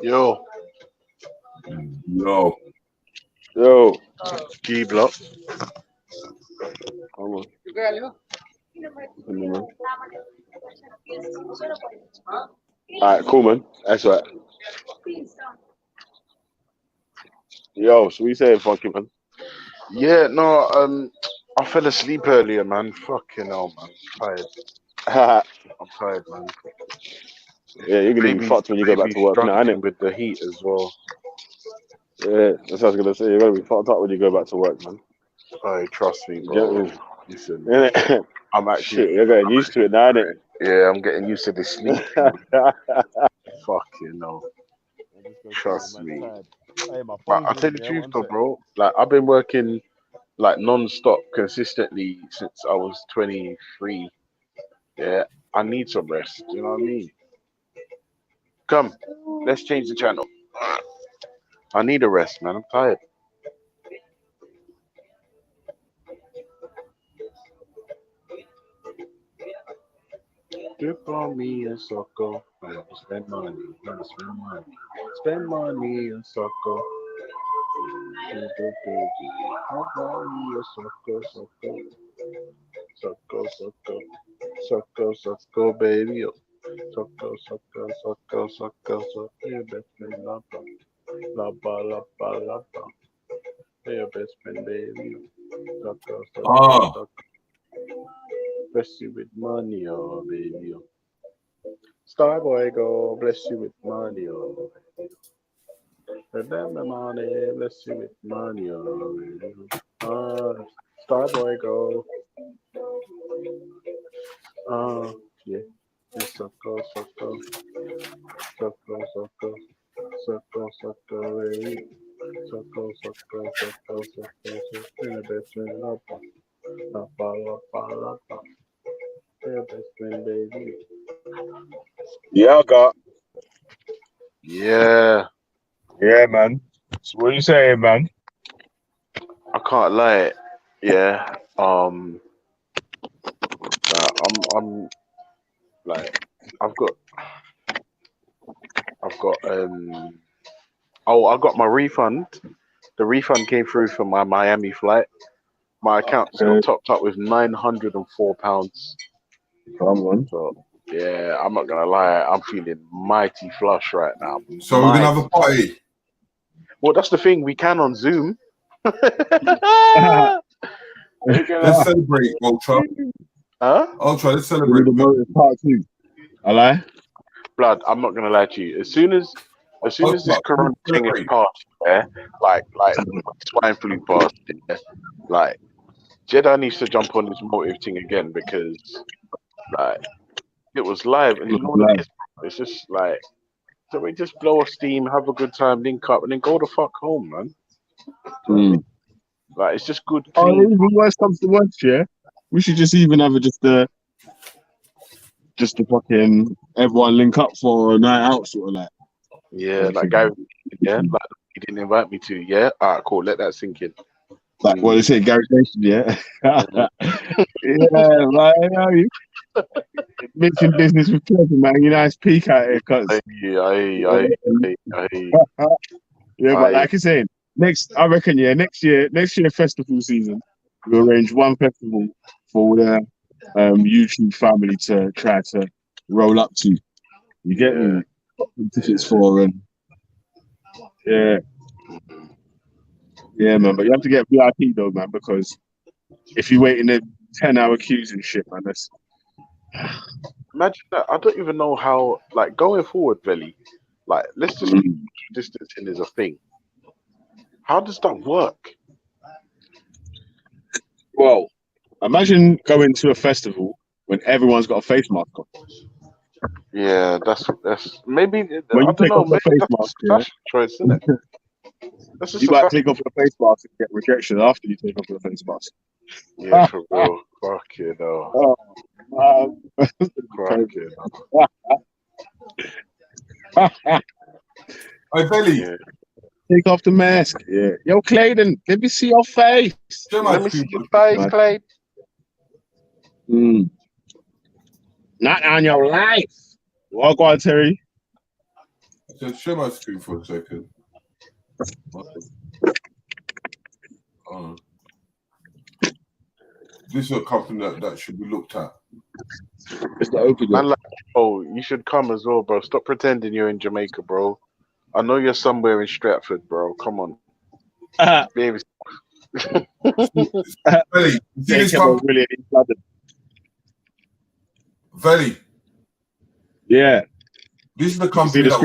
Yo. G block. Come on. Alright, cool, man. That's right. Yo, so what you saying, Funky, man? Yeah, no, I fell asleep earlier, man. Fucking hell, man. I'm tired, man. Yeah, you're gonna be fucked when you go back to work now, struggling innit? with the heat as well. Yeah, that's what I was gonna say. You're gonna be fucked up when you go back to work, man. Oh, trust me, You bro. get me? Listen, Innit? I'm actually. Shit, you're getting used to it now, innit? Yeah, I'm getting used to the sleep. Fucking hell. Trust me. But I'll tell you the truth, though, bro. Like, I've been working like non-stop consistently since I was 23. Yeah, I need some rest. You know what I mean? Come, let's change the channel. I need a rest, man. I'm tired. Dip on me and sucker. Spend money, spend money. Spend money and sucker. Sucker, baby. Sucker. Your best friend, lapa. Your best friend, baby. Sucker. Bless you with money, oh, baby. Starboy, go, bless you with money, oh, baby. Remember money, bless you with money, oh, baby. Starboy, go. Yeah. Sucker, baby. Sucker, in the best friend, lapa. Yeah, I got. Yeah. Yeah, man. So what you saying, man? I can't lie. Yeah. I'm like, I've got, oh, I got my refund. The refund came through for my Miami flight. My account's got topped up with £904. Come on. So yeah, I'm not gonna lie, I'm feeling mighty flush right now. So we're gonna have a party. Well, that's the thing. We can on Zoom. Let's celebrate, Ultra. Huh? Ultra, let's celebrate. Part 2. I lie. Blood, I'm not gonna lie to you. As soon as this corona thing is passed, yeah, like swine flu passed, yeah, like Jeddah needs to jump on this motive thing again because like it was live and you know what it is, bro? It's just like, so we just blow off steam, have a good time, link up, and then go the fuck home, man. Like it's just good. Oh, Clean. even worse comes to worse, yeah. We should just even have just a fucking everyone link up for a night out, sort of like. Yeah, like Gary, yeah, like he didn't invite me to, yeah. Alright, cool, let that sink in. Like what they say, Gary Nation, yeah. Yeah, right. I know you mixing business with pleasure, man. You nice peak out here, cuz. Yeah, but like I said, I reckon, next year festival season, we'll arrange one festival for the YouTube family to try to roll up to. You get me? Tickets for and yeah, man. But you have to get VIP though, man, because if you wait in the 10-hour queues and shit, man, that's. Imagine that. I don't even know how, like, going forward, Velle, like, let's just distancing is a thing. How does that work? Well, imagine going to a festival when everyone's got a face mask on. Yeah, that's maybe. When I you don't take know. off the Maybe face that's mask, a fashion choice, isn't it? That's just you a might fashion. take off your face mask and get rejection after you take off your face mask. Yeah, for real. Fuck you know. Fuck you know. Hey, Velle. Yeah. Take off the mask. Yeah. Yo, Clayton, let me see your face. Let me see your face, Clay. Not on your life. Walk on, Terry. Just share my screen for a second. This is a company that should be looked at. It's the open. Man, like, oh, you should come as well, bro. Stop pretending you're in Jamaica, bro. I know you're somewhere in Stratford, bro. Come on. Baby. Velle, this company. Velle. Yeah. This is the company that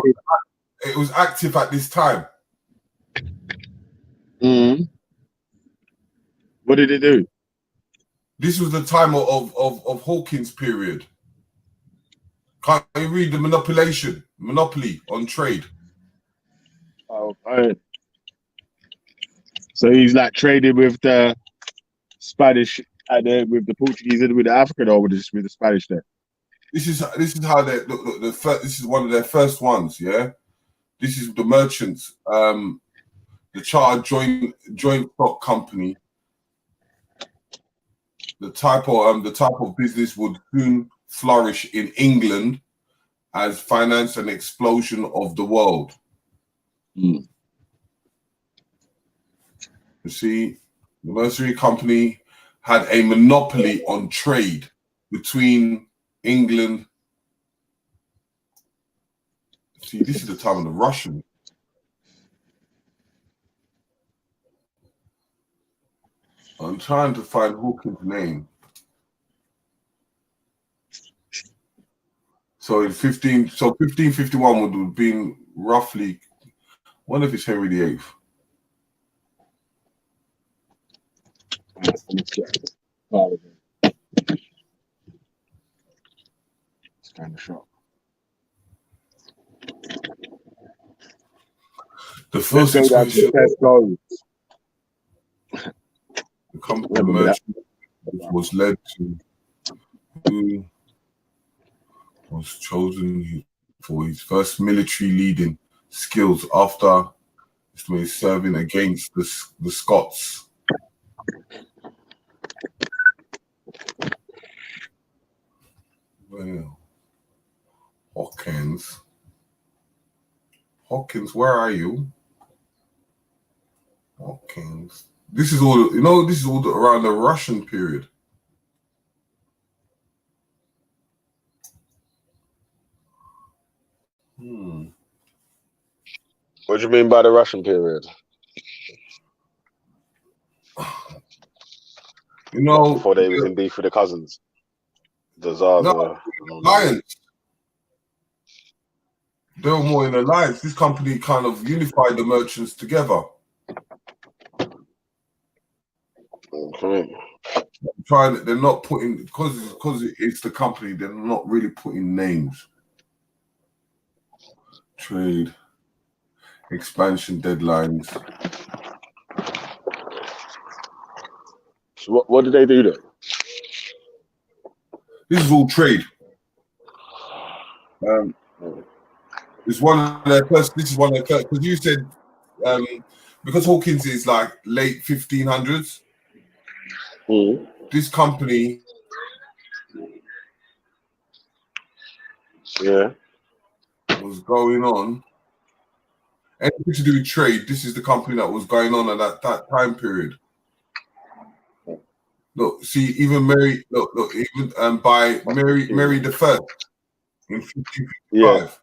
was active at this time. What did it do? This was the time of Hawkins' period. Can't you read the monopoly on trade? Oh, right. So he's like trading with the Spanish and with the Portuguese and with the African, or with the Spanish there. This is how they look. This is one of their first ones. Yeah, this is the merchants. The chartered joint stock company. The type of business would soon flourish in England as finance an explosion of the world. You see, the mercenary company had a monopoly on trade between England. See, this is the time of the Russians. I'm trying to find Hawkins' name. So 1551 would have been roughly. What if it's Henry VIII? It's kind of shock. The first expansion the company merchant was led to who was chosen for his first military leading skills after serving against the Scots. Well, Hawkins, where are you? Hawkins. This is all, this is all around the Russian period. What do you mean by the Russian period? Before they was in beef with the cousins. The Tsars. No, alliance. They were more in alliance. This company kind of unified the merchants together. Okay. They're not putting, because it's the company, they're not really putting names. Trade, expansion deadlines. So what did they do then? This is all trade. It's one of their first. This is one of their first, because you said because Hawkins is like late 1500s. This company, was going on. Anything to do with trade. This is the company that was going on at that time period. Look, see, even Mary. Look, even by Mary the First in 1555.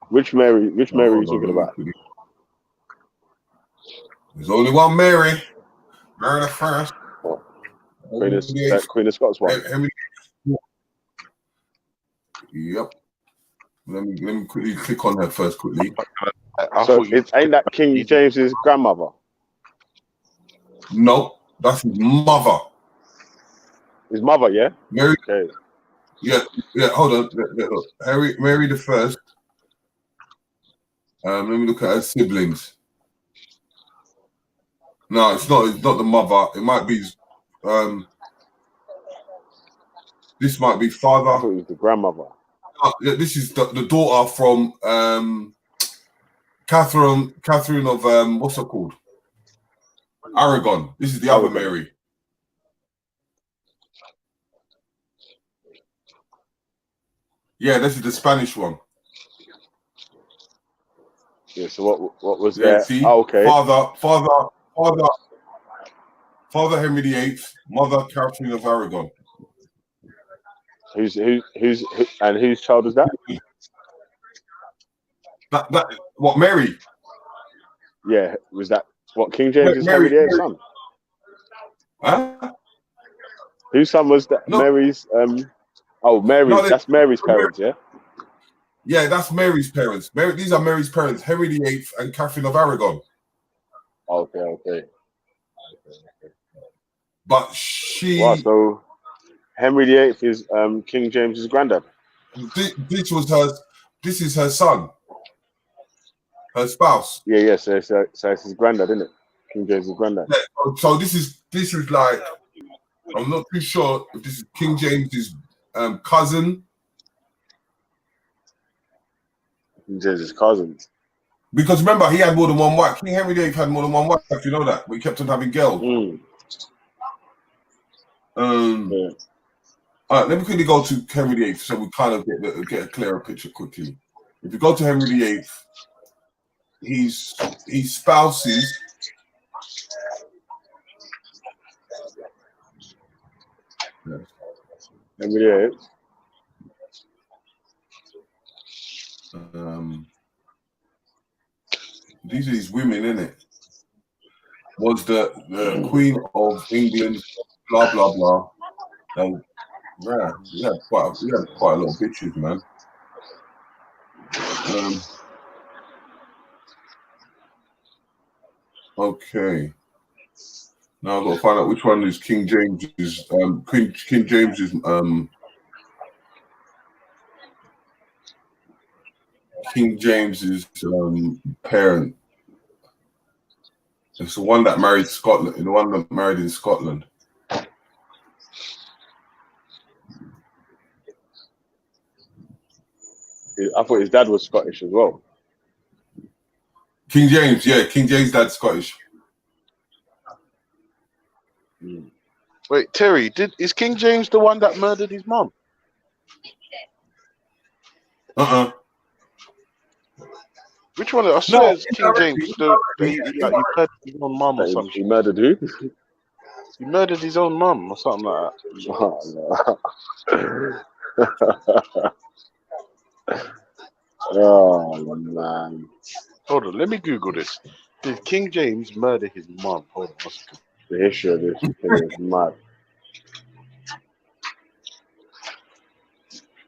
Which Mary? Which Mary are you talking about? There's only one Mary. Mary the First. Queen of Scots one. Yep. Let me quickly click on her first quickly. So ain't that King James's grandmother? No, that's his mother. His mother, yeah. Mary. Okay. Yeah. Hold on. Look. Mary the First. Let me look at her siblings. No, it's not. It's not the mother. It might be. This might be father. I thought it was the grandmother. This is the daughter from Catherine of what's it called? Aragon. This is the other Mary. Yeah, this is the Spanish one. Yeah. So what was that? See, okay. Father Henry VIII, mother Catherine of Aragon. Whose child is that? That what Mary? Yeah, was that what King James's Henry VIII's son? Huh? Whose son was that? No. Mary's. That's Mary's parents, yeah. Yeah, that's Mary's parents. These are Mary's parents, Henry VIII and Catherine of Aragon. Okay. But she. Wow, so Henry VIII is King James's granddad. This is her son. Her spouse. Yeah. So it's his granddad, isn't it? King James's granddad. Yeah, so this is like, I'm not too sure if this is King James's cousin. King James's cousin. Because remember, he had more than one wife. King Henry VIII had more than one wife. You know that. We kept on having girls. All right, let me quickly go to Henry VIII so we kind of get a clearer picture quickly. If you go to Henry VIII, his spouses. Henry VIII. These are these women, innit? Was the Queen of England, blah blah blah. Yeah, we had quite a lot of bitches, man. Okay. Now I've got to find out which one is King James's. King James's. King James's parent. It's the one that married Scotland. The one that married in Scotland. I thought his dad was Scottish as well. King James, yeah, King James' dad's Scottish. Wait, Terry, is King James the one that murdered his mom? Which one? I swear it's King James. He murdered his own mum or something. He murdered who? He murdered his own mum or something like Oh, no. Oh man. Hold on, let me Google this. Did King James murder his mum? Hold on. The history of this thing is mad.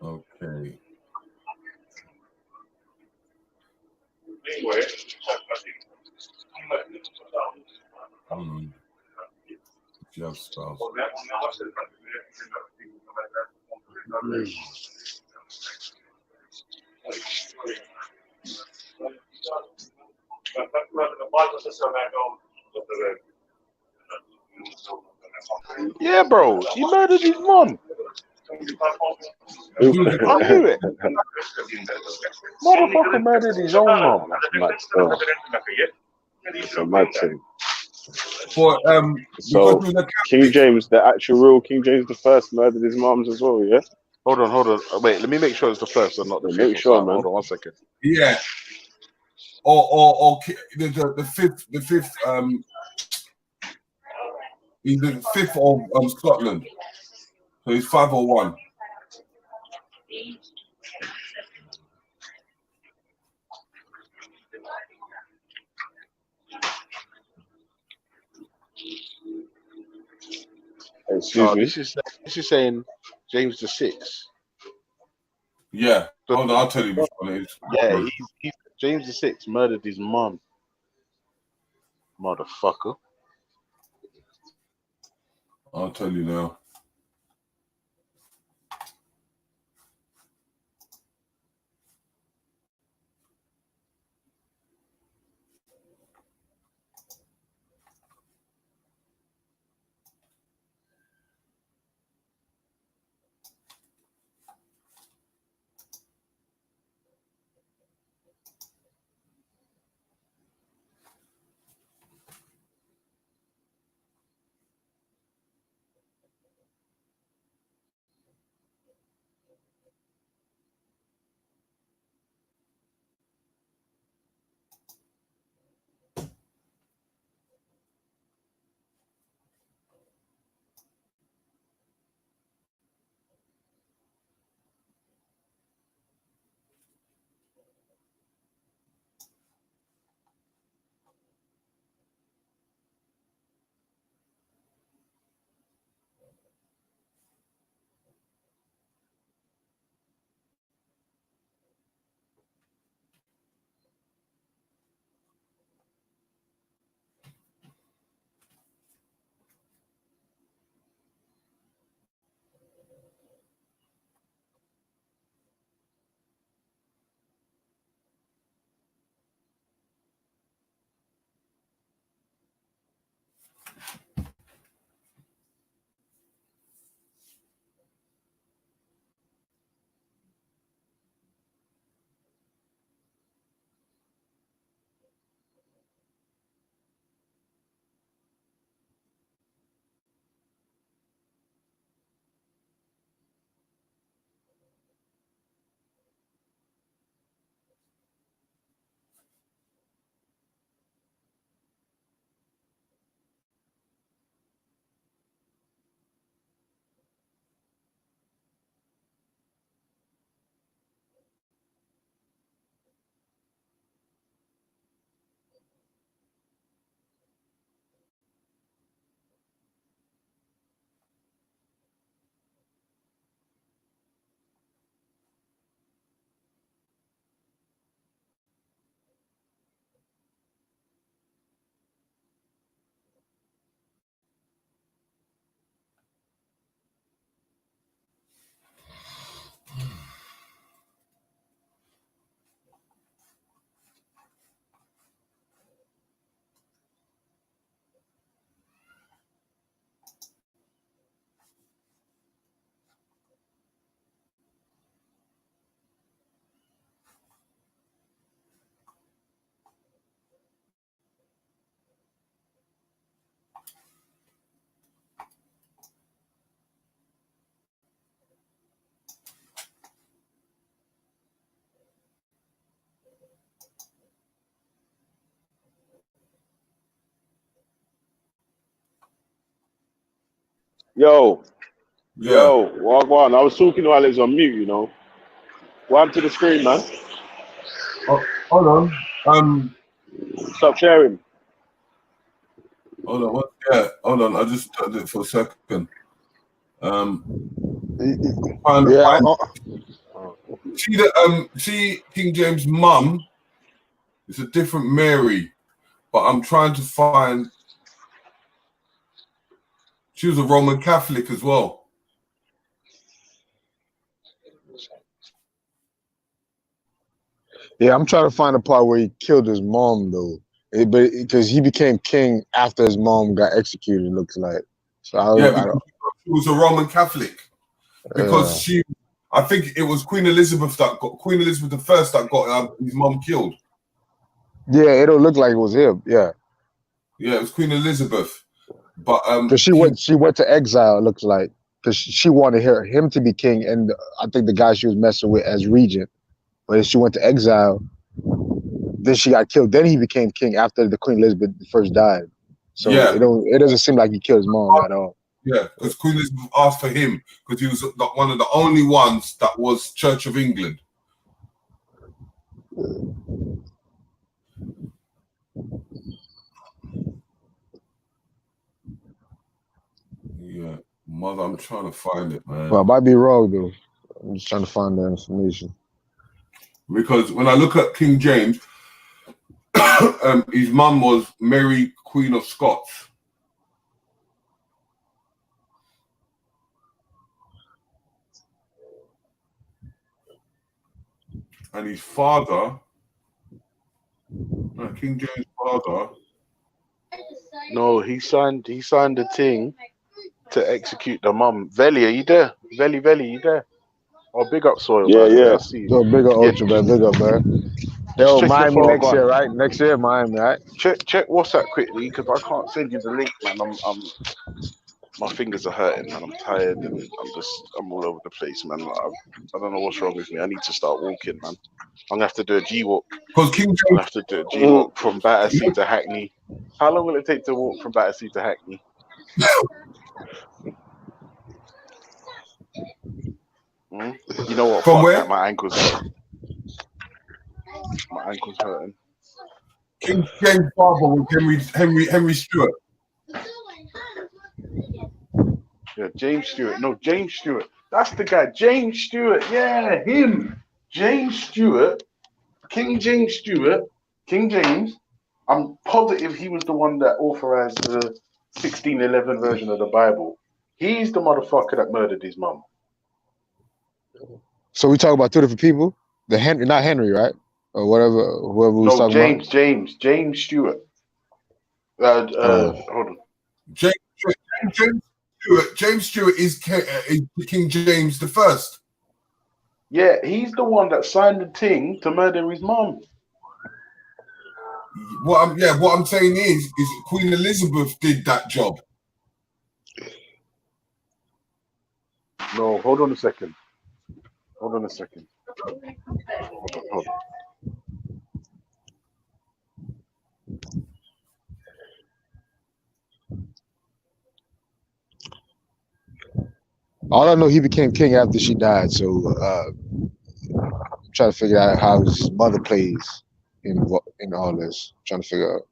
Okay. If you have spouse. Yeah, bro. He murdered his mum. I knew it. Motherfucker murdered his own mum. It's a mad thing. For So King James, the actual real King James the first, murdered his moms as well. Yeah. Hold on. Wait, let me make sure it's the first and not the fifth. Make sure, man. Hold on 1 second. Yeah. Or the fifth he's the fifth of Scotland. So he's 501. Excuse me. This is saying James the Sixth. Yeah. Hold on, I'll tell you which one it is. Yeah, he's James the Sixth murdered his mum. Motherfucker. I'll tell you now. Yo, Yeah. Wagwan. I was talking while it's on mute, you know. One to the screen, man. Oh, hold on. Stop sharing. Hold on. Hold on. I just turned it for a second. See King James' mum. It's a different Mary, but I'm trying to find. She was a Roman Catholic as well. Yeah, I'm trying to find a part where he killed his mom though, but because he became king after his mom got executed, it looks like. So Because she was a Roman Catholic. Because I think it was Queen Elizabeth I that got his mom killed. Yeah, it don't look like it was him. Yeah, it was Queen Elizabeth, but because she went to exile. It looks like because she wanted him to be king, and I think the guy she was messing with as regent. But she went to exile. Then she got killed. Then he became king after the Queen Elizabeth first died. So it doesn't seem like he killed his mom at all. Yeah, because Queen Elizabeth asked for him because he was one of the only ones that was Church of England. Yeah, mother, I'm trying to find it, man. Well, I might be wrong though. I'm just trying to find the information. Because when I look at King James, his mum was Mary, Queen of Scots. And his father, King James' father. No, he signed the thing to execute the mum. Velle, are you there? Velle, you there? Oh, big up Soil, by the way. I see you. Yo, big up Ultra, man. Big up, man. Just Yo, check your Miami phone, next go on. year, right? Next year, Miami, right? Check WhatsApp quickly because I can't send you the link, man. I'm my fingers are hurting, man. I'm tired and I'm all over the place, man. I don't know what's wrong with me. I need to start walking, man. I'm gonna have to do a G walk. Because King James, I'm gonna have to do a G walk from Battersea to Hackney. How long will it take to walk from Battersea to Hackney? You know what? From Fuck where? that. My ankles hurt. My ankles hurting. King James' father was Henry Stewart. Yeah, James Stewart. No, James Stewart. That's the guy. James Stewart. Yeah, him. James Stewart. King James Stewart. King James. I'm positive he was the one that authorized the 1611 version of the Bible. He's the motherfucker that murdered his mum. So we talk about two different people. The Henry, not Henry, right? Or whatever, whoever we was No, talking about. James Stewart. Hold on. James Stewart is King James the First. Yeah, he's the one that signed the thing to murder his mom. What I'm saying is Queen Elizabeth did that job. No, hold on a second. Hold on. All I know, he became king after she died. So I'm trying to figure out how his mother plays in all this. I'm trying to figure out.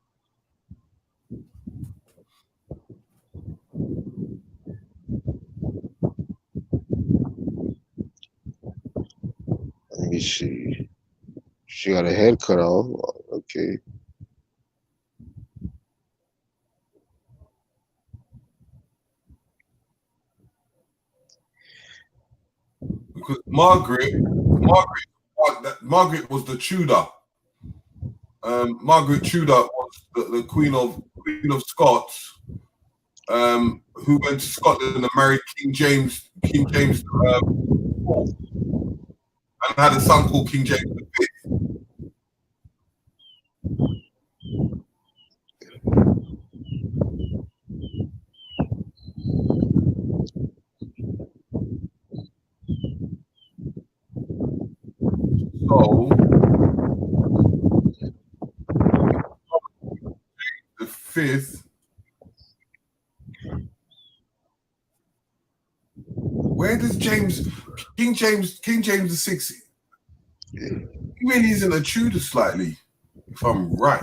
Let me see. She got her head cut off. Okay. Because Margaret was the Tudor. Margaret Tudor was the Queen of Scots, who went to Scotland and married King James IV, and had a son called King James V. So the fifth does King James the Sixth? He really isn't a Tudor slightly, if I'm right.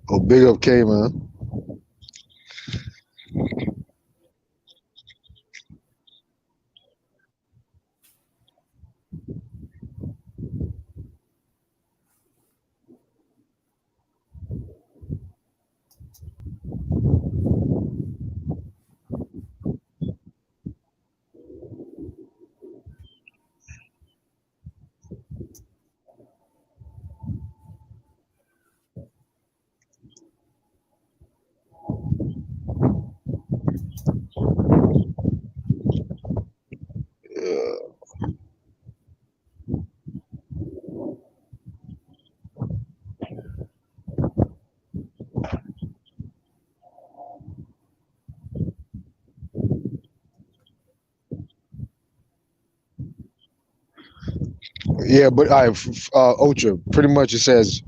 Oh, big up K, man. Yeah, but Ultra, pretty much it says,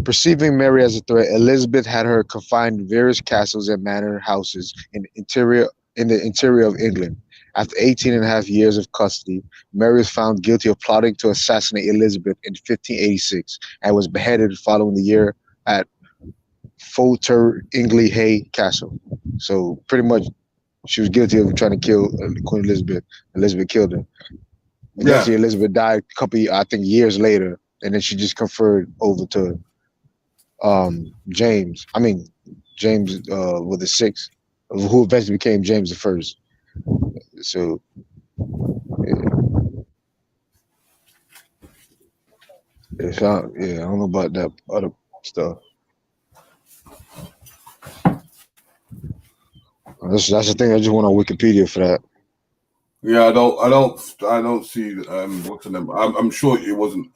perceiving Mary as a threat, Elizabeth had her confined in various castles and manor houses in the interior of England. After 18 and a half years of custody, Mary was found guilty of plotting to assassinate Elizabeth in 1586 and was beheaded following the year at Fotheringhay Castle. So pretty much she was guilty of trying to kill Queen Elizabeth. Elizabeth killed her. Eventually, Elizabeth died a couple, I think, years later, and then she just conferred over to James. I mean, James with the sixth, who eventually became James the First. So, yeah. I don't know about that other stuff. That's the thing. I just went on Wikipedia for that. Yeah, I don't see what's the name. I'm sure it wasn't.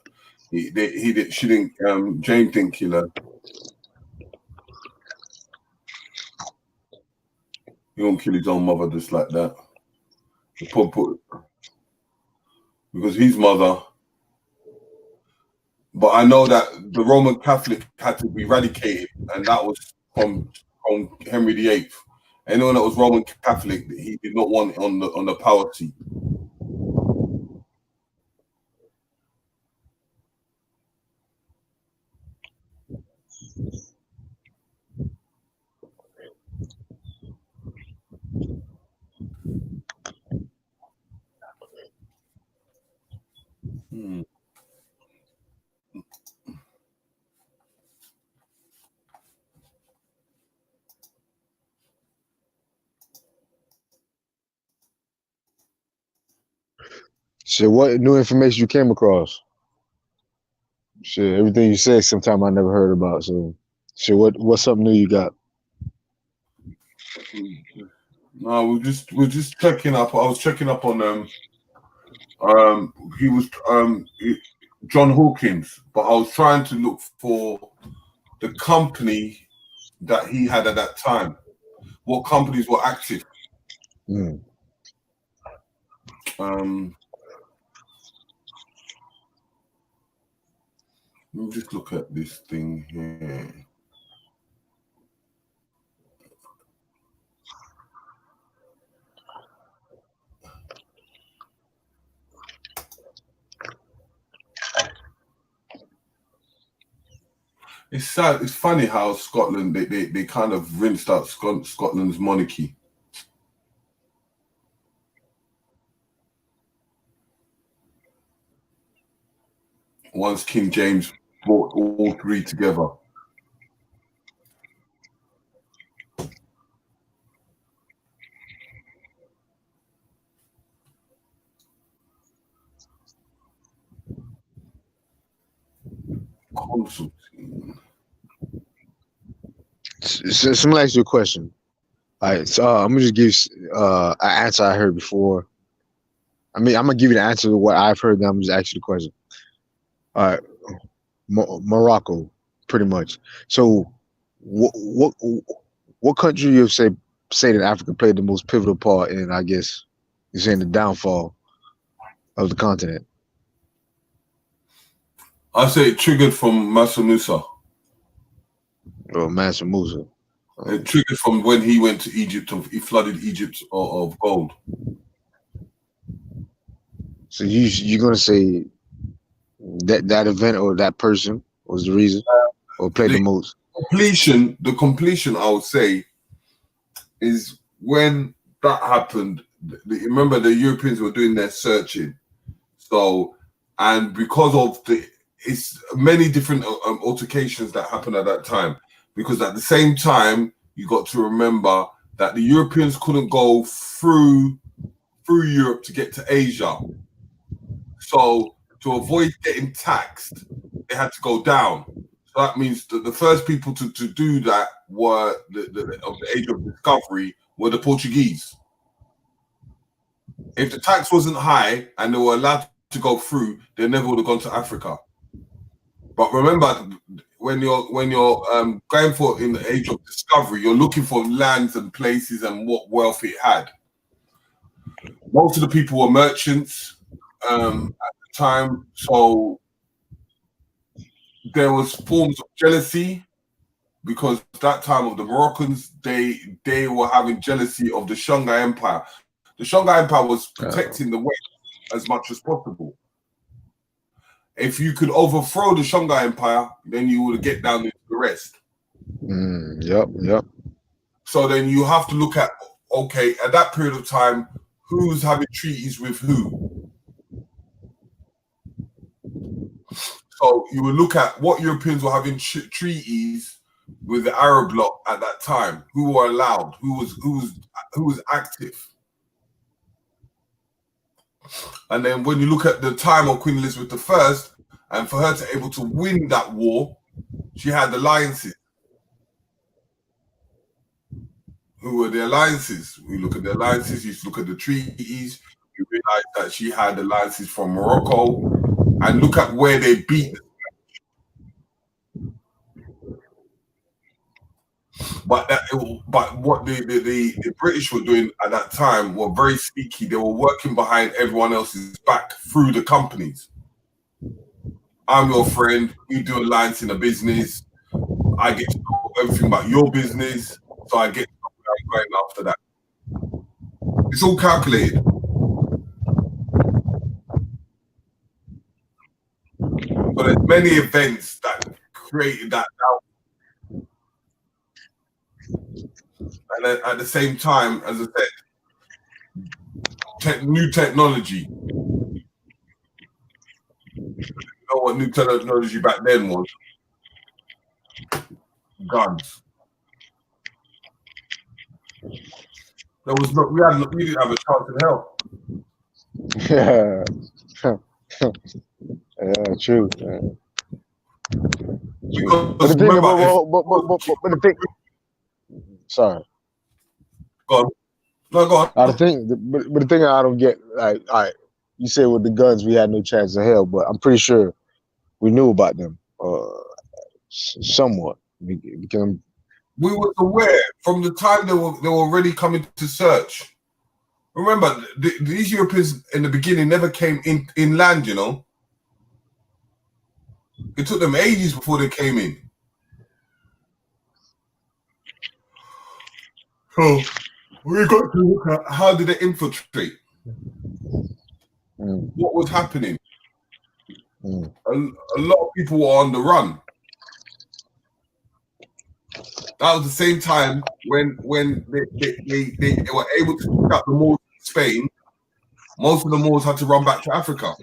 She didn't. James didn't kill her. He won't kill his own mother just like that. Because his mother. But I know that the Roman Catholic had to be eradicated, and that was from Henry VIII. Anyone that was Roman Catholic, he did not want it on the power seat. So, what new information you came across? Shit, everything you said, sometime I never heard about. So, what's something new you got? No, we're just checking up. I was checking up on he was John Hawkins, but I was trying to look for the company that he had at that time. What companies were active? Let me just look at this thing here. It's sad. It's funny how Scotland they kind of rinsed out Scotland's monarchy. Once King James brought all three together. So let me ask you a question. All right, so I'm gonna just give an answer I heard before. I mean, I'm gonna give you the answer to what I've heard. Then I'm just asking you the question. All right, Morocco, pretty much. So, what country you say that Africa played the most pivotal part in? I guess you're saying the downfall of the continent. I say it triggered from Mansa Musa. Or Mansa Musa. It triggered from when he went to Egypt. He flooded Egypt of gold. So you're gonna say that event or that person was the reason, or played the most? The completion, I would say, is when that happened. Remember, the Europeans were doing their searching, so and because of it's many different altercations that happened at that time. Because at the same time, you got to remember that the Europeans couldn't go through Europe to get to Asia. So to avoid getting taxed, they had to go down. So that means that the first people to do that were of the age of discovery were the Portuguese. If the tax wasn't high and they were allowed to go through, they never would have gone to Africa. But remember, when you're going for in the age of discovery, you're looking for lands and places and what wealth it had. Most of the people were merchants at the time, so there was forms of jealousy because that time of the Moroccans, they were having jealousy of the Shunga Empire. The Shunga Empire was protecting the West as much as possible. If you could overthrow the Shunga Empire, then you would get down into the rest. Yep. So then you have to look at, okay, at that period of time, who's having treaties with who? So you would look at what Europeans were having treaties with the Arab bloc at that time, who were allowed, who was active. And then when you look at the time of Queen Elizabeth I, and for her to able to win that war, she had alliances. Who were the alliances? We look at the alliances, you look at the treaties, you realize that she had alliances from Morocco, and look at where they beat the But what the British were doing at that time were very sneaky. They were working behind everyone else's back through the companies. I'm your friend. We do alliance in a business. I get to know everything about your business, so I get to know where I'm going after that. It's all calculated. So there's many events that created that doubt. And then at the same time, as I said, new technology. You know what new technology back then was? Guns. There was not. We didn't have a chance in hell. Yeah, true. But the thing, sorry. Go on. No, go on. The thing I don't get, like, all right, you say with the guns we had no chance in hell, but I'm pretty sure we knew about them, somewhat. Because we were aware from the time they were already coming to search. Remember, these Europeans in the beginning never came inland, you know. It took them ages before they came in. So we got to look at how did they infiltrate? What was happening? A lot of people were on the run. That was the same time when they were able to pick up the Moors in Spain. Most of the Moors had to run back to Africa.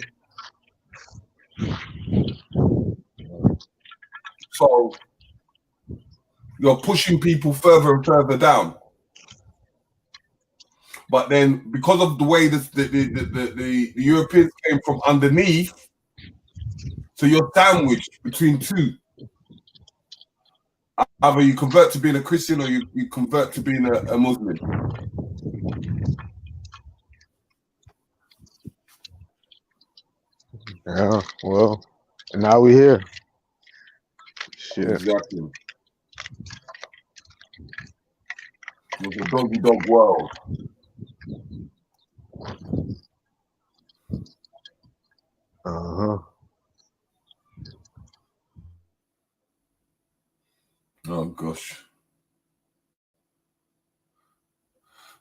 So you're pushing people further and further down. But then, because of the way the Europeans came from underneath, so you're sandwiched between two. Either you convert to being a Christian or you convert to being a Muslim. yeah, well, and now we're here. Shit. Exactly. It's a dog world.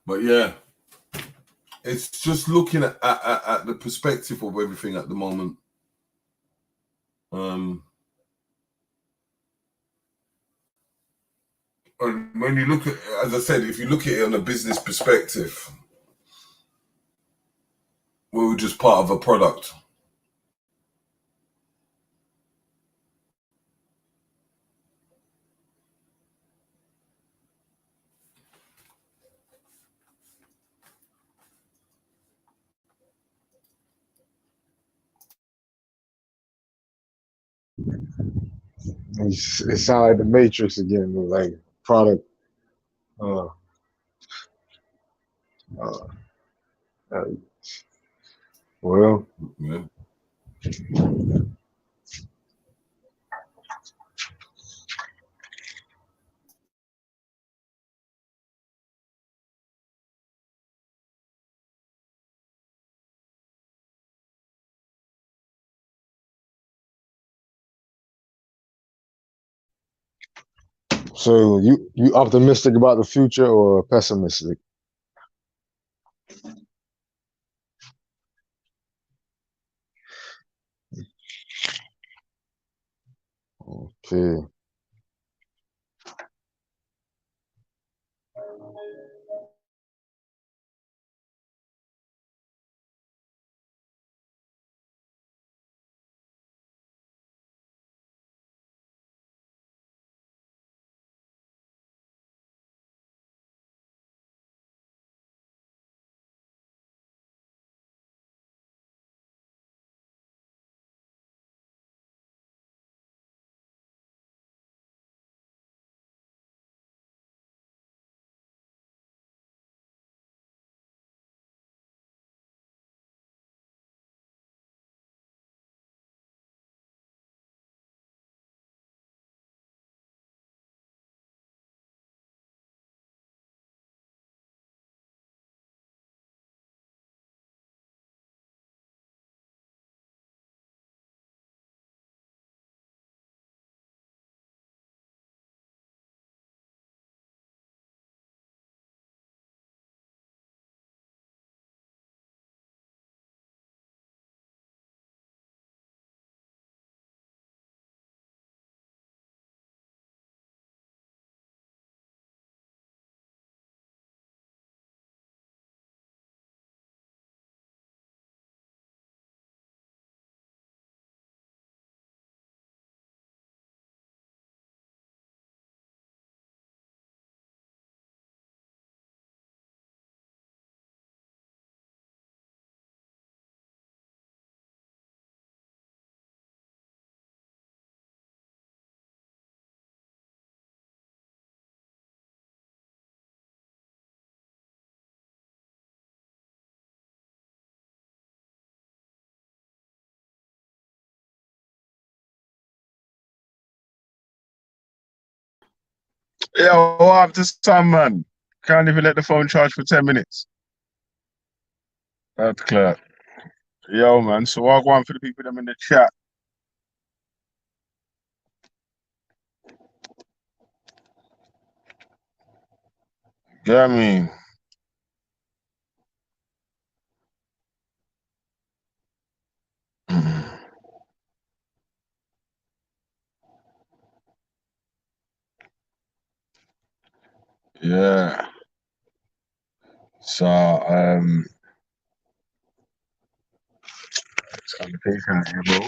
But yeah, it's just looking at the perspective of everything at the moment. And when you look at, as I said, if you look at it on a business perspective, we were just part of a product. It sounds like the Matrix again, like product. Uh, uh, uh, well, yeah. so you optimistic about the future or pessimistic? Okay. Yo, what up to some man? Can't even let the phone charge for 10 minutes. That's clear. Yo, man. So I'll go on for the people them in the chat. Yeah, I mean. Yeah. So, it's on the page out here, bro.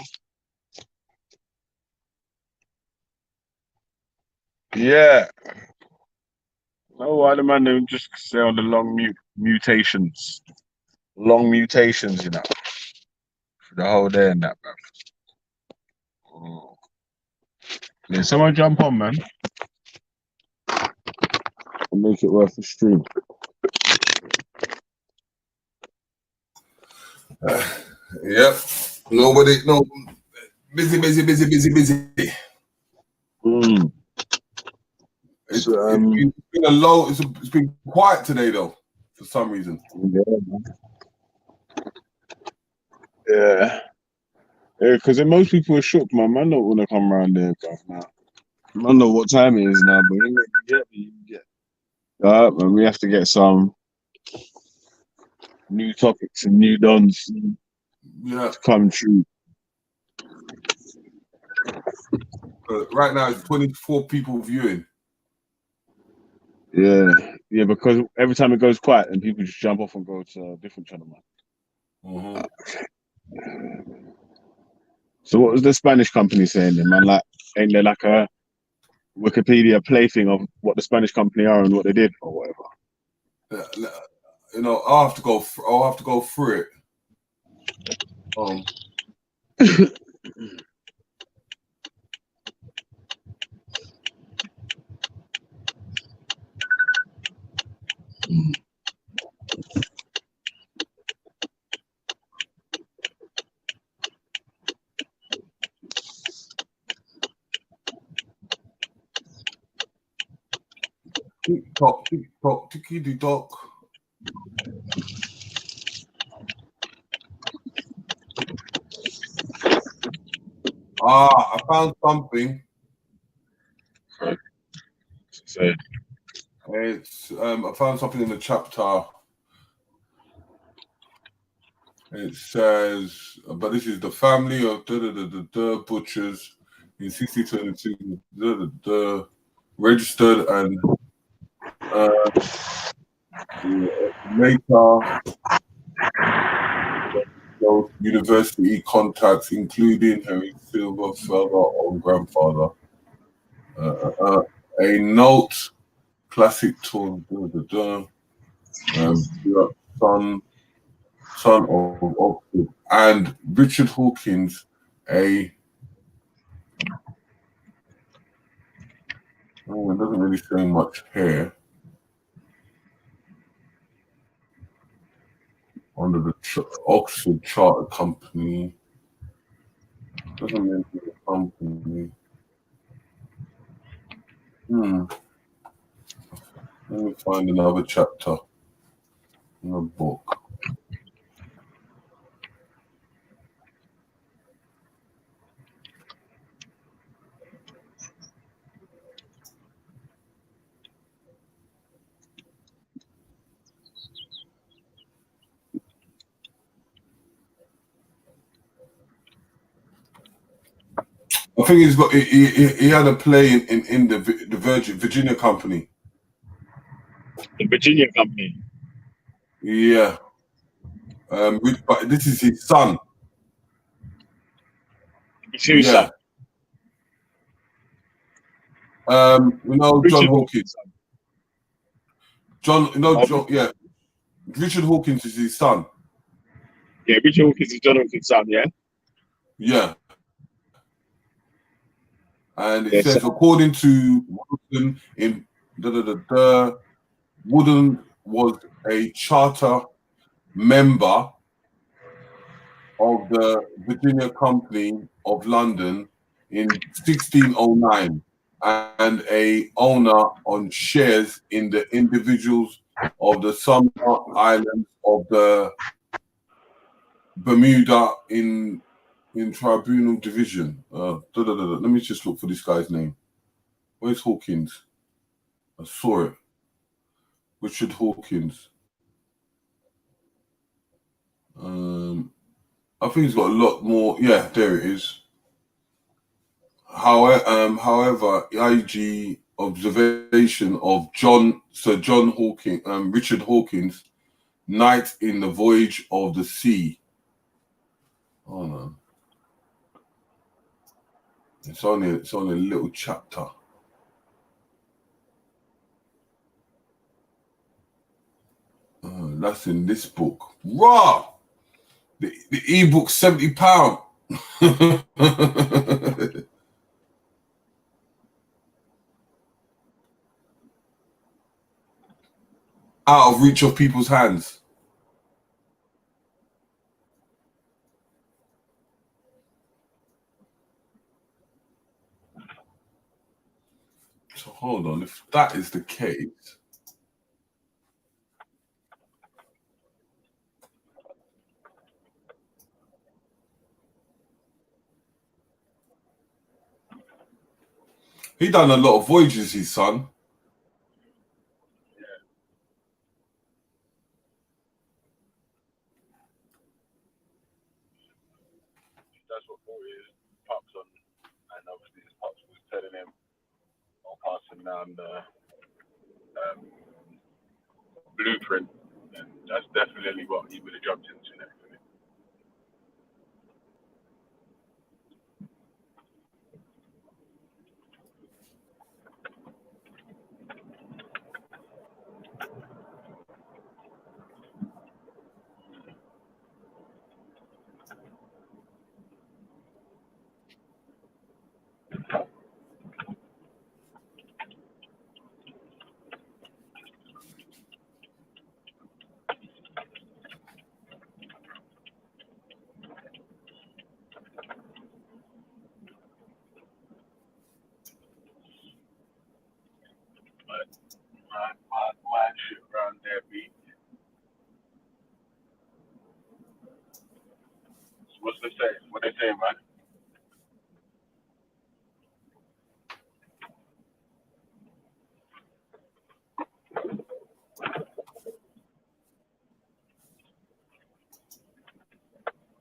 Yeah. No, why the man don't just stay on the long mutations? Long mutations, you know. For the whole day and that, man. Oh. Yeah, someone jump on, man. And make it worth the stream. Yep. Nobody, no. Busy. It's been a low. It's been quiet today though, for some reason. Yeah, because most people are shook, man. Man don't want to come around there, bruv. Now, I don't know what time it is now, but you get. Man, we have to get some new topics and new dons Yeah. to come true. Right now, it's 24 people viewing. Yeah, because every time it goes quiet, and people just jump off and go to a different channel, man. So what was the Spanish company saying then, man? Like, ain't there like a Wikipedia plaything of what the Spanish company are and what they did or whatever? You know, I'll have to go. I'll have to go through it. TikTok, tickety-tock. I found something. It's I found something in the chapter. It says, but this is the family of butchers in 1622, registered and later those university contacts, including Henry Silver, father or grandfather. A note, classic tone, son of Oxford, and Richard Hawkins, it doesn't really say much here. Under the Oxford Charter Company. Doesn't mention the company. Let me find another chapter in the book. I think he's got. He had a play in the Virginia Company. The Virginia Company. Yeah. But this is his son. It's whose son? You know, Richard John Hawkins. Yeah. Richard Hawkins is his son. Yeah, Richard Hawkins is John Hawkins' son, yeah? Yeah. And it says, according to Wooden, Wooden was a charter member of the Virginia Company of London in 1609 and a owner on shares in the individuals of the Summer Islands of the Bermuda in Tribunal Division. Let me just look for this guy's name. Where's Hawkins? I saw it. Richard Hawkins. I think he's got a lot more. Yeah, there it is. However, IG observation of Sir John Hawkins, Richard Hawkins, Knight in the Voyage of the Sea. Oh no. It's only a little chapter. That's in this book. Raw. The ebook £70. Out of reach of people's hands. So hold on, if that is the case, he done a lot of voyages, his son. that's what brought his pops on, and obviously his pops was telling him or passing down the blueprint, and that's definitely what he would have jumped into next. My shit around there, B. What's they say? What they say, man?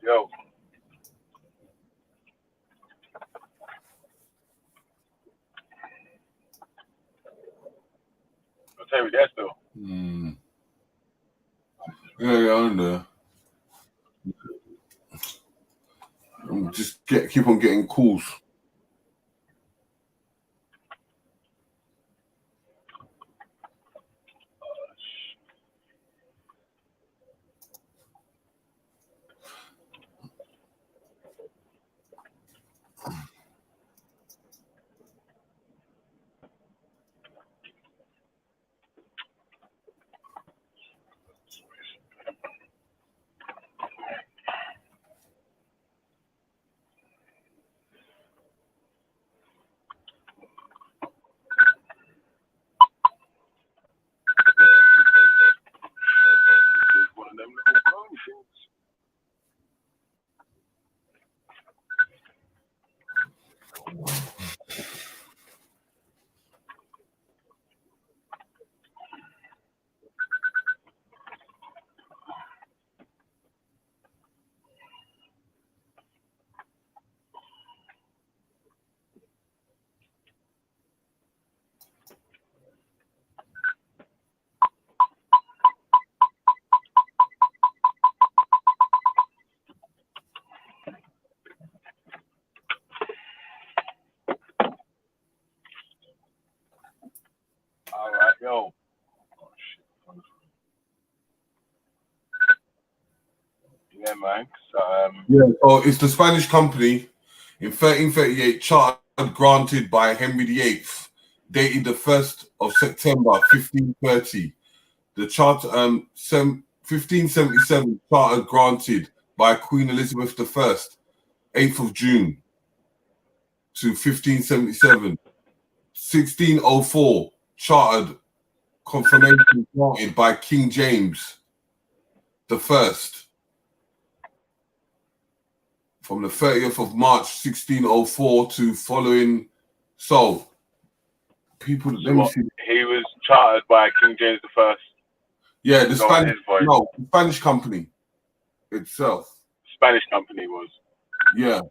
Yo, I'll tell you that still. Yeah, I know. Just keep on getting calls. One of them little phone things. All right, yo. Yeah, man. So, Yeah. Oh, it's the Spanish company in 1338, chartered granted by Henry VIII, dated the 1st of September 1530. The charter 1577, chartered granted by Queen Elizabeth I, 8th of June to 1577. 1604, chartered confirmation granted by King James the First from the 30th of March 1604 to following. So people, let me what? see. He was chartered by King James the First. Yeah, the Go on Spanish, his voice. no, the Spanish company itself. Spanish company was. Yeah.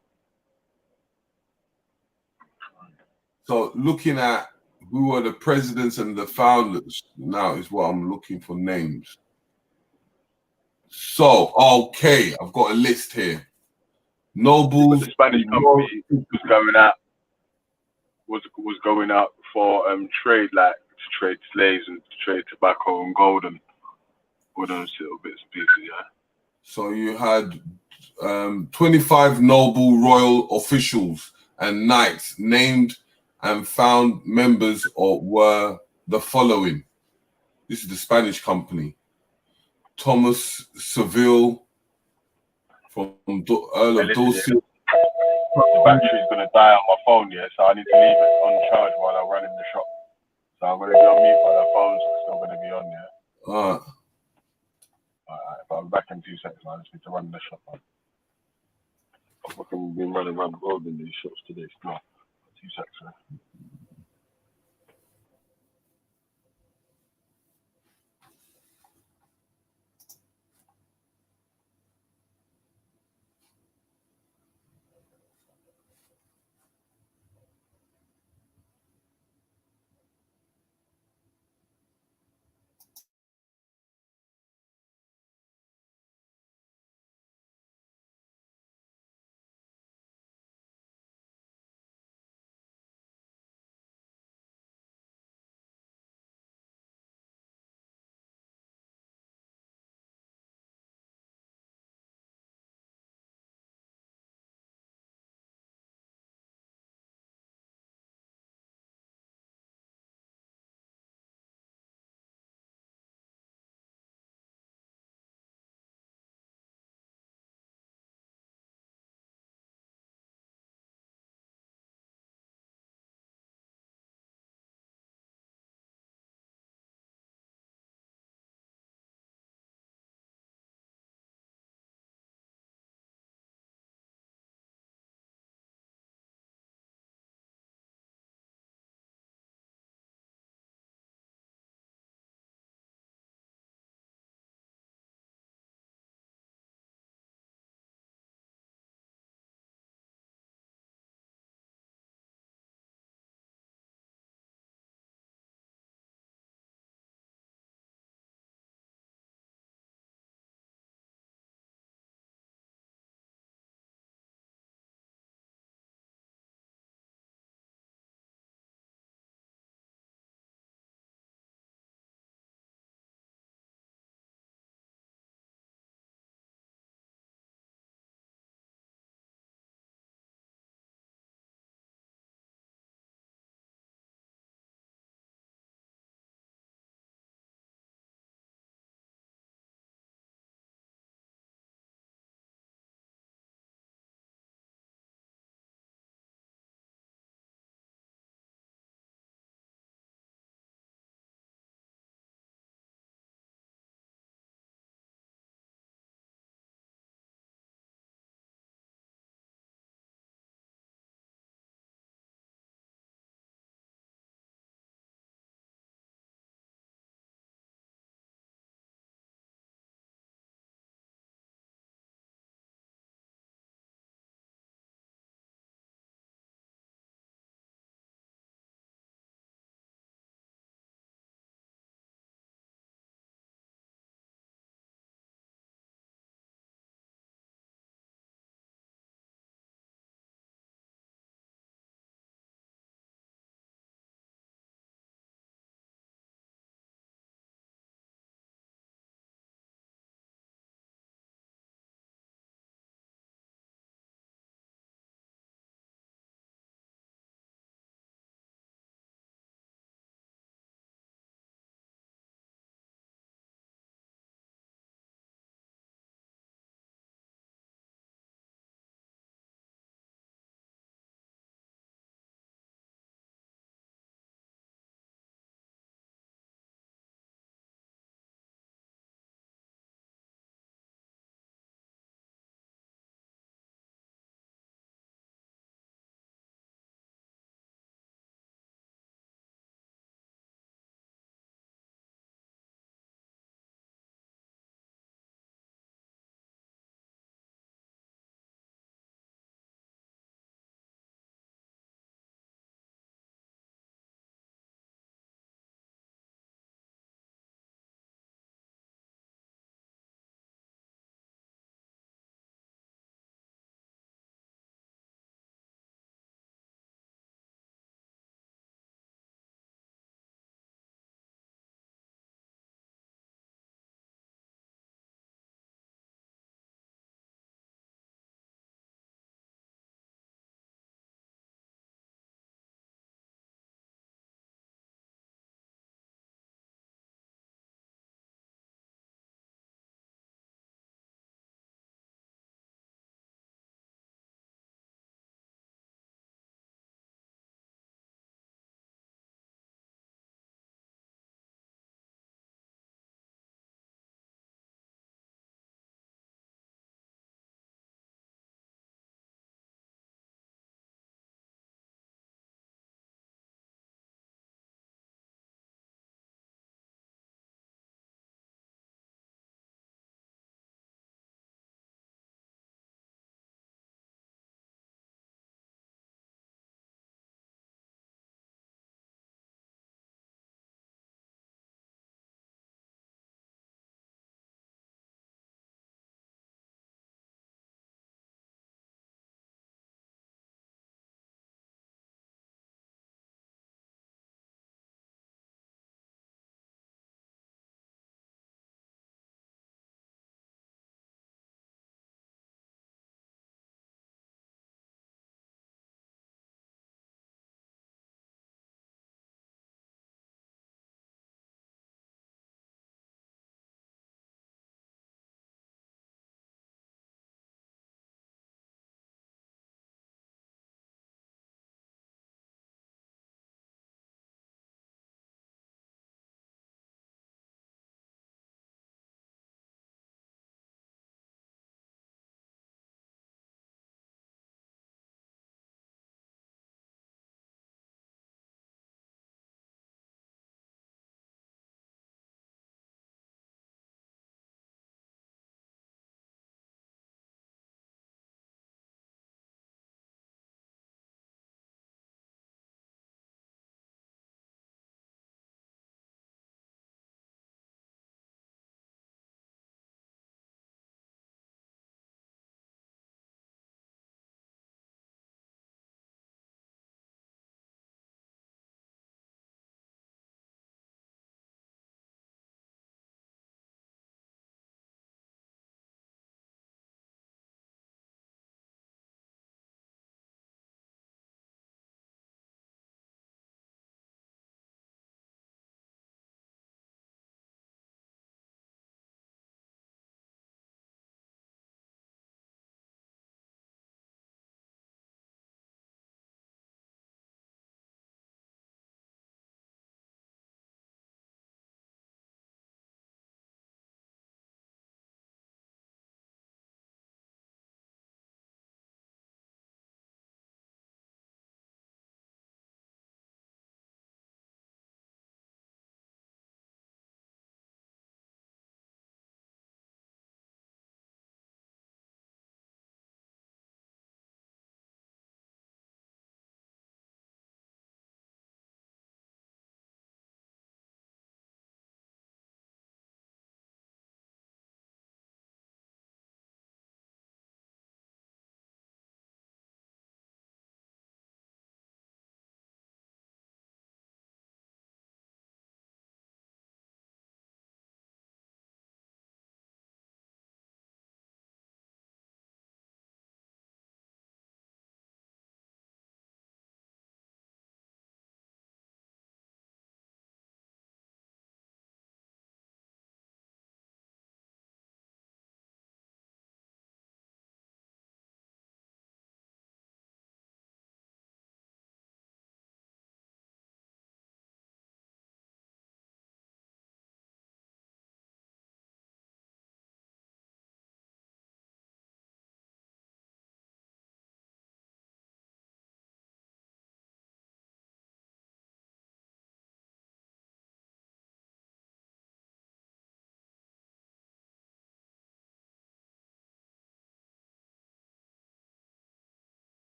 So looking at who are the presidents and the founders now is what I'm looking for names. So, okay, I've got a list here. Nobles. But the Spanish company was going out for trade, like to trade slaves and to trade tobacco and gold and all those little bits and pieces, yeah. So you had 25 noble royal officials and knights named and found members or were the following. This is the Spanish company. Thomas Seville from Earl of Dorset. The battery's gonna die on my phone, yeah, so I need to leave it on charge while I run in the shop. So I'm gonna be on mute, but the phone's still gonna be on, yeah. Alright. But I'm back in 2 seconds, man. I just need to run the shop, man. I've fucking been running around the world in these shops today, still. 2 seconds, man.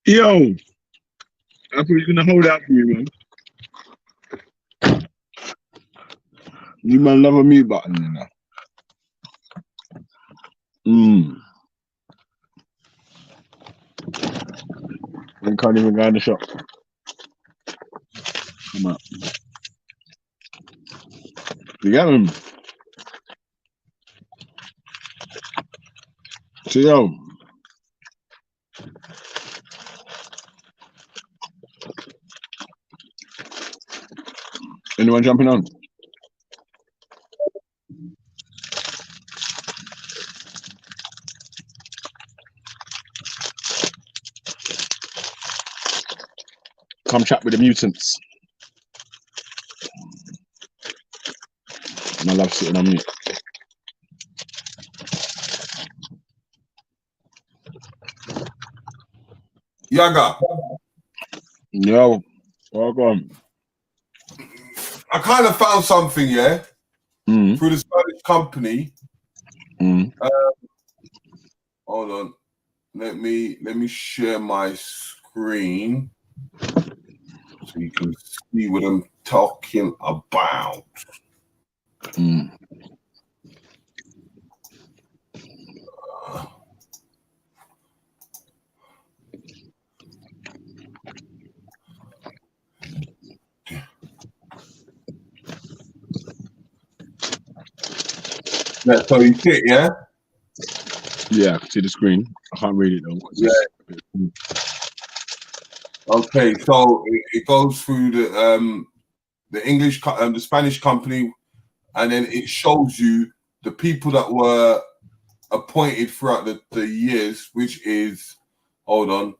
Yo, I thought you were gonna hold out for me, man. You man love a mute button, you know. You can't even go in the shop. Come on. You get him? So, yo. Anyone jumping on? Come chat with the mutants. I love sitting on mute. Yaga. Yo, welcome. I kind of found something, yeah, through the Spanish company. Hold on, let me share my screen so you can see what I'm talking about. Yeah, so you see it, yeah? Yeah, I can see the screen. I can't read it though. Yeah. Okay, so it goes through the English, the Spanish company, and then it shows you the people that were appointed throughout the years, which is, hold on,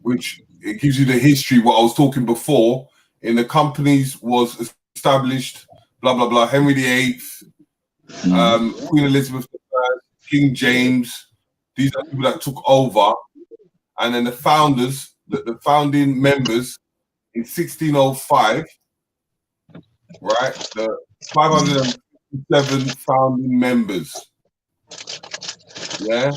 which it gives you the history, what I was talking before. In the companies was established, blah, blah, blah, Henry VIII, Queen Elizabeth I, King James. These are people that took over. And then the founders, the founding members in 1605, right? The 557 founding members, yeah,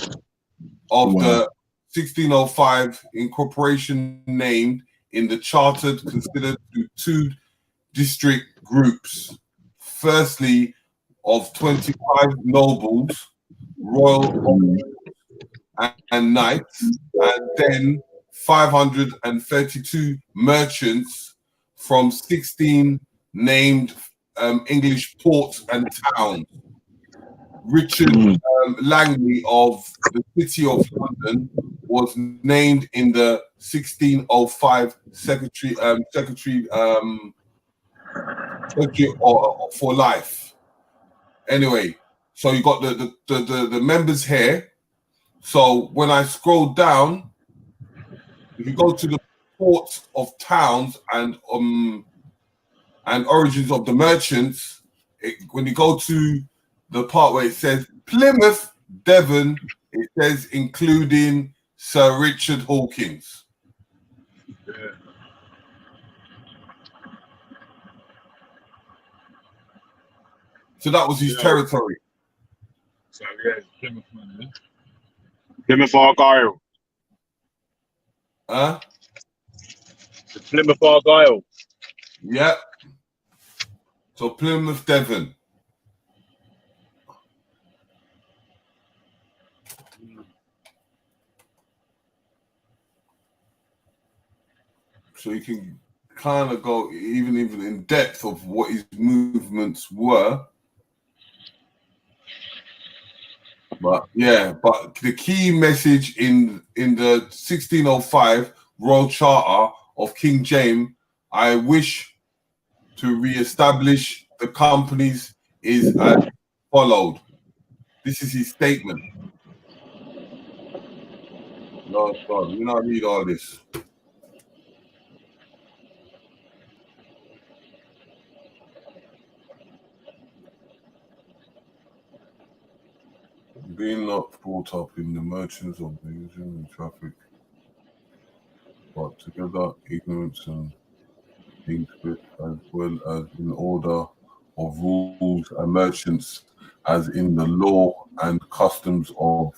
of the 1605 incorporation named in the chartered considered to two district groups. Firstly, of 25 nobles, royal and knights, and then 532 merchants from 16 named English ports and towns. Richard Langley of the City of London was named in the 1605 secretary for life. Anyway, so you got the members here. So when I scroll down, if you go to the ports of towns and origins of the merchants, when you go to the part where it says Plymouth, Devon, it says including Sir Richard Hawkins. Yeah. So that was his territory. So yeah, Plymouth, man. Plymouth Argyle. Huh? The Plymouth Argyle. Yeah. So Plymouth, Devon. So you can kind of go even in depth of what his movements were. But yeah, but the key message in the 1605 Royal Charter of King James, I wish to re-establish the companies is as followed. This is his statement. No, God, you not read all this. Being not brought up in the merchants of the using traffic, but together ignorance and hatred, as well as in order of rules and merchants, as in the law and customs of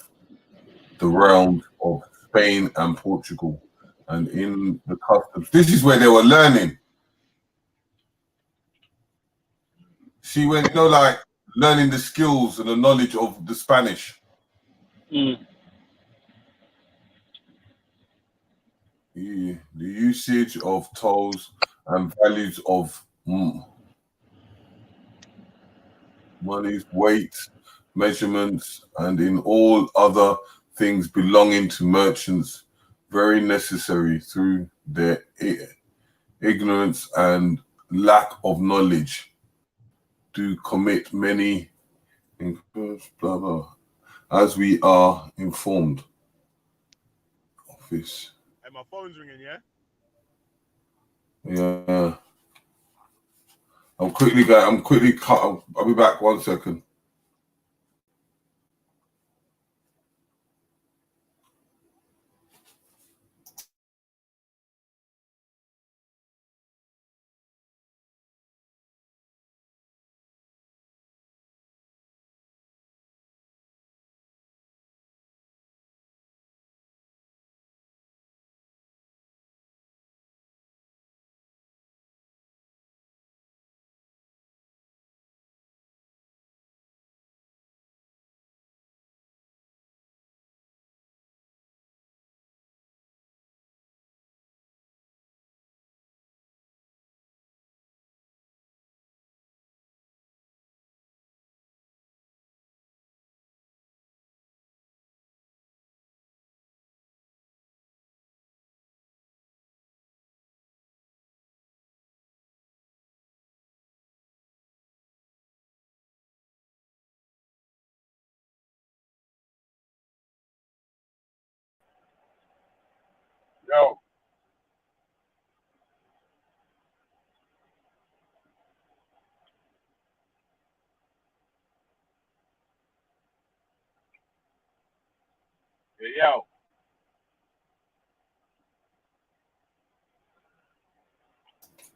the realms of Spain and Portugal. And in the customs, this is where they were learning. See, when like learning the skills and the knowledge of the Spanish. The usage of tolls and values of monies, weight, measurements, and in all other things belonging to merchants, very necessary through their ignorance and lack of knowledge, do commit many blah blah, as we are informed. Office. Hey, my phone's ringing, yeah? Yeah. I'm quickly cut. I'll be back 1 second. Yo. Yo.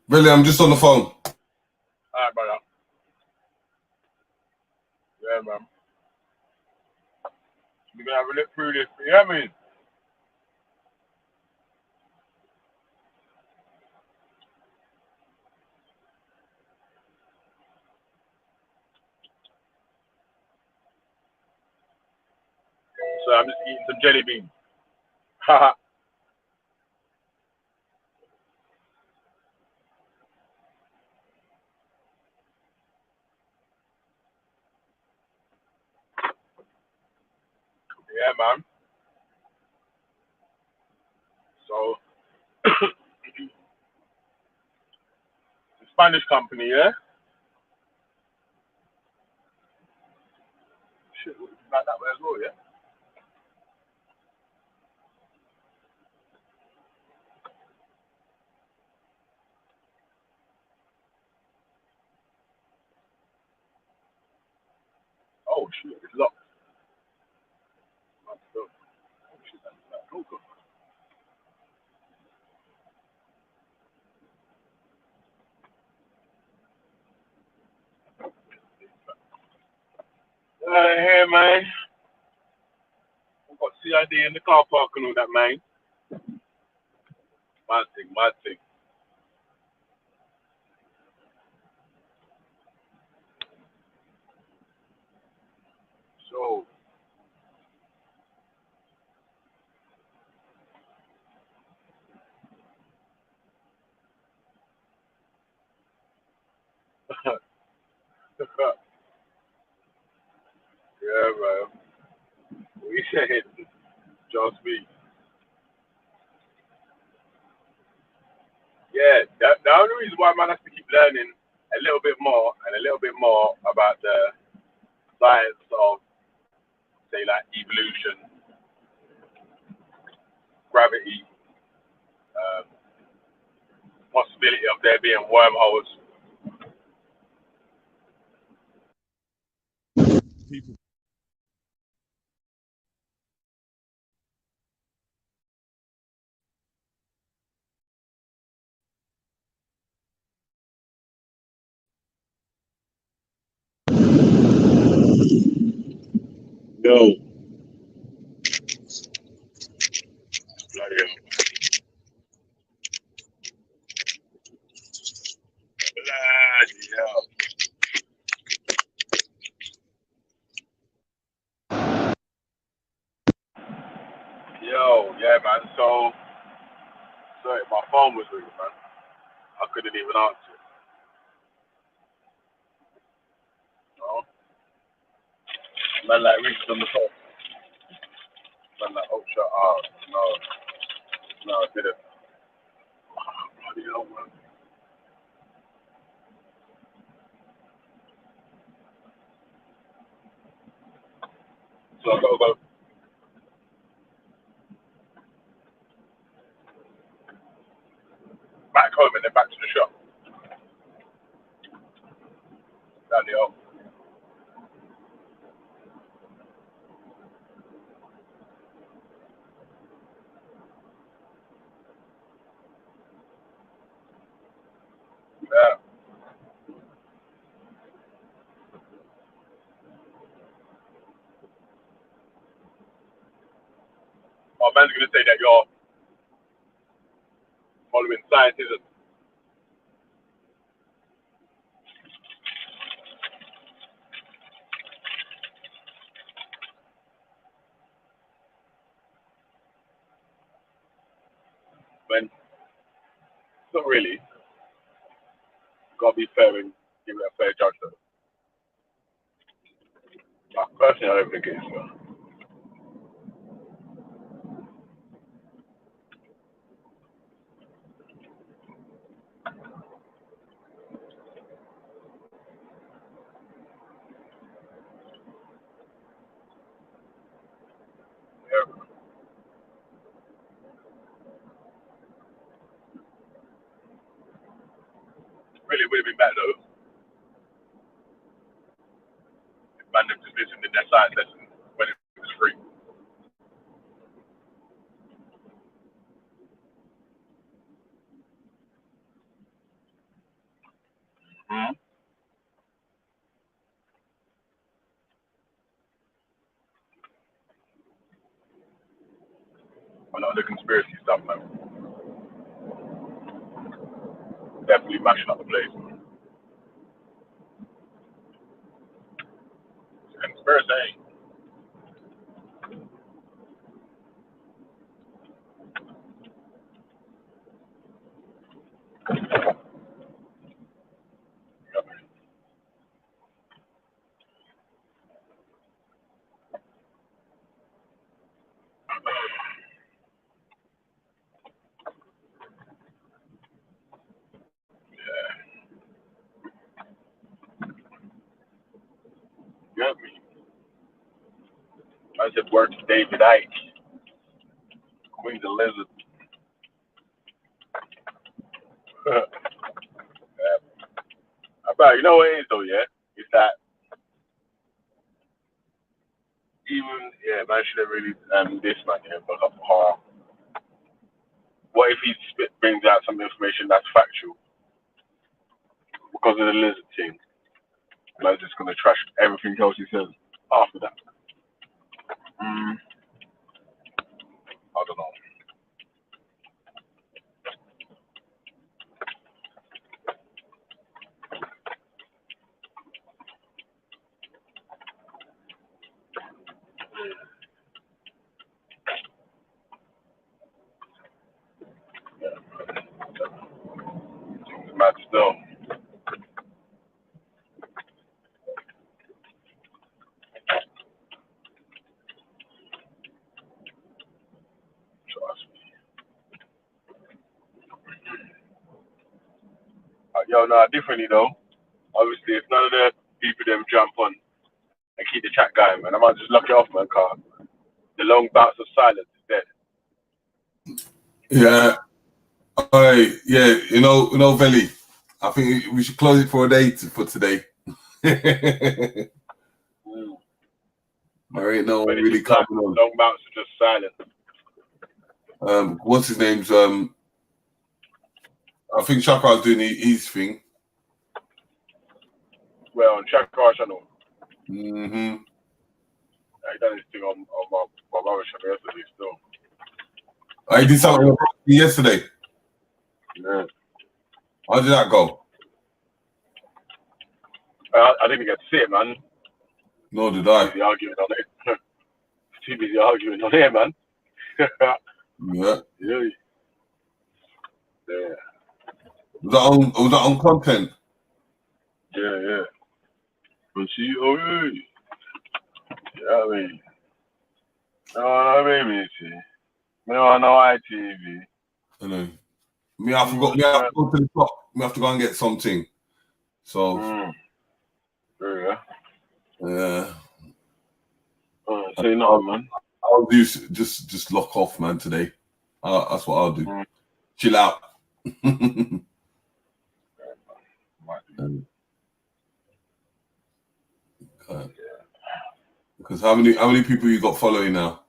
Really, I'm just on the phone. All right, brother. Yeah, man. We're gonna have a look through this. You know what I mean? So I'm just eating some jelly beans. Haha. Yeah, man. So, the Spanish company, yeah? Shit, like that way as well, yeah? Oh, shit, it's locked. Oh, shit, that's oh, good. Hey, man. I've got CID in the car park and all that, man. Mad thing, mad thing. So, yeah, man. What you saying? Just me. Yeah, the only reason why man has to keep learning a little bit more and a little bit more about the science of, say, like evolution, gravity, possibility of there being wormholes. People. Yo. Yo, yeah, man. So, sorry, my phone was ringing, man. I couldn't even answer it. No, man, like reached on the phone. Man, like, oh, shut up. No, I didn't. Bloody hell, man. So I gotta go back home and then back to the shop. Bloody hell. Yeah. Oh, man's gonna say that you're following scientism. When it's not really. Gotta be fair and give it a fair judgment. But personally, I don't think it is. Yeah. Really would have been better though if man them just listened in their science lesson when it was free. Mm-hmm. A lot of the conspiracy stuff, man. Definitely mashing up the place. It's a conspiracy. You get me? I said word to David Icke, Queen the Lizard. Yeah. But you know what it is though, yeah? It's that even man should have really this man here but what if he brings out some information that's factual because of the lizard thing? Man's just gonna trash everything else he says after that. I don't know. It's mad still. Trust me. Yo, no, differently though. Obviously, if none of the people them jump on and keep the chat going, man, I might just lock it off, man, car. The long bouts of silence is dead. Yeah. All right. Yeah. You know, Velle. I think we should close it for a day for today. There ain't no one really coming on. Long bouts are just silent. What's his name's? I think Chakar's doing his thing. Well, on Chakra channel. Mm-hmm. He done his thing on my brother's channel yesterday still. I did something yesterday. Yeah. How did that go? I didn't get to see it, man. Nor did I. Busy arguing on it. Too busy arguing on it, man. Yeah. Yeah. Was that on content? Yeah. But see, yeah, I mean, no, maybe see. No, ITV. I know. Me, I forgot. Me, I have to go to the shop. Me, have to go and get something. So. Yeah. Say nothing, man. I'll do just lock off, man. Today. That's what I'll do. Chill out. Because how many people you got following now?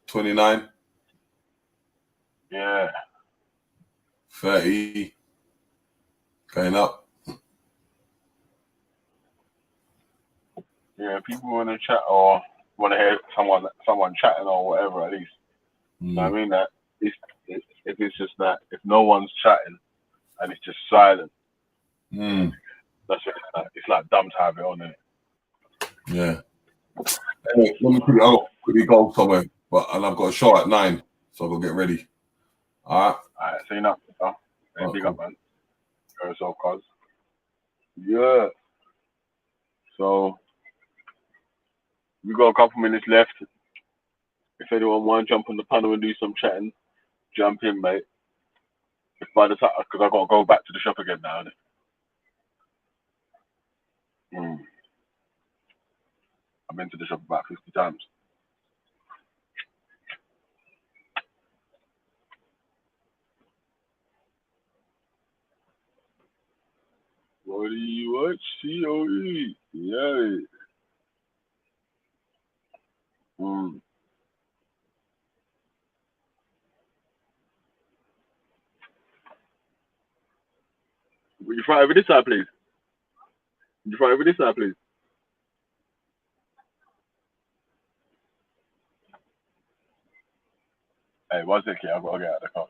29? Yeah. 30? Going up? Yeah, people want to chat or want to hear someone chatting or whatever at least. So I mean that if it's just that if no one's chatting and it's just silent, that's what it's like dumb to have it on it. Yeah. Anyway, let me quickly go somewhere, and I've got a show at 9, so I've got to get ready. All right. Say nothing. Big up, man. Yourself, cuz. Yeah. So we got a couple minutes left. If anyone want to jump on the panel and do some chatting, jump in, mate. If by the time, because I got to go back to the shop again now. I've been to the shop about 50 times. What do you watch? COE. Yeah. Would you fry over this side, please? Would you fry over this side, please? Hey, 1 second. I've got to get out of the car.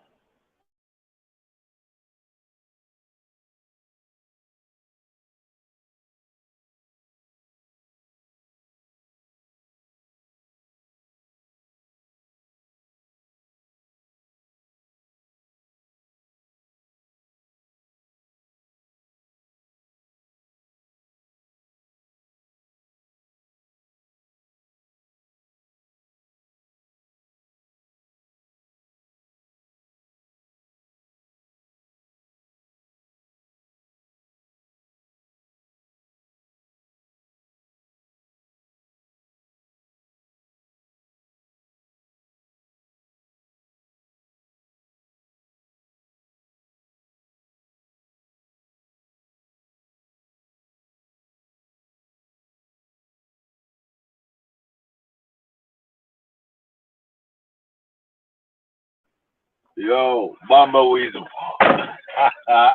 Yo, Mamba Weasel. Yeah.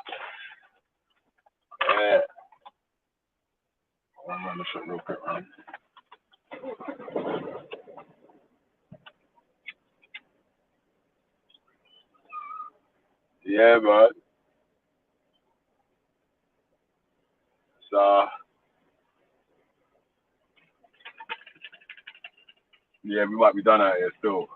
I'm running the shit real quick, man. Yeah, bud. So, yeah, we might be done out here still.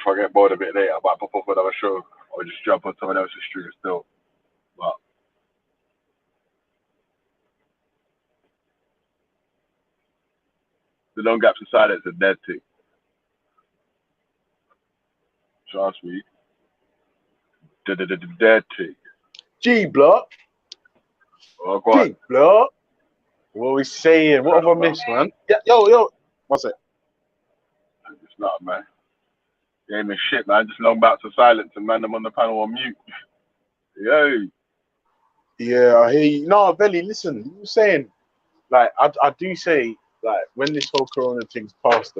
If I get bored a bit later, I might pop up another show or just jump on someone else's stream still. But the long gaps of silence are dead thing. Trust me. Dead thing. G Block. Oh, go on. G Block. What are we saying? What have I missed, man? Yeah, yo. What's it? It's not, man. Game is shit, man. Just long bouts of silence and man them on the panel on mute. Yay. Yeah, I hear you. No, Velle, listen, you were saying, like, I do say, like, when this whole corona thing's passed,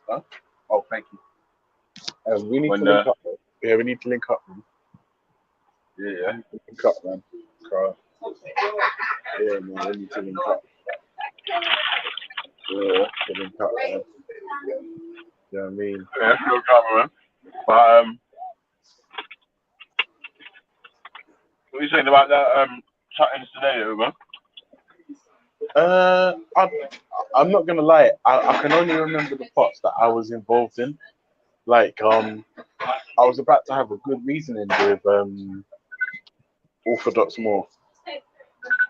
huh? Oh, thank you. We need to link up. Yeah, we need to link up, man. Yeah. Link up, man. Yeah, man, we need to link up. Yeah, to link up, man. You know what I mean? Yeah, still coming, man. But, what are you saying about that, chatting today, man? I'm not gonna lie. I can only remember the parts that I was involved in. Like I was about to have a good reasoning with Orthodox More,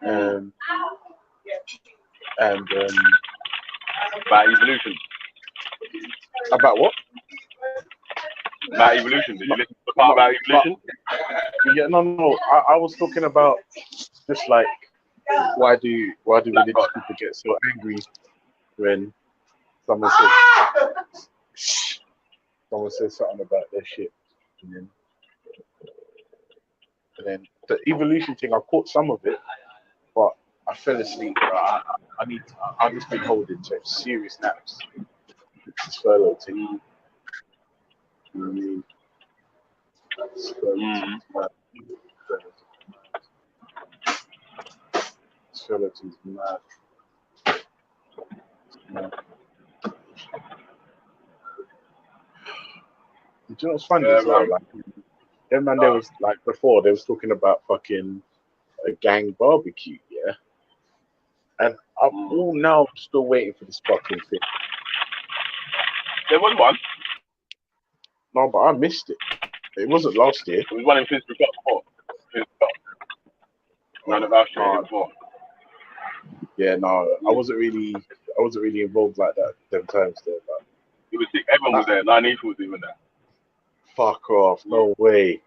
and About evolution. about what? About evolution. Did you listen to the part about evolution? Yeah, no. I was talking about just like why do religious people get so angry when someone says something about their shit, and then the evolution thing. I caught some of it, but I fell asleep. I've just been holding some serious naps. It's furlough to eat. You know what I mean? Skeleton's mad. Do you know what's funny as well? Like, them man, there was like before they was talking about fucking a gang barbecue, yeah. And I'm all now still waiting for this fucking thing. There was one. No, but I missed it. It wasn't last year. It was one in Finsbury Park before. None of our shit before. Yeah, no, I wasn't really involved like that them times there, but it was sick. Everyone was there. 9 was even there. Fuck off, no way.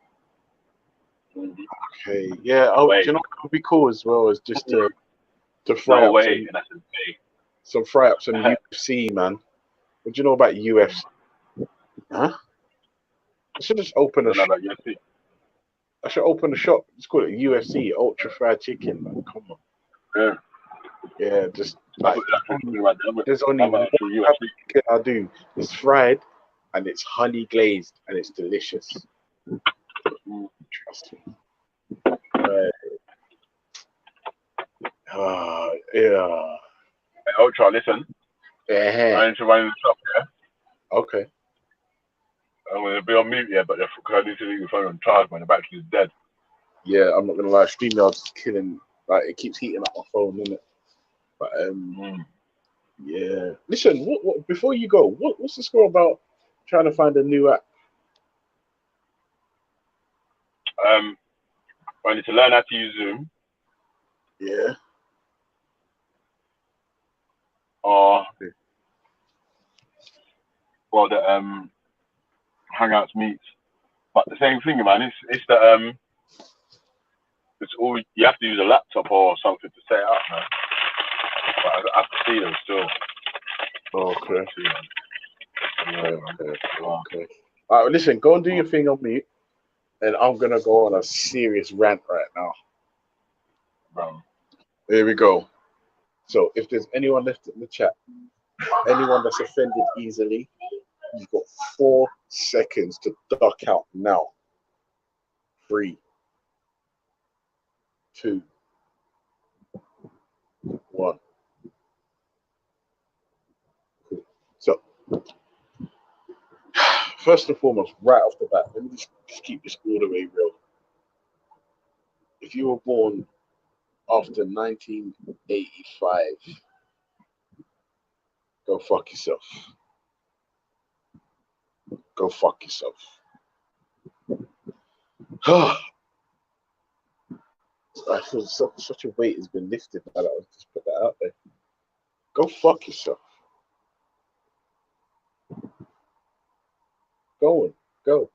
Okay, yeah. Oh, do you know what would be cool as well is just to fry No up way. some fry up some UFC, man. What do you know about UFC? Huh? I should just open a shop. I should open a shop. It's called it UFC Ultra Fried Chicken, man. Come on. Yeah, just like there's only one chicken I do. It's fried and it's honey glazed and it's delicious. Trust me. Yeah. Hey, Ultra, listen. I need to run in the shop, yeah? Okay. I'm going to be on mute, yeah, but I need to leave the phone on charge when the battery is dead. Yeah, I'm not going to lie. StreamYard's killing. Like, it keeps heating up my phone, innit? But, yeah. Listen, what before you go, what's the score about trying to find a new app? I need to learn how to use Zoom. Yeah. Or the Hangouts meets. But the same thing, man. It's the it's all you have to use a laptop or something to set it up, man. But I have to see them still. Okay. Okay. All right, listen, go and do your thing on mute, and I'm gonna go on a serious rant right now. Here we go. So, if there's anyone left in the chat, anyone that's offended easily, you've got 4 seconds to duck out now. 3, 2, 1. So, first and foremost, right off the bat, let me just keep this all the way real. If you were born after 1985, go fuck yourself. Go fuck yourself. I feel such a weight has been lifted now that I just put that out there. Go fuck yourself. Go on, go.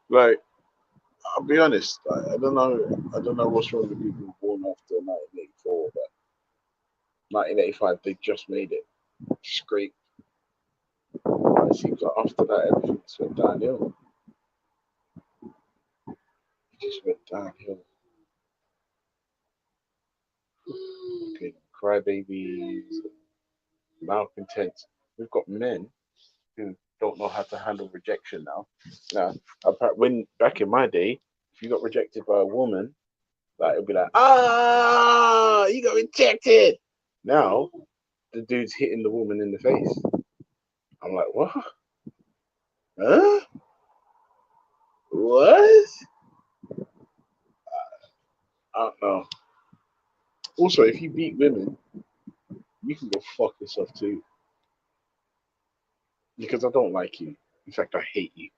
Like, I'll be honest. I don't know what's wrong with people born after 1984, but 1985 they just made it. Scrape. It seems like after that everything just went downhill. It just went downhill. Okay, crybabies, malcontents. We've got men who don't know how to handle rejection now. Now, when back in my day, if you got rejected by a woman, like it'd be like, you got rejected. Now, the dude's hitting the woman in the face. I'm like, what? Huh? What? I don't know. Also, if you beat women, you can go fuck yourself too. Because I don't like you. In fact, I hate you.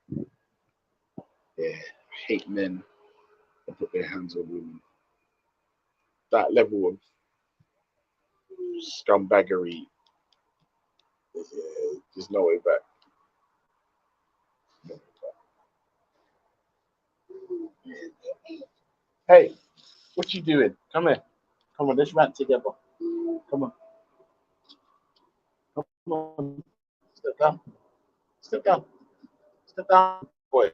Yeah, I hate men that put their hands on women. That level of scumbaggery, there's no way back. Hey, what you doing? Come here. Come on, let's rant together. Come on. Come on. Step down. Step down. Step down, boy.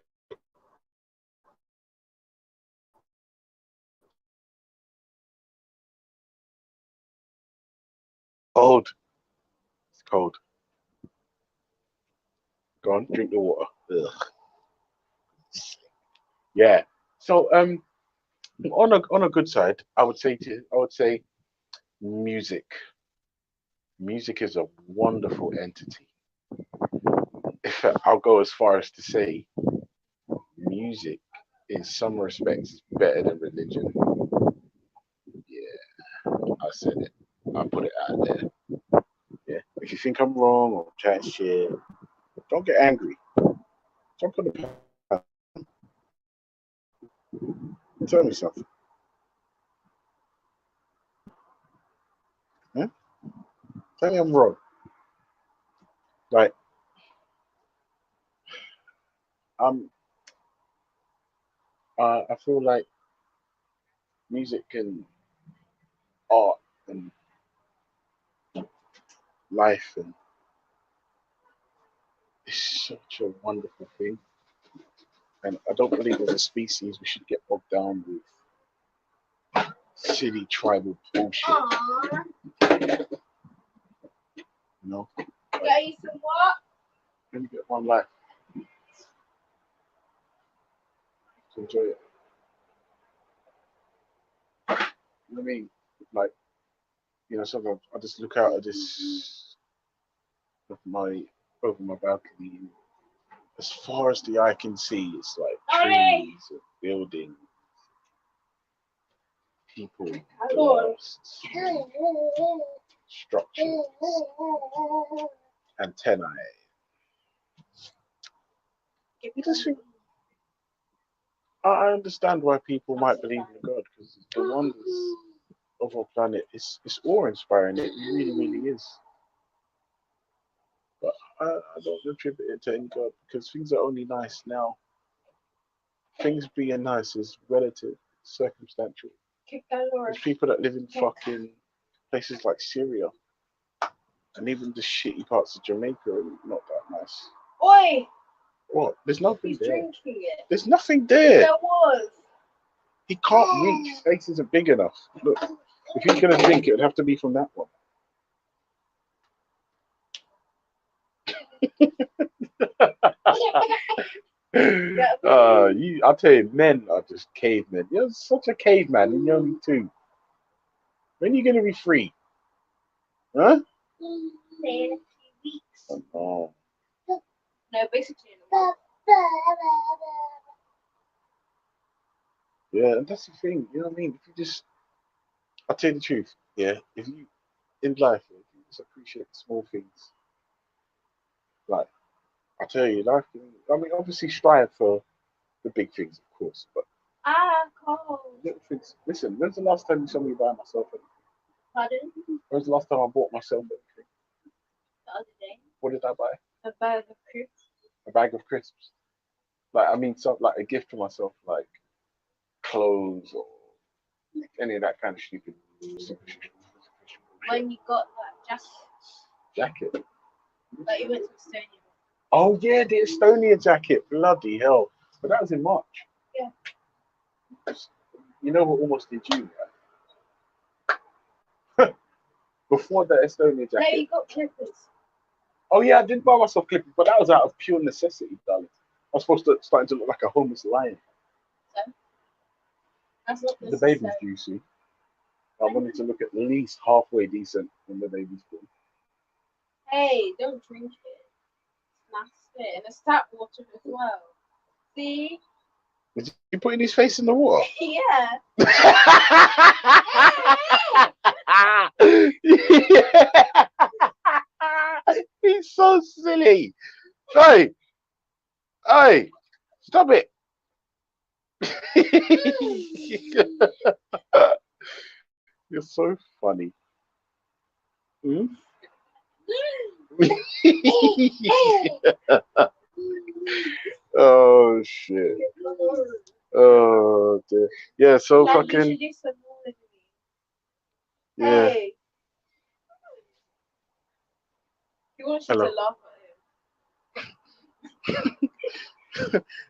Cold. It's cold. Go on, drink the water. Ugh. Yeah. So on a good side, I would say music. Music is a wonderful entity. If I'll go as far as to say music in some respects is better than religion. Yeah, I said it. I put it out there. Yeah. If you think I'm wrong or chat shit, don't get angry. Jump on the path. Tell me something. Huh? Tell me I'm wrong. Like, I feel like music and art and life and it's such a wonderful thing. And I don't believe as a species we should get bogged down with silly tribal bullshit. You know? Get you some what? Let me get one life to enjoy it. You know what I mean? Like, you know, sometimes I just look out at this over my balcony. And as far as the eye can see, it's like trees and buildings, people, ghosts, structures, antennae. You just think, I understand why people might believe in God because the wonders of our planet is awe-inspiring. It really, really is. But I don't attribute it to any God because things are only nice now. Things being nice is relative, circumstantial. There's people that live in fucking places like Syria and even the shitty parts of Jamaica are not that nice. Oi! What? There's nothing He's there. drinking it. There's nothing there. There was. He can't reach. His face isn't big enough. Look, if he's gonna drink, it would have to be from that one. I'll tell you, men are just cavemen. You're such a caveman, and you're only 2. When are you gonna be free? Huh? Say in a few weeks. Oh. No, basically in a month. Yeah, and that's the thing. You know what I mean? If you just, I'll tell you the truth. Yeah, if you in life, if you just appreciate the small things, like I tell you, life. I mean, obviously strive for the big things, of course, but Cold. little things. Listen, when's the last time you saw me buy myself anything? Pardon? When's the last time I bought myself anything? The other day. What did I buy? A bag of crisps. A bag of crisps. Like I mean, something like a gift to myself, like clothes or any of that kind of stupid. When you got that jacket. Jacket. That you went to Estonia. Oh yeah, the Estonia jacket. Bloody hell! But that was in March. Yeah. You know we're almost in June, right? Before the Estonia jacket. No, you got clippers. Oh yeah, I did buy myself clippers, but that was out of pure necessity, darling. I was supposed to starting to look like a homeless lion. So? That's not The baby's juicy. I wanted to look at least halfway decent when the baby's born. Hey, don't drink it. It's nasty. And it's tap water as well. See? Did you put his face in the water? Yeah. funny. Hey, hey, stop it. You're so funny. Hmm? Oh shit. Oh dear. Yeah, so fucking yeah. Hello.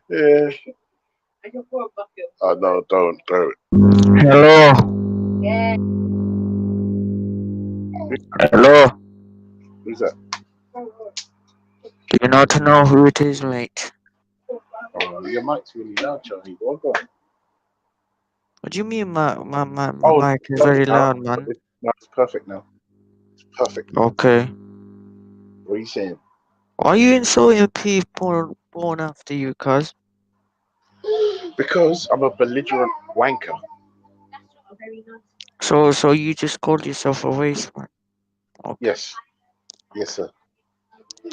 Yeah. Oh no, don't. Hello. Hello. Who's that? Do you not know who it is, mate? Oh, your mic's really loud, Charlie. Well done. What do you mean my Oh, mic is no, very loud, man? no, it's perfect now. It's perfect. Okay. What are you saying? Why are you insulting people born after you, cuz? Because I'm a belligerent wanker. So you just called yourself a waste man. Okay. Yes. Yes, sir.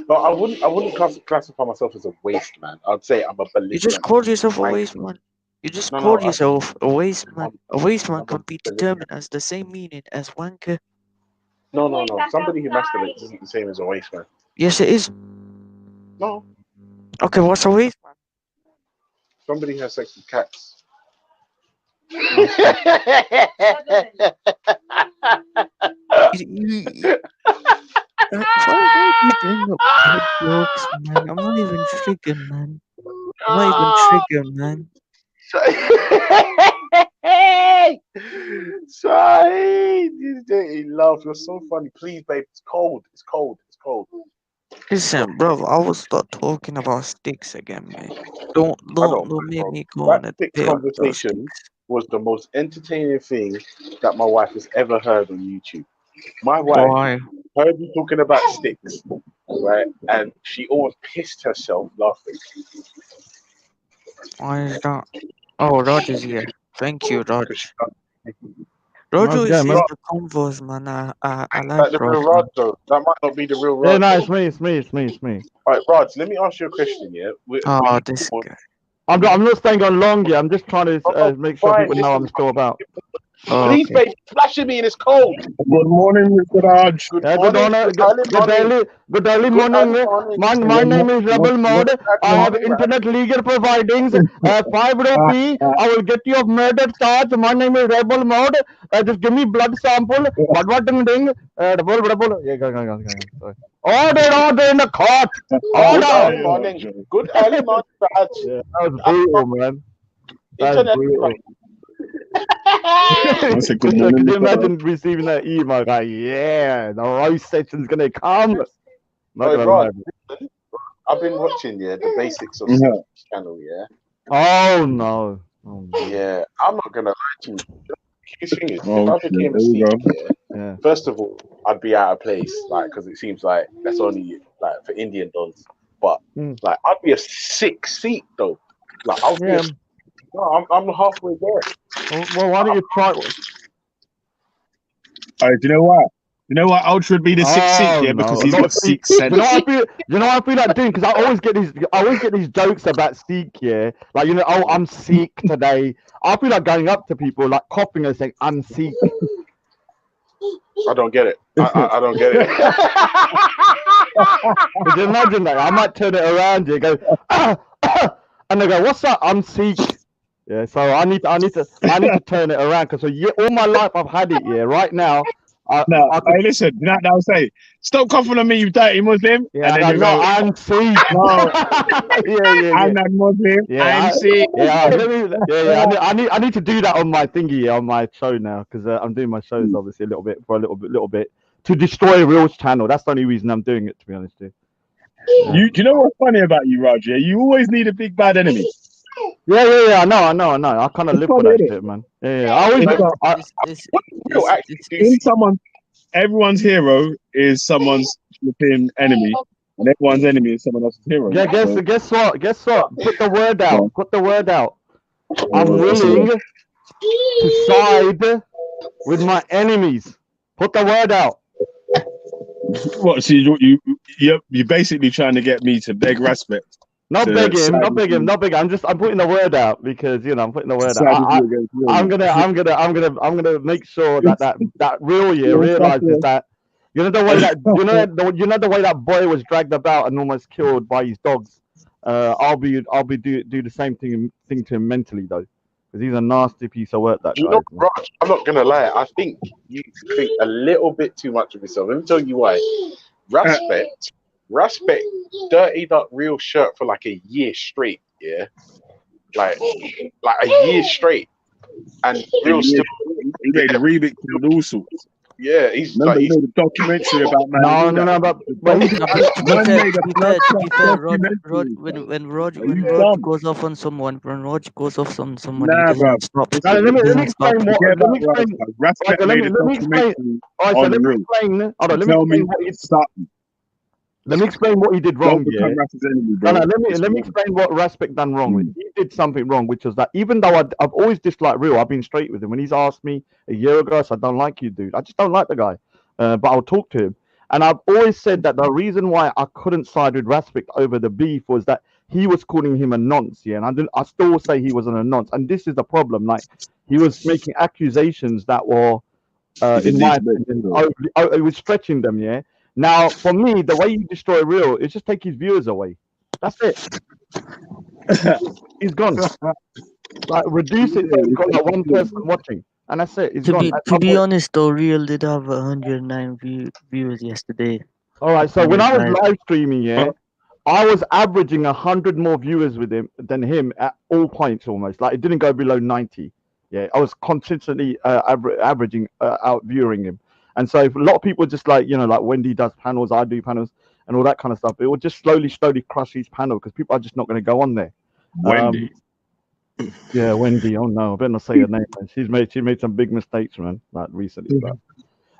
But I wouldn't classify myself as a waste man. I'd say I'm a You just belligerent called yourself a waste wanker. man. You just No, called no, yourself a waste man. I'm, A waste man I'm a can be belligerent. determined as the same meaning as wanker. No. Somebody who masturbates isn't the same as a waste man. Yes, it is. No. Okay, what's a waste man? Somebody who has sex with cats. Why are you bring up bad jokes, man? I'm not even triggered, man. I'm not even triggered, man. Shine, you dirty love. You're so funny. Please, babe. It's cold. It's cold. It's cold. Listen, bro, I will start talking about sticks again, mate. Don't I don't make bro. me go That on a six bit of those conversation sticks. was the most entertaining thing that my wife has ever heard on YouTube. My wife Why? heard you talking about sticks, right? And she almost pissed herself laughing. Why is that? Oh, Raj is here. Thank you, Raj. Raj How's it always going, man? says the convos, man. I like Like the Raj, real Rod, man. though. That might not be the real Yeah, Rod, no, though. it's me, it's me, it's me, it's me. All right, Rod, let me ask you a question, yeah? Were Oh, you this born? guy. I'm not staying on long yet. I'm just trying to Oh, make sure fine. people know Listen, I'm still about. Oh, please, okay. babe, splashing me and it's cold. Good morning, Mr. Raj. Good Yeah, morning. Good early morning. good early Good morning. early morning. My name is Rebel Mode. Good I early have morning, right? internet legal providings. 5 rupee. I will get you of murder charge. My name is Rebel Mode. Just give me blood sample. What ding. Double. Yeah, go. Sorry. Order in the court. Good Order. early morning. Good early morning, Raj. Yeah, that was brutal, man. That's Internet. brutal. I said, good Could morning, you Mr. Raj. imagine receiving that email? Like, yeah, the roast section's gonna come. Not Hey, gonna Rod, lie. listen, I've been watching, the basics of Yeah. Sticky's channel, yeah? Oh no. Oh, no. Yeah, I'm not gonna lie to you. The cutest thing is, if Oh, I shit. became a There we Sikh, go. Yeah. first of all, I'd be out of place, like, because it seems like that's only like for Indian dons. But like, I'd be a sick Sikh though. Like, I'll be Yeah. no, I'm halfway there. Well, why don't you try? Do you know what? You know what? Ultra would be the sixth Sikh, Oh yeah, because no, he's not got see. Sikh sense. You know what I feel like doing? Because I always get these jokes about Sikh, yeah. Like, you know, oh, I'm Sikh today. I feel like going up to people, like coughing and saying, I'm Sikh. I don't get it. I don't get it. Could you imagine that? I might turn it around here, go, and they go, "What's up? I'm Sikh." Yeah, so I need to turn it around because all my life I've had it. Yeah, right now, No, I could. hey, listen, you know what I'll say? Stop coughing on me, you dirty Muslim. Yeah, And then I you go, no, go, I'm Sikh. no, yeah. I'm not Muslim. I'm Yeah, Sikh. I need to do that on my thingy, on my show now, because I'm doing my shows obviously a little bit to destroy Real's channel. That's the only reason I'm doing it, to be honest with you. Do you know what's funny about you, Roger? You always need a big bad enemy. Yeah. I know. I kind of It's live for funny, that isn't it? shit, man. Yeah. I always. Everyone's hero is someone's flipping enemy, and everyone's enemy is someone else's hero. Yeah, guess what? Put the word out. Put the word out. I'm willing to side with my enemies. Put the word out. What? So you're basically trying to get me to beg respect. Not to begging, side not with begging, you- not begging. I'm putting the word out because I'm putting the to word side out. with you against real. I'm gonna make sure that real You're realizes fucking- that the way that the way that boy was dragged about and almost killed by his dogs. I'll be do the same thing to him mentally though, because he's a nasty piece of work. That You guy. know, Raj, I'm not gonna lie. I think you think a little bit too much of yourself. Let me tell you why. Respect dirtied up real shirt for like a year straight. Yeah, like a year straight, and real still. He made a remix and all sorts. Yeah, he's Remember, like he made a documentary about man. No, but he No, but to be Man fair, made a to be blood fair, to be clot fair, documentary. Are when you Raj dumb? goes off on someone, when Raj goes off on someone, he Nah, bro. doesn't stop. Listen, He let me doesn't stop. explain what. forget Let me about Raj. explain. Respect Let made me a let me explain. documentary All right, so on let me real. explain. Hold on, let me Tell explain me what he something. Let me explain what he did Don't wrong. Yeah. become Rafa's enemy, No, bro. no. Let me It's let me wrong. explain what Raspik done wrong. Mm. He did something wrong, which was that even though I've always disliked Real, I've been straight with him. When he's asked me a year ago, I said, I don't like you, dude. I just don't like the guy. But I'll talk to him. And I've always said that the reason why I couldn't side with Raspik over the beef was that he was calling him a nonce. Yeah, and I still say he wasn't a nonce. And this is the problem. Like he was making accusations that were in my opinion, it was stretching them. Yeah. Now, for me, the way you destroy Real is just take his viewers away. That's it. He's gone. Like reduce it so he's got like one person watching, and that's it. He's To gone. be At to some be point. honest, though, Real did have 109 viewers yesterday. All right. So On when his I was live. live streaming, yeah, I was averaging 100 more viewers with him than him at all points almost. Like it didn't go below 90. Yeah, I was consistently averaging out viewing him. And so if a lot of people just like like Wendy does panels, I do panels, and all that kind of stuff. It would just slowly crush his panel because people are just not going to go on there. Wendy. Yeah, Wendy. Oh no, I better not say her name. Man. She made some big mistakes, man, like recently. But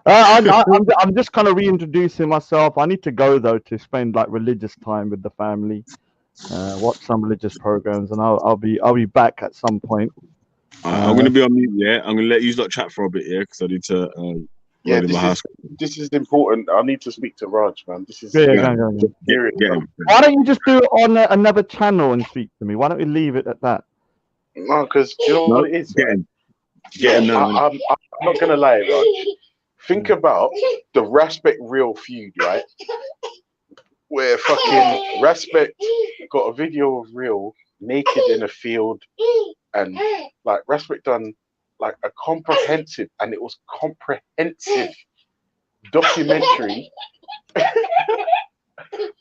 I'm just kind of reintroducing myself. I need to go though to spend like religious time with the family, watch some religious programs, and I'll be back at some point. I'm gonna be on mute. Yeah, I'm gonna let you lot chat for a bit. Yeah, because I need to Yeah, roll in my house. this is important. I need to speak to Raj, man. This is Yeah, serious. Get him. Why don't you just do it on another channel and speak to me? Why don't we leave it at that? No, because you know what it is. Get him. Get him now. I'm not gonna lie, Raj. Think about the Respect Real feud, right? Where fucking Respect got a video of Real naked in a field, and like Respect done like a comprehensive, and it was comprehensive documentary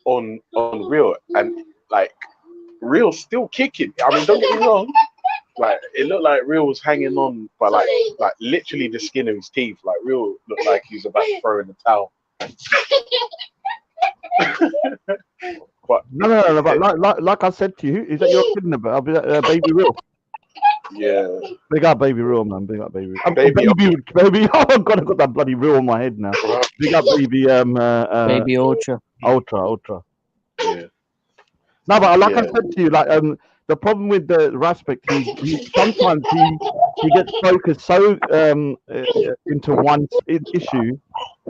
on Real, and like Real still kicking. I mean, don't get me wrong. Like it looked like Real was hanging on by like literally the skin of his teeth. Like Real looked like he was about to throw in the towel. But No. But like I said to you, is that you're kidding about Baby Real? Yeah. Big up Baby Real, man. Big up Baby. Baby. Baby. Oh God, I've got that bloody Real in my head now. Big up Baby. Baby Ultra. Ultra. Yeah. No, but like I said to you, like the problem with the Raspik, he sometimes he gets focused so into one issue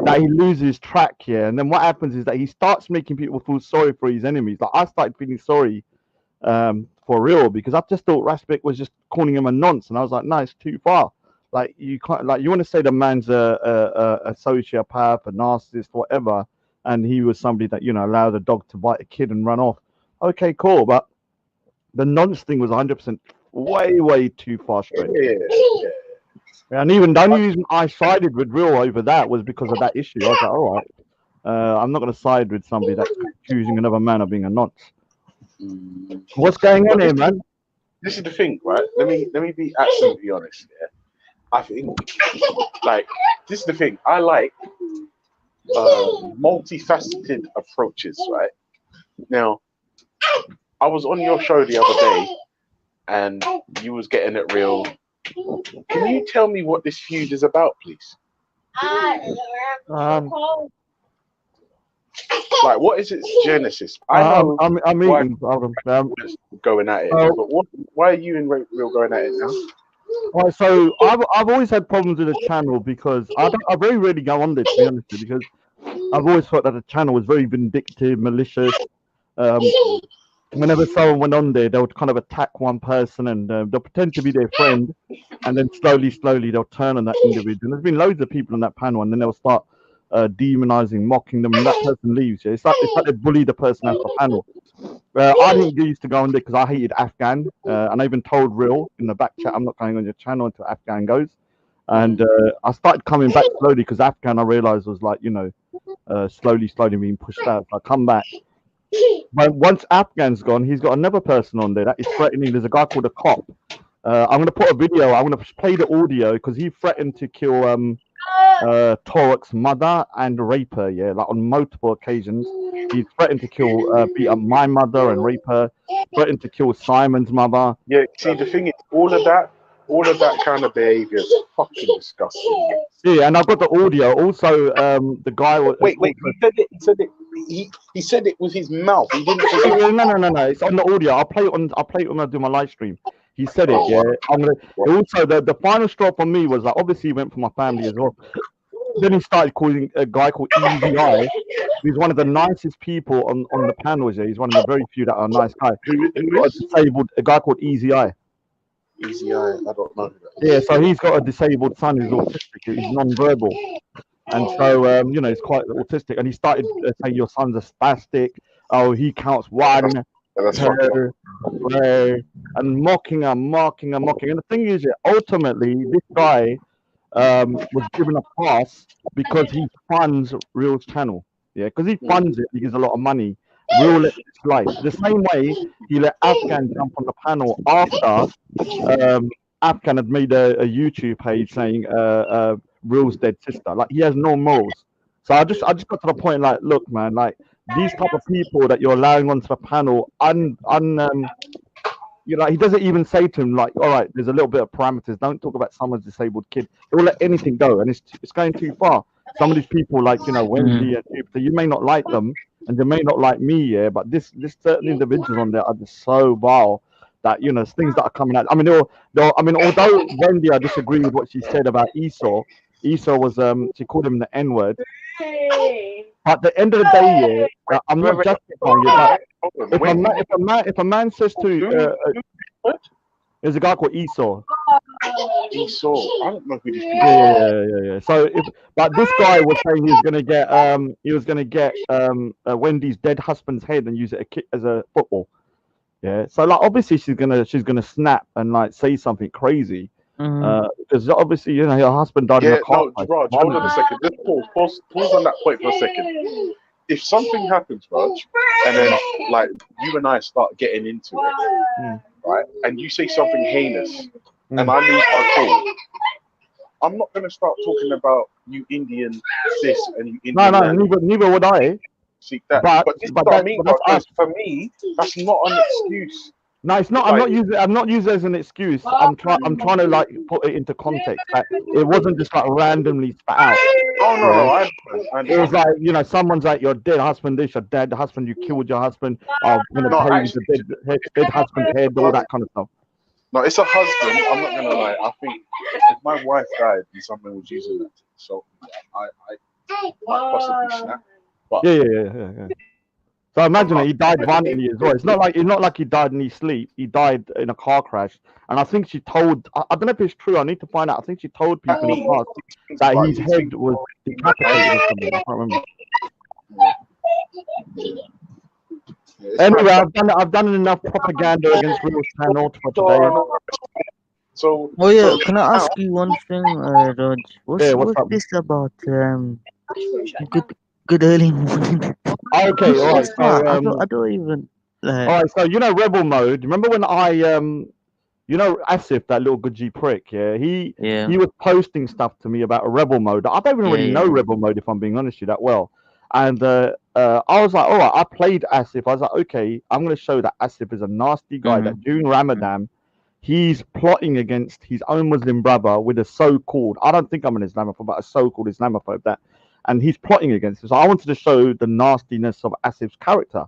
that he loses track here, and then what happens is that he starts making people feel sorry for his enemies. Like I started feeling sorry for Real because I just thought Raspik was just calling him a nonce, and I was like, no, it's too far. Like you can't, like you want to say the man's a sociopath, a narcissist, whatever, and he was somebody that allowed a dog to bite a kid and run off. Okay, cool, but the nonce thing was 100% way too far straight. Yeah. And even the only reason I sided with Real over that was because of that issue. I was like, all right, I'm not going to side with somebody that's accusing another man of being a nonce. What's going on here, man? This is the thing, right? Let me be absolutely honest. Yeah, I think like this is the thing. I like multifaceted approaches, right? Now, I was on your show the other day, and you was getting it real. Can you tell me what this feud is about, please? Like, what is its genesis? I know I'm why eating. going at it, but why are you and Real going at it now? All right, so I've always had problems with the channel because I very rarely go on there, to be honest with you, because I've always thought that the channel was very vindictive, malicious. Um, Whenever someone went on there, they would kind of attack one person and they'll pretend to be their friend, and then slowly they'll turn on that individual. And there's been loads of people on that panel, and then they'll start demonizing, mocking them, and that person leaves. Yeah, it's like they bully the person out the panel. I didn't used to go on there because I hated Afghan, and I even told Real in the back chat, I'm not going on your channel until Afghan goes. And I started coming back slowly because Afghan I realized was like, slowly being pushed out. So I come back. But once Afghan's gone, he's got another person on there that is threatening. There's a guy called a cop. I'm gonna put a video. I'm gonna play the audio because he threatened to kill Torok's mother and rape her. Yeah, like on multiple occasions. He threatened to kill, beat up my mother and rape her. Threatened to kill Simon's mother. Yeah, see, the thing is, all of that kind of behavior is fucking disgusting. Yeah, and I've got the audio. Also, the guy was. Wait, he said it with his mouth. He didn't say it. No. It's on the audio. I'll play it when I do my live stream. He said it. Yeah. Also, the final straw for me was like, obviously he went for my family as well. Then he started calling a guy called Easy Eye. He's one of the nicest people on the panels. Yeah, he's one of the very few that are a nice guy. A guy called Easy Eye. Easy Eye, I don't know. Yeah, so he's got a disabled son who's autistic. He's non-verbal. And so, he's quite autistic. And he started saying, your son's a spastic. Oh, he counts 1, 2, 3, and mocking him. And the thing is, ultimately, this guy was given a pass because he funds Real's channel. Yeah, because he funds it, he gives a lot of money. Real let it slide. The same way he let Afghan jump on the panel after Afghan had made a YouTube page saying Real's dead sister. Like, he has no morals. So I just got to the point, like, look, man, like these type of people that you're allowing onto the panel, he doesn't even say to him, like, all right, there's a little bit of parameters. Don't talk about someone's disabled kid. He'll let anything go, and it's going too far. Some of these people, like, Wendy and Jupiter, you may not like them, and they may not like me, yeah, but this certain individuals on there are just so vile that, things that are coming out. I mean, although Wendy, I disagree with what she said about Esau. Esau was, she called him the N-word. But at the end of the day, yeah, I'm not justifying it, but if a man says to, there's a guy called Esau. Esau, I don't know who this is. Yeah. So, but this guy was saying he was gonna get Wendy's dead husband's head and use it as a football. Yeah. So, like, obviously she's gonna snap and like say something crazy. Because obviously, her husband died in a car. Raj, hold on a second. Just pause on that point for a second. If something happens, Raj, and then like you and I start getting into it, right, and you say something heinous, and I lose my cool, I'm not going to start talking about you Indian this and you Indian that. Neither would I. See that, but this is what I mean. Because for me, that's not an excuse. No, it's not. Like, I'm not using it as an excuse. I'm trying to like put it into context. Like, it wasn't just like randomly spat out. Oh no, I it was like, someone's like, your dead husband, this, your dead husband, you killed your husband. I'm gonna pay you the dead husband's head, all that kind of stuff. No, it's a husband. I'm not gonna lie. I think if my wife died and someone was using that to insult me, I possibly snap. But yeah. So imagine he died violently as well. It's not like he died in his sleep. He died in a car crash. And I think she told, I don't know if it's true, I need to find out. I think she told people in the past that his head was decapitated or something. I can't remember. Anyway, I've done enough propaganda against Real's channel for today. So, can I ask you one thing, Raj? What's this about good early morning? Okay, all right. So, I don't even like. All right, so Rebel Mode. Remember when Asif, that little good G prick? Yeah, he was posting stuff to me about a Rebel Mode. I don't even really know Rebel Mode, if I'm being honest with you, that well. And I was like, all right, I played Asif. I was like, okay, I'm going to show that Asif is a nasty guy. That during Ramadan, he's plotting against his own Muslim brother with a so-called, I don't think I'm an Islamophobe, but a so-called Islamophobe and he's plotting against him. So I wanted to show the nastiness of Asif's character.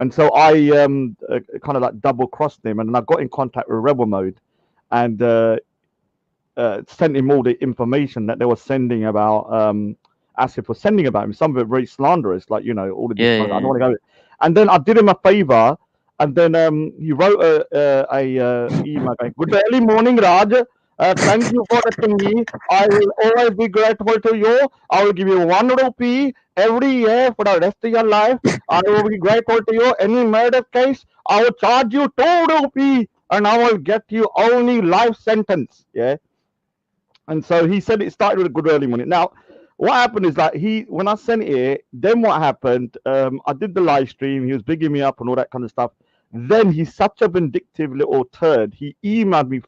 And so I kind of like double-crossed him, and then I got in contact with Rebel Mode and sent him all the information that they were sending about Asif was sending about him. Some of it very slanderous, like all of these. Yeah, I don't yeah. want to go. And then I did him a favor, and then he wrote a email going, "Good early morning, Raj. Thank you for the thingy. I will always be grateful to you. I will give you 1 rupee every year for the rest of your life. I will be grateful to you. Any murder case, I will charge you 2 rupee, and I will get you only life sentence." Yeah. And so he said it started with a good early morning. Now, what happened is that when I sent it, then what happened? I did the live stream. He was bigging me up and all that kind of stuff. Then he's such a vindictive little turd. He emailed me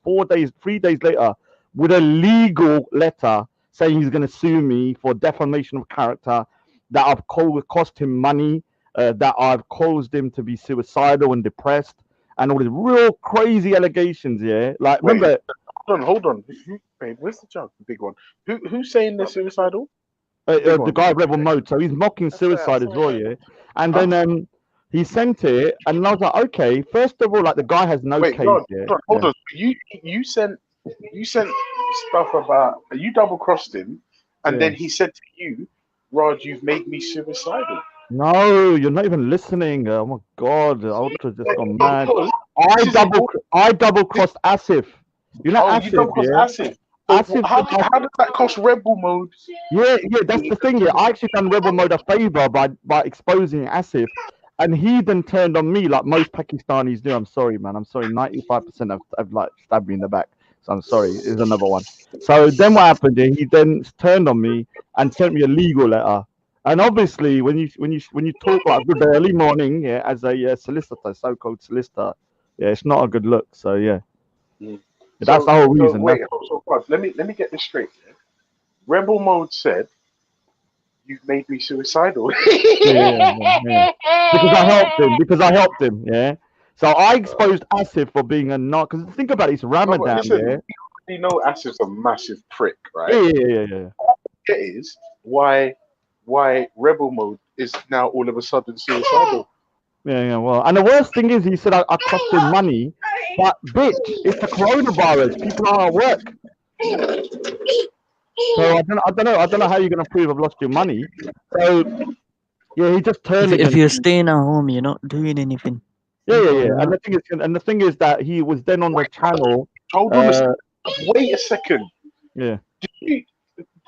3 days later, with a legal letter saying he's going to sue me for defamation of character, that I've cost him money, that I've caused him to be suicidal and depressed, and all these real crazy allegations. Yeah, like Wait, remember. hold on. Babe, where's the jug? The big one. Who's saying they're suicidal? The The guy Rebel Mode, so he's mocking suicide as well, yeah. And then he sent it, and I was like, okay. First of all, like the guy has no Wait, case, Rod, yeah. hold on. You sent stuff about you double crossed him, and Yeah. then he said to you, "Rod, you've made me suicidal." No, you're not even listening. Oh my God, Ultra just gone mad. Because I double crossed Asif. You know you Asif, double crossed yeah. Asif. So Asif, how does that cost Rebel Mode? Yeah, that's the thing. Yeah, I actually done Rebel Mode a favor by exposing Asif, and he then turned on me like most Pakistanis do. I'm sorry, man. I'm sorry. 95% have like stabbed me in the back. So I'm sorry. Here's another one. So then what happened? He then turned on me and sent me a legal letter. And obviously, when you talk like good early morning, yeah, as a solicitor, so-called solicitor, yeah, it's not a good look. So yeah, that's the whole reason. Wait, Rod, let me get this straight. Yeah? Rebel Mode said, "You've made me suicidal." Yeah. Because I helped him. Yeah. So I exposed Asif for being a nut. Because think about it, it's No, but Ramadan. listen, Yeah. you know Asif's a massive prick, right? Yeah. It is why Rebel Mode is now all of a sudden suicidal. Yeah. Well, and the worst thing is, he said I cost him money, but bitch, it's the coronavirus. People are at work. So I don't know how you're gonna prove I've lost your money. So yeah, he just turned If against you're me. staying at home, you're not doing anything. Yeah. Why And not? the thing is that he was then on the channel. Hold on a second. Wait a second. Yeah.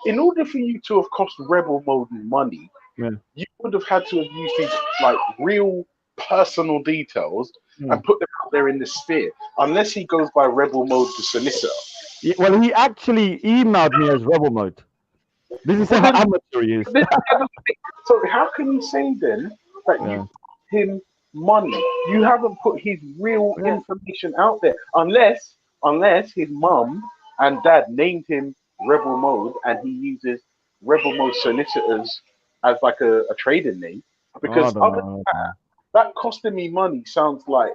In order for you to have cost Rebel Mode money, Yeah. you would have had to have used these like real personal details and put them out there in the sphere. Unless he goes by Rebel Mode the solicitor. Yeah, well, he actually emailed me as Rebel Mode. This is how amateur he is. So how can you say then that you put him money? You haven't put his real information out there, unless his mum and dad named him Rebel Mode and he uses Rebel Mode solicitors as like a trading name. Because other than that costing me money sounds like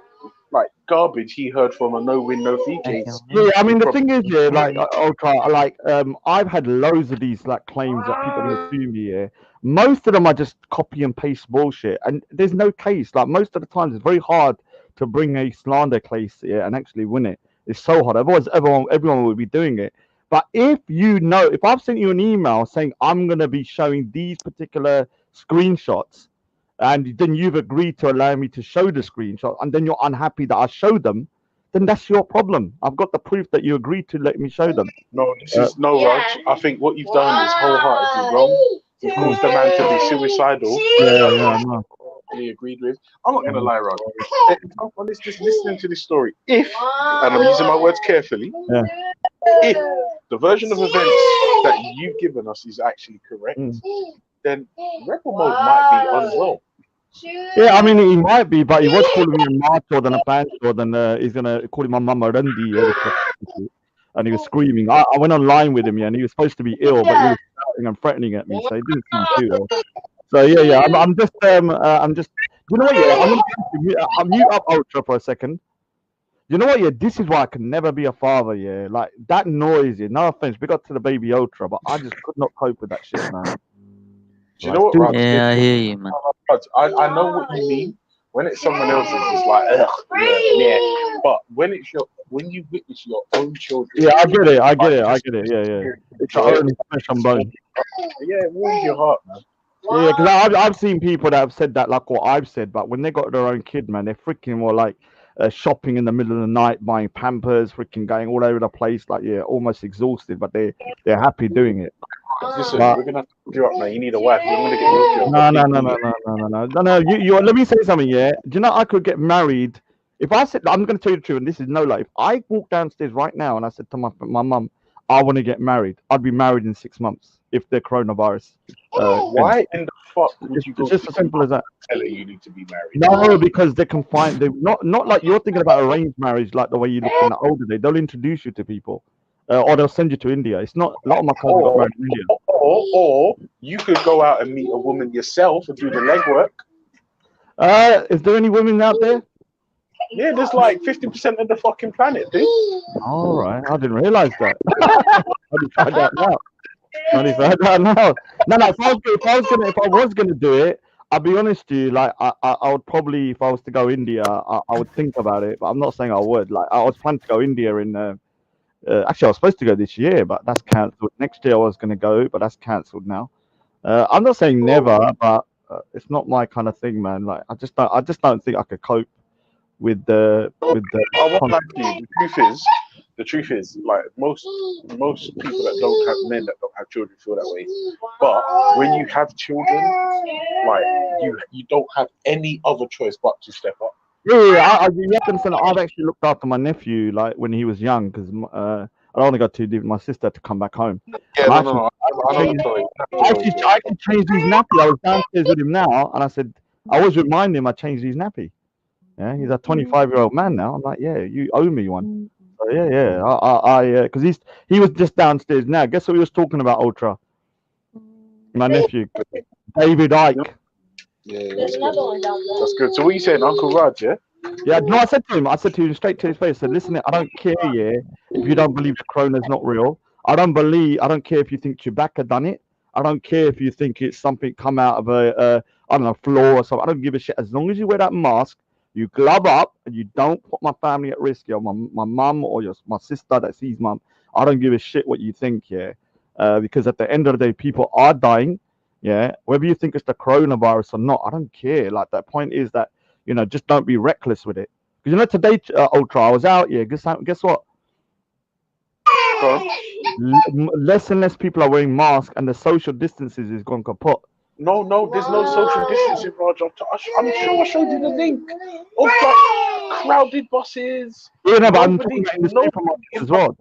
garbage he heard from a no-win, no-fee case. Yeah, I mean the thing is, yeah, like I've had loads of these like claims that people are sue me. Yeah, most of them are just copy and paste bullshit, and there's no case. Like most of the times, it's very hard to bring a slander case, yeah, and actually win it. It's so hard. Otherwise, everyone would be doing it. But if I've sent you an email saying I'm gonna be showing these particular screenshots, and then you've agreed to allow me to show the screenshot, and then you're unhappy that I show them, then that's your problem. I've got the proof that you agreed to let me show them. No, Raj. I think what you've done is wholeheartedly wrong. You've caused the man to be suicidal. Yeah, I know. He agreed with. I'm not gonna lie, Raj. I'm just listening to this story. If, and I'm using my words carefully, if the version of events that you've given us is actually correct, then Rebel Mode might be unwell. Yeah, I mean he might be, but he was calling me a martyr than a pancho, then he's gonna call him a mama Randy, and he was screaming. I went online with him, yeah, and he was supposed to be ill, but he was shouting and threatening at me, so he didn't seem too ill. So yeah, I'm just you know what? Yeah, I'll mute up Ultra for a second. You know what? Yeah, this is why I can never be a father. Yeah, like that noise. Yeah, no offense, we got to the baby Ultra, but I just could not cope with that shit, man. Do you know what, Raj? Yeah, I hear you, man. I know what you mean. When it's someone else's, it's like, ugh, yeah. But when you witness your own children, Yeah, I get it. I get it. I just get it. Yeah, yeah. It's enjoy our it. own flesh and bone. Yeah, it warms your heart, man. Yeah, because I've seen people that have said that like what I've said, but when they got their own kid, man, they're freaking more like shopping in the middle of the night, buying Pampers, freaking going all over the place, like yeah, almost exhausted, but they're happy doing it. Listen, But we're gonna have to hook you up, man. You need a wife. You're gonna get hooked up. no, no, no, no, no, no, no, no, no, no. You let me say something. Yeah, do you know I could get married if I said I'm going to tell you the truth, and this is no lie. If I walked downstairs right now and I said to my mum, I want to get married, I'd be married in 6 months if the coronavirus. Why in the fuck would you go It's just to as simple as that. tell her you need to be married? No, because they can find they not like you're thinking about arranged marriage, like the way you looked in the older day. They'll introduce you to people, or they'll send you to India. It's not a lot of my cousins got married in India. Or you could go out and meet a woman yourself and do the legwork. Is there any women out there? Yeah, there's like 50% of the fucking planet, dude. All right, I didn't realize that. I didn't find out now. I didn't find out now. No. If I was gonna do it, I'll be honest to you. Like I would probably, if I was to go India, I would think about it. But I'm not saying I would. Like I was planning to go India in. Actually, I was supposed to go this year, but that's cancelled. Next year I was gonna go, but that's cancelled now. I'm not saying never, but it's not my kind of thing, man. Like I just don't think I could cope with the I won't lie to you. The truth is, like most people that don't have men that don't have children feel that way. But when you have children, like you don't have any other choice but to step up. Yeah, you have to understand. I've actually looked after my nephew like when he was young because I don't want to go too deep. My sister had to come back home. Yeah, And no. I know the story. I actually changed his nappy. I was downstairs with him now, and I said, I always remind him I changed his nappy. Yeah, he's a 25-year-old man now. I'm like, yeah, you owe me one. So yeah. Because he was just downstairs now. Guess what he was talking about, Ultra? My nephew, David Icke. Yeah, that's good. That's good. So what are you saying, Uncle Raj? Yeah. Yeah, no, I said to him straight to his face. I said, listen, I don't care, yeah, if you don't believe the corona's not real. I don't care if you think Chewbacca done it. I don't care if you think it's something come out of I don't know, floor or something. I don't give a shit. As long as you wear that mask, you glove up, and you don't put my family at risk, my mum or my sister that sees mum. I don't give a shit what you think, yeah. Because at the end of the day, people are dying, yeah. Whether you think it's the coronavirus or not, I don't care. Like, that point is that, just don't be reckless with it. Because today, Ultra, I was out, yeah. Guess what? Less and less people are wearing masks, and the social distances is gone kaput. No, there's no social distancing, Raj. I'm sure I showed you the link of like crowded buses. Yeah, no, but I'm talking about in the supermarket as well.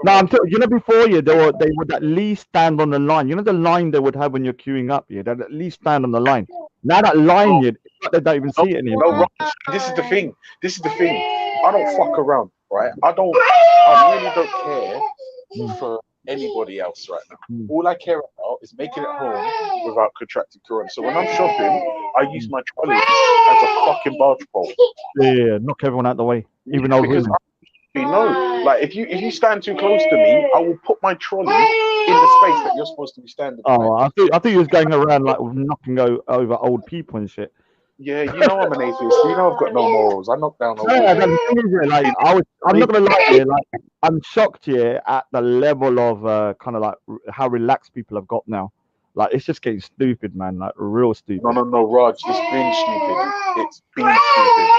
No, I'm talking. Before they would at least stand on the line. The line they would have when you're queuing up. Yeah, they'd at least stand on the line. Now that line, it's like they don't even see it anymore. No, Raj, this is the thing. I don't fuck around, right? I really don't care for anybody else right now. All I care about is making it home without contracting corona. So when I'm shopping, I use my trolley as a fucking barge pole. Yeah, knock everyone out the way, even old women. Like if you stand too close to me, I will put my trolley in the space that you're supposed to be standing. Oh, I think you was going around like knocking over old people and shit. Yeah, I'm an atheist. I've got no morals. I knock down old people. I'm not gonna lie here. Like, I'm shocked here at the level of kind of like how relaxed people have got now. Like, it's just getting stupid, man. Like, real stupid. No, Raj. It's been stupid. It's been stupid.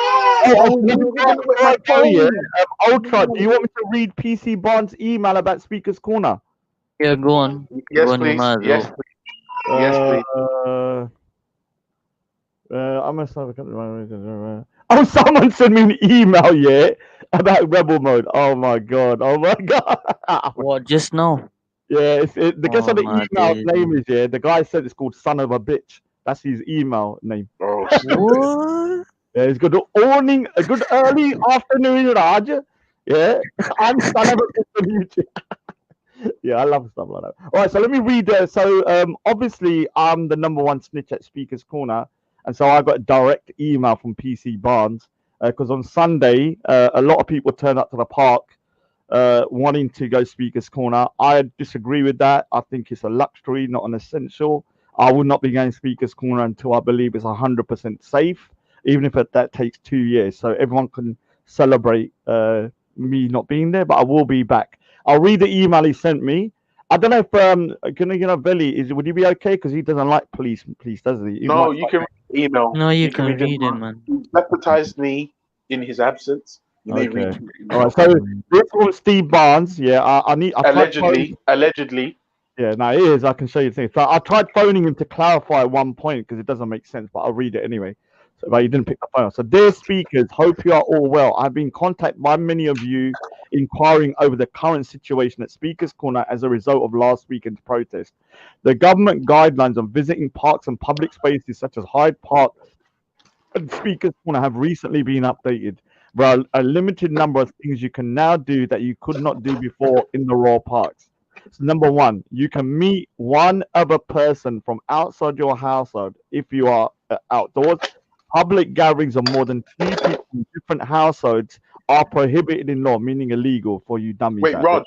Ultra, do you want me to read PC Bond's email about Speaker's Corner? Yeah, go on. Yes, Go on, please. Yes, please. Yes, please. I must have a Oh, someone sent me an email, yeah, about Rebel Mode. Oh my god. What, just now? Yeah, the guess what the my email days. Mm-hmm. name is, yeah? The guy said it's called Son of a Bitch. That's his email name. Oh, What? Yeah, it's good morning, a good early afternoon, Raj. Yeah, I'm Son of a Bitch on YouTube. Yeah, I love stuff like that. All right, so let me read. Obviously, I'm the #1 snitch at Speaker's Corner, and so I got a direct email from PC Barnes because on Sunday, a lot of people turned up to the park wanting to go Speaker's Corner. I disagree with that. I think it's a luxury, not an essential. I will not be going Speaker's Corner until I believe it's 100% safe. even if that takes 2 years, so everyone can celebrate me not being there. But I will be back. I'll read the email he sent me. I don't know if Velle would he be okay because he doesn't like police, does he? He No, might you can read the email. No, you can can read it, email. man. He deputized me in his absence. You may read Okay. the All email. right. So this was Steve Barnes. Yeah, I tried phoning. Allegedly. Yeah, no, it is. I can show you things. So I tried phoning him to clarify at one point because it doesn't make sense, but I'll read it anyway. So, but he didn't pick the phone up. So, dear speakers, hope you are all well. I've been contacted by many of you inquiring over the current situation at Speakers Corner as a result of last weekend's protest. The government guidelines on visiting parks and public spaces such as Hyde Park and Speakers Corner have recently been updated. There are a limited number of things you can now do that you could not do before in the Royal Parks. So number one, you can meet one other person from outside your household if you are outdoors. Public gatherings of more than 2 people from different households are prohibited in law, meaning illegal for you dummies. Wait, Raj,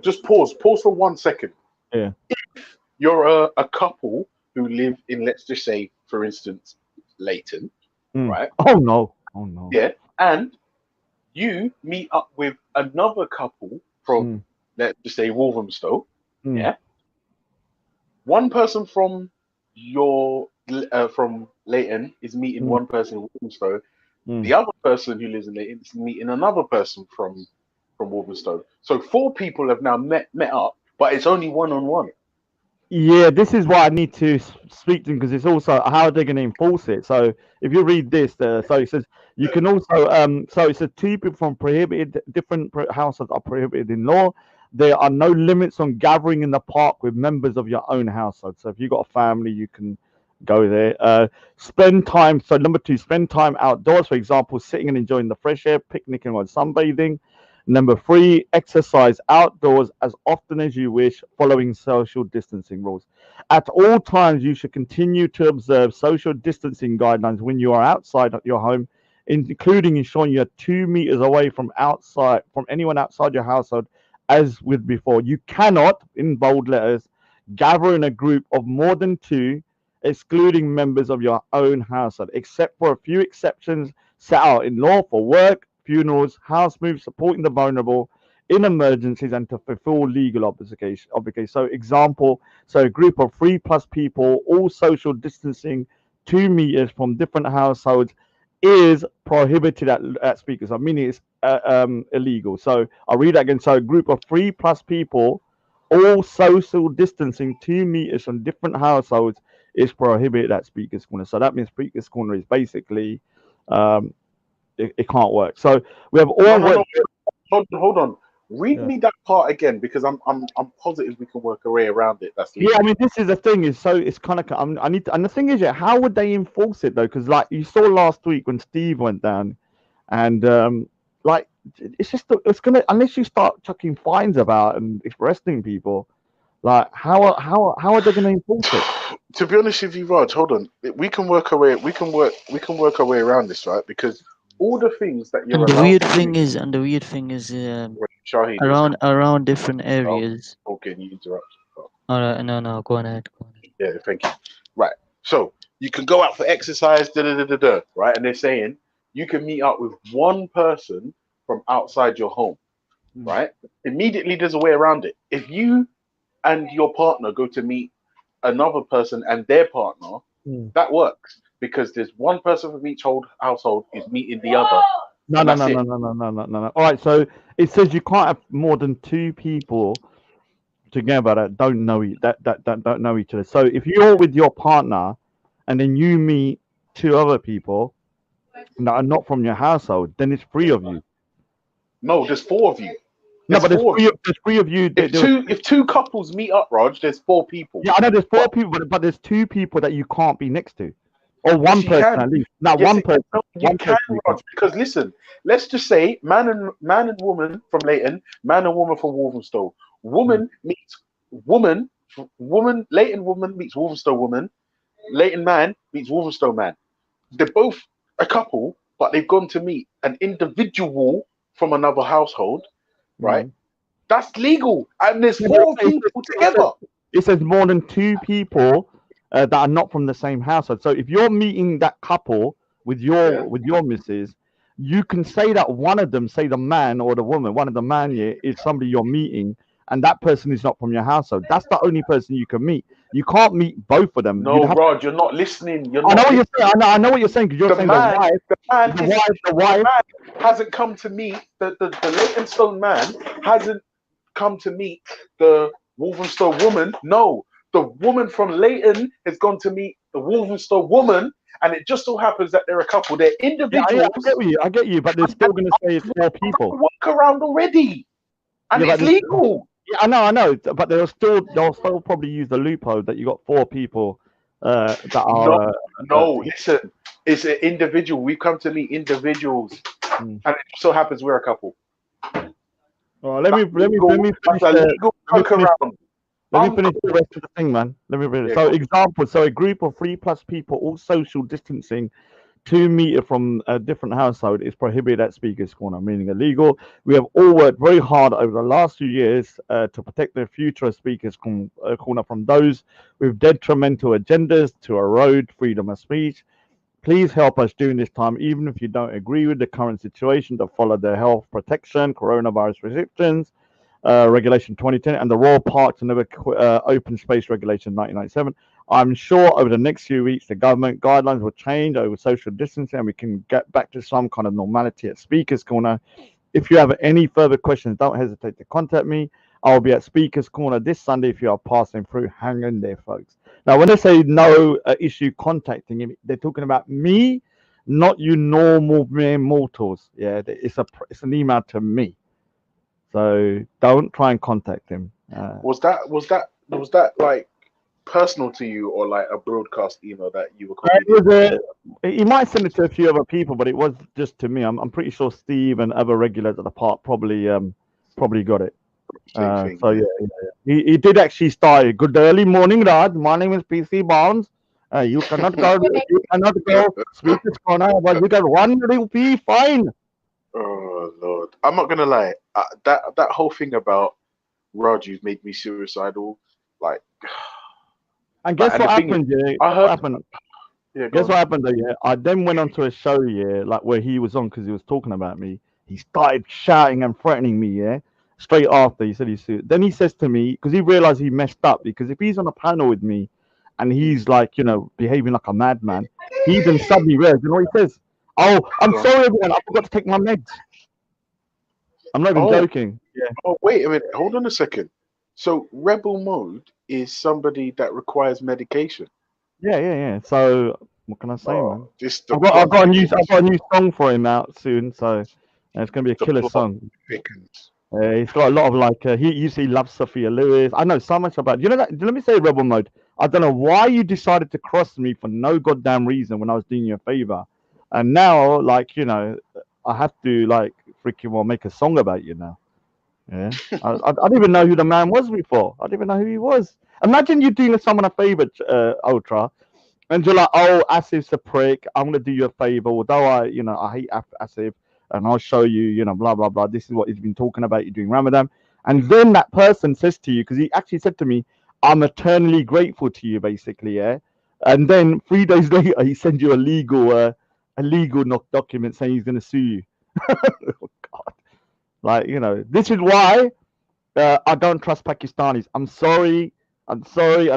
just pause. Pause for 1 second. Yeah. If you're a couple who live in, let's just say, for instance, Leighton, right? Oh no. Oh no. Yeah, and you meet up with another couple from, let's just say, Walthamstow. Yeah. One person from from Leighton is meeting one person in Walthamstow. The other person who lives in Leighton is meeting another person from Walthamstow. So 4 people have now met up, but it's only one-on-one. Yeah, this is why I need to speak to them because it's also how are they going to enforce it. So if you read this, so it says you can also so it says 2 people from different households are prohibited in law. There are no limits on gathering in the park with members of your own household. So if you've got a family, you can go there. Spend time. So number 2, spend time outdoors. For example, sitting and enjoying the fresh air, picnicking or sunbathing. Number 3, exercise outdoors as often as you wish, following social distancing rules. At all times, you should continue to observe social distancing guidelines when you are outside your home, including ensuring you're 2 meters away from anyone outside your household, as with before. You cannot, in bold letters, gather in a group of more than 2, excluding members of your own household, except for a few exceptions set out in law for work, funerals, house moves, supporting the vulnerable in emergencies, and to fulfill legal obligations. So, example, so a group of 3+ people, all social distancing 2 meters from different households, is prohibited at speakers. I mean, it's illegal. So I'll read that again. So a group of 3+ people, all social distancing 2 meters from different households, is prohibited at Speakers Corner. So that means Speakers Corner is basically it can't work. So we have all. No. Hold on. Read me that part again because I'm positive we can work our way around it. That's legal. Yeah, I mean, this is the thing. Is so it's kind of I need to, and the thing is, how would they enforce it though? Because like you saw last week when Steve went down, and like it's gonna unless you start chucking fines about and arresting people, like how are they gonna enforce it? To be honest with you, Raj, hold on. We can work our way. We can work our way around this, right? Because all the things that you're And the allowed weird to thing do. is, Shaheen, around different areas. Okay, you interrupt. All right, no, go on ahead. Yeah, thank you. Right. So you can go out for exercise, right? And they're saying you can meet up with one person from outside your home, right? Immediately, there's a way around it. If you and your partner go to meet another person and their partner, that works because there's one person from each household is meeting the other. No. All right, so it says you can't have more than 2 people together that don't know that don't know each other. So if you're with your partner, and then you meet 2 other people that are not from your household, then it's 3 of you. No, there's 4 of you. No, but there's 3 of you. If 2 couples meet up, Raj, there's 4 people. Yeah, I know there's 4 people, but there's 2 people that you can't be next to, or one person at least. No, one person. You can, Raj, because listen, let's just say man and woman from Leighton, man and woman from Walthamstow. Woman meets woman. Leighton woman meets Walthamstow woman. Leighton man meets Walthamstow man. They're both a couple, but they've gone to meet an individual from another household, right? That's legal, and there's 4 people together. It says more than 2 people that are not from the same household. So if you're meeting that couple with your missus, you can say that one of them, say the man or the woman, one of the man here is somebody you're meeting, and that person is not from your household. That's the only person you can meet. You can't meet both of them. No, Rod, you're not listening. You're I know not what you're listening. saying. I know what you're saying because you're saying the wife hasn't come to meet the Leytonstone man hasn't come to meet the Wolverhampton woman. No, the woman from Leighton has gone to meet the Wolverhampton woman, and it just so happens that they're a couple. They're individuals. I get you, but they're still going to say it's 4 people. Work around already, and it's legal. Yeah, I know, but they'll still probably use the loophole that you got 4 people that are. Listen, it's an individual. We come to meet individuals, and it so happens we're a couple. Well, let me finish the rest of the thing, man. Let me finish. So, example, so a group of 3+ people, all social distancing, 2 meters from a different household is prohibited at Speaker's Corner, meaning illegal. We have all worked very hard over the last few years to protect the future of Speaker's Corner from those with detrimental agendas to erode freedom of speech. Please help us during this time, even if you don't agree with the current situation, to follow the health protection, coronavirus restrictions, Regulation 2010, and the Royal Parks and Open Space Regulation 1997. I'm sure over the next few weeks, the government guidelines will change over social distancing and we can get back to some kind of normality at Speaker's Corner. If you have any further questions, don't hesitate to contact me. I'll be at Speaker's Corner this Sunday if you are passing through. Hang in there, folks. Now, when they say no issue contacting him, they're talking about me, not you normal mere mortals. Yeah, it's an email to me. So don't try and contact him. Was that like personal to you, or like a broadcast email that you were copied? He might send it to a few other people, but it was just to me. I'm pretty sure Steve and other regulars at the park probably got it. So yeah. He did actually start. Good early morning, Raj. My name is PC Barnes. You cannot go. You cannot go. Speaker's Corner, but you get 1 rupee fine. Oh Lord, I'm not gonna lie. That whole thing about Raju's made me suicidal. Like, and guess what happened? Yeah, I heard. What happened? Yeah, guess what happened? Though, yeah, I then went on to a show. Yeah, like where he was on because he was talking about me. He started shouting and threatening me. Yeah, straight after he said he's sued. Then he says to me because he realized he messed up because if he's on a panel with me and he's like behaving like a madman, he then suddenly realizes. You know what he says? Oh, I'm sorry, everyone. I forgot to take my meds. I'm not even joking. Yeah. Oh, wait a minute. Hold on a second. So, rebel mode is somebody that requires medication. Yeah. So, what can I say, man? I've got a new song for him out soon. So, it's gonna be a killer song. He's got a lot of he usually loves Sophia Lewis. I know so much about that. Let me say rebel mode. I don't know why you decided to cross me for no goddamn reason when I was doing you a favor. And now, I have to freaking make a song about you now. Yeah, I didn't even know who the man was before. I didn't even know who he was. Imagine you doing someone a favor, Ultra, and you're like, "Oh, Asif's a prick. I'm gonna do you a favor." Although I hate Asif, and I'll show you, blah blah blah. This is what he's been talking about. You're doing Ramadan, and then that person says to you, because he actually said to me, "I'm eternally grateful to you," basically, yeah. And then 3 days later, he sends you a legal document saying he's going to sue you. Oh, God. This is why I don't trust Pakistanis. I'm sorry, and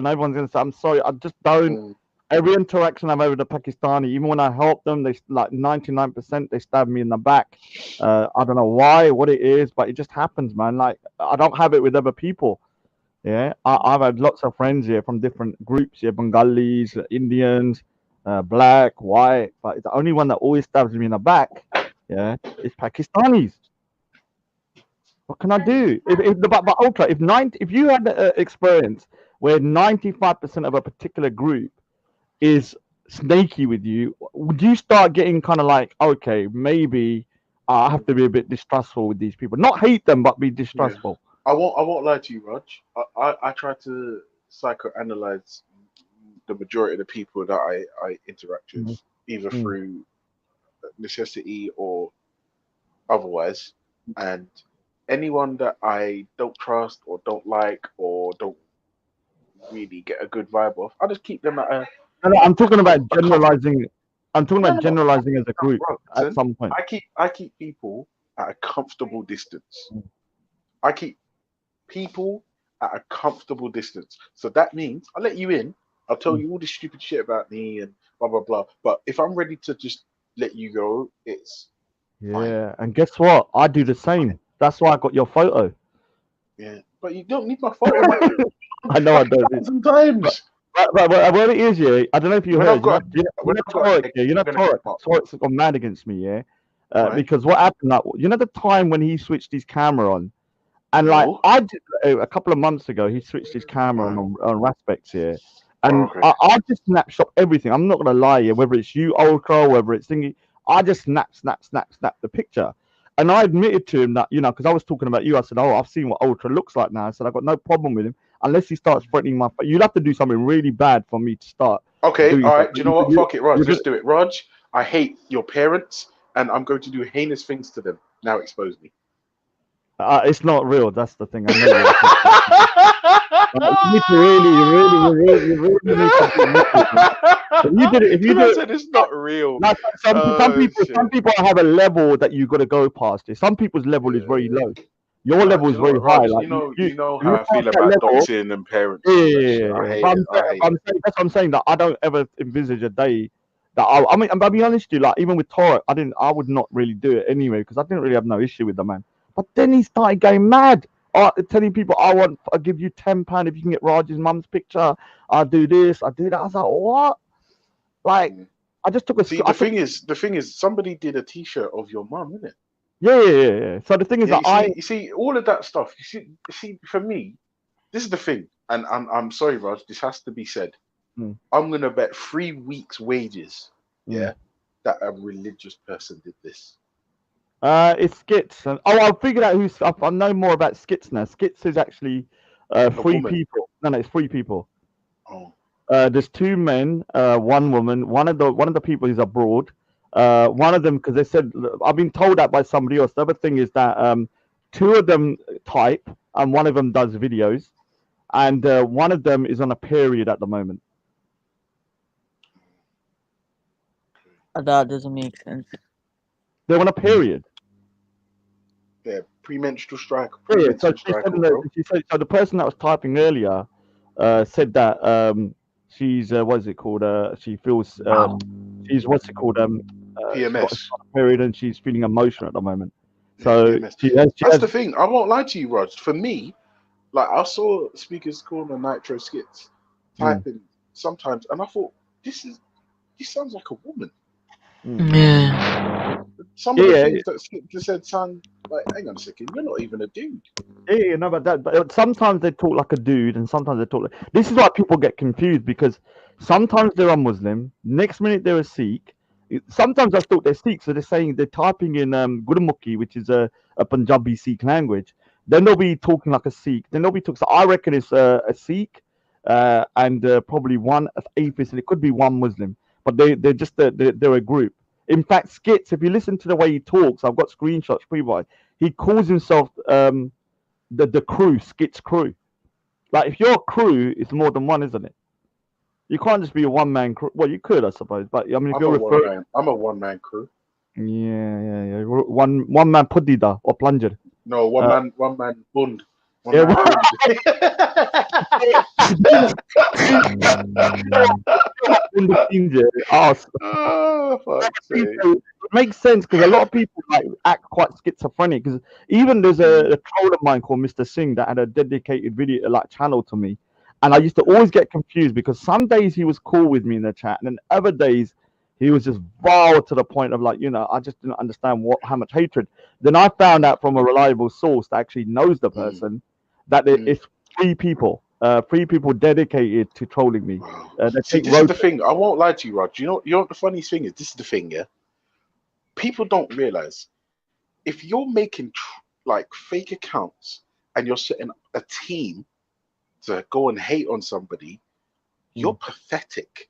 everyone's going to say, I'm sorry, I just don't. Every interaction I've had with a Pakistani, even when I help them, they 99% they stab me in the back. I don't know why, what it is, but it just happens, man. I don't have it with other people. Yeah, I've had lots of friends here from different groups here, Bengalis, Indians, black, white, but the only one that always stabs me in the back, yeah, is Pakistanis. What can I do? But Ultra, if you had an experience where 95% of a particular group is snaky with you, would you start getting kind of okay, maybe I have to be a bit distrustful with these people, not hate them, but be distrustful? Yeah. I won't lie to you, Raj. I try to psychoanalyze the majority of the people that I interact with, either through necessity or otherwise. And anyone that I don't trust or don't like or don't really get a good vibe off, I just keep them at a. No, I'm talking about generalizing. I'm talking No, about no, generalizing as a group bro, at listen, some point. I keep people at a comfortable distance. I keep people at a comfortable distance. So that means I'll let you in. I'll tell you all this stupid shit about me and blah blah blah. But if I'm ready to just let you go, it's Yeah, and guess what? I do the same. That's why I got your photo. yeah. But you don't need my photo, man. I know I don't. Sometimes But what it is, yeah, I don't know if you when I've heard, got when I've got Torek, egg, yeah, I'm gonna get marked. Torek's gone mad against me, yeah, Right? because what happened, like, the time when he switched his camera on, and like No. I did a couple of months ago, he switched his camera on Raspex here, and okay. I just snapshot everything. I'm not gonna lie, yeah, whether it's you Ultra, whether it's thingy, I just snap the picture. And I admitted to him that, because I was talking about you, I said, "Oh, I've seen what Ultra looks like now." I said, "I've got no problem with him unless he starts threatening my. You'd have to do something really bad for me to start Okay, doing all right. something." Do you know what? Fuck it, Raj. You're Let's gonna- do it. Raj, I hate your parents, and I'm going to do heinous things to them. Now expose me. It's not real. That's the thing. I know you need to you really need to do. If you Because do I it, said it's not real. like some people have a level that you got to go past. It. Some people's level is very low. Your level Do is you know very what, high. Raj? Like You know if you how I pass feel that about level, doxing and parents yeah, and all yeah, that yeah, shit. yeah. I hate But it. I hate I'm it. saying that's what I'm saying, that I don't ever envisage a day that I mean, I'll be honest with you, like even with Torah, I would not really do it anyway because I didn't really have no issue with the man. But then he started going mad, telling people, I'll give you £10 if you can get Raj's mum's picture. I'll do this, I do that. I was like, what? Like, I just took a. See, the thing is, somebody did a T-shirt of your mum, isn't it? Yeah. So the thing is Yeah, that you see, all of that stuff. You see, for me, this is the thing, and I'm sorry, Raj, this has to be said. Mm. I'm gonna bet 3 weeks' wages, Mm. yeah, that a religious person did this. It's Skits. I figured out who's. I know more about Skits now. Skits is actually three woman. people. No, it's 3 people. Oh. There's 2 men, 1 woman. One of the people is abroad. One of them, because they said, I've been told that by somebody else. The other thing is that 2 of them type and 1 of them does videos, and 1 of them is on a period at the moment. That doesn't make sense. They're on a period. Yeah, premenstrual strike. Yeah, so Premenstrual strike, bro. so the person that was typing earlier said that she's what is it called? She feels she's what's it called? She's got PMS. a period and she's feeling emotional at the moment. So PMS. she That's has the thing. I won't lie to you, Raj. For me, like I saw Speakers Corner Nitro Skits typing sometimes, and I thought this sounds like a woman. Yeah. Some of the things that Skip just said sound like, hang on a second, you're not even a dude. Yeah, no, but sometimes they talk like a dude, and sometimes they talk like. This is why people get confused because sometimes they're a Muslim, next minute they're a Sikh. Sometimes I thought they're Sikh, so they're typing in Gurmukhi, which is a Punjabi Sikh language. Then they'll be talking like a Sikh. Then they'll be talking. So I reckon it's a Sikh and probably 1 atheist, and it could be 1 Muslim. But they're just they're a group. In fact, Skits, if you listen to the way he talks, I've got screenshots pre-wise. He calls himself the crew, Skits crew. Like if you're a crew, it's more than 1, isn't it? You can't just be a 1-man crew. Well, you could, I suppose, but I mean, if I'm you're referring, I'm a one-man crew. yeah, one man pudida or plunger. No, one man bund. One Yeah, man oh, fuck's sake. It makes sense because a lot of people like act quite schizophrenic. Because even there's a troll of mine called Mr. Singh that had a dedicated video like channel to me, and I used to always get confused because some days he was cool with me in the chat, and then other days he was just vile to the point of like, I just didn't understand how much hatred. Then I found out from a reliable source that actually knows the person that it's 3 people. 3 people dedicated to trolling me. See, this is the thing. I won't lie to you, Rod. You know what the funniest thing is? This is the thing, yeah. People don't realize if you're making like fake accounts and you're setting a team to go and hate on somebody, you're pathetic.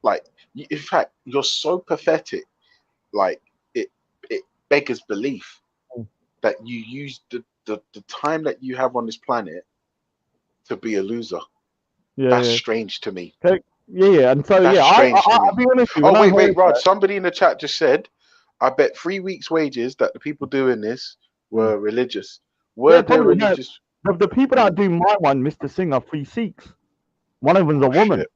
Like, in fact, you're so pathetic. Like, it beggars belief that you use the time that you have on this planet to be a loser. Yeah, That's strange to me. Yeah, and so That's yeah, strange to I'll me. be honest with you. Oh When I wait, heard Rod. that, Somebody in the chat just said, "I bet 3 weeks' wages that the people doing this were religious." yeah, Were there probably no. religious? The people that do my one, Mr. Singer, 3 Sikhs. One of them's a Oh woman. shit!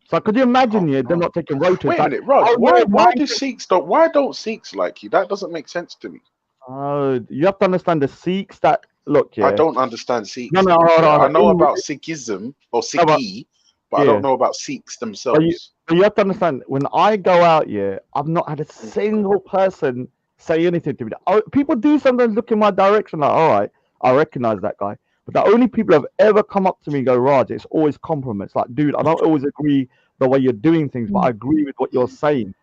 So could you imagine? Oh Yeah, they're no! not taking rotas. Wait a Like, minute, Rod. oh yeah, Why do Sikhs don't? Why don't Sikhs like you? That doesn't make sense to me. You have to understand the Sikhs that look. I Yeah, don't understand no, Sikhs no, to be hold fair. on, I hold on. know about Sikhism or No, but, Sikhi, but I yeah. don't know about Sikhs But you, themselves. but you have to understand, when I go out, yeah, I've not had a single person say anything to me. Oh, people do sometimes look in my direction, like, all right, I recognize that guy. But the only people have ever come up to me and go, Raj, it's always compliments. Like, dude, I don't always agree the way you're doing things, but I agree with what you're saying.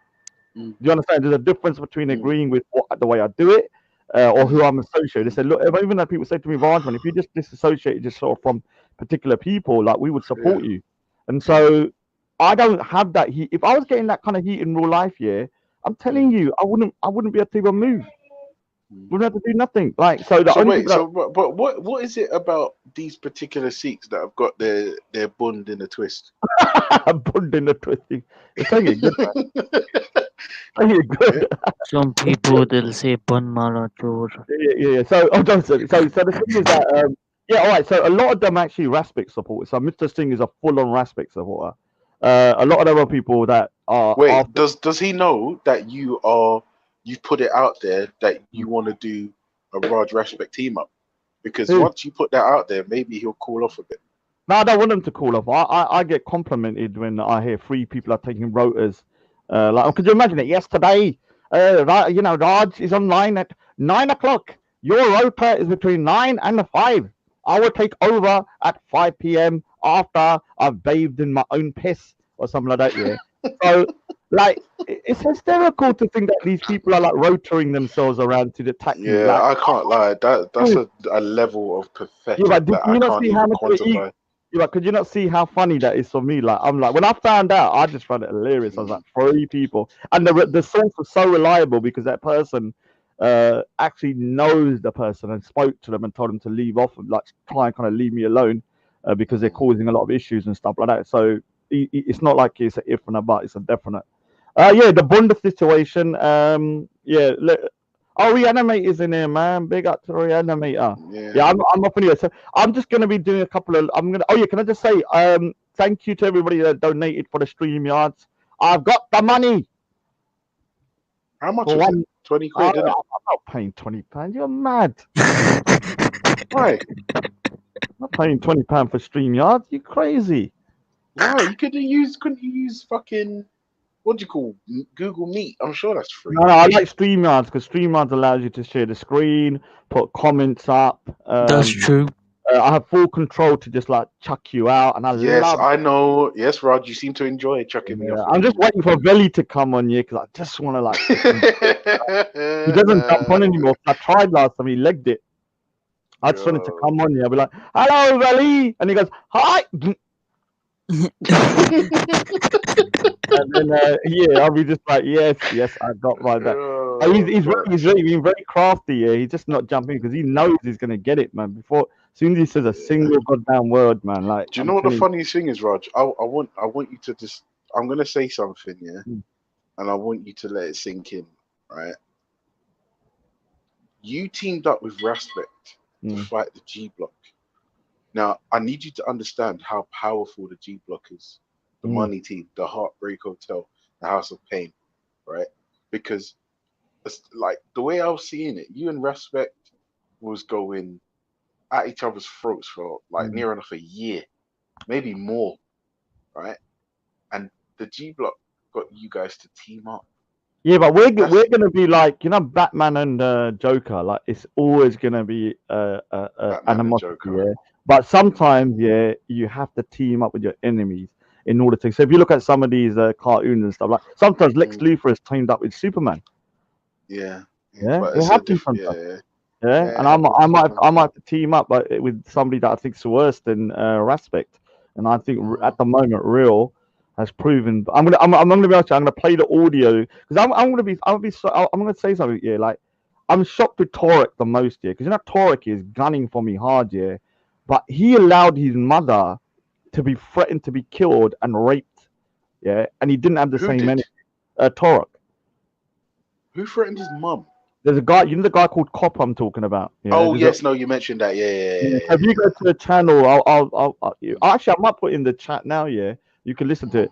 Do you understand? There's a difference between agreeing with the way I do it or who I'm associated. They said, look, if even had people say to me, Raj, man, if you just disassociated just sort of from particular people, like we would support you. And so I don't have that heat. If I was getting that kind of heat in real life, yeah, I'm telling you, I wouldn't be able to even move. Wouldn't have to do nothing. Like, so the So only wait, people but what is it about these particular Sikhs that have got their bund in a twist? that bund in the twisting, it's saying it good, man. Saying it good. Some people they'll say bun mara chor. Yeah. So, oh, don't say. So the thing is that, yeah, all right. So a lot of them actually Raspik supporters. So Mr. Singh is a full-on Raspik supporter. A lot of other people that are Wait, after. does he know that you put it out there that you want to do a Raj Respect team up? Because Who? once you put that out there, maybe he'll cool off a bit. No, I don't want them to call off. I get complimented when I hear 3 people are taking rotas. Like, could you imagine it? Yesterday, Raj is online at 9 o'clock. Your rota is between 9 and 5. I will take over at 5 p.m. after I've bathed in my own piss or something like that. Yeah. So, like, it's hysterical to think that these people are like rotating themselves around to attack me. Yeah, Like, I can't lie. That's dude, a level of yeah, but pathetic did that I you not can't see how even much of it? quantify. Yeah, but could you not see how funny that is for me? Like, I'm like, when I found out, I just found it hilarious. I was like, 3 people, and the source was so reliable because that person actually knows the person and spoke to them and told them to leave off and like try and kind of leave me alone because they're causing a lot of issues and stuff like that. So it's not like it's an if and a but; it's a definite. Yeah, the Bunda situation. Yeah, Reanimator's in here, man. Big up to Reanimator. Yeah, I'm up anyway. So I'm just gonna be doing a couple of. I'm gonna. Oh yeah, can I just say thank you to everybody that donated for the stream yards. I've got the money. How much For was one, it? 20 quid, I'm didn't it? not paying £20. You're mad. Why? I'm not paying £20 for stream yards. You crazy? Why? Couldn't you use fucking what do you call Google Meet? I'm sure that's free. No, I like StreamYards because StreamYards allows you to share the screen, put comments up. That's true. I have full control to just like chuck you out, and I Yes, love. I know. Yes, Rod, you seem to enjoy chucking me off. I'm just waiting for Velle to come on here because I just want to like. He doesn't jump on anymore. I tried last time, he legged it. I just wanted to come on here. I'll be like, "Hello, Velle," and he goes, "Hi." And then yeah, I'll be just like, yes, I got my that. He's being very crafty. Yeah, he's just not jumping because he knows he's gonna get it, man. Before as soon as he says a single goddamn word, man. Like, do you know what the funniest thing is, Raj? I want you to just. I'm gonna say something, yeah, and I want you to let it sink in, right? You teamed up with Respect to fight the G Block. Now, I need you to understand how powerful the G Block is. The Money Team, the Heartbreak Hotel, the House of Pain, right? Because it's like the way I was seeing it, you and Respect was going at each other's throats for like near enough a year, maybe more, right? And the G Block got you guys to team up. Yeah, but we're gonna be like, Batman and Joker. Like, it's always gonna be animosity. Yeah, but sometimes, yeah, you have to team up with your enemies in order to. So if you look at some of these cartoons and stuff, like sometimes Lex Luthor has teamed up with Superman. Yeah, Yeah, but it it's happens sometimes. Yeah, and I might have to team up with somebody that I think is worse than Respect, and I think at the moment, Real has proven. I'm gonna be honest. I'm gonna play the audio because I'm gonna say something here. Like, I'm shocked with Torek the most here because Torek is gunning for me hard here, but he allowed his mother to be threatened to be killed and raped yeah, and he didn't have the Who same did? energy. Torok. Who threatened his mum? There's a guy, you know, the guy called Cop I'm talking about. Yeah, Oh there's a. yes, no, you mentioned that. Yeah, so if you go to the channel, actually I might put it in the chat now. Yeah, you can listen to it.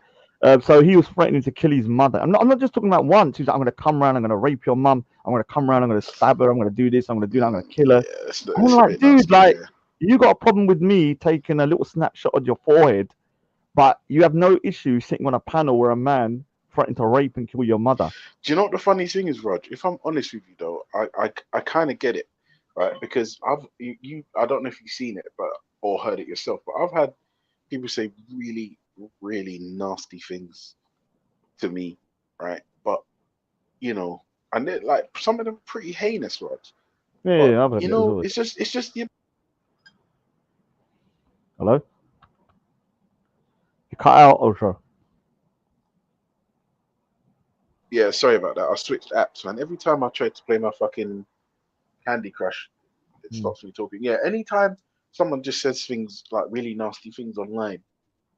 So he was threatening to kill his mother. I'm not just talking about once. He's like, I'm going to come around. I'm going to rape your mum. I'm going to come around. I'm going to stab her. I'm going to do this. I'm going to do that. I'm going to kill her. It's I'm a like, bit dude, nasty. like, Yeah. you got a problem with me taking a little snapshot of your forehead, but you have no issue sitting on a panel where a man threatened to rape and kill your mother. Do you know what the funny thing is, Rog? If I'm honest with you, though, I kind of get it, right? Because I don't know if you've seen it, but or heard it yourself, but I've had people say really, really nasty things to me, right? But you know, and they're like some of them pretty heinous, Rog. But Yeah, I've heard you it as know, well. it's just you. Hello? You cut out, Ultra. Yeah, sorry about that. I switched apps, man. Every time I try to play my fucking Candy Crush, it stops me talking. Yeah, anytime someone just says things like really nasty things online,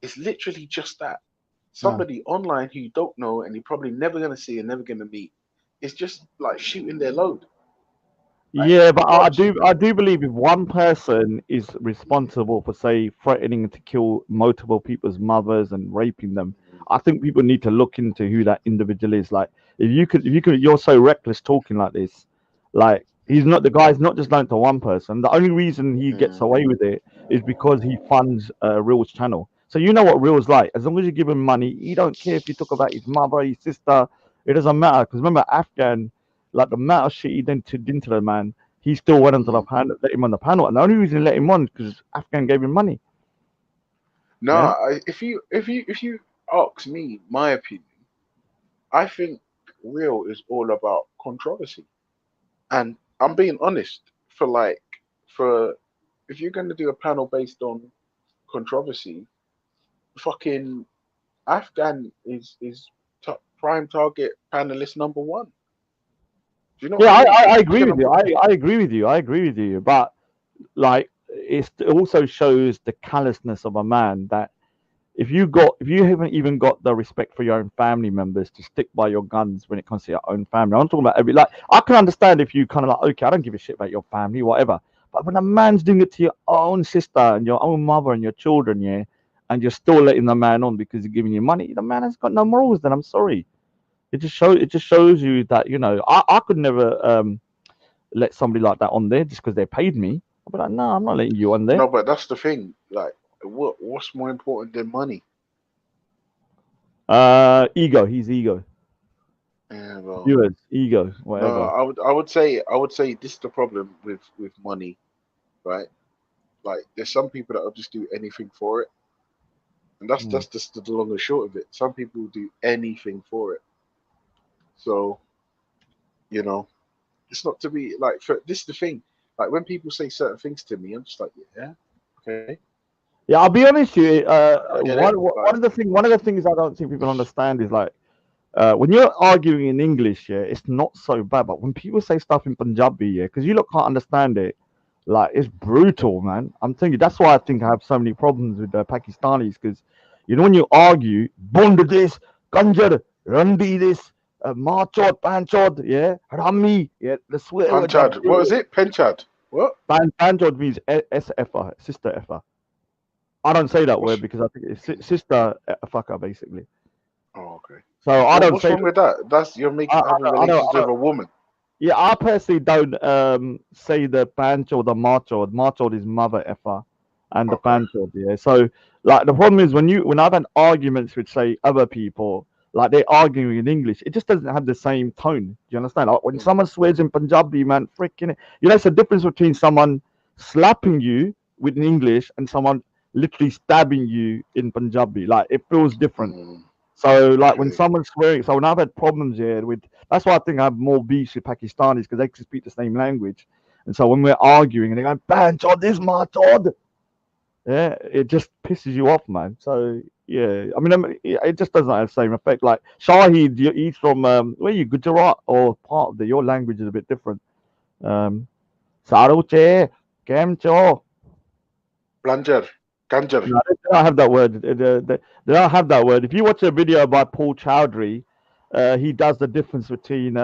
it's literally just that. Somebody online who you don't know and you're probably never gonna see and never gonna meet. It's just like shooting their load. Yeah, but I Rog, do believe if one person is responsible for, say, threatening to kill multiple people's mothers and raping them, I think people need to look into who that individual is. Like, you're so reckless talking like this. Like, he's not the guy's not just known to one person. The only reason he gets away with it is because he funds Real's channel. So you know what Real's like. As long as you give him money, he don't care if you talk about his mother, his sister. It doesn't matter. Because remember, Afghan. Like the amount of shit he then did into the man, he still went onto the panel, let him on the panel, and the only reason he let him on because Afghan gave him money. nah, if you ask me my opinion, I think Real is all about controversy. And I'm being honest, for if you're gonna do a panel based on controversy, fucking Afghan is top prime target panelist number one. Do you know what Yeah, I mean? I If you're agree gonna with you. put I agree with you. I agree with you. But like, it also shows the callousness of a man that if you haven't even got the respect for your own family members to stick by your guns when it comes to your own family. I'm talking about like I can understand if you kind of like, okay, I don't give a shit about your family, whatever. But when a man's doing it to your own sister and your own mother and your children, yeah, and you're still letting the man on because he's giving you money, the man has got no morals. Then I'm sorry. It just shows you that I could never let somebody like that on there just because they paid me. I'd be like, no, I'm not letting you on there. no, but that's the thing. Like, what's more important than money? Ego. He's ego. Yeah, well, Viewers, ego, no, whatever. I would say this is the problem with money, right? Like, there's some people that will just do anything for it, and that's just the long and short of it. Some people will do anything for it. So, you know, it's not to be like. This is the thing. Like when people say certain things to me, I'm just like, yeah, okay, Yeah, I'll be honest with you. I get it. Like, One of the things I don't think people understand is like when you're arguing in English, yeah, it's not so bad. But when people say stuff in Punjabi, yeah, because you look can't understand it, like it's brutal, man. I'm telling you, that's why I think I have so many problems with the Pakistanis. Because when you argue, bund this, kanjar, randi this, marchod, panchod, yeah, rami, yeah, the swear words are Panchad. What is it? Penchad. What? Panchod means SFR, sister effer. I don't say that word because I think it's sister fucker basically. Oh, okay. So I don't What's say wrong with that? That's you're I, having I relations with a woman. yeah, I personally don't say the pancho or the macho. Macho is mother effer and the Okay. pancho, yeah. So like the problem is when I've had arguments with say other people, like they're arguing in English, it just doesn't have the same tone. Do you understand? Like when someone swears in Punjabi, man, freaking it's the difference between someone slapping you with English and someone literally stabbing you in Punjabi. Like it feels different. So like when Okay. someone's swearing, so when I've had problems here with, that's why I think I have more beefs with Pakistanis because they can speak the same language, and so when we're arguing and they go, "Banchod, this my chod," yeah, it just pisses you off, man. So yeah, it just doesn't have the same effect. Like Shahid, he's from where you Gujarat or part of your language is a bit different. Saru che, kem cho. Blanjar. Ganjar. No, they don't have that word. They don't have that word. If you watch a video about Paul Chowdhury, he does the difference between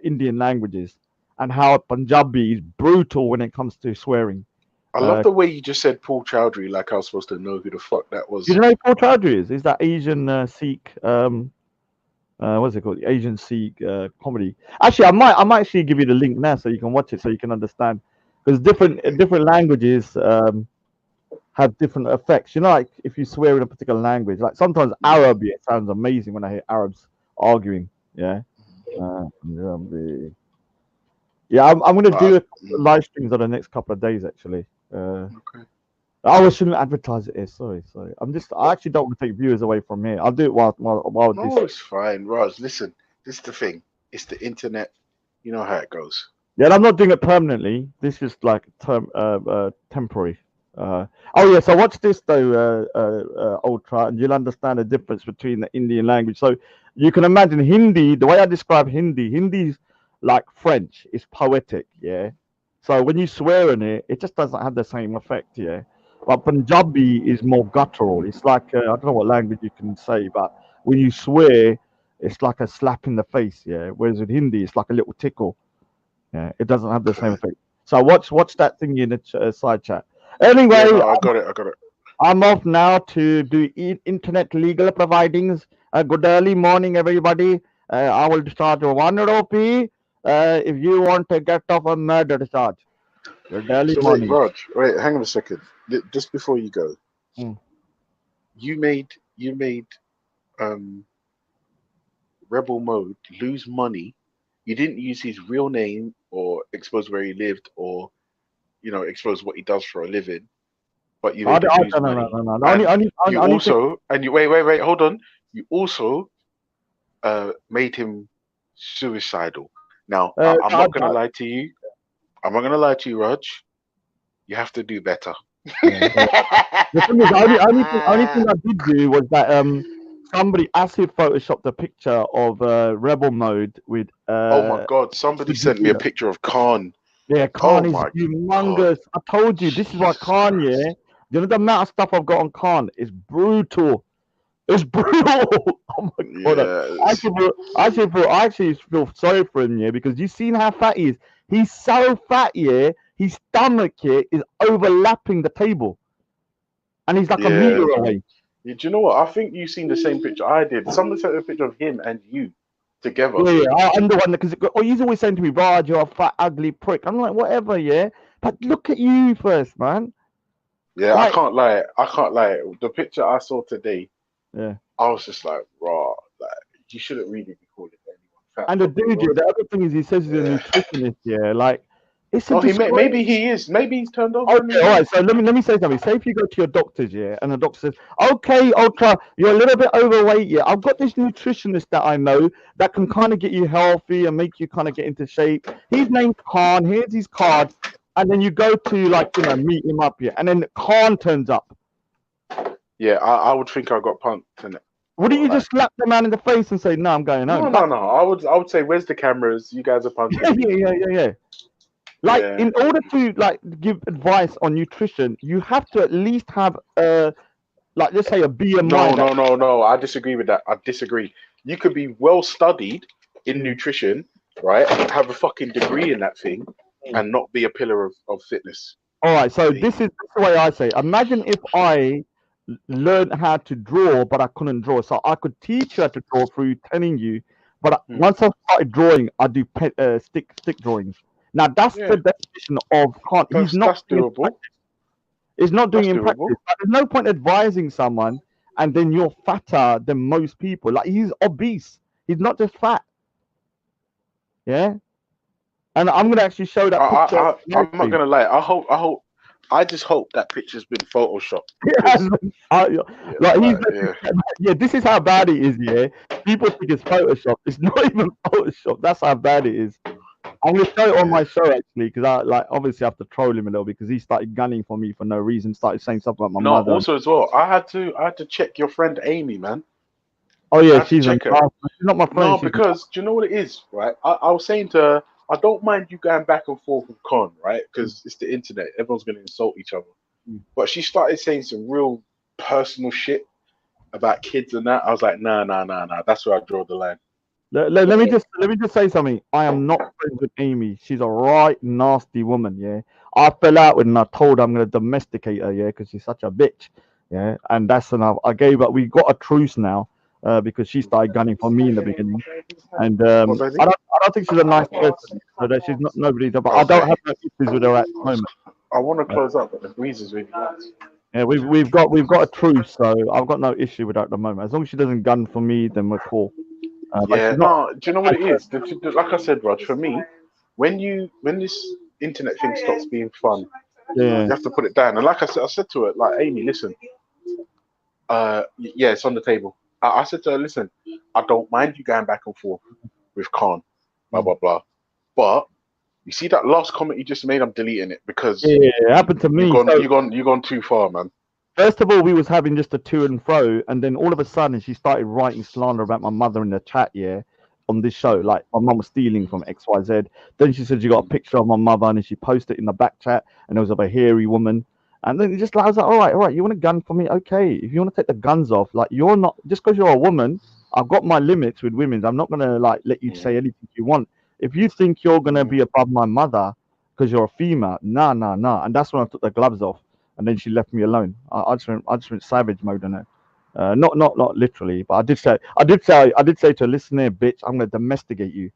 Indian languages and how Punjabi is brutal when it comes to swearing. I love the way you just said Paul Chowdhury, like I was supposed to know who the fuck that was. You know who Paul Chowdhury is? He's that Asian Sikh. What's it called? The Asian Sikh comedy. Actually, I might actually give you the link now so you can watch it so you can understand. Because different languages have different effects. You know, like if you swear in a particular language, like sometimes Arab, it sounds amazing when I hear Arabs arguing. Yeah. Yeah, I'm gonna do live streams on the next couple of days actually. Okay. I shouldn't advertise it here. Sorry. I actually don't want to take viewers away from here. I'll do it while No, this. it's fine, Raj. Listen, this is the thing. It's the internet. You know how it goes. Yeah, and I'm not doing it permanently. This is like temporary. Oh yeah, so watch this though, Ultra, and you'll understand the difference between the Indian language. So you can imagine Hindi. The way I describe Hindi's like French. It's poetic. Yeah. So when you swear in it, it just doesn't have the same effect. Yeah. But Punjabi is more guttural. It's like I don't know what language you can say, but when you swear, it's like a slap in the face. Yeah. Whereas with Hindi, it's like a little tickle. Yeah. It doesn't have the same effect. So watch that thing in the side chat. Anyway, Yeah, no, I got it. I'm off now to do internet legal providings. Good early morning, everybody. I will start 1 rupee if you want to get off a murder charge. Good early So morning. wait, Raj, wait, hang on a second. Just before you go, Mm. you made Rebel Mode lose money. You didn't use his real name or expose where he lived or expose what he does for a living. But you made him lose money. No. You also, and you wait, hold on. You also made him suicidal. Now, I'm not gonna lie to you. I'm not gonna lie to you, Raj. You have to do better. The thing is, only thing I did do was that somebody acid photoshopped a picture of Rebel Mode with Oh my God! Somebody sent me a picture of Khan. Yeah, Oh Khan is my humongous. I told you, this is why Khan, yeah. You know the amount of stuff I've got on Khan is brutal. It's brutal. Oh my God. I actually feel sorry for him, yeah, because you seen how fat he is. He's so fat, yeah. His stomach here is overlapping the table, and he's like a meter away. Do you know what? I think you've seen the same picture I did. Somebody sent a picture of him and you together. Yeah, I'm the one because he's always saying to me, "Raj, you're a fat, ugly prick." I'm like, whatever, yeah. But look at you first, man. Yeah, Like- I can't lie. The picture I saw today, Yeah. I was just like, raw. Like, you shouldn't really be calling anyone fat. And the dude, yeah, the other thing is he says he's a nutritionist, yeah. Like, it's a maybe he is. Maybe he's turned over. Okay, all right. So let me say something. Say if you go to your doctor's, yeah, and the doctor says, "Okay, Ultra, you're a little bit overweight. Yeah, I've got this nutritionist that I know that can kind of get you healthy and make you kind of get into shape. He's named Khan. Here's his card." And then you go to meet him up here, and then Khan turns up. Yeah, I would think I got punked, innit? Wouldn't you just slap the man in the face and say, "No, I'm going home"? No. I would say, "Where's the cameras? You guys are punking." Yeah. Like, in order to give advice on nutrition, you have to at least have let's say a BMI. No. I disagree with that. I disagree. You could be well studied in nutrition, right? Have a fucking degree in that thing, and not be a pillar of fitness. All right. So this is the way I say. Imagine if I learned how to draw, but I couldn't draw. So I could teach you how to draw through telling you. But once I started drawing, I do stick drawings. Now that's the definition of can't. He's not doable. He's not doing in practice. But there's no point advising someone and then you're fatter than most people. Like, he's obese. He's not just fat. Yeah. And I'm gonna actually show that picture. I'm not gonna lie. I just hope that picture's been photoshopped. This is how bad it is. Yeah, people think it's Photoshop. It's not even Photoshop. That's how bad it is. I'm gonna show it on my show actually, because I obviously have to troll him a little because he started gunning for me for no reason. Started saying stuff about my mother. Also as well, I had to check your friend Amy, man. Oh yeah, she's not my friend. No, because do you know what it is, right? I was saying to her, I don't mind you going back and forth with Con, right? Because it's the internet. Everyone's going to insult each other. but she started saying some real personal shit about kids and that. I was like, nah. That's where I draw the line. Let me just say something. I am not friends with Amy. She's a right nasty woman. Yeah, I fell out with her and I told her I'm gonna domesticate her. Yeah, because she's such a bitch. Yeah, and that's enough. I gave up. We got a truce now because she started gunning for me in the beginning, and What, baby? I don't think she's a nice person. So that she's not nobody. But I don't have no issues with her at the moment. I want to close up, but the breeze is really nice. Yeah, we've got a truce, so I've got no issue with her at the moment. As long as she doesn't gun for me, then we're cool. But Yeah, she's not. no. Do you know what it is? Like I said, Rod, for me, when this internet thing stops being fun, Yeah. you have to put it down. And like I said to her, like, Amy, listen, yeah, it's on the table. I said to her, listen, I don't mind you going back and forth with Khan, blah blah blah, but you see that last comment you just made, I'm deleting it because Yeah, it happened to me. you gone too far, man. First of all, we was having just a to and fro, and then all of a sudden she started writing slander about my mother in the chat, yeah, on this show. Like my mum was stealing from XYZ. Then she said she got a picture of my mother and then she posted it in the back chat and it was of a hairy woman. And then it just I was like, all right, you want a gun for me? Okay. If you want to take the guns off, like you're not just because you're a woman, I've got my limits with women. I'm not gonna like let you say anything you want. If you think you're gonna be above my mother because you're a female, nah. And that's when I took the gloves off. And then she left me alone. I just went savage mode on her. Not literally, but I did say to her, listen here, bitch, I'm gonna domesticate you.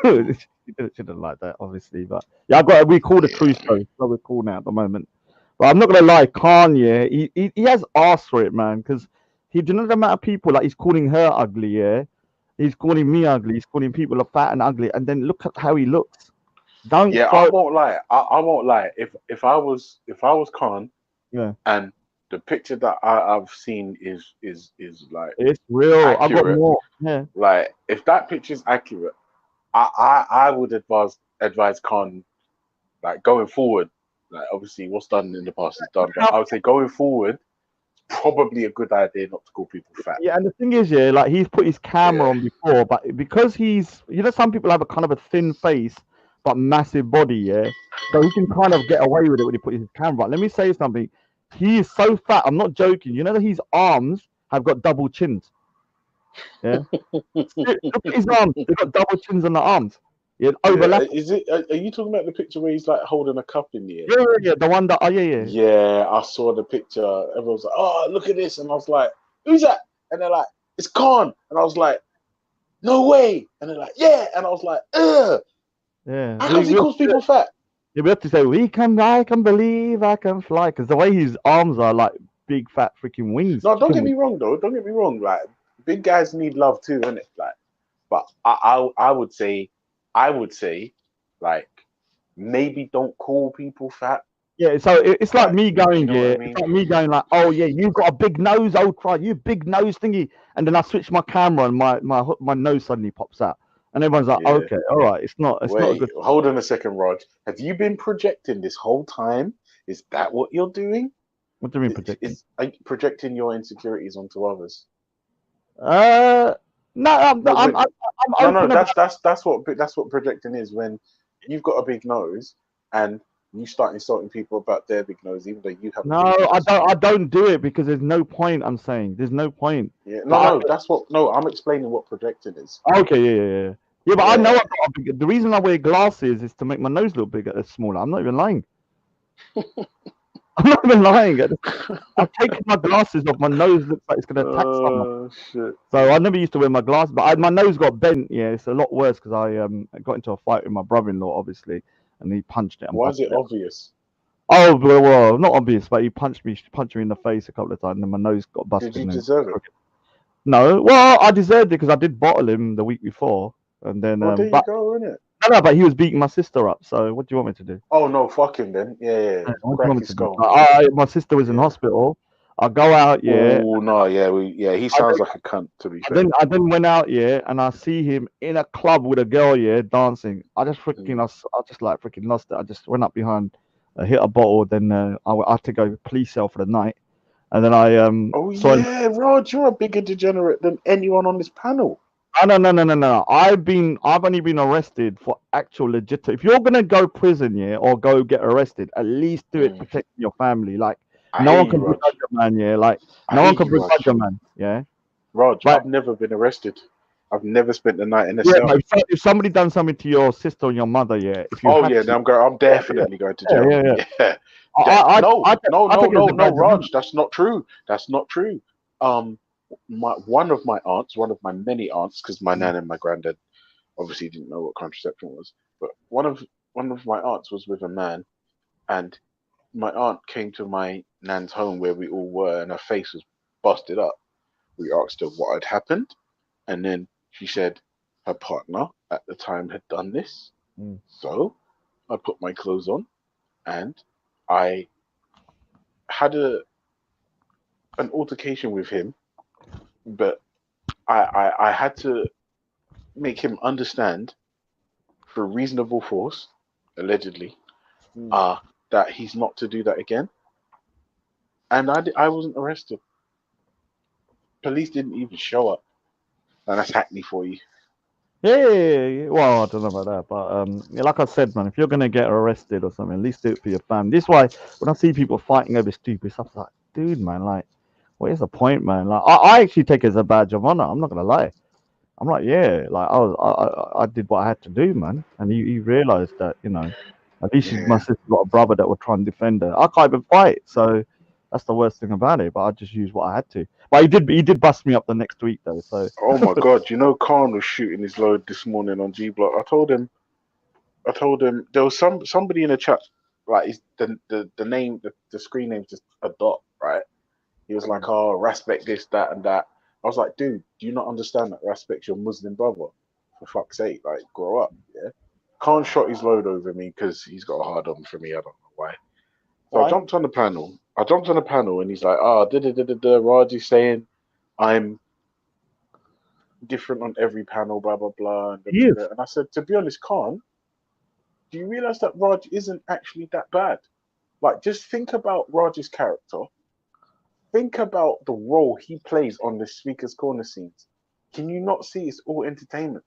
she didn't like that, obviously, but yeah, we called a truce though, so we're cool now at the moment. But I'm not gonna lie, Kanye, he has asked for it, man, because do you know the amount of people like he's calling her ugly, yeah, he's calling me ugly, he's calling people fat and ugly, and then look at how he looks. Don't Yeah, throw. I won't lie. I won't lie. If I was Khan, Yeah. and the picture that I've seen is like It's real. I got accurate. more. Yeah. Like if that picture is accurate, I would advise Khan, like going forward. Like obviously what's done in the past is done, but I would say going forward, it's probably a good idea not to call people fat. Yeah, and the thing is, yeah, like he's put his camera on before, but because he's, some people have a kind of a thin face but massive body, yeah, so he can kind of get away with it when he puts his camera. Let me say something. He is so fat. I'm not joking. You know that his arms have got double chins. Yeah, look at his arms. They've got double chins on the arms. Yeah, overlap. Yeah, is it? Are you talking about the picture where he's like holding a cup in the air? Yeah, the one that. Oh, yeah. Yeah, I saw the picture. Everyone's like, "Oh, look at this," and I was like, "Who's that?" And they're like, "It's Khan," and I was like, "No way!" And they're like, "Yeah," and I was like, "Ugh." Yeah. How comes he calls people fat? Yeah, we have to say I can believe I can fly, because the way his arms are like big fat freaking wings. No, don't get me wrong though. Don't get me wrong. Like big guys need love too, innit? Like, but I would say, like maybe don't call people fat. Yeah, so it's like me going, you know what I mean? it's like me going like, oh yeah, you've got a big nose, oh try you big nose thingy, and then I switch my camera and my nose suddenly pops out, and everyone's like, Yeah. okay, all right, it's not a good. Hold on a second, Raj. Have you been projecting this whole time? Is that what you're doing? What do you mean projecting? Are you projecting your insecurities onto others? No, I'm No, open that's what projecting is, when you've got a big nose and you start insulting people about their big nose, even though you have. No, I don't do it because there's no point. I'm saying there's no point. Yeah, no, I'm explaining what projecting is. Okay, yeah. Yeah, but I know I've got a big, the reason I wear glasses is to make my nose look bigger, smaller. I'm not even lying. I'm not even lying. I've taken my glasses off. My nose looks like it's going to attack someone. Shit. So I never used to wear my glasses, but my nose got bent. Yeah, it's a lot worse because I got into a fight with my brother-in-law, obviously, and he punched it. And Why is it busted obvious? Oh, well, not obvious, but he punched me in the face a couple of times, and my nose got busted. Did you deserve it? No, well, I deserved it because I did bottle him the week before, and then. Well, there you go, innit? No, but he was beating my sister up. So what do you want me to do? Oh no, fuck him then. Yeah. What do you Crack want me his to do? skull. My sister was in hospital. I go out, yeah. Oh no, he sounds like a cunt, to be fair. I then went out, yeah, and I see him in a club with a girl, yeah, dancing. I just freaking, I just like freaking lost it. I just went up behind, hit a bottle, then I had to go police cell for the night, and then I Oh yeah, Rod, you're a bigger degenerate than anyone on this panel. No. I've only been arrested for actual legit. If you're gonna go prison, yeah, or go get arrested, at least do it protecting your family. Like I no hear one you, can Raj. begrudge a man, yeah. Like I no hear one can you, begrudge Raj. a man, yeah. Raj, But I've never been arrested. I've never spent the night in a yeah, cell. but if somebody done something to your sister or your mother, yeah, if you Oh had yeah, to, then I'm going. I'm yeah, definitely going to yeah, jail. yeah, yeah. Yeah. I No, I no, take it as no, a no, badge of honor. Raj. That's not true. That's not true. Um, one of my aunts, one of my many aunts, because my nan and my granddad obviously didn't know what contraception was, but one of my aunts was with a man, and my aunt came to my nan's home where we all were, and her face was busted up. We asked her what had happened, and then she said her partner at the time had done this. Mm. So I put my clothes on and I had an altercation with him, but I had to make him understand through reasonable force, allegedly, uh, that he's not to do that again. And I wasn't arrested. Police didn't even show up. And that's Hackney for you. Yeah. Well, I don't know about that, but yeah, like I said, man, if you're gonna get arrested or something, at least do it for your family. This is why when I see people fighting over stupid stuff, it's like, dude, man, like, what is the point, man? Like, I actually take it as a badge of honor. I'm not gonna lie. I'm like, yeah, like I did what I had to do, man. And he realized that, at least my Yeah. sister got a brother that would try and defend her. I can't even fight, so that's the worst thing about it. But I just used what I had to. But he did bust me up the next week though. So Oh my God, you know Khan was shooting his load this morning on G Block. I told him there was somebody in the chat, like the name, the screen name's just a dot, right? He was like, "Oh, respect this, that, and that." I was like, "Dude, do you not understand that respect's your Muslim brother? For fuck's sake, like, grow up, yeah." Khan shot his load over me because he's got a hard on for me. I don't know why. So I why? jumped on the panel. And he's like, "Oh, da da da da da." Raj is saying I'm different on every panel, blah blah blah, and da, He da, is. da. And I said, to be honest, Khan, do you realize that Raj isn't actually that bad? Like, just think about Raj's character. Think about the role he plays on the Speaker's Corner scenes. Can you not see it's all entertainment?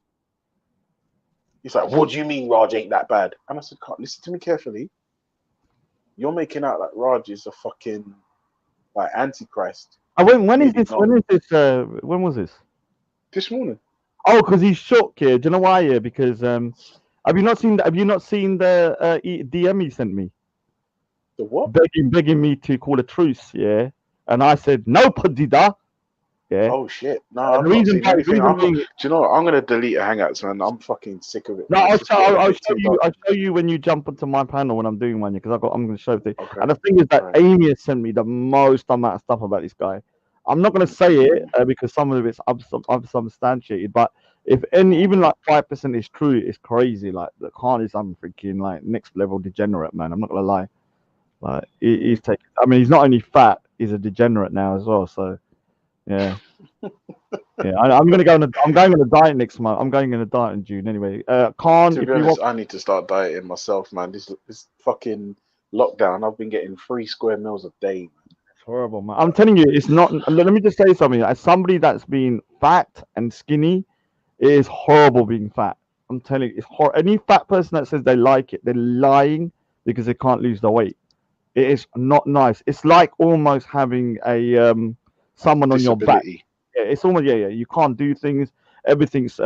He's like, what do you mean Raj ain't that bad? And I said, Khan, listen to me carefully. You're making out like Raj is a fucking like antichrist. When is Clearly this? not. When is this? When was this? This morning. Oh, because he's shook. Yeah. Do you know why? Yeah, because have you not seen? Have you not seen the DM he sent me? The what? Begging me to call a truce. Yeah, and I said no, Padida. Yeah. Oh shit! No, I've The not reason seen why, anything. reason I'm not. being, Do you know what? I'm gonna delete Hangouts, man. I'm fucking sick of it, no, man. It's I'll just show, getting I'll, a I'll bit show too you. dark. I'll show you when you jump onto my panel when I'm doing one, because I'm going to show the. Okay. And the thing is that Right. Amy has sent me the most amount of stuff about this guy. I'm not going to say it because some of it's unsubstantiated, but if any, even like 5% is true, it's crazy. Like the Khan is some freaking like next level degenerate, man. I'm not going to lie. Like he's taking. I mean, he's not only fat, he's a degenerate now as well. So yeah. Yeah, I'm gonna go on. I'm going on a diet next month. I'm going on a diet in June anyway. Khan, To be if you want. honest, I need to start dieting myself, man. This fucking lockdown, I've been getting 3 square meals a day. It's horrible, man. I'm telling you, it's not. Let me just say something. As somebody that's been fat and skinny, it is horrible being fat. I'm telling you, it's horrible. Any fat person that says they like it, they're lying because they can't lose the weight. It is not nice. It's like almost having a someone on your back. Disability. Yeah, it's almost yeah. You can't do things. Everything's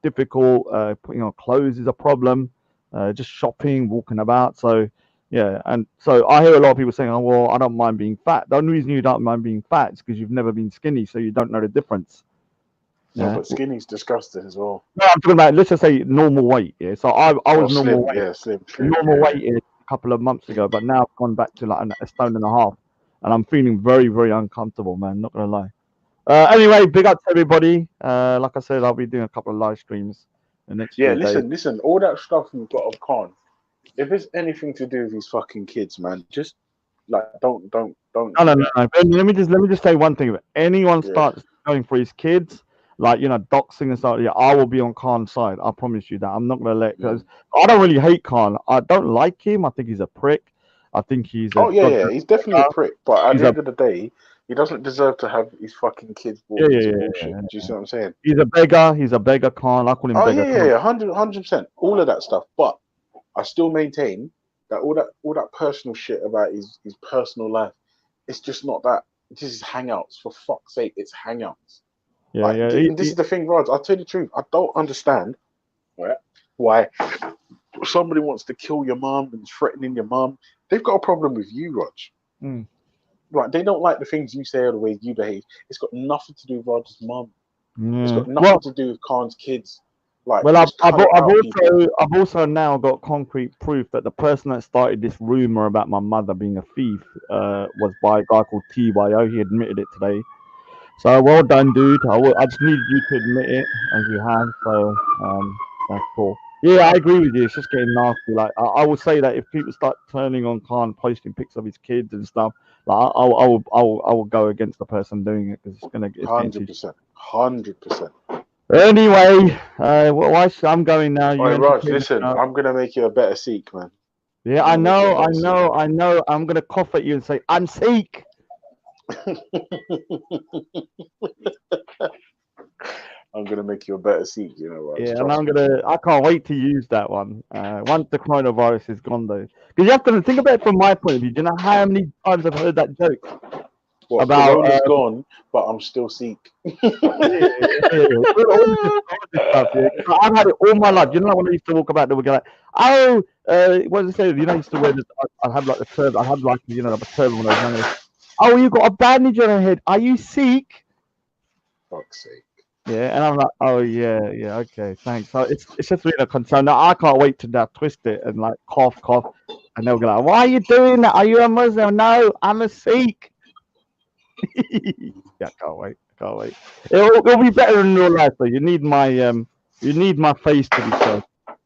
difficult. Putting on clothes is a problem. Just shopping, walking about. So yeah, and so I hear a lot of people saying, "Oh well, I don't mind being fat." The only reason you don't mind being fat is because you've never been skinny, so you don't know the difference. No, Yeah. but skinny's disgusting as well. No, I'm talking about, let's just say normal weight. Yeah. So I Oh, was normal slim. weight, Yeah, slim. normal Yeah. weight a couple of months ago, but now I've gone back to like a stone and a half, and I'm feeling very, very uncomfortable, man. Not gonna lie. Anyway, big up to everybody. Like I said, I'll be doing a couple of live streams the next Yeah, few days. listen. All that stuff we've got of Khan. If it's anything to do with these fucking kids, man, just like don't No, do no, no, that. no. Ben, let me just say one thing. If anyone Yeah. starts going for his kids, like doxing and stuff, yeah, I will be on Khan's side. I promise you that. I'm not gonna let, because I don't really hate Khan. I don't like him. I think he's a prick. I think he's a Oh yeah, drug. yeah. He's definitely a prick. But at He's the a end of the day, He doesn't deserve to have his fucking kids Yeah, brought yeah, into yeah, bullshit. yeah, Do you yeah. see what I'm saying? He's a beggar. He's a beggar Khan. I call him Oh beggar yeah, Khan. 100%. All of that stuff. But I still maintain that all that personal shit about his personal life, it's just not that. This is hangouts. For fuck's sake, it's hangouts. Yeah, Like, yeah. and this is the thing, Rod. I'll tell you the truth. I don't understand, right, why somebody wants to kill your mum and is threatening your mum. They've got a problem with you, Rog. Mm. Right? They don't like the things you say or the way you behave. It's got nothing to do with Rod's mum. It's Yeah. got nothing to do with Khan's kids. Like, Well, just cut it out, people. I've also now got concrete proof that the person that started this rumor about my mother being a thief was by a guy called TYO. He admitted it today. So well done, dude. I just needed you to admit it as you have. So that's cool. Yeah, I agree with you. It's just getting nasty. Like I would say that if people start turning on Khan, posting pics of his kids and stuff, like I will go against the person doing it because it's getting too. 100%. 100%. Anyway, I'm going now. All You right, Raj, entertain listen, yourself. I'm gonna make you a better Sikh, man. Yeah, I'm I gonna make you a know, I better Sikh. know, I know. I'm gonna cough at you and say, "I'm Sikh." I'm gonna make you a better Sikh, you know, Raj. Yeah, and Trust me. I can't wait to use that one. Once the coronavirus is gone, though, because you have to think about it from my point of view. Do you know how many times I've heard that joke What, about? Corona's gone, but I'm still Sikh. All this stuff. Yeah, I've had it all my life. You know, when I used to walk about, they would go like, "Oh, what does it say?" You know, I used to wear this. I'd have like the turban. I'd have like a turban when I was younger. Oh, you got a bandage on your head. Are you Sikh? Fuck's sake. Yeah, and I'm like, oh yeah, yeah, okay, thanks. So it's just really a concern. Now I can't wait to now twist it and like cough, and they'll be like, "Why are you doing that? Are you a Muslim?" No, I'm a Sikh. Yeah, can't wait, can't wait. It'll be better in real life though. You need my face to be shown.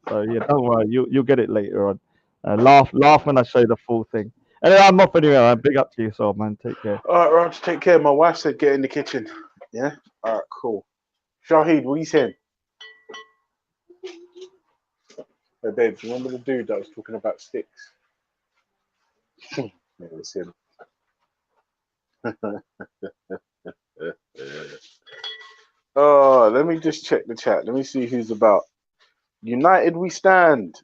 So yeah, don't worry, you'll get it later on. Laugh when I show the full thing. Anyway, I'm off anyway. Man. Big up to yourself, man. Take care. All right, Raj, take care. My wife said get in the kitchen. Yeah? All right, cool. Shahid, what are you saying? Hey, babe, do you remember the dude that was talking about sticks? Yeah, it's him. Oh, let me just check the chat. Let me see who's about. United we stand.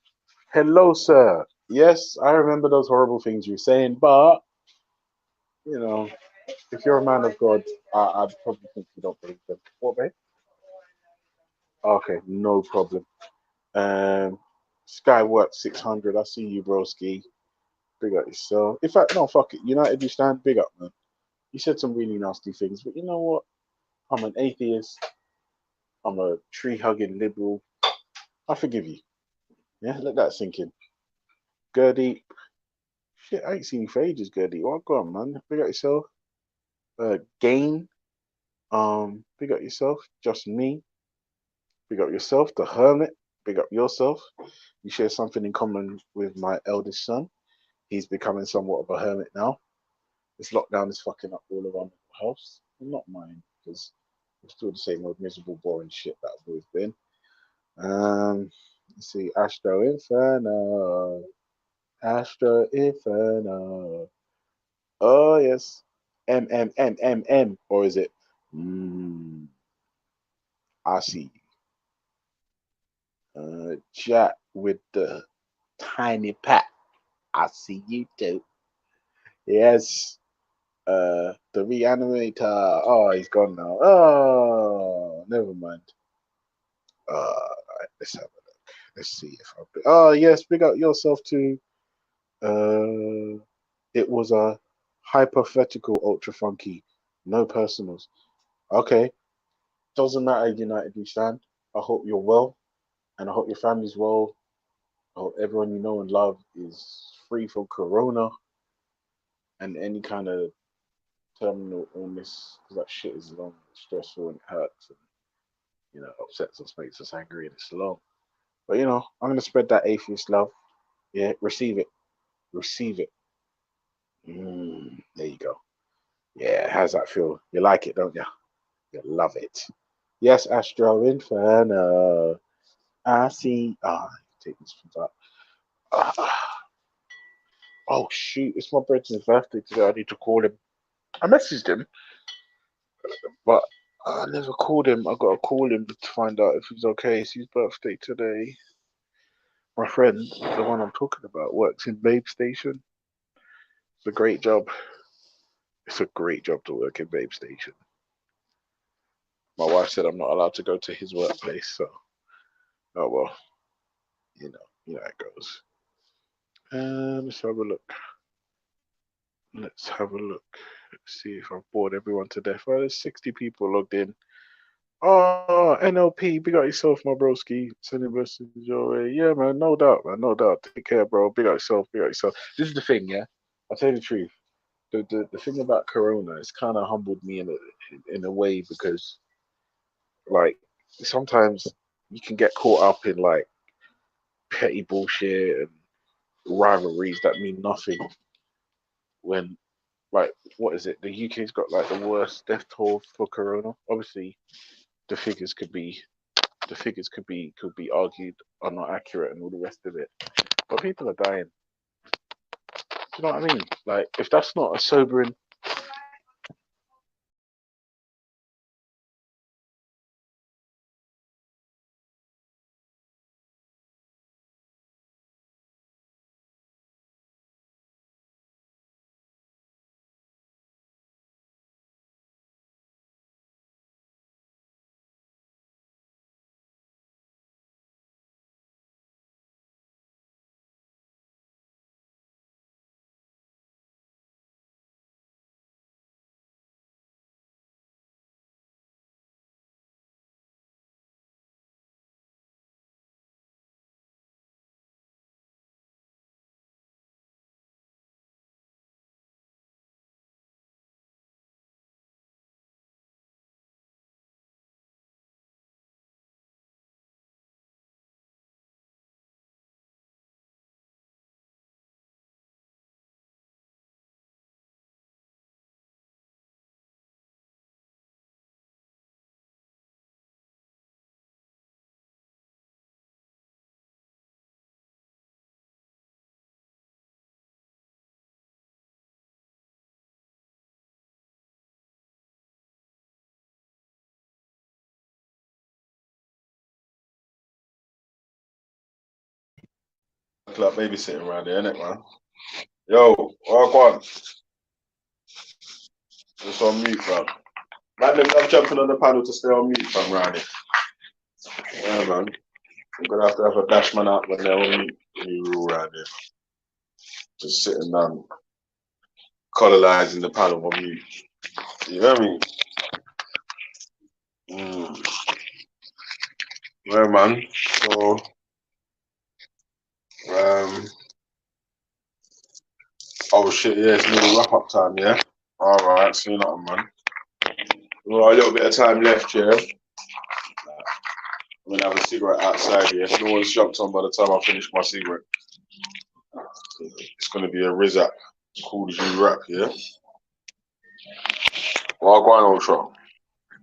Hello, sir. Yes, I remember those horrible things you were saying, but you know, if you're a man of God, I'd probably think you don't believe them. What, babe? Okay, no problem. Skywork 600. I see you, broski. Big up yourself. In fact, no, fuck it. United we stand. Big up, man. You said some really nasty things, but you know what? I'm an atheist. I'm a tree hugging liberal. I forgive you. Yeah, let that sink in. Gertie. Shit, I ain't seen you for ages, Gertie. Well, go on, man. Big up yourself. Gain. Big up yourself. Just me. Big up yourself. The Hermit. Big up yourself. You share something in common with my eldest son. He's becoming somewhat of a hermit now. This lockdown is fucking up all around the house. Not mine, because I'm still the same old miserable, boring shit that I've always been. Let's see, Astro Inferno. Astro Inferno. Oh yes. M. Or is it I see. Jack with the tiny pat. I see you too. Yes. The reanimator. Oh, he's gone now. Oh, never mind. Right, let's have a look. Let's see if I. Oh yes, big up yourself too. It was a hypothetical ultra funky. No personals. Okay. Doesn't matter, United we stand. I hope you're well, and I hope your family's well. I hope everyone you know and love is free from corona and any kind of terminal illness, because that shit is long, stressful, and it hurts, and upsets us, makes us angry, and it's long. But I'm gonna spread that atheist love. Yeah, receive it, receive it. There you go. Yeah, how's that feel? You like it, don't you? You love it. Yes, Astro Inferno. I see. Take this from that. Oh shoot, it's my brother's birthday today. I need to call him. I messaged him, but I never called him. I got to call him to find out if he's okay. It's his birthday today. My friend, the one I'm talking about, works in Babe Station. It's a great job. It's a great job to work in Babe Station. My wife said I'm not allowed to go to his workplace, so oh well, you know how it goes. Let's have a look. Let's have a look. Let's see if I've bored everyone to death. Well, there's 60 people logged in. Oh, NLP, big up yourself, my broski. Sending messages your way. Yeah, man, no doubt, man, no doubt. Take care, bro. Big up yourself, big up yourself. This is the thing, yeah. I'll tell you the truth. The thing about Corona, it's kind of humbled me in a way because, like, sometimes you can get caught up in like petty bullshit and rivalries that mean nothing. When, like, what is it? The UK's got like the worst death toll for Corona. Obviously, the figures could be argued are not accurate and all the rest of it. But people are dying. Do you know what I mean? Like, if that's not a sobering. Like babysitting around there, innit, man? Yo, go on. Just on mute, fam. Man, them love jumping on the panel to stay on mute, fam, round it. Yeah, man. I'm gonna have to have a dash man out when they're on mute. New rule around here. Just sitting down, colonizing the panel on mute. You know what I mean? Yeah, man. So, oh shit, yeah, it's nearly wrap up time, yeah? Alright, see you later, man. Well, a little bit of time left, yeah? I'm gonna have a cigarette outside here. No one's jumped on by the time I finish my cigarette. It's gonna be a Rizak called you rap, yeah? Well, go on, Ultra.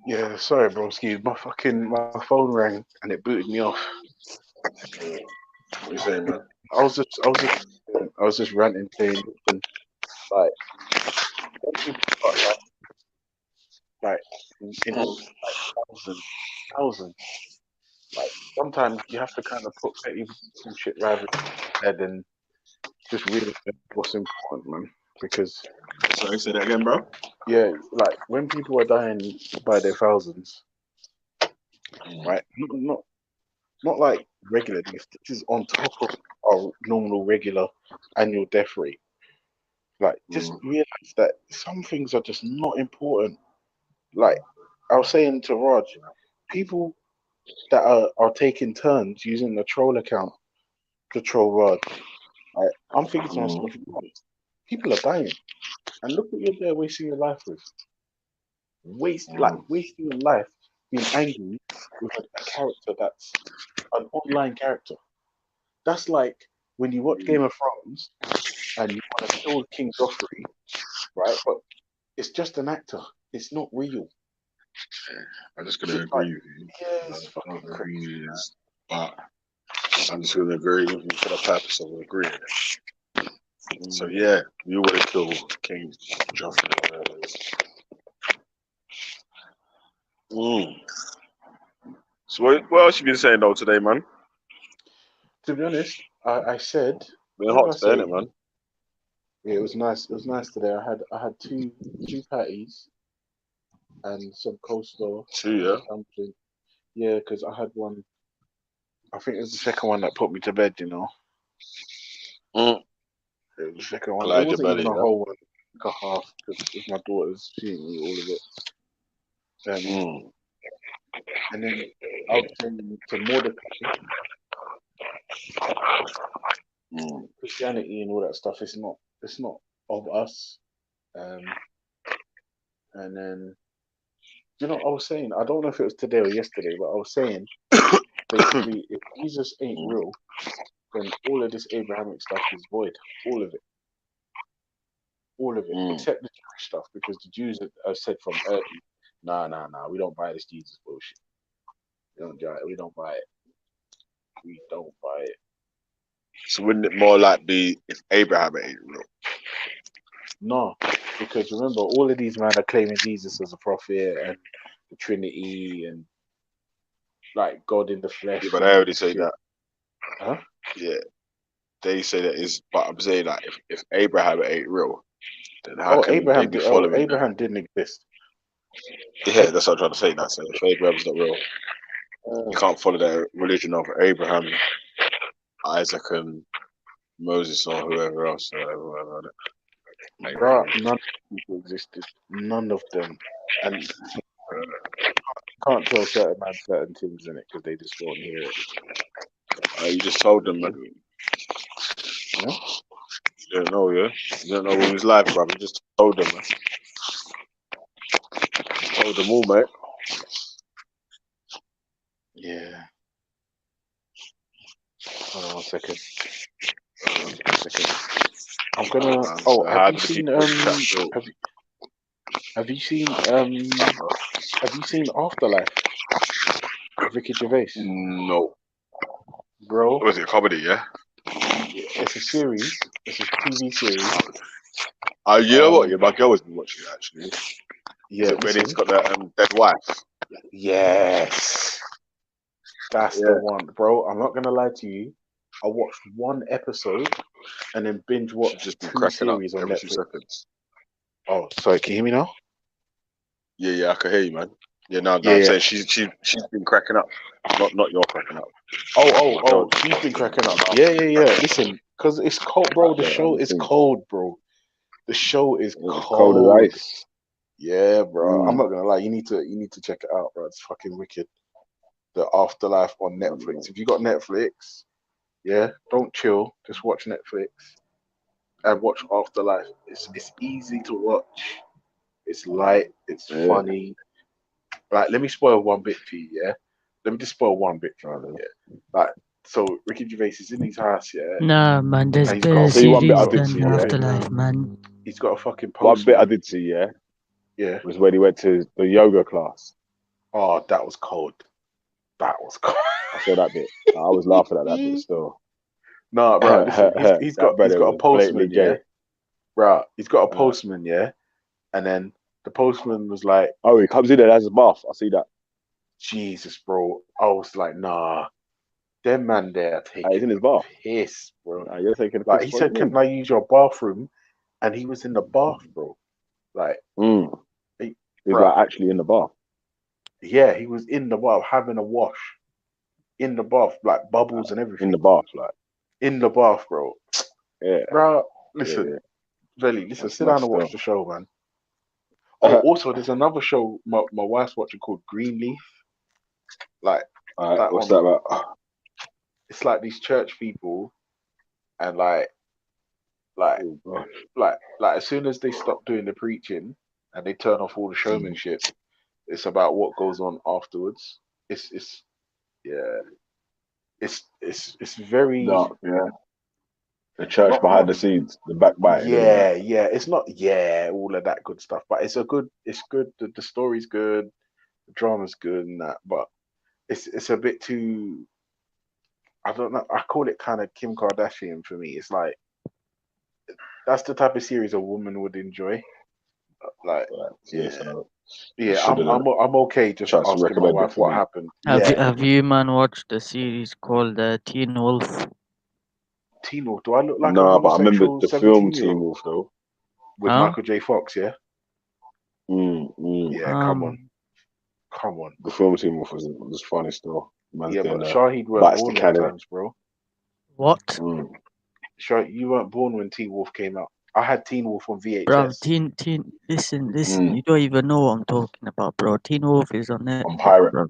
Yeah, sorry, broski. My phone rang and it booted me off. What you saying, man? I was just ranting, saying, like, when people start like in like thousands, like sometimes you have to kind of put petty bullshit rather head and just really what's important, man. Because sorry, say that again, bro. Yeah, like when people are dying by their thousands, right? Not like regular deaths. This is on top of our normal, regular annual death rate. Like, just realize that some things are just not important. Like, I was saying to Raj, people that are taking turns using the troll account to troll Raj. Right? I'm thinking to myself, people are dying, and look what you're there wasting your life with. Wasting your life being angry with a character that's an online character. That's like when you watch Game of Thrones and you want to kill King Joffrey, right? But it's just an actor. It's not real. I'm just gonna agree with you. Yes, I don't agree, but I'm just gonna agree with you for the purpose of agreeing. So yeah, you would have killed King Joffrey. So what else you been saying though today, man? To be honest, I said, Been what did hot I today, say? innit, man? Yeah, it was nice. It was nice today. I had two patties and some coleslaw. Two, yeah. Dumpling. Yeah, because I had one. I think it was the second one that put me to bed. It was the second one. It Glad your wasn't even belly, a yeah. whole one, like a half, because it was my daughter's. She didn't eat all of it. And then I was saying to Mordecai, Christianity and all that stuff. It's not of us. And then I was saying, I don't know if it was today or yesterday, but I was saying basically, if Jesus ain't real, then all of this Abrahamic stuff is void. All of it, except the Jewish stuff, because the Jews have said from early, nah, we don't buy this Jesus bullshit. We don't buy it. We don't buy it. So wouldn't it more like be if Abraham ain't real? No, because remember, all of these men are claiming Jesus as a prophet and the Trinity and like God in the flesh. Yeah, but I already say shit. that. Huh? Yeah, they say that is. But I'm saying that if Abraham ain't real, then how can they be following Abraham didn't exist. Yeah, that's what I'm trying to say. That's if Abraham's not real, you can't follow the religion of Abraham, Isaac, and Moses, or whoever else. Whoever. Bro, none of these people existed. None of them. And you can't tell certain man certain things in it because they just won't hear it. You just told them, man. Huh? You don't know, yeah? You don't know what was live, bro. You just told them, man. Just told them all, mate. Yeah. Hold on one second. I'm gonna. So how Have do you the seen people in the chat feel? Have you seen Afterlife? Ricky Gervais. No. Bro. Was it a comedy, yeah? It's a series. It's a TV series. You know what? Yeah, my girl has been watching it actually. Yeah, Is it when he's got that dead wife? Yes. That's the one, bro. I'm not gonna lie to you. I watched one episode and then binge watched Just been 2 cracking up series on every 2 Netflix. seconds. Oh, sorry, can you hear me now? Yeah, I can hear you, man. Yeah, no, Yeah, I'm yeah. saying she's been cracking up. Not you're cracking up. Oh, she's been cracking up. Yeah. Listen, because it's cold, bro. The show is cold, bro. The show is Cold as cold. ice. Yeah, bro. I'm not gonna lie. You need to check it out, bro. It's fucking wicked. The Afterlife on Netflix. If you got Netflix, yeah, don't chill. Just watch Netflix and watch Afterlife. It's easy to watch. It's light. It's funny. Like, let me spoil one bit for you. Yeah, let me just spoil one bit for you. Yeah, like, so Ricky Gervais is in his house. Yeah. Nah, man, there's And he's better got one bit I series did than see, yeah. Afterlife, man. He's got a fucking One bit I postman. did see, yeah. Yeah. Was when he went to the yoga class. Oh, that was cold. That was cold. I saw that bit. I was laughing at that bit still. No, bro, listen, he's got a postman, yeah. Bro, he's got a postman, yeah. And then the postman was like, oh, he comes in and has a bath. I see that. Jesus, bro. I was like, nah. Them man there taking he's in his bath. Piss, bro. You're taking a like piss. he said, can I use your bathroom? And he was in the bath, bro. Like he's like actually in the bath. Yeah, he was in the bath having a wash. In the bath, like bubbles and everything. In the bath, like. In the bath, bro. Yeah. Bro, listen. Velle, listen, That's sit down nice and watch still. the show, man. Oh, also, there's another show my wife's watching called Greenleaf. Like, what's that about? It's like these church people, and like as soon as they stop doing the preaching and they turn off all the showmanship, it's about what goes on afterwards. It's very dark, yeah. The church behind the scenes, the backbiting. Yeah, it's not all of that good stuff, but it's good. The story's good, the drama's good, and that. But it's a bit too. I don't know. I call it kind of Kim Kardashian for me. It's like that's the type of series a woman would enjoy. Like, Yeah. so Yeah, should've I'm okay just tried to asking my recommend it wife for what me. happened. Have you man watched the series called Teen Wolf? Teen Wolf, do I look like a Nah, but I remember homosexual the film 17-year-old Teen Wolf though. with Huh? Michael J. Fox? Yeah, yeah. Come on. The film Teen Wolf was funny still. Man's Yeah, but doing Shahid weren't bites the born them cannon. times, bro. What? Shahid, you weren't born when Teen Wolf came out. I had Teen Wolf on Bro, VHS. listen. You don't even know what I'm talking about, bro. Teen Wolf is on On Netflix, Pirate. bro.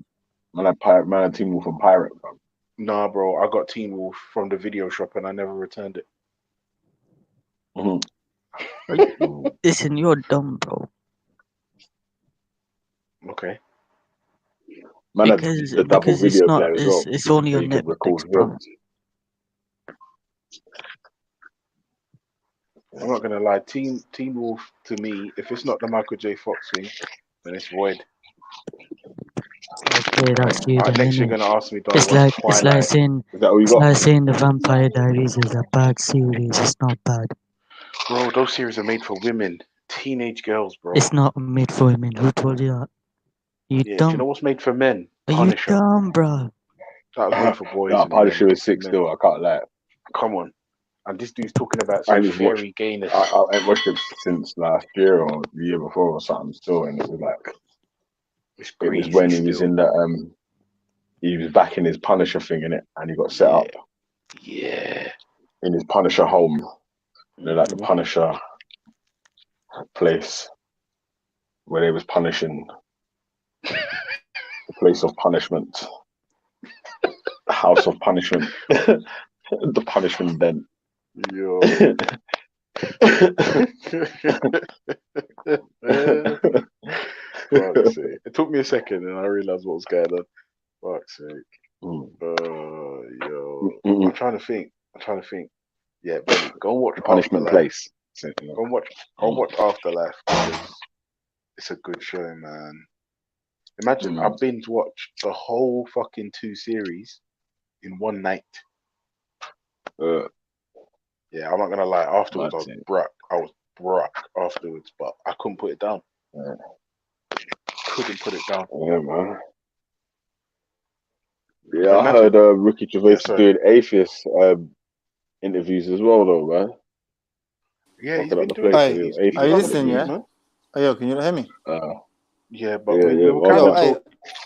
Man, had Teen Wolf on Pirate, bro. Nah, bro, I got Teen Wolf from the video shop and I never returned it. Listen, you're dumb, bro. Okay. Man had the double Because it's video not. player as well. It's only So on you could record Netflix, bro. films. I'm not gonna lie. Teen Wolf to me, if it's not the Michael J. Fox thing, then it's void. Okay, that's you then, Next you're innit? gonna ask me, do I It's watch like Twilight? saying Is that all you it's got? like saying the Vampire Diaries is a bad series. It's not bad. Bro, those series are made for women, teenage girls, bro. It's not made for women. Who told you that? You Yeah, do you dumb? know what's made for men? Are you Punisher. dumb, bro? That was made for boys Nah, and Punisher men. is sick still. I can't lie. Come on. And this dude's talking about I some ain't even watched. fairy gayness. I ain't watched it since last year or the year before or something. Still, and it was like it was when he was in the he was back in his Punisher thing in it, and he got set up. Yeah. In his Punisher home, like the Punisher place where they was punishing, the place of punishment, the house of punishment, the punishment den. Yo. Fuck's sake. It took me a second and I realized what was going on. Fuck's sake. Yo. I'm trying to think. Yeah, Benny, go and watch Punishment Afterlife. place. Go and watch Afterlife because it's a good show, man. Imagine I binge watched the whole fucking 2 series in one night. Yeah, I'm not gonna lie. Afterwards, I was broke afterwards, but I couldn't put it down. Couldn't put it down. Yeah, man. Yeah, I heard Ricky Gervais doing atheist interviews as well, though, man. Yeah, he's Fucking been up the doing place it. with He's atheist Are you done listening? interviews, Yeah. man. Oh, yo, can you not hear me? Yeah, but yeah, we were well, kind Yo, of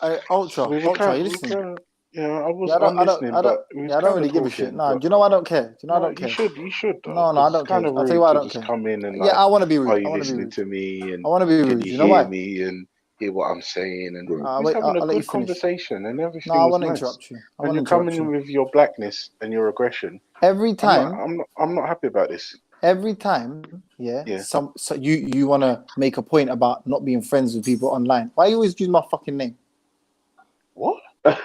hey, Ultra, we were Ultra, kind, you we listening? kind of, yeah, I'm I don't, listening, but we was I don't kind really of give a shit. talking. Nah, But do you know I don't care? Do you know I no, don't care? you should though, No, I because it's don't care. kind of I'll tell you rude why I to don't just care. come in and Yeah, like, I want to be rude. are I you want to be listening rude. to me and I want to be can rude. you You know hear why? me and hear what I'm saying? And we was Wait, having a I'll let you good finish. conversation and No, everything I was want to nice. interrupt you. I And want to you're coming interrupt in you. with your blackness and your aggression. Every time, I'm not happy about this. yeah. Yeah. So you want to make a point about not being friends with people online. Why you always use my fucking name? What? Like,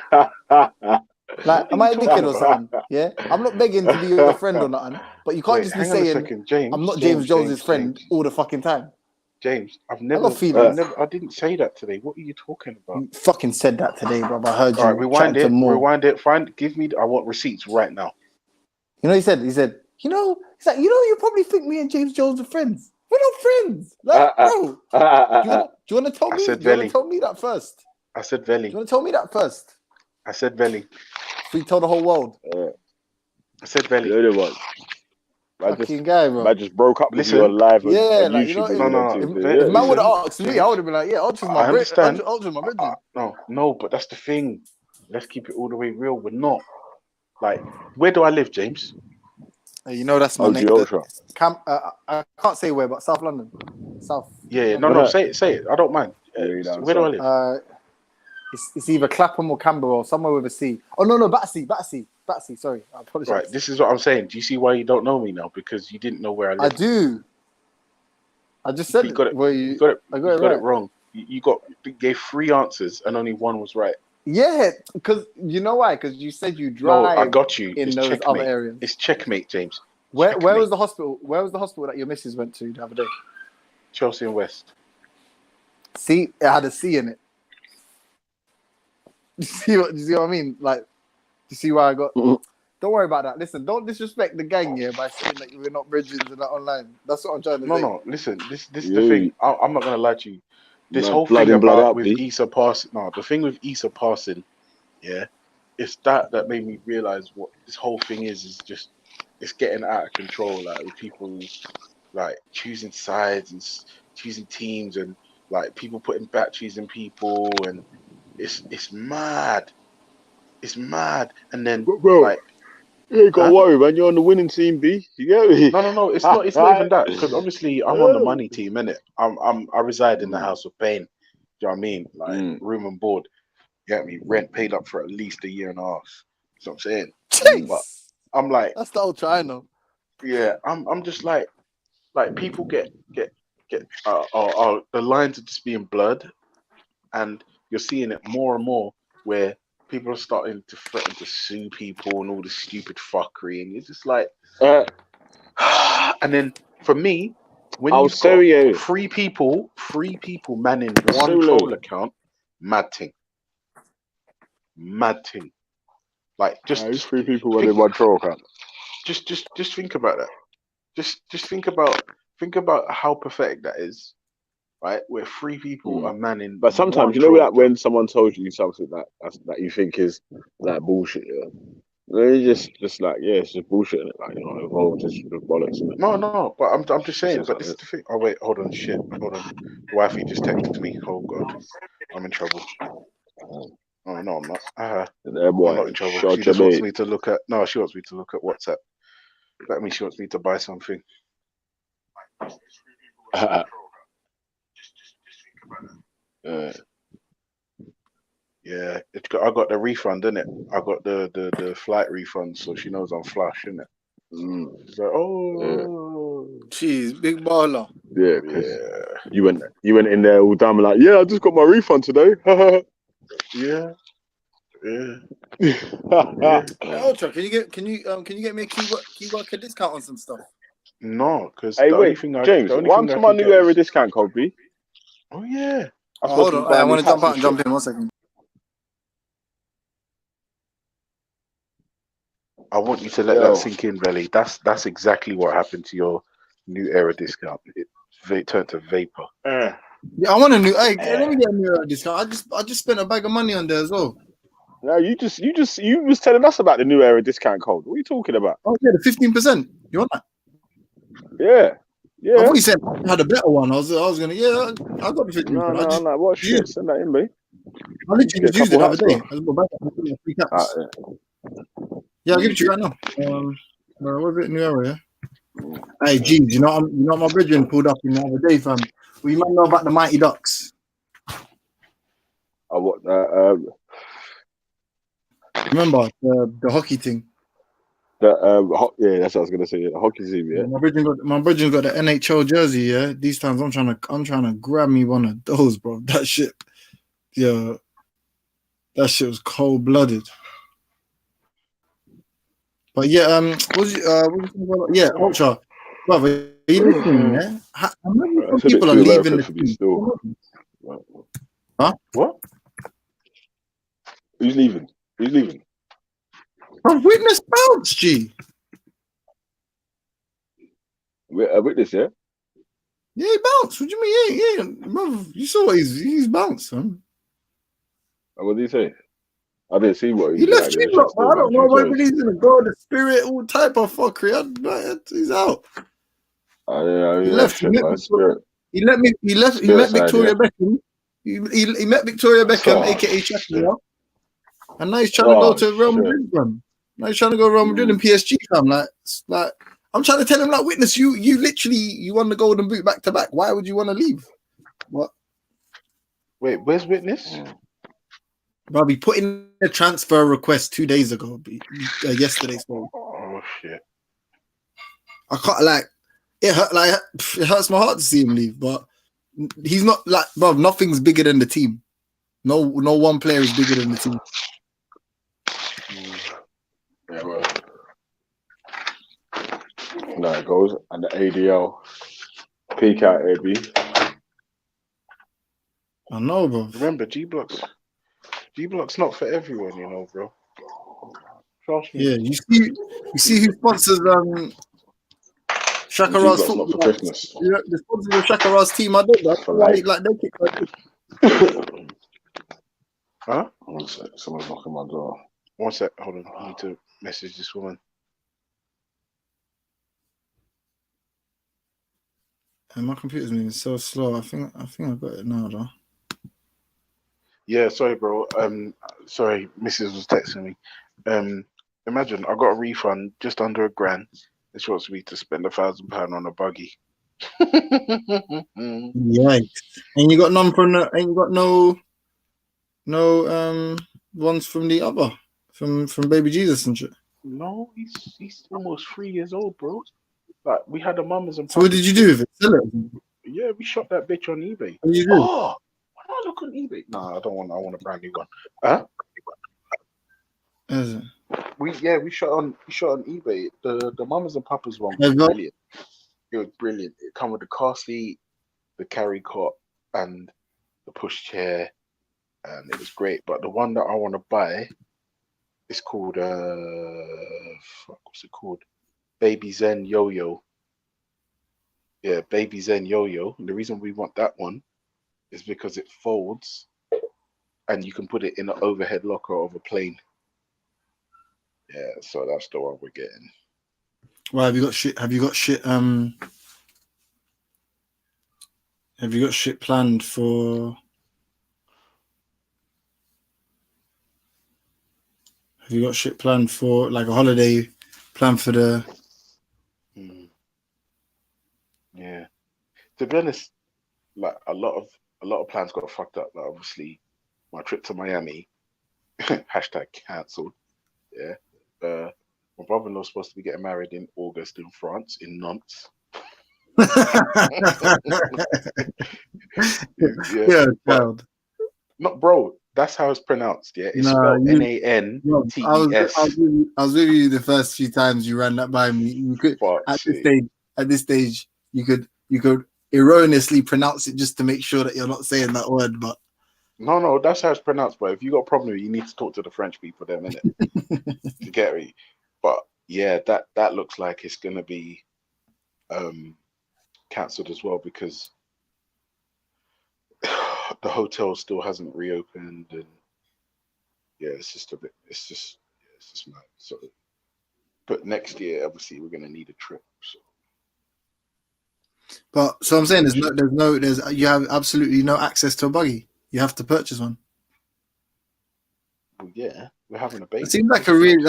What are am you I a talking dickhead or about? something? Yeah, I'm not begging to be your friend or nothing, but you can't Wait, just be hang on a saying second, James. I'm not James Jones's friend all the fucking time. James, I didn't say that today. What are you talking about? You fucking said that today, bro. I heard All right, you rewind chatting to it. more. Rewind it. I want receipts right now. You know, he said, he's like, you probably think me and James Jones are friends. We're not friends. Like, bro, do you want to tell me? Do you want to tell me that first? I said Velle. Do you want to tell me that first? I said Velle. So you tell the whole world. I said Velle. The other one. Fucking guy, bro. I just broke up with Listen. you on live on like, you YouTube. know, and if man would have listen, asked me, I would have been like, yeah, Ultra's my I understand. Ultra's my brother. No, but that's the thing. Let's keep it all the way real. We're not. Like, where do I live, James? You know that's my OG name. Ultra. I can't say where, but South London. South. Yeah, no, say it. I don't mind. Where do I live? It's either Clapham or Canberra or somewhere with a C. Oh no, Battersea. Sorry, I apologize. Right, this is what I'm saying. Do you see why you don't know me now? Because you didn't know where I live. I do. I just said you got it. You got it. I You got got it it wrong. You gave 3 answers and only 1 was right. Yeah, because you know why? Because you said you No, drive. I got you. In it's those checkmate. other areas. It's checkmate, James. Where was the hospital? Where was the hospital that your missus went to the other day? Chelsea and West. See, it had a C in it. You see what I mean? Like, you see why I got Don't worry about that. Listen, don't disrespect the gang here by saying that we're not bridges and not online. That's what I'm trying to say. No. Listen, this is the thing. I'm not gonna lie to you. This Man, whole blood thing in, blood about out, with B. Issa passing. No, the thing with Issa passing, yeah, it's that made me realize what this whole thing is just it's getting out of control. Like with people like choosing sides and choosing teams and like people putting batteries in people and it's mad. It's mad. And then Bro, like, you ain't got to huh? worry, man. You're on the winning team, B. You get me? No. It's not. It's not even that because obviously I'm on the money team, innit? I reside in the house of pain. Do you know what I mean? Like room and board. You get me? Rent paid up for at least a year and a half. That's what I'm saying. But Jeez, I'm like, that's the whole China. yeah. I'm just like people get the lines are just being blurred, and you're seeing it more and more where people are starting to threaten to sue people and all this stupid fuckery, and it's just like. And then for me, when I'll you've got you. three people manning one Solo. troll account, mad thing. Like just three people running one troll account. Just think about that. Just think about how pathetic that is, right? Where three people are manning. But sometimes one you know troll that when someone tells you something that you think is like bullshit, yeah. They just like it's just bullshit. Like involved, just bollocks. No, but I'm just saying. Says But like this is this. the thing. Oh wait, hold on, shit, hold on. The wifey just texted me. Oh god, I'm in trouble. Oh no, I'm not. I'm not in trouble. She just wants me to look at. No, she wants me to look at WhatsApp. That means she wants me to buy something. Yeah, I got the refund, innit? I got the flight refund, so she knows I'm flush, innit? She's like, oh, jeez, big baller. Yeah, because you went in there all dumb like, I just got my refund today. yeah. Ultra, can you get me a key worker discount on some stuff? No, because hey, the wait, only thing I James, what happened to my new era discount code, B? Oh yeah. I'm hold supposed to on, be buying I want these to jump hats out and jump shit. in 1 second. I want you to let that sink in, Velle. That's exactly what happened to your new era discount. It turned to vapor. Yeah, I want a new. Hey, let me get a new era discount. I just spent a bag of money on there as well. No, you was telling us about the new era discount code. What are you talking about? Oh yeah, the 15%. You want that? Yeah. I thought you said I had a better one. I was gonna. Yeah, I got the 15%. No, I'm like, what shit? Send that in, me. I literally just used it the other day. I just bought back 3 caps. Yeah, I'll give it to you right now. What is it? New era, yeah? Hey, geez, you know my brethren pulled up in the other day, fam. Well, you might know about the Mighty Ducks. Remember the hockey thing? Yeah, that's what I was gonna say. The hockey team, yeah. My brethren got the NHL jersey, yeah. These times I'm trying to grab me one of those, bro. That shit, yeah. That shit was cold blooded. But yeah, yeah, Ultra, brother, are you listening? Yeah, how many people are leaving the team? Still. Huh? What? Who's leaving? Witness bounce, G. Witness, yeah. Yeah, he bounced. What do you mean? Yeah, brother, you saw what he's bounced, man. What did he say? I didn't see what he left you, but I don't know whether he's gonna go the spirit, all type of fuckery. He's out. He left. He met Victoria Beckham. He met Victoria Beckham, aka Shakira, and now he's trying to go to Real Madrid, fam. Now he's trying to go Real Madrid and PSG, fam. Like I'm trying to tell him, like, witness, you literally you won the Golden Boot back to back. Why would you want to leave? What? Wait, where's Witness? Bro, we put in a transfer request 2 days ago, yesterday. So. Oh shit! I can't it hurts my heart to see him leave, but he's not like, bro. Nothing's bigger than the team. No one player is bigger than the team. Yeah, well. No, it goes and the ADL peak out here, B. I know, bro. Remember, G Block's not for everyone, you know, bro. Trust me. Yeah, you see who sponsors Shaka G Ra's got some for football. Christmas. You know, the sponsors of Shaka Ra's team are dead. That's For why life. like they kick like Huh? One sec, someone's knocking my door. 1 sec. Hold on. I need to message this woman. And my computer's moving so slow. I think I got it now, though. Yeah, sorry, bro. Sorry, Mrs. was texting me. Imagine I got a refund just under £1,000. It wants me to spend £1,000 on a buggy. Yikes! And you got none from the, and you got no ones from the other from Baby Jesus and shit. No, he's almost 3 years old, bro. Like we had a mamas and So what did you do with it? Sell it? Yeah, we shot that bitch on eBay. What did you do? Oh, why do I look on eBay? Nah, I don't want. I want a brand new one. Huh? Is it? We shot on eBay. The mamas and papas one was Has it? brilliant. It was brilliant. It come with the car seat, the carry cot, and the push chair, and it was great. But the one that I want to buy is called what's it called? Baby Zen Yo-Yo. Yeah, Baby Zen Yo-Yo. And the reason we want that one is because it folds and you can put it in an overhead locker of a plane. Yeah, so that's the one we're getting. Well, have you got shit? Have you got shit? Have you got shit planned for? Have you got shit planned for like a holiday plan for the? Yeah. To be honest, like a lot of plans got fucked up. Like obviously, my trip to Miami, hashtag cancelled. Yeah. My brother-in-law's supposed to be getting married in August in France, in Nantes. Yeah, child. Not bro. That's how it's pronounced. Yeah, it's Nah, spelled you, Nantes. I was with you the first few times you ran that by me. You could at this stage you could erroneously pronounce it just to make sure that you're not saying that word, but No, that's how it's pronounced. But if you got a problem, you need to talk to the French people, then, innit? To get me. But yeah, that looks like it's gonna be cancelled as well because the hotel still hasn't reopened, and yeah, it's just mad. So, but next year, obviously, we're gonna need a trip. So. But so I'm saying you have absolutely no access to a buggy. You have to purchase one. Well, yeah, we're having a baby. That seems like you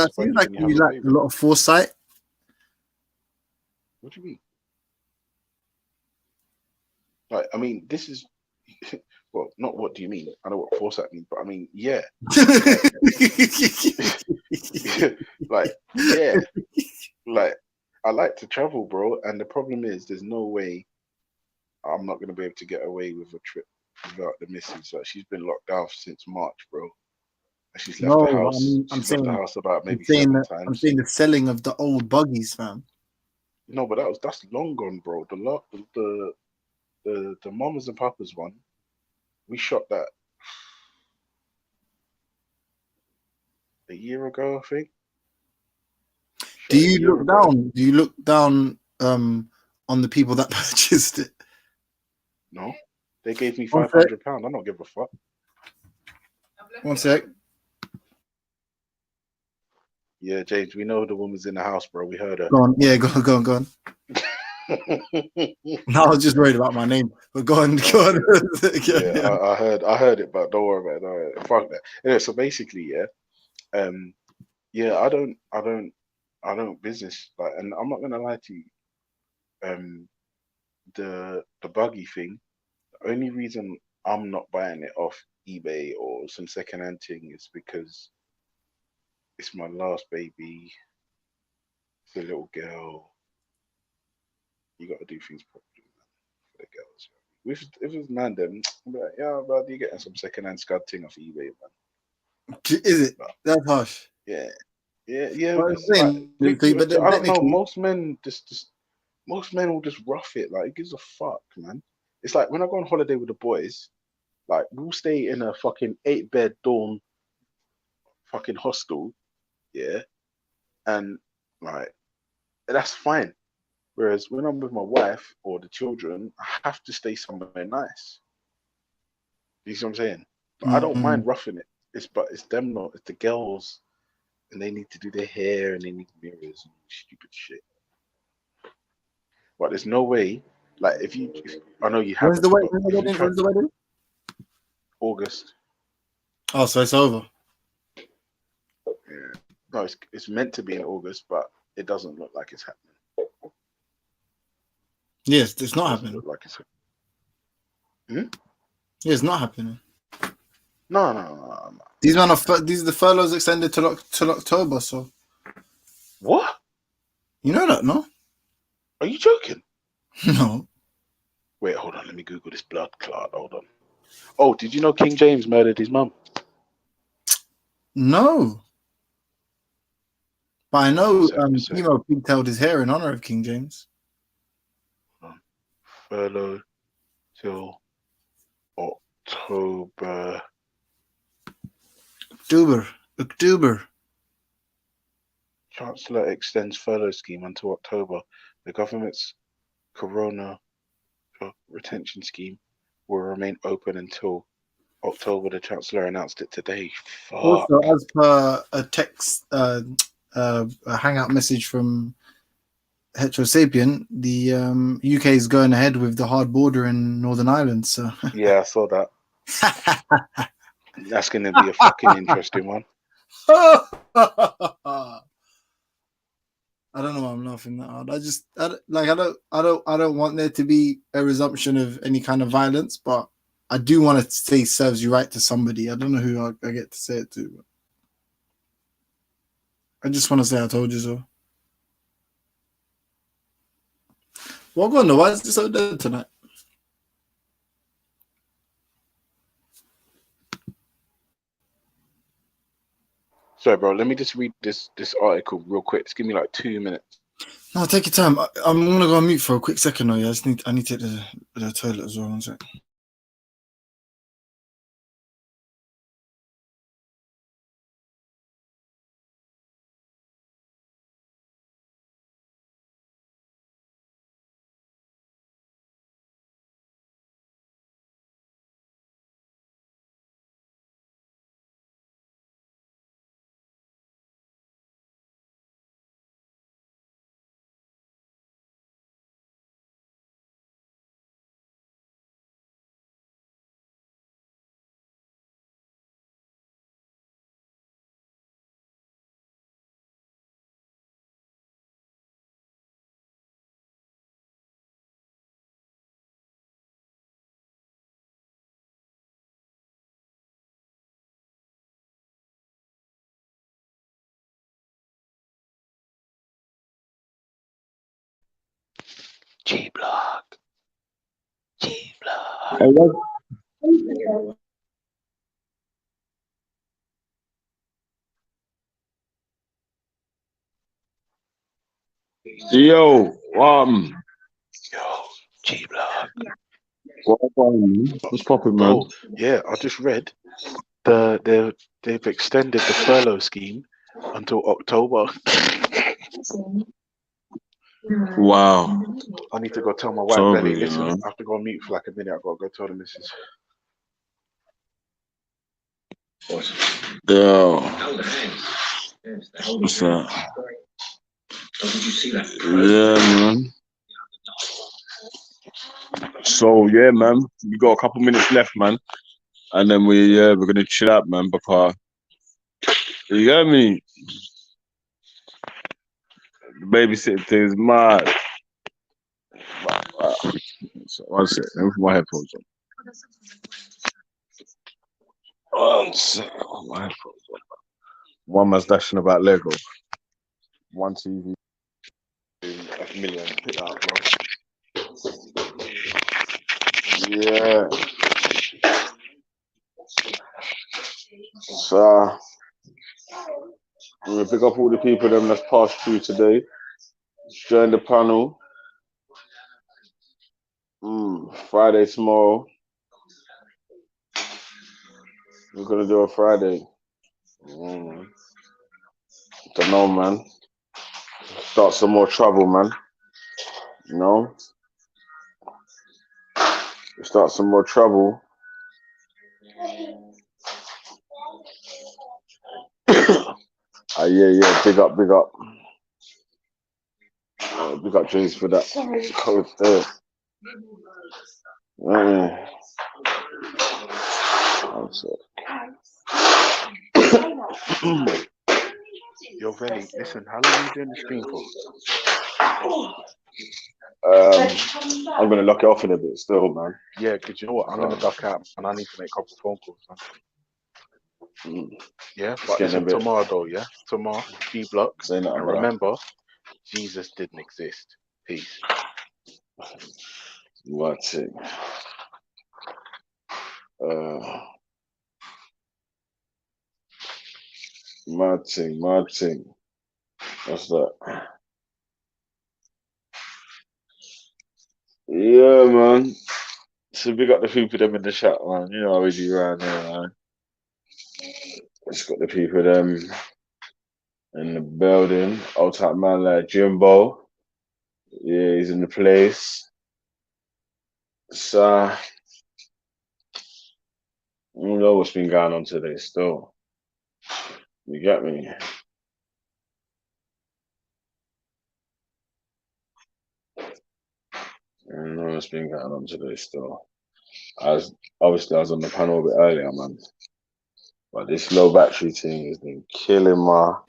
like a lot of foresight. What do you mean? Like, I mean, this is well, not what do you mean? I know what foresight means, but I mean, yeah. Like I like to travel, bro. And the problem is, there's no way I'm not gonna be able to get away with a trip without the missus. Like, she's been locked down since March, bro. And she's left the house. She's left the house about maybe 7 times. I'm saying the selling of the old buggies, fam. No, but that's long gone, bro. The mamas and papas one, we shot that a year ago, I think. Do you look down on the people that purchased it? No, they gave me £500. I don't give a fuck. 1 sec. Yeah, James, we know the woman's in the house, bro. We heard her. Go on. Yeah, go on. No, I was just worried about my name, but go on. Yeah, I heard it, but don't worry about it. Fuck that. Anyway, so basically, yeah, yeah, I don't business like, and I'm not gonna lie to you. The buggy thing. The only reason I'm not buying it off eBay or some secondhand thing is because it's my last baby. It's a little girl. You got to do things properly, man, for the girls. If it was man, then I'd be like, yeah, bro, you getting some secondhand scud thing off eBay, man. Is it? That's harsh. Yeah. Well, Because, I don't know. Most men most men will just rough it. Like, it gives a fuck, man. It's like when I go on holiday with the boys, like we'll stay in a fucking 8-bed dorm, fucking hostel, yeah. and like that's fine. Whereas when I'm with my wife or the children, I have to stay somewhere nice. You see what I'm saying? But I don't mind roughing it. It's them not. It's the girls, and they need to do their hair and they need mirrors and stupid shit. But there's no way. Like if I know you When's haven't, the wedding? but When's the if you wedding? try When's the wedding? August, Oh, so it's over. yeah. No, it's meant to be in August, but it doesn't look like it's happening. Yes, it's not Doesn't happening. look like it's happening. Yeah, it's not happening. No. These man are these are the furloughs extended till October. So what? You know that, no? Are you joking? No. Wait, hold on. Let me Google this blood clot. Hold on. Oh, did you know King James murdered his mum? No. But I know Sec. Chemo pigtailed his hair in honor of King James. Furlough till October. October. Chancellor extends furlough scheme until October. The government's corona retention scheme will remain open until October. The Chancellor announced it today. Fuck. Also, as per a text, a hangout message from Hetero Sapien, the UK is going ahead with the hard border in Northern Ireland. So yeah, I saw that. That's going to be a fucking interesting one. I don't know why I'm laughing that hard. I don't want there to be a resumption of any kind of violence, but I do want to say serves you right to somebody. I don't know who I get to say it to. But I just want to say I told you so. Well, go on, though. Why is this so dead tonight? Sorry, bro. Let me just read this article real quick. Just give me like 2 minutes. No, take your time. I'm gonna go on mute for a quick second. Though, yeah. I need to take the toilet as well. One sec. G-Block. Hey, what? Yo, G-Block. What's poppin', man? Bro, yeah, I just read they've extended the furlough scheme until October. Wow. I need to go tell my wife, So Velle, good, listen, man. I have to go on mute for like a minute. I've got to go tell the missus. Yo. What's that? Yeah, man. So yeah, man, we got a couple minutes left, man, and then we're gonna chill out, man, because you get me. The babysitting thing is mad. So, one sec, let me put my headphones on. One sec, my headphones on. One man's dashing about Lego. One TV. A million. Pick that up, bro. Yeah. So I'm gonna pick up all the people them that's passed through today. Join the panel. Friday tomorrow. We're gonna do a Friday. Don't know, man. Start some more trouble, man. You know? Start some more trouble. Yeah, big up. Big up, James, for that. Code there. Yo, Velle, listen, how long are you doing the stream for? I'm gonna lock it off in a bit still, man. Yeah, because you know what? I'm gonna duck out and I need to make a couple phone calls, man. Yeah, but listen, tomorrow though, yeah? Tomorrow, G blocks. And remember, Jesus didn't exist. Peace. What's it? Mad thing. What's that? Yeah, man. So big up the people them in the chat, man. You know how we do around there, man. Just got the people them in the building. Old type man like Jimbo. Yeah, he's in the place. So I don't know what's been going on today still. You get me? I don't know what's been going on today still. I was on the panel a bit earlier, man. But this low battery thing has been killing my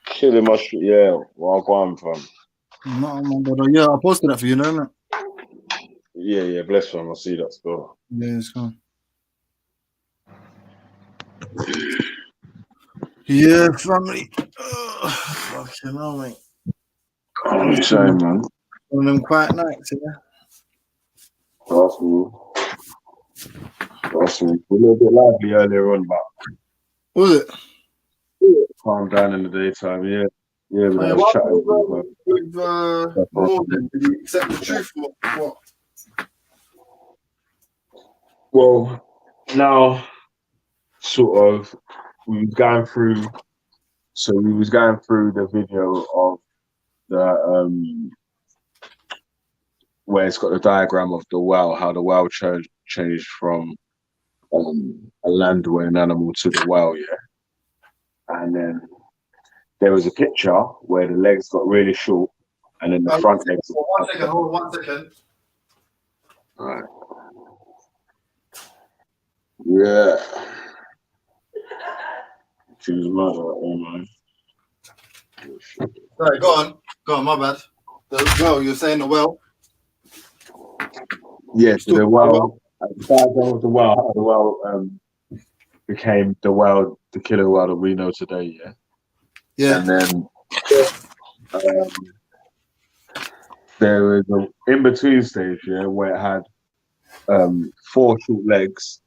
street. Yeah, where I'm going from. No, man, yeah, I posted that for you, no, innit? Yeah, bless them. I see that still. Yeah, it's gone. Yeah, family. Fucking hell, mate. I'm saying, man. One of them quiet nights, yeah. Trust me. We're a little bit lively earlier on, but was it? Calm down in the daytime, yeah. Yeah, but I was chatting with Morgan. Did he accept the truth or what? Well, now, sort of, we was going through the video of the where it's got the diagram of the well, how the well changed from a land-dwelling animal to the well, yeah. And then there was a picture where the legs got really short, and then the front legs. Hold on 1 second. All right. Yeah. She was mad right there, man. Sorry, go on, my bad. The well, you're saying the well? Yeah, so the well, the diagram of the well, how the well became the killer well that we know today, yeah? Yeah. And then there was an in-between stage, yeah, where it had 4 short legs,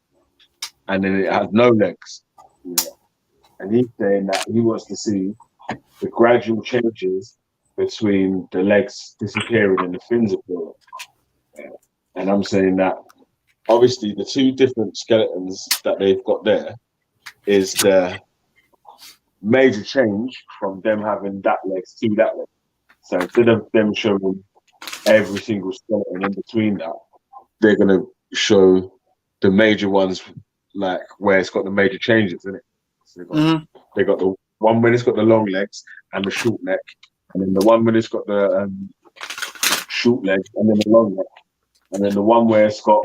and then it had no legs. Yeah. And he's saying that he wants to see the gradual changes between the legs disappearing and the fins appearing. Yeah. And I'm saying that obviously the 2 different skeletons that they've got there is the major change from them having that legs to that leg. So instead of them showing every single skeleton in between that, they're going to show the major ones, like where it's got the major changes in it. So they got the one where it's got the long legs and the short neck, and then the one where it's got the short legs and then the long neck, and then the one where it's got